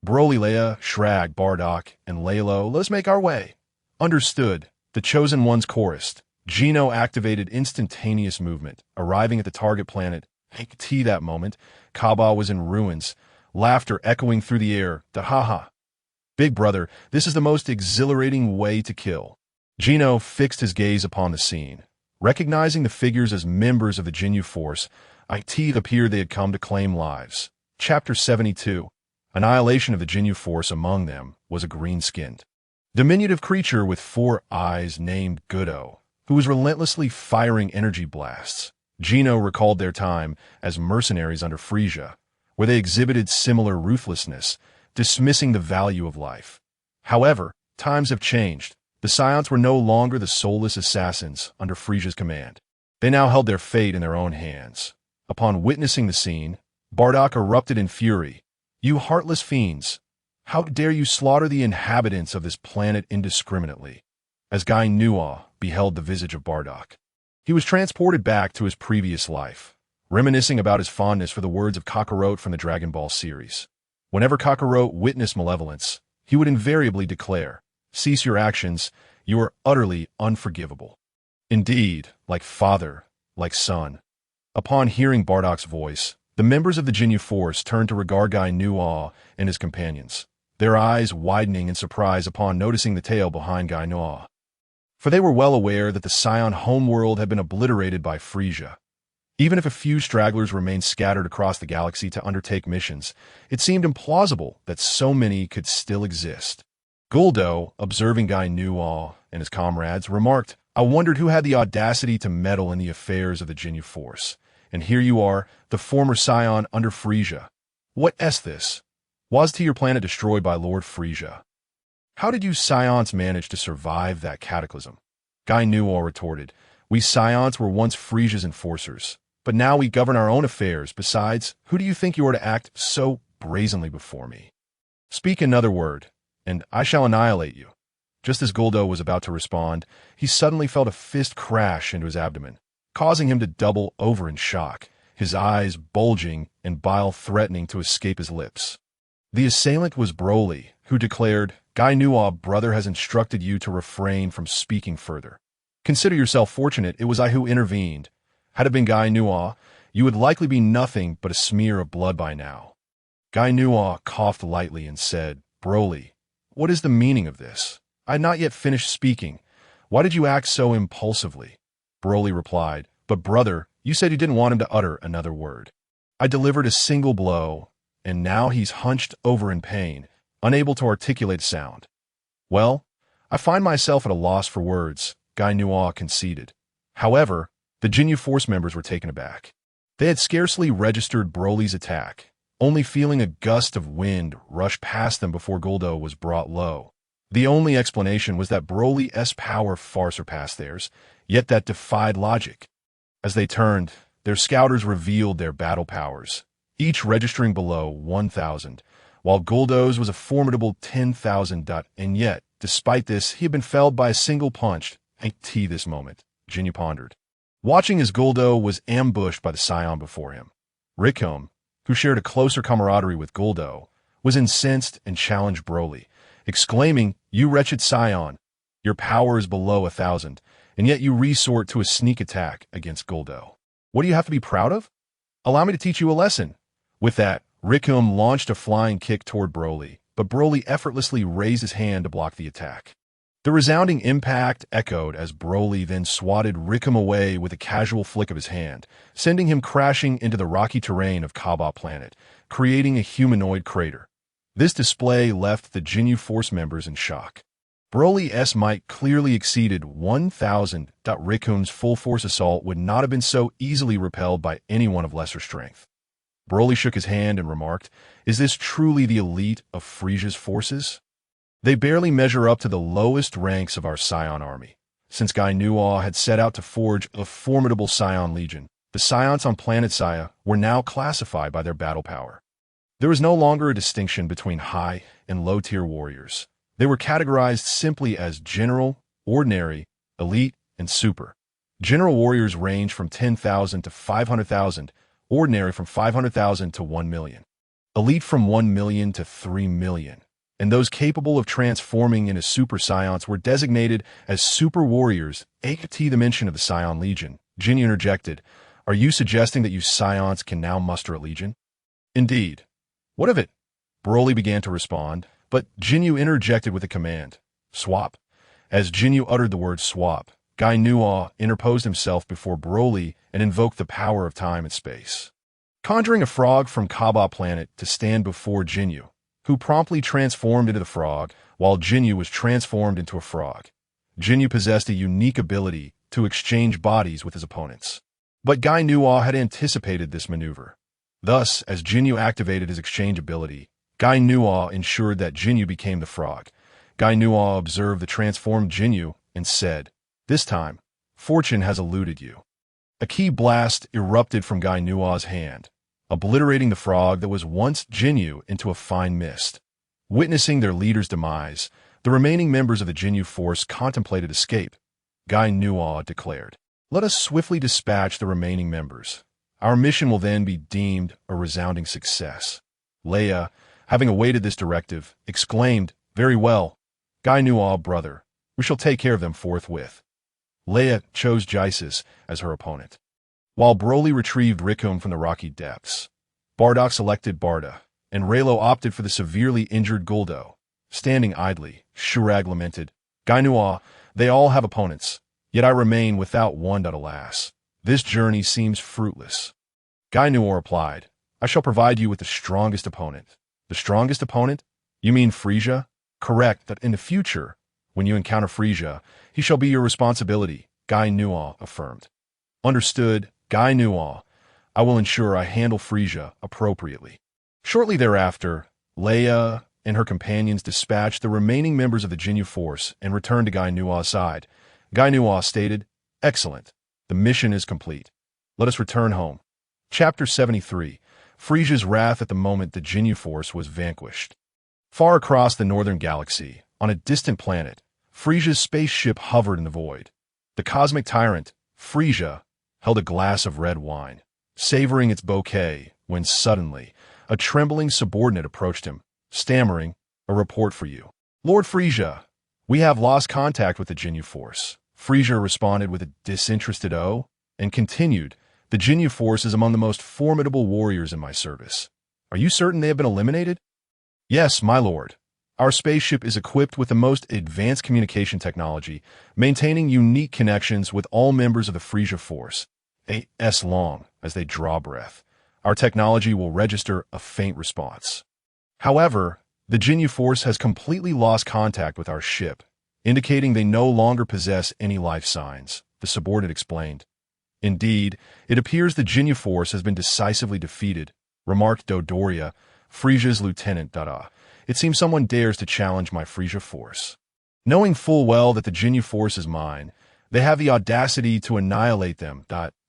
Broly, Leia, Shrag, Bardock, and Laylo, let us make our way. Understood. The Chosen Ones chorused. Geno activated instantaneous movement, arriving at the target planet. That moment, Cabba was in ruins, laughter echoing through the air. Ha. Big brother, this is the most exhilarating way to kill. Geno fixed his gaze upon the scene. Recognizing the figures as members of the Ginyu Force, it appeared they had come to claim lives. Chapter 72. Annihilation of the Ginyu Force. Among them was a green-skinned, diminutive creature with 4 eyes named Gano, who was relentlessly firing energy blasts. Geno recalled their time as mercenaries under Frieza, where they exhibited similar ruthlessness, dismissing the value of life. However, times have changed. The Scions were no longer the soulless assassins under Frieza's command. They now held their fate in their own hands. Upon witnessing the scene, Bardock erupted in fury. You heartless fiends! How dare you slaughter the inhabitants of this planet indiscriminately? As Ginyu beheld the visage of Bardock, he was transported back to his previous life, reminiscing about his fondness for the words of Kakarot from the Dragon Ball series. Whenever Kakarot witnessed malevolence, he would invariably declare, Cease your actions. You are utterly unforgivable. Indeed, like father, like son. Upon hearing Bardock's voice, the members of the Ginyu Force turned to regard Gano and his companions, their eyes widening in surprise upon noticing the tale behind Gano. For they were well aware that the Scion homeworld had been obliterated by Frieza. Even if a few stragglers remained scattered across the galaxy to undertake missions, it seemed implausible that so many could still exist. Guldo, observing Gano and his comrades, remarked, "I wondered who had the audacity to meddle in the affairs of the Ginyu Force. And here you are, the former Scion under Frieza. What is this? Was your planet destroyed by Lord Frieza? How did you Scions manage to survive that cataclysm?" Gano retorted, "We Scions were once Frieza's enforcers, but now we govern our own affairs. Besides, who do you think you are to act so brazenly before me? Speak another word, and I shall annihilate you." Just as Guldo was about to respond, he suddenly felt a fist crash into his abdomen, causing him to double over in shock, his eyes bulging and bile threatening to escape his lips. The assailant was Broly, who declared, "Gano, brother has instructed you to refrain from speaking further. Consider yourself fortunate it was I who intervened. Had it been Gano, you would likely be nothing but a smear of blood by now." Gano coughed lightly and said, "Broly, what is the meaning of this? I had not yet finished speaking. Why did you act so impulsively?" Broly replied, "But brother, you said you didn't want him to utter another word. I delivered a single blow, and now he's hunched over in pain, unable to articulate a sound." "Well, I find myself at a loss for words," Gano conceded. However, the Ginyu Force members were taken aback. They had scarcely registered Broly's attack, only feeling a gust of wind rush past them before Guldo was brought low. The only explanation was that Broly's power far surpassed theirs, yet that defied logic. As they turned, their scouters revealed their battle powers, each registering below 1,000, while Guldo's was a formidable 10,000. And yet, despite this, he had been felled by a single punch. This moment, Ginyu pondered, watching as Guldo was ambushed by the Scion before him. Rickham, who shared a closer camaraderie with Guldo, was incensed and challenged Broly, exclaiming, "You wretched Scion, your power is below 1,000, and yet you resort to a sneak attack against Guldo. What do you have to be proud of? Allow me to teach you a lesson." With that, Rickham launched a flying kick toward Broly, but Broly effortlessly raised his hand to block the attack. The resounding impact echoed as Broly then swatted Rickham away with a casual flick of his hand, sending him crashing into the rocky terrain of Cabba planet, creating a humanoid crater. This display left the Ginyu Force members in shock. Broly's might clearly exceeded 1,000. Rickham's full force assault would not have been so easily repelled by anyone of lesser strength. Broly shook his hand and remarked, "Is this truly the elite of Frieza's forces? They barely measure up to the lowest ranks of our Scion army." Since Gano had set out to forge a formidable Scion Legion, the Scions on Planet Sia were now classified by their battle power. There was no longer a distinction between high and low-tier warriors. They were categorized simply as general, ordinary, elite, and super. General warriors range from 10,000 to 500,000, ordinary from 500,000 to 1 million, elite from 1 million to 3 million, and those capable of transforming into super Scions were designated as super warriors. The mention of the Scion Legion, Ginyu interjected, "Are you suggesting that you Scions can now muster a legion?" "Indeed. What of it?" Broly began to respond, but Ginyu interjected with a command, "Swap." As Ginyu uttered the word swap, Gano interposed himself before Broly and invoked the power of time and space, conjuring a frog from Cabba planet to stand before Ginyu, who promptly transformed into the frog, while Ginyu was transformed into a frog. Ginyu possessed a unique ability to exchange bodies with his opponents. But Gano had anticipated this maneuver. Thus, as Ginyu activated his exchange ability, Gano ensured that Ginyu became the frog. Gano observed the transformed Ginyu and said, "This time, fortune has eluded you." A key blast erupted from Gano's hand, obliterating the frog that was once Ginyu into a fine mist. Witnessing their leader's demise, the remaining members of the Ginyu Force contemplated escape. Gano declared, "Let us swiftly dispatch the remaining members. Our mission will then be deemed a resounding success." Leia, having awaited this directive, exclaimed, "Very well. Ginyu, brother. We shall take care of them forthwith. Leia chose Gysis as her opponent. While Broly retrieved Rickham from the rocky depths, Bardock selected Barda, and Raylo opted for the severely injured Guldo. Standing idly, Shrag lamented, Ginyu, they all have opponents, yet I remain without one. Alas, this journey seems fruitless. Ginyu replied, I shall provide you with the strongest opponent. The strongest opponent? You mean Frieza? Correct, that in the future, when you encounter Frieza, he shall be your responsibility, Ginyu affirmed. Understood, Ginyu. I will ensure I handle Frieza appropriately. Shortly thereafter, Leia and her companions dispatched the remaining members of the Ginyu force and returned to Ginyu's side. Ginyu stated, Excellent. The mission is complete. Let us return home. Chapter 73. Frieza's wrath at the moment the Ginyu force was vanquished. Far across the northern galaxy, on a distant planet, Frieza's spaceship hovered in the void. The cosmic tyrant, Frieza, held a glass of red wine, savoring its bouquet, when suddenly, a trembling subordinate approached him, stammering, A report for you. Lord Frieza, we have lost contact with the Ginyu force. Frieza responded with a disinterested "Oh," and continued, The Ginyu force is among the most formidable warriors in my service. Are you certain they have been eliminated? Yes, my lord. Our spaceship is equipped with the most advanced communication technology, maintaining unique connections with all members of the Frieza force. As long as they draw breath, our technology will register a faint response. However, the Ginyu force has completely lost contact with our ship, indicating they no longer possess any life signs, the subordinate explained. Indeed, it appears the Ginyu force has been decisively defeated, remarked Dodoria, Frieza's lieutenant. It seems someone dares to challenge my Frieza force. Knowing full well that the Ginyu force is mine, they have the audacity to annihilate them.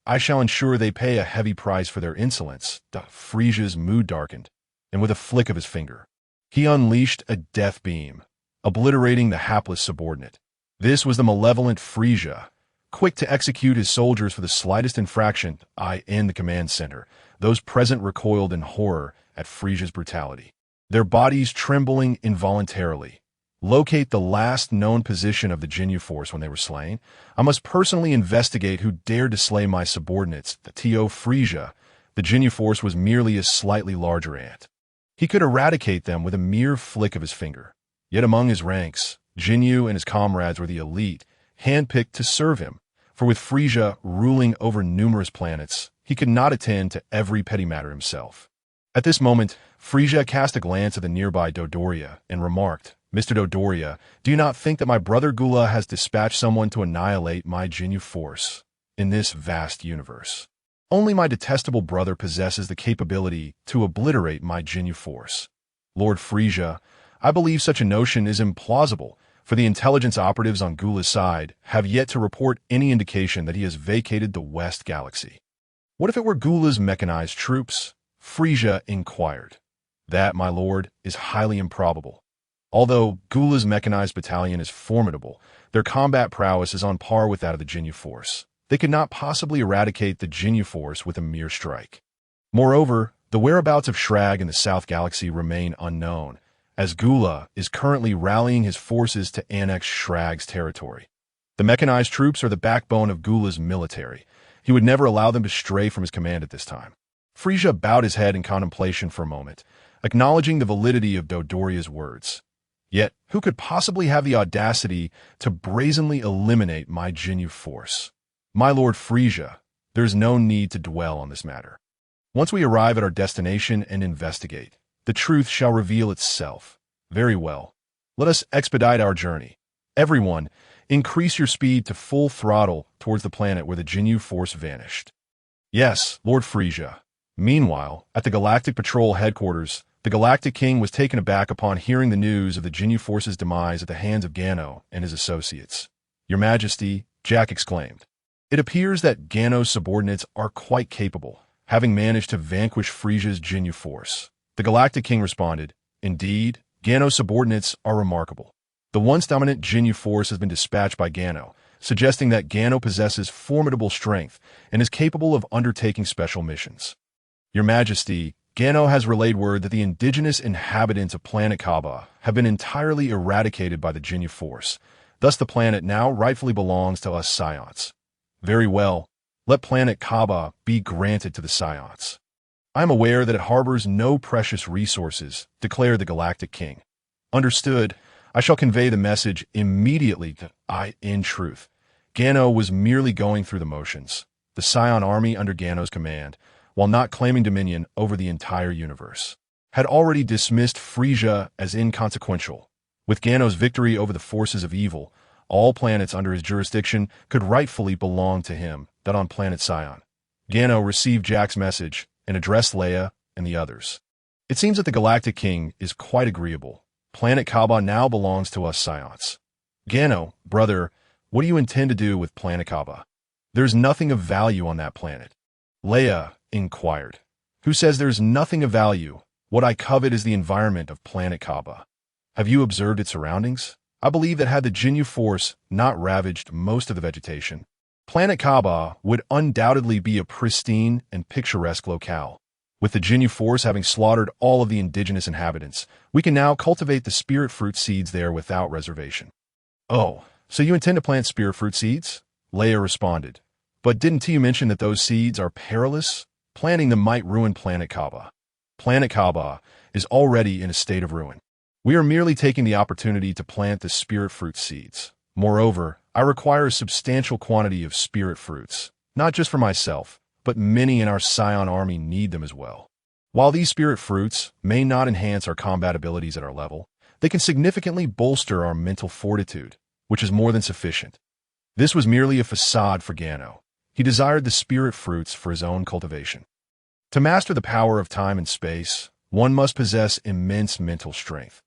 I shall ensure they pay a heavy price for their insolence. Frieza's mood darkened, and with a flick of his finger, he unleashed a death beam, obliterating the hapless subordinate. This was the malevolent Frieza, quick to execute his soldiers for the slightest infraction. In the command center, those present recoiled in horror at Frieza's brutality, their bodies trembling involuntarily. Locate the last known position of the Ginyu force when they were slain. I must personally investigate who dared to slay my subordinates. The T.O. Frieza, the Ginyu force was merely a slightly larger ant. He could eradicate them with a mere flick of his finger. Yet among his ranks, Ginyu and his comrades were the elite, handpicked to serve him, for with Frieza ruling over numerous planets, he could not attend to every petty matter himself. At this moment, Frieza cast a glance at the nearby Dodoria and remarked, Mr. Dodoria, do you not think that my brother Gula has dispatched someone to annihilate my Ginyu force in this vast universe? Only my detestable brother possesses the capability to obliterate my Ginyu force. Lord Frieza, I believe such a notion is implausible, for the intelligence operatives on Gula's side have yet to report any indication that he has vacated the West Galaxy. What if it were Gula's mechanized troops? Frieza inquired. That, my lord, is highly improbable. Although Gula's mechanized battalion is formidable, their combat prowess is on par with that of the Ginyu force. They could not possibly eradicate the Ginyu force with a mere strike. Moreover, the whereabouts of Shrag in the South Galaxy remain unknown, as Gula is currently rallying his forces to annex Shrag's territory. The mechanized troops are the backbone of Gula's military. He would never allow them to stray from his command at this time. Frieza bowed his head in contemplation for a moment, acknowledging the validity of Dodoria's words. Yet, who could possibly have the audacity to brazenly eliminate my Ginyu force? My lord Frieza, there is no need to dwell on this matter. Once we arrive at our destination and investigate, the truth shall reveal itself. Very well. Let us expedite our journey. Everyone, increase your speed to full throttle towards the planet where the Ginyu force vanished. Yes, Lord Frieza. Meanwhile, at the Galactic Patrol headquarters, the Galactic King was taken aback upon hearing the news of the Ginyu force's demise at the hands of Gano and his associates. Your Majesty, Jack exclaimed. It appears that Gano's subordinates are quite capable, having managed to vanquish Frieza's Ginyu force. The Galactic King responded, Indeed, Gano's subordinates are remarkable. The once dominant Ginyu force has been dispatched by Gano, suggesting that Gano possesses formidable strength and is capable of undertaking special missions. Your Majesty, Gano has relayed word that the indigenous inhabitants of Planet Cabba have been entirely eradicated by the Ginyu Force. Thus the planet now rightfully belongs to us Scions. Very well, let Planet Cabba be granted to the Scions. I am aware that it harbors no precious resources, declared the Galactic King. Understood. I shall convey the message immediately. In truth, Gano was merely going through the motions. The Scion army under Gano's command, while not claiming dominion over the entire universe, had already dismissed Frieza as inconsequential. With Gano's victory over the forces of evil, all planets under his jurisdiction could rightfully belong to him. That on Planet Sion, Gano received Jack's message and addressed Leia and the others. It seems that the Galactic King is quite agreeable. Planet Cabba now belongs to us Scions. Gano, brother, what do you intend to do with Planet Cabba? There's nothing of value on that planet. Leia inquired. Who says there's nothing of value? What I covet is the environment of Planet Cabba. Have you observed its surroundings? I believe that had the Ginyu Force not ravaged most of the vegetation, Planet Cabba would undoubtedly be a pristine and picturesque locale. With the Ginyu Force having slaughtered all of the indigenous inhabitants, we can now cultivate the spirit fruit seeds there without reservation. Oh, so you intend to plant spirit fruit seeds? Leia responded. But didn't you mention that those seeds are perilous? Planting them might ruin Planet Cabba. Planet Cabba is already in a state of ruin. We are merely taking the opportunity to plant the spirit fruit seeds. Moreover, I require a substantial quantity of spirit fruits, not just for myself, but many in our Scion army need them as well. While these spirit fruits may not enhance our combat abilities at our level, they can significantly bolster our mental fortitude, which is more than sufficient. This was merely a facade for Gano. He desired the spirit fruits for his own cultivation. To master the power of time and space, one must possess immense mental strength.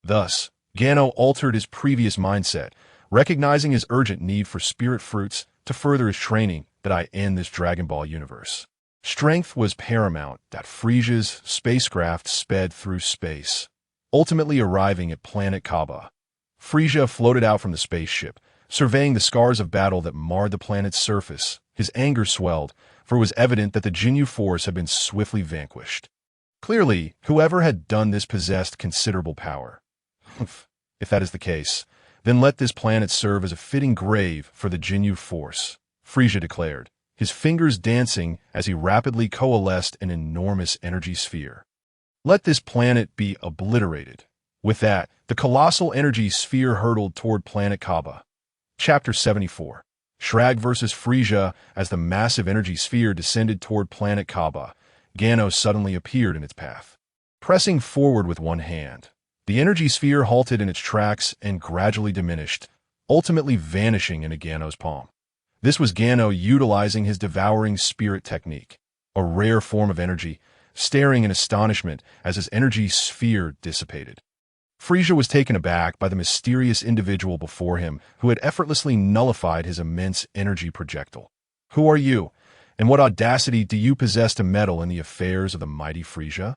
Thus, Gano altered his previous mindset, recognizing his urgent need for spirit fruits to further his training that I end this Dragon Ball universe. Strength was paramount that Frieza's spacecraft sped through space, ultimately arriving at Planet Cabba. Frieza floated out from the spaceship, surveying the scars of battle that marred the planet's surface. His anger swelled, for it was evident that the Ginyu Force had been swiftly vanquished. Clearly, whoever had done this possessed considerable power. If that is the case, then let this planet serve as a fitting grave for the Ginyu Force, Frieza declared, his fingers dancing as he rapidly coalesced an enormous energy sphere. Let this planet be obliterated. With that, the colossal energy sphere hurtled toward Planet Cabba. Chapter 74. Shrag vs. Frieza. As the massive energy sphere descended toward Planet Cabba, Gano suddenly appeared in its path. Pressing forward with one hand, the energy sphere halted in its tracks and gradually diminished, ultimately vanishing into Gano's palm. This was Gano utilizing his devouring spirit technique, a rare form of energy, staring in astonishment as his energy sphere dissipated. Frieza was taken aback by the mysterious individual before him who had effortlessly nullified his immense energy projectile. Who are you, and what audacity do you possess to meddle in the affairs of the mighty Frieza?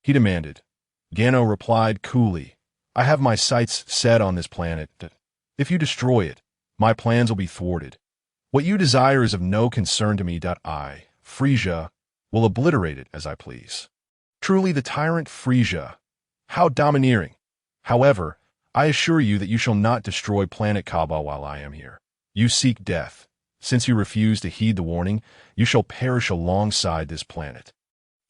He demanded. Gano replied coolly, I have my sights set on this planet. If you destroy it, my plans will be thwarted. What you desire is of no concern to me. I, Frieza, will obliterate it as I please. Truly the tyrant Frieza. How domineering. However, I assure you that you shall not destroy Planet Cabba while I am here. You seek death. Since you refuse to heed the warning, you shall perish alongside this planet.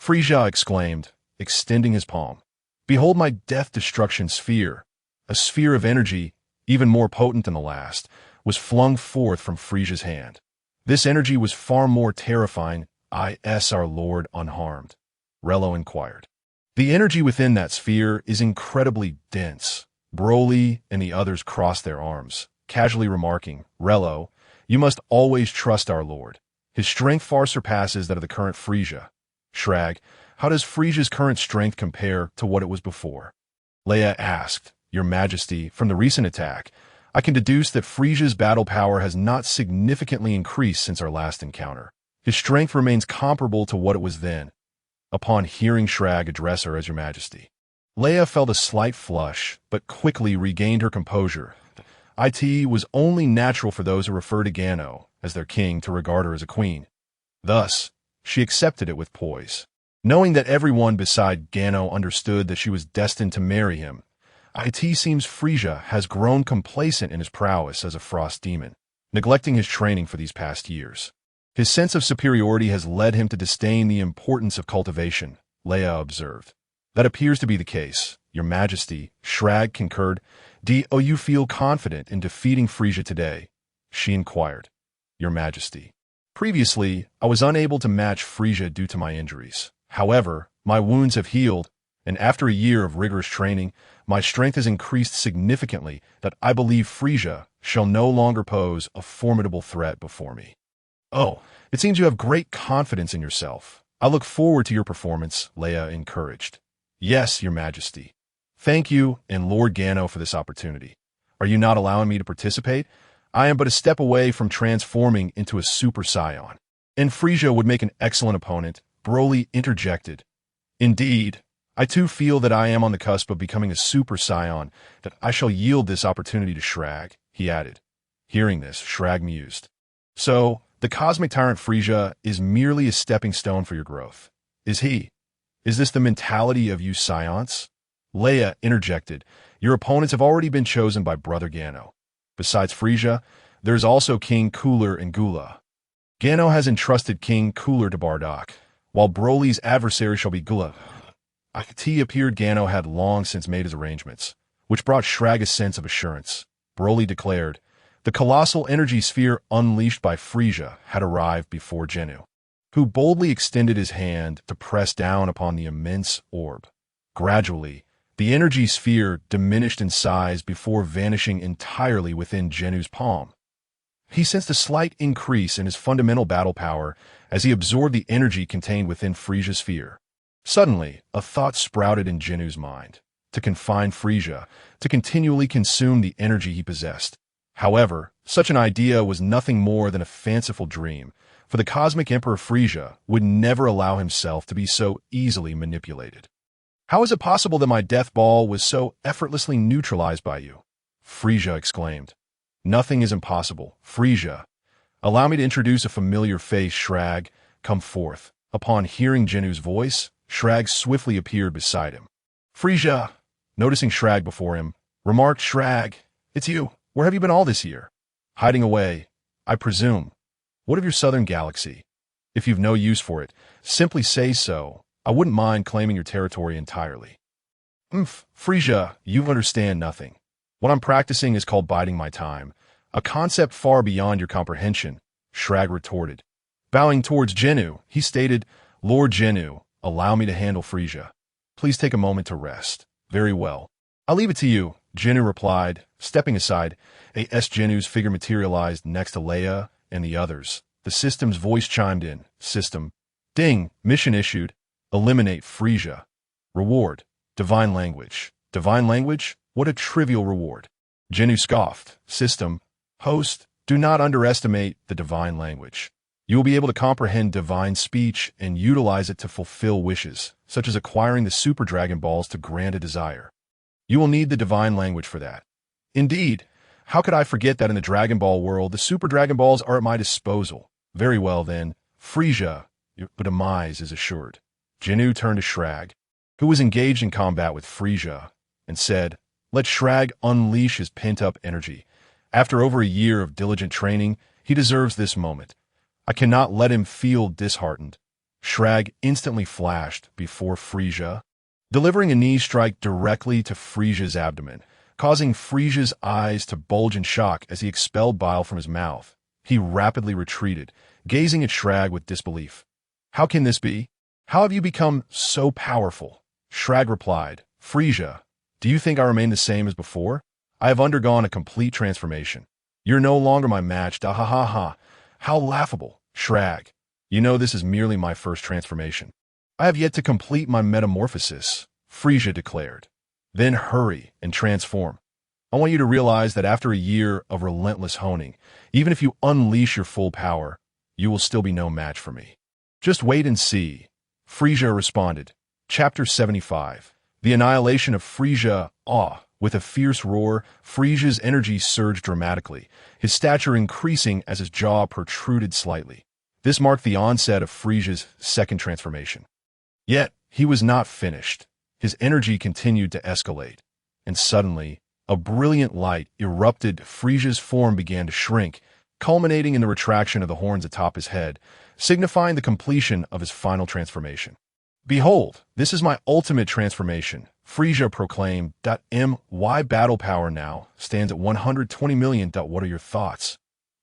Frieza exclaimed, extending his palm. Behold my death-destruction sphere. A sphere of energy, even more potent than the last, was flung forth from Frieza's hand. This energy was far more terrifying. Is our Lord unharmed? Rello inquired. The energy within that sphere is incredibly dense. Broly and the others crossed their arms, casually remarking, Rello, you must always trust our Lord. His strength far surpasses that of the current Frieza. Shrag, how does Frieza's current strength compare to what it was before? Leia asked, Your Majesty, from the recent attack, I can deduce that Frieza's battle power has not significantly increased since our last encounter. His strength remains comparable to what it was then. Upon hearing Shrag address her as Your Majesty, Leia felt a slight flush, but quickly regained her composure. It was only natural for those who refer to Gano as their king to regard her as a queen. Thus, she accepted it with poise. Knowing that everyone beside Gano understood that she was destined to marry him, it seems Frieza has grown complacent in his prowess as a frost demon, neglecting his training for these past years. His sense of superiority has led him to disdain the importance of cultivation, Leia observed. That appears to be the case, Your Majesty, Shrag concurred. Do you feel confident in defeating Frieza today? She inquired. Your Majesty. Previously, I was unable to match Frieza due to my injuries. However, my wounds have healed, and after a year of rigorous training, my strength has increased significantly that I believe Frieza shall no longer pose a formidable threat before me. Oh, it seems you have great confidence in yourself. I look forward to your performance, Leia encouraged. Yes, Your Majesty. Thank you and Lord Gano for this opportunity. Are you not allowing me to participate? I am but a step away from transforming into a Super Saiyan. And Frieza would make an excellent opponent, Broly interjected. Indeed, I too feel that I am on the cusp of becoming a Super Saiyan, that I shall yield this opportunity to Shrag, he added. Hearing this, Shrag mused. So, the cosmic tyrant Frieza is merely a stepping stone for your growth. Is he? Is this the mentality of you Saiyans? Leia interjected. Your opponents have already been chosen by Brother Gano. Besides Frieza, there is also King Cooler and Gula. Gano has entrusted King Cooler to Bardock, while Broly's adversary shall be Gula. It appeared Gano had long since made his arrangements, which brought Shrag a sense of assurance. Broly declared, the colossal energy sphere unleashed by Frieza had arrived before Ginyu, who boldly extended his hand to press down upon the immense orb. Gradually, the energy sphere diminished in size before vanishing entirely within Genu's palm. He sensed a slight increase in his fundamental battle power as he absorbed the energy contained within Frieza's sphere. Suddenly, a thought sprouted in Genu's mind, to confine Frieza, to continually consume the energy he possessed. However, such an idea was nothing more than a fanciful dream, for the Cosmic Emperor Frieza would never allow himself to be so easily manipulated. How is it possible that my death ball was so effortlessly neutralized by you? Frieza exclaimed. Nothing is impossible, Frieza. Allow me to introduce a familiar face, Shrag. Come forth. Upon hearing Genu's voice, Shrag swiftly appeared beside him. Frieza, noticing Shrag before him, remarked, Shrag, it's you. Where have you been all this year? Hiding away, I presume. What of your southern galaxy? If you've no use for it, simply say so. I wouldn't mind claiming your territory entirely. Frieza, you understand nothing. What I'm practicing is called biding my time, a concept far beyond your comprehension, Shrag retorted. Bowing towards Ginyu, he stated, Lord Ginyu, allow me to handle Frieza. Please take a moment to rest. Very well. I'll leave it to you, Ginyu replied, stepping aside. Ginyu's figure materialized next to Leia and the others. The system's voice chimed in. System. Ding. Mission issued. Eliminate Frieza. Reward. Divine language. Divine language? What a trivial reward. Ginyu scoffed. System. Host. Do not underestimate the divine language. You will be able to comprehend divine speech and utilize it to fulfill wishes, such as acquiring the Super Dragon Balls to grant a desire. You will need the divine language for that. Indeed. How could I forget that in the Dragon Ball world, the Super Dragon Balls are at my disposal? Very well then. Frieza, your demise is assured. Ginyu turned to Shrag, who was engaged in combat with Frieza, and said, let Shrag unleash his pent-up energy. After over a year of diligent training, he deserves this moment. I cannot let him feel disheartened. Shrag instantly flashed before Frieza, delivering a knee strike directly to Frieza's abdomen, causing Frieza's eyes to bulge in shock as he expelled bile from his mouth. He rapidly retreated, gazing at Shrag with disbelief. How can this be? How have you become so powerful? Shrag replied, Frieza, do you think I remain the same as before? I have undergone a complete transformation. You're no longer my match, ha ha ha ha. How laughable, Shrag. You know this is merely my first transformation. I have yet to complete my metamorphosis, Frieza declared. Then hurry and transform. I want you to realize that after a year of relentless honing, even if you unleash your full power, you will still be no match for me. Just wait and see. Frieza responded. Chapter 75. The Annihilation of Frieza. With a fierce roar, Frieza's energy surged dramatically, his stature increasing as his jaw protruded slightly. This marked the onset of Frieza's second transformation. Yet, he was not finished. His energy continued to escalate. And suddenly, a brilliant light erupted. Frieza's form began to shrink, culminating in the retraction of the horns atop his head, signifying the completion of his final transformation. "Behold, this is my ultimate transformation," Frieza proclaimed. My battle power now stands at 120 million. What are your thoughts?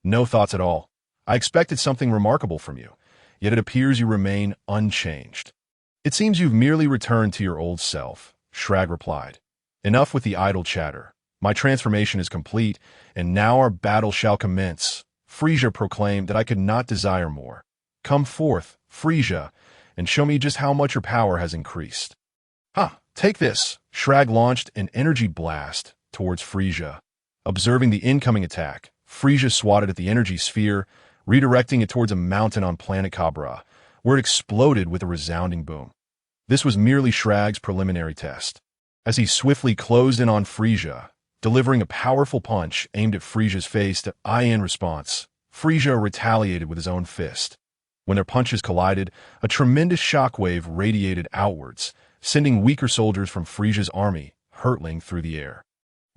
No thoughts at all. I expected something remarkable from you, yet it appears you remain unchanged. It seems you've merely returned to your old self, Shrag replied. Enough with the idle chatter. My transformation is complete, and now our battle shall commence. Frieza proclaimed that I could not desire more. Come forth, Frieza, and show me just how much your power has increased. Take this. Shrag launched an energy blast towards Frieza. Observing the incoming attack, Frieza swatted at the energy sphere, redirecting it towards a mountain on planet Cabba, where it exploded with a resounding boom. This was merely Shrag's preliminary test. As he swiftly closed in on Frieza, delivering a powerful punch aimed at Frieza's face. In response, Frieza retaliated with his own fist. When their punches collided, a tremendous shockwave radiated outwards, sending weaker soldiers from Frieza's army hurtling through the air.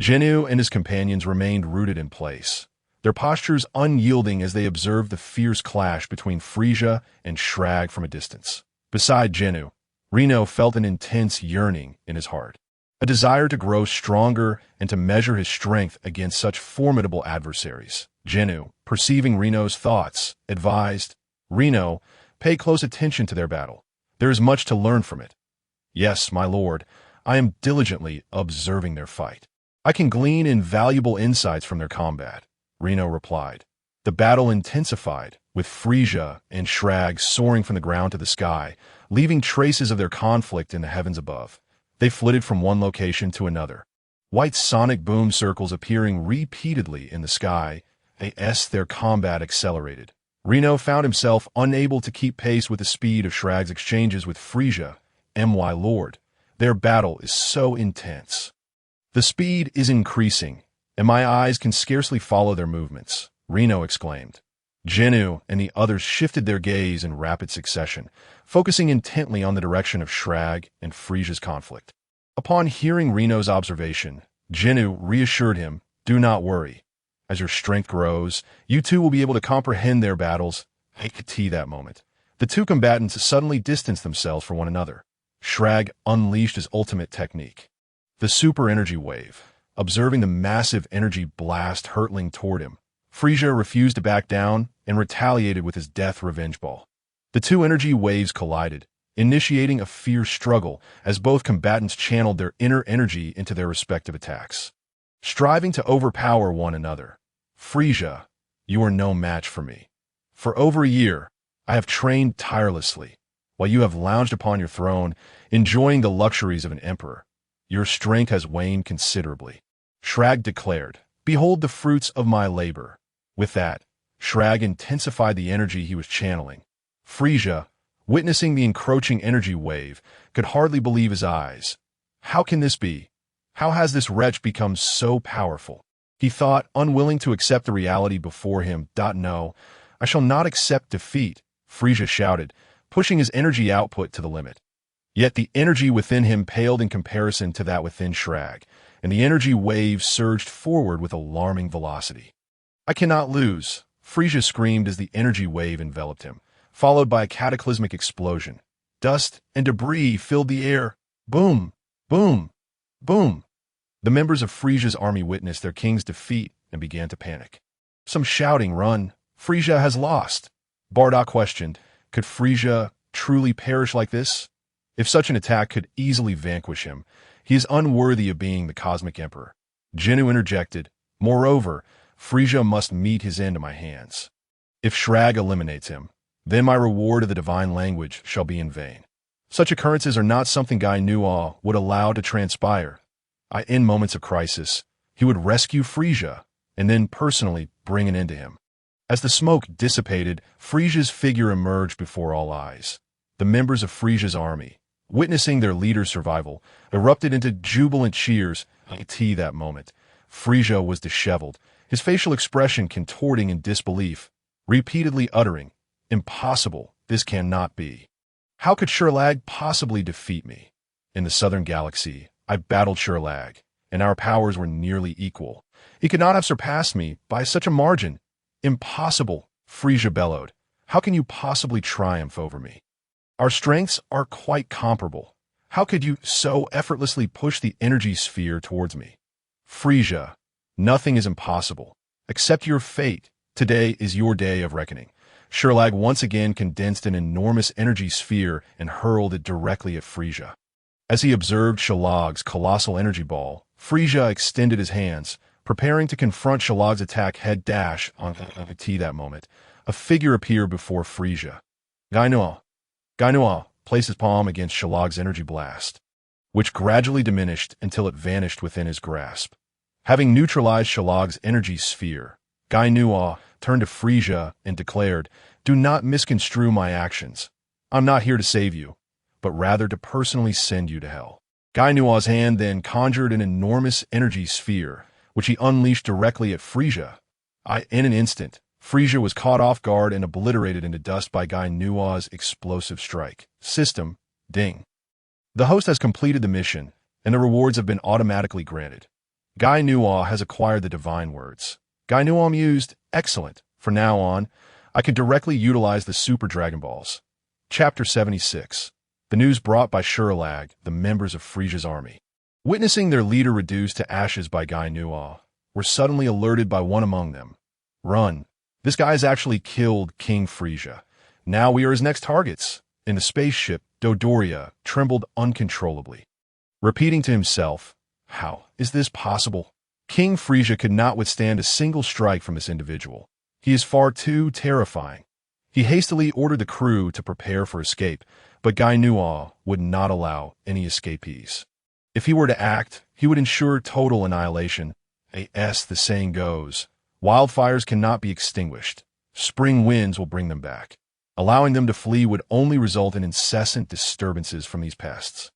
Ginyu and his companions remained rooted in place, their postures unyielding as they observed the fierce clash between Frieza and Shrag from a distance. Beside Ginyu, Reno felt an intense yearning in his heart, a desire to grow stronger and to measure his strength against such formidable adversaries. Ginyu, perceiving Reno's thoughts, advised, "Reno, pay close attention to their battle. There is much to learn from it." "Yes, my lord, I am diligently observing their fight. I can glean invaluable insights from their combat," Reno replied. The battle intensified, with Frieza and Shrag soaring from the ground to the sky, leaving traces of their conflict in the heavens above. They flitted from one location to another, white sonic boom circles appearing repeatedly in the sky. As their combat accelerated, Reno found himself unable to keep pace with the speed of Shrag's exchanges with Frieza. My lord, their battle is so intense. The speed is increasing, and my eyes can scarcely follow their movements, Reno exclaimed. Ginyu and the others shifted their gaze in rapid succession, focusing intently on the direction of Shrag and Frieza's conflict. Upon hearing Reno's observation, Ginyu reassured him, "Do not worry. As your strength grows, you too will be able to comprehend their battles." At that moment, the two combatants suddenly distanced themselves from one another. Shrag unleashed his ultimate technique, the super energy wave. Observing the massive energy blast hurtling toward him, Frieza refused to back down and retaliated with his death revenge ball. The two energy waves collided, initiating a fierce struggle as both combatants channeled their inner energy into their respective attacks, striving to overpower one another. "Frieza, you are no match for me. For over a year, I have trained tirelessly, while you have lounged upon your throne, enjoying the luxuries of an emperor. Your strength has waned considerably," Shrag declared. "Behold the fruits of my labor." With that, Shrag intensified the energy he was channeling. Frieza, witnessing the encroaching energy wave, could hardly believe his eyes. How can this be? How has this wretch become so powerful? He thought, unwilling to accept the reality before him. "No, I shall not accept defeat," Frieza shouted, pushing his energy output to the limit. Yet the energy within him paled in comparison to that within Shrag, and the energy wave surged forward with alarming velocity. "I cannot lose," Frieza screamed as the energy wave enveloped him, followed by a cataclysmic explosion. Dust and debris filled the air. Boom! Boom! Boom! The members of Frieza's army witnessed their king's defeat and began to panic. Some shouting, "Run! Frieza has lost!" Bardock questioned, could Frieza truly perish like this? If such an attack could easily vanquish him, he is unworthy of being the Cosmic Emperor. Ginyu interjected, "Moreover, Frieza must meet his end at my hands. If Shrag eliminates him, then my reward of the divine language shall be in vain." Such occurrences are not something Gano would allow to transpire. In moments of crisis, he would rescue Frieza and then personally bring an end to him. As the smoke dissipated, Frieza's figure emerged before all eyes. The members of Frieza's army, witnessing their leader's survival, erupted into jubilant cheers. At that moment, Frieza was disheveled, his facial expression contorting in disbelief, repeatedly uttering, "Impossible, this cannot be." How could Shrag possibly defeat me? In the southern galaxy, I battled Shrag, and our powers were nearly equal. He could not have surpassed me by such a margin. Impossible, Frieza bellowed. How can you possibly triumph over me? Our strengths are quite comparable. How could you so effortlessly push the energy sphere towards me? Frieza, nothing is impossible. Accept your fate. Today is your day of reckoning. Shrag once again condensed an enormous energy sphere and hurled it directly at Frieza. As he observed Shrag's colossal energy ball, Frieza extended his hands, preparing to confront Shrag's attack head dash on T that moment. A figure appeared before Frieza. Gano placed his palm against Shrag's energy blast, which gradually diminished until it vanished within his grasp. Having neutralized Shrag's energy sphere, Gano turned to Frieza and declared, "Do not misconstrue my actions. I'm not here to save you, but rather to personally send you to hell." Gano's hand then conjured an enormous energy sphere, which he unleashed directly at Frieza. In an instant, Frieza was caught off guard and obliterated into dust by Gano's explosive strike. System, ding. The host has completed the mission, and the rewards have been automatically granted. Gano has acquired the divine words. Gano mused, "Excellent. From now on, I can directly utilize the Super Dragon Balls." Chapter 76. The news brought by Shrag, the members of Frieza's army. Witnessing their leader reduced to ashes by Gano, were suddenly alerted by one among them. "Run. This guy's actually killed King Frieza. Now we are his next targets." In the spaceship, Dodoria trembled uncontrollably, repeating to himself, "How is this possible? King Frieza could not withstand a single strike from this individual. He is far too terrifying." He hastily ordered the crew to prepare for escape, but Gano would not allow any escapees. If he were to act, he would ensure total annihilation. As the saying goes, wildfires cannot be extinguished. Spring winds will bring them back. Allowing them to flee would only result in incessant disturbances from these pests,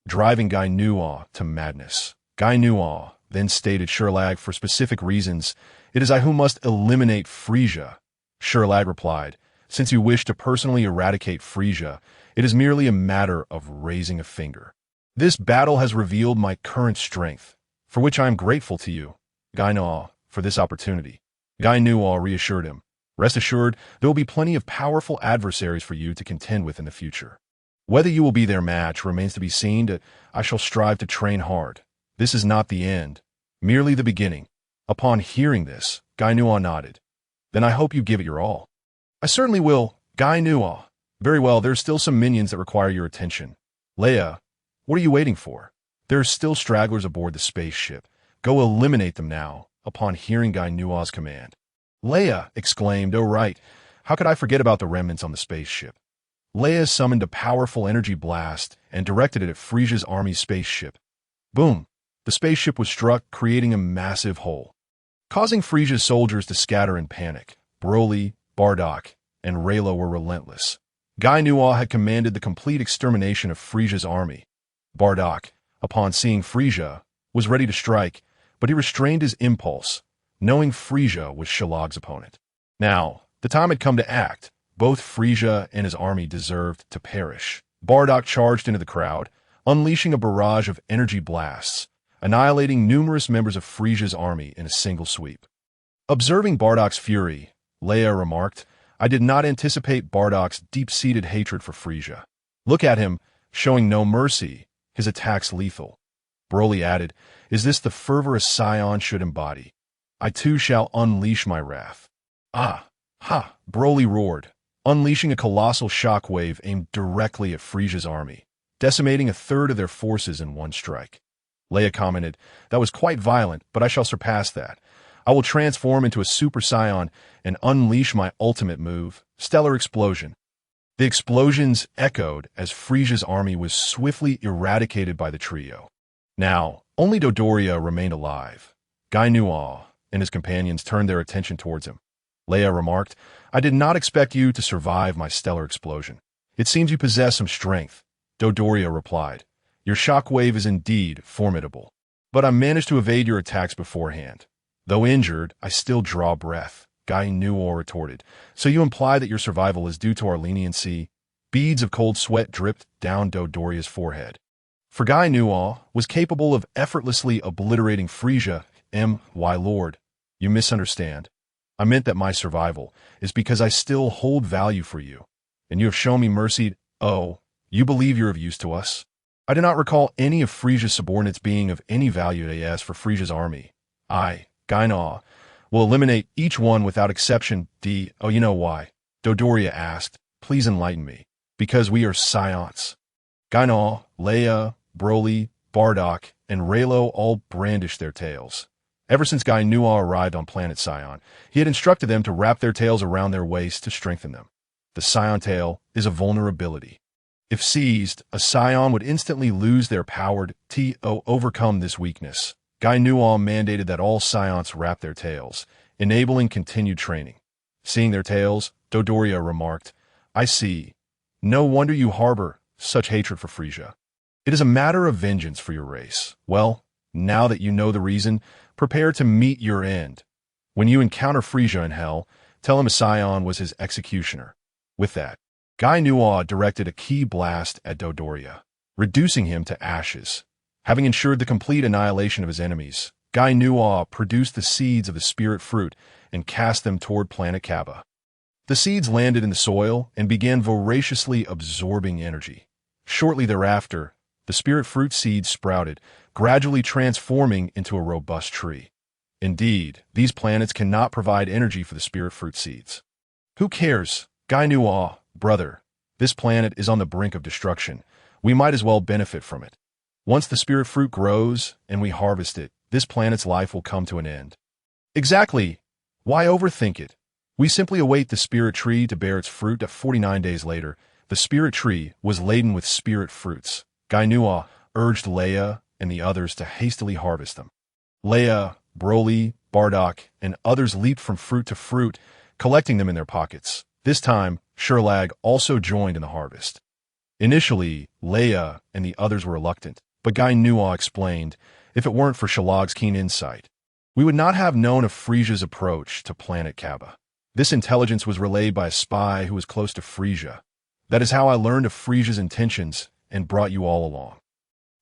driving Gano to madness. Gano then stated Shrag for specific reasons, "It is I who must eliminate Frieza." Shrag replied, "Since you wish to personally eradicate Frieza, it is merely a matter of raising a finger. This battle has revealed my current strength, for which I am grateful to you, Gano, for this opportunity." Gano reassured him, "Rest assured, there will be plenty of powerful adversaries for you to contend with in the future. Whether you will be their match remains to be seen. I shall strive to train hard. This is not the end, merely the beginning." Upon hearing this, Gano nodded. "Then I hope you give it your all." "I certainly will, Gano." "Very well, there's still some minions that require your attention. Leia, what are you waiting for? There are still stragglers aboard the spaceship. Go eliminate them now." Upon hearing Gano's command, Leia exclaimed, "Oh right, how could I forget about the remnants on the spaceship?" Leia summoned a powerful energy blast and directed it at Frieza's army spaceship. Boom! The spaceship was struck, creating a massive hole, causing Frieza's soldiers to scatter in panic. Broly, Bardock, and Raylo were relentless. Gano had commanded the complete extermination of Frieza's army. Bardock, upon seeing Frieza, was ready to strike, but he restrained his impulse, knowing Frieza was Shrag's opponent. Now, the time had come to act. Both Frieza and his army deserved to perish. Bardock charged into the crowd, unleashing a barrage of energy blasts, annihilating numerous members of Frieza's army in a single sweep. Observing Bardock's fury, Leia remarked, "I did not anticipate Bardock's deep-seated hatred for Frieza. Look at him, showing no mercy, his attacks lethal." Broly added, "Is this the fervor a Scion should embody? I too shall unleash my wrath." "Ah, ha!" Broly roared, unleashing a colossal shockwave aimed directly at Frieza's army, decimating a third of their forces in one strike. Leia commented, "That was quite violent, but I shall surpass that. I will transform into a Super Saiyan and unleash my ultimate move, Stellar Explosion." The explosions echoed as Frieza's army was swiftly eradicated by the trio. Now, only Dodoria remained alive. Gano and his companions turned their attention towards him. Leia remarked, "I did not expect you to survive my stellar explosion. It seems you possess some strength." Dodoria replied, "Your shockwave is indeed formidable, but I managed to evade your attacks beforehand. Though injured, I still draw breath." Gano retorted, "So you imply that your survival is due to our leniency?" Beads of cold sweat dripped down Dodoria's forehead. For Guy Nuaw was capable of effortlessly obliterating Frieza. My lord, you misunderstand. I meant that my survival is because I still hold value for you, and you have shown me mercy. Oh, you believe you're of use to us? I do not recall any of Frieza's subordinates being of any value to us for Frieza's army. I, Guy Nuaw, will eliminate each one without exception. Oh, you know why? Dodoria asked. Please enlighten me. Because we are Saiyans. Guy Nuaw, Leia, Broly, Bardock, and Raylo all brandished their tails. Ever since Guy Nuaw arrived on Planet Sion, he had instructed them to wrap their tails around their waists to strengthen them. The Scion tail is a vulnerability. If seized, a Scion would instantly lose their power to overcome this weakness. Guy Nuaw mandated that all Scions wrap their tails, enabling continued training. Seeing their tails, Dodoria remarked, I see. No wonder you harbor such hatred for Frieza. It is a matter of vengeance for your race. Well, now that you know the reason, prepare to meet your end. When you encounter Frieza in hell, tell him a Scion was his executioner. With that, Guy Nuaw directed a key blast at Dodoria, reducing him to ashes. Having ensured the complete annihilation of his enemies, Guy Nuaw produced the seeds of the spirit fruit and cast them toward planet Cabba. The seeds landed in the soil and began voraciously absorbing energy. Shortly thereafter, the spirit fruit seeds sprouted, gradually transforming into a robust tree. Indeed, these planets cannot provide energy for the spirit fruit seeds. Who cares? Guy Nuaw, brother, this planet is on the brink of destruction. We might as well benefit from it. Once the spirit fruit grows and we harvest it, this planet's life will come to an end. Exactly. Why overthink it? We simply await the spirit tree to bear its fruit. 49 days later, the spirit tree was laden with spirit fruits. Guy Nuaw urged Leia and the others to hastily harvest them. Leia, Broly, Bardock, and others leaped from fruit to fruit, collecting them in their pockets. This time, Shrag also joined in the harvest. Initially, Leia and the others were reluctant, but Guy Nuaw explained, if it weren't for Shrag's keen insight, we would not have known of Frieza's approach to planet Cabba. This intelligence was relayed by a spy who was close to Frieza. That is how I learned of Frieza's intentions and brought you all along.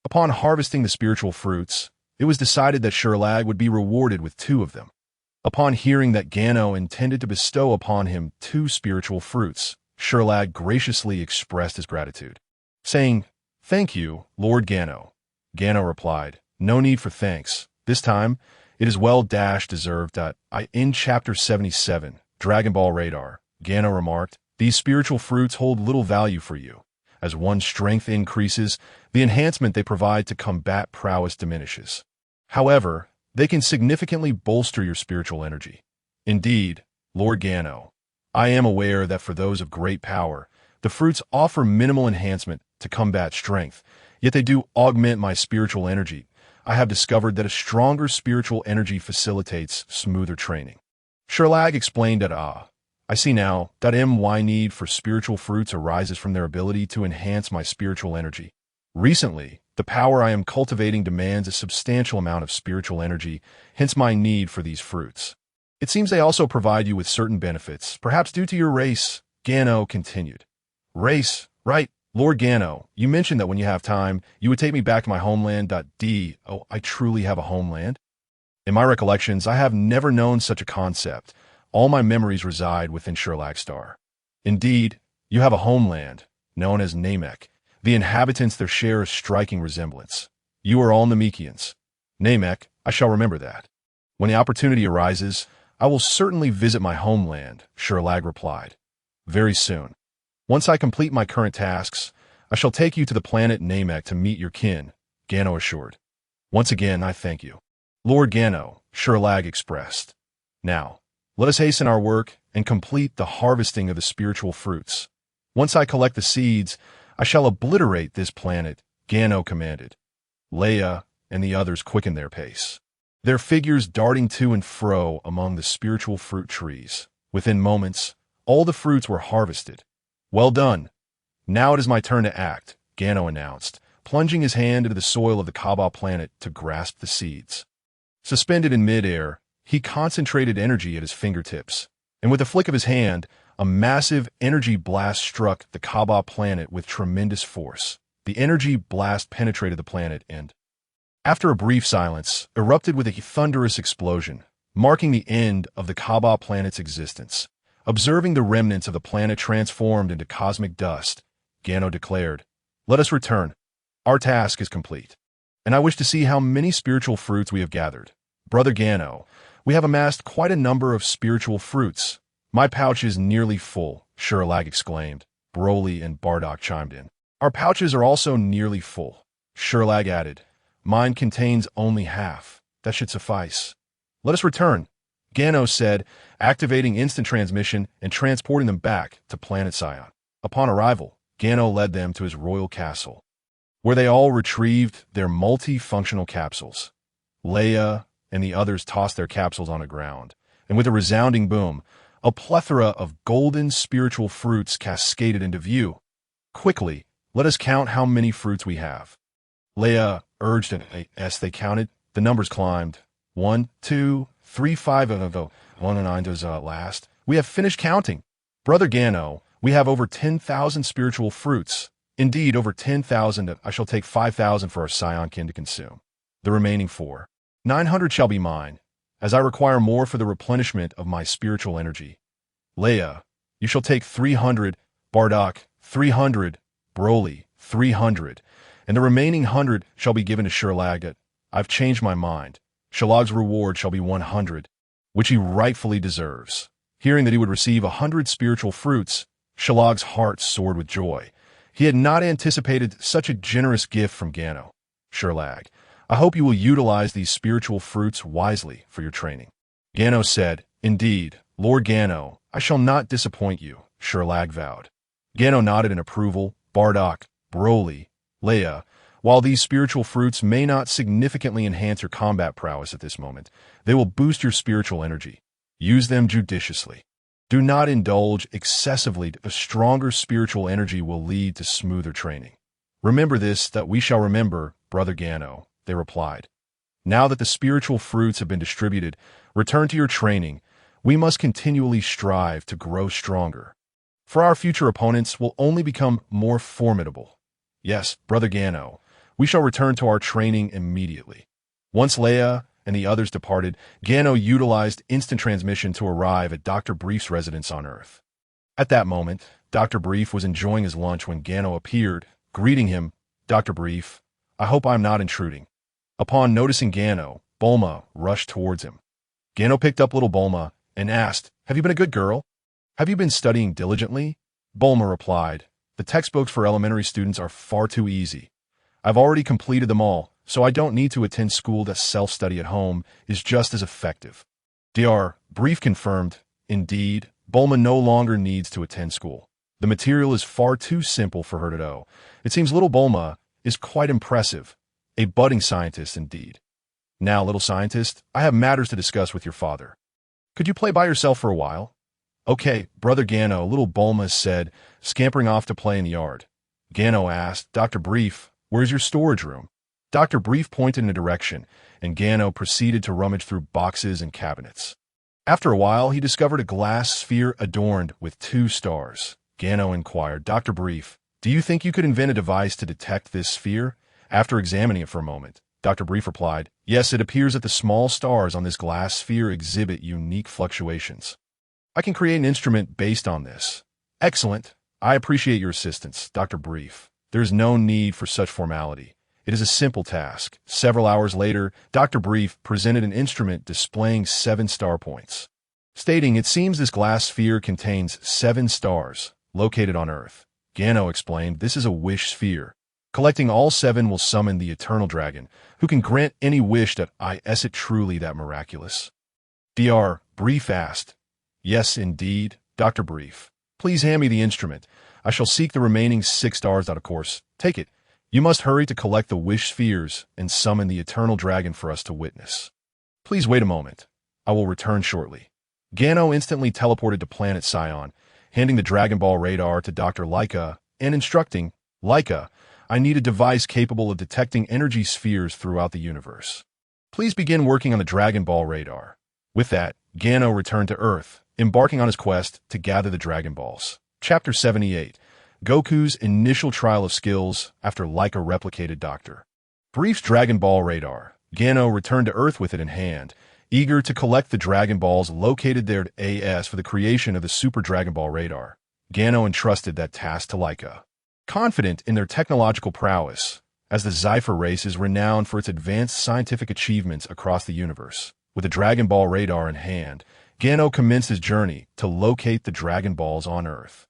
Upon harvesting the spiritual fruits, it was decided that Shrag would be rewarded with 2 of them. Upon hearing that Gano intended to bestow upon him 2 spiritual fruits, Shrag graciously expressed his gratitude, saying, Thank you, Lord Gano. Gano replied, No need for thanks. This time, it is well-deserved. In Chapter 77, Dragon Ball Radar, Gano remarked, These spiritual fruits hold little value for you. As one's strength increases, the enhancement they provide to combat prowess diminishes. However, they can significantly bolster your spiritual energy. Indeed, Lord Gano, I am aware that for those of great power, the fruits offer minimal enhancement to combat strength, yet they do augment my spiritual energy. I have discovered that a stronger spiritual energy facilitates smoother training. Shrag explained that, I see now that my need for spiritual fruits arises from their ability to enhance my spiritual energy. Recently, the power I am cultivating demands a substantial amount of spiritual energy, hence my need for these fruits. It seems they also provide you with certain benefits, perhaps due to your race, Gano continued. Race, right, Lord Gano, you mentioned that when you have time, you would take me back to my homeland. Oh, I truly have a homeland? In my recollections, I have never known such a concept. All my memories reside within Sherlagstar. Indeed, you have a homeland, known as Namek. The inhabitants there share a striking resemblance. You are all Namekians. Namek, I shall remember that. When the opportunity arises, I will certainly visit my homeland, Sherlag replied. Very soon. Once I complete my current tasks, I shall take you to the planet Namek to meet your kin, Gano assured. Once again, I thank you. Lord Gano, Sherlag expressed. Now, let us hasten our work and complete the harvesting of the spiritual fruits. Once I collect the seeds, I shall obliterate this planet, Gano commanded. Leia and the others quickened their pace, their figures darting to and fro among the spiritual fruit trees. Within moments, all the fruits were harvested. Well done. Now it is my turn to act, Gano announced, plunging his hand into the soil of the Cabba planet to grasp the seeds. Suspended in midair, he concentrated energy at his fingertips, and with a flick of his hand, A massive energy blast struck the Cabba planet with tremendous force. The energy blast penetrated the planet and, after a brief silence, erupted with a thunderous explosion, marking the end of the Cabba planet's existence. Observing the remnants of the planet transformed into cosmic dust, Gano declared, "Let us return. Our task is complete. And I wish to see how many spiritual fruits we have gathered. Brother Gano, we have amassed quite a number of spiritual fruits. My pouch is nearly full," Shrag exclaimed. Broly and Bardock chimed in. "Our pouches are also nearly full," Shrag added. "Mine contains only half. That should suffice." "Let us return," Gano said, activating instant transmission and transporting them back to Planet Sai. Upon arrival, Gano led them to his royal castle, where they all retrieved their multifunctional capsules. Leia and the others tossed their capsules on the ground, and with a resounding boom, a plethora of golden spiritual fruits cascaded into view. "Quickly, let us count how many fruits we have," Leia urged, and as they counted, the numbers climbed. 1, 2, 3, 5, 1 and 9 does last. "We have finished counting. Brother Gano, we have over 10,000 spiritual fruits. Indeed, over 10,000. I shall take 5,000 for our Scion kin to consume. The remaining 900 shall be mine, as I require more for the replenishment of my spiritual energy. Leia, you shall take 300, Bardock, 300, Broly, 300, and the remaining 100 shall be given to Shrag. I've changed my mind. Shrag's reward shall be 100, which he rightfully deserves." Hearing that he would receive 100 spiritual fruits, Shrag's heart soared with joy. He had not anticipated such a generous gift from Gano. "Shrag, I hope you will utilize these spiritual fruits wisely for your training." Gano said, "Indeed, Lord Gano, I shall not disappoint you," Shrag vowed. Gano nodded in approval. Bardock, Broly, Leia, while these spiritual fruits may not significantly enhance your combat prowess at this moment, they will boost your spiritual energy. Use them judiciously. Do not indulge excessively. A stronger spiritual energy will lead to smoother training. "Remember this, that we shall remember, Brother Gano," they replied. "Now that the spiritual fruits have been distributed, return to your training. We must continually strive to grow stronger, for our future opponents will only become more formidable. Yes, Brother Gano, we shall return to our training immediately." Once Leia and the others departed, Gano utilized instant transmission to arrive at Dr. Brief's residence on Earth. At that moment, Dr. Brief was enjoying his lunch when Gano appeared, greeting him. "Dr. Brief, I hope I am not intruding." Upon noticing Gano, Bulma rushed towards him. Gano picked up little Bulma and asked, "Have you been a good girl? Have you been studying diligently?" Bulma replied, "The textbooks for elementary students are far too easy. I've already completed them all, so I don't need to attend school. That self-study at home is just as effective." Dr. Brief confirmed, "Indeed, Bulma no longer needs to attend school. The material is far too simple for her to know. It seems little Bulma is quite impressive. A budding scientist indeed. Now, little scientist, I have matters to discuss with your father. Could you play by yourself for a while?" "Okay, Brother Gano," little Bulma said, scampering off to play in the yard. Gano asked, "Dr. Brief, where's your storage room?" Dr. Brief pointed in a direction, and Gano proceeded to rummage through boxes and cabinets. After a while, he discovered a glass sphere adorned with 2 stars. Gano inquired, "Dr. Brief, do you think you could invent a device to detect this sphere?" After examining it for a moment, Dr. Brief replied, "Yes, it appears that the small stars on this glass sphere exhibit unique fluctuations. I can create an instrument based on this." "Excellent. I appreciate your assistance, Dr. Brief. There is no need for such formality. It is a simple task." Several hours later, Dr. Brief presented an instrument displaying 7 star points, stating, "It seems this glass sphere contains 7 stars, located on Earth." Gano explained, "This is a wish sphere. Collecting all 7 will summon the Eternal Dragon, who can grant any wish that is it truly that miraculous?" Dr. Brief asked, "Yes, indeed, Dr. Brief. Please hand me the instrument. I shall seek the remaining 6 stars. Of course, take it. You must hurry to collect the wish spheres and summon the Eternal Dragon for us to witness. Please wait a moment. I will return shortly." Gano instantly teleported to Planet Sion, handing the Dragon Ball radar to Dr. Leica and instructing, "Leica, I need a device capable of detecting energy spheres throughout the universe. Please begin working on the Dragon Ball radar." With that, Gano returned to Earth, embarking on his quest to gather the Dragon Balls. Chapter 78. Goku's initial trial of skills after Leica replicated Dr. Brief's Dragon Ball radar. Gano returned to Earth with it in hand, eager to collect the Dragon Balls located there at AS for the creation of the Super Dragon Ball radar. Gano entrusted that task to Leica. Confident in their technological prowess, as the Zephur race is renowned for its advanced scientific achievements across the universe. With the Dragon Ball radar in hand, Gano commenced his journey to locate the Dragon Balls on Earth.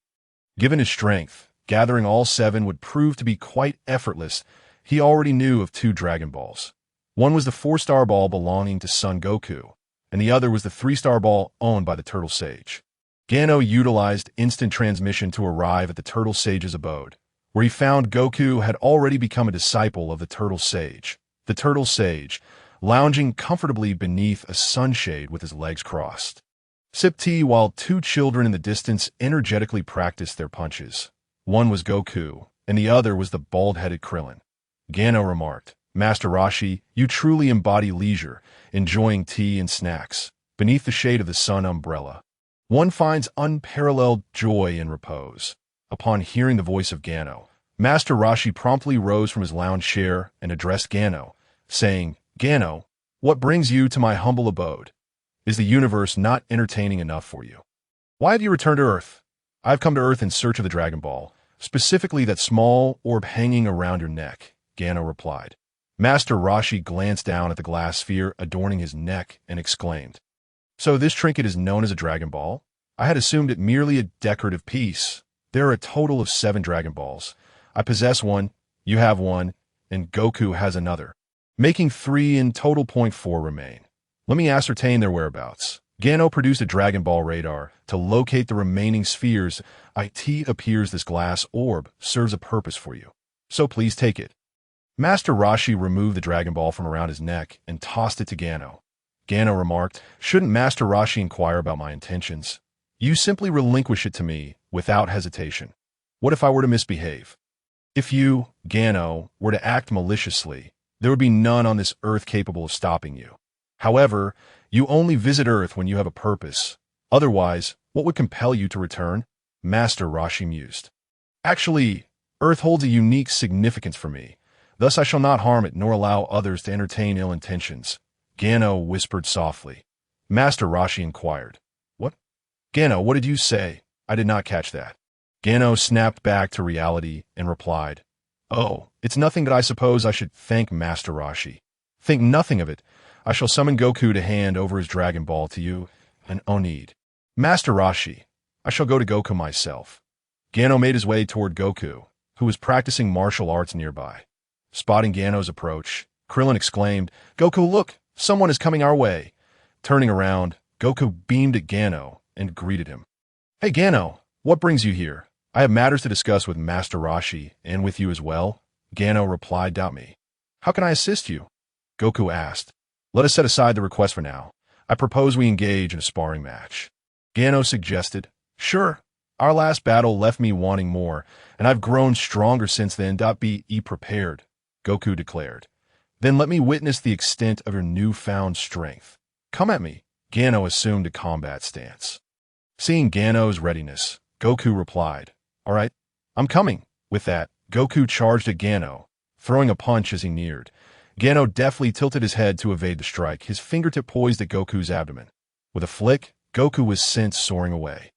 Given his strength, gathering all 7 would prove to be quite effortless. He already knew of 2 Dragon Balls. One was the 4-star ball belonging to Son Goku, and the other was the 3-star ball owned by the Turtle Sage. Gano utilized instant transmission to arrive at the Turtle Sage's abode, where he found Goku had already become a disciple of the Turtle Sage. The Turtle Sage, lounging comfortably beneath a sunshade with his legs crossed, sipped tea while 2 children in the distance energetically practiced their punches. One was Goku, and the other was the bald-headed Krillin. Gano remarked, "Master Roshi, you truly embody leisure, enjoying tea and snacks, beneath the shade of the sun umbrella. One finds unparalleled joy in repose." Upon hearing the voice of Gano, Master Roshi promptly rose from his lounge chair and addressed Gano, saying, "Gano, what brings you to my humble abode? Is the universe not entertaining enough for you? Why have you returned to Earth?" "I've come to Earth in search of the Dragon Ball, specifically that small orb hanging around your neck," Gano replied. Master Roshi glanced down at the glass sphere adorning his neck and exclaimed, "So this trinket is known as a Dragon Ball? I had assumed it merely a decorative piece. There are a total of 7 Dragon Balls. I possess one, you have one, and Goku has another, making 3 in total. 4 remain. Let me ascertain their whereabouts." Gano produced a Dragon Ball radar to locate the remaining spheres. "It appears this glass orb serves a purpose for you, so please take it." Master Roshi removed the Dragon Ball from around his neck and tossed it to Gano. Gano remarked, "Shouldn't Master Roshi inquire about my intentions? You simply relinquish it to me without hesitation. What if I were to misbehave? If you, Gano, were to act maliciously, there would be none on this Earth capable of stopping you. However, you only visit Earth when you have a purpose. Otherwise, what would compel you to return?" Master Roshi mused. "Actually, Earth holds a unique significance for me. Thus I shall not harm it nor allow others to entertain ill intentions," Gano whispered softly. Master Roshi inquired, "What? Gano, what did you say? I did not catch that." Gano snapped back to reality and replied, "Oh, it's nothing, but I suppose I should thank Master Roshi." "Think nothing of it. I shall summon Goku to hand over his Dragon Ball to you, and no need. Master Roshi, I shall go to Goku myself." Gano made his way toward Goku, who was practicing martial arts nearby. Spotting Gano's approach, Krillin exclaimed, "Goku, look! Someone is coming our way." Turning around, Goku beamed at Gano and greeted him. "Hey Gano, what brings you here? I have matters to discuss with Master Roshi, and with you as well." Gano replied, "Doubt me." "How can I assist you?" Goku asked. "Let us set aside the request for now. I propose we engage in a sparring match." Gano suggested, "Sure. Our last battle left me wanting more, and I've grown stronger since then. Be prepared," Goku declared. "Then let me witness the extent of your newfound strength. Come at me." Gano assumed a combat stance. Seeing Gano's readiness, Goku replied, "All right, I'm coming." With that, Goku charged at Gano, throwing a punch as he neared. Gano deftly tilted his head to evade the strike, his fingertip poised at Goku's abdomen. With a flick, Goku was sent soaring away.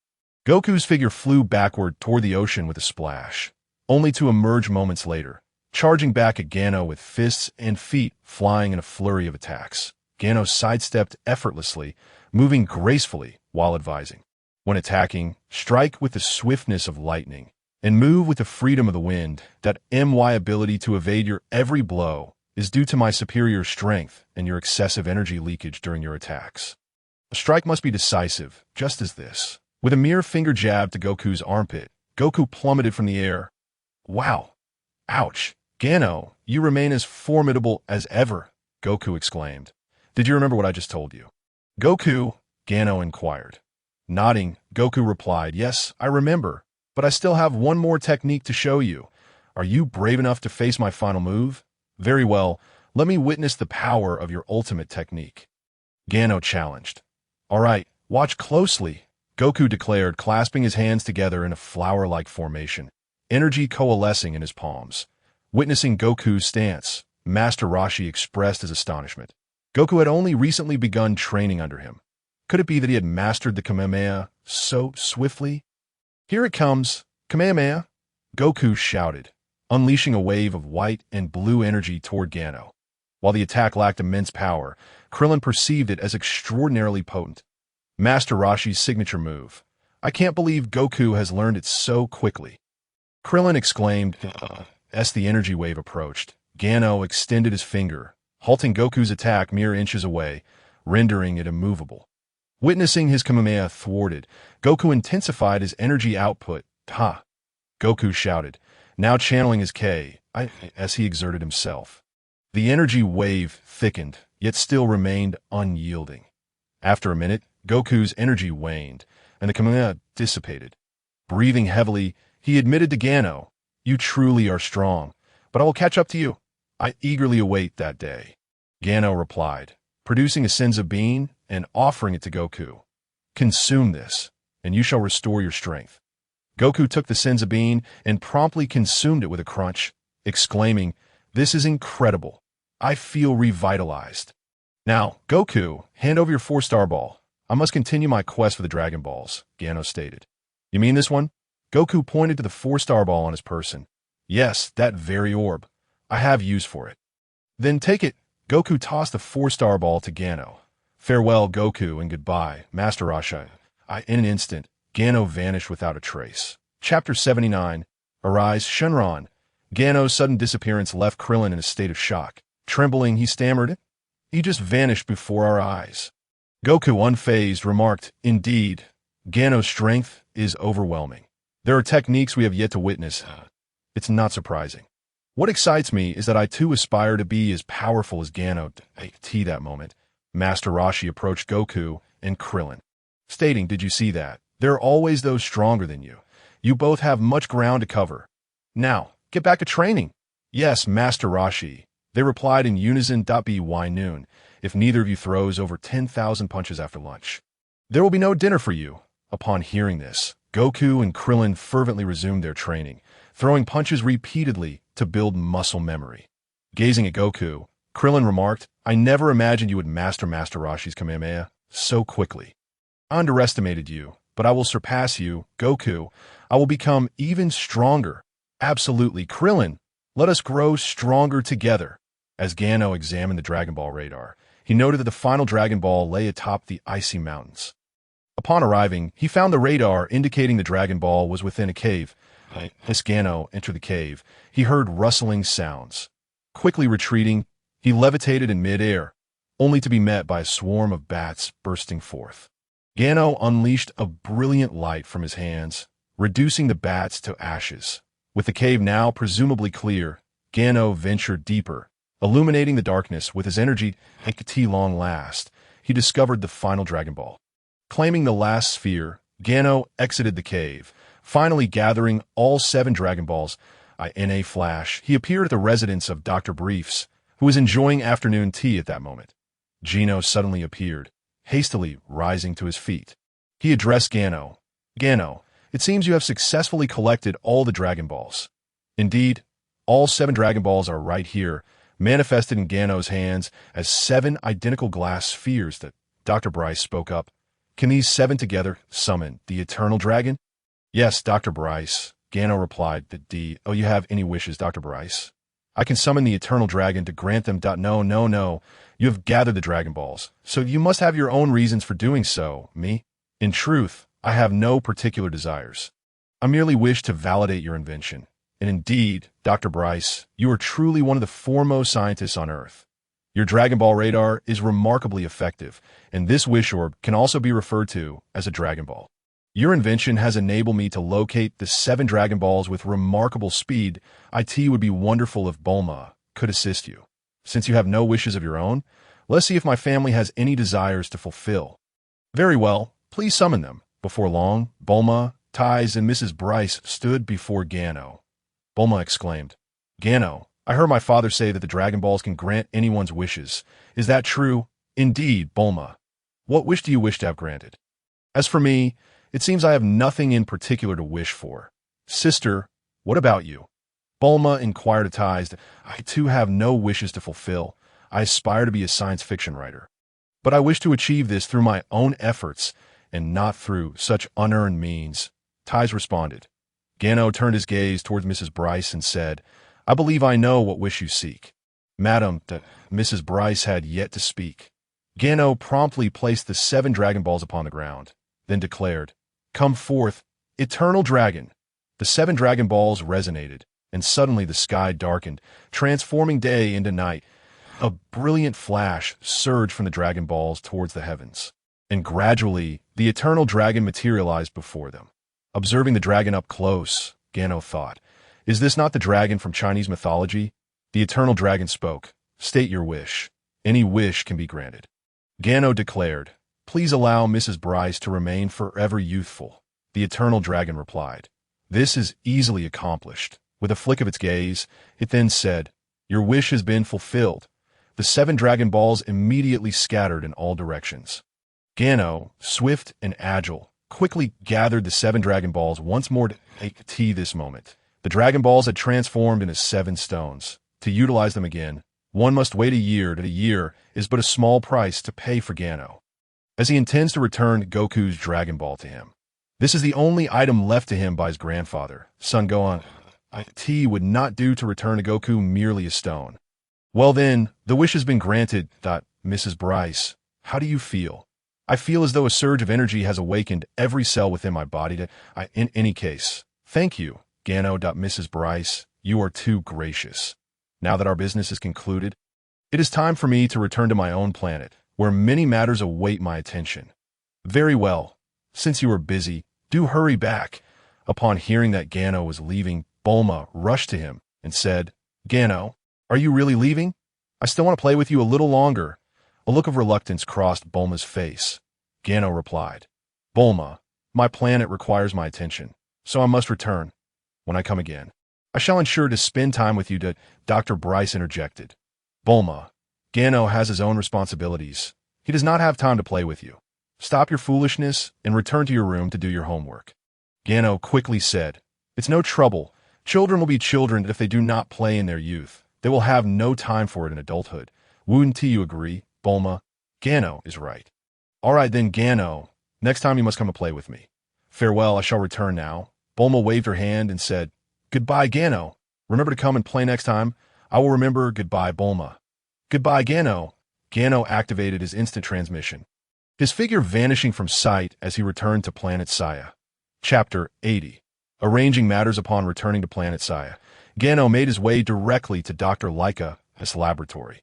Goku's figure flew backward toward the ocean with a splash, only to emerge moments later, charging back at Gano with fists and feet flying in a flurry of attacks. Gano sidestepped effortlessly, moving gracefully while advising. When attacking, strike with the swiftness of lightning, and move with the freedom of the wind. That my ability to evade your every blow is due to my superior strength and your excessive energy leakage during your attacks. A strike must be decisive, just as this. With a mere finger jab to Goku's armpit, Goku plummeted from the air. "Wow! Ouch! Gano, you remain as formidable as ever," Goku exclaimed. "Did you remember what I just told you?" "Goku?" Gano inquired. Nodding, Goku replied, "Yes, I remember, but I still have one more technique to show you. Are you brave enough to face my final move? Very well, let me witness the power of your ultimate technique." Gano challenged. "All right, watch closely." Goku declared, clasping his hands together in a flower-like formation, energy coalescing in his palms. Witnessing Goku's stance, Master Roshi expressed his astonishment. Goku had only recently begun training under him. Could it be that he had mastered the Kamehameha so swiftly? Here it comes, Kamehameha! Goku shouted, unleashing a wave of white and blue energy toward Gano. While the attack lacked immense power, Krillin perceived it as extraordinarily potent. Master Roshi's signature move. I can't believe Goku has learned it so quickly. Krillin exclaimed as the energy wave approached. Gano extended his finger, halting Goku's attack mere inches away, rendering it immovable. Witnessing his Kamehameha thwarted, Goku intensified his energy output. Ha! Goku shouted, now channeling his K, as he exerted himself. The energy wave thickened, yet still remained unyielding. After a minute, Goku's energy waned, and the Kamehameha dissipated. Breathing heavily, he admitted to Gano, you truly are strong, but I will catch up to you. I eagerly await that day. Gano replied, producing a Senzu bean and offering it to Goku. Consume this, and you shall restore your strength. Goku took the Senzu bean and promptly consumed it with a crunch, exclaiming, this is incredible. I feel revitalized. Now, Goku, hand over your 4-star ball. I must continue my quest for the Dragon Balls, Gano stated. You mean this one? Goku pointed to the 4-star ball on his person. Yes, that very orb. I have use for it. Then take it. Goku tossed the 4-star ball to Gano. Farewell, Goku, and goodbye, Master Roshi. In an instant, Gano vanished without a trace. Chapter 79. Arise, Shenron. Gano's sudden disappearance left Krillin in a state of shock. Trembling, he stammered, he just vanished before our eyes. Goku, unfazed, remarked, indeed, Gano's strength is overwhelming. There are techniques we have yet to witness. It's not surprising. What excites me is that I too aspire to be as powerful as Gano. That moment, Master Roshi approached Goku and Krillin, stating, did you see that? There are always those stronger than you. You both have much ground to cover. Now, get back to training. Yes, Master Roshi. They replied in unison. By noon, if neither of you throws over 10,000 punches after lunch, there will be no dinner for you. Upon hearing this, Goku and Krillin fervently resumed their training, throwing punches repeatedly to build muscle memory. Gazing at Goku, Krillin remarked, I never imagined you would master Master Roshi's Kamehameha so quickly. I underestimated you, but I will surpass you, Goku. I will become even stronger. Absolutely, Krillin. Let us grow stronger together. As Gano examined the Dragon Ball radar, he noted that the final Dragon Ball lay atop the icy mountains. Upon arriving, he found the radar indicating the Dragon Ball was within a cave. As Gano entered the cave, he heard rustling sounds. Quickly retreating, he levitated in mid-air, only to be met by a swarm of bats bursting forth. Gano unleashed a brilliant light from his hands, reducing the bats to ashes. With the cave now presumably clear, Gano ventured deeper. Illuminating the darkness with his energy at long last, he discovered the final Dragon Ball. Claiming the last sphere, Gano exited the cave, finally gathering all 7 Dragon Balls. In a flash, he appeared at the residence of Dr. Briefs, who was enjoying afternoon tea at that moment. Gino suddenly appeared, hastily rising to his feet. He addressed Gano. Gano, it seems you have successfully collected all the Dragon Balls. Indeed, all 7 Dragon Balls are right here, manifested in Gano's hands as 7 identical glass spheres. That Dr. Bryce spoke up. Can these 7 together summon the Eternal Dragon? Yes, Dr. Bryce. Gano replied that Oh, you have any wishes, Dr. Bryce? I can summon the Eternal Dragon to grant them. No. You have gathered the Dragon Balls, so you must have your own reasons for doing so. Me? In truth, I have no particular desires. I merely wish to validate your invention. And indeed, Dr. Bryce, you are truly one of the foremost scientists on Earth. Your Dragon Ball radar is remarkably effective, and this wish orb can also be referred to as a Dragon Ball. Your invention has enabled me to locate the 7 Dragon Balls with remarkable speed. It would be wonderful if Bulma could assist you. Since you have no wishes of your own, let's see if my family has any desires to fulfill. Very well, please summon them. Before long, Bulma, Ties, and Mrs. Bryce stood before Gano. Bulma exclaimed, Gano, I heard my father say that the Dragon Balls can grant anyone's wishes. Is that true? Indeed, Bulma. What wish do you wish to have granted? As for me, It seems I have nothing in particular to wish for. Sister, what about you? Bulma inquired attized. I too have no wishes to fulfill. I aspire to be a science fiction writer. But I wish to achieve this through my own efforts and not through such unearned means. Tais responded. Gano turned his gaze towards Mrs. Bryce and said, I believe I know what wish you seek. Madam, Mrs. Bryce had yet to speak. Gano promptly placed the 7 Dragon Balls upon the ground, then declared, Come forth, eternal dragon. The 7 Dragon Balls resonated, and suddenly the sky darkened, transforming day into night. A brilliant flash surged from the Dragon Balls towards the heavens, and gradually the eternal dragon materialized before them. Observing the dragon up close, Gano thought, Is this not the dragon from Chinese mythology? The eternal dragon spoke. State your wish. Any wish can be granted. Gano declared, Please allow Mrs. Bryce to remain forever youthful. The eternal dragon replied, This is easily accomplished. With a flick of its gaze, it then said, Your wish has been fulfilled. The 7 Dragon Balls immediately scattered in all directions. Gano, swift and agile, quickly gathered the 7 Dragon Balls once more to take tea this moment. The Dragon Balls had transformed into 7 stones. To utilize them again, one must wait a year, and a year is but a small price to pay for Gano, as he intends to return Goku's Dragon Ball to him. This is the only item left to him by his grandfather, Son Gohan. Tea would not do to return to Goku merely a stone. Well then, the wish has been granted, thought Mrs. Bryce. How do you feel? I feel as though a surge of energy has awakened every cell within my body in any case. Thank you, Gano. Mrs. Bryce, you are too gracious. Now that our business is concluded, it is time for me to return to my own planet, where many matters await my attention. Very well. Since you are busy, do hurry back. Upon hearing that Gano was leaving, Bulma rushed to him and said, Gano, are you really leaving? I still want to play with you a little longer. A look of reluctance crossed Bulma's face. Gano replied, Bulma, my planet requires my attention, so I must return. When I come again, I shall ensure to spend time with you. Dr. Bryce interjected. Bulma, Gano has his own responsibilities. He does not have time to play with you. Stop your foolishness and return to your room to do your homework. Gano quickly said, It's no trouble. Children will be children if they do not play in their youth. They will have no time for it in adulthood. Wouldn't you agree, Bulma? Gano is right. All right then, Gano. Next time you must come to play with me. Farewell, I shall return now. Bulma waved her hand and said, Goodbye, Gano. Remember to come and play next time. I will remember. Goodbye, Bulma. Goodbye, Gano. Gano activated his instant transmission, his figure vanishing from sight as he returned to Planet Sia. Chapter 80. Arranging matters. Upon returning to Planet Sia, Gano made his way directly to Dr. Leica's laboratory.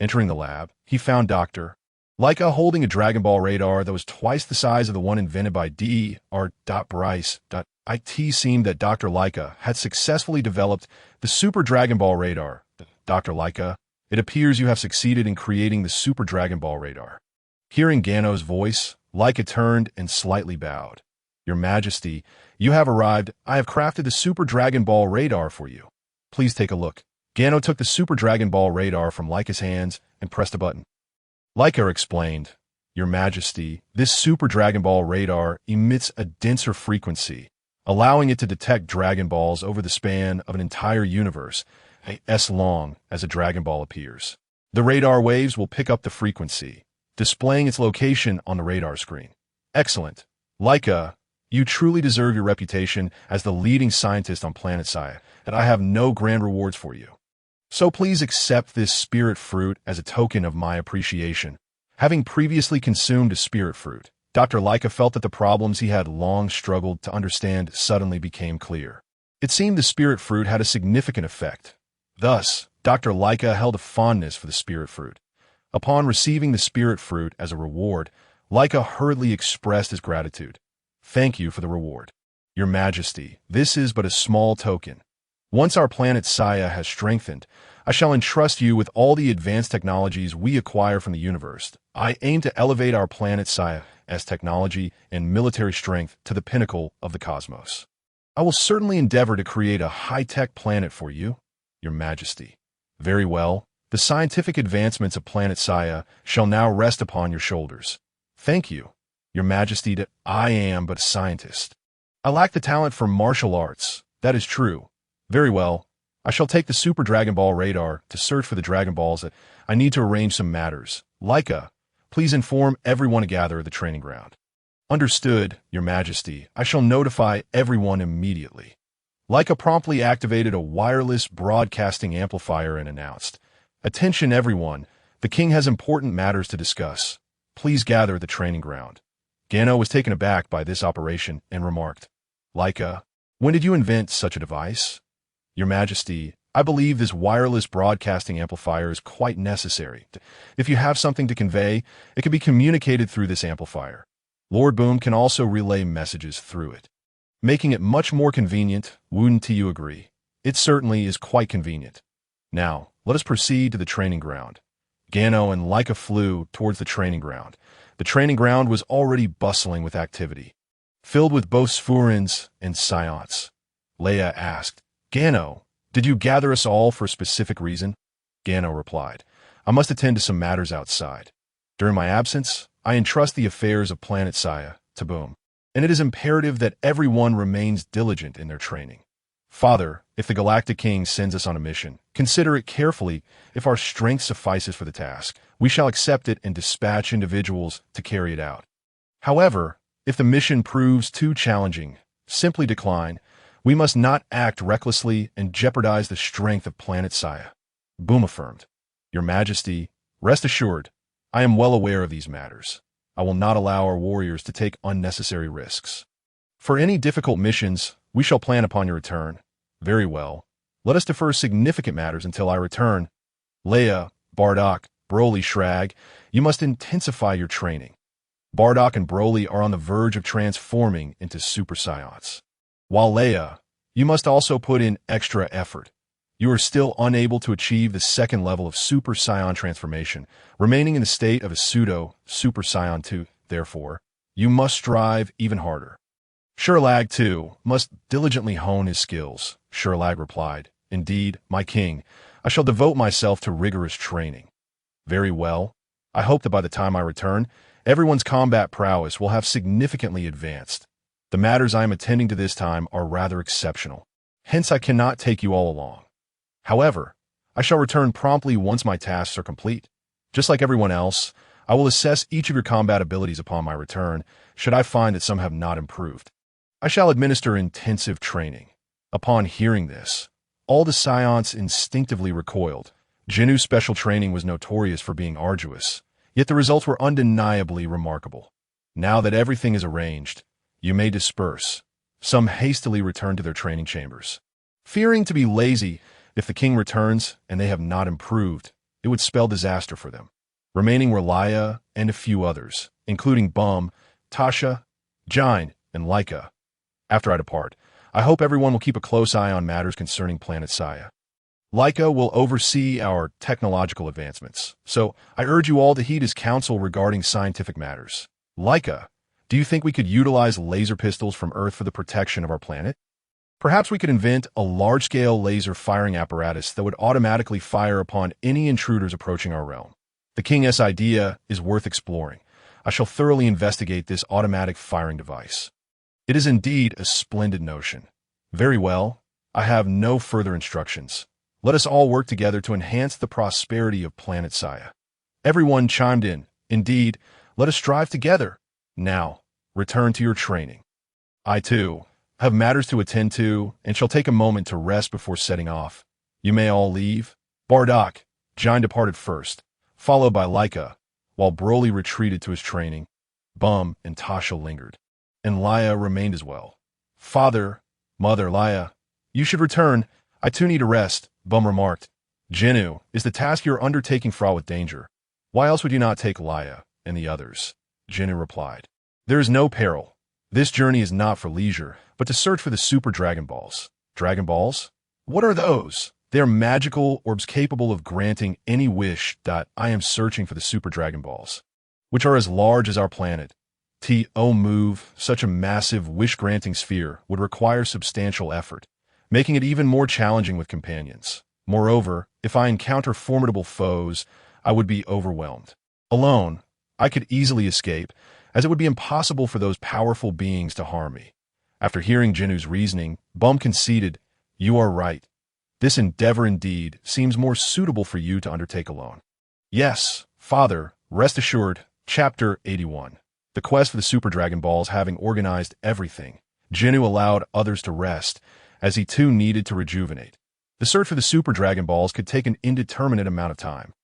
Entering the lab, he found Dr. Leica holding a Dragon Ball radar that was twice the size of the one invented by Dr. Bryce. It seemed that Dr. Leica had successfully developed the Super Dragon Ball radar. Dr. Leica, it appears you have succeeded in creating the Super Dragon Ball radar. Hearing Gano's voice, Leica turned and slightly bowed. Your Majesty, you have arrived. I have crafted the Super Dragon Ball radar for you. Please take a look. Gano took the Super Dragon Ball radar from Leica's hands and pressed a button. Leica explained, Your Majesty, this Super Dragon Ball radar emits a denser frequency, allowing it to detect Dragon Balls over the span of an entire universe, as long as a Dragon Ball appears. The radar waves will pick up the frequency, displaying its location on the radar screen. Excellent. Leica, you truly deserve your reputation as the leading scientist on Planet Sai, and I have no grand rewards for you. So please accept this spirit fruit as a token of my appreciation. Having previously consumed a spirit fruit, Dr. Leica felt that the problems he had long struggled to understand suddenly became clear. It seemed the spirit fruit had a significant effect. Thus, Dr. Leica held a fondness for the spirit fruit. Upon receiving the spirit fruit as a reward, Leica hurriedly expressed his gratitude. Thank you for the reward. Your Majesty, this is but a small token. Once our planet Sia has strengthened, I shall entrust you with all the advanced technologies we acquire from the universe. I aim to elevate our planet Sia's technology and military strength to the pinnacle of the cosmos. I will certainly endeavor to create a high-tech planet for you, Your Majesty. Very well. The scientific advancements of Planet Sia shall now rest upon your shoulders. Thank you. Your Majesty, that I am but a scientist. I lack the talent for martial arts. That is true. Very well. I shall take the Super Dragon Ball radar to search for the Dragon Balls. That I need to arrange some matters. Leica, please inform everyone to gather at the training ground. Understood, Your Majesty. I shall notify everyone immediately. Leica promptly activated a wireless broadcasting amplifier and announced, "Attention everyone, the king has important matters to discuss. Please gather at the training ground." Gano was taken aback by this operation and remarked, "Leica, when did you invent such a device?" "Your Majesty, I believe this wireless broadcasting amplifier is quite necessary. If you have something to convey, it can be communicated through this amplifier. Lord Boom can also relay messages through it, making it much more convenient. Wouldn't you agree?" "It certainly is quite convenient. Now, let us proceed to the training ground." Gano and Leica flew towards the training ground. The training ground was already bustling with activity, filled with both Zephurians and Saiyans. Leia asked, "Gano, did you gather us all for a specific reason?" Gano replied, "I must attend to some matters outside. During my absence, I entrust the affairs of Planet Sia to Boom, and it is imperative that everyone remains diligent in their training. Father, if the Galactic King sends us on a mission, consider it carefully. If our strength suffices for the task, we shall accept it and dispatch individuals to carry it out. However, if the mission proves too challenging, simply decline. We must not act recklessly and jeopardize the strength of Planet Sia." Boom affirmed, "Your Majesty, rest assured, I am well aware of these matters. I will not allow our warriors to take unnecessary risks. For any difficult missions, we shall plan upon your return." "Very well. Let us defer significant matters until I return. Leia, Bardock, Broly, Shrag, you must intensify your training. Bardock and Broly are on the verge of transforming into Super Saiyans. While Leia, you must also put in extra effort. You are still unable to achieve the second level of Super Saiyan transformation, remaining in the state of a pseudo-Super Saiyan 2. Therefore, you must strive even harder." Shrag, too, must diligently hone his skills. Shrag replied, "Indeed, my king, I shall devote myself to rigorous training." "Very well. I hope that by the time I return, everyone's combat prowess will have significantly advanced. The matters I am attending to this time are rather exceptional. Hence I cannot take you all along. However, I shall return promptly once my tasks are complete. Just like everyone else, I will assess each of your combat abilities upon my return, should I find that some have not improved. I shall administer intensive training." Upon hearing this, all the Saiyans instinctively recoiled. Ginyu's special training was notorious for being arduous, yet the results were undeniably remarkable. "Now that everything is arranged, you may disperse." Some hastily returned to their training chambers, fearing to be lazy. If the king returns and they have not improved, it would spell disaster for them. Remaining were Leia and a few others, including Bum, Tasha, Jine, and Leica. After I depart, I hope everyone will keep a close eye on matters concerning Planet Sia. Leica will oversee our technological advancements, so I urge you all to heed his counsel regarding scientific matters. Leica, do you think we could utilize laser pistols from Earth for the protection of our planet? Perhaps we could invent a large-scale laser firing apparatus that would automatically fire upon any intruders approaching our realm. The King's idea is worth exploring. I shall thoroughly investigate this automatic firing device. It is indeed a splendid notion. Very well, I have no further instructions. Let us all work together to enhance the prosperity of Planet Sia. Everyone chimed in. Indeed, let us strive together. Now, return to your training. I, too, have matters to attend to and shall take a moment to rest before setting off. You may all leave." Bardock, Jine departed first, followed by Leica, while Broly retreated to his training. Bum and Tasha lingered, and Leia remained as well. "Father, Mother, Leia, you should return. I too need a rest," Bum remarked. "Ginyu, is the task you're undertaking fraught with danger? Why else would you not take Leia and the others?" Ginyu replied, "There is no peril. This journey is not for leisure, but to search for the Super Dragon Balls." "Dragon Balls? What are those?" "They are magical orbs capable of granting any wish. I am searching for the Super Dragon Balls, which are as large as our planet. Move such a massive wish-granting sphere would require substantial effort, making it even more challenging with companions. Moreover, if I encounter formidable foes, I would be overwhelmed. Alone, I could easily escape, as it would be impossible for those powerful beings to harm me. After hearing Jinu's reasoning, Bum conceded, "You are right. This endeavor indeed seems more suitable for you to undertake alone." "Yes, Father, rest assured." Chapter 81. The quest for the Super Dragon Balls having organized everything, Ginyu allowed others to rest, as he too needed to rejuvenate. The search for the Super Dragon Balls could take an indeterminate amount of time,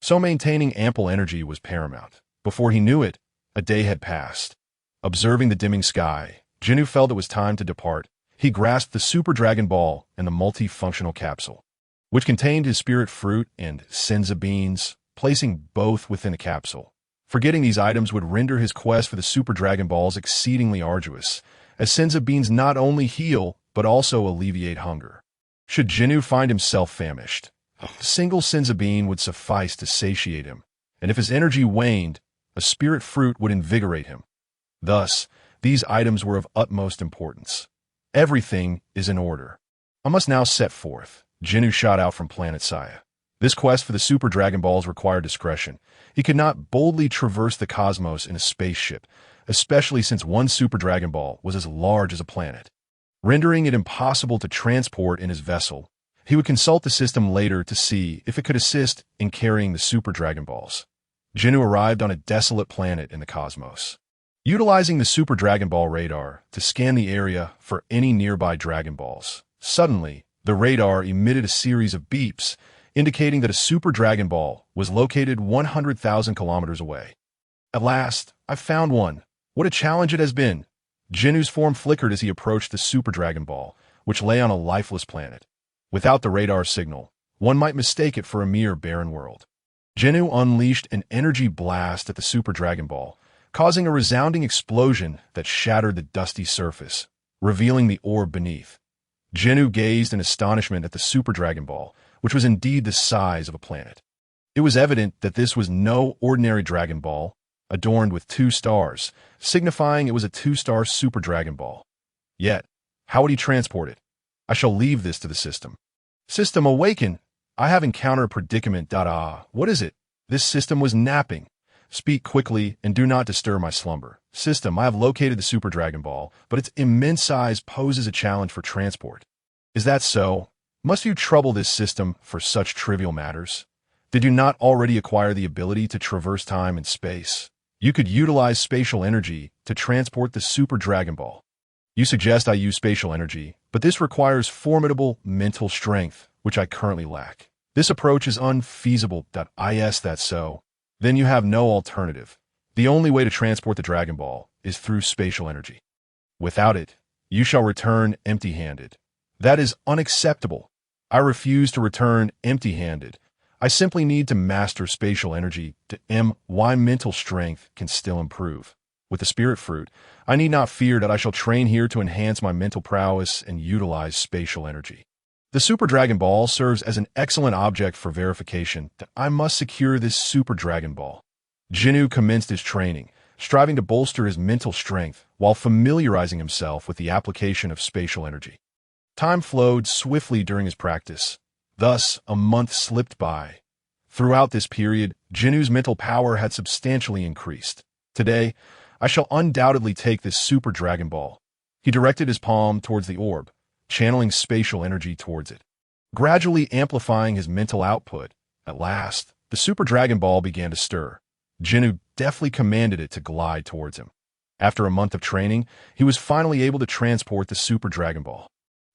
so maintaining ample energy was paramount. Before he knew it, a day had passed. Observing the dimming sky, Ginyu felt it was time to depart. He grasped the Super Dragon Ball and the multifunctional capsule, which contained his spirit fruit and Senzu beans, placing both within the capsule. Forgetting these items would render his quest for the Super Dragon Balls exceedingly arduous, as Senzu beans not only heal, but also alleviate hunger. Should Ginyu find himself famished, a single Senzu bean would suffice to satiate him, and if his energy waned, a spirit fruit would invigorate him. Thus, these items were of utmost importance. Everything is in order. I must now set forth. Ginyu shot out from Planet Sia. This quest for the Super Dragon Balls required discretion. He could not boldly traverse the cosmos in a spaceship, especially since one Super Dragon Ball was as large as a planet, rendering it impossible to transport in his vessel. He would consult the system later to see if it could assist in carrying the Super Dragon Balls. Ginyu arrived on a desolate planet in the cosmos, utilizing the Super Dragon Ball radar to scan the area for any nearby Dragon Balls. Suddenly, the radar emitted a series of beeps, indicating that a Super Dragon Ball was located 100,000 kilometers away. At last, I found one. What a challenge it has been! Jinu's form flickered as he approached the Super Dragon Ball, which lay on a lifeless planet. Without the radar signal, one might mistake it for a mere barren world. Ginyu unleashed an energy blast at the Super Dragon Ball, causing a resounding explosion that shattered the dusty surface, revealing the orb beneath. Ginyu gazed in astonishment at the Super Dragon Ball, which was indeed the size of a planet. It was evident that this was no ordinary Dragon Ball, adorned with 2 stars, signifying it was a 2-star Super Dragon Ball. Yet, how would he transport it? I shall leave this to the system. System, awaken! I have encountered a predicament. What is it? This system was napping. Speak quickly and do not disturb my slumber. System, I have located the Super Dragon Ball, but its immense size poses a challenge for transport. Is that so? Must you trouble this system for such trivial matters? Did you not already acquire the ability to traverse time and space? You could utilize spatial energy to transport the Super Dragon Ball. You suggest I use spatial energy, but this requires formidable mental strength, which I currently lack. This approach is unfeasible. Is that so? Then you have no alternative. The only way to transport the Dragon Ball is through spatial energy. Without it, you shall return empty-handed. That is unacceptable. I refuse to return empty-handed. I simply need to master spatial energy my mental strength can still improve. With the Spirit Fruit, I need not fear that I shall train here to enhance my mental prowess and utilize spatial energy. The Super Dragon Ball serves as an excellent object for verification that I must secure this Super Dragon Ball. Ginyu commenced his training, striving to bolster his mental strength while familiarizing himself with the application of spatial energy. Time flowed swiftly during his practice. Thus, a month slipped by. Throughout this period, Jinu's mental power had substantially increased. Today, I shall undoubtedly take this Super Dragon Ball. He directed his palm towards the orb, channeling spatial energy towards it, gradually amplifying his mental output. At last, the Super Dragon Ball began to stir. Ginyu deftly commanded it to glide towards him. After a month of training, he was finally able to transport the Super Dragon Ball.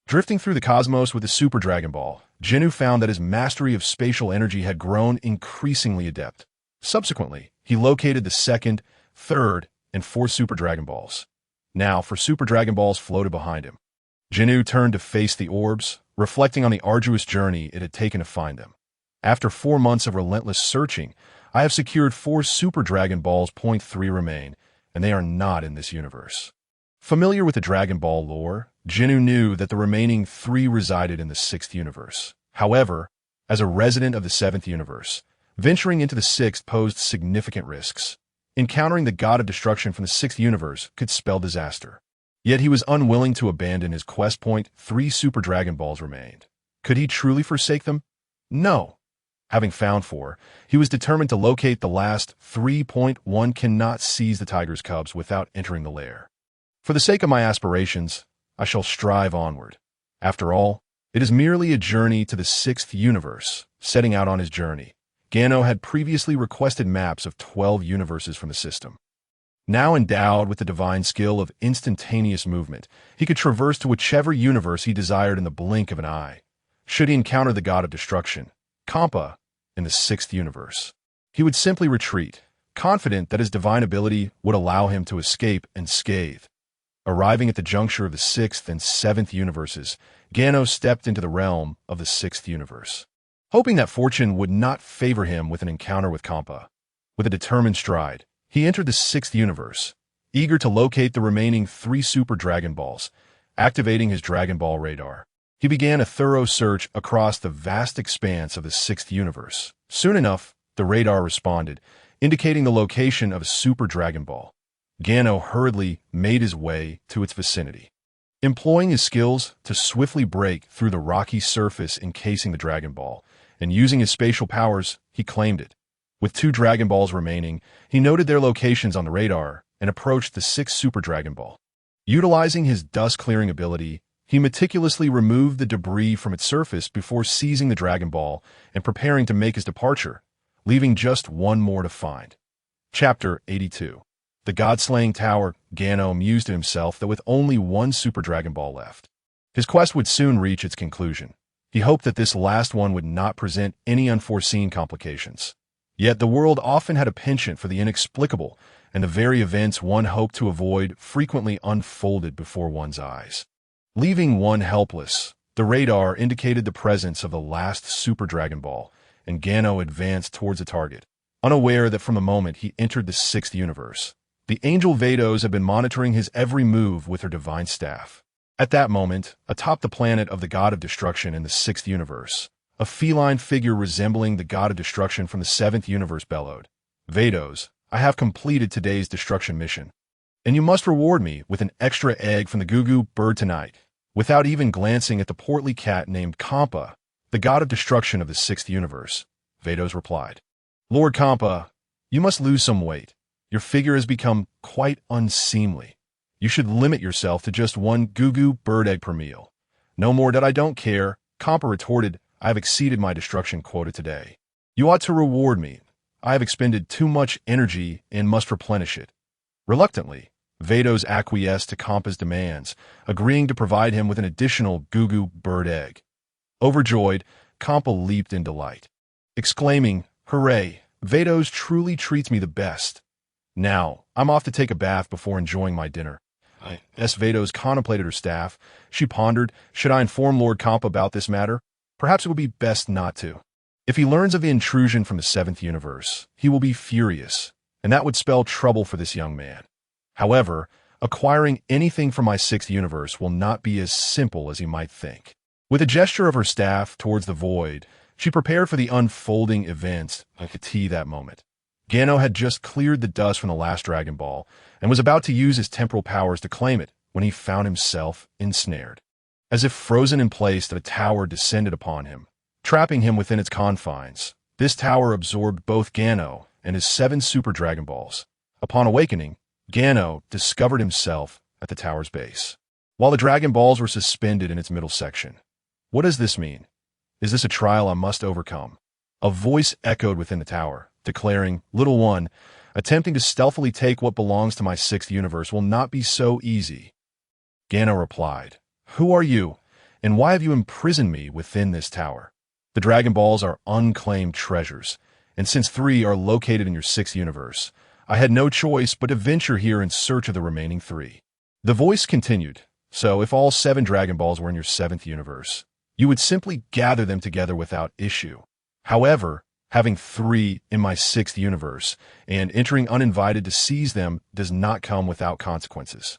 Drifting through the cosmos with the Super Dragon Ball, Ginyu found that his mastery of spatial energy had grown increasingly adept. Subsequently, he located the 2nd, 3rd, and 4th Super Dragon Balls. Now, 4 Super Dragon Balls floated behind him. Ginyu turned to face the orbs, reflecting on the arduous journey it had taken to find them. After 4 months of relentless searching, I have secured 4 Super Dragon Balls. 3 remain, and they are not in this universe. Familiar with the Dragon Ball lore, Ginyu knew that the remaining 3 resided in the 6th universe. However, as a resident of the 7th universe, venturing into the 6th posed significant risks. Encountering the god of destruction from the 6th universe could spell disaster. Yet he was unwilling to abandon his quest point. 3 Super Dragon Balls remained. Could he truly forsake them? No. Having found 4, he was determined to locate the last 3.1 cannot seize the tiger's cubs without entering the lair. For the sake of my aspirations, I shall strive onward. After all, it is merely a journey to the 6th universe. Setting out on his journey, Gano had previously requested maps of 12 universes from the system. Now endowed with the divine skill of instantaneous movement, he could traverse to whichever universe he desired in the blink of an eye. Should he encounter the god of destruction, Cabba, in the 6th universe, he would simply retreat, confident that his divine ability would allow him to escape unscathed. Arriving at the juncture of the 6th and 7th universes, Gano stepped into the realm of the 6th universe, hoping that fortune would not favor him with an encounter with Cabba. With a determined stride, he entered the 6th universe, eager to locate the remaining 3 Super Dragon Balls. Activating his Dragon Ball radar, he began a thorough search across the vast expanse of the 6th universe. Soon enough, the radar responded, indicating the location of a Super Dragon Ball. Gano hurriedly made his way to its vicinity, employing his skills to swiftly break through the rocky surface encasing the Dragon Ball, and using his spatial powers, he claimed it. With 2 Dragon Balls remaining, he noted their locations on the radar and approached the 6th Super Dragon Ball. Utilizing his dust-clearing ability, he meticulously removed the debris from its surface before seizing the Dragon Ball and preparing to make his departure, leaving just one more to find. Chapter 82. The God-slaying tower. Gano mused to himself that with only 1 Super Dragon Ball left, his quest would soon reach its conclusion. He hoped that this last one would not present any unforeseen complications. Yet the world often had a penchant for the inexplicable, and the very events one hoped to avoid frequently unfolded before one's eyes. Leaving one helpless, the radar indicated the presence of the last Super Dragon Ball, and Gano advanced towards the target, unaware that from the moment he entered the 6th universe, the angel Vados had been monitoring his every move with her divine staff. At that moment, atop the planet of the god of destruction in the 6th universe, a feline figure resembling the god of destruction from the 7th universe bellowed, "Vados, I have completed today's destruction mission, and you must reward me with an extra egg from the Gugu bird tonight." Without even glancing at the portly cat named Cabba, the god of destruction of the 6th universe, Vados replied, "Lord Cabba, you must lose some weight. Your figure has become quite unseemly. You should limit yourself to just 1 Gugu bird egg per meal." "No more that I don't care," Cabba retorted. "I have exceeded my destruction quota today. You ought to reward me. I have expended too much energy and must replenish it." Reluctantly, Vados acquiesced to Cabba's demands, agreeing to provide him with an additional Gugu bird egg. Overjoyed, Cabba leaped in delight, exclaiming, "Hooray! Vados truly treats me the best. Now, I'm off to take a bath before enjoying my dinner." As Vados contemplated her staff, she pondered, "Should I inform Lord Cabba about this matter? Perhaps it would be best not to. If he learns of the intrusion from the 7th universe, he will be furious, and that would spell trouble for this young man. However, acquiring anything from my 6th universe will not be as simple as he might think." With a gesture of her staff towards the void, she prepared for the unfolding events like a tea that moment. Gano had just cleared the dust from the last Dragon Ball and was about to use his temporal powers to claim it when he found himself ensnared. As if frozen in place, the tower descended upon him, trapping him within its confines. This tower absorbed both Gano and his 7 Super Dragon Balls. Upon awakening, Gano discovered himself at the tower's base, while the Dragon Balls were suspended in its middle section. What does this mean? Is this a trial I must overcome? A voice echoed within the tower, declaring, "Little one, attempting to stealthily take what belongs to my 6th universe will not be so easy." Gano replied, "Who are you, and why have you imprisoned me within this tower? The Dragon Balls are unclaimed treasures, and since 3 are located in your 6th universe, I had no choice but to venture here in search of the remaining 3. The voice continued, "So if all 7 Dragon Balls were in your 7th universe, you would simply gather them together without issue. However, having 3 in my 6th universe and entering uninvited to seize them does not come without consequences.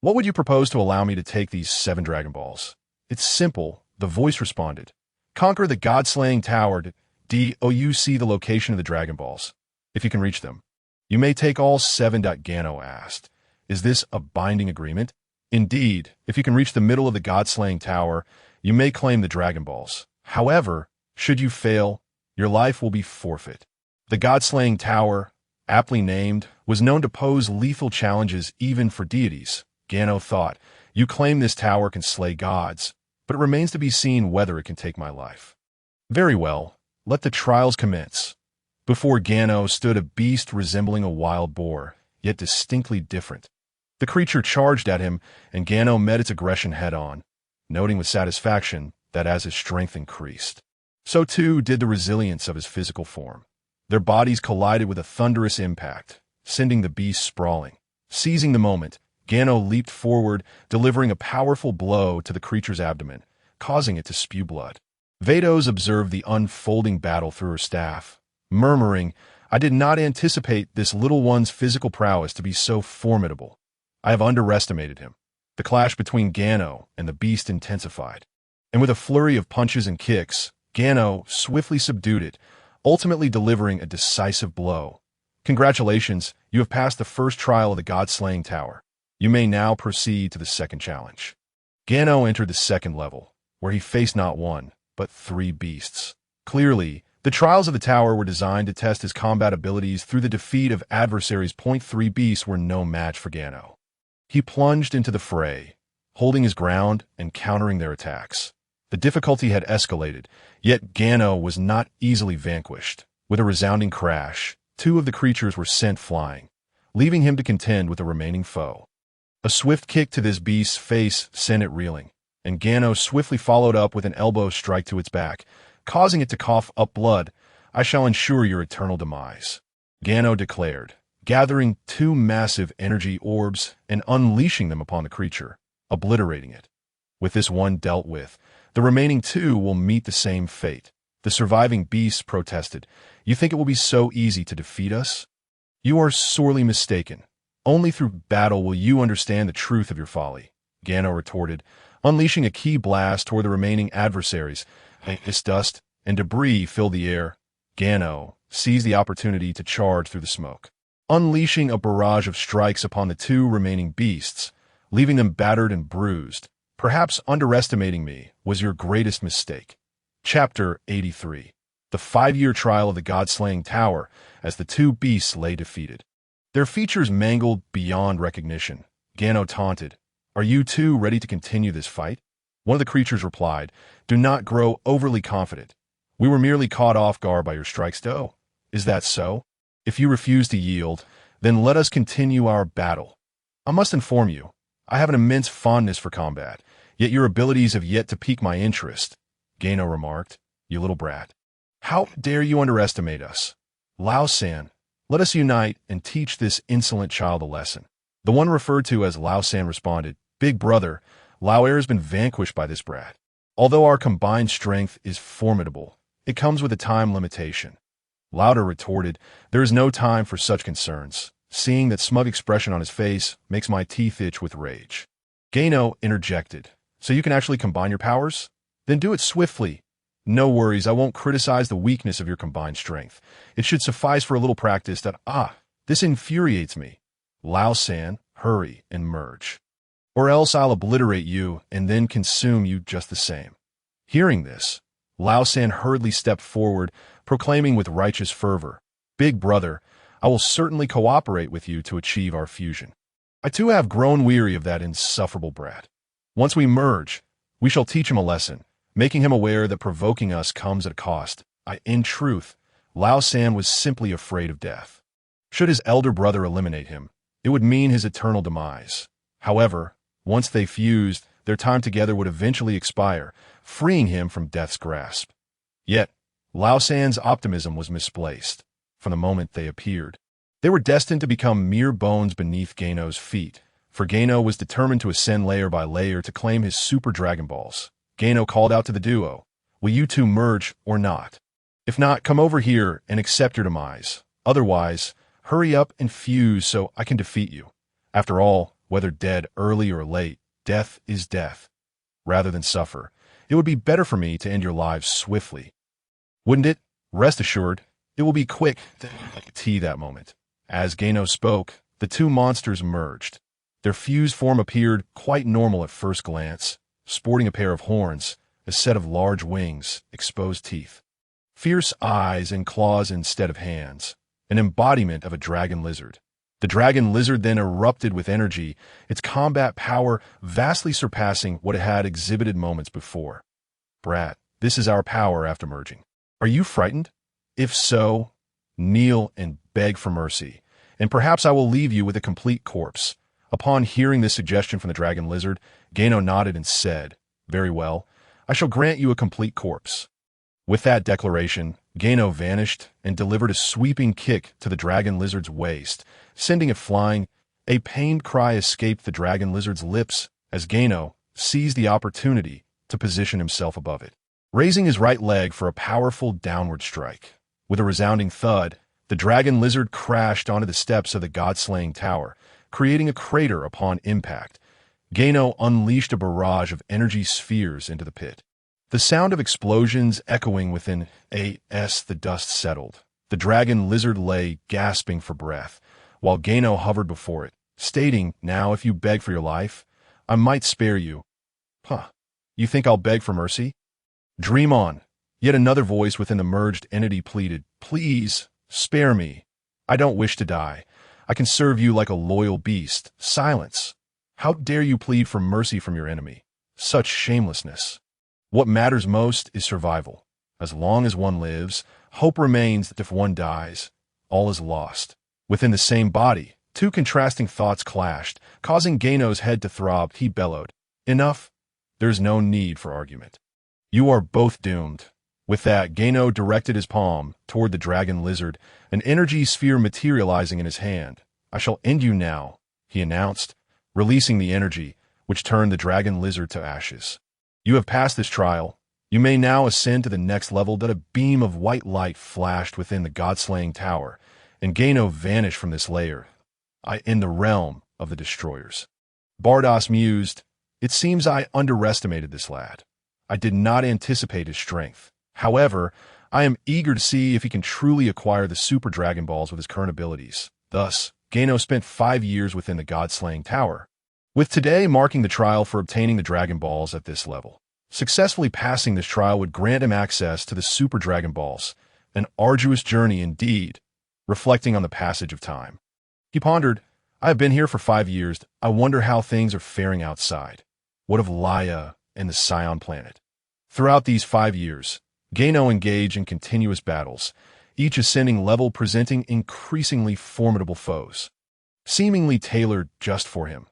What would you propose to allow me to take these 7 Dragon Balls?" "It's simple," the voice responded. "Conquer the God-slaying tower. You see the location of the Dragon Balls. If you can reach them, you may take all 7. Gano asked, "Is this a binding agreement?" "Indeed, if you can reach the middle of the God-slaying tower, you may claim the Dragon Balls. However, should you fail, your life will be forfeit. The God-slaying tower, aptly named, was known to pose lethal challenges even for deities. Gano thought, you claim this tower can slay gods, but it remains to be seen whether it can take my life. Very well, let the trials commence. Before Gano stood a beast resembling a wild boar, yet distinctly different. The creature charged at him, and Gano met its aggression head-on, noting with satisfaction that as his strength increased, so too did the resilience of his physical form. Their bodies collided with a thunderous impact, sending the beast sprawling. Seizing the moment, Gano leaped forward, delivering a powerful blow to the creature's abdomen, causing it to spew blood. Vados observed the unfolding battle through her staff, murmuring, I did not anticipate this little one's physical prowess to be so formidable. I have underestimated him. The clash between Gano and the beast intensified, and with a flurry of punches and kicks, Gano swiftly subdued it, ultimately delivering a decisive blow. Congratulations, you have passed the first trial of the God-slaying tower. You may now proceed to the second challenge. Gano entered the second level, where he faced not one, but 3 beasts. Clearly, the trials of the tower were designed to test his combat abilities through the defeat of adversaries. 3 beasts were no match for Gano. He plunged into the fray, holding his ground and countering their attacks. The difficulty had escalated, yet Gano was not easily vanquished. With a resounding crash, 2 of the creatures were sent flying, leaving him to contend with the remaining foe. A swift kick to this beast's face sent it reeling, and Gano swiftly followed up with an elbow strike to its back, causing it to cough up blood. I shall ensure your eternal demise, Gano declared, gathering 2 massive energy orbs and unleashing them upon the creature, obliterating it. With this one dealt with, the remaining 2 will meet the same fate. The surviving beasts protested, You think it will be so easy to defeat us? You are sorely mistaken. Only through battle will you understand the truth of your folly, Gano retorted, unleashing a ki blast toward the remaining adversaries. This dust and debris filled the air. Gano seized the opportunity to charge through the smoke, unleashing a barrage of strikes upon the 2 remaining beasts, leaving them battered and bruised. Perhaps underestimating me was your greatest mistake. Chapter 83. The 5-year trial of the God-slaying tower as the 2 beasts lay defeated. Their features mangled beyond recognition. Gano taunted, Are you 2 ready to continue this fight? One of the creatures replied, Do not grow overly confident. We were merely caught off guard by your strikes. Is that so? If you refuse to yield, then let us continue our battle. I must inform you, I have an immense fondness for combat, yet your abilities have yet to pique my interest, Gano remarked. You little brat. How dare you underestimate us? Lao-san, let us unite and teach this insolent child a lesson. The one referred to as Lao-san responded, Big brother, Lao-er has been vanquished by this brat. Although our combined strength is formidable, it comes with a time limitation. Lauder retorted, There is no time for such concerns. Seeing that smug expression on his face makes my teeth itch with rage. Gano interjected, So you can actually combine your powers? Then do it swiftly. No worries, I won't criticize the weakness of your combined strength. It should suffice for a little practice that, this infuriates me. Lao-san, hurry and merge. Or else I'll obliterate you and then consume you just the same. Hearing this, Lao-san hurriedly stepped forward, proclaiming with righteous fervor, Big brother, I will certainly cooperate with you to achieve our fusion. I too have grown weary of that insufferable brat. Once we merge, we shall teach him a lesson, making him aware that provoking us comes at a cost. In truth, Lao-san was simply afraid of death. Should his elder brother eliminate him, it would mean his eternal demise. However, once they fused, their time together would eventually expire, freeing him from death's grasp. Yet, Lao-san's optimism was misplaced. From the moment they appeared, they were destined to become mere bones beneath Gano's feet, for Gano was determined to ascend layer by layer to claim his Super Dragon Balls. Gano called out to the duo, Will you 2 merge or not? If not, come over here and accept your demise. Otherwise, hurry up and fuse so I can defeat you. After all, whether dead early or late, death is death. Rather than suffer, it would be better for me to end your lives swiftly. Wouldn't it? Rest assured, it will be quick. That moment. As Gano spoke, the 2 monsters merged. Their fused form appeared quite normal at first glance, sporting a pair of horns, a set of large wings, exposed teeth. fierce eyes and claws instead of hands, an embodiment of a dragon lizard. The dragon lizard then erupted with energy, its combat power vastly surpassing what it had exhibited moments before. Brat, this is our power after merging. Are you frightened? If so, kneel and beg for mercy, and perhaps I will leave you with a complete corpse. Upon hearing this suggestion from the dragon lizard, Gano nodded and said, "Very well, I shall grant you a complete corpse." With that declaration, Gano vanished and delivered a sweeping kick to the dragon lizard's waist, sending it flying. A pained cry escaped the dragon lizard's lips as Gano seized the opportunity to position himself above it, raising his right leg for a powerful downward strike. With a resounding thud, the dragon lizard crashed onto the steps of the god-slaying tower, creating a crater upon impact. Gano unleashed a barrage of energy spheres into the pit. The sound of explosions echoing within the dust settled. The dragon lizard lay gasping for breath, while Gano hovered before it, stating, "Now if you beg for your life, I might spare you." "Huh, you think I'll beg for mercy?" "Dream on." Yet another voice within the merged entity pleaded, "Please, spare me. I don't wish to die. I can serve you like a loyal beast." Silence. How dare you plead for mercy from your enemy? Such shamelessness. What matters most is survival. As long as one lives, hope remains that if one dies, all is lost. Within the same body, two contrasting thoughts clashed, causing Gano's head to throb. He bellowed, "Enough. There's no need for argument. You are both doomed." With that, Gano directed his palm toward the dragon lizard, an energy sphere materializing in his hand. "I shall end you now," he announced, releasing the energy, which turned the dragon lizard to ashes. "You have passed this trial. You may now ascend to the next level." That a beam of white light flashed within the god-slaying tower, and Gano vanished from this layer, in the realm of the destroyers. Bardock mused, "It seems I underestimated this lad. I did not anticipate his strength. However, I am eager to see if he can truly acquire the Super Dragon Balls with his current abilities." Thus, Gano spent 5 years within the god-slaying tower, with today marking the trial for obtaining the Dragon Balls at this level. Successfully passing this trial would grant him access to the Super Dragon Balls, an arduous journey indeed. Reflecting on the passage of time, he pondered, "I have been here for 5 years. I wonder how things are faring outside. What of Leia and the Scion planet?" Throughout these 5 years, Gano engaged in continuous battles, each ascending level presenting increasingly formidable foes, seemingly tailored just for him.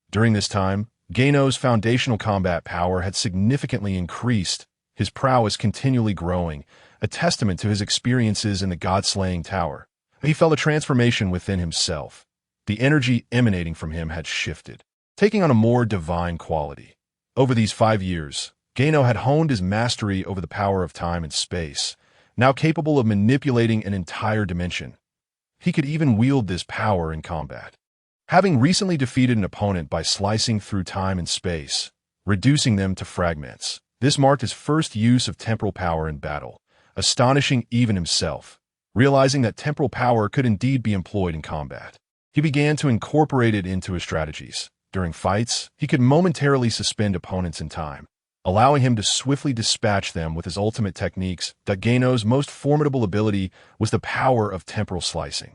During this time, Gano's foundational combat power had significantly increased, his prowess continually growing, a testament to his experiences in the god-slaying tower. He felt a transformation within himself. The energy emanating from him had shifted, taking on a more divine quality. Over these 5 years, Gano had honed his mastery over the power of time and space, now capable of manipulating an entire dimension. He could even wield this power in combat, having recently defeated an opponent by slicing through time and space, reducing them to fragments. This marked his first use of temporal power in battle, astonishing even himself. Realizing that temporal power could indeed be employed in combat, he began to incorporate it into his strategies. During fights, he could momentarily suspend opponents in time, allowing him to swiftly dispatch them with his ultimate techniques. That Gano's most formidable ability was the power of temporal slicing.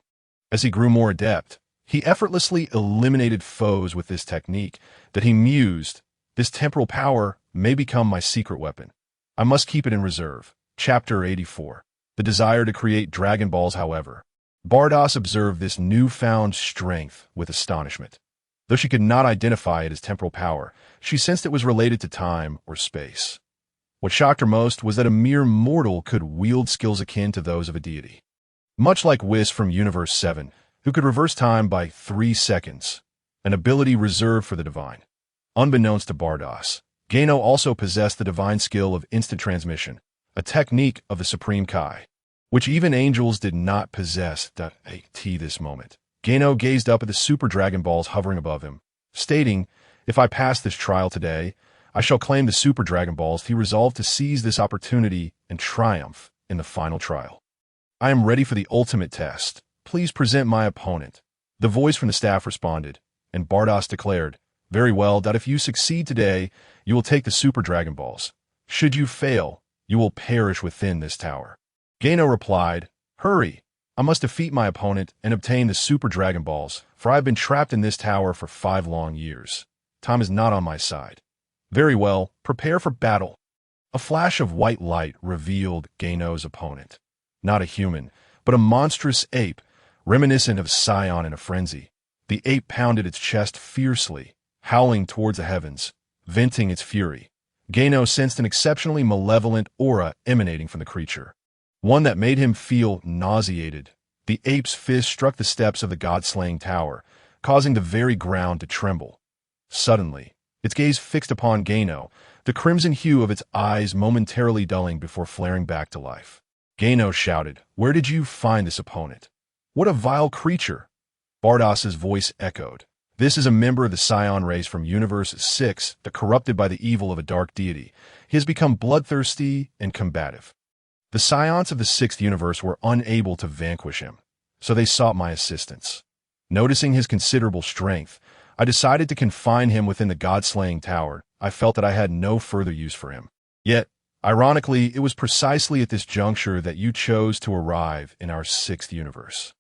As he grew more adept, he effortlessly eliminated foes with this technique. That he mused, "This temporal power may become my secret weapon. I must keep it in reserve." Chapter 84. The desire to create Dragon Balls. However, Bardock observed this newfound strength with astonishment. Though she could not identify it as temporal power, she sensed it was related to time or space. What shocked her most was that a mere mortal could wield skills akin to those of a deity. Much like Whis from Universe 7, who could reverse time by 3 seconds, an ability reserved for the divine. Unbeknownst to Bardock, Gano also possessed the divine skill of instant transmission, a technique of the Supreme Kai, which even angels did not possess. At this moment, Gano gazed up at the Super Dragon Balls hovering above him, stating, "If I pass this trial today, I shall claim the Super Dragon Balls." He resolved to seize this opportunity and triumph in the final trial. "I am ready for the ultimate test. Please present my opponent." The voice from the staff responded, and Bardock declared, "Very well, that if you succeed today, you will take the Super Dragon Balls. Should you fail, you will perish within this tower." Gano replied, "Hurry! I must defeat my opponent and obtain the Super Dragon Balls, for I have been trapped in this tower for 5 long years. Time is not on my side." "Very well, prepare for battle." A flash of white light revealed Gano's opponent. Not a human, but a monstrous ape, reminiscent of Scion in a frenzy. The ape pounded its chest fiercely, howling towards the heavens, venting its fury. Gano sensed an exceptionally malevolent aura emanating from the creature, one that made him feel nauseated. The ape's fist struck the steps of the god-slaying tower, causing the very ground to tremble. Suddenly, its gaze fixed upon Gano, the crimson hue of its eyes momentarily dulling before flaring back to life. Gano shouted, "Where did you find this opponent? What a vile creature!" Bardock's voice echoed. "This is a member of the Scion race from Universe 6, the corrupted by the evil of a dark deity. He has become bloodthirsty and combative. The Scions of the 6th universe were unable to vanquish him, so they sought my assistance. Noticing his considerable strength, I decided to confine him within the god-slaying tower. I felt that I had no further use for him. Yet, ironically, it was precisely at this juncture that you chose to arrive in our 6th universe."